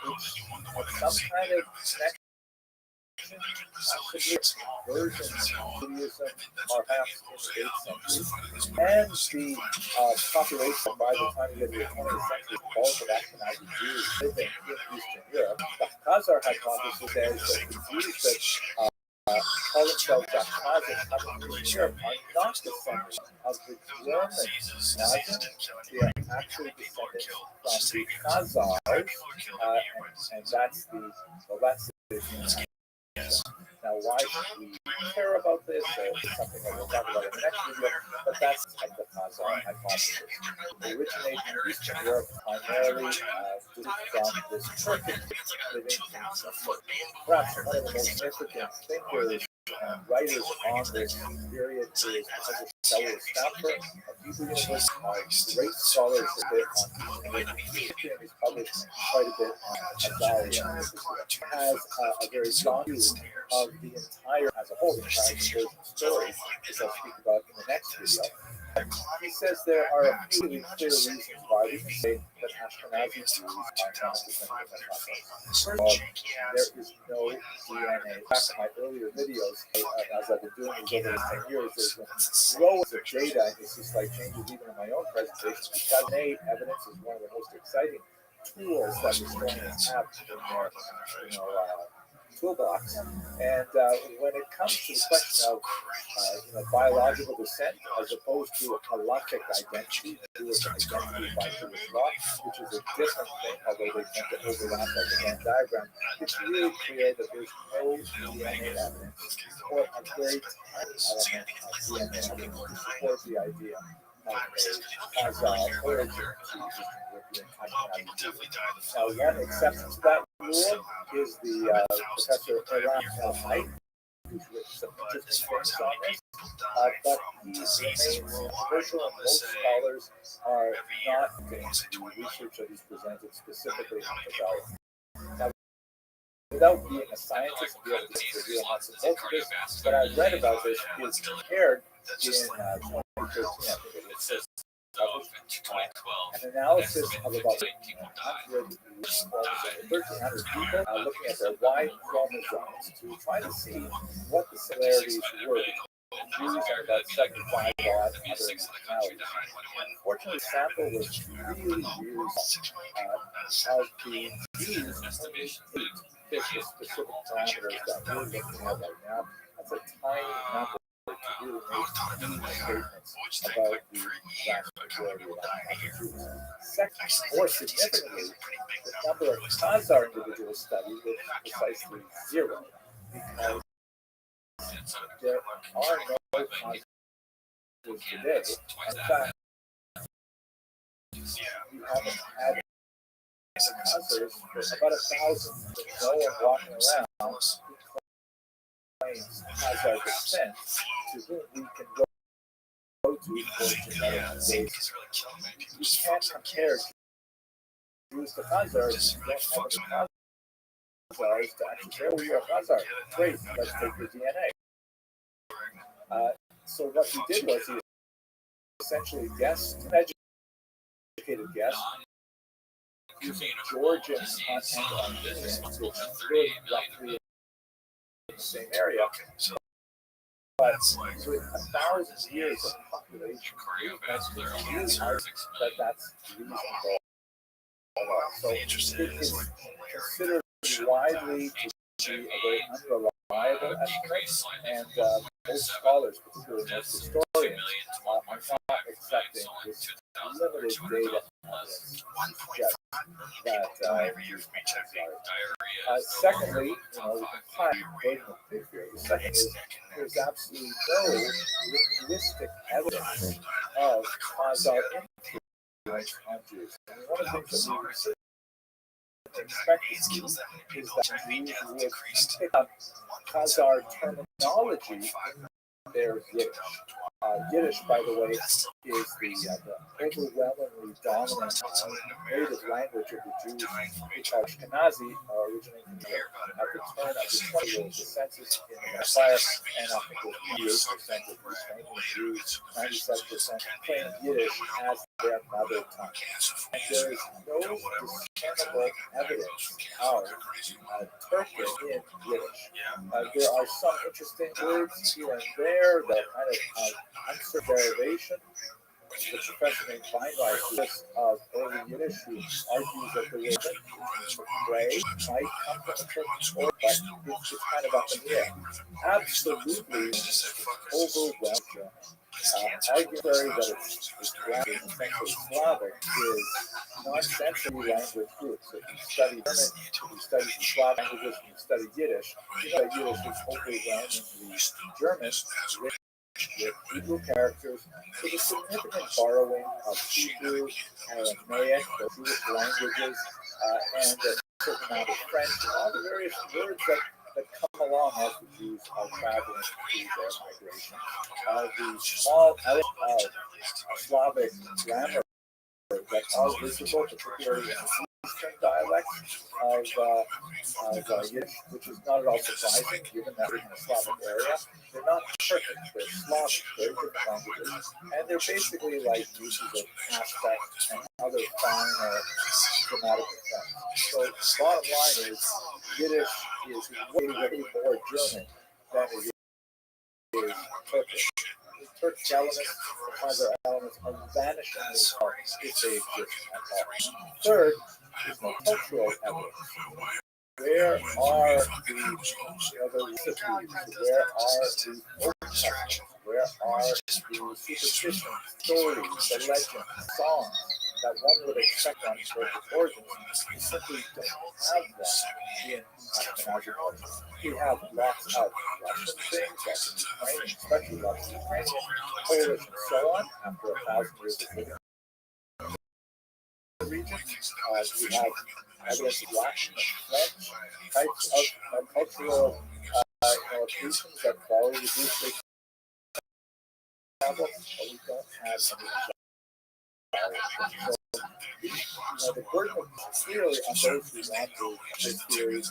which had some kind of connection, possibly versions of Judaism, perhaps in the 8th century, and the population by the time you get to the 20th century, bulk of Ashkenazi Jews living in Eastern Europe. The Khazar hypothesis says that the Jews that call themselves Ashkenazi coming from Europe are not descendants of the German Nazis. They are actually descendants from the Khazars, and that's the Now, why should we care about this? It's something that we'll talk about in the next video, but that's like the Khazar hypothesis. They originate in Eastern Europe primarily from this Turkic living in perhaps one of the most significant thinkers and writers on this period is Professor Staffer of Hebrew University, great scholars a bit on and he's published quite a bit on Azaria. Has a very strong view of the entire, as a whole, the entire conversion story, which I'll speak about in the next video. He says there are a few really clear reasons why we can say that Ashkenazi Jews are not descendants of Khazars. First of all, there is no DNA. In fact, in my earlier videos, as I've been doing these over the 10 years, there's been rows of data. It's just like changes even in my own presentations. Because DNA evidence is one of the most exciting tools that historians have in their toolbox. And when it comes to the question of biological descent as opposed to a halakhic identity, Jewish identity by Jewish law, which is a different thing, although they tend to overlap like a Venn diagram, it's really clear that there's no DNA evidence or a very tiny element of DNA evidence to support the idea of a Khazar origin to European Ashkenazi. Now, one exception to that rule is the Professor Eran El-Hayt, who's written some interesting things on this, but he remains controversial, and most scholars are not getting the research that he's presented specifically on Khazar. Now, without being a scientist and be able to get the real nuts and bolts of this, what I read about this is compared in 2013, I think it was, an analysis of about 1,300 people looking at their Y chromosomes to try to see what the similarities were between Jews and about 75 odd other nationalities. Unfortunately, the sample was really, really small. Of the Jews, only 8 fit the specific parameters that we're looking at right now. That's a tiny number to really make statements about the vast majority of Jews. Second, more significantly, the number of Khazar individuals studied was precisely 0, because there are no Khazars today. In fact, you haven't had Khazars for about 1,000. There's no one walking around who claims Khazar descent to whom we can go to for genetic data. You can't compare Jews to Khazars. You don't have any Khazars to actually say, oh, you're a Khazar. Great, let's take your DNA. So what he did was he essentially guessed, an educated guess, using Georgian content on Indians, which live roughly in the same area. But with 1,000 years of population, that's reasonable. So it is considered widely to be a very unreliable reliable estimates, and most scholars, particularly most historians, are not accepting this limited data evidence suggest that secondly, we can find burden of big fear. The second is there's absolutely no linguistic evidence of Khazar influence on Jews. And one of the things that we expect to see is that Jews would pick up Khazar terminology in their Yiddish. Yiddish, by the way, is the overwhelmingly dominant native language of the Jews, which are Ashkenazi, originating at the turn of the 20th census in the Empire, and I think it was 88% of Ukrainian Jews, 97% claim Yiddish as their mother tongue. And there is no discernible evidence of Turkish in Yiddish. There are some interesting words here and there that kind of uncertain derivation. The professor named Feinreich of early Yiddish who argues that the word pray might come from the Turkish word, but it's kind of up in the air. Absolutely overwhelming. Arguing that it's grounded in essentially Slavic is nonsensical language group. So if you study German, if you study Slavic languages, if you study Yiddish, you know that Yiddish is overwhelmingly German, with Hebrew characters, with a significant borrowing of Hebrew, Aramaic, the Jewish languages, and a certain amount of French, and all the various words that come along as the Jews are traveling through their migration. The small element of Slavic grammar that are visible, particularly in the Eastern dialects of Yiddish, which is not at all surprising given that we're in a Slavic area. They're not perfect, they're Slavic, they're different languages, and they're basically like uses of aspect and other finer grammatic effects. So the bottom line is Yiddish is way, way more German than it is Turkish. The Turkish elements, the other elements are vanishingly small if they exist at all. Third is no cultural evidence. Where are the recipes? Where are the folk customs? Where are the superstitions, stories, the legends, songs that one would expect on Turkish origins? We simply don't have that in Ashkenazi origins. We have lots of Russian things, lots of Ukrainian, especially lots of Ukrainian, Polish, and so on, after 1,000 years of living regions. We have evidence of Latin and French types of cultural accretions that follow the Greek example, but we don't have any. So, the burden is clearly on those who want to this theory.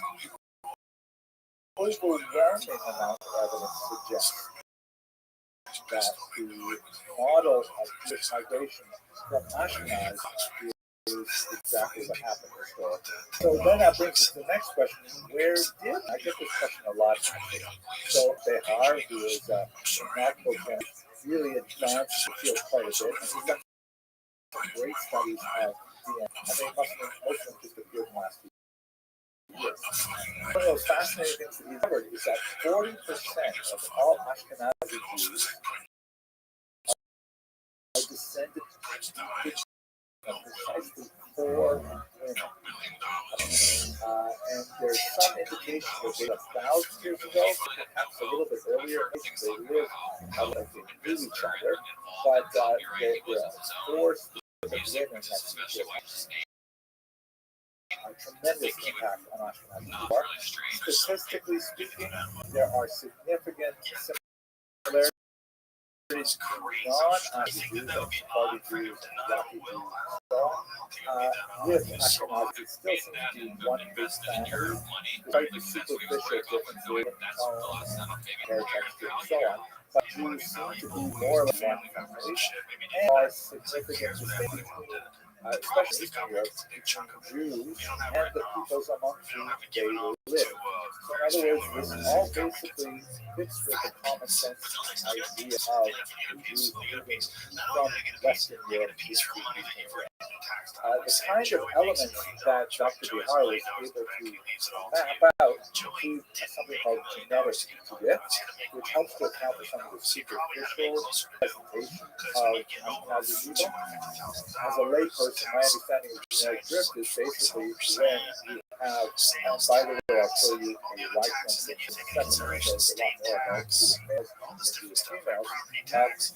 Overwhelming amount of evidence suggests that the model of Jewish migration from Ashkenaz is exactly what happened historically. So then that brings us to the next question: where did I get this question a lot? So Behar, who is a remarkable man, really advanced the field quite a bit, and he's done some great studies of DNA. I mean, most of them just appeared in the last few years. One of those fascinating things that he covered is that 40% of all Ashkenazi Jews are descended precisely 4 women. And there's some indication that they 1,000 years ago, perhaps a little bit earlier, they lived like they knew each other, but there are 4 specific women that feature a tremendous impact on Ashkenazi art. Statistically speaking, there are significant similarities. Non-Ashkenazi Jews, Sephardi Jews, Iraqi Jews, with Ashkenazi, it still seems to be one big family, despite the superficial differences in tone, hair texture, and so on. But Jews seem to be more like one family, and are significant distinctions between, especially in Eastern Europe, between Jews and the peoples among whom they live. live. So in other words, this all basically fits with the common sense idea of Jews moving from Western Europe into Eastern Europe. The kind of elements that Dr. Bihar was able to map out include something called genetic drift, which helps to account for some of the superficial presentation of Ashkenazi people. As a layperson, my understanding of genetic drift is basically when you have, and by the way, I'll show you a Y chromosome in a second, so there's a lot more about Jewish males than Jewish females.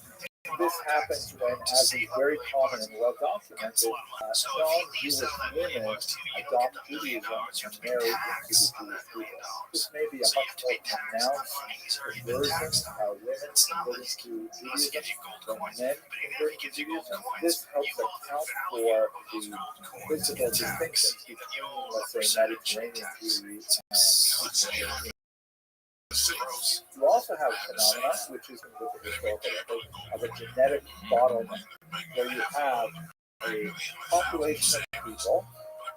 This happens when, as is very common and well documented, non-Jewish women adopt Judaism and marry into the Jewish people. This may be a much more pronounced conversion of women converting to Judaism than men converting to Judaism. This helps account for the physical distinctions between, let's say, Mediterranean Jews and Eastern European. You also have a phenomenon, which is with the historical record, of a genetic bottleneck, where you have a population of people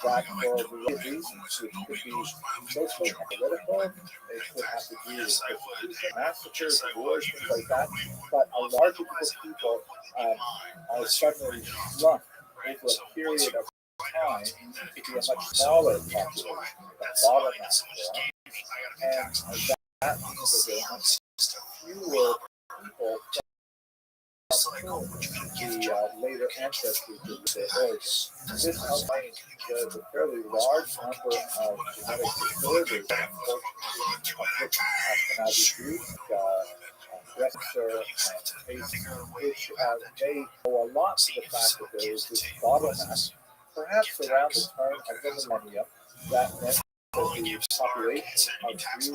that, for a variety of reasons, which could be social and political, it could have to do with persecution, massacres, wars, things like that, but a larger group of people are suddenly shrunk over a period of time to be a much smaller population, the bottleneck form, and that means that there are much fewer people from the later ancestors of their origins. This explains the fairly large number of genetic disorders that unfortunately afflict Ashkenazi Jews, breast cancer and face, which may owe a lot to the fact that there was this bottleneck, perhaps around the turn of the millennium, that meant that the population of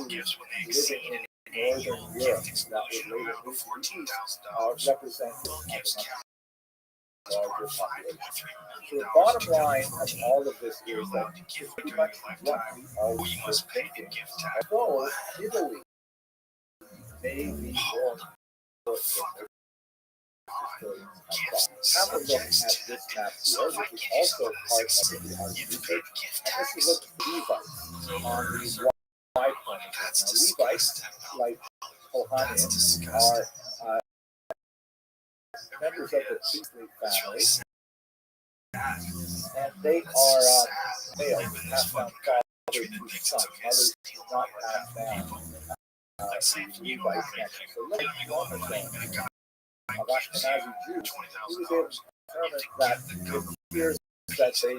Jews living in Northern Europe that would later move to the East represented a much larger population. So the bottom line of all of this is that it's pretty much what we always were thinking. Although Italy may be more important than have a look at this map here, which is also part of the research, and this is looking at Levites on the Y chromosome. Now, Levites, like Kohanim, are members of the priestly family, and they are males, passed down father to son. Mothers do not pass down the Levite connection. So look at the chromosome of Ashkenazi Jews. He was able to determine that it appears that they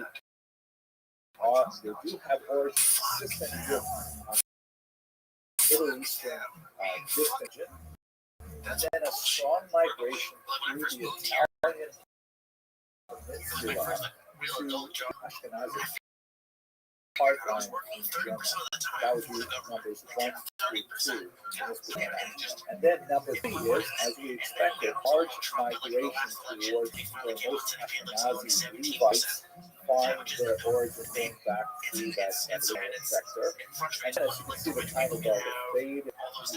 do have origins consistent with Middle Eastern distinction, and then a strong migration through the Italian peninsula to Ashkenazi hardline in general. That would be numbers 1 through 2 in this particular. And then number 3 is, as we expected, large migration towards where most Ashkenazi Levites find their origin going back through that Mediterranean sector. And as you can see, the kind of the fade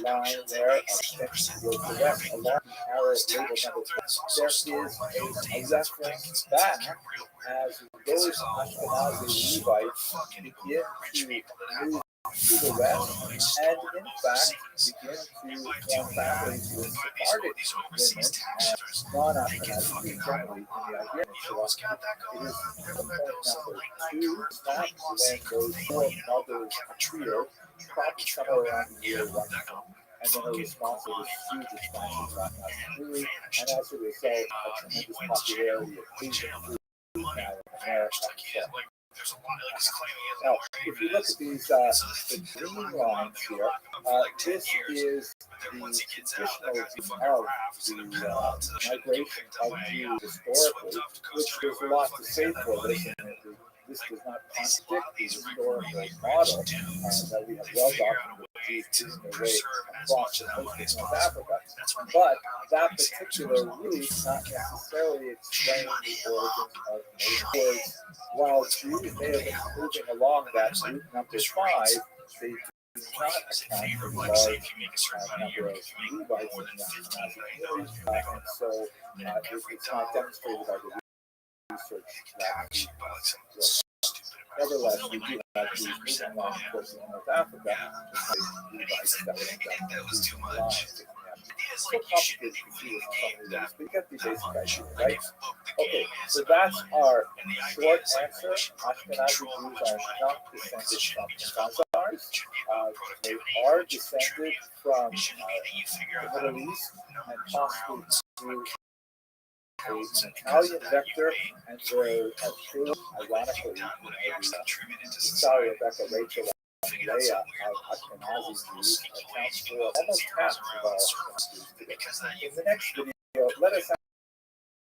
line there extends towards the west along the arrow label number 3. There is a reference back as those Ashkenazi Levites begin to move to the west, and in fact begin to form families with Sephardic women and non-Ashkenazi Jews generally in the Iberian Peninsula. It is the point number 2, not when those four mothers appeared, probably somewhere around the year 1000. And then a response of this huge expansion of Ashkenazi, and as a result, a tremendous popularity of Asian food now in America. Now, if you look at these, the green lines here, this is the traditional view of the migration of Jews historically, which there's a lot to say for this, and this does not contradict the historical model that we have well documented Jews choosing their way across the coast of North Africa. But that particular route not necessarily explain the origins of nations. While Jews may have been moving along that route number 5, they do not account for the large number of Levites in the Ashkenazi communities, and so it's not demonstrated by the research that we Nevertheless, we do have these moving lines towards the North Africa. So complicated to see with some of these, but you get the basic idea, right? Okay, so that's our short answer. Ashkenazi Jews are not descended from Khazars. They are descended from the Middle East and possibly through an Italian vector, and they're true, ironically, sorry, Rebecca, Rachel, and Leah of Ashkenazi Jews accounts for almost half of all Ashkenazi Jews today. In the next video, let us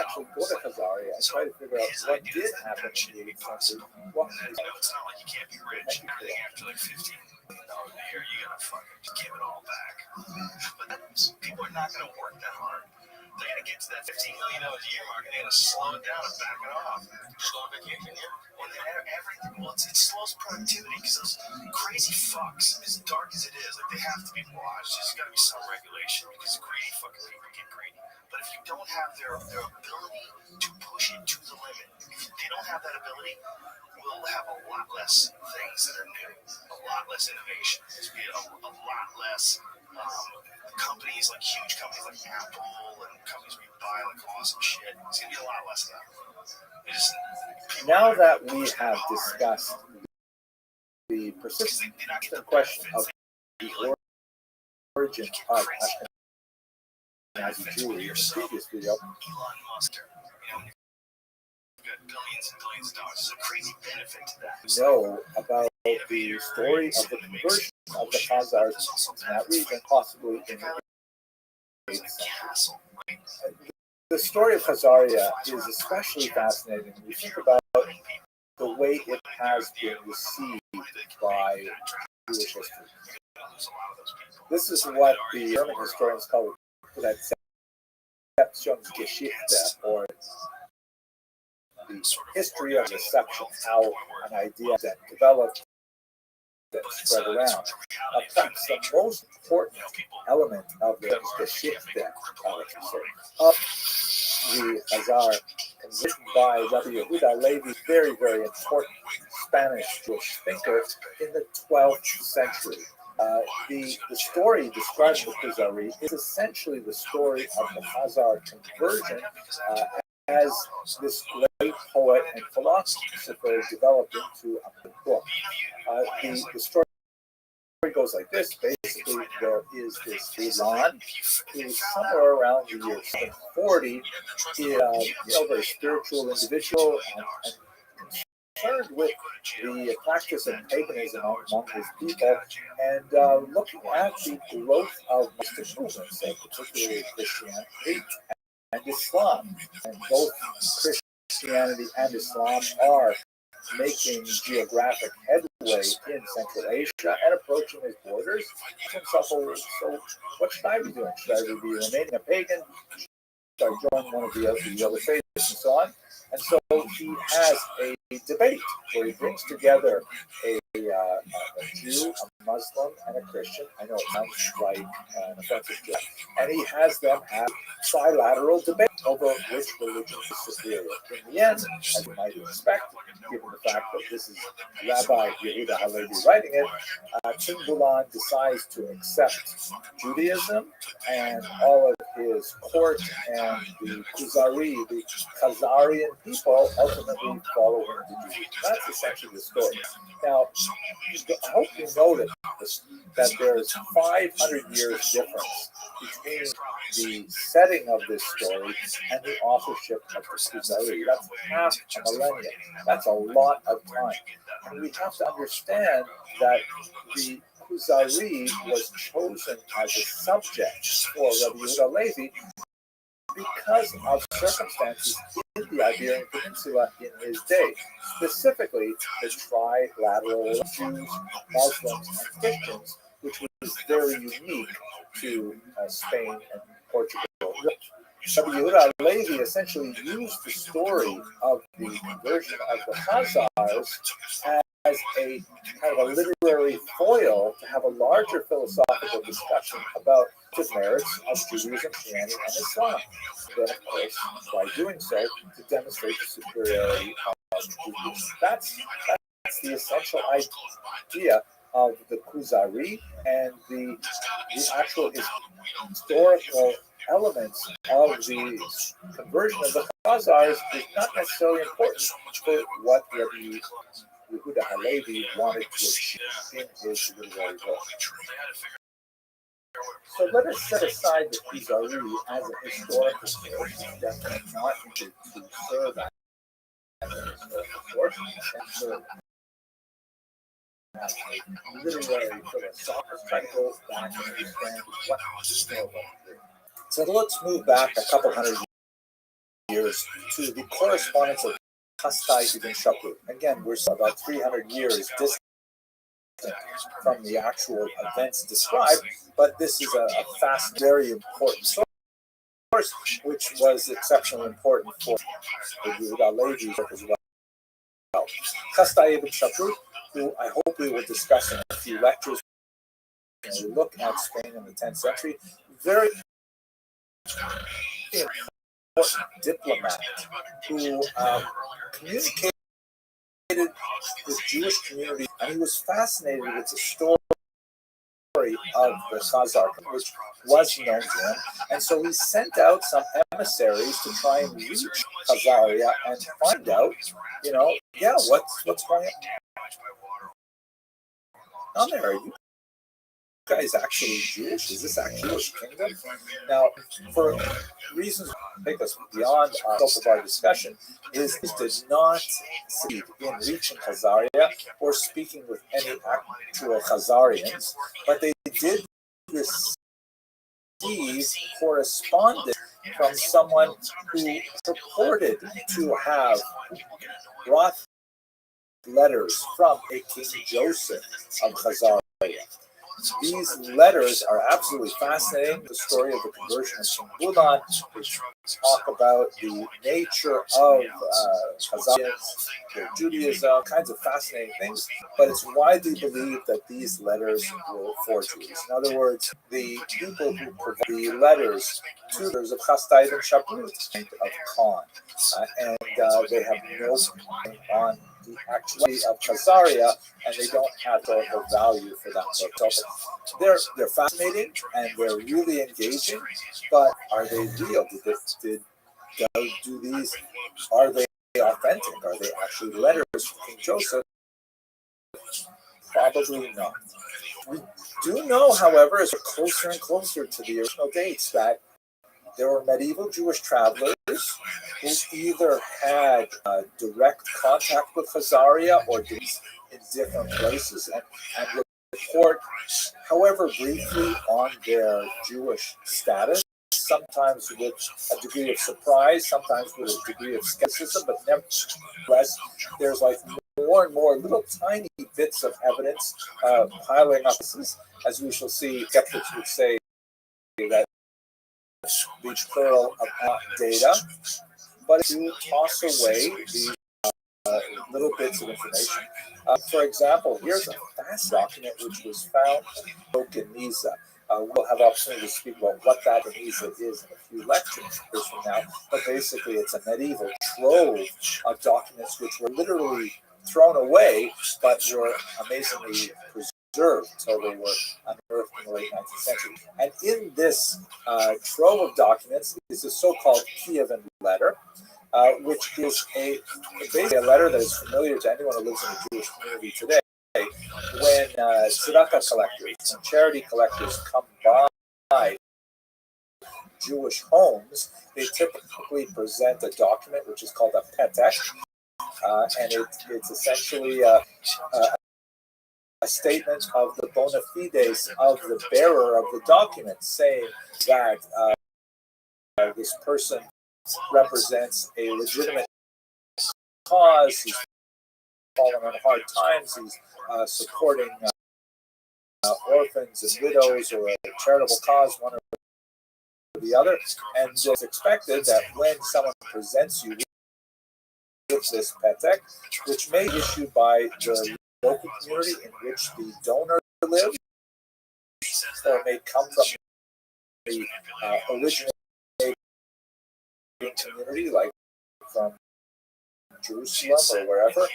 actually go to Khazaria and try to figure out what did happen in the 8th century. What was It's not like you can't be rich. Everything after like $15 million a year, you gotta fucking just give it all back. But people are not gonna work that hard. They're gonna get to that $15 million a year mark and they're gonna slow it down and back it off. Slow vacation, yeah. And then everything, well, it slows productivity because those crazy fucks, as dark as it is, like they have to be watched. There's gotta be some regulation because greedy fucking people get greedy. But if you don't have their ability to push it to the limit, if they don't have that ability, we'll have a lot less things that are new, a lot less innovation. There's a lot less companies, like huge companies like Apple and companies where you buy like awesome shit. It's gonna be a lot less of that. Now that we have discussed the persistent question of the origin of Ashkenazi Jewry in the previous video, Elon Musk, got billions and billions of dollars. There's a crazy benefit to that. know about the story of the conversion of the Khazars in that region, possibly in the 8th century. The story of Khazaria is especially fascinating when you think about the way it has been received by Jewish history. This is what the German historians call Rezeptionsgeschichte, or the history of reception, how an idea that developed and spread around. Perhaps the most important element of the Geschichte of the Khazar, written by Rabbi Yehuda Levi, very, very important Spanish Jewish thinker in the 12th century. The story described in the Khazari is essentially the story of the Khazar conversion as this great poet and philosopher developed into a book. The story goes like this. Basically, there is this Elon who, somewhere around the year 740, is a very spiritual individual and concerned with the practice of paganism among his people, and looking at the growth of Muslim movements, particularly Christianity and Islam. And both Christianity and Islam are making geographic headway in Central Asia and approaching its borders. So what should I be doing? Should I be remaining a pagan? Should I join one of the other faiths and so on? And so he has a debate where he brings together a Jew, a Muslim, and a Christian. I know it sounds like an offensive joke. And he has them have trilateral debate over which religion is superior. In the end, as you might expect, given the fact that this is Rabbi Yehuda Halevi writing it, King Bulan decides to accept Judaism, and all of his court and the Khazari, the Khazarian people, ultimately follow him to Judaism. That's essentially the story. Now, I hope you notice that there's 500 years difference between the setting of this story and the authorship of the Khazari. That's half a millennium. That's a lot of time. And we have to understand that the Khazari was chosen as a subject for Rabbi Yehuda Levi because of circumstances in the Iberian Peninsula in his day, specifically the trilateral Jews, Muslims, and Christians, which was very unique to Spain and Portugal. Rabbi Yehuda Levi essentially used the story of the conversion of the Khazars as a kind of a literary foil to have a larger philosophical discussion about the merits of Judaism, Christianity, and Islam. And then, of course, by doing so, to demonstrate the superiority of Judaism. That's that's the essential idea of the Kuzari and the actual historical elements of the conversion of the Khazars is not necessarily important for what Rabbi Yehuda Halevi wanted to achieve in his literary work. So let us set aside the Kuzari as a historical source, definitely not to serve as a historical source, and serve as a literary philosophical cycle that understands what historical is. So let's move back a couple hundred years to the correspondence of Hastai ibn Shapur. Again, we're about 300 years distant from the actual events described, but this is a fast, very important source, which was exceptionally important for the Yehuda Levi's work as well. Hastai ibn Shapur, who I hope we will discuss in a few lectures when we look at Spain in the 10th century, very important diplomat who communicated with Jewish community, and he was fascinated with the story of the Khazar, which was known to him, and so he sent out some emissaries to try and reach Khazaria and find out, what's going on there. Are you guys actually Jewish? Is this actually a Jewish kingdom? Now, for reasons that take us beyond the scope of our discussion, is did not succeed in reaching Khazaria or speaking with any actual Khazarians, but they did receive correspondence from someone who purported to have brought letters from a King Joseph of Khazaria. These letters are absolutely fascinating. The story of the conversion of King Bulan, which talk about the nature of Khazarians, their Judaism, kinds of fascinating things. But it's widely believed that these letters were forgeries. In other words, the people who provide the letters to the of Hastai ibn Shapur of Khan, and they have no point on the actuality of Khazaria, and they don't have the value for that book. So they're fascinating and they're really engaging, but are they real? Do these? Are they authentic? Are they actually letters from King Joseph? Probably not. We do know, however, as we're closer and closer to the original dates, that there were medieval Jewish travelers who either had direct contact with Khazaria or did in different places and report, however briefly, on their Jewish status, sometimes with a degree of surprise, sometimes with a degree of skepticism, but nevertheless, there's like more and more little tiny bits of evidence piling up. As we shall see, skeptics would say that the pearl of data, but if you toss away these little bits of information. For example, here's a fast document which was found in Geniza. We'll have opportunity to speak about what that Geniza is in a few lectures from now, but basically it's a medieval trove of documents which were literally thrown away, but were amazingly preserved until they were unearthed in the late 19th century. And in this trove of documents is the so-called Kievan letter, which is basically a letter that is familiar to anyone who lives in the Jewish community today. When tzedakah collectors and charity collectors come by Jewish homes, they typically present a document which is called a petek, and it's essentially a statement of the bona fides of the bearer of the document, saying that this person represents a legitimate cause, he's fallen on hard times, he's supporting orphans and widows, or a charitable cause, one or the other. And it's expected that when someone presents you with this petek, which may be issued by the local community in which the donor lives, or may come from the originating community, like from Jerusalem or wherever,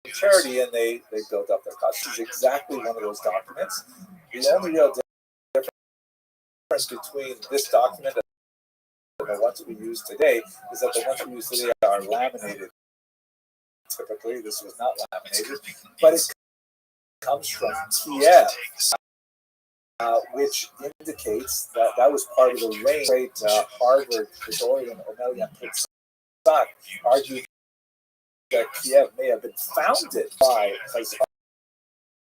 charity, and they build up their cause. This is exactly one of those documents. The only real difference between this document and the ones we use today is that the ones we use today are laminated. Typically, this was not laminated, but it comes from Kiev, which indicates that that was part of the range. Great Harvard historian Amelia Pitzak argued that Kiev may have been founded by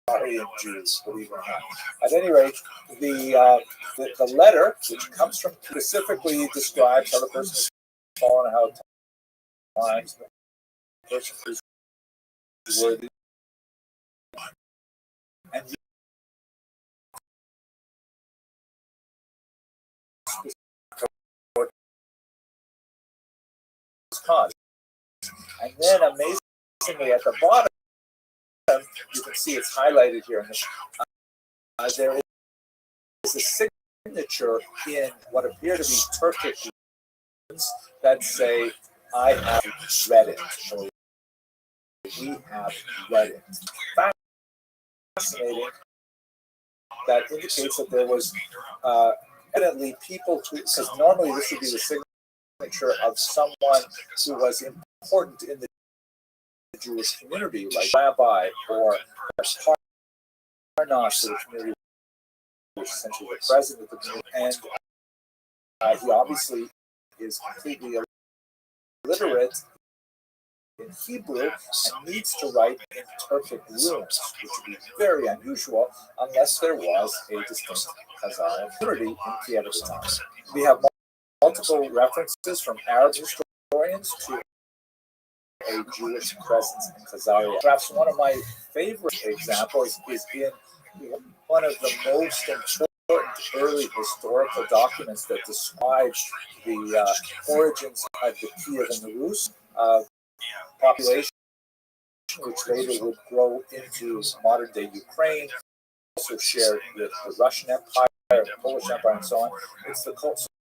Khazarian Jews, believe it or not. At any rate, the letter, which comes from, specifically describes how the person is fallen, how times the person is worthy, and cause. And then amazingly at the bottom, you can see it's highlighted here. There is a signature in what appear to be Turkish that say, I have read it, or we have read it. Fascinating. That indicates that there was evidently people who, because normally this would be the signature of someone who was important in the Jewish community, like Rabbi or Parnas of the community, which is essentially the president of the community, and he obviously is completely illiterate in Hebrew and needs to write in Turkic runes, which would be very unusual unless there was a distinct Khazarian community in Kiev at the time. We have multiple references from Arab historians to a Jewish presence in Khazaria. Perhaps one of my favorite examples is in one of the most important early historical documents that describes the origins of the Kiev and the Rus population, which later would grow into modern-day Ukraine, also shared with the Russian Empire, the Polish Empire, and so on. It's the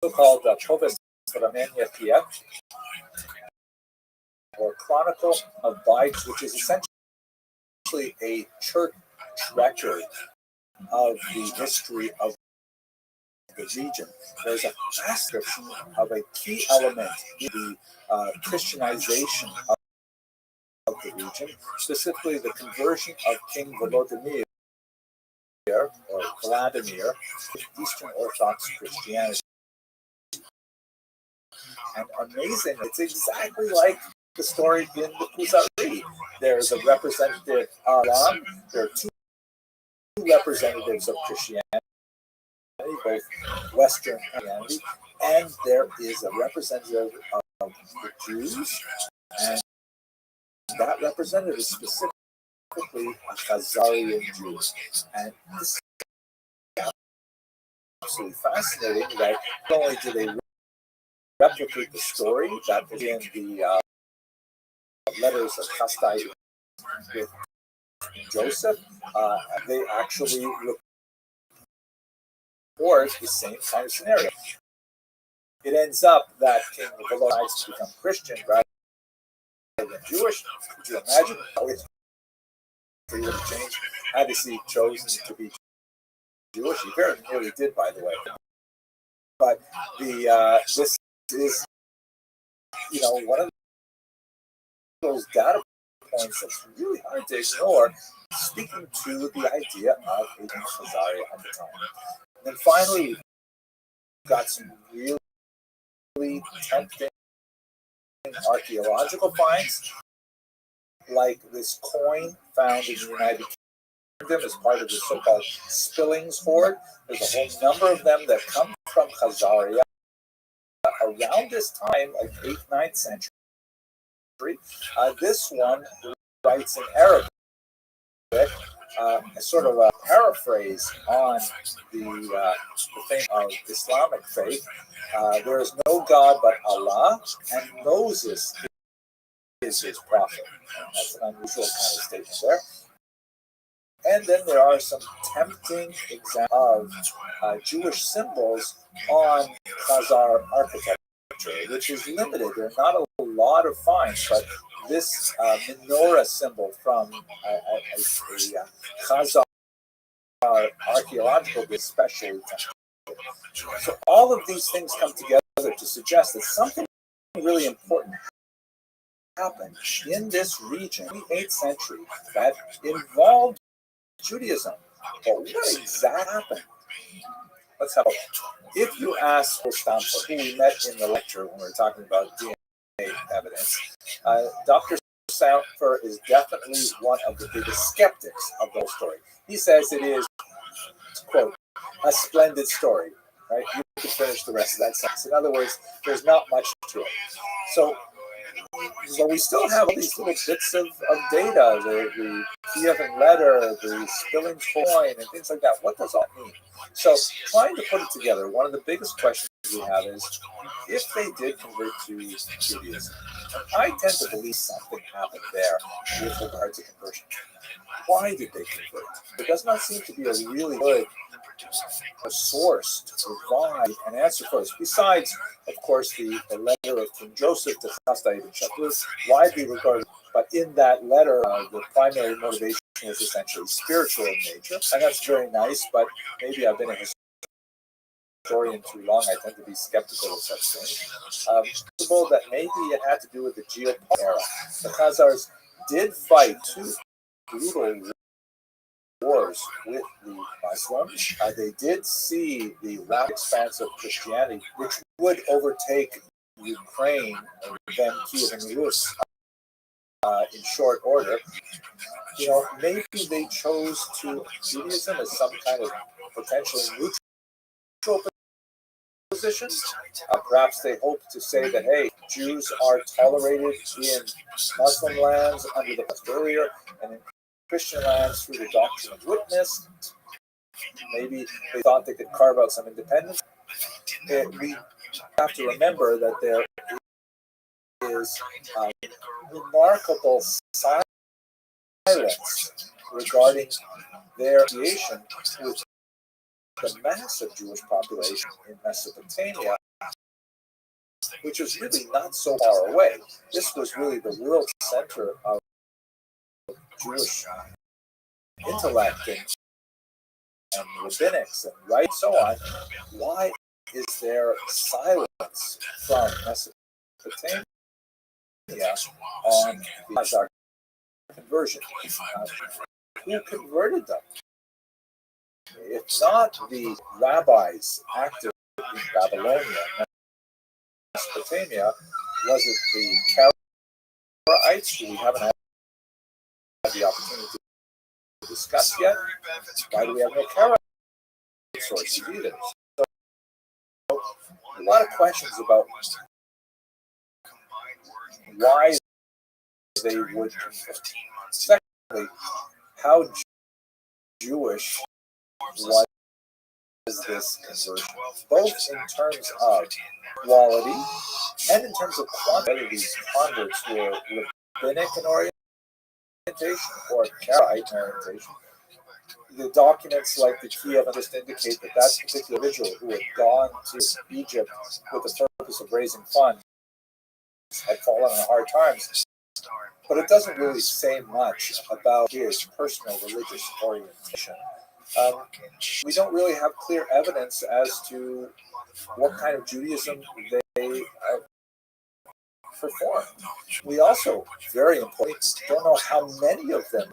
so-called Povest Ramenia Kiev, or Chronicle of Bites, which is essentially a church record of the history of the region. There's a vast description of a key element in the Christianization of the region, specifically the conversion of King Volodymyr, or Vladimir, to Eastern Orthodox Christianity. And amazing, it's exactly like the story in the Kuzari. There's a representative of Islam. There are two representatives of Christianity, both Western Christianity, and there is a representative of the Jews, and that representative is specifically Khazarian Jews. And this is absolutely fascinating that not only do they replicate the story that was in the letters of Kastai with Joseph, they actually report the same kind of scenario. It ends up that King Volodymyr decides to become Christian rather than Jewish. Could you imagine how it would have changed had he chosen to be Jewish? He very nearly did, by the way. But this is, one of those data points that's really hard to ignore, speaking to the idea of a Khazaria at the time. And then finally, we've got some really tempting archaeological finds, like this coin found in the United Kingdom as part of the so-called Spillings hoard. There's a whole number of them that come from Khazaria around this time, like 8th, 9th century. This one writes in Arabic, sort of a paraphrase on the thing of Islamic faith. There is no God but Allah, and Moses is his prophet. That's an unusual kind of statement there. And then there are some tempting examples of Jewish symbols on Khazar architecture, which is limited. There are not a lot of finds, but this menorah symbol from a Khazar archaeological, especially. So all of these things come together to suggest that something really important happened in this region in the 8th century that involved Judaism. But what exactly happened? Let's have a look. If you ask Stanford, who we met in the lecture when we were talking about DNA evidence, Dr. Stanford is definitely one of the biggest skeptics of the whole story. He says it is, quote, a splendid story, right? You can finish the rest of that sentence. In other words, there's not much to it. So we still have all these little bits of data, the Kievan letter, the Spilling coin, and things like that. What does all that mean? So trying to put it together, one of the biggest questions we have is, if they did convert to Judaism, I tend to believe something happened there with regard to conversion. Why did they convert? There does not seem to be a really good source to provide an answer for us. Besides, of course, the letter of King Joseph to Chasdai ibn Shaprut, widely regarded. But in that letter, the primary motivation is essentially spiritual in nature, and that's very nice. But maybe I've been a historian too long. I tend to be skeptical of such things. Possible that maybe it had to do with the geopolitical era. The Khazars did fight two brutal wars with the Muslims. They did see the rapid expanse of Christianity, which would overtake Ukraine and then Kiev and Rus in short order. You know, maybe they chose to Judaism as some kind of potentially neutral position. Perhaps they hope to say that, hey, Jews are tolerated in Muslim lands under the earlier and in Christian lands through the doctrine of witness. Maybe they thought they could carve out some independence. We have to remember that there is remarkable silence regarding their affiliation with the massive Jewish population in Mesopotamia, which is really not so far away. This was really the world center of Jewish intellect and rabbinics and right so on. Why is there silence from Mesopotamia on the Khazar conversion? Who converted them? If not the rabbis active in Babylonia, Mesopotamia, was it the Karaites, who we haven't had the opportunity to discuss yet? Why do we have no Karaite sources either? So, a lot of questions about why they would convert. Secondly, how Jewish was this conversion, both in terms of quality and in terms of quantity. Whether these converts were rabbinic in orientation or Karaite in orientation. The documents like the Kiev just indicate that that particular individual who had gone to Egypt with the purpose of raising funds had fallen on hard times. But it doesn't really say much about his personal religious orientation. We don't really have clear evidence as to what kind of Judaism they performed. We also, very important, don't know how many of them.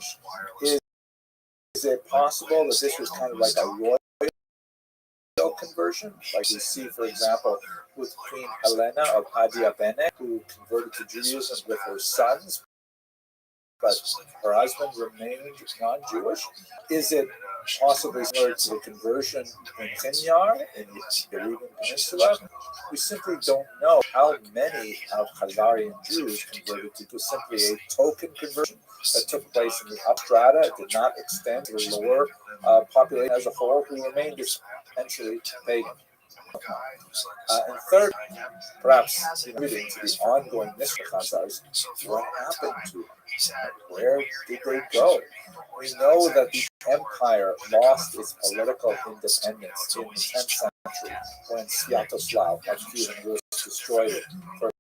Is it possible that this was kind of like a royal conversion? Like we see, for example, with Queen Helena of Adiabene, who converted to Judaism with her sons, but her husband remained non-Jewish? Is it possibly similar to the conversion in Tinyar in the Arabian Peninsula? We simply don't know how many of Khazarian Jews converted to simply a token conversion that took place in the upper strata. It did not extend to the lower population as a whole, who remained essentially pagan. And third, perhaps relating to the ongoing mystery of Khazars, what happened to them? Where did they go? We know that the empire lost its political independence in the 10th century when Sviatoslav of Kiev and Rus destroyed it for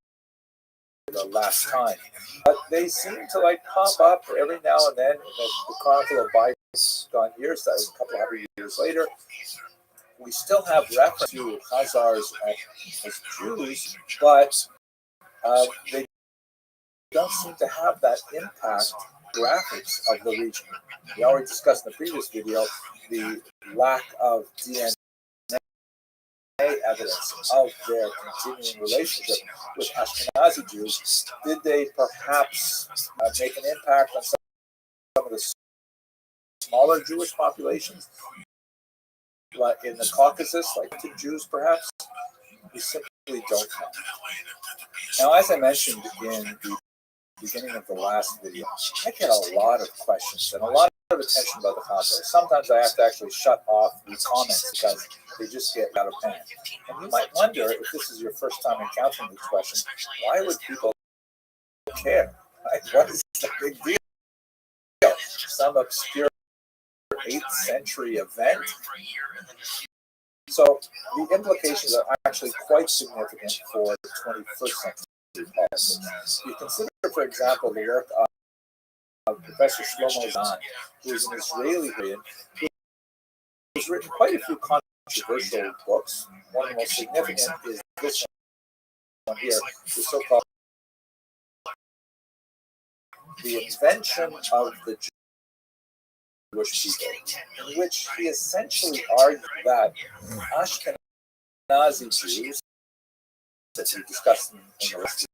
the last time. But they seem to like pop up every now and then in the Chronicle of Bygone Years. That was a couple hundred years later. We still have reference to Khazars as Jews, but they don't seem to have that impact graphics of the region. We already discussed in the previous video the lack of DNA evidence of their continuing relationship with Ashkenazi Jews. Did they perhaps make an impact on some of the smaller Jewish populations, like in the Caucasus, like to Jews perhaps? We simply don't know. Now, as I mentioned in the beginning of the last video, I get a lot of questions and a lot of attention about the Khazars. Sometimes I have to actually shut off the comments because they just get out of hand. And you might wonder, if this is your first time encountering these questions, why would people care? Like, what is the big deal? Some obscure 8th century event? So the implications are actually quite significant for the 21st century politics. You consider, for example, the work of Professor Shlomo Zahn, who is an Israeli historian, who has written quite a few controversial books. One of the most significant is this one here, the so-called The Invention of the Jewish People, in which he essentially argued that Ashkenazi Jews, as we discussed in the last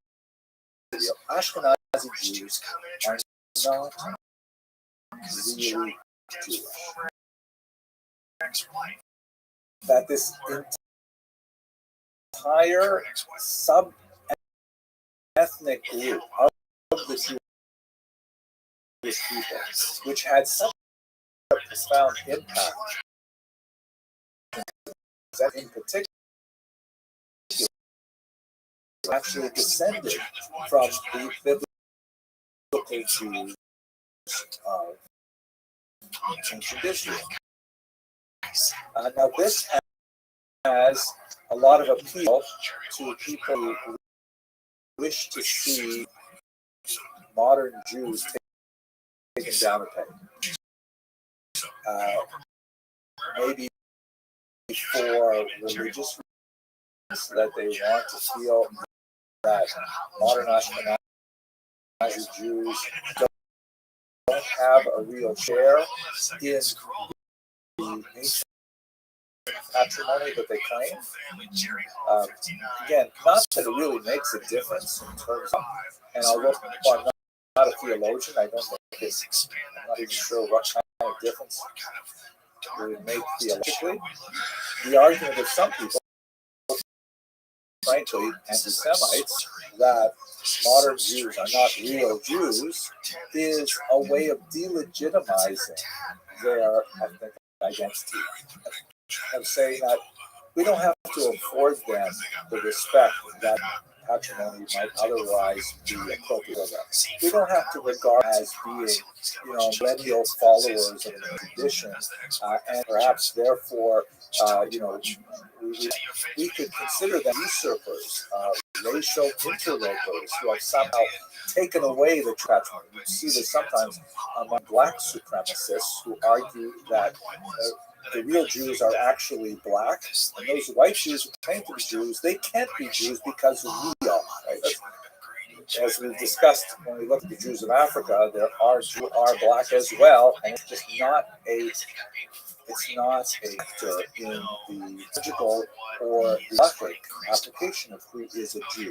video, Ashkenazi Jews are not really Jewish. That this entire sub-ethnic group of the Jewish people, which had such a profound impact, that in particular actually descended from the biblical Jews of ancient Israel. Now, this has a lot of appeal to people who wish to see modern Jews taken down a peg. Maybe for religious reasons, that they want to feel that modern Ashkenazi Jews don't have a real share in the ancient patrimony that they claim. Again, not that it really makes a difference in terms of, and although I'm not a theologian, I don't think it's, I'm not even sure what kind of difference it would make theologically. The argument of some people, frankly, anti-Semites, that modern Jews are not real Jews is a way of delegitimizing their ethnic identity, of saying that we don't have to afford them the respect that patrimony might otherwise be appropriate for them. We don't have to regard as being, millennial followers of the tradition, and perhaps therefore, we could consider them usurpers, racial interlopers who have somehow taken away the patrimony. You see this sometimes among black supremacists who argue that the real Jews are actually black, and those white Jews who claim to be Jews, they can't be Jews because we are. Right? As we've discussed when we look at the Jews of Africa, there are Jews who are black as well, and it's just not a factor in the logical or the halachic application of who is a Jew,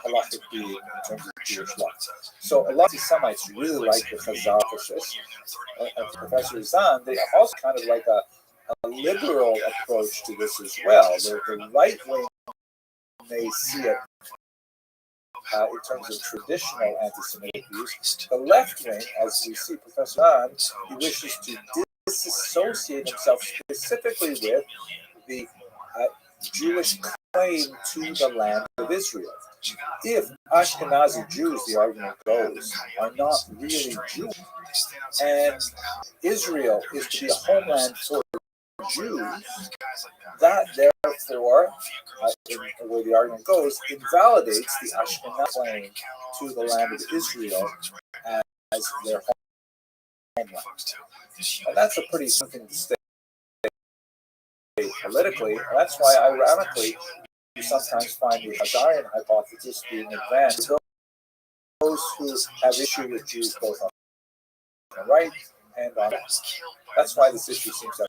halachic being in terms of Jewish law. So a lot of Semites really like the Khazar emphasis. Professor Zahn, they also kind of like a liberal approach to this as well. The right wing may see it in terms of traditional anti-Semitic views. The left wing, as we see Professor Zahn, he wishes to disassociate himself specifically with the Jewish claim to the land of Israel. If Ashkenazi Jews, the argument goes, are not really Jews, and Israel is to be a homeland for Jews, that therefore, in the way the argument goes, invalidates the Ashkenaz claim to the land of Israel as their homeland. And that's a pretty something to say politically. And that's why, ironically, you sometimes find the Hazarian hypothesis being advanced. Those who have issue with Jews both on the right and on the left. That's why this issue seems to have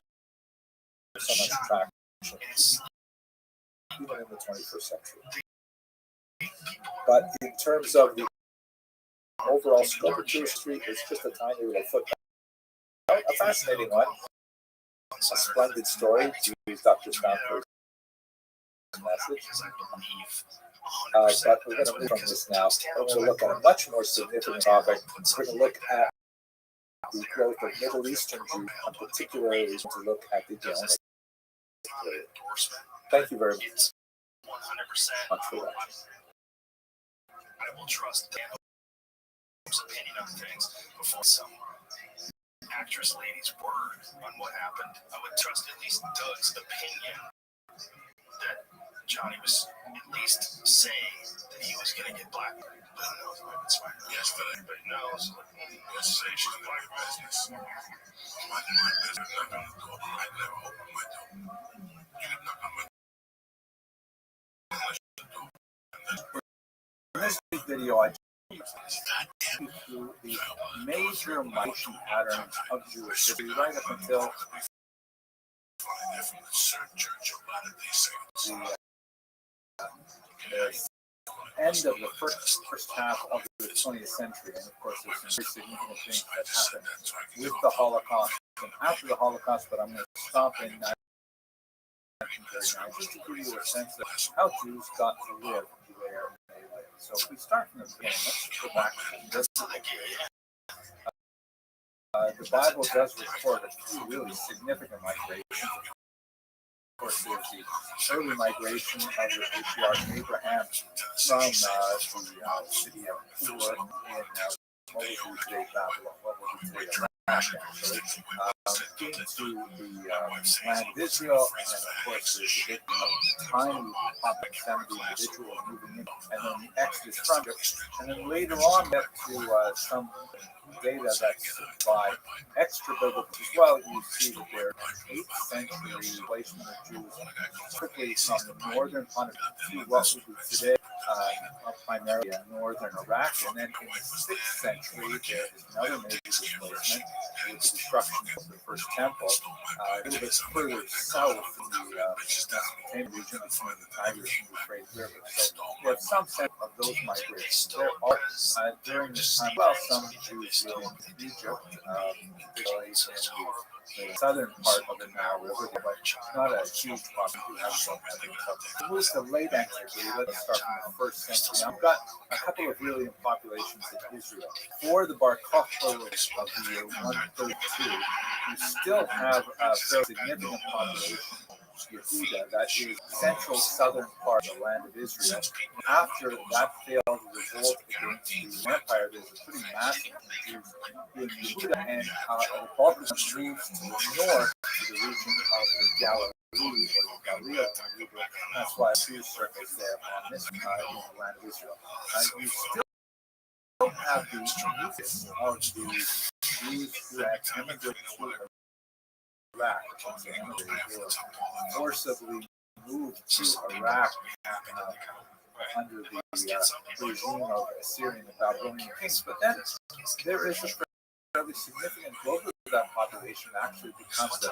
so much traction, even in the 21st century. But in terms of the overall scope of Jewish history, it's just a tiny little footnote. A fascinating one, a splendid story to use Dr. Stanford's message. But we're going to move from this now. We're going to look at a much more significant topic. We're going to look at the growth of Middle Eastern Jews, and particularly to look at the Genesis period. Thank you very much for watching. I will trust Dan's opinion on things before some actress lady's word on what happened. I would trust at least Doug's opinion that Johnny was at least saying that he was going to get black. But who knows? It's fine. Yes, but everybody knows. Let's say she's black business. My business is not going to go. I never hope it might do. You're not going to. In this video, I take you through the major migration patterns of Jewish history right up until the end of the first half of the 20th century. And of course, there's some very significant things that happened with the Holocaust and after the Holocaust, but I'm going to stop in 1939 just to give you a sense of how Jews got to live where they live. So if we start from the beginning, let's go back to this period. The Bible does record a few really significant migrations. Of course, there's the early migration of the patriarch Abraham from the city of Ur in what would be today Babylon, what would be today Iraq, actually, into the land of Israel, and then of course there's a bit of tiny pocket 70 individuals moving in, and then the Exodus from Egypt, and then later on get to some data that's by extra biblical as well. You see that there are 8th century placement of Jews, quickly from the northern part to what would be today primarily northern Iraq, and then in the 6th century there is another major displacement with the destruction of the first temple, a little bit further south in the Mesopotamian region between the Tigris and Euphrates River. So we have some sense of those migrations. There are during this time, well, some Jews living in Egypt, particularly in the southern part of the Nile River, but not a huge problem. We have some evidence of it. It was the late antiquity. Let's start from the first century. I've got a couple of really populations in Israel. For the Bar Kokhba of the year 132, you still have a fairly significant population. Yehuda, that is central southern part of the land of Israel. After that failed revolt against the empire, there's a pretty massive Jews in Yehuda, and the Balkans moves to the north to the region of the Galilee, or Galilea. That's why two circles there on this in the land of Israel. You still have the nucleus of the Jews who had immigrated to Iraq, forcibly moved to Iraq under the regime of Assyrian and Babylonian kings. But then there is a fairly significant growth of that population, actually becomes a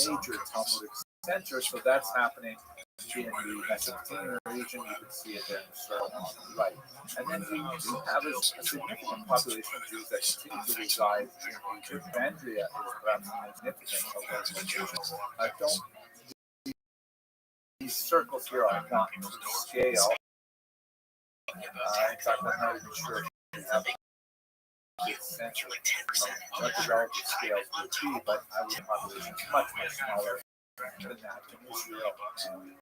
major Talmudic center. So that's happening in the Mesopotamian region. You can see it there in the circle on the right. And then we do have a significant population of Jews that continue to reside in Egypt. Andrea is perhaps the most significant of those locations. These circles here are not to scale. In fact, I'm not even sure if we have a sense of what the relative scales would be, but I would population much, much smaller than that in Israel and in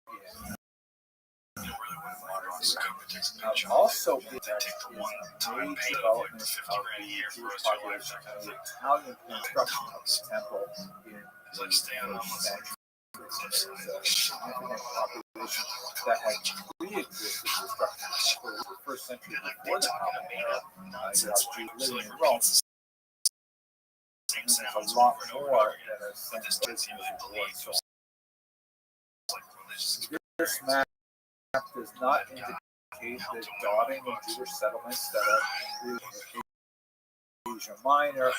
also, in that major development of the Jewish population and the Italian construction of the temple in the 1st century. there's a significant population that had pre-existed destruction for the first century before the Common Era. You have Jews living in Rome. And there's a lot more that are sent to war. So this map does not indicate the dotting of Jewish settlements that are in Asia Minor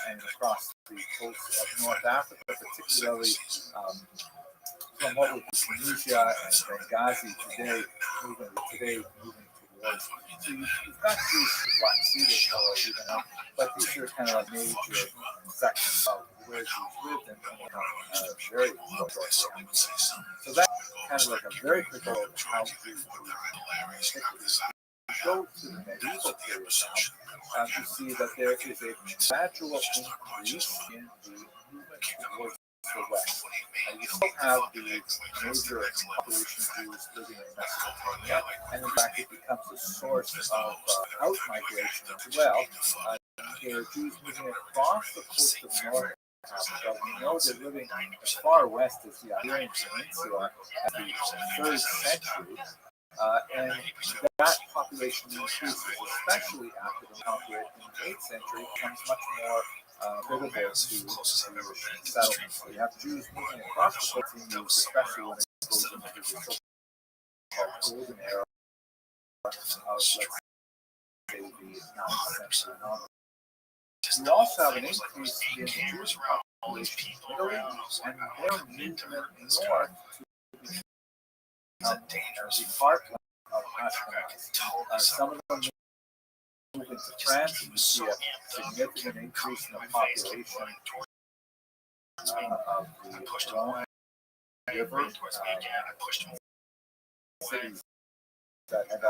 and across the coast of North Africa, particularly from what would be Tunisia and Benghazi today, moving towards. So you've got these Black Sea that color even up, but these are kind of like major sections of where Jews lived and very local. So that's kind of like a very quick overview of how Jews go to the medieval period now, you see that there is a gradual increase in the movement towards the west. You still have the major population of Jews living in Mesopotamia, and in fact it becomes a source of out-migration as well. There are Jews moving across the coast of North Africa. We know they're living as far west as the Iberian Peninsula at the 3rd century. And that population increases, especially after the conquest in the 8th century, becomes much more critical to settlement. So you have Jews moving across the coast, especially when it goes into the so-called golden era of, let's say, the 9th century onward. You also have an increase in the Jewish population in Italy and their movement north to the heartland of Ashkenaz. Some of them move into France, and you see a significant increase in the population of the Rhone River. Cities that had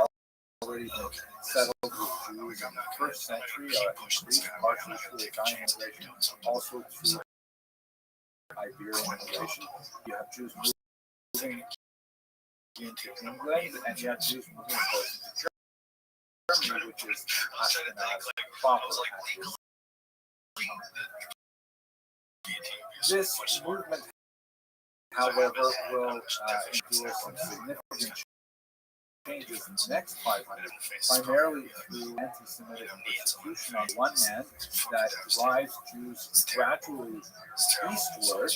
already been settled with Jews in the 1st century increased partially through Italian immigration, also through Iberian immigration. You have Jews moving into England, and you have Jews moving into Germany, which is Ashkenaz proper. This movement, however, will endure some significant changes in the next 500, primarily through anti-Semitic persecution on one hand that drives Jews gradually eastward,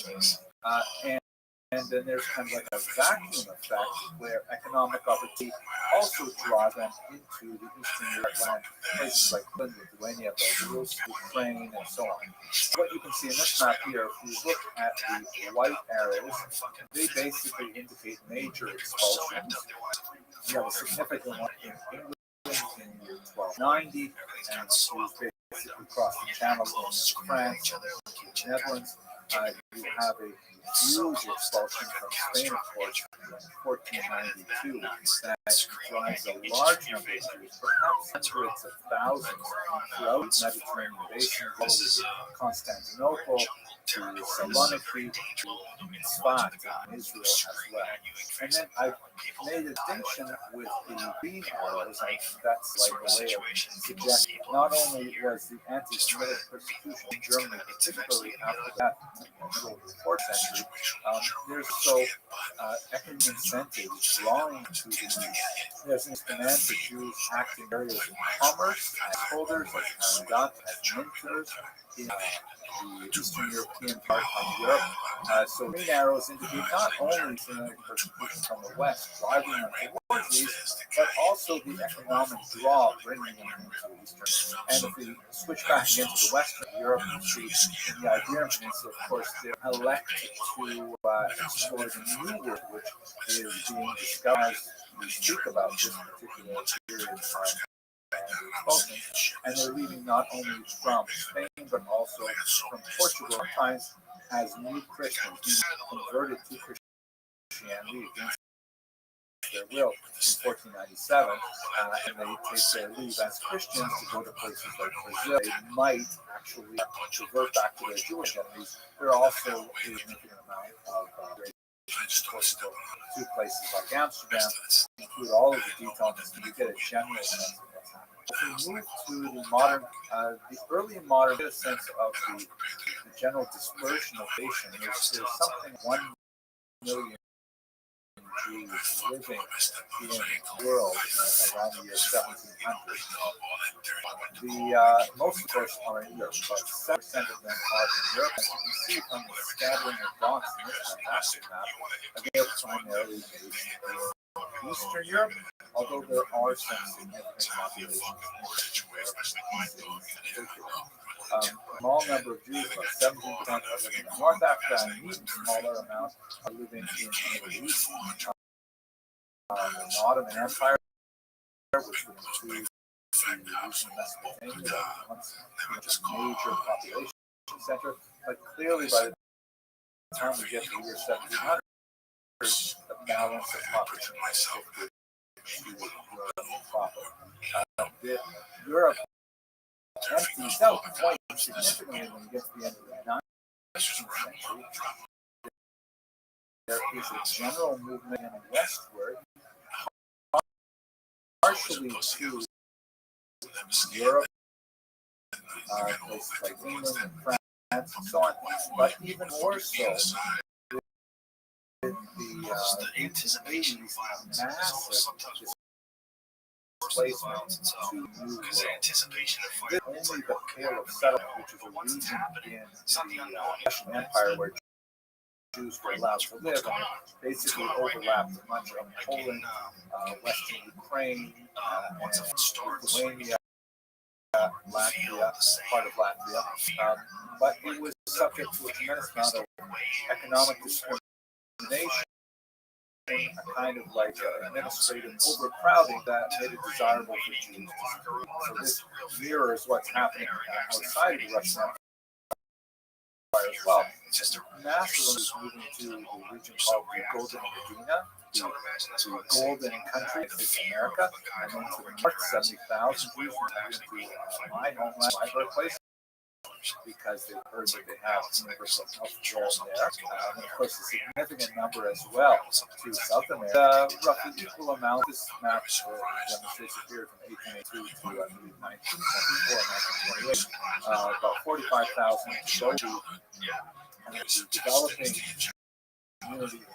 and then there's kind of like a vacuum effect where economic opportunity also draws them into the Eastern European places like Poland, Lithuania, Belarus, Ukraine, and so on. What you can see in this map here, if you look at the white arrows, they basically indicate major expulsions. You have a significant one in England in the year 1290, and Jews basically crossed the Channel going into France and the Netherlands. You have a huge expulsion from Spain, of course, in 1492 that drives a large number of Jews, perhaps hundreds of thousands, throughout the Mediterranean basin, all to Constantinople, to Saloniki, to Sfat in Israel as well. And then I've made a distinction with the green arrows, and that's like a way of suggesting not only was the anti-Semitic persecution in Germany, particularly after that, until the 4th century, there's also economic incentives drawing to the east. There's this demand for Jews acting in areas of commerce, as holders, as Handat, as minters, in the Eastern European part of Europe. So green arrows indicate not only Semitic persecution from the west, driving them towards these, but also the economic draw bringing them into the eastern. And if we switch back again to the western Europe, you see in the Iberian Peninsula, of course, they're elected to explore the New World, which is being discovered as we speak about this particular period of expulsion. And they're leaving not only from Spain, but also from Portugal, sometimes as new Christians being converted to Christianity against their will in 1497, and they take their leave as Christians to go to places like Brazil. They might actually revert back to their Jewish enemies. There are also a significant amount of Portugal to places like Amsterdam, include all of the details, and you get a general sense of what's happening. If we move to the modern, the early modern, get a sense of the general dispersion of nation. There's something, one million Jews living in the world around the year 1700. Most, of course, are in Europe, but 7% of them are in Europe. As you can see from the scattering of dots in this fantastic map, they are primarily based in Eastern Europe, although there are some significant populations a small number of Jews, about 17%, are living in North Africa, and an even smaller amount are living in the Middle East. The Ottoman Empire, which would include the region of Mesopotamia, that was once a major population center, but clearly by the time we get to the year 1700, the balance of population shifted to Europe proper. Europe empties out quite significantly when you get to the end of the 19th century. There is a general movement westward, partially to Europe, places like England and France and so on, but even more so in the 1880s, a massive displacement to New World. Only the Pale of Settlement, which is a region in the Russian Empire where Jews were allowed to live, and it basically overlapped much of Poland, Western Ukraine, and Lithuania, Latvia, part of Latvia, but it was subject to a tremendous amount of economic discrimination, a kind of like administrative overcrowding that made it desirable for Jews to spread. So this mirrors what's happening outside of the Russian Empire as well. Massive is moving to the region called the Golden Medina, the Golden Country of America, and then to the north, 70,000 Jews moving to my homeland, my birthplace, because they've heard that they have universal health care there. And of course, a significant number as well to South America. Roughly equal amount. This map demonstrates a period from 1882 to 1924, 1928. About 45,000 go to the developing community in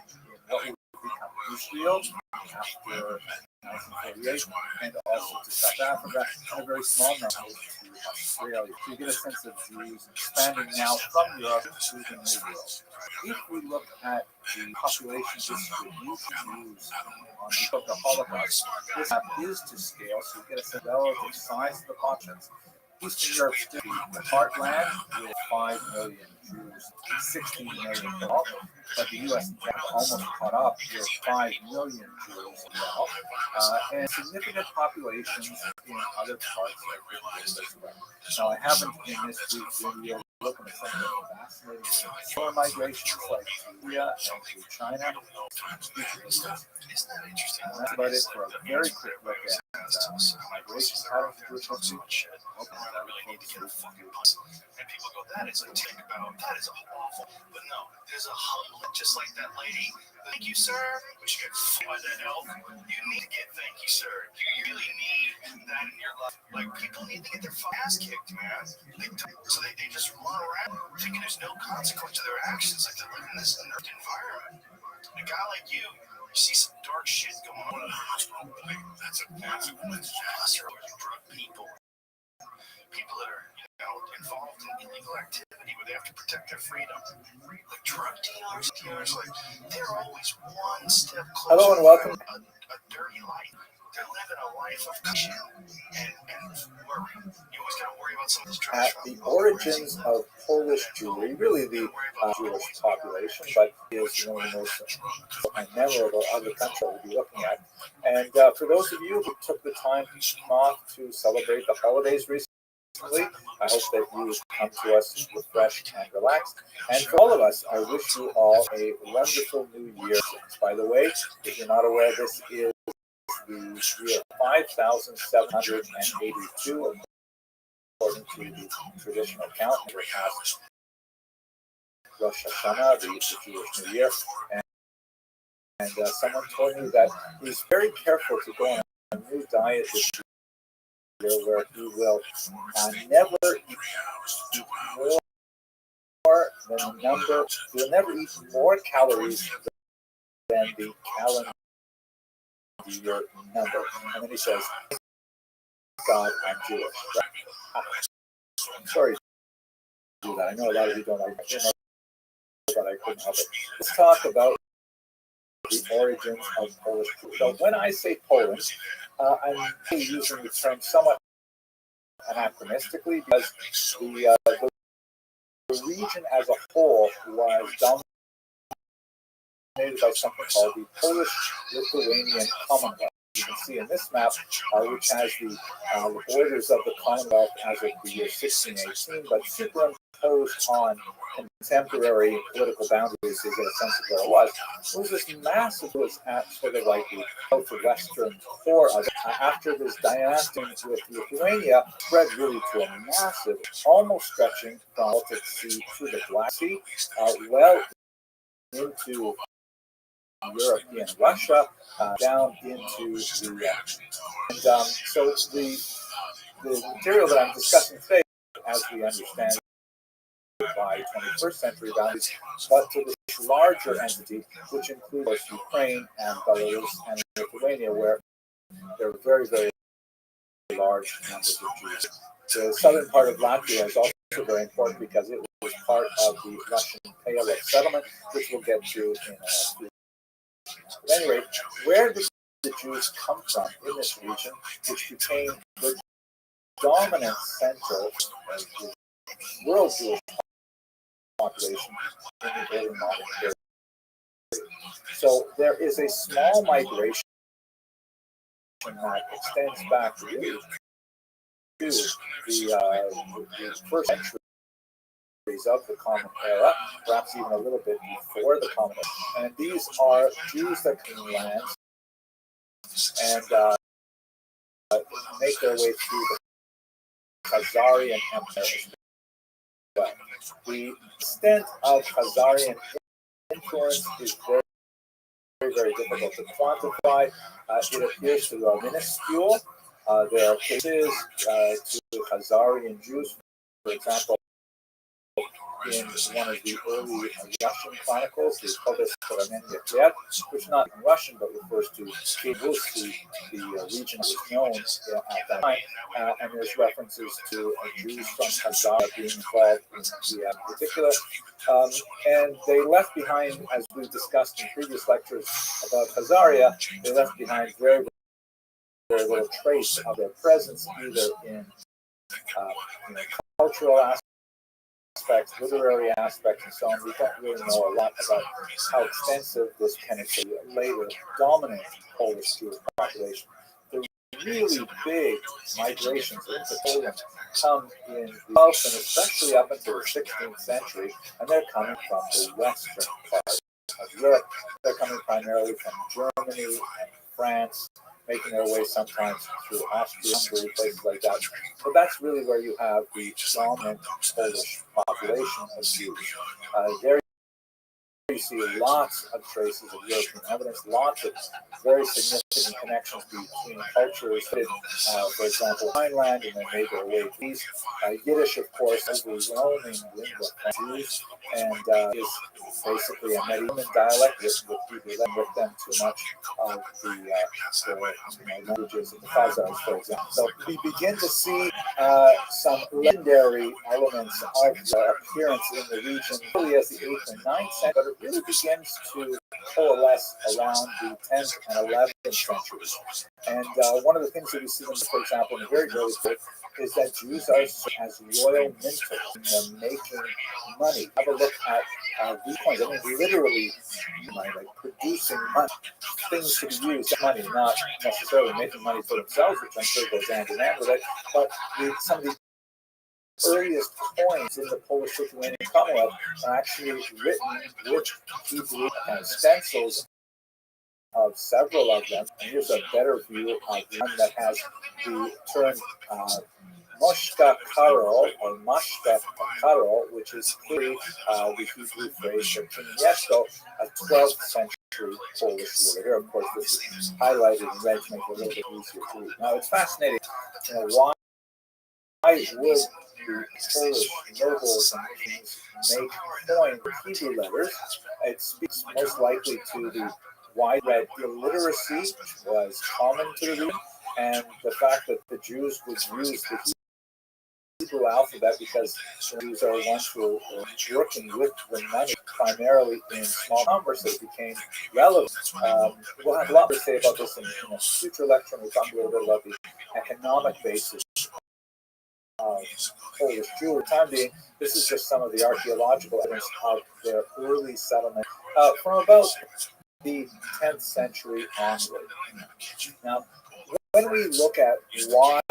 what would become Israel after 1948, and also to South Africa, and a very small number to Australia. So you get a sense of Jews expanding now from Europe to the New World. If we look at the population distribution of Jews on the Holocaust, this map is to scale, so you get a sense of the relative size of the populations. Eastern Europe still the heartland with 5 million Jews, 16 million now, but the U.S. and Canada almost caught up with 5 million Jews now, and significant populations in other parts of the world as well. Now, I haven't in this brief video looking at some of the fascinating solar migrations like to India and to China. And that's about it for a very quick look at migration patterns to Jewish history. And people go, that is a think about, that is awful. But no, there's a humbling, just like that lady. Thank you, sir. Which you get by that elf. You need to get thank you, sir. You really need that in your life. Like, people need to get their ass kicked, man. So they just run around thinking there's no consequence to their actions. Like, they're living in this inert environment. A guy like you see some dark shit going on in the hospital. That's a consequence. Drug people. People that are, involved in illegal activity where they have to protect their freedom. Like drug dealers, like they're always one step closer. Hello and welcome. A dirty life. They're living a life of caution and worry. You always got to worry about some of this trash. At the origins of Polish Jewry, really the Jewish population, but is one of the most memorable other countries we'll be looking at. And for those of you who took the time off to celebrate the holidays recently, I hope that you come to us refreshed and relaxed. And for all of us, I wish you all a wonderful new year. By the way, if you're not aware, this is the year 5,782, according to the traditional count. We're past Rosh Hashanah, the Jewish New Year. And someone told me that he's very careful to go on a new diet this year, where he will never eat more than the number, he will never eat more calories than the calendar year number. And then he says, God, I'm Jewish. Right? I'm sorry to do that. I know a lot of you don't like it, but I couldn't help it. Let's talk about the origins of Polish food. So when I say Poland, I'm using the term somewhat anachronistically because the region as a whole was dominated by something called the Polish-Lithuanian Commonwealth. You can see in this map, which has the borders of the Commonwealth as of the year 1618, but superimposed on contemporary political boundaries to get a sense of where it was. It was this massive, it was at sort of like the southwestern core of it. After this dynasty with Lithuania spread really to a massive, almost stretching from the Baltic Sea to the Black Sea, well into European Russia, down into the so the material that I'm discussing today, as we understand by 21st century boundaries, but to this larger entity, which includes Ukraine and Belarus and Lithuania, where there are very, very large numbers of Jews. The southern part of Latvia is also very important because it was part of the Russian Pale of settlement, which we'll get to in a few. At any rate, where did the Jews come from in this region, which became the dominant center of the world Jewish population in the early modern period? So there is a small migration that extends back to the first centuries of the Common Era, perhaps even a little bit before the Common Era. And these are Jews that come lands and make their way through the Khazarian Empire as well. The extent of Khazarian influence is very, very difficult to quantify. It appears to be minuscule. There are cases to Khazarian Jews, for example, in one of the early Russian chronicles, the Kodest, which is not in Russian but refers to Kievus, the region that was known at that time, and there's references to Jews from Khazar being involved in the particular. And they left behind, as we've discussed in previous lectures about Khazaria, they left behind very, very little trace of their presence, either in cultural aspects, literary aspects, and so on. We don't really know a lot about how extensive this penetrated later dominant Polish Jewish population. The really big migrations into Poland come in the 12th and especially up until the 16th century, and they're coming from the western part of Europe. They're coming primarily from Germany and France, making their way sometimes through Austria, Hungary, places like that. So that's really where you have the dominant Polish population of Jews. There you see lots of traces of European evidence, lots of very significant connections between cultures. For example, Rhineland, and they made their way east. Yiddish, of course, is the overwhelming lingua franca Jews, and is basically a medieval dialect with them too much of the languages of the Khazars, for example. So we begin to see some legendary elements of the appearance in the region, really as the 8th and 9th century, but it really begins to coalesce around the 10th and 11th centuries. And one of the things that we see, for example, in the very early period, is that Jews are as royal minters in making money. Have a look at these coins. I mean, literally, like producing money, things to be used, money, not necessarily making money for themselves, which I'm sure goes hand in hand with it, but some of the earliest coins in the Polish-Lithuanian Commonwealth are actually written with Hebrew stencils of several of them. And here's a better view of the one that has the term Moshka Karol or Mashka Karol, which is clearly the Hebrew phrase for King Yesko, a 12th century Polish ruler. Here, of course, this is highlighted in red to make it a little bit easier to read. Now, it's fascinating. Why would the Polish nobles and kings make coin with Hebrew letters? It speaks most likely to the widespread illiteracy was common to the region, and the fact that the Jews would use the Hebrew alphabet because the Jews are ones who were working with the money primarily in small numbers, so it became relevant. We'll have a lot to say about this in a future lecture, and we'll talk a little bit about the economic basis of Polish Jewry. For the time being, this is just some of the archaeological evidence of their early settlement from about the 10th century onward. Now, when we look at why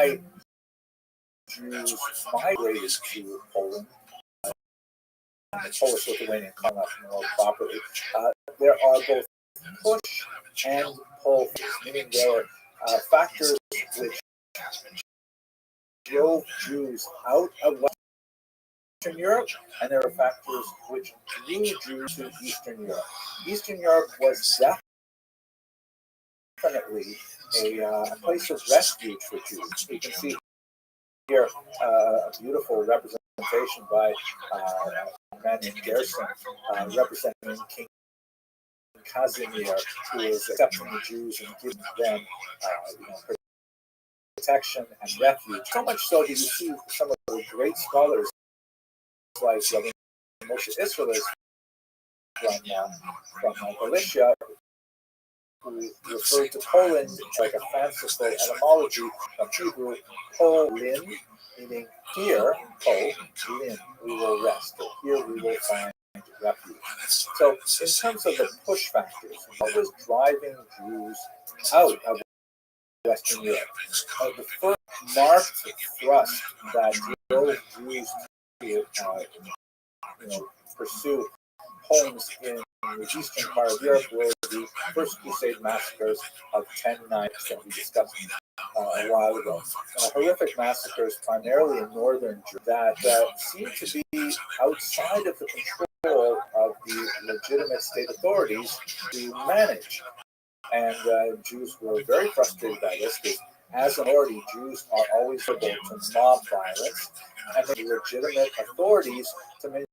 Jews migrated to Poland, the Polish-Lithuanian Commonwealth more properly, there are both push and pull factors, meaning there are factors which drove Jews out of Western Europe, and there are factors which drew Jews to Eastern Europe. Eastern Europe was definitely a place of refuge for Jews. You can see here a beautiful representation by a man named Gerson, representing King Casimir, who is accepting the Jews and giving them protection and refuge. So much so that you see some of the great scholars like Rabbi Moshe Israelis from Galicia, who referred to Poland like a fanciful etymology of Hebrew, Polin, meaning here, Polin, we will rest, or here we will find refuge. So, in terms of the push factors, what was driving Jews out of Western Europe? The first marked thrust that drove Jews to pursue homes in the eastern part of Europe were the First Crusade massacres of 1090 that we discussed a while ago. Horrific massacres primarily in northern Europe that seemed to be outside of the control of the legitimate state authorities to manage. And Jews were very frustrated by this because, as a minority, Jews are always able to mob violence, and the legitimate authorities to maintain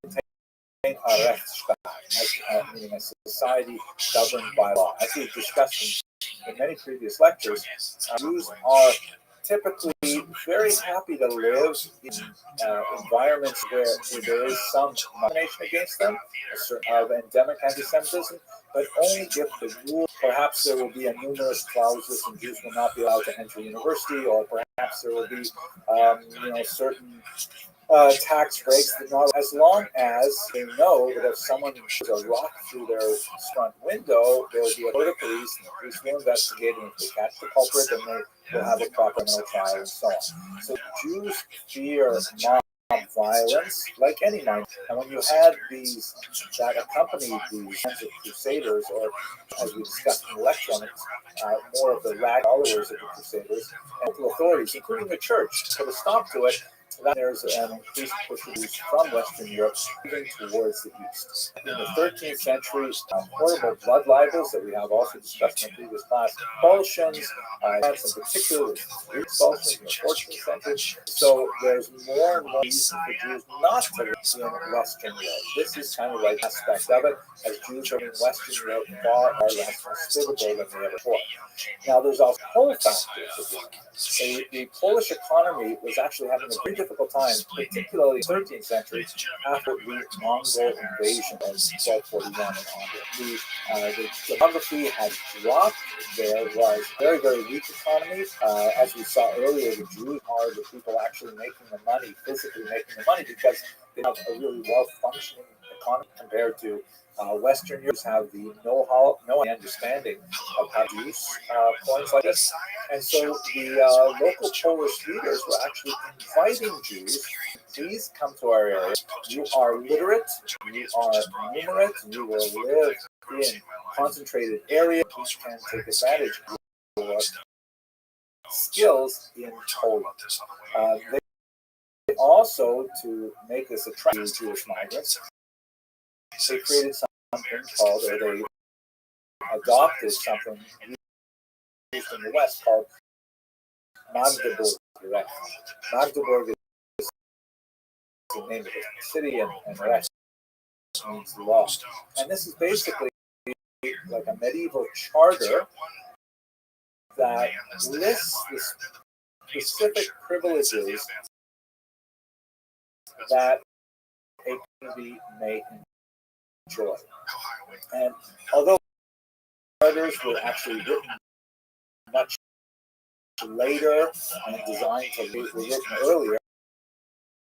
a Rechtsstaat, meaning a society governed by law. As we've discussed in many previous lectures, Jews are typically very happy to live in environments where there is some discrimination against them, a certain of endemic anti-Semitism, but only if the rule, perhaps there will be a numerous clauses and Jews will not be allowed to enter university, or perhaps there will be certain tax breaks, that not as long as they know that if someone shoves a rock through their front window, there will be a police, and the police will investigate, and if they catch the culprit, then they will have a proper trial and so on. So Jews fear mob violence like any minority. And when you had these that accompanied these kinds of crusaders, or as we discussed in the lecture, more of the rag followers of the crusaders, and local authorities, including the church, put a stop to it. That there's an increased push from Western Europe moving towards the east. In the 13th century, horrible blood libels that we have also discussed in the previous class, expulsions, France in particular, Greek expulsions in the 14th century. So there's more and more reason for Jews not to live in Western Europe. This is kind of like an aspect of it, as Jews are in Western Europe far less hospitable than they ever were. Now there's also pull factors again. The Polish economy was actually having a very difficult time, particularly in the 13th century, after the Mongol invasion of 1241 and onward. The demography had dropped. There was a very, very weak economy. As we saw earlier, the Jews are the people actually making the money, physically making the money, because they have a really well-functioning economy compared to Western Europe have the know-how, no understanding of how to use coins like this. And so the local Polish leaders were actually inviting Jews, please come to our area. You are literate, you are numerate, you will live in concentrated area. You can take advantage of your skills in Poland. They also, to make this attractive to Jewish migrants, they created something called, or they adopted something used in the West called Magdeburg. Magdeburg is the name of the city, and Recht means law. And this is basically like a medieval charter that lists the specific privileges that a community may enjoy. And although charters were actually written much later and designed to be written earlier,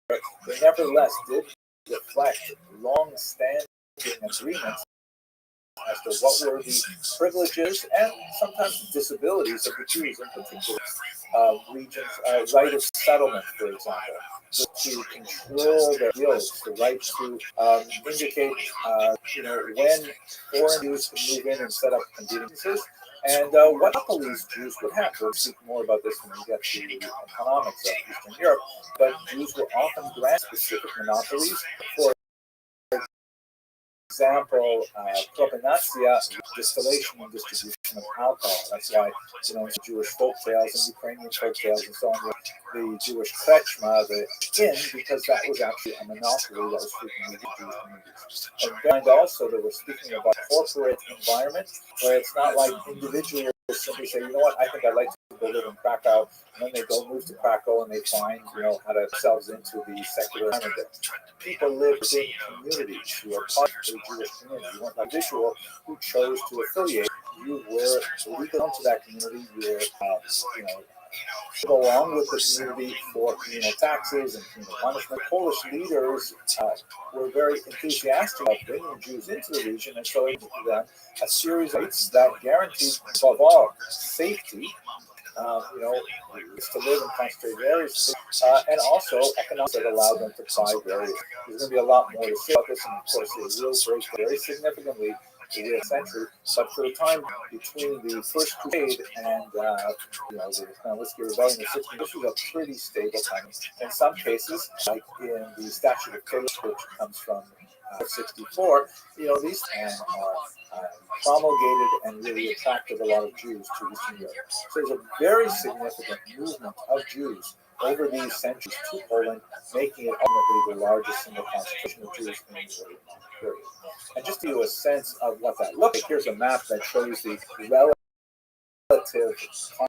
they nevertheless did reflect long-standing agreements as to what were the privileges and sometimes disabilities of the Jews in particular regions. Right of settlement, for example, to control their guilds, the right to indicate, when foreign Jews can move in and set up conveniences, and what monopolies Jews would have. We'll speak more about this when we get to the economics of Eastern Europe, but Jews were often granted specific monopolies. For example, propaganda, distillation and distribution of alcohol. That's why, Jewish folk tales and Ukrainian folk tales and so on, the Jewish krechma, the inn, because that was actually a monopoly that was frequently the Jewish communities. And also, they were speaking about corporate environment, where it's not like individuals simply say, I think I'd like to go live in Krakow, and then they go move to Krakow and they find, how to themselves into the secular environment. People live in communities who are part of the Jewish community. You weren't an individual who chose to affiliate. You were legal to that community. You were, go along with the community for communal taxes and communal punishment. Polish leaders were very enthusiastic about bringing Jews into the region, and so they gave them a series of rights that guaranteed, above all, safety. To live in concentrated areas, and also economics that allowed them to buy various. There's going to be a lot more to say about this, and of course, it will break very significantly in the 18th century. But for the time between the First Crusade and the Whiskey Rebellion in 16, this was a pretty stable time. In some cases, like in the Statute of Case, which comes from 64, these promulgated and really attracted a lot of Jews to Eastern Europe. So there's a very significant movement of Jews over these centuries to Poland, making it ultimately the largest single concentration of Jews in the early period. And just to give you a sense of what that looks like, here's a map that shows the relative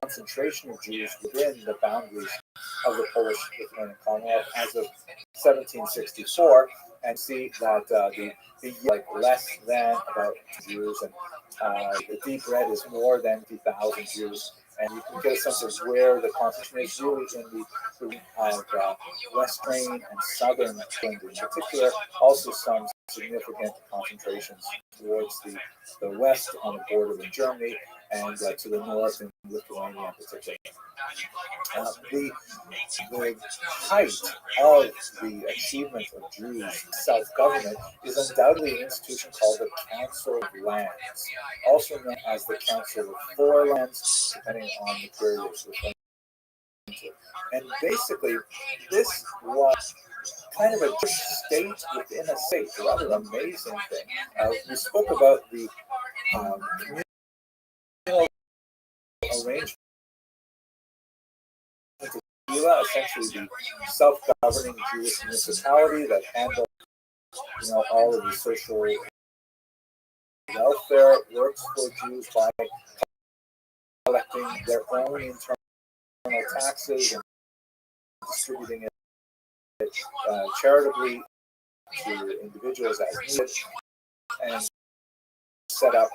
concentration of Jews within the boundaries of the Polish-Lithuanian Commonwealth as of 1764, and see that the less than about Jews, and the deep red is more than 50,000 Jews. And you can get a sense of where the concentration is really in the region of Western and Southern England in particular, also some significant concentrations towards the west on the border with Germany, and to the north in Lithuania in particular. The height of the achievement of Jews' self-government is undoubtedly an institution called the Council of Lands, also known as the Council of Four Lands, depending on the period it's referring to. And basically, this was kind of a state within a state, a rather amazing thing. We spoke about the communal arrangement, essentially the self-governing Jewish municipality that handled, all of the social welfare works for Jews by collecting their own internal taxes and distributing it charitably to individuals as needed, and set up,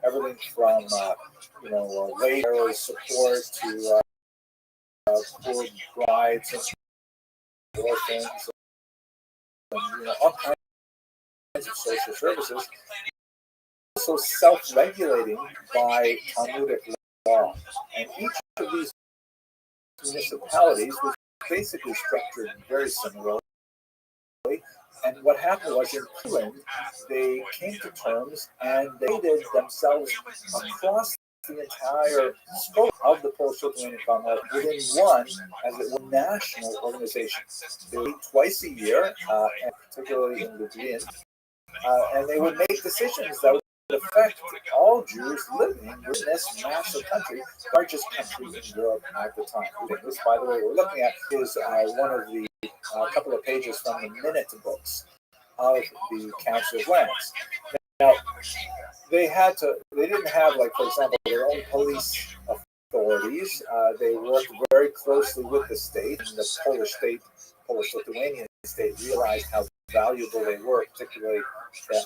everything from labor support to poor brides and orphans, and all kinds of social services. Also self-regulating by Talmudic law, and each of these municipalities was basically structured very similarly. And what happened was, in Poland, they came to terms and they did themselves across the entire scope of the Polish-Lithuanian Commonwealth within one, as it were, national organization. They would meet twice a year, and particularly in Lublin, and they would make decisions that would affect all Jews living in this massive country, the largest country in Europe at the time. This, by the way, we're looking at is one of the couple of pages from the minute books of the Council of Lands. Now, they didn't have, like, for example, their own police authorities. They worked very closely with the state, and the Polish-Lithuanian state realized how valuable they were, particularly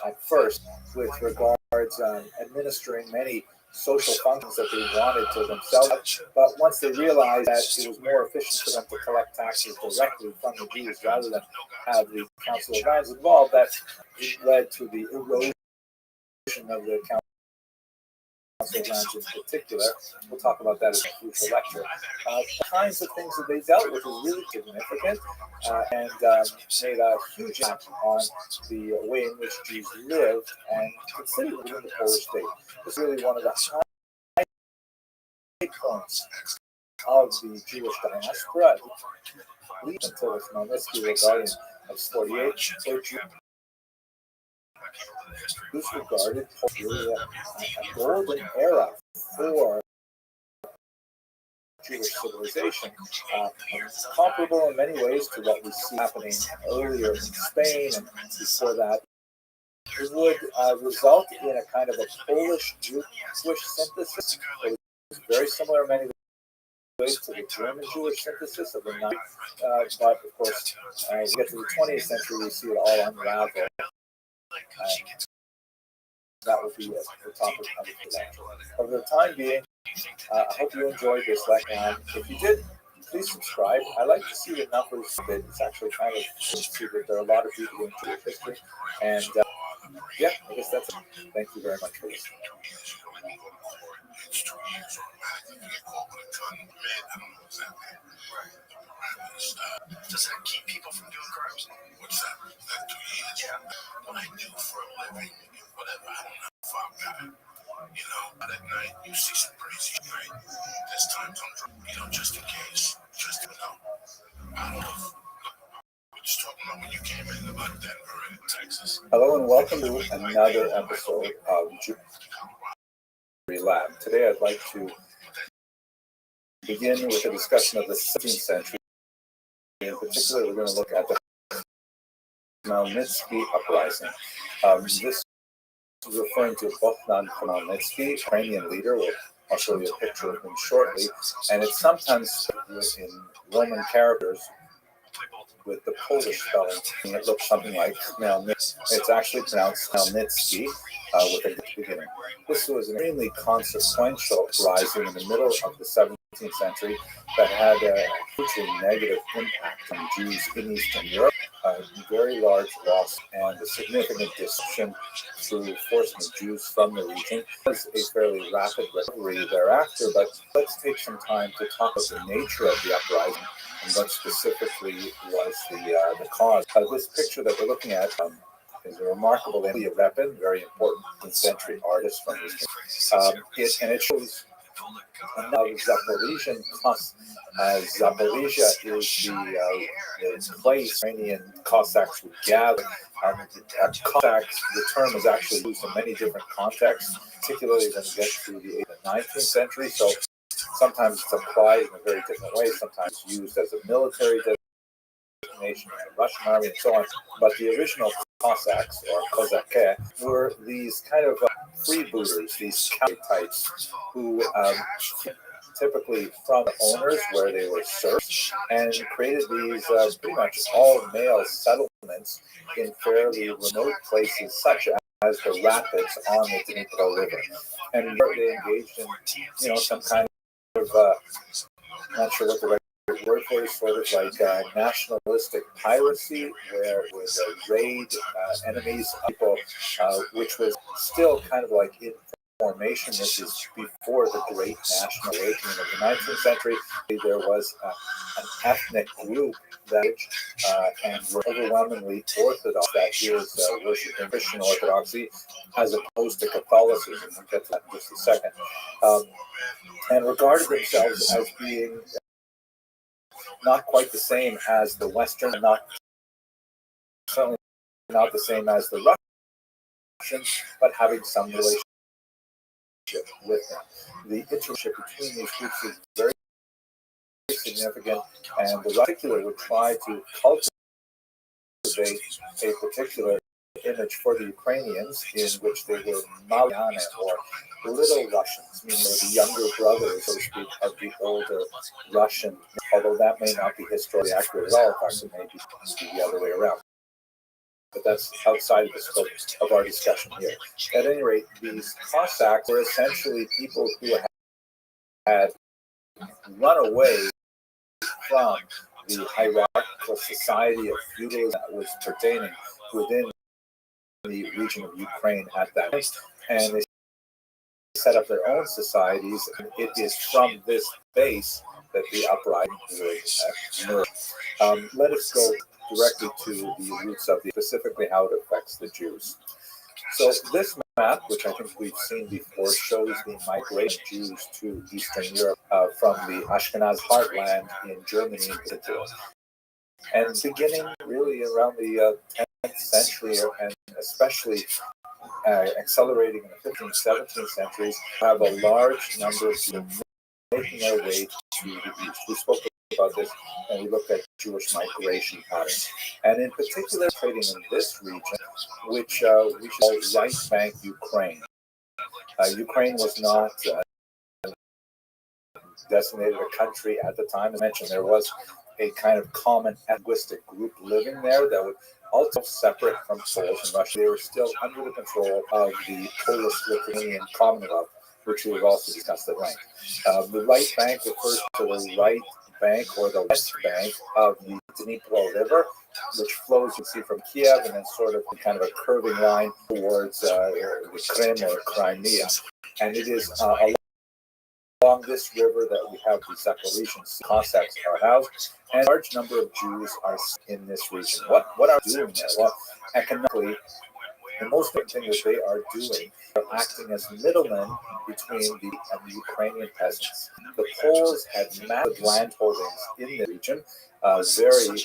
at first, with regards administering many social functions that they wanted to themselves. But once they realized that it was more efficient for them to collect taxes directly from the Jews rather than have the Council of Lands involved, that led to the erosion of the Council of Lands in particular. We'll talk about that in a future lecture. The kinds of things that they dealt with is really significant and made a huge impact on the way in which Jews lived and considered within the Polish state. It's really one of the high points of the Jewish diaspora, at least until the Khmelnytsky rebellion of 48. So Jews regarded really a golden era for Jewish civilization, comparable in many ways to what we see happening earlier in Spain and before that. It would result in a kind of a Polish-Jewish synthesis. It was very similar in many ways to the German Jewish synthesis of the 90s, but of course, as we get to the 20th century, we see it all unravel. That would be the topic of the lecture. For the time being, I hope you enjoyed this lecture. If you did, please subscribe. I like to see the numbers. It's actually kind of cool to see that there are a lot of people into Jewish history. And yeah, I guess that's it. Thank you very much for listening. Does that keep people from doing crimes? What's that? That 2 years? Yeah. What I do for a living, whatever, I don't know if I've got it. You know, but at night, you see some crazy shit, right? There's times I'm drunk, you know, just in case. Just, you know, I don't know. We're just talking about when you came in about Denver and Texas. Hello and welcome to another episode of Jewish Lab. Today I'd like to begin with a discussion of the 17th century. In particular, we're going to look at the Khmelnytsky uprising. This is referring to Bohdan Khmelnytsky, Ukrainian leader. I'll show you a picture of him shortly. And it's sometimes in Roman characters with the Polish spelling. It looks something like Khmelnytsky. It's actually pronounced Khmelnytsky with a beginning. This was an extremely consequential rising in the middle of the 17th century that had a hugely negative impact on Jews in Eastern Europe. Very large loss and a significant disruption through forcing Jews from the region. It was a fairly rapid recovery thereafter, but let's take some time to talk about the nature of the uprising and what specifically was the cause. This picture that we're looking at is a remarkable weapon, very important century artist from history. It shows another Zaporizhian class. Zaporizhia is the place Iranian Cossacks would gather. Cossacks, the term is actually used in many different contexts, particularly when you get to the 8th and 19th century. So sometimes it's applied in a very different way, sometimes used as a military designation in the Russian army and so on. But the original Cossacks, or Kozake, were these kind of freebooters, these cowboy types who typically from owners where they were serfs and created these pretty much all-male settlements in fairly remote places such as the rapids on the Dnipro River. And they engaged in, some kind of, I'm not sure what the right word for it, sort of like nationalistic piracy, where it was raid enemies, people, which was still kind of like in formation. This is before the great national awakening of the 19th century. There was an ethnic group that and were overwhelmingly Orthodox, that is worshiping Christian Orthodoxy as opposed to Catholicism. We'll get to that in just a second. And regarded themselves as being not quite the same as the Western, certainly not the same as the Russians, but having some relationship with them. The interrelationship between these groups is very significant, and the particular would try to cultivate a particular image for the Ukrainians in which they were Malyane, or little Russians, meaning the younger brothers, so to speak, of the older Russian, although that may not be historically accurate at all. In fact, it may be the other way around. But that's outside of the scope of our discussion here. At any rate, these Cossacks were essentially people who had run away from the hierarchical society of feudalism that was pertaining within the region of Ukraine at that time. And they set up their own societies, and it is from this base that the uprising would emerge. Let us go directly to the roots of specifically how it affects the Jews. So this map, which I think we've seen before, shows the migration of Jews to Eastern Europe from the Ashkenaz heartland in Germany in particular. And beginning really around the 10th century, and especially accelerating in the 15th, 17th centuries, have a large number of people making their way to the east. We spoke about this when we looked at Jewish migration patterns. And in particular, trading in this region, which we call right bank Ukraine. Ukraine was not designated a country at the time. As I mentioned, there was a kind of common linguistic group living there that would also separate from Poles and Russia. They were still under the control of the Polish-Lithuanian Commonwealth, which we've also discussed at length. The right bank refers to the right bank or the west bank of the Dnipro River, which flows, you see, from Kiev and then sort of kind of a curving line towards the Crimea or Crimea. And it is along this river that we have the Zaporizhian Cossacks are housed, and a large number of Jews are in this region. What are they doing there? Well, economically, the most important thing that they are doing are acting as middlemen between the Ukrainian peasants. The Poles had massive land holdings in the region, very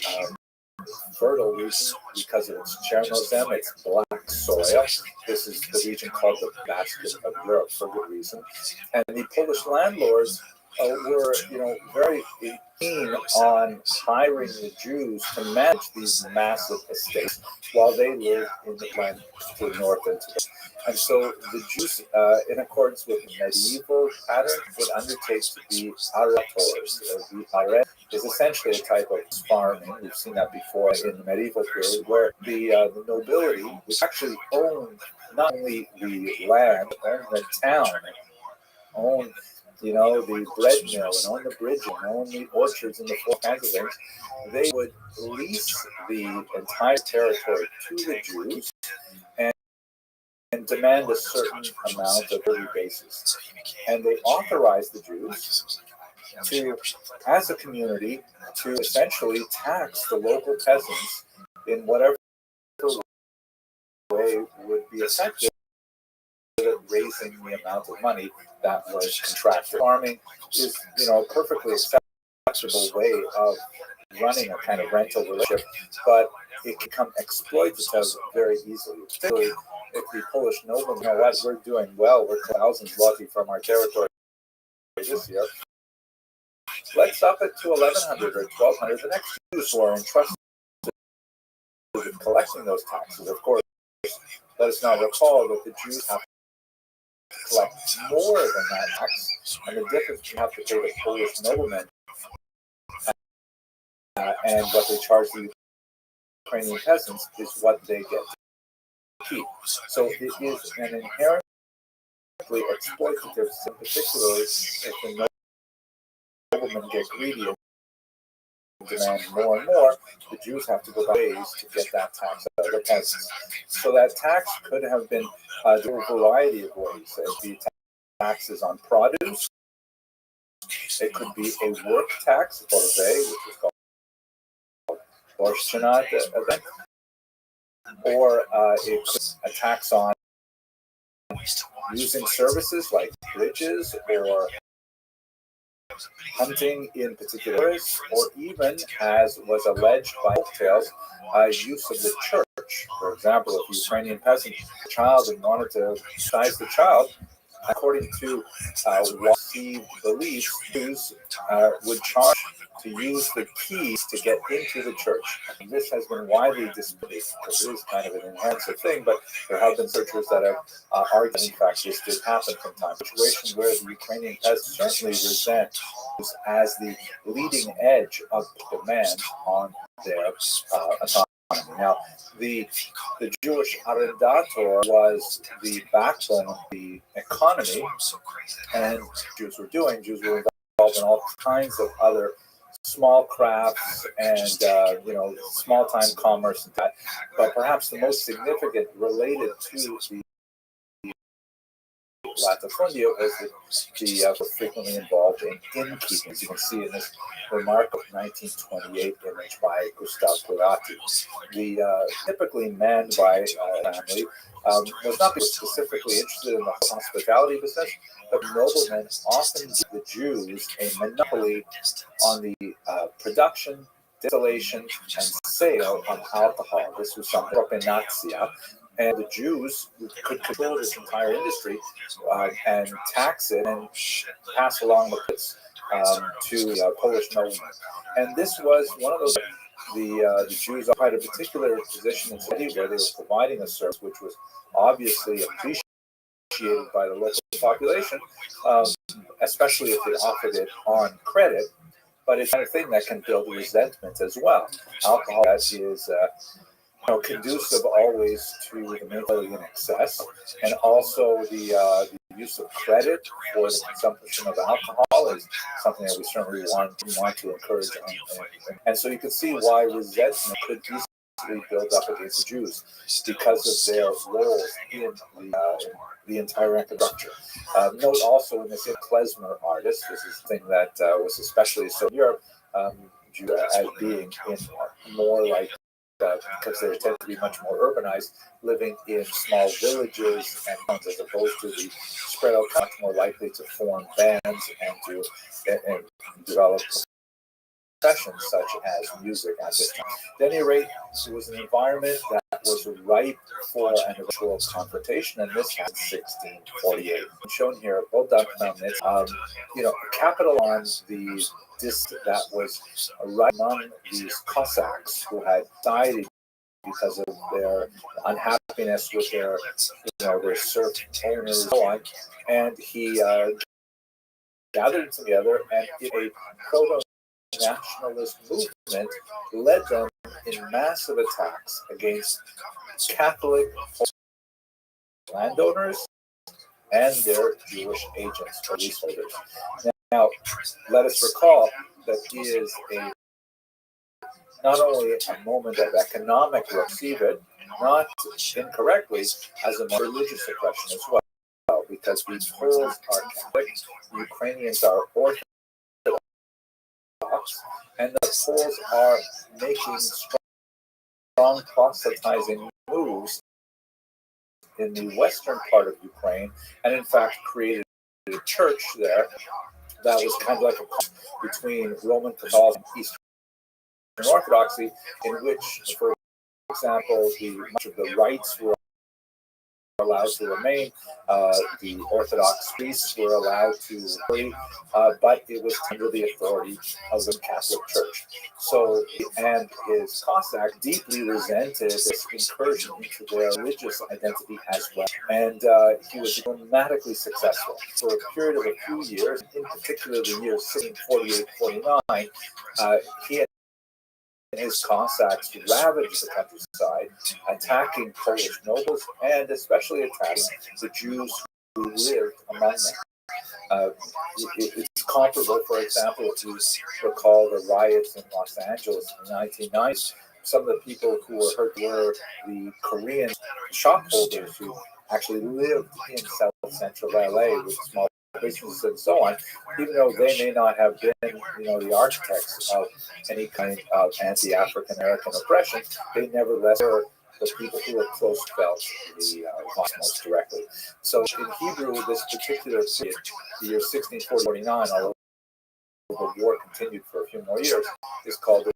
fertile region because of its Chernozem, its black soil. This is the region called the basket of Europe for good reason. And the Polish landlords were, very keen on hiring the Jews to manage these massive estates while they lived in the land to the north and to the west. And so the Jews, in accordance with the medieval pattern, would undertake to be arators. The aret is essentially a type of farming. We've seen that before in the medieval period, where the nobility, which actually owned not only the land, owned the town, owned the bread mill, and own the bridge, and own the orchards, and the four kinds of things, they would lease the entire territory to the Jews and demand a certain amount of daily basis. And they authorized the Jews to, as a community, to essentially tax the local peasants in whatever way would be effective at raising the amount of money that was contracted. Farming is, a perfectly acceptable way of running a kind of rental relationship, but it can become exploitative very easily. Particularly if the Polish noblemen know what we're doing well, we're 1,000 zloty from our territory this year. Let's up it to 1,100 or 1,200 the next Jews who are entrusted with collecting those taxes. Of course, let us now recall that the Jews have collect more than that tax, and the difference you have to pay the Polish noblemen and what they charge the Ukrainian peasants is what they get to keep. So it is an inherently exploitative, particularly if the noblemen get greedy and demand more and more, the Jews have to go by ways to get that tax out of the peasants. So that tax could have been a variety of ways. It could be taxes on produce. It could be a work tax, which is called Rothschild, or it could be a tax on using services like bridges or hunting in particular, or even, as was alleged by tales, use of the church. For example, if a Ukrainian peasant had a child and wanted to baptize the child, according to received beliefs, Jews would charge to use the keys to get into the church. And this has been widely disputed because it is kind of an inherent thing, but there have been researchers that have argued that in fact this did happen from time to time. A situation where the Ukrainian peasants certainly resent as the leading edge of demand on their autonomy. Now, the Jewish arrendator was the backbone of the economy, and Jews were involved in all kinds of other small crafts and small-time commerce and that. But perhaps the most significant related to the latifundia was were frequently involved in innkeeping. As you can see in this remarkable 1928 image by Gustav Kurati. The typically man by family was not specifically interested in the hospitality business, but noblemen often give the Jews a monopoly on the production, distillation, and sale of alcohol. This was some propinazia. And the Jews could control this entire industry and tax it and pass along the goods to Polish noblemen. And this was one of those, the Jews occupied a particular position in the city where they were providing a service which was obviously appreciated by the local population, especially if they offered it on credit. But it's the kind of thing that can build resentment as well. Alcohol is conducive always to the mentality in excess, and also the use of credit for the consumption of alcohol is something that we certainly want to encourage. And so you can see why resentment could easily build up against the Jews because of their roles in the entire infrastructure. Note also in this klezmer artist, this is a thing that was especially so in Europe, as being in more like because they tend to be much more urbanized, living in small villages and towns, as opposed to the spread out, much more likely to form bands and to develop professions such as music at this time. At any rate, it was an environment that was ripe for an eventual confrontation, and this happened in 1648. Shown here, both documents, capital on the that was right among these Cossacks who had died because of their unhappiness with their serf owners and so on. And he gathered them together, and in a proto-nationalist movement led them in massive attacks against Catholic landowners and their Jewish agents or leaseholders. Now, let us recall that he is not only a moment of economic receive it, not incorrectly, as a religious oppression as well, because we Poles are Catholic, Ukrainians are Orthodox, and the Poles are making strong proselytizing moves in the western part of Ukraine, and in fact created a church there that was kind of like a between Roman Catholicism and Eastern Orthodoxy, in which, for example, much of the rites were allowed to remain. The Orthodox priests were allowed to free, but it was under the authority of the Catholic Church. So, and his Cossack deeply resented this incursion into their religious identity as well. And he was dramatically successful. For a period of a few years, in particular the years 1648-49, he had his Cossacks ravaged the countryside, attacking Polish nobles and especially attacking the Jews who lived among them. It's comparable, for example, if you recall the riots in Los Angeles in the 1990s. Some of the people who were hurt were the Korean shopholders who actually lived in South Central LA with small businesses and so on, even though they may not have been, the architects of any kind of anti-African American oppression, they nevertheless were the people who were close felt the violence most directly. So in Hebrew, this particular period, the year 1649, although the war continued for a few more years, is called the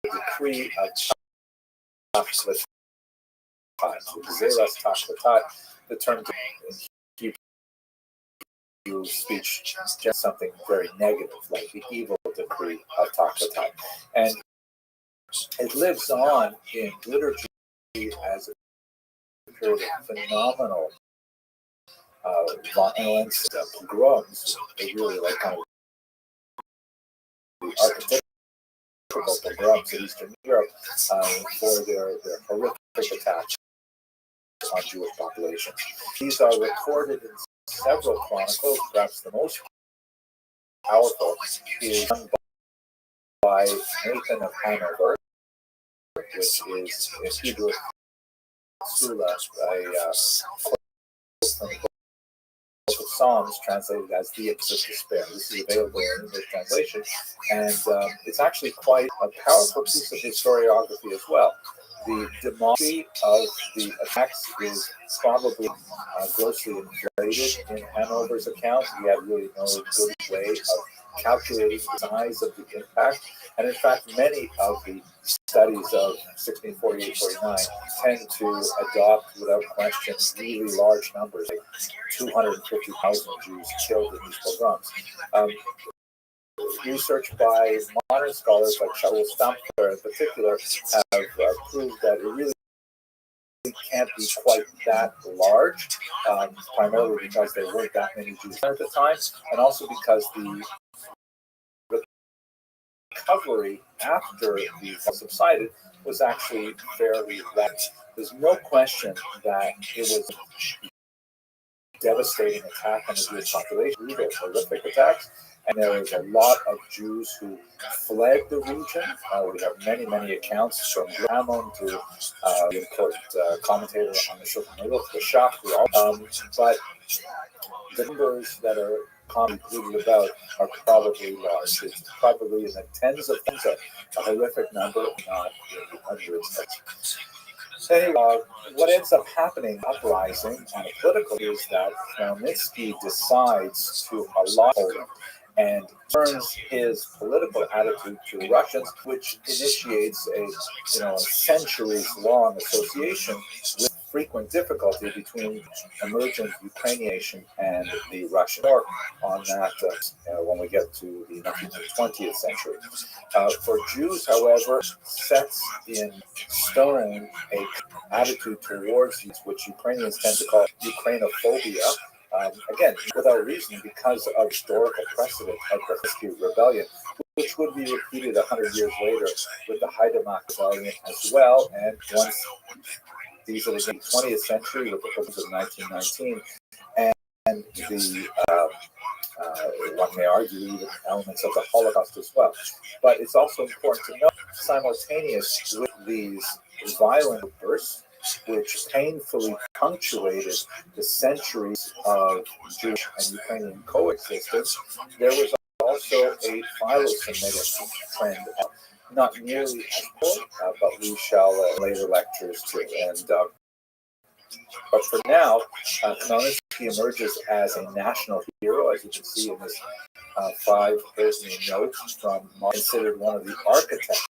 Decree of Tachletat. The term in speech, just something very negative, like the evil decree of Taxotai. And it lives on in liturgy as a period of phenomenal violence, pogroms. They really like kind of the archetypical pogroms in Eastern Europe for their horrific attacks on Jewish populations. These are recorded in several chronicles. Perhaps the most powerful is done by Nathan of Hanover, which is in Hebrew Sula, a from the book of Psalms, translated as the Abyss of Despair. This is available in English translation, and it's actually quite a powerful piece of historiography as well. The demography of the attacks is probably grossly inflated in Hanover's account. He had really no good way of calculating the size of the impact. And in fact, many of the studies of 1648-49 tend to adopt, without question, really large numbers, like 250,000 Jews killed in these pogroms. Research by modern scholars like Shaul Stampfer in particular have proved that it really can't be quite that large, primarily because there weren't that many Jews at the time, and also because the recovery after the subsided was actually fairly rapid. There's no question that it was a devastating attack on the Jewish population, brutal, horrific attacks. And there was a lot of Jews who fled the region. We have many, many accounts from Ramon to the important commentator on the Shulchan Aruch, the Shach. But the numbers that are commonly about are probably large. It's probably in the tens of thousands, a horrific number, not in the hundreds. Anyway, what ends up happening, uprising on a political, is that Khmelnytsky decides to ally Poland and turns his political attitude to the Russians, which initiates a centuries-long association with frequent difficulty between emergent Ukrainian nation and the Russian war on that when we get to the 20th century. For Jews, however, sets in stone a attitude towards these, which Ukrainians tend to call Ukrainophobia. Again, without reason, because of historical precedent of the Khmelnytsky rebellion, which would be repeated 100 years later with the Haidamach rebellion as well. And once these are the 20th century with the Congress of 1919, and the one may argue even elements of the Holocaust as well. But it's also important to note, simultaneous with these violent bursts, which painfully punctuated the centuries of Jewish and Ukrainian coexistence, there was also a philo-Semitic trend, not nearly as important, but we shall later lectures too. And but for now, Khmelnytsky emerges as a national hero, as you can see in this 5-page note from considered one of the architects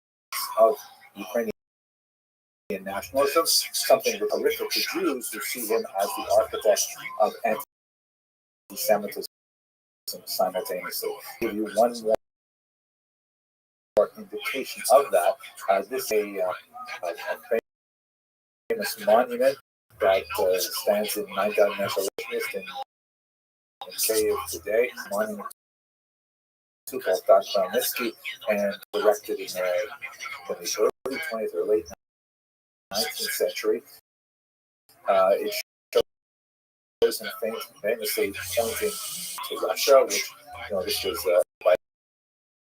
of Ukrainian nationalism, something horrific to Jews who see him as the architect of anti-Semitism simultaneously. I'll give you one more indication of that. This is a famous monument that stands in Maidan Necholeshnost in Kiev today. Monument to Dr. Khmelnytsky, and erected in the early 20th or late 19th century. It shows him famously pointing to Russia, which, this was by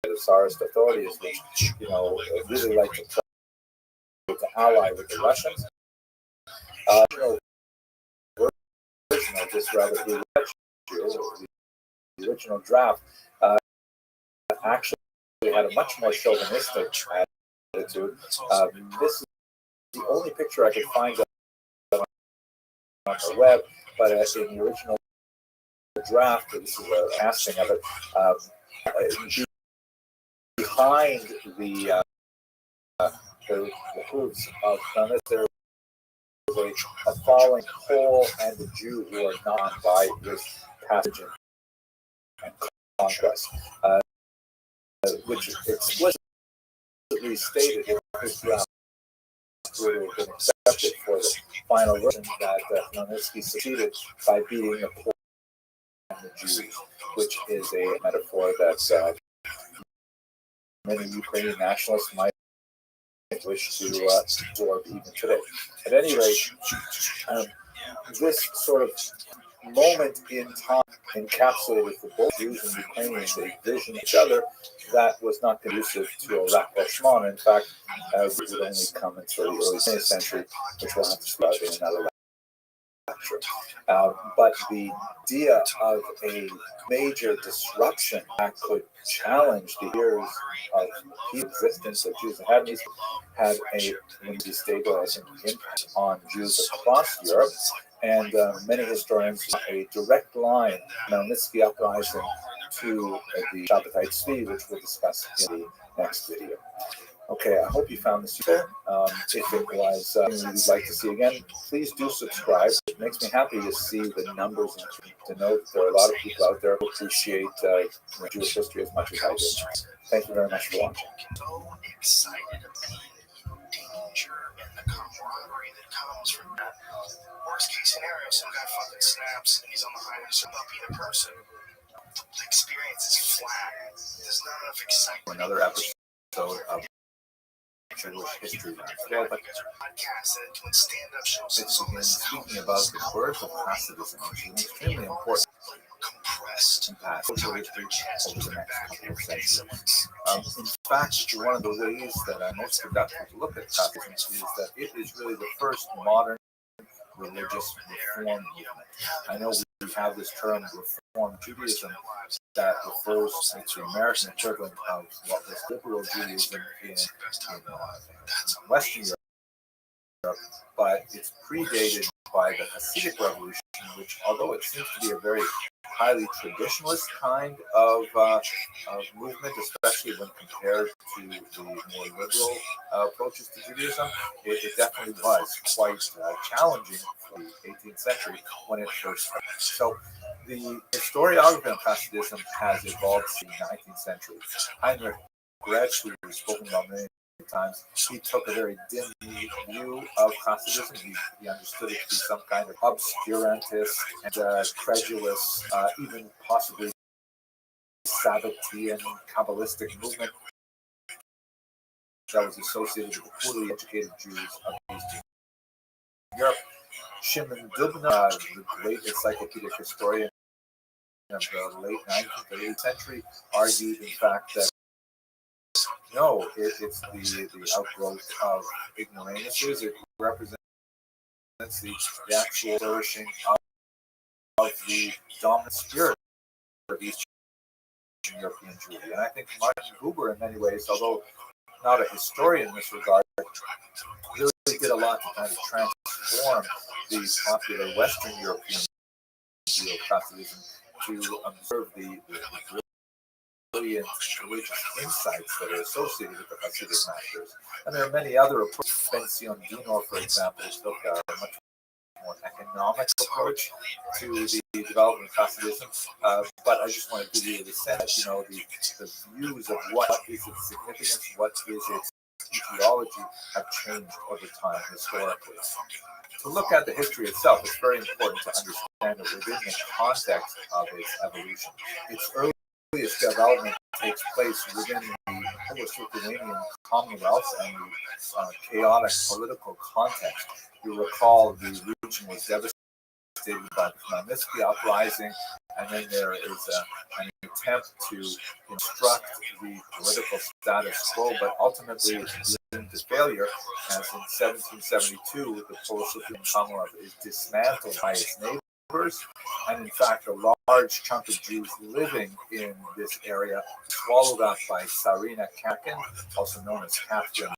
the Tsarist authorities, which, really like to try to ally with the Russians. Version of this rather the original draft actually had a much more chauvinistic attitude. This is the only picture I could find on the web, but in the original draft, this is a casting of it. Behind the hooves of Khmelnytsky, there was a falling pole and a Jew who are not by his passage and conquest, which explicitly stated in history would have been accepted for the final version that Khmelnytsky succeeded by beating the poor and the Jews, which is a metaphor that many Ukrainian nationalists might wish to absorb even today. At any rate, this sort of moment in time encapsulated for both Jews and Ukrainians a vision of each other that was not conducive to a rapprochement. In fact, it would only come into the early 20th century, which we'll have to start in another lecture. But the idea of a major disruption that could challenge the years of the existence of Jews had a destabilizing impact on Jews across Europe. And many historians have a direct line from the Khmelnytsky uprising to the Shabbatite Tzvi, which we'll discuss in the next video. Okay, I hope you found this useful. If it was something you'd like to see again, please do subscribe. It makes me happy to see the numbers and to know that there are a lot of people out there who appreciate Jewish history as much as I do. Thank you very much for watching. So excited to be in danger and the camaraderie that comes from that. Worst case scenario, some guy fucking snaps and he's on the highway about being a person. The experience is flat. There's not enough excitement. Another episode of Jewish history. Today I'd like to begin speaking about the birth of Hasidism, which is extremely important compressed past social history over the next couple of centuries. In fact, one of the ways that I'm most productive to look at Hasidism is that it is really the first modern religious reform movement. I know we have this term Reform Judaism that refers to the American equivalent of what was liberal Judaism in Western Europe, but it's predated by the Hasidic Revolution, which, although it seems to be a very highly traditionalist kind of movement, especially when compared to the more liberal approaches to Judaism, it definitely was quite challenging for the 18th century when it first started. So the historiography of Hasidism has evolved since the 19th century. Heinrich Gretsch, who we've spoken about many times, he took a very dim view of Hasidism. He understood it to be some kind of obscurantist and credulous, even possibly Sabbatean, Kabbalistic movement that was associated with the poorly educated Jews of Eastern Europe. Shimon Dubna, the great encyclopedic historian of the late 19th and 18th century, argued, in fact, that no, it's the outgrowth of ignoramuses. It represents the actual flourishing of the dominant spirit of Eastern European Jewry. And I think Martin Buber, in many ways, although not a historian in this regard, really did a lot to kind of transform the popular Western European view of Hasidism to observe the brilliant religious insights that are associated with the Hasidic masters. And there are many other approaches. Benzion Dino, for example, took a much more economic approach to the development of Hasidism. But I just want to give you the sense, the views of what is its significance, what is its etiology have changed over time historically. To look at the history itself, it's very important to understand it within the context of its evolution. Its earliest development takes place within the Polish-Lithuanian Commonwealth and the chaotic political context. You recall the region was devastated by the Khmelnytsky uprising, and then there is an attempt to instruct the political status quo, but ultimately it's doomed to failure, as in 1772 the Polish-Lithuanian Commonwealth is dismantled by its neighbors, and in fact a large chunk of Jews living in this area swallowed up by Tsarina Kakin, also known as Catherine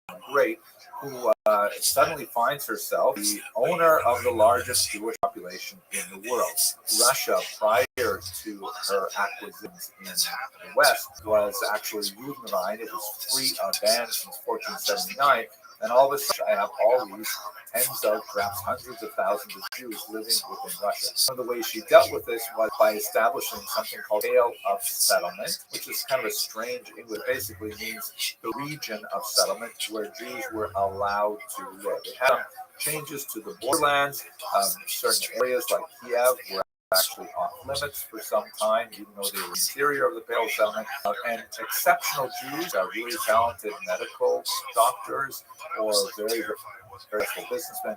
the Great, who suddenly finds herself the owner of the largest Jewish population in the world. Russia, prior to her acquisitions in the West, was actually Judenrein. It was free, banned since 1479, And all of a sudden, I have all these tens of, perhaps hundreds of thousands of Jews living within Russia. One of the ways she dealt with this was by establishing something called Pale of Settlement, which is kind of a strange English, basically means the region of settlement where Jews were allowed to live. They had changes to the borderlands. Certain areas like Kiev were actually off limits for some time, even though they were interior of the Pale Settlement. And exceptional Jews, really talented medical doctors or very successful businessmen,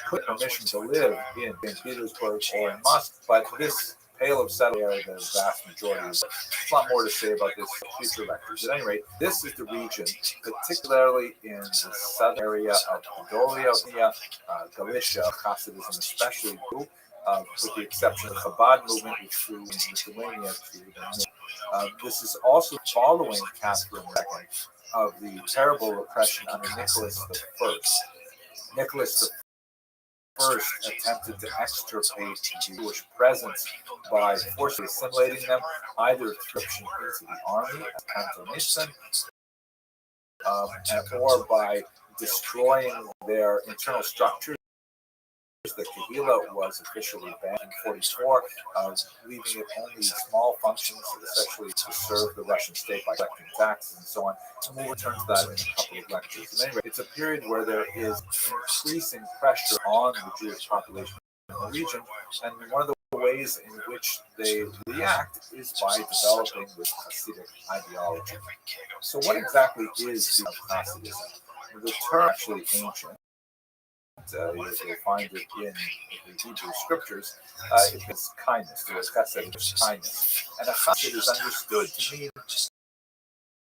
put permission to live in St. Petersburg or in Moscow. But this Pale of Settlement area, the vast majority, there's a lot more to say about this in future lectures. At any rate, this is the region, particularly in the southern area of Podolia, Galicia, Hasidism especially grew. With the exception of the Chabad movement, which grew in Lithuania to the north. This is also following Catherine II of the terrible repression under Nicholas I. Nicholas I attempted to extirpate Jewish presence by forcibly assimilating them, either through conscription into the army as Cantonation, or by destroying their internal structures. The Kehillah was officially banned in 1944, leaving it only small functions, essentially to serve the Russian state by collecting taxes and so on. And we'll return to that in a couple of lectures. Anyway, it's a period where there is increasing pressure on the Jewish population in the region, and one of the ways in which they react is by developing this Hasidic ideology. So what exactly is Hasidism? The term is actually ancient. You'll find it in the Hebrew scriptures. It means kindness. The word chesed is kindness. And a chesed is understood to mean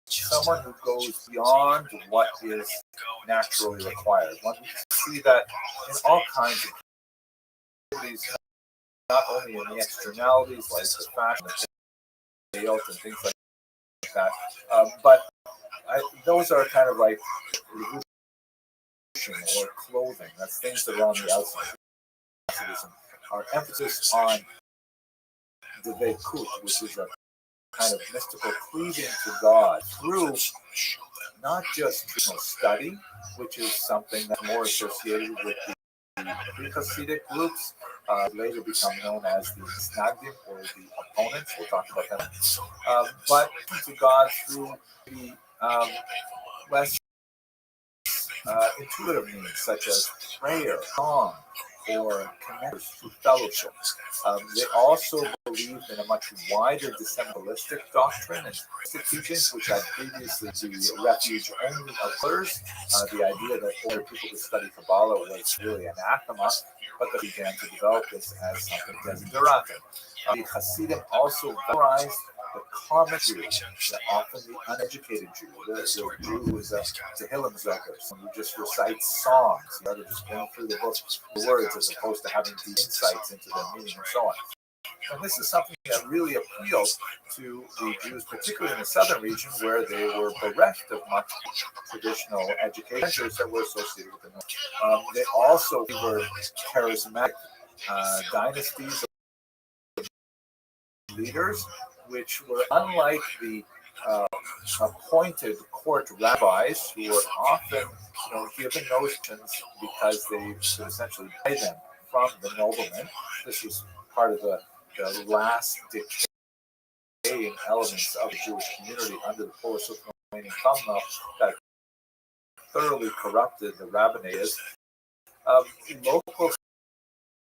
someone who goes beyond what is naturally required. One can see that in all kinds of activities, not only in the externalities like the fashion, the health, and things like that, but those are kind of like or clothing. That's things that are on the outside. Our emphasis on the Veikut, which is a kind of mystical cleaving to God through not just traditional study, which is something that's more associated with the pre-Hasidic groups, later become known as the Snagdim or the opponents. We'll talk about that. But to God through the less intuitive means such as prayer, song, or connectors through fellowship. They also believed in a much wider dissembolistic doctrine and teachings, which had previously the refuge only of others. The idea that other people could study Kabbalah was really anathema, but they began to develop this as something desideratum. The Hasidim also valorized the common Jew, often the uneducated Jew, the Jew who is a Tehillim Zoger, someone who just recites songs, rather just going through the book, the words, as opposed to having deep insights into their meaning and so on. And this is something that really appealed to the Jews, particularly in the southern region, where they were bereft of much traditional education that were associated with the north. They also were charismatic dynasties of leaders, which were unlike the appointed court rabbis, who were often given notions because they could essentially buy them from the noblemen. This was part of the last decaying elements of the Jewish community under the Polish Lithuanian Commonwealth that thoroughly corrupted the rabbinate. Local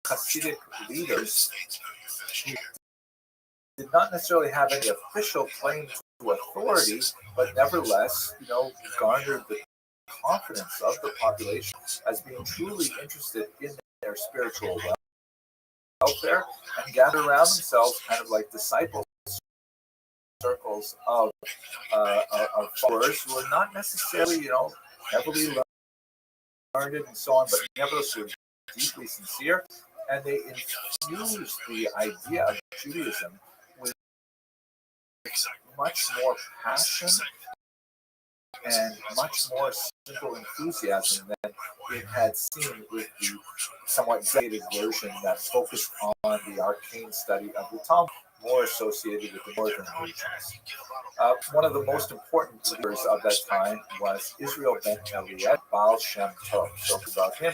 Hasidic leaders did not necessarily have any official claim to authority, but nevertheless, garnered the confidence of the population as being truly interested in their spiritual welfare and gathered around themselves kind of like disciple circles of followers who are not necessarily, heavily learned and so on, but nevertheless were deeply sincere, and they infused the idea of Judaism with much more passion and much more simple enthusiasm than it had seen with the somewhat dated version that focused on the arcane study of the Talmud. more associated with the northern regions. One of the most important leaders of that time was Israel ben Eliezer Baal Shem Tov. So about him,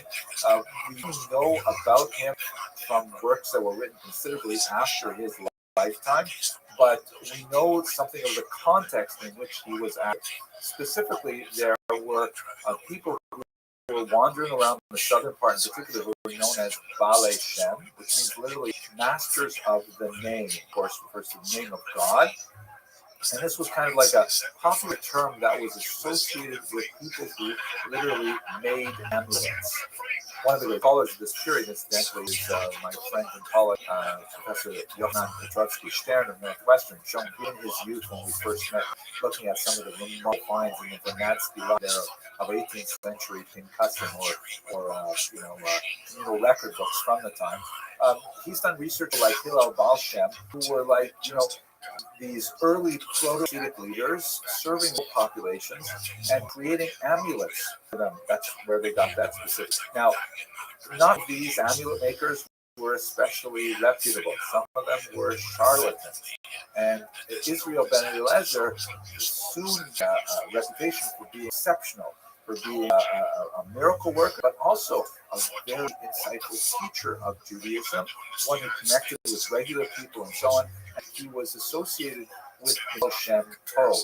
we know about him from works that were written considerably after his lifetime, but we know something of the context in which he was active. Specifically, there were people who were wandering around the southern part, in particular, who were known as Baalei Shem, which means literally masters of the name. Of course, refers to the name of God. And this was kind of like a popular term that was associated with people who literally made amulets. One of the scholars of this period, incidentally, is my friend and colleague, Professor Johann Petrovsky Stern of Northwestern, shown in his youth when we first met, looking at some of the remote finds in the Vernadsky there of 18th century Pinkusim or communal record books from the time. He's done research like Hillel Baal Shem, who were like, these early proto-Hasidic leaders serving the populations and creating amulets for them. That's where they got that specific. Now, not these amulet makers were especially reputable. Some of them were charlatans. And Israel ben Eliezer soon got a reputation for being exceptional, for being a miracle worker, but also a very insightful teacher of Judaism, one who connected with regular people and so on. And he was associated with Baal Shem Tov,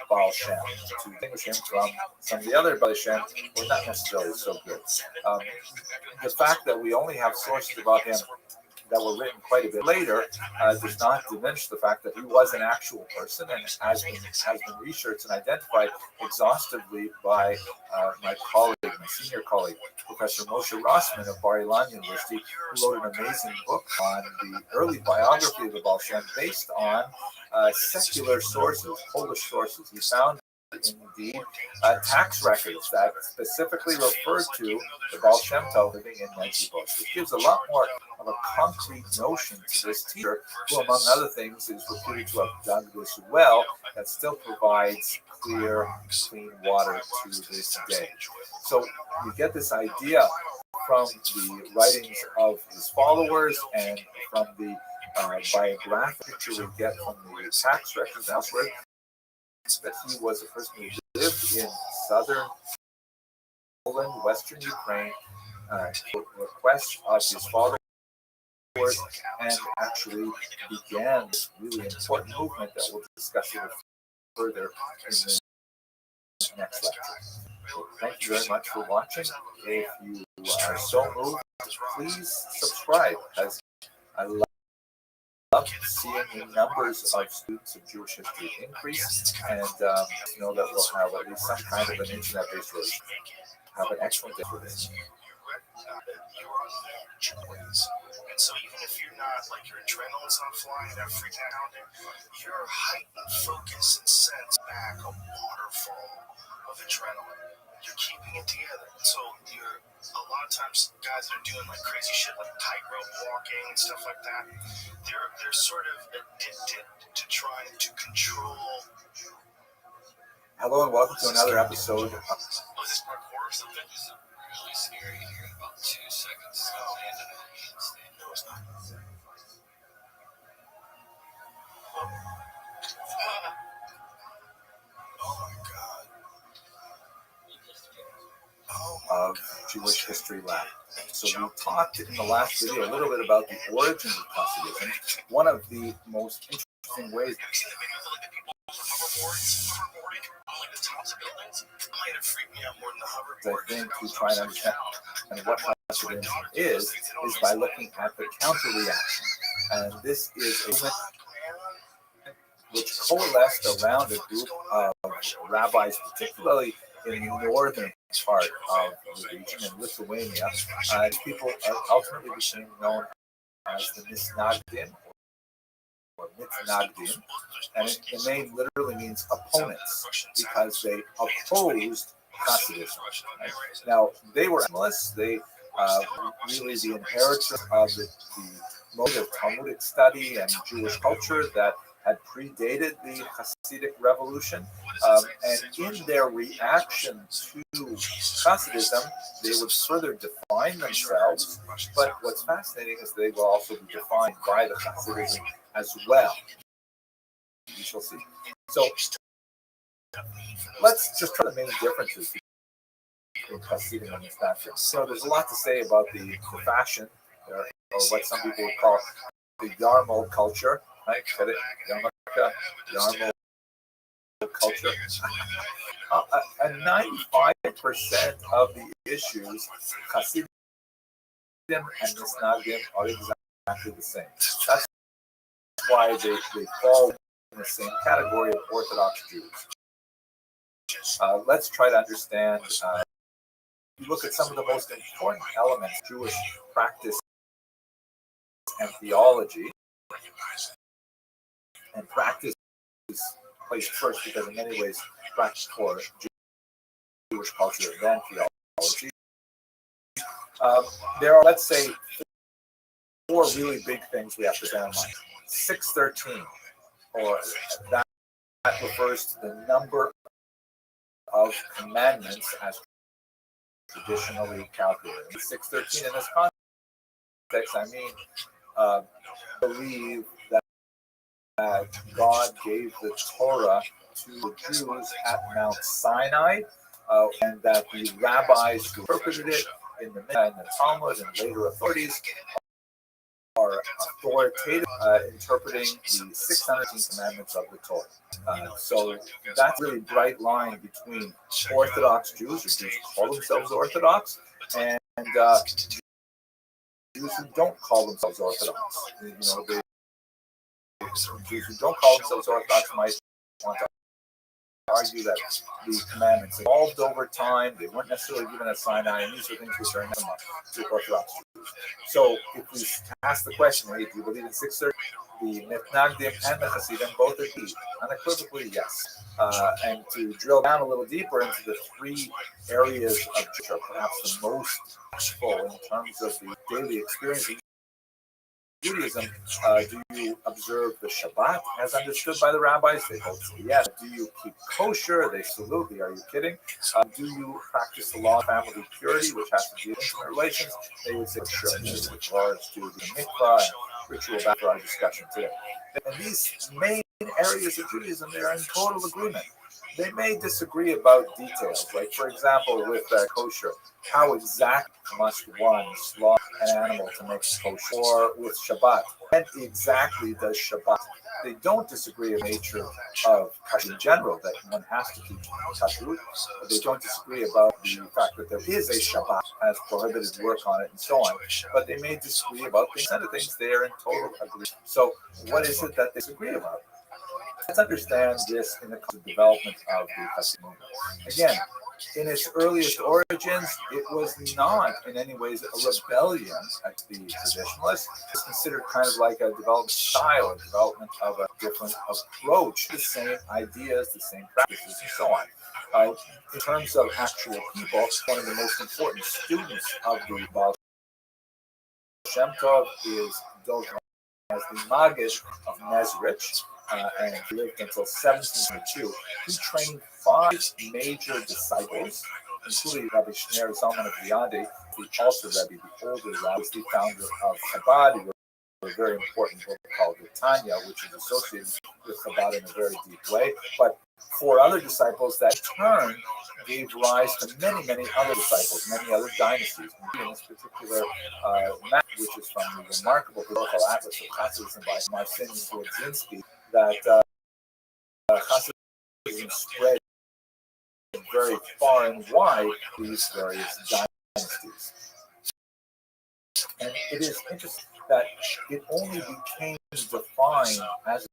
Baal Shem, to distinguish him from some of the other Baal Shem were not necessarily so good. The fact that we only have sources about him that were written quite a bit later does not diminish the fact that he was an actual person and has been researched and identified exhaustively by my senior colleague, Professor Moshe Rossman of Bar Ilan University, who wrote an amazing book on the early biography of the Baal Shem based on secular sources, Polish sources. He found indeed tax records that specifically refer to the Baal Shem Tov living in Medjugorje, which gives a lot more of a concrete notion to this teacher, who, among other things, is reputed to have dug this well that still provides clear, clean water to this day. So you get this idea from the writings of his followers and from the biographic picture we get from the tax records elsewhere, that he was a person who lived in southern Poland, western Ukraine, request of his followers, and actually began this really important movement that we'll discuss a little further in the next lecture. So thank you very much for watching. If you are so moved, please subscribe, as I love seeing the numbers of students of Jewish history increase, and know that we'll have at least some kind of an internet-based version. Have an excellent day for this. And so even if you're not, like, your adrenaline's not flying, that freaking out there, your heightened focus and sense back a waterfall of adrenaline. You're keeping it together. So you're, a lot of times, guys that are doing like crazy shit like tightrope walking and stuff like that, they're sort of addicted to trying to control. Hello and welcome to another episode. Is this parkour or something? This is really scary here in about 2 seconds. No, it's not. Oh my God. Of Jewish History Lab. So we talked in the last video a little bit about the origins of Hasidism. One of the most interesting ways I think to try and understand what Hasidism is by looking at the counter reaction. And this is a movement which coalesced around a group of rabbis, particularly in the northern part of the region in Lithuania. People ultimately became known as the Misnagdim or Mitnagdim, and the name literally means opponents because they opposed Hasidism. Right? Now, they were animalists. They really the inheritors of the mode of Talmudic study and Jewish culture that had predated the Hasidic revolution, and in their reaction to Hasidism, they would further define themselves. But what's fascinating is they will also be defined by the Hasidic as well. We shall see. So let's just try the main differences between Hasidim and Mishnah. So there's a lot to say about the fashion, or what some people would call the Yarmul culture. Right? Get it? Yarmul culture. And 95% of the issues, Hasidim and Misnagdim are exactly the same. That's why they fall in the same category of Orthodox Jews. Let's try to understand. You look at some of the most important elements of Jewish practice and theology, and practice is placed first because in many ways practice for Jewish culture than theology. There are, let's say, four really big things we have to bear in mind. 613, or that refers to the number of commandments as traditionally calculated. 613 in this context, I mean, believe that God gave the Torah to the Jews at Mount Sinai, and that the rabbis who interpreted it in the Talmud and later authorities are authoritative interpreting the 613 commandments of the Torah. So that's a really bright line between Orthodox Jews, or Jews call themselves Orthodox, and Jews who don't call themselves Orthodox. Jews who don't call themselves Orthodox might want to argue that the commandments evolved over time, they weren't necessarily given at Sinai, and these are things which are anathema to Orthodox Jews. So if we ask the question, hey, do you believe in 613? The Mitnagdim and the Hasidim both agree, unequivocally yes. And to drill down a little deeper into the three areas of which are perhaps the most useful in terms of the daily experience of Judaism, do you observe the Shabbat as understood by the rabbis? They both say yes. Do you keep kosher? They absolutely. Are you kidding? Do you practice the law of family purity, which has to do with intimate relations? They would say sure, with regards to the mikvah and ritual back to our discussion today. And these main areas of Judaism, they're in total agreement. They may disagree about details, like, for example, with kosher, how exact must one slaughter an animal to make kosher, or with Shabbat, when exactly does Shabbat? They don't disagree on the nature of kashrut in general, that one has to keep kashrut. They don't disagree about the fact that there is a Shabbat, has prohibited work on it, and so on. But they may disagree about things, and things they are in total agreement. So, what is it that they disagree about? Let's understand this in the development of the Hasidim movement. Again, in its earliest origins, it was not in any ways a rebellion against the traditionalists. It's considered kind of like a development style, a development of a different approach, the same ideas, the same practices, and so on. In terms of actual people, one of the most important students of the Baal Shem Tov is Dov as the Maggid of Mezrich. And lived until 1702. He trained 5 major disciples, including Rabbi Shner Zalman of Viandi, the also Rabbi, the older Rabbi, the founder of Chabad. He wrote a very important book called the Tanya, which is associated with Chabad in a very deep way. But 4 other disciples that in turn gave rise to many, many other disciples, many other dynasties. In this particular map, which is from the remarkable historical atlas of Hasidism by Marcin Zwodziński, that Hasidism spread very far and wide these various dynasties. And it is interesting that it only became defined as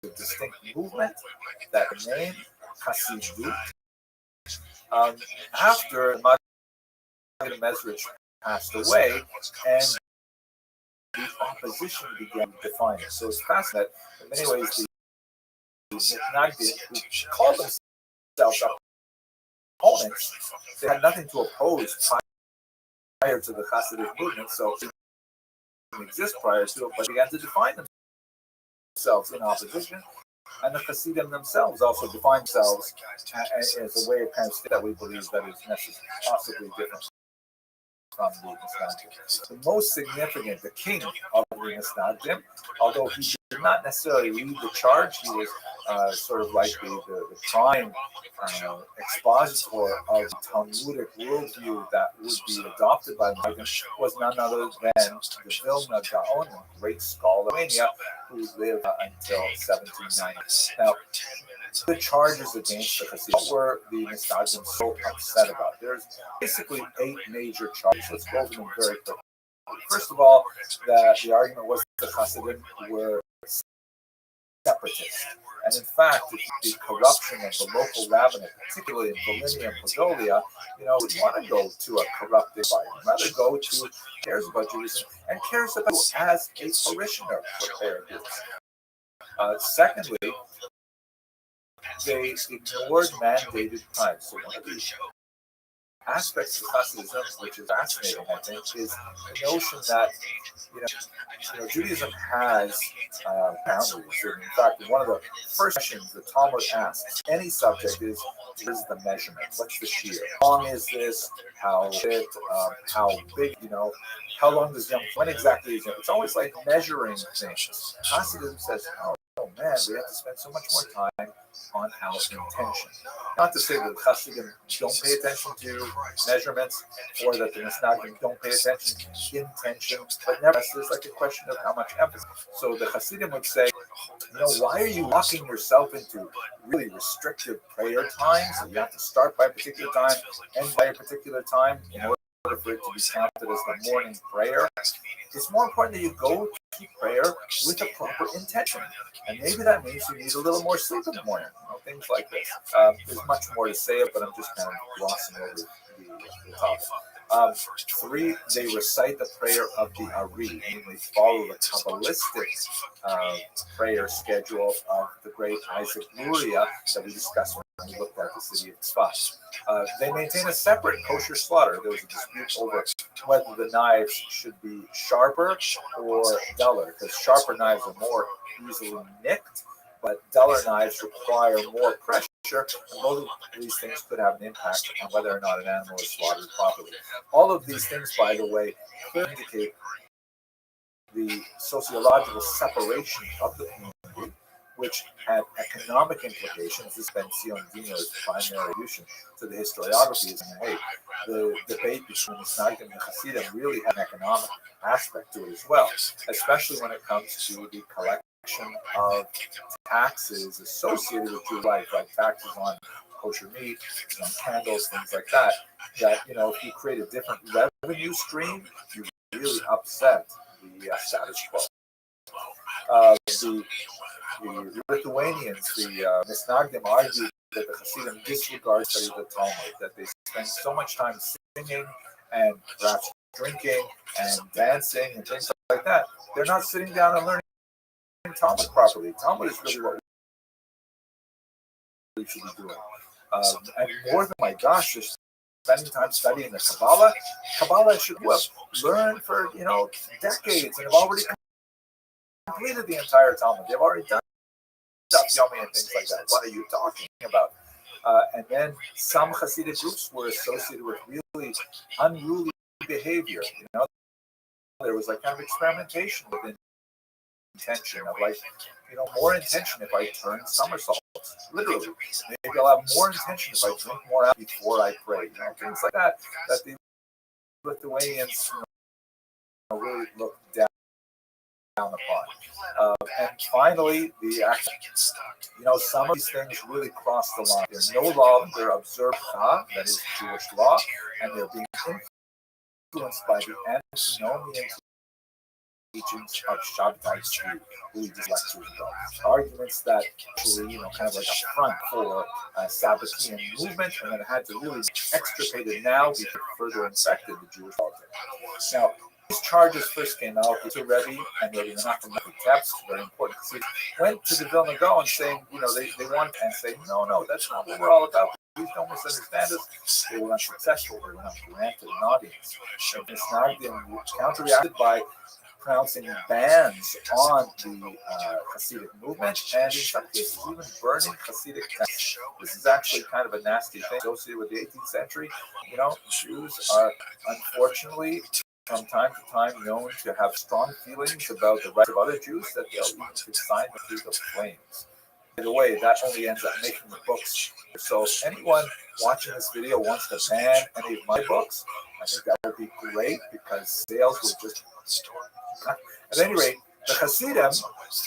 a distinct movement, that name, Hasidut, after Maggid Mezrich passed away, and the opposition began to define it. So it's fascinating that in many ways the Mitnagdim, who called themselves opponents, they had nothing to oppose prior to the Hasidic movement, so it didn't exist prior to it, but began to define themselves in opposition. And the Hasidim themselves also define themselves as a way of kind of state that we believe that is necessarily possibly different from the Misnagdim. The most significant, the king of the Misnagdim, although he did not necessarily lead the charge. He was sort of like the prime expositor of Talmudic worldview that would be adopted by Muslims was none other than the Vilna Gaon, a great scholar of Romania, who lived until 1790. Now, the charges against the Hasidim were the Misnagdim so upset about. There's basically 8 major charges. Let's go over them very quickly. First of all, the argument was that the Hasidim were separatists. And in fact, the corruption of the local rabbinate, particularly in Volhynia and Podolia, would want to go to a corrupt environment, rather go to who cares about Judaism and cares about as a parishioner for their groups. Secondly, they ignored mandated crimes. So one of the aspects of Hasidism, which is fascinating, I think, is the notion that Judaism has boundaries. In fact, one of the first questions the Talmud asks any subject is the measurement? What's the shear? How long is this? How big? How big? How long does when exactly is it? It's always like measuring things. Hasidism says, oh man, we have to spend so much more time on our intention. Not to say that the Hasidim don't pay attention to measurements, or that the Misnagdim don't pay attention to intention, but nevertheless, there's like a question of how much emphasis. So the Hasidim would say, why are you locking yourself into really restrictive prayer times? So you have to start by a particular time, end by a particular time, in order for it to be counted as the morning prayer. It's more important that you go to prayer with a proper intention. And maybe that means you need a little more sleep in the morning, things like this. There's much more to say, but I'm just kind of glossing over the topic. 3, they recite the prayer of the Ari, namely follow the Kabbalistic prayer schedule of the great Isaac Luria that we discussed when we looked at the city of Tzfat. They maintain a separate kosher slaughter. There was a dispute over whether the knives should be sharper or duller, because sharper knives are more easily nicked, but duller knives require more pressure, and both of these things could have an impact on whether or not an animal is slaughtered properly. All of these things, by the way, could indicate the sociological separation of the community, which had economic implications. This Ben Sion Dino's primary contribution to the historiography is, the debate between the Misnagdim and the Hasidim really had an economic aspect to it as well, especially when it comes to the collection of taxes associated with Jewish life, like taxes on kosher meat, on candles, things like that. That, if you create a different revenue stream, you really upset the status quo. The Lithuanians, the Misnagdim, argued that the Hasidim disregard study of the Talmud, that they spend so much time singing and perhaps drinking and dancing and things like that. They're not sitting down and learning Talmud properly. Talmud is really what we should be doing. And more than, my gosh, just spending time studying the Kabbalah. Kabbalah should have learned for, decades and have already completed the entire Talmud. They've already done stuff, Yomi, and things like that. What are you talking about? And then some Hasidic groups were associated with really unruly behavior. There was like kind of experimentation with intention of more intention if I turn somersaults. Literally, maybe I'll have more intention if I drink more alcohol before I pray. Things like that the Lithuanians really looked down upon. And finally, some of these things really cross the line. They're no longer observed, that is Jewish law, and they're being influenced by the antinomian teachings of Shabbatai Jew, who we just lectured about. Arguments that actually, kind of like a front for Sabbatean movement, and then it had to really extirpate it now because it further infected the Jewish politics. Now, these charges first came out to Rabbi and Rabbi Menachem Tepsk, very important, because he went to the Vilna Gaon saying, they wanted and say, no, that's not what we're all about. Please don't misunderstand us. They were unsuccessful. They were not granted an audience. And Misnagdim counterreacted by pronouncing bans on the Hasidic movement, and in some cases even burning Hasidic texts. This is actually kind of a nasty thing associated with the 18th century. Jews are unfortunately from time to time known to have strong feelings about the rights of other Jews that they'll even consign them through the flames. By the way, that only ends up making the books. So if anyone watching this video wants to ban any of my books, I think that would be great because sales would just... At any rate, the Hasidim,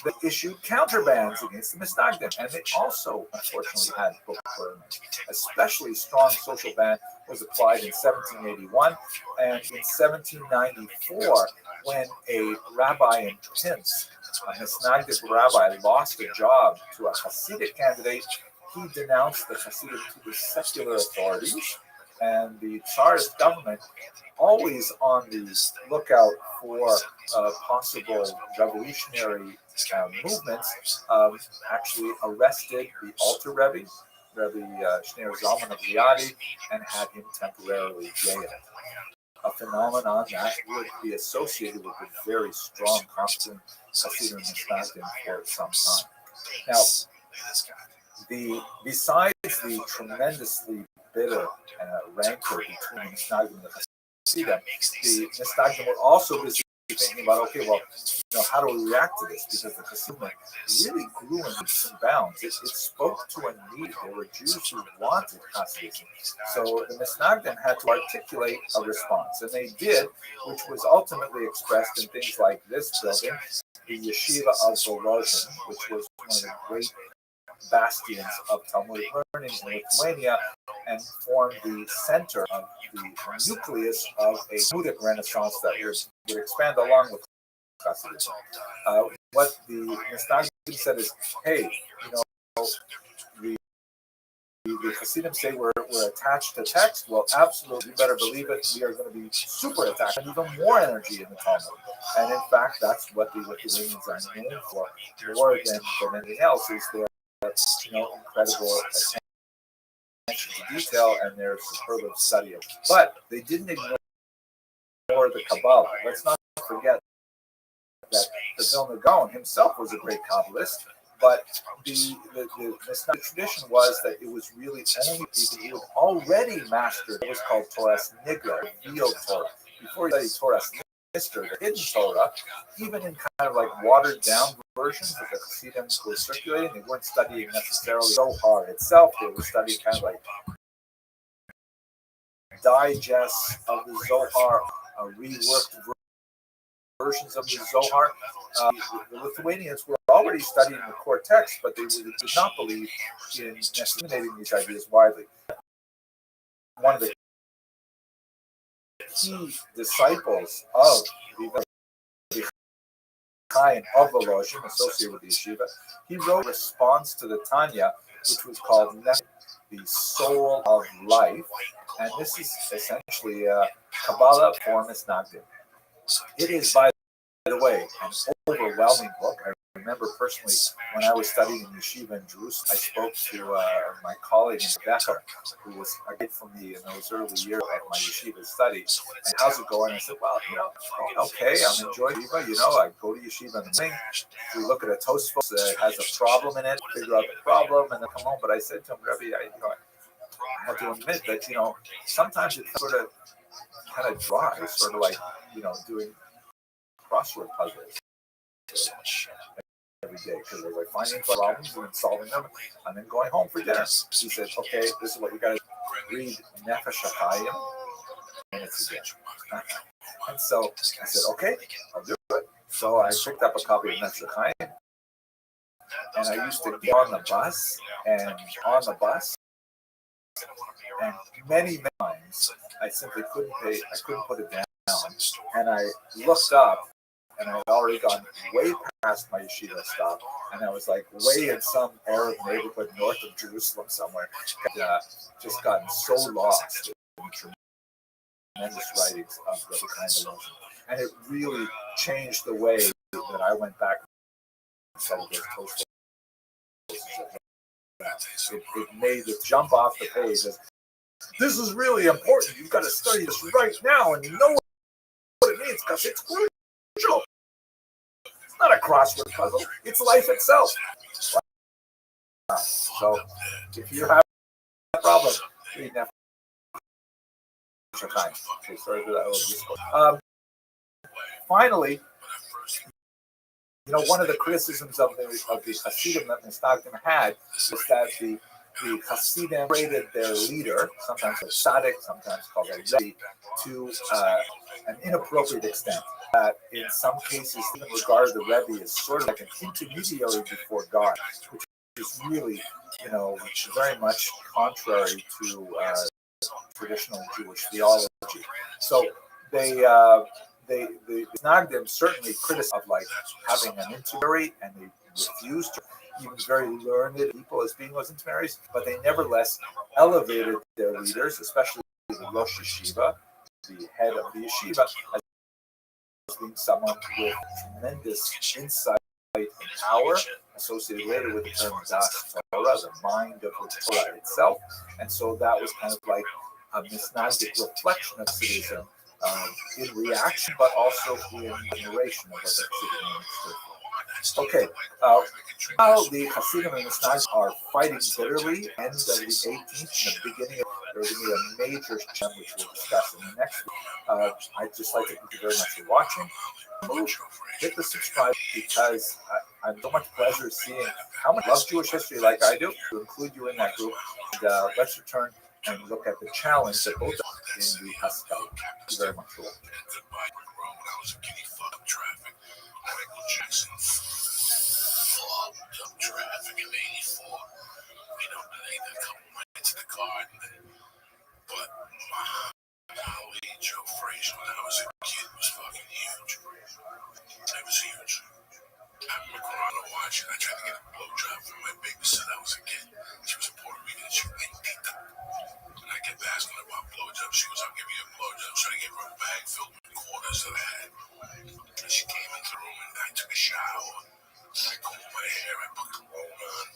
they issued counterbans against the Misnagdim, and they also, unfortunately, had book burnings. Especially strong social ban was applied in 1781, and in 1794, when a rabbi in Pinsk, a Misnagdic rabbi, lost a job to a Hasidic candidate, he denounced the Hasidim to the secular authorities, and the Tsarist government, always on the lookout for possible revolutionary movements, actually arrested the Alter Rebbe, Rabbi Shneur Zalman of Liadi, and had him temporarily jailed. A phenomenon that would be associated with a very strong constant Hasidim Misnagdim for some time. Now, besides the tremendously bitter rancor between the Misnagdim and the Hasidim, the Misnagdim were also busy thinking about, okay, well, how do we react to this? Because the Hasidim really grew in leaps and bounds. It spoke to a need. There were Jews who wanted Hasidism. So the Misnagdim had to articulate a response, and they did, which was ultimately expressed in things like this building, the Yeshiva of Volozhin, which was one of the great bastions of Talmudic learning in Lithuania, and formed the center of the nucleus of a Talmudic renaissance that would expand along with Hasidism. What the Misnagdim said is, hey, the Hasidim say we're attached to text. Well, absolutely, you better believe it. We are going to be super attached and even more energy in the Talmud. And in fact, that's what the Lithuanians are known for more than anything else, is their incredible attention to detail and their superlative study of it. But they didn't ignore the Kabbalah. Let's not forget that the Vilna Gaon himself was a great Kabbalist, but the tradition was that it was really only people who had already mastered what was called Torah Nigra, revealed Torah. Before you study Torah Nigra, the hidden Torah, even in kind of like watered down versions that the Hasidim were circulating, they weren't studying necessarily Zohar itself, they were studying kind of like digests of the Zohar, reworked versions of the Zohar. The Lithuanians were already studying the core text, but they did not believe in disseminating these ideas widely. One of the key disciples of the Chaim of Volozhin, associated with the yeshiva, he wrote a response to the Tanya, which was called the Soul of Life, and this is essentially a Kabbalah for Misnagdim. It is, by the way, an overwhelming book. I remember personally when I was studying in yeshiva in Jerusalem, I spoke to my colleague in Rebecca, who was a kid from me in those early years of my yeshiva study. And how's it going? I said, well, okay, I'm enjoying yeshiva. I go to yeshiva in the morning. We look at a Tosfos that has a problem in it, figure out the problem, and then come home. But I said to him, Rabbi, I had to admit that, sometimes it's sort of kind of dry, sort of like, doing crossword puzzles every day, because I was like finding problems and then solving them and then going home for dinner. He said, okay, this is what you got to read Nefesh HaChaim minutes again. And so I said, okay, I'll do it. So I picked up a copy of Nefesh HaChaim, and I used to get on the bus, and many times I simply couldn't put it down, and I looked up, and I had already gone way past my yeshiva stop, and I was like way in some Arab neighborhood north of Jerusalem somewhere, and just gotten so lost in tremendous writings of Rabbi Chaim Volozhin. And it really changed the way that I went back and studied those Tosfos. It made it jump off the page as, this is really important. You've got to study this right now and know what it means, because it's crucial. It's not a crossword puzzle. It's life itself. Wow. So if you have a problem, read Nefesh HaChaim. Okay, sorry for that. finally, one of the criticisms of the Hasidim that Misnagdim had is that the Hasidim rated their leader, sometimes called Tzaddik, sometimes called a Rabbi, to an inappropriate extent. That in some cases even regarded the Rebbe as sort of like an intermediary before God, which is really, very much contrary to traditional Jewish theology. So the Nagdim certainly criticized of like having an intermediary, and they refused to even very learned people as being those intermediaries, but they nevertheless elevated their leaders, especially the Rosh Yeshiva, the head of the yeshiva, as being someone with tremendous insight and power associated later with the term Das Torah, the mind of the Torah itself. And so that was kind of like a Misnagdic reflection of Hasidism in reaction, but also in admiration of what the Hasidim stood for. Okay, while the Hasidim and Misnagdim are fighting bitterly, end of the 18th and the beginning of there's going to be a major trend which we'll discuss in the next week. I'd just like to thank you very much for watching. Hit the subscribe because I have so much pleasure seeing how much love Jewish history like I do to include you in that group. And let's return and look at the challenge that both in the Haskell. Thank you very much for watching. Traffic in 84. A couple minutes in the garden. But Howie Joe Frazier, when I was a kid, was fucking huge. It was huge. I remember going to watch it. I tried to get a blowjob from my babysitter. I was a kid. She was a Puerto Rican. She was Tita. And I kept asking her about blowjobs. She goes, I'll give you a blowjob. So I gave her a bag filled with quarters that I had. And she came into the room and I took a shower. I combed my hair. I put cologne on.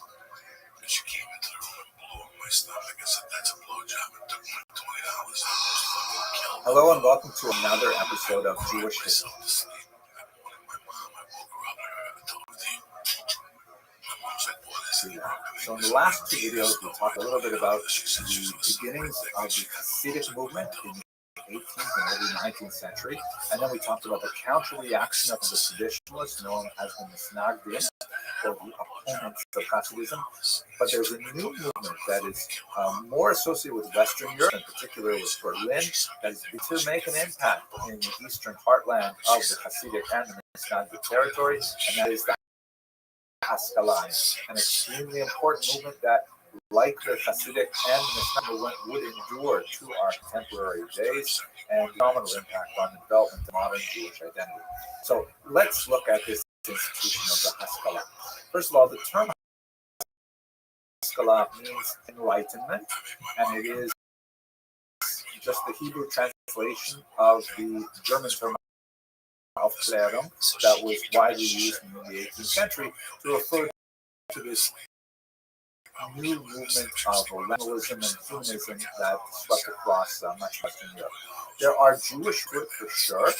And she came into the room and blew up my stomach. I said, that's a blowjob. And took my $20. Hello and welcome to another episode of Jewish History. So in the last two videos, we talked a little bit about the beginnings of the Hasidic movement in the 18th and early 19th century, and then we talked about the counter-reaction of the traditionalists known as the Misnagdim, or the opponents of Hasidism. But there's a new movement that is more associated with Western Europe, in particular with Berlin, that is to make an impact in the eastern heartland of the Hasidic and the Misnagdic territory, and that is the Haskalah, an extremely important movement that, like the Hasidic and the Misnagdic movement, would endure to our contemporary days and phenomenal impact on the development of modern Jewish identity. So let's look at this institution of the Haskalah. First of all, the term Haskalah means enlightenment, and it is just the Hebrew translation of the German term Aufklärung that was widely used in the 18th century to refer to this new movement of orientalism and humanism that swept across much Western Europe. There are Jewish roots for sure.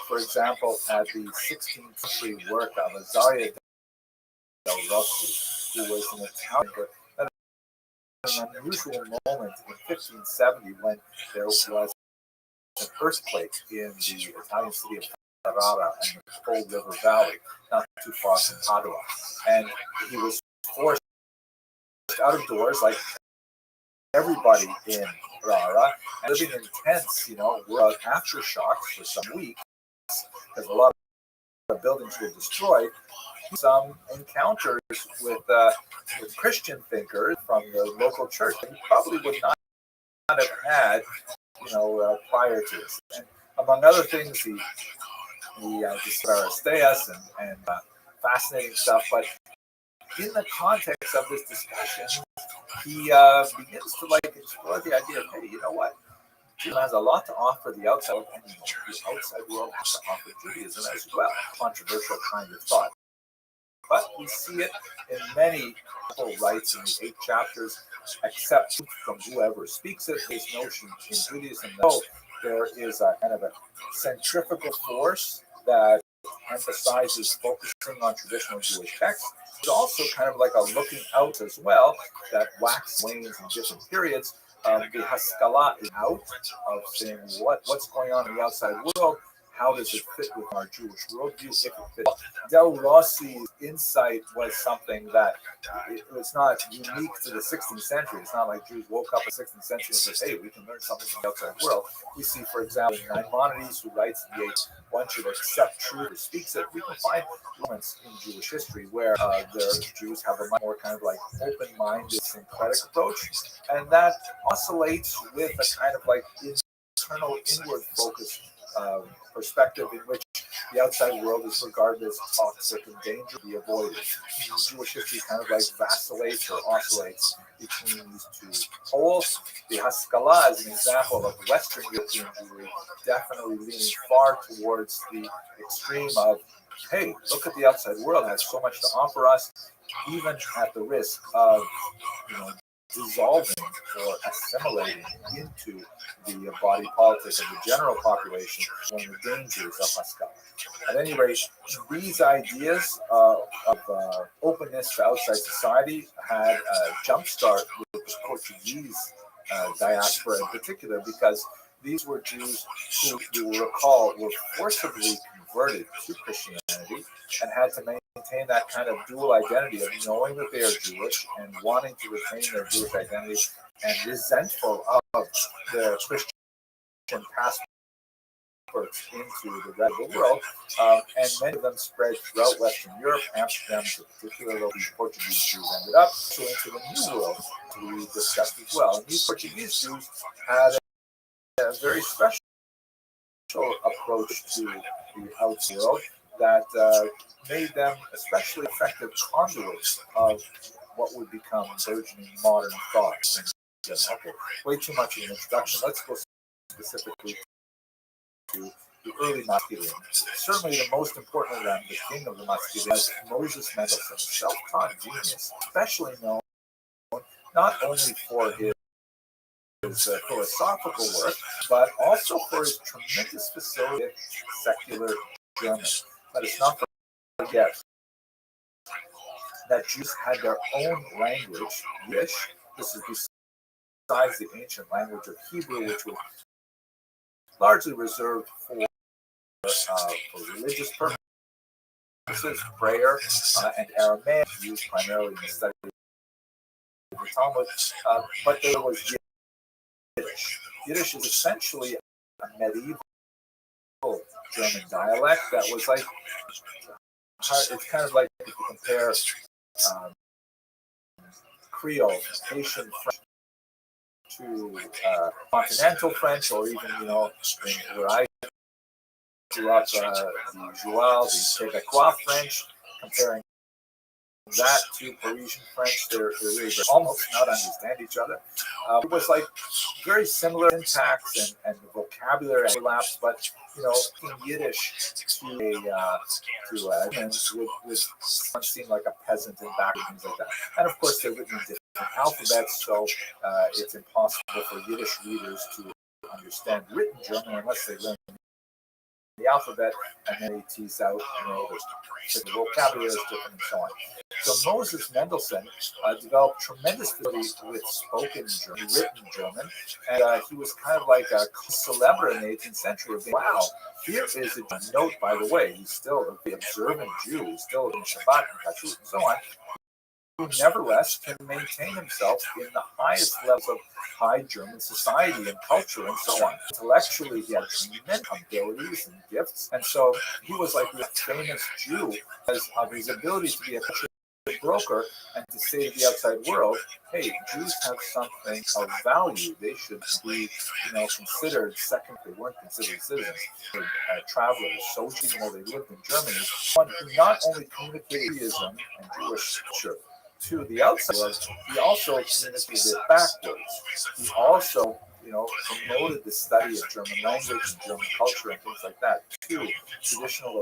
For example, at the 16th century work of Azariah del Rossi, who was an Italian, at an unusual moment in 1570 when there was an earthquake in the Italian city of Ferrara and the Cold River Valley, not too far from Padua. And he was forced out of doors, like everybody in Ferrara, and living in tents, were aftershocks for some weeks, because a lot of buildings were destroyed. Some encounters with Christian thinkers from the local church that he probably would not have had, prior to this. And among other things, he discovered Aristeas and fascinating stuff. But in the context of this discussion, he begins to explore the idea of, hey, you know what? Judaism has a lot to offer the outside world, and the outside world has to offer Judaism as well. Controversial kind of thought. But we see it in many rights in the 8 chapters, except from whoever speaks it. This notion in Judaism that there is a kind of a centrifugal force that emphasizes focusing on traditional Jewish texts. There's also kind of like a looking out as well that waxes and wanes in different periods. The Haskalah is out of saying what's going on in the outside world. how does it fit with our Jewish worldview? If it fits. Del Rossi's insight was something that it was not unique to the 16th century. It's not like Jews woke up in the 16th century and said, hey, we can learn something from the outside world. We see, for example, Maimonides, who writes in the 8th, one should accept truth, or speaks it. We can find moments in Jewish history where the Jews have a much more kind of like open-minded, syncretic approach, and that oscillates with a kind of like internal, inward-focused perspective in which the outside world is regarded as toxic and dangerous to be avoided. Jewish history kind of like vacillates or oscillates between these two poles. The Haskalah is an example of Western European Jewry definitely leaning far towards the extreme of, hey, look at the outside world, it has so much to offer us, even at the risk of, dissolving or assimilating into the body politic of the general population, one of the dangers of Haskalah. At any rate, these ideas of openness to outside society had a jumpstart with the Portuguese diaspora in particular, because these were Jews who, you will recall, were forcibly converted to Christianity and had to maintain that kind of dual identity of knowing that they are Jewish and wanting to retain their Jewish identity, and resentful of the Christian passports into the rest of the world. And many of them spread throughout Western Europe, Amsterdam in particular, though these Portuguese Jews ended up, so into the New World, we discussed as well. And these Portuguese Jews had a very special approach to the outside world that made them especially effective conduits of what would become burgeoning modern thought. Okay, way too much of an introduction. Let's go specifically to the early Maskilim. Certainly the most important of them, the king of the Maskilim, is Moses Mendelssohn, self-taught genius, especially known not only for his philosophical work, but also for his tremendous facility in secular German. Let us not forget that Jews had their own language, Yiddish. This is besides the ancient language of Hebrew, which was largely reserved for religious purposes, prayer, and Aramaic, used primarily in the study of the Talmud. But there was Yiddish. Yiddish is essentially a medieval German dialect that was like, it's kind of like if you compare Creole, Haitian French to continental French, or even, where I grew up, the Joual, the Quebecois French, comparing that to Parisian French, they really almost not understand each other. It was like very similar syntax and vocabulary overlaps, but in Yiddish to would seem like a peasant and backward, things like that. And of course, they're written in different alphabets, so it's impossible for Yiddish readers to understand written German unless they learn the alphabet, and then they tease out, the vocabulary is different and so on. So Moses Mendelssohn developed tremendous ability with spoken German, written German, and he was kind of like a celebrity in the 18th century. Wow, here is a note, by the way, he's still the observant Jew, he's still in Shabbat and Kashrut and so on, who nevertheless can maintain himself in the highest levels of high German society and culture and so on. Intellectually, he had tremendous abilities and gifts, and so he was like this famous Jew because of his ability to be a broker and to say to the outside world, hey, Jews have something of value. They should be, considered second. They weren't considered citizens. Travelers, soldiers, they lived in Germany. One who not only communicated Judaism and Jewish culture to the outside world, he also communicated it backwards. He also, promoted the study of German language and German culture and things like that to traditional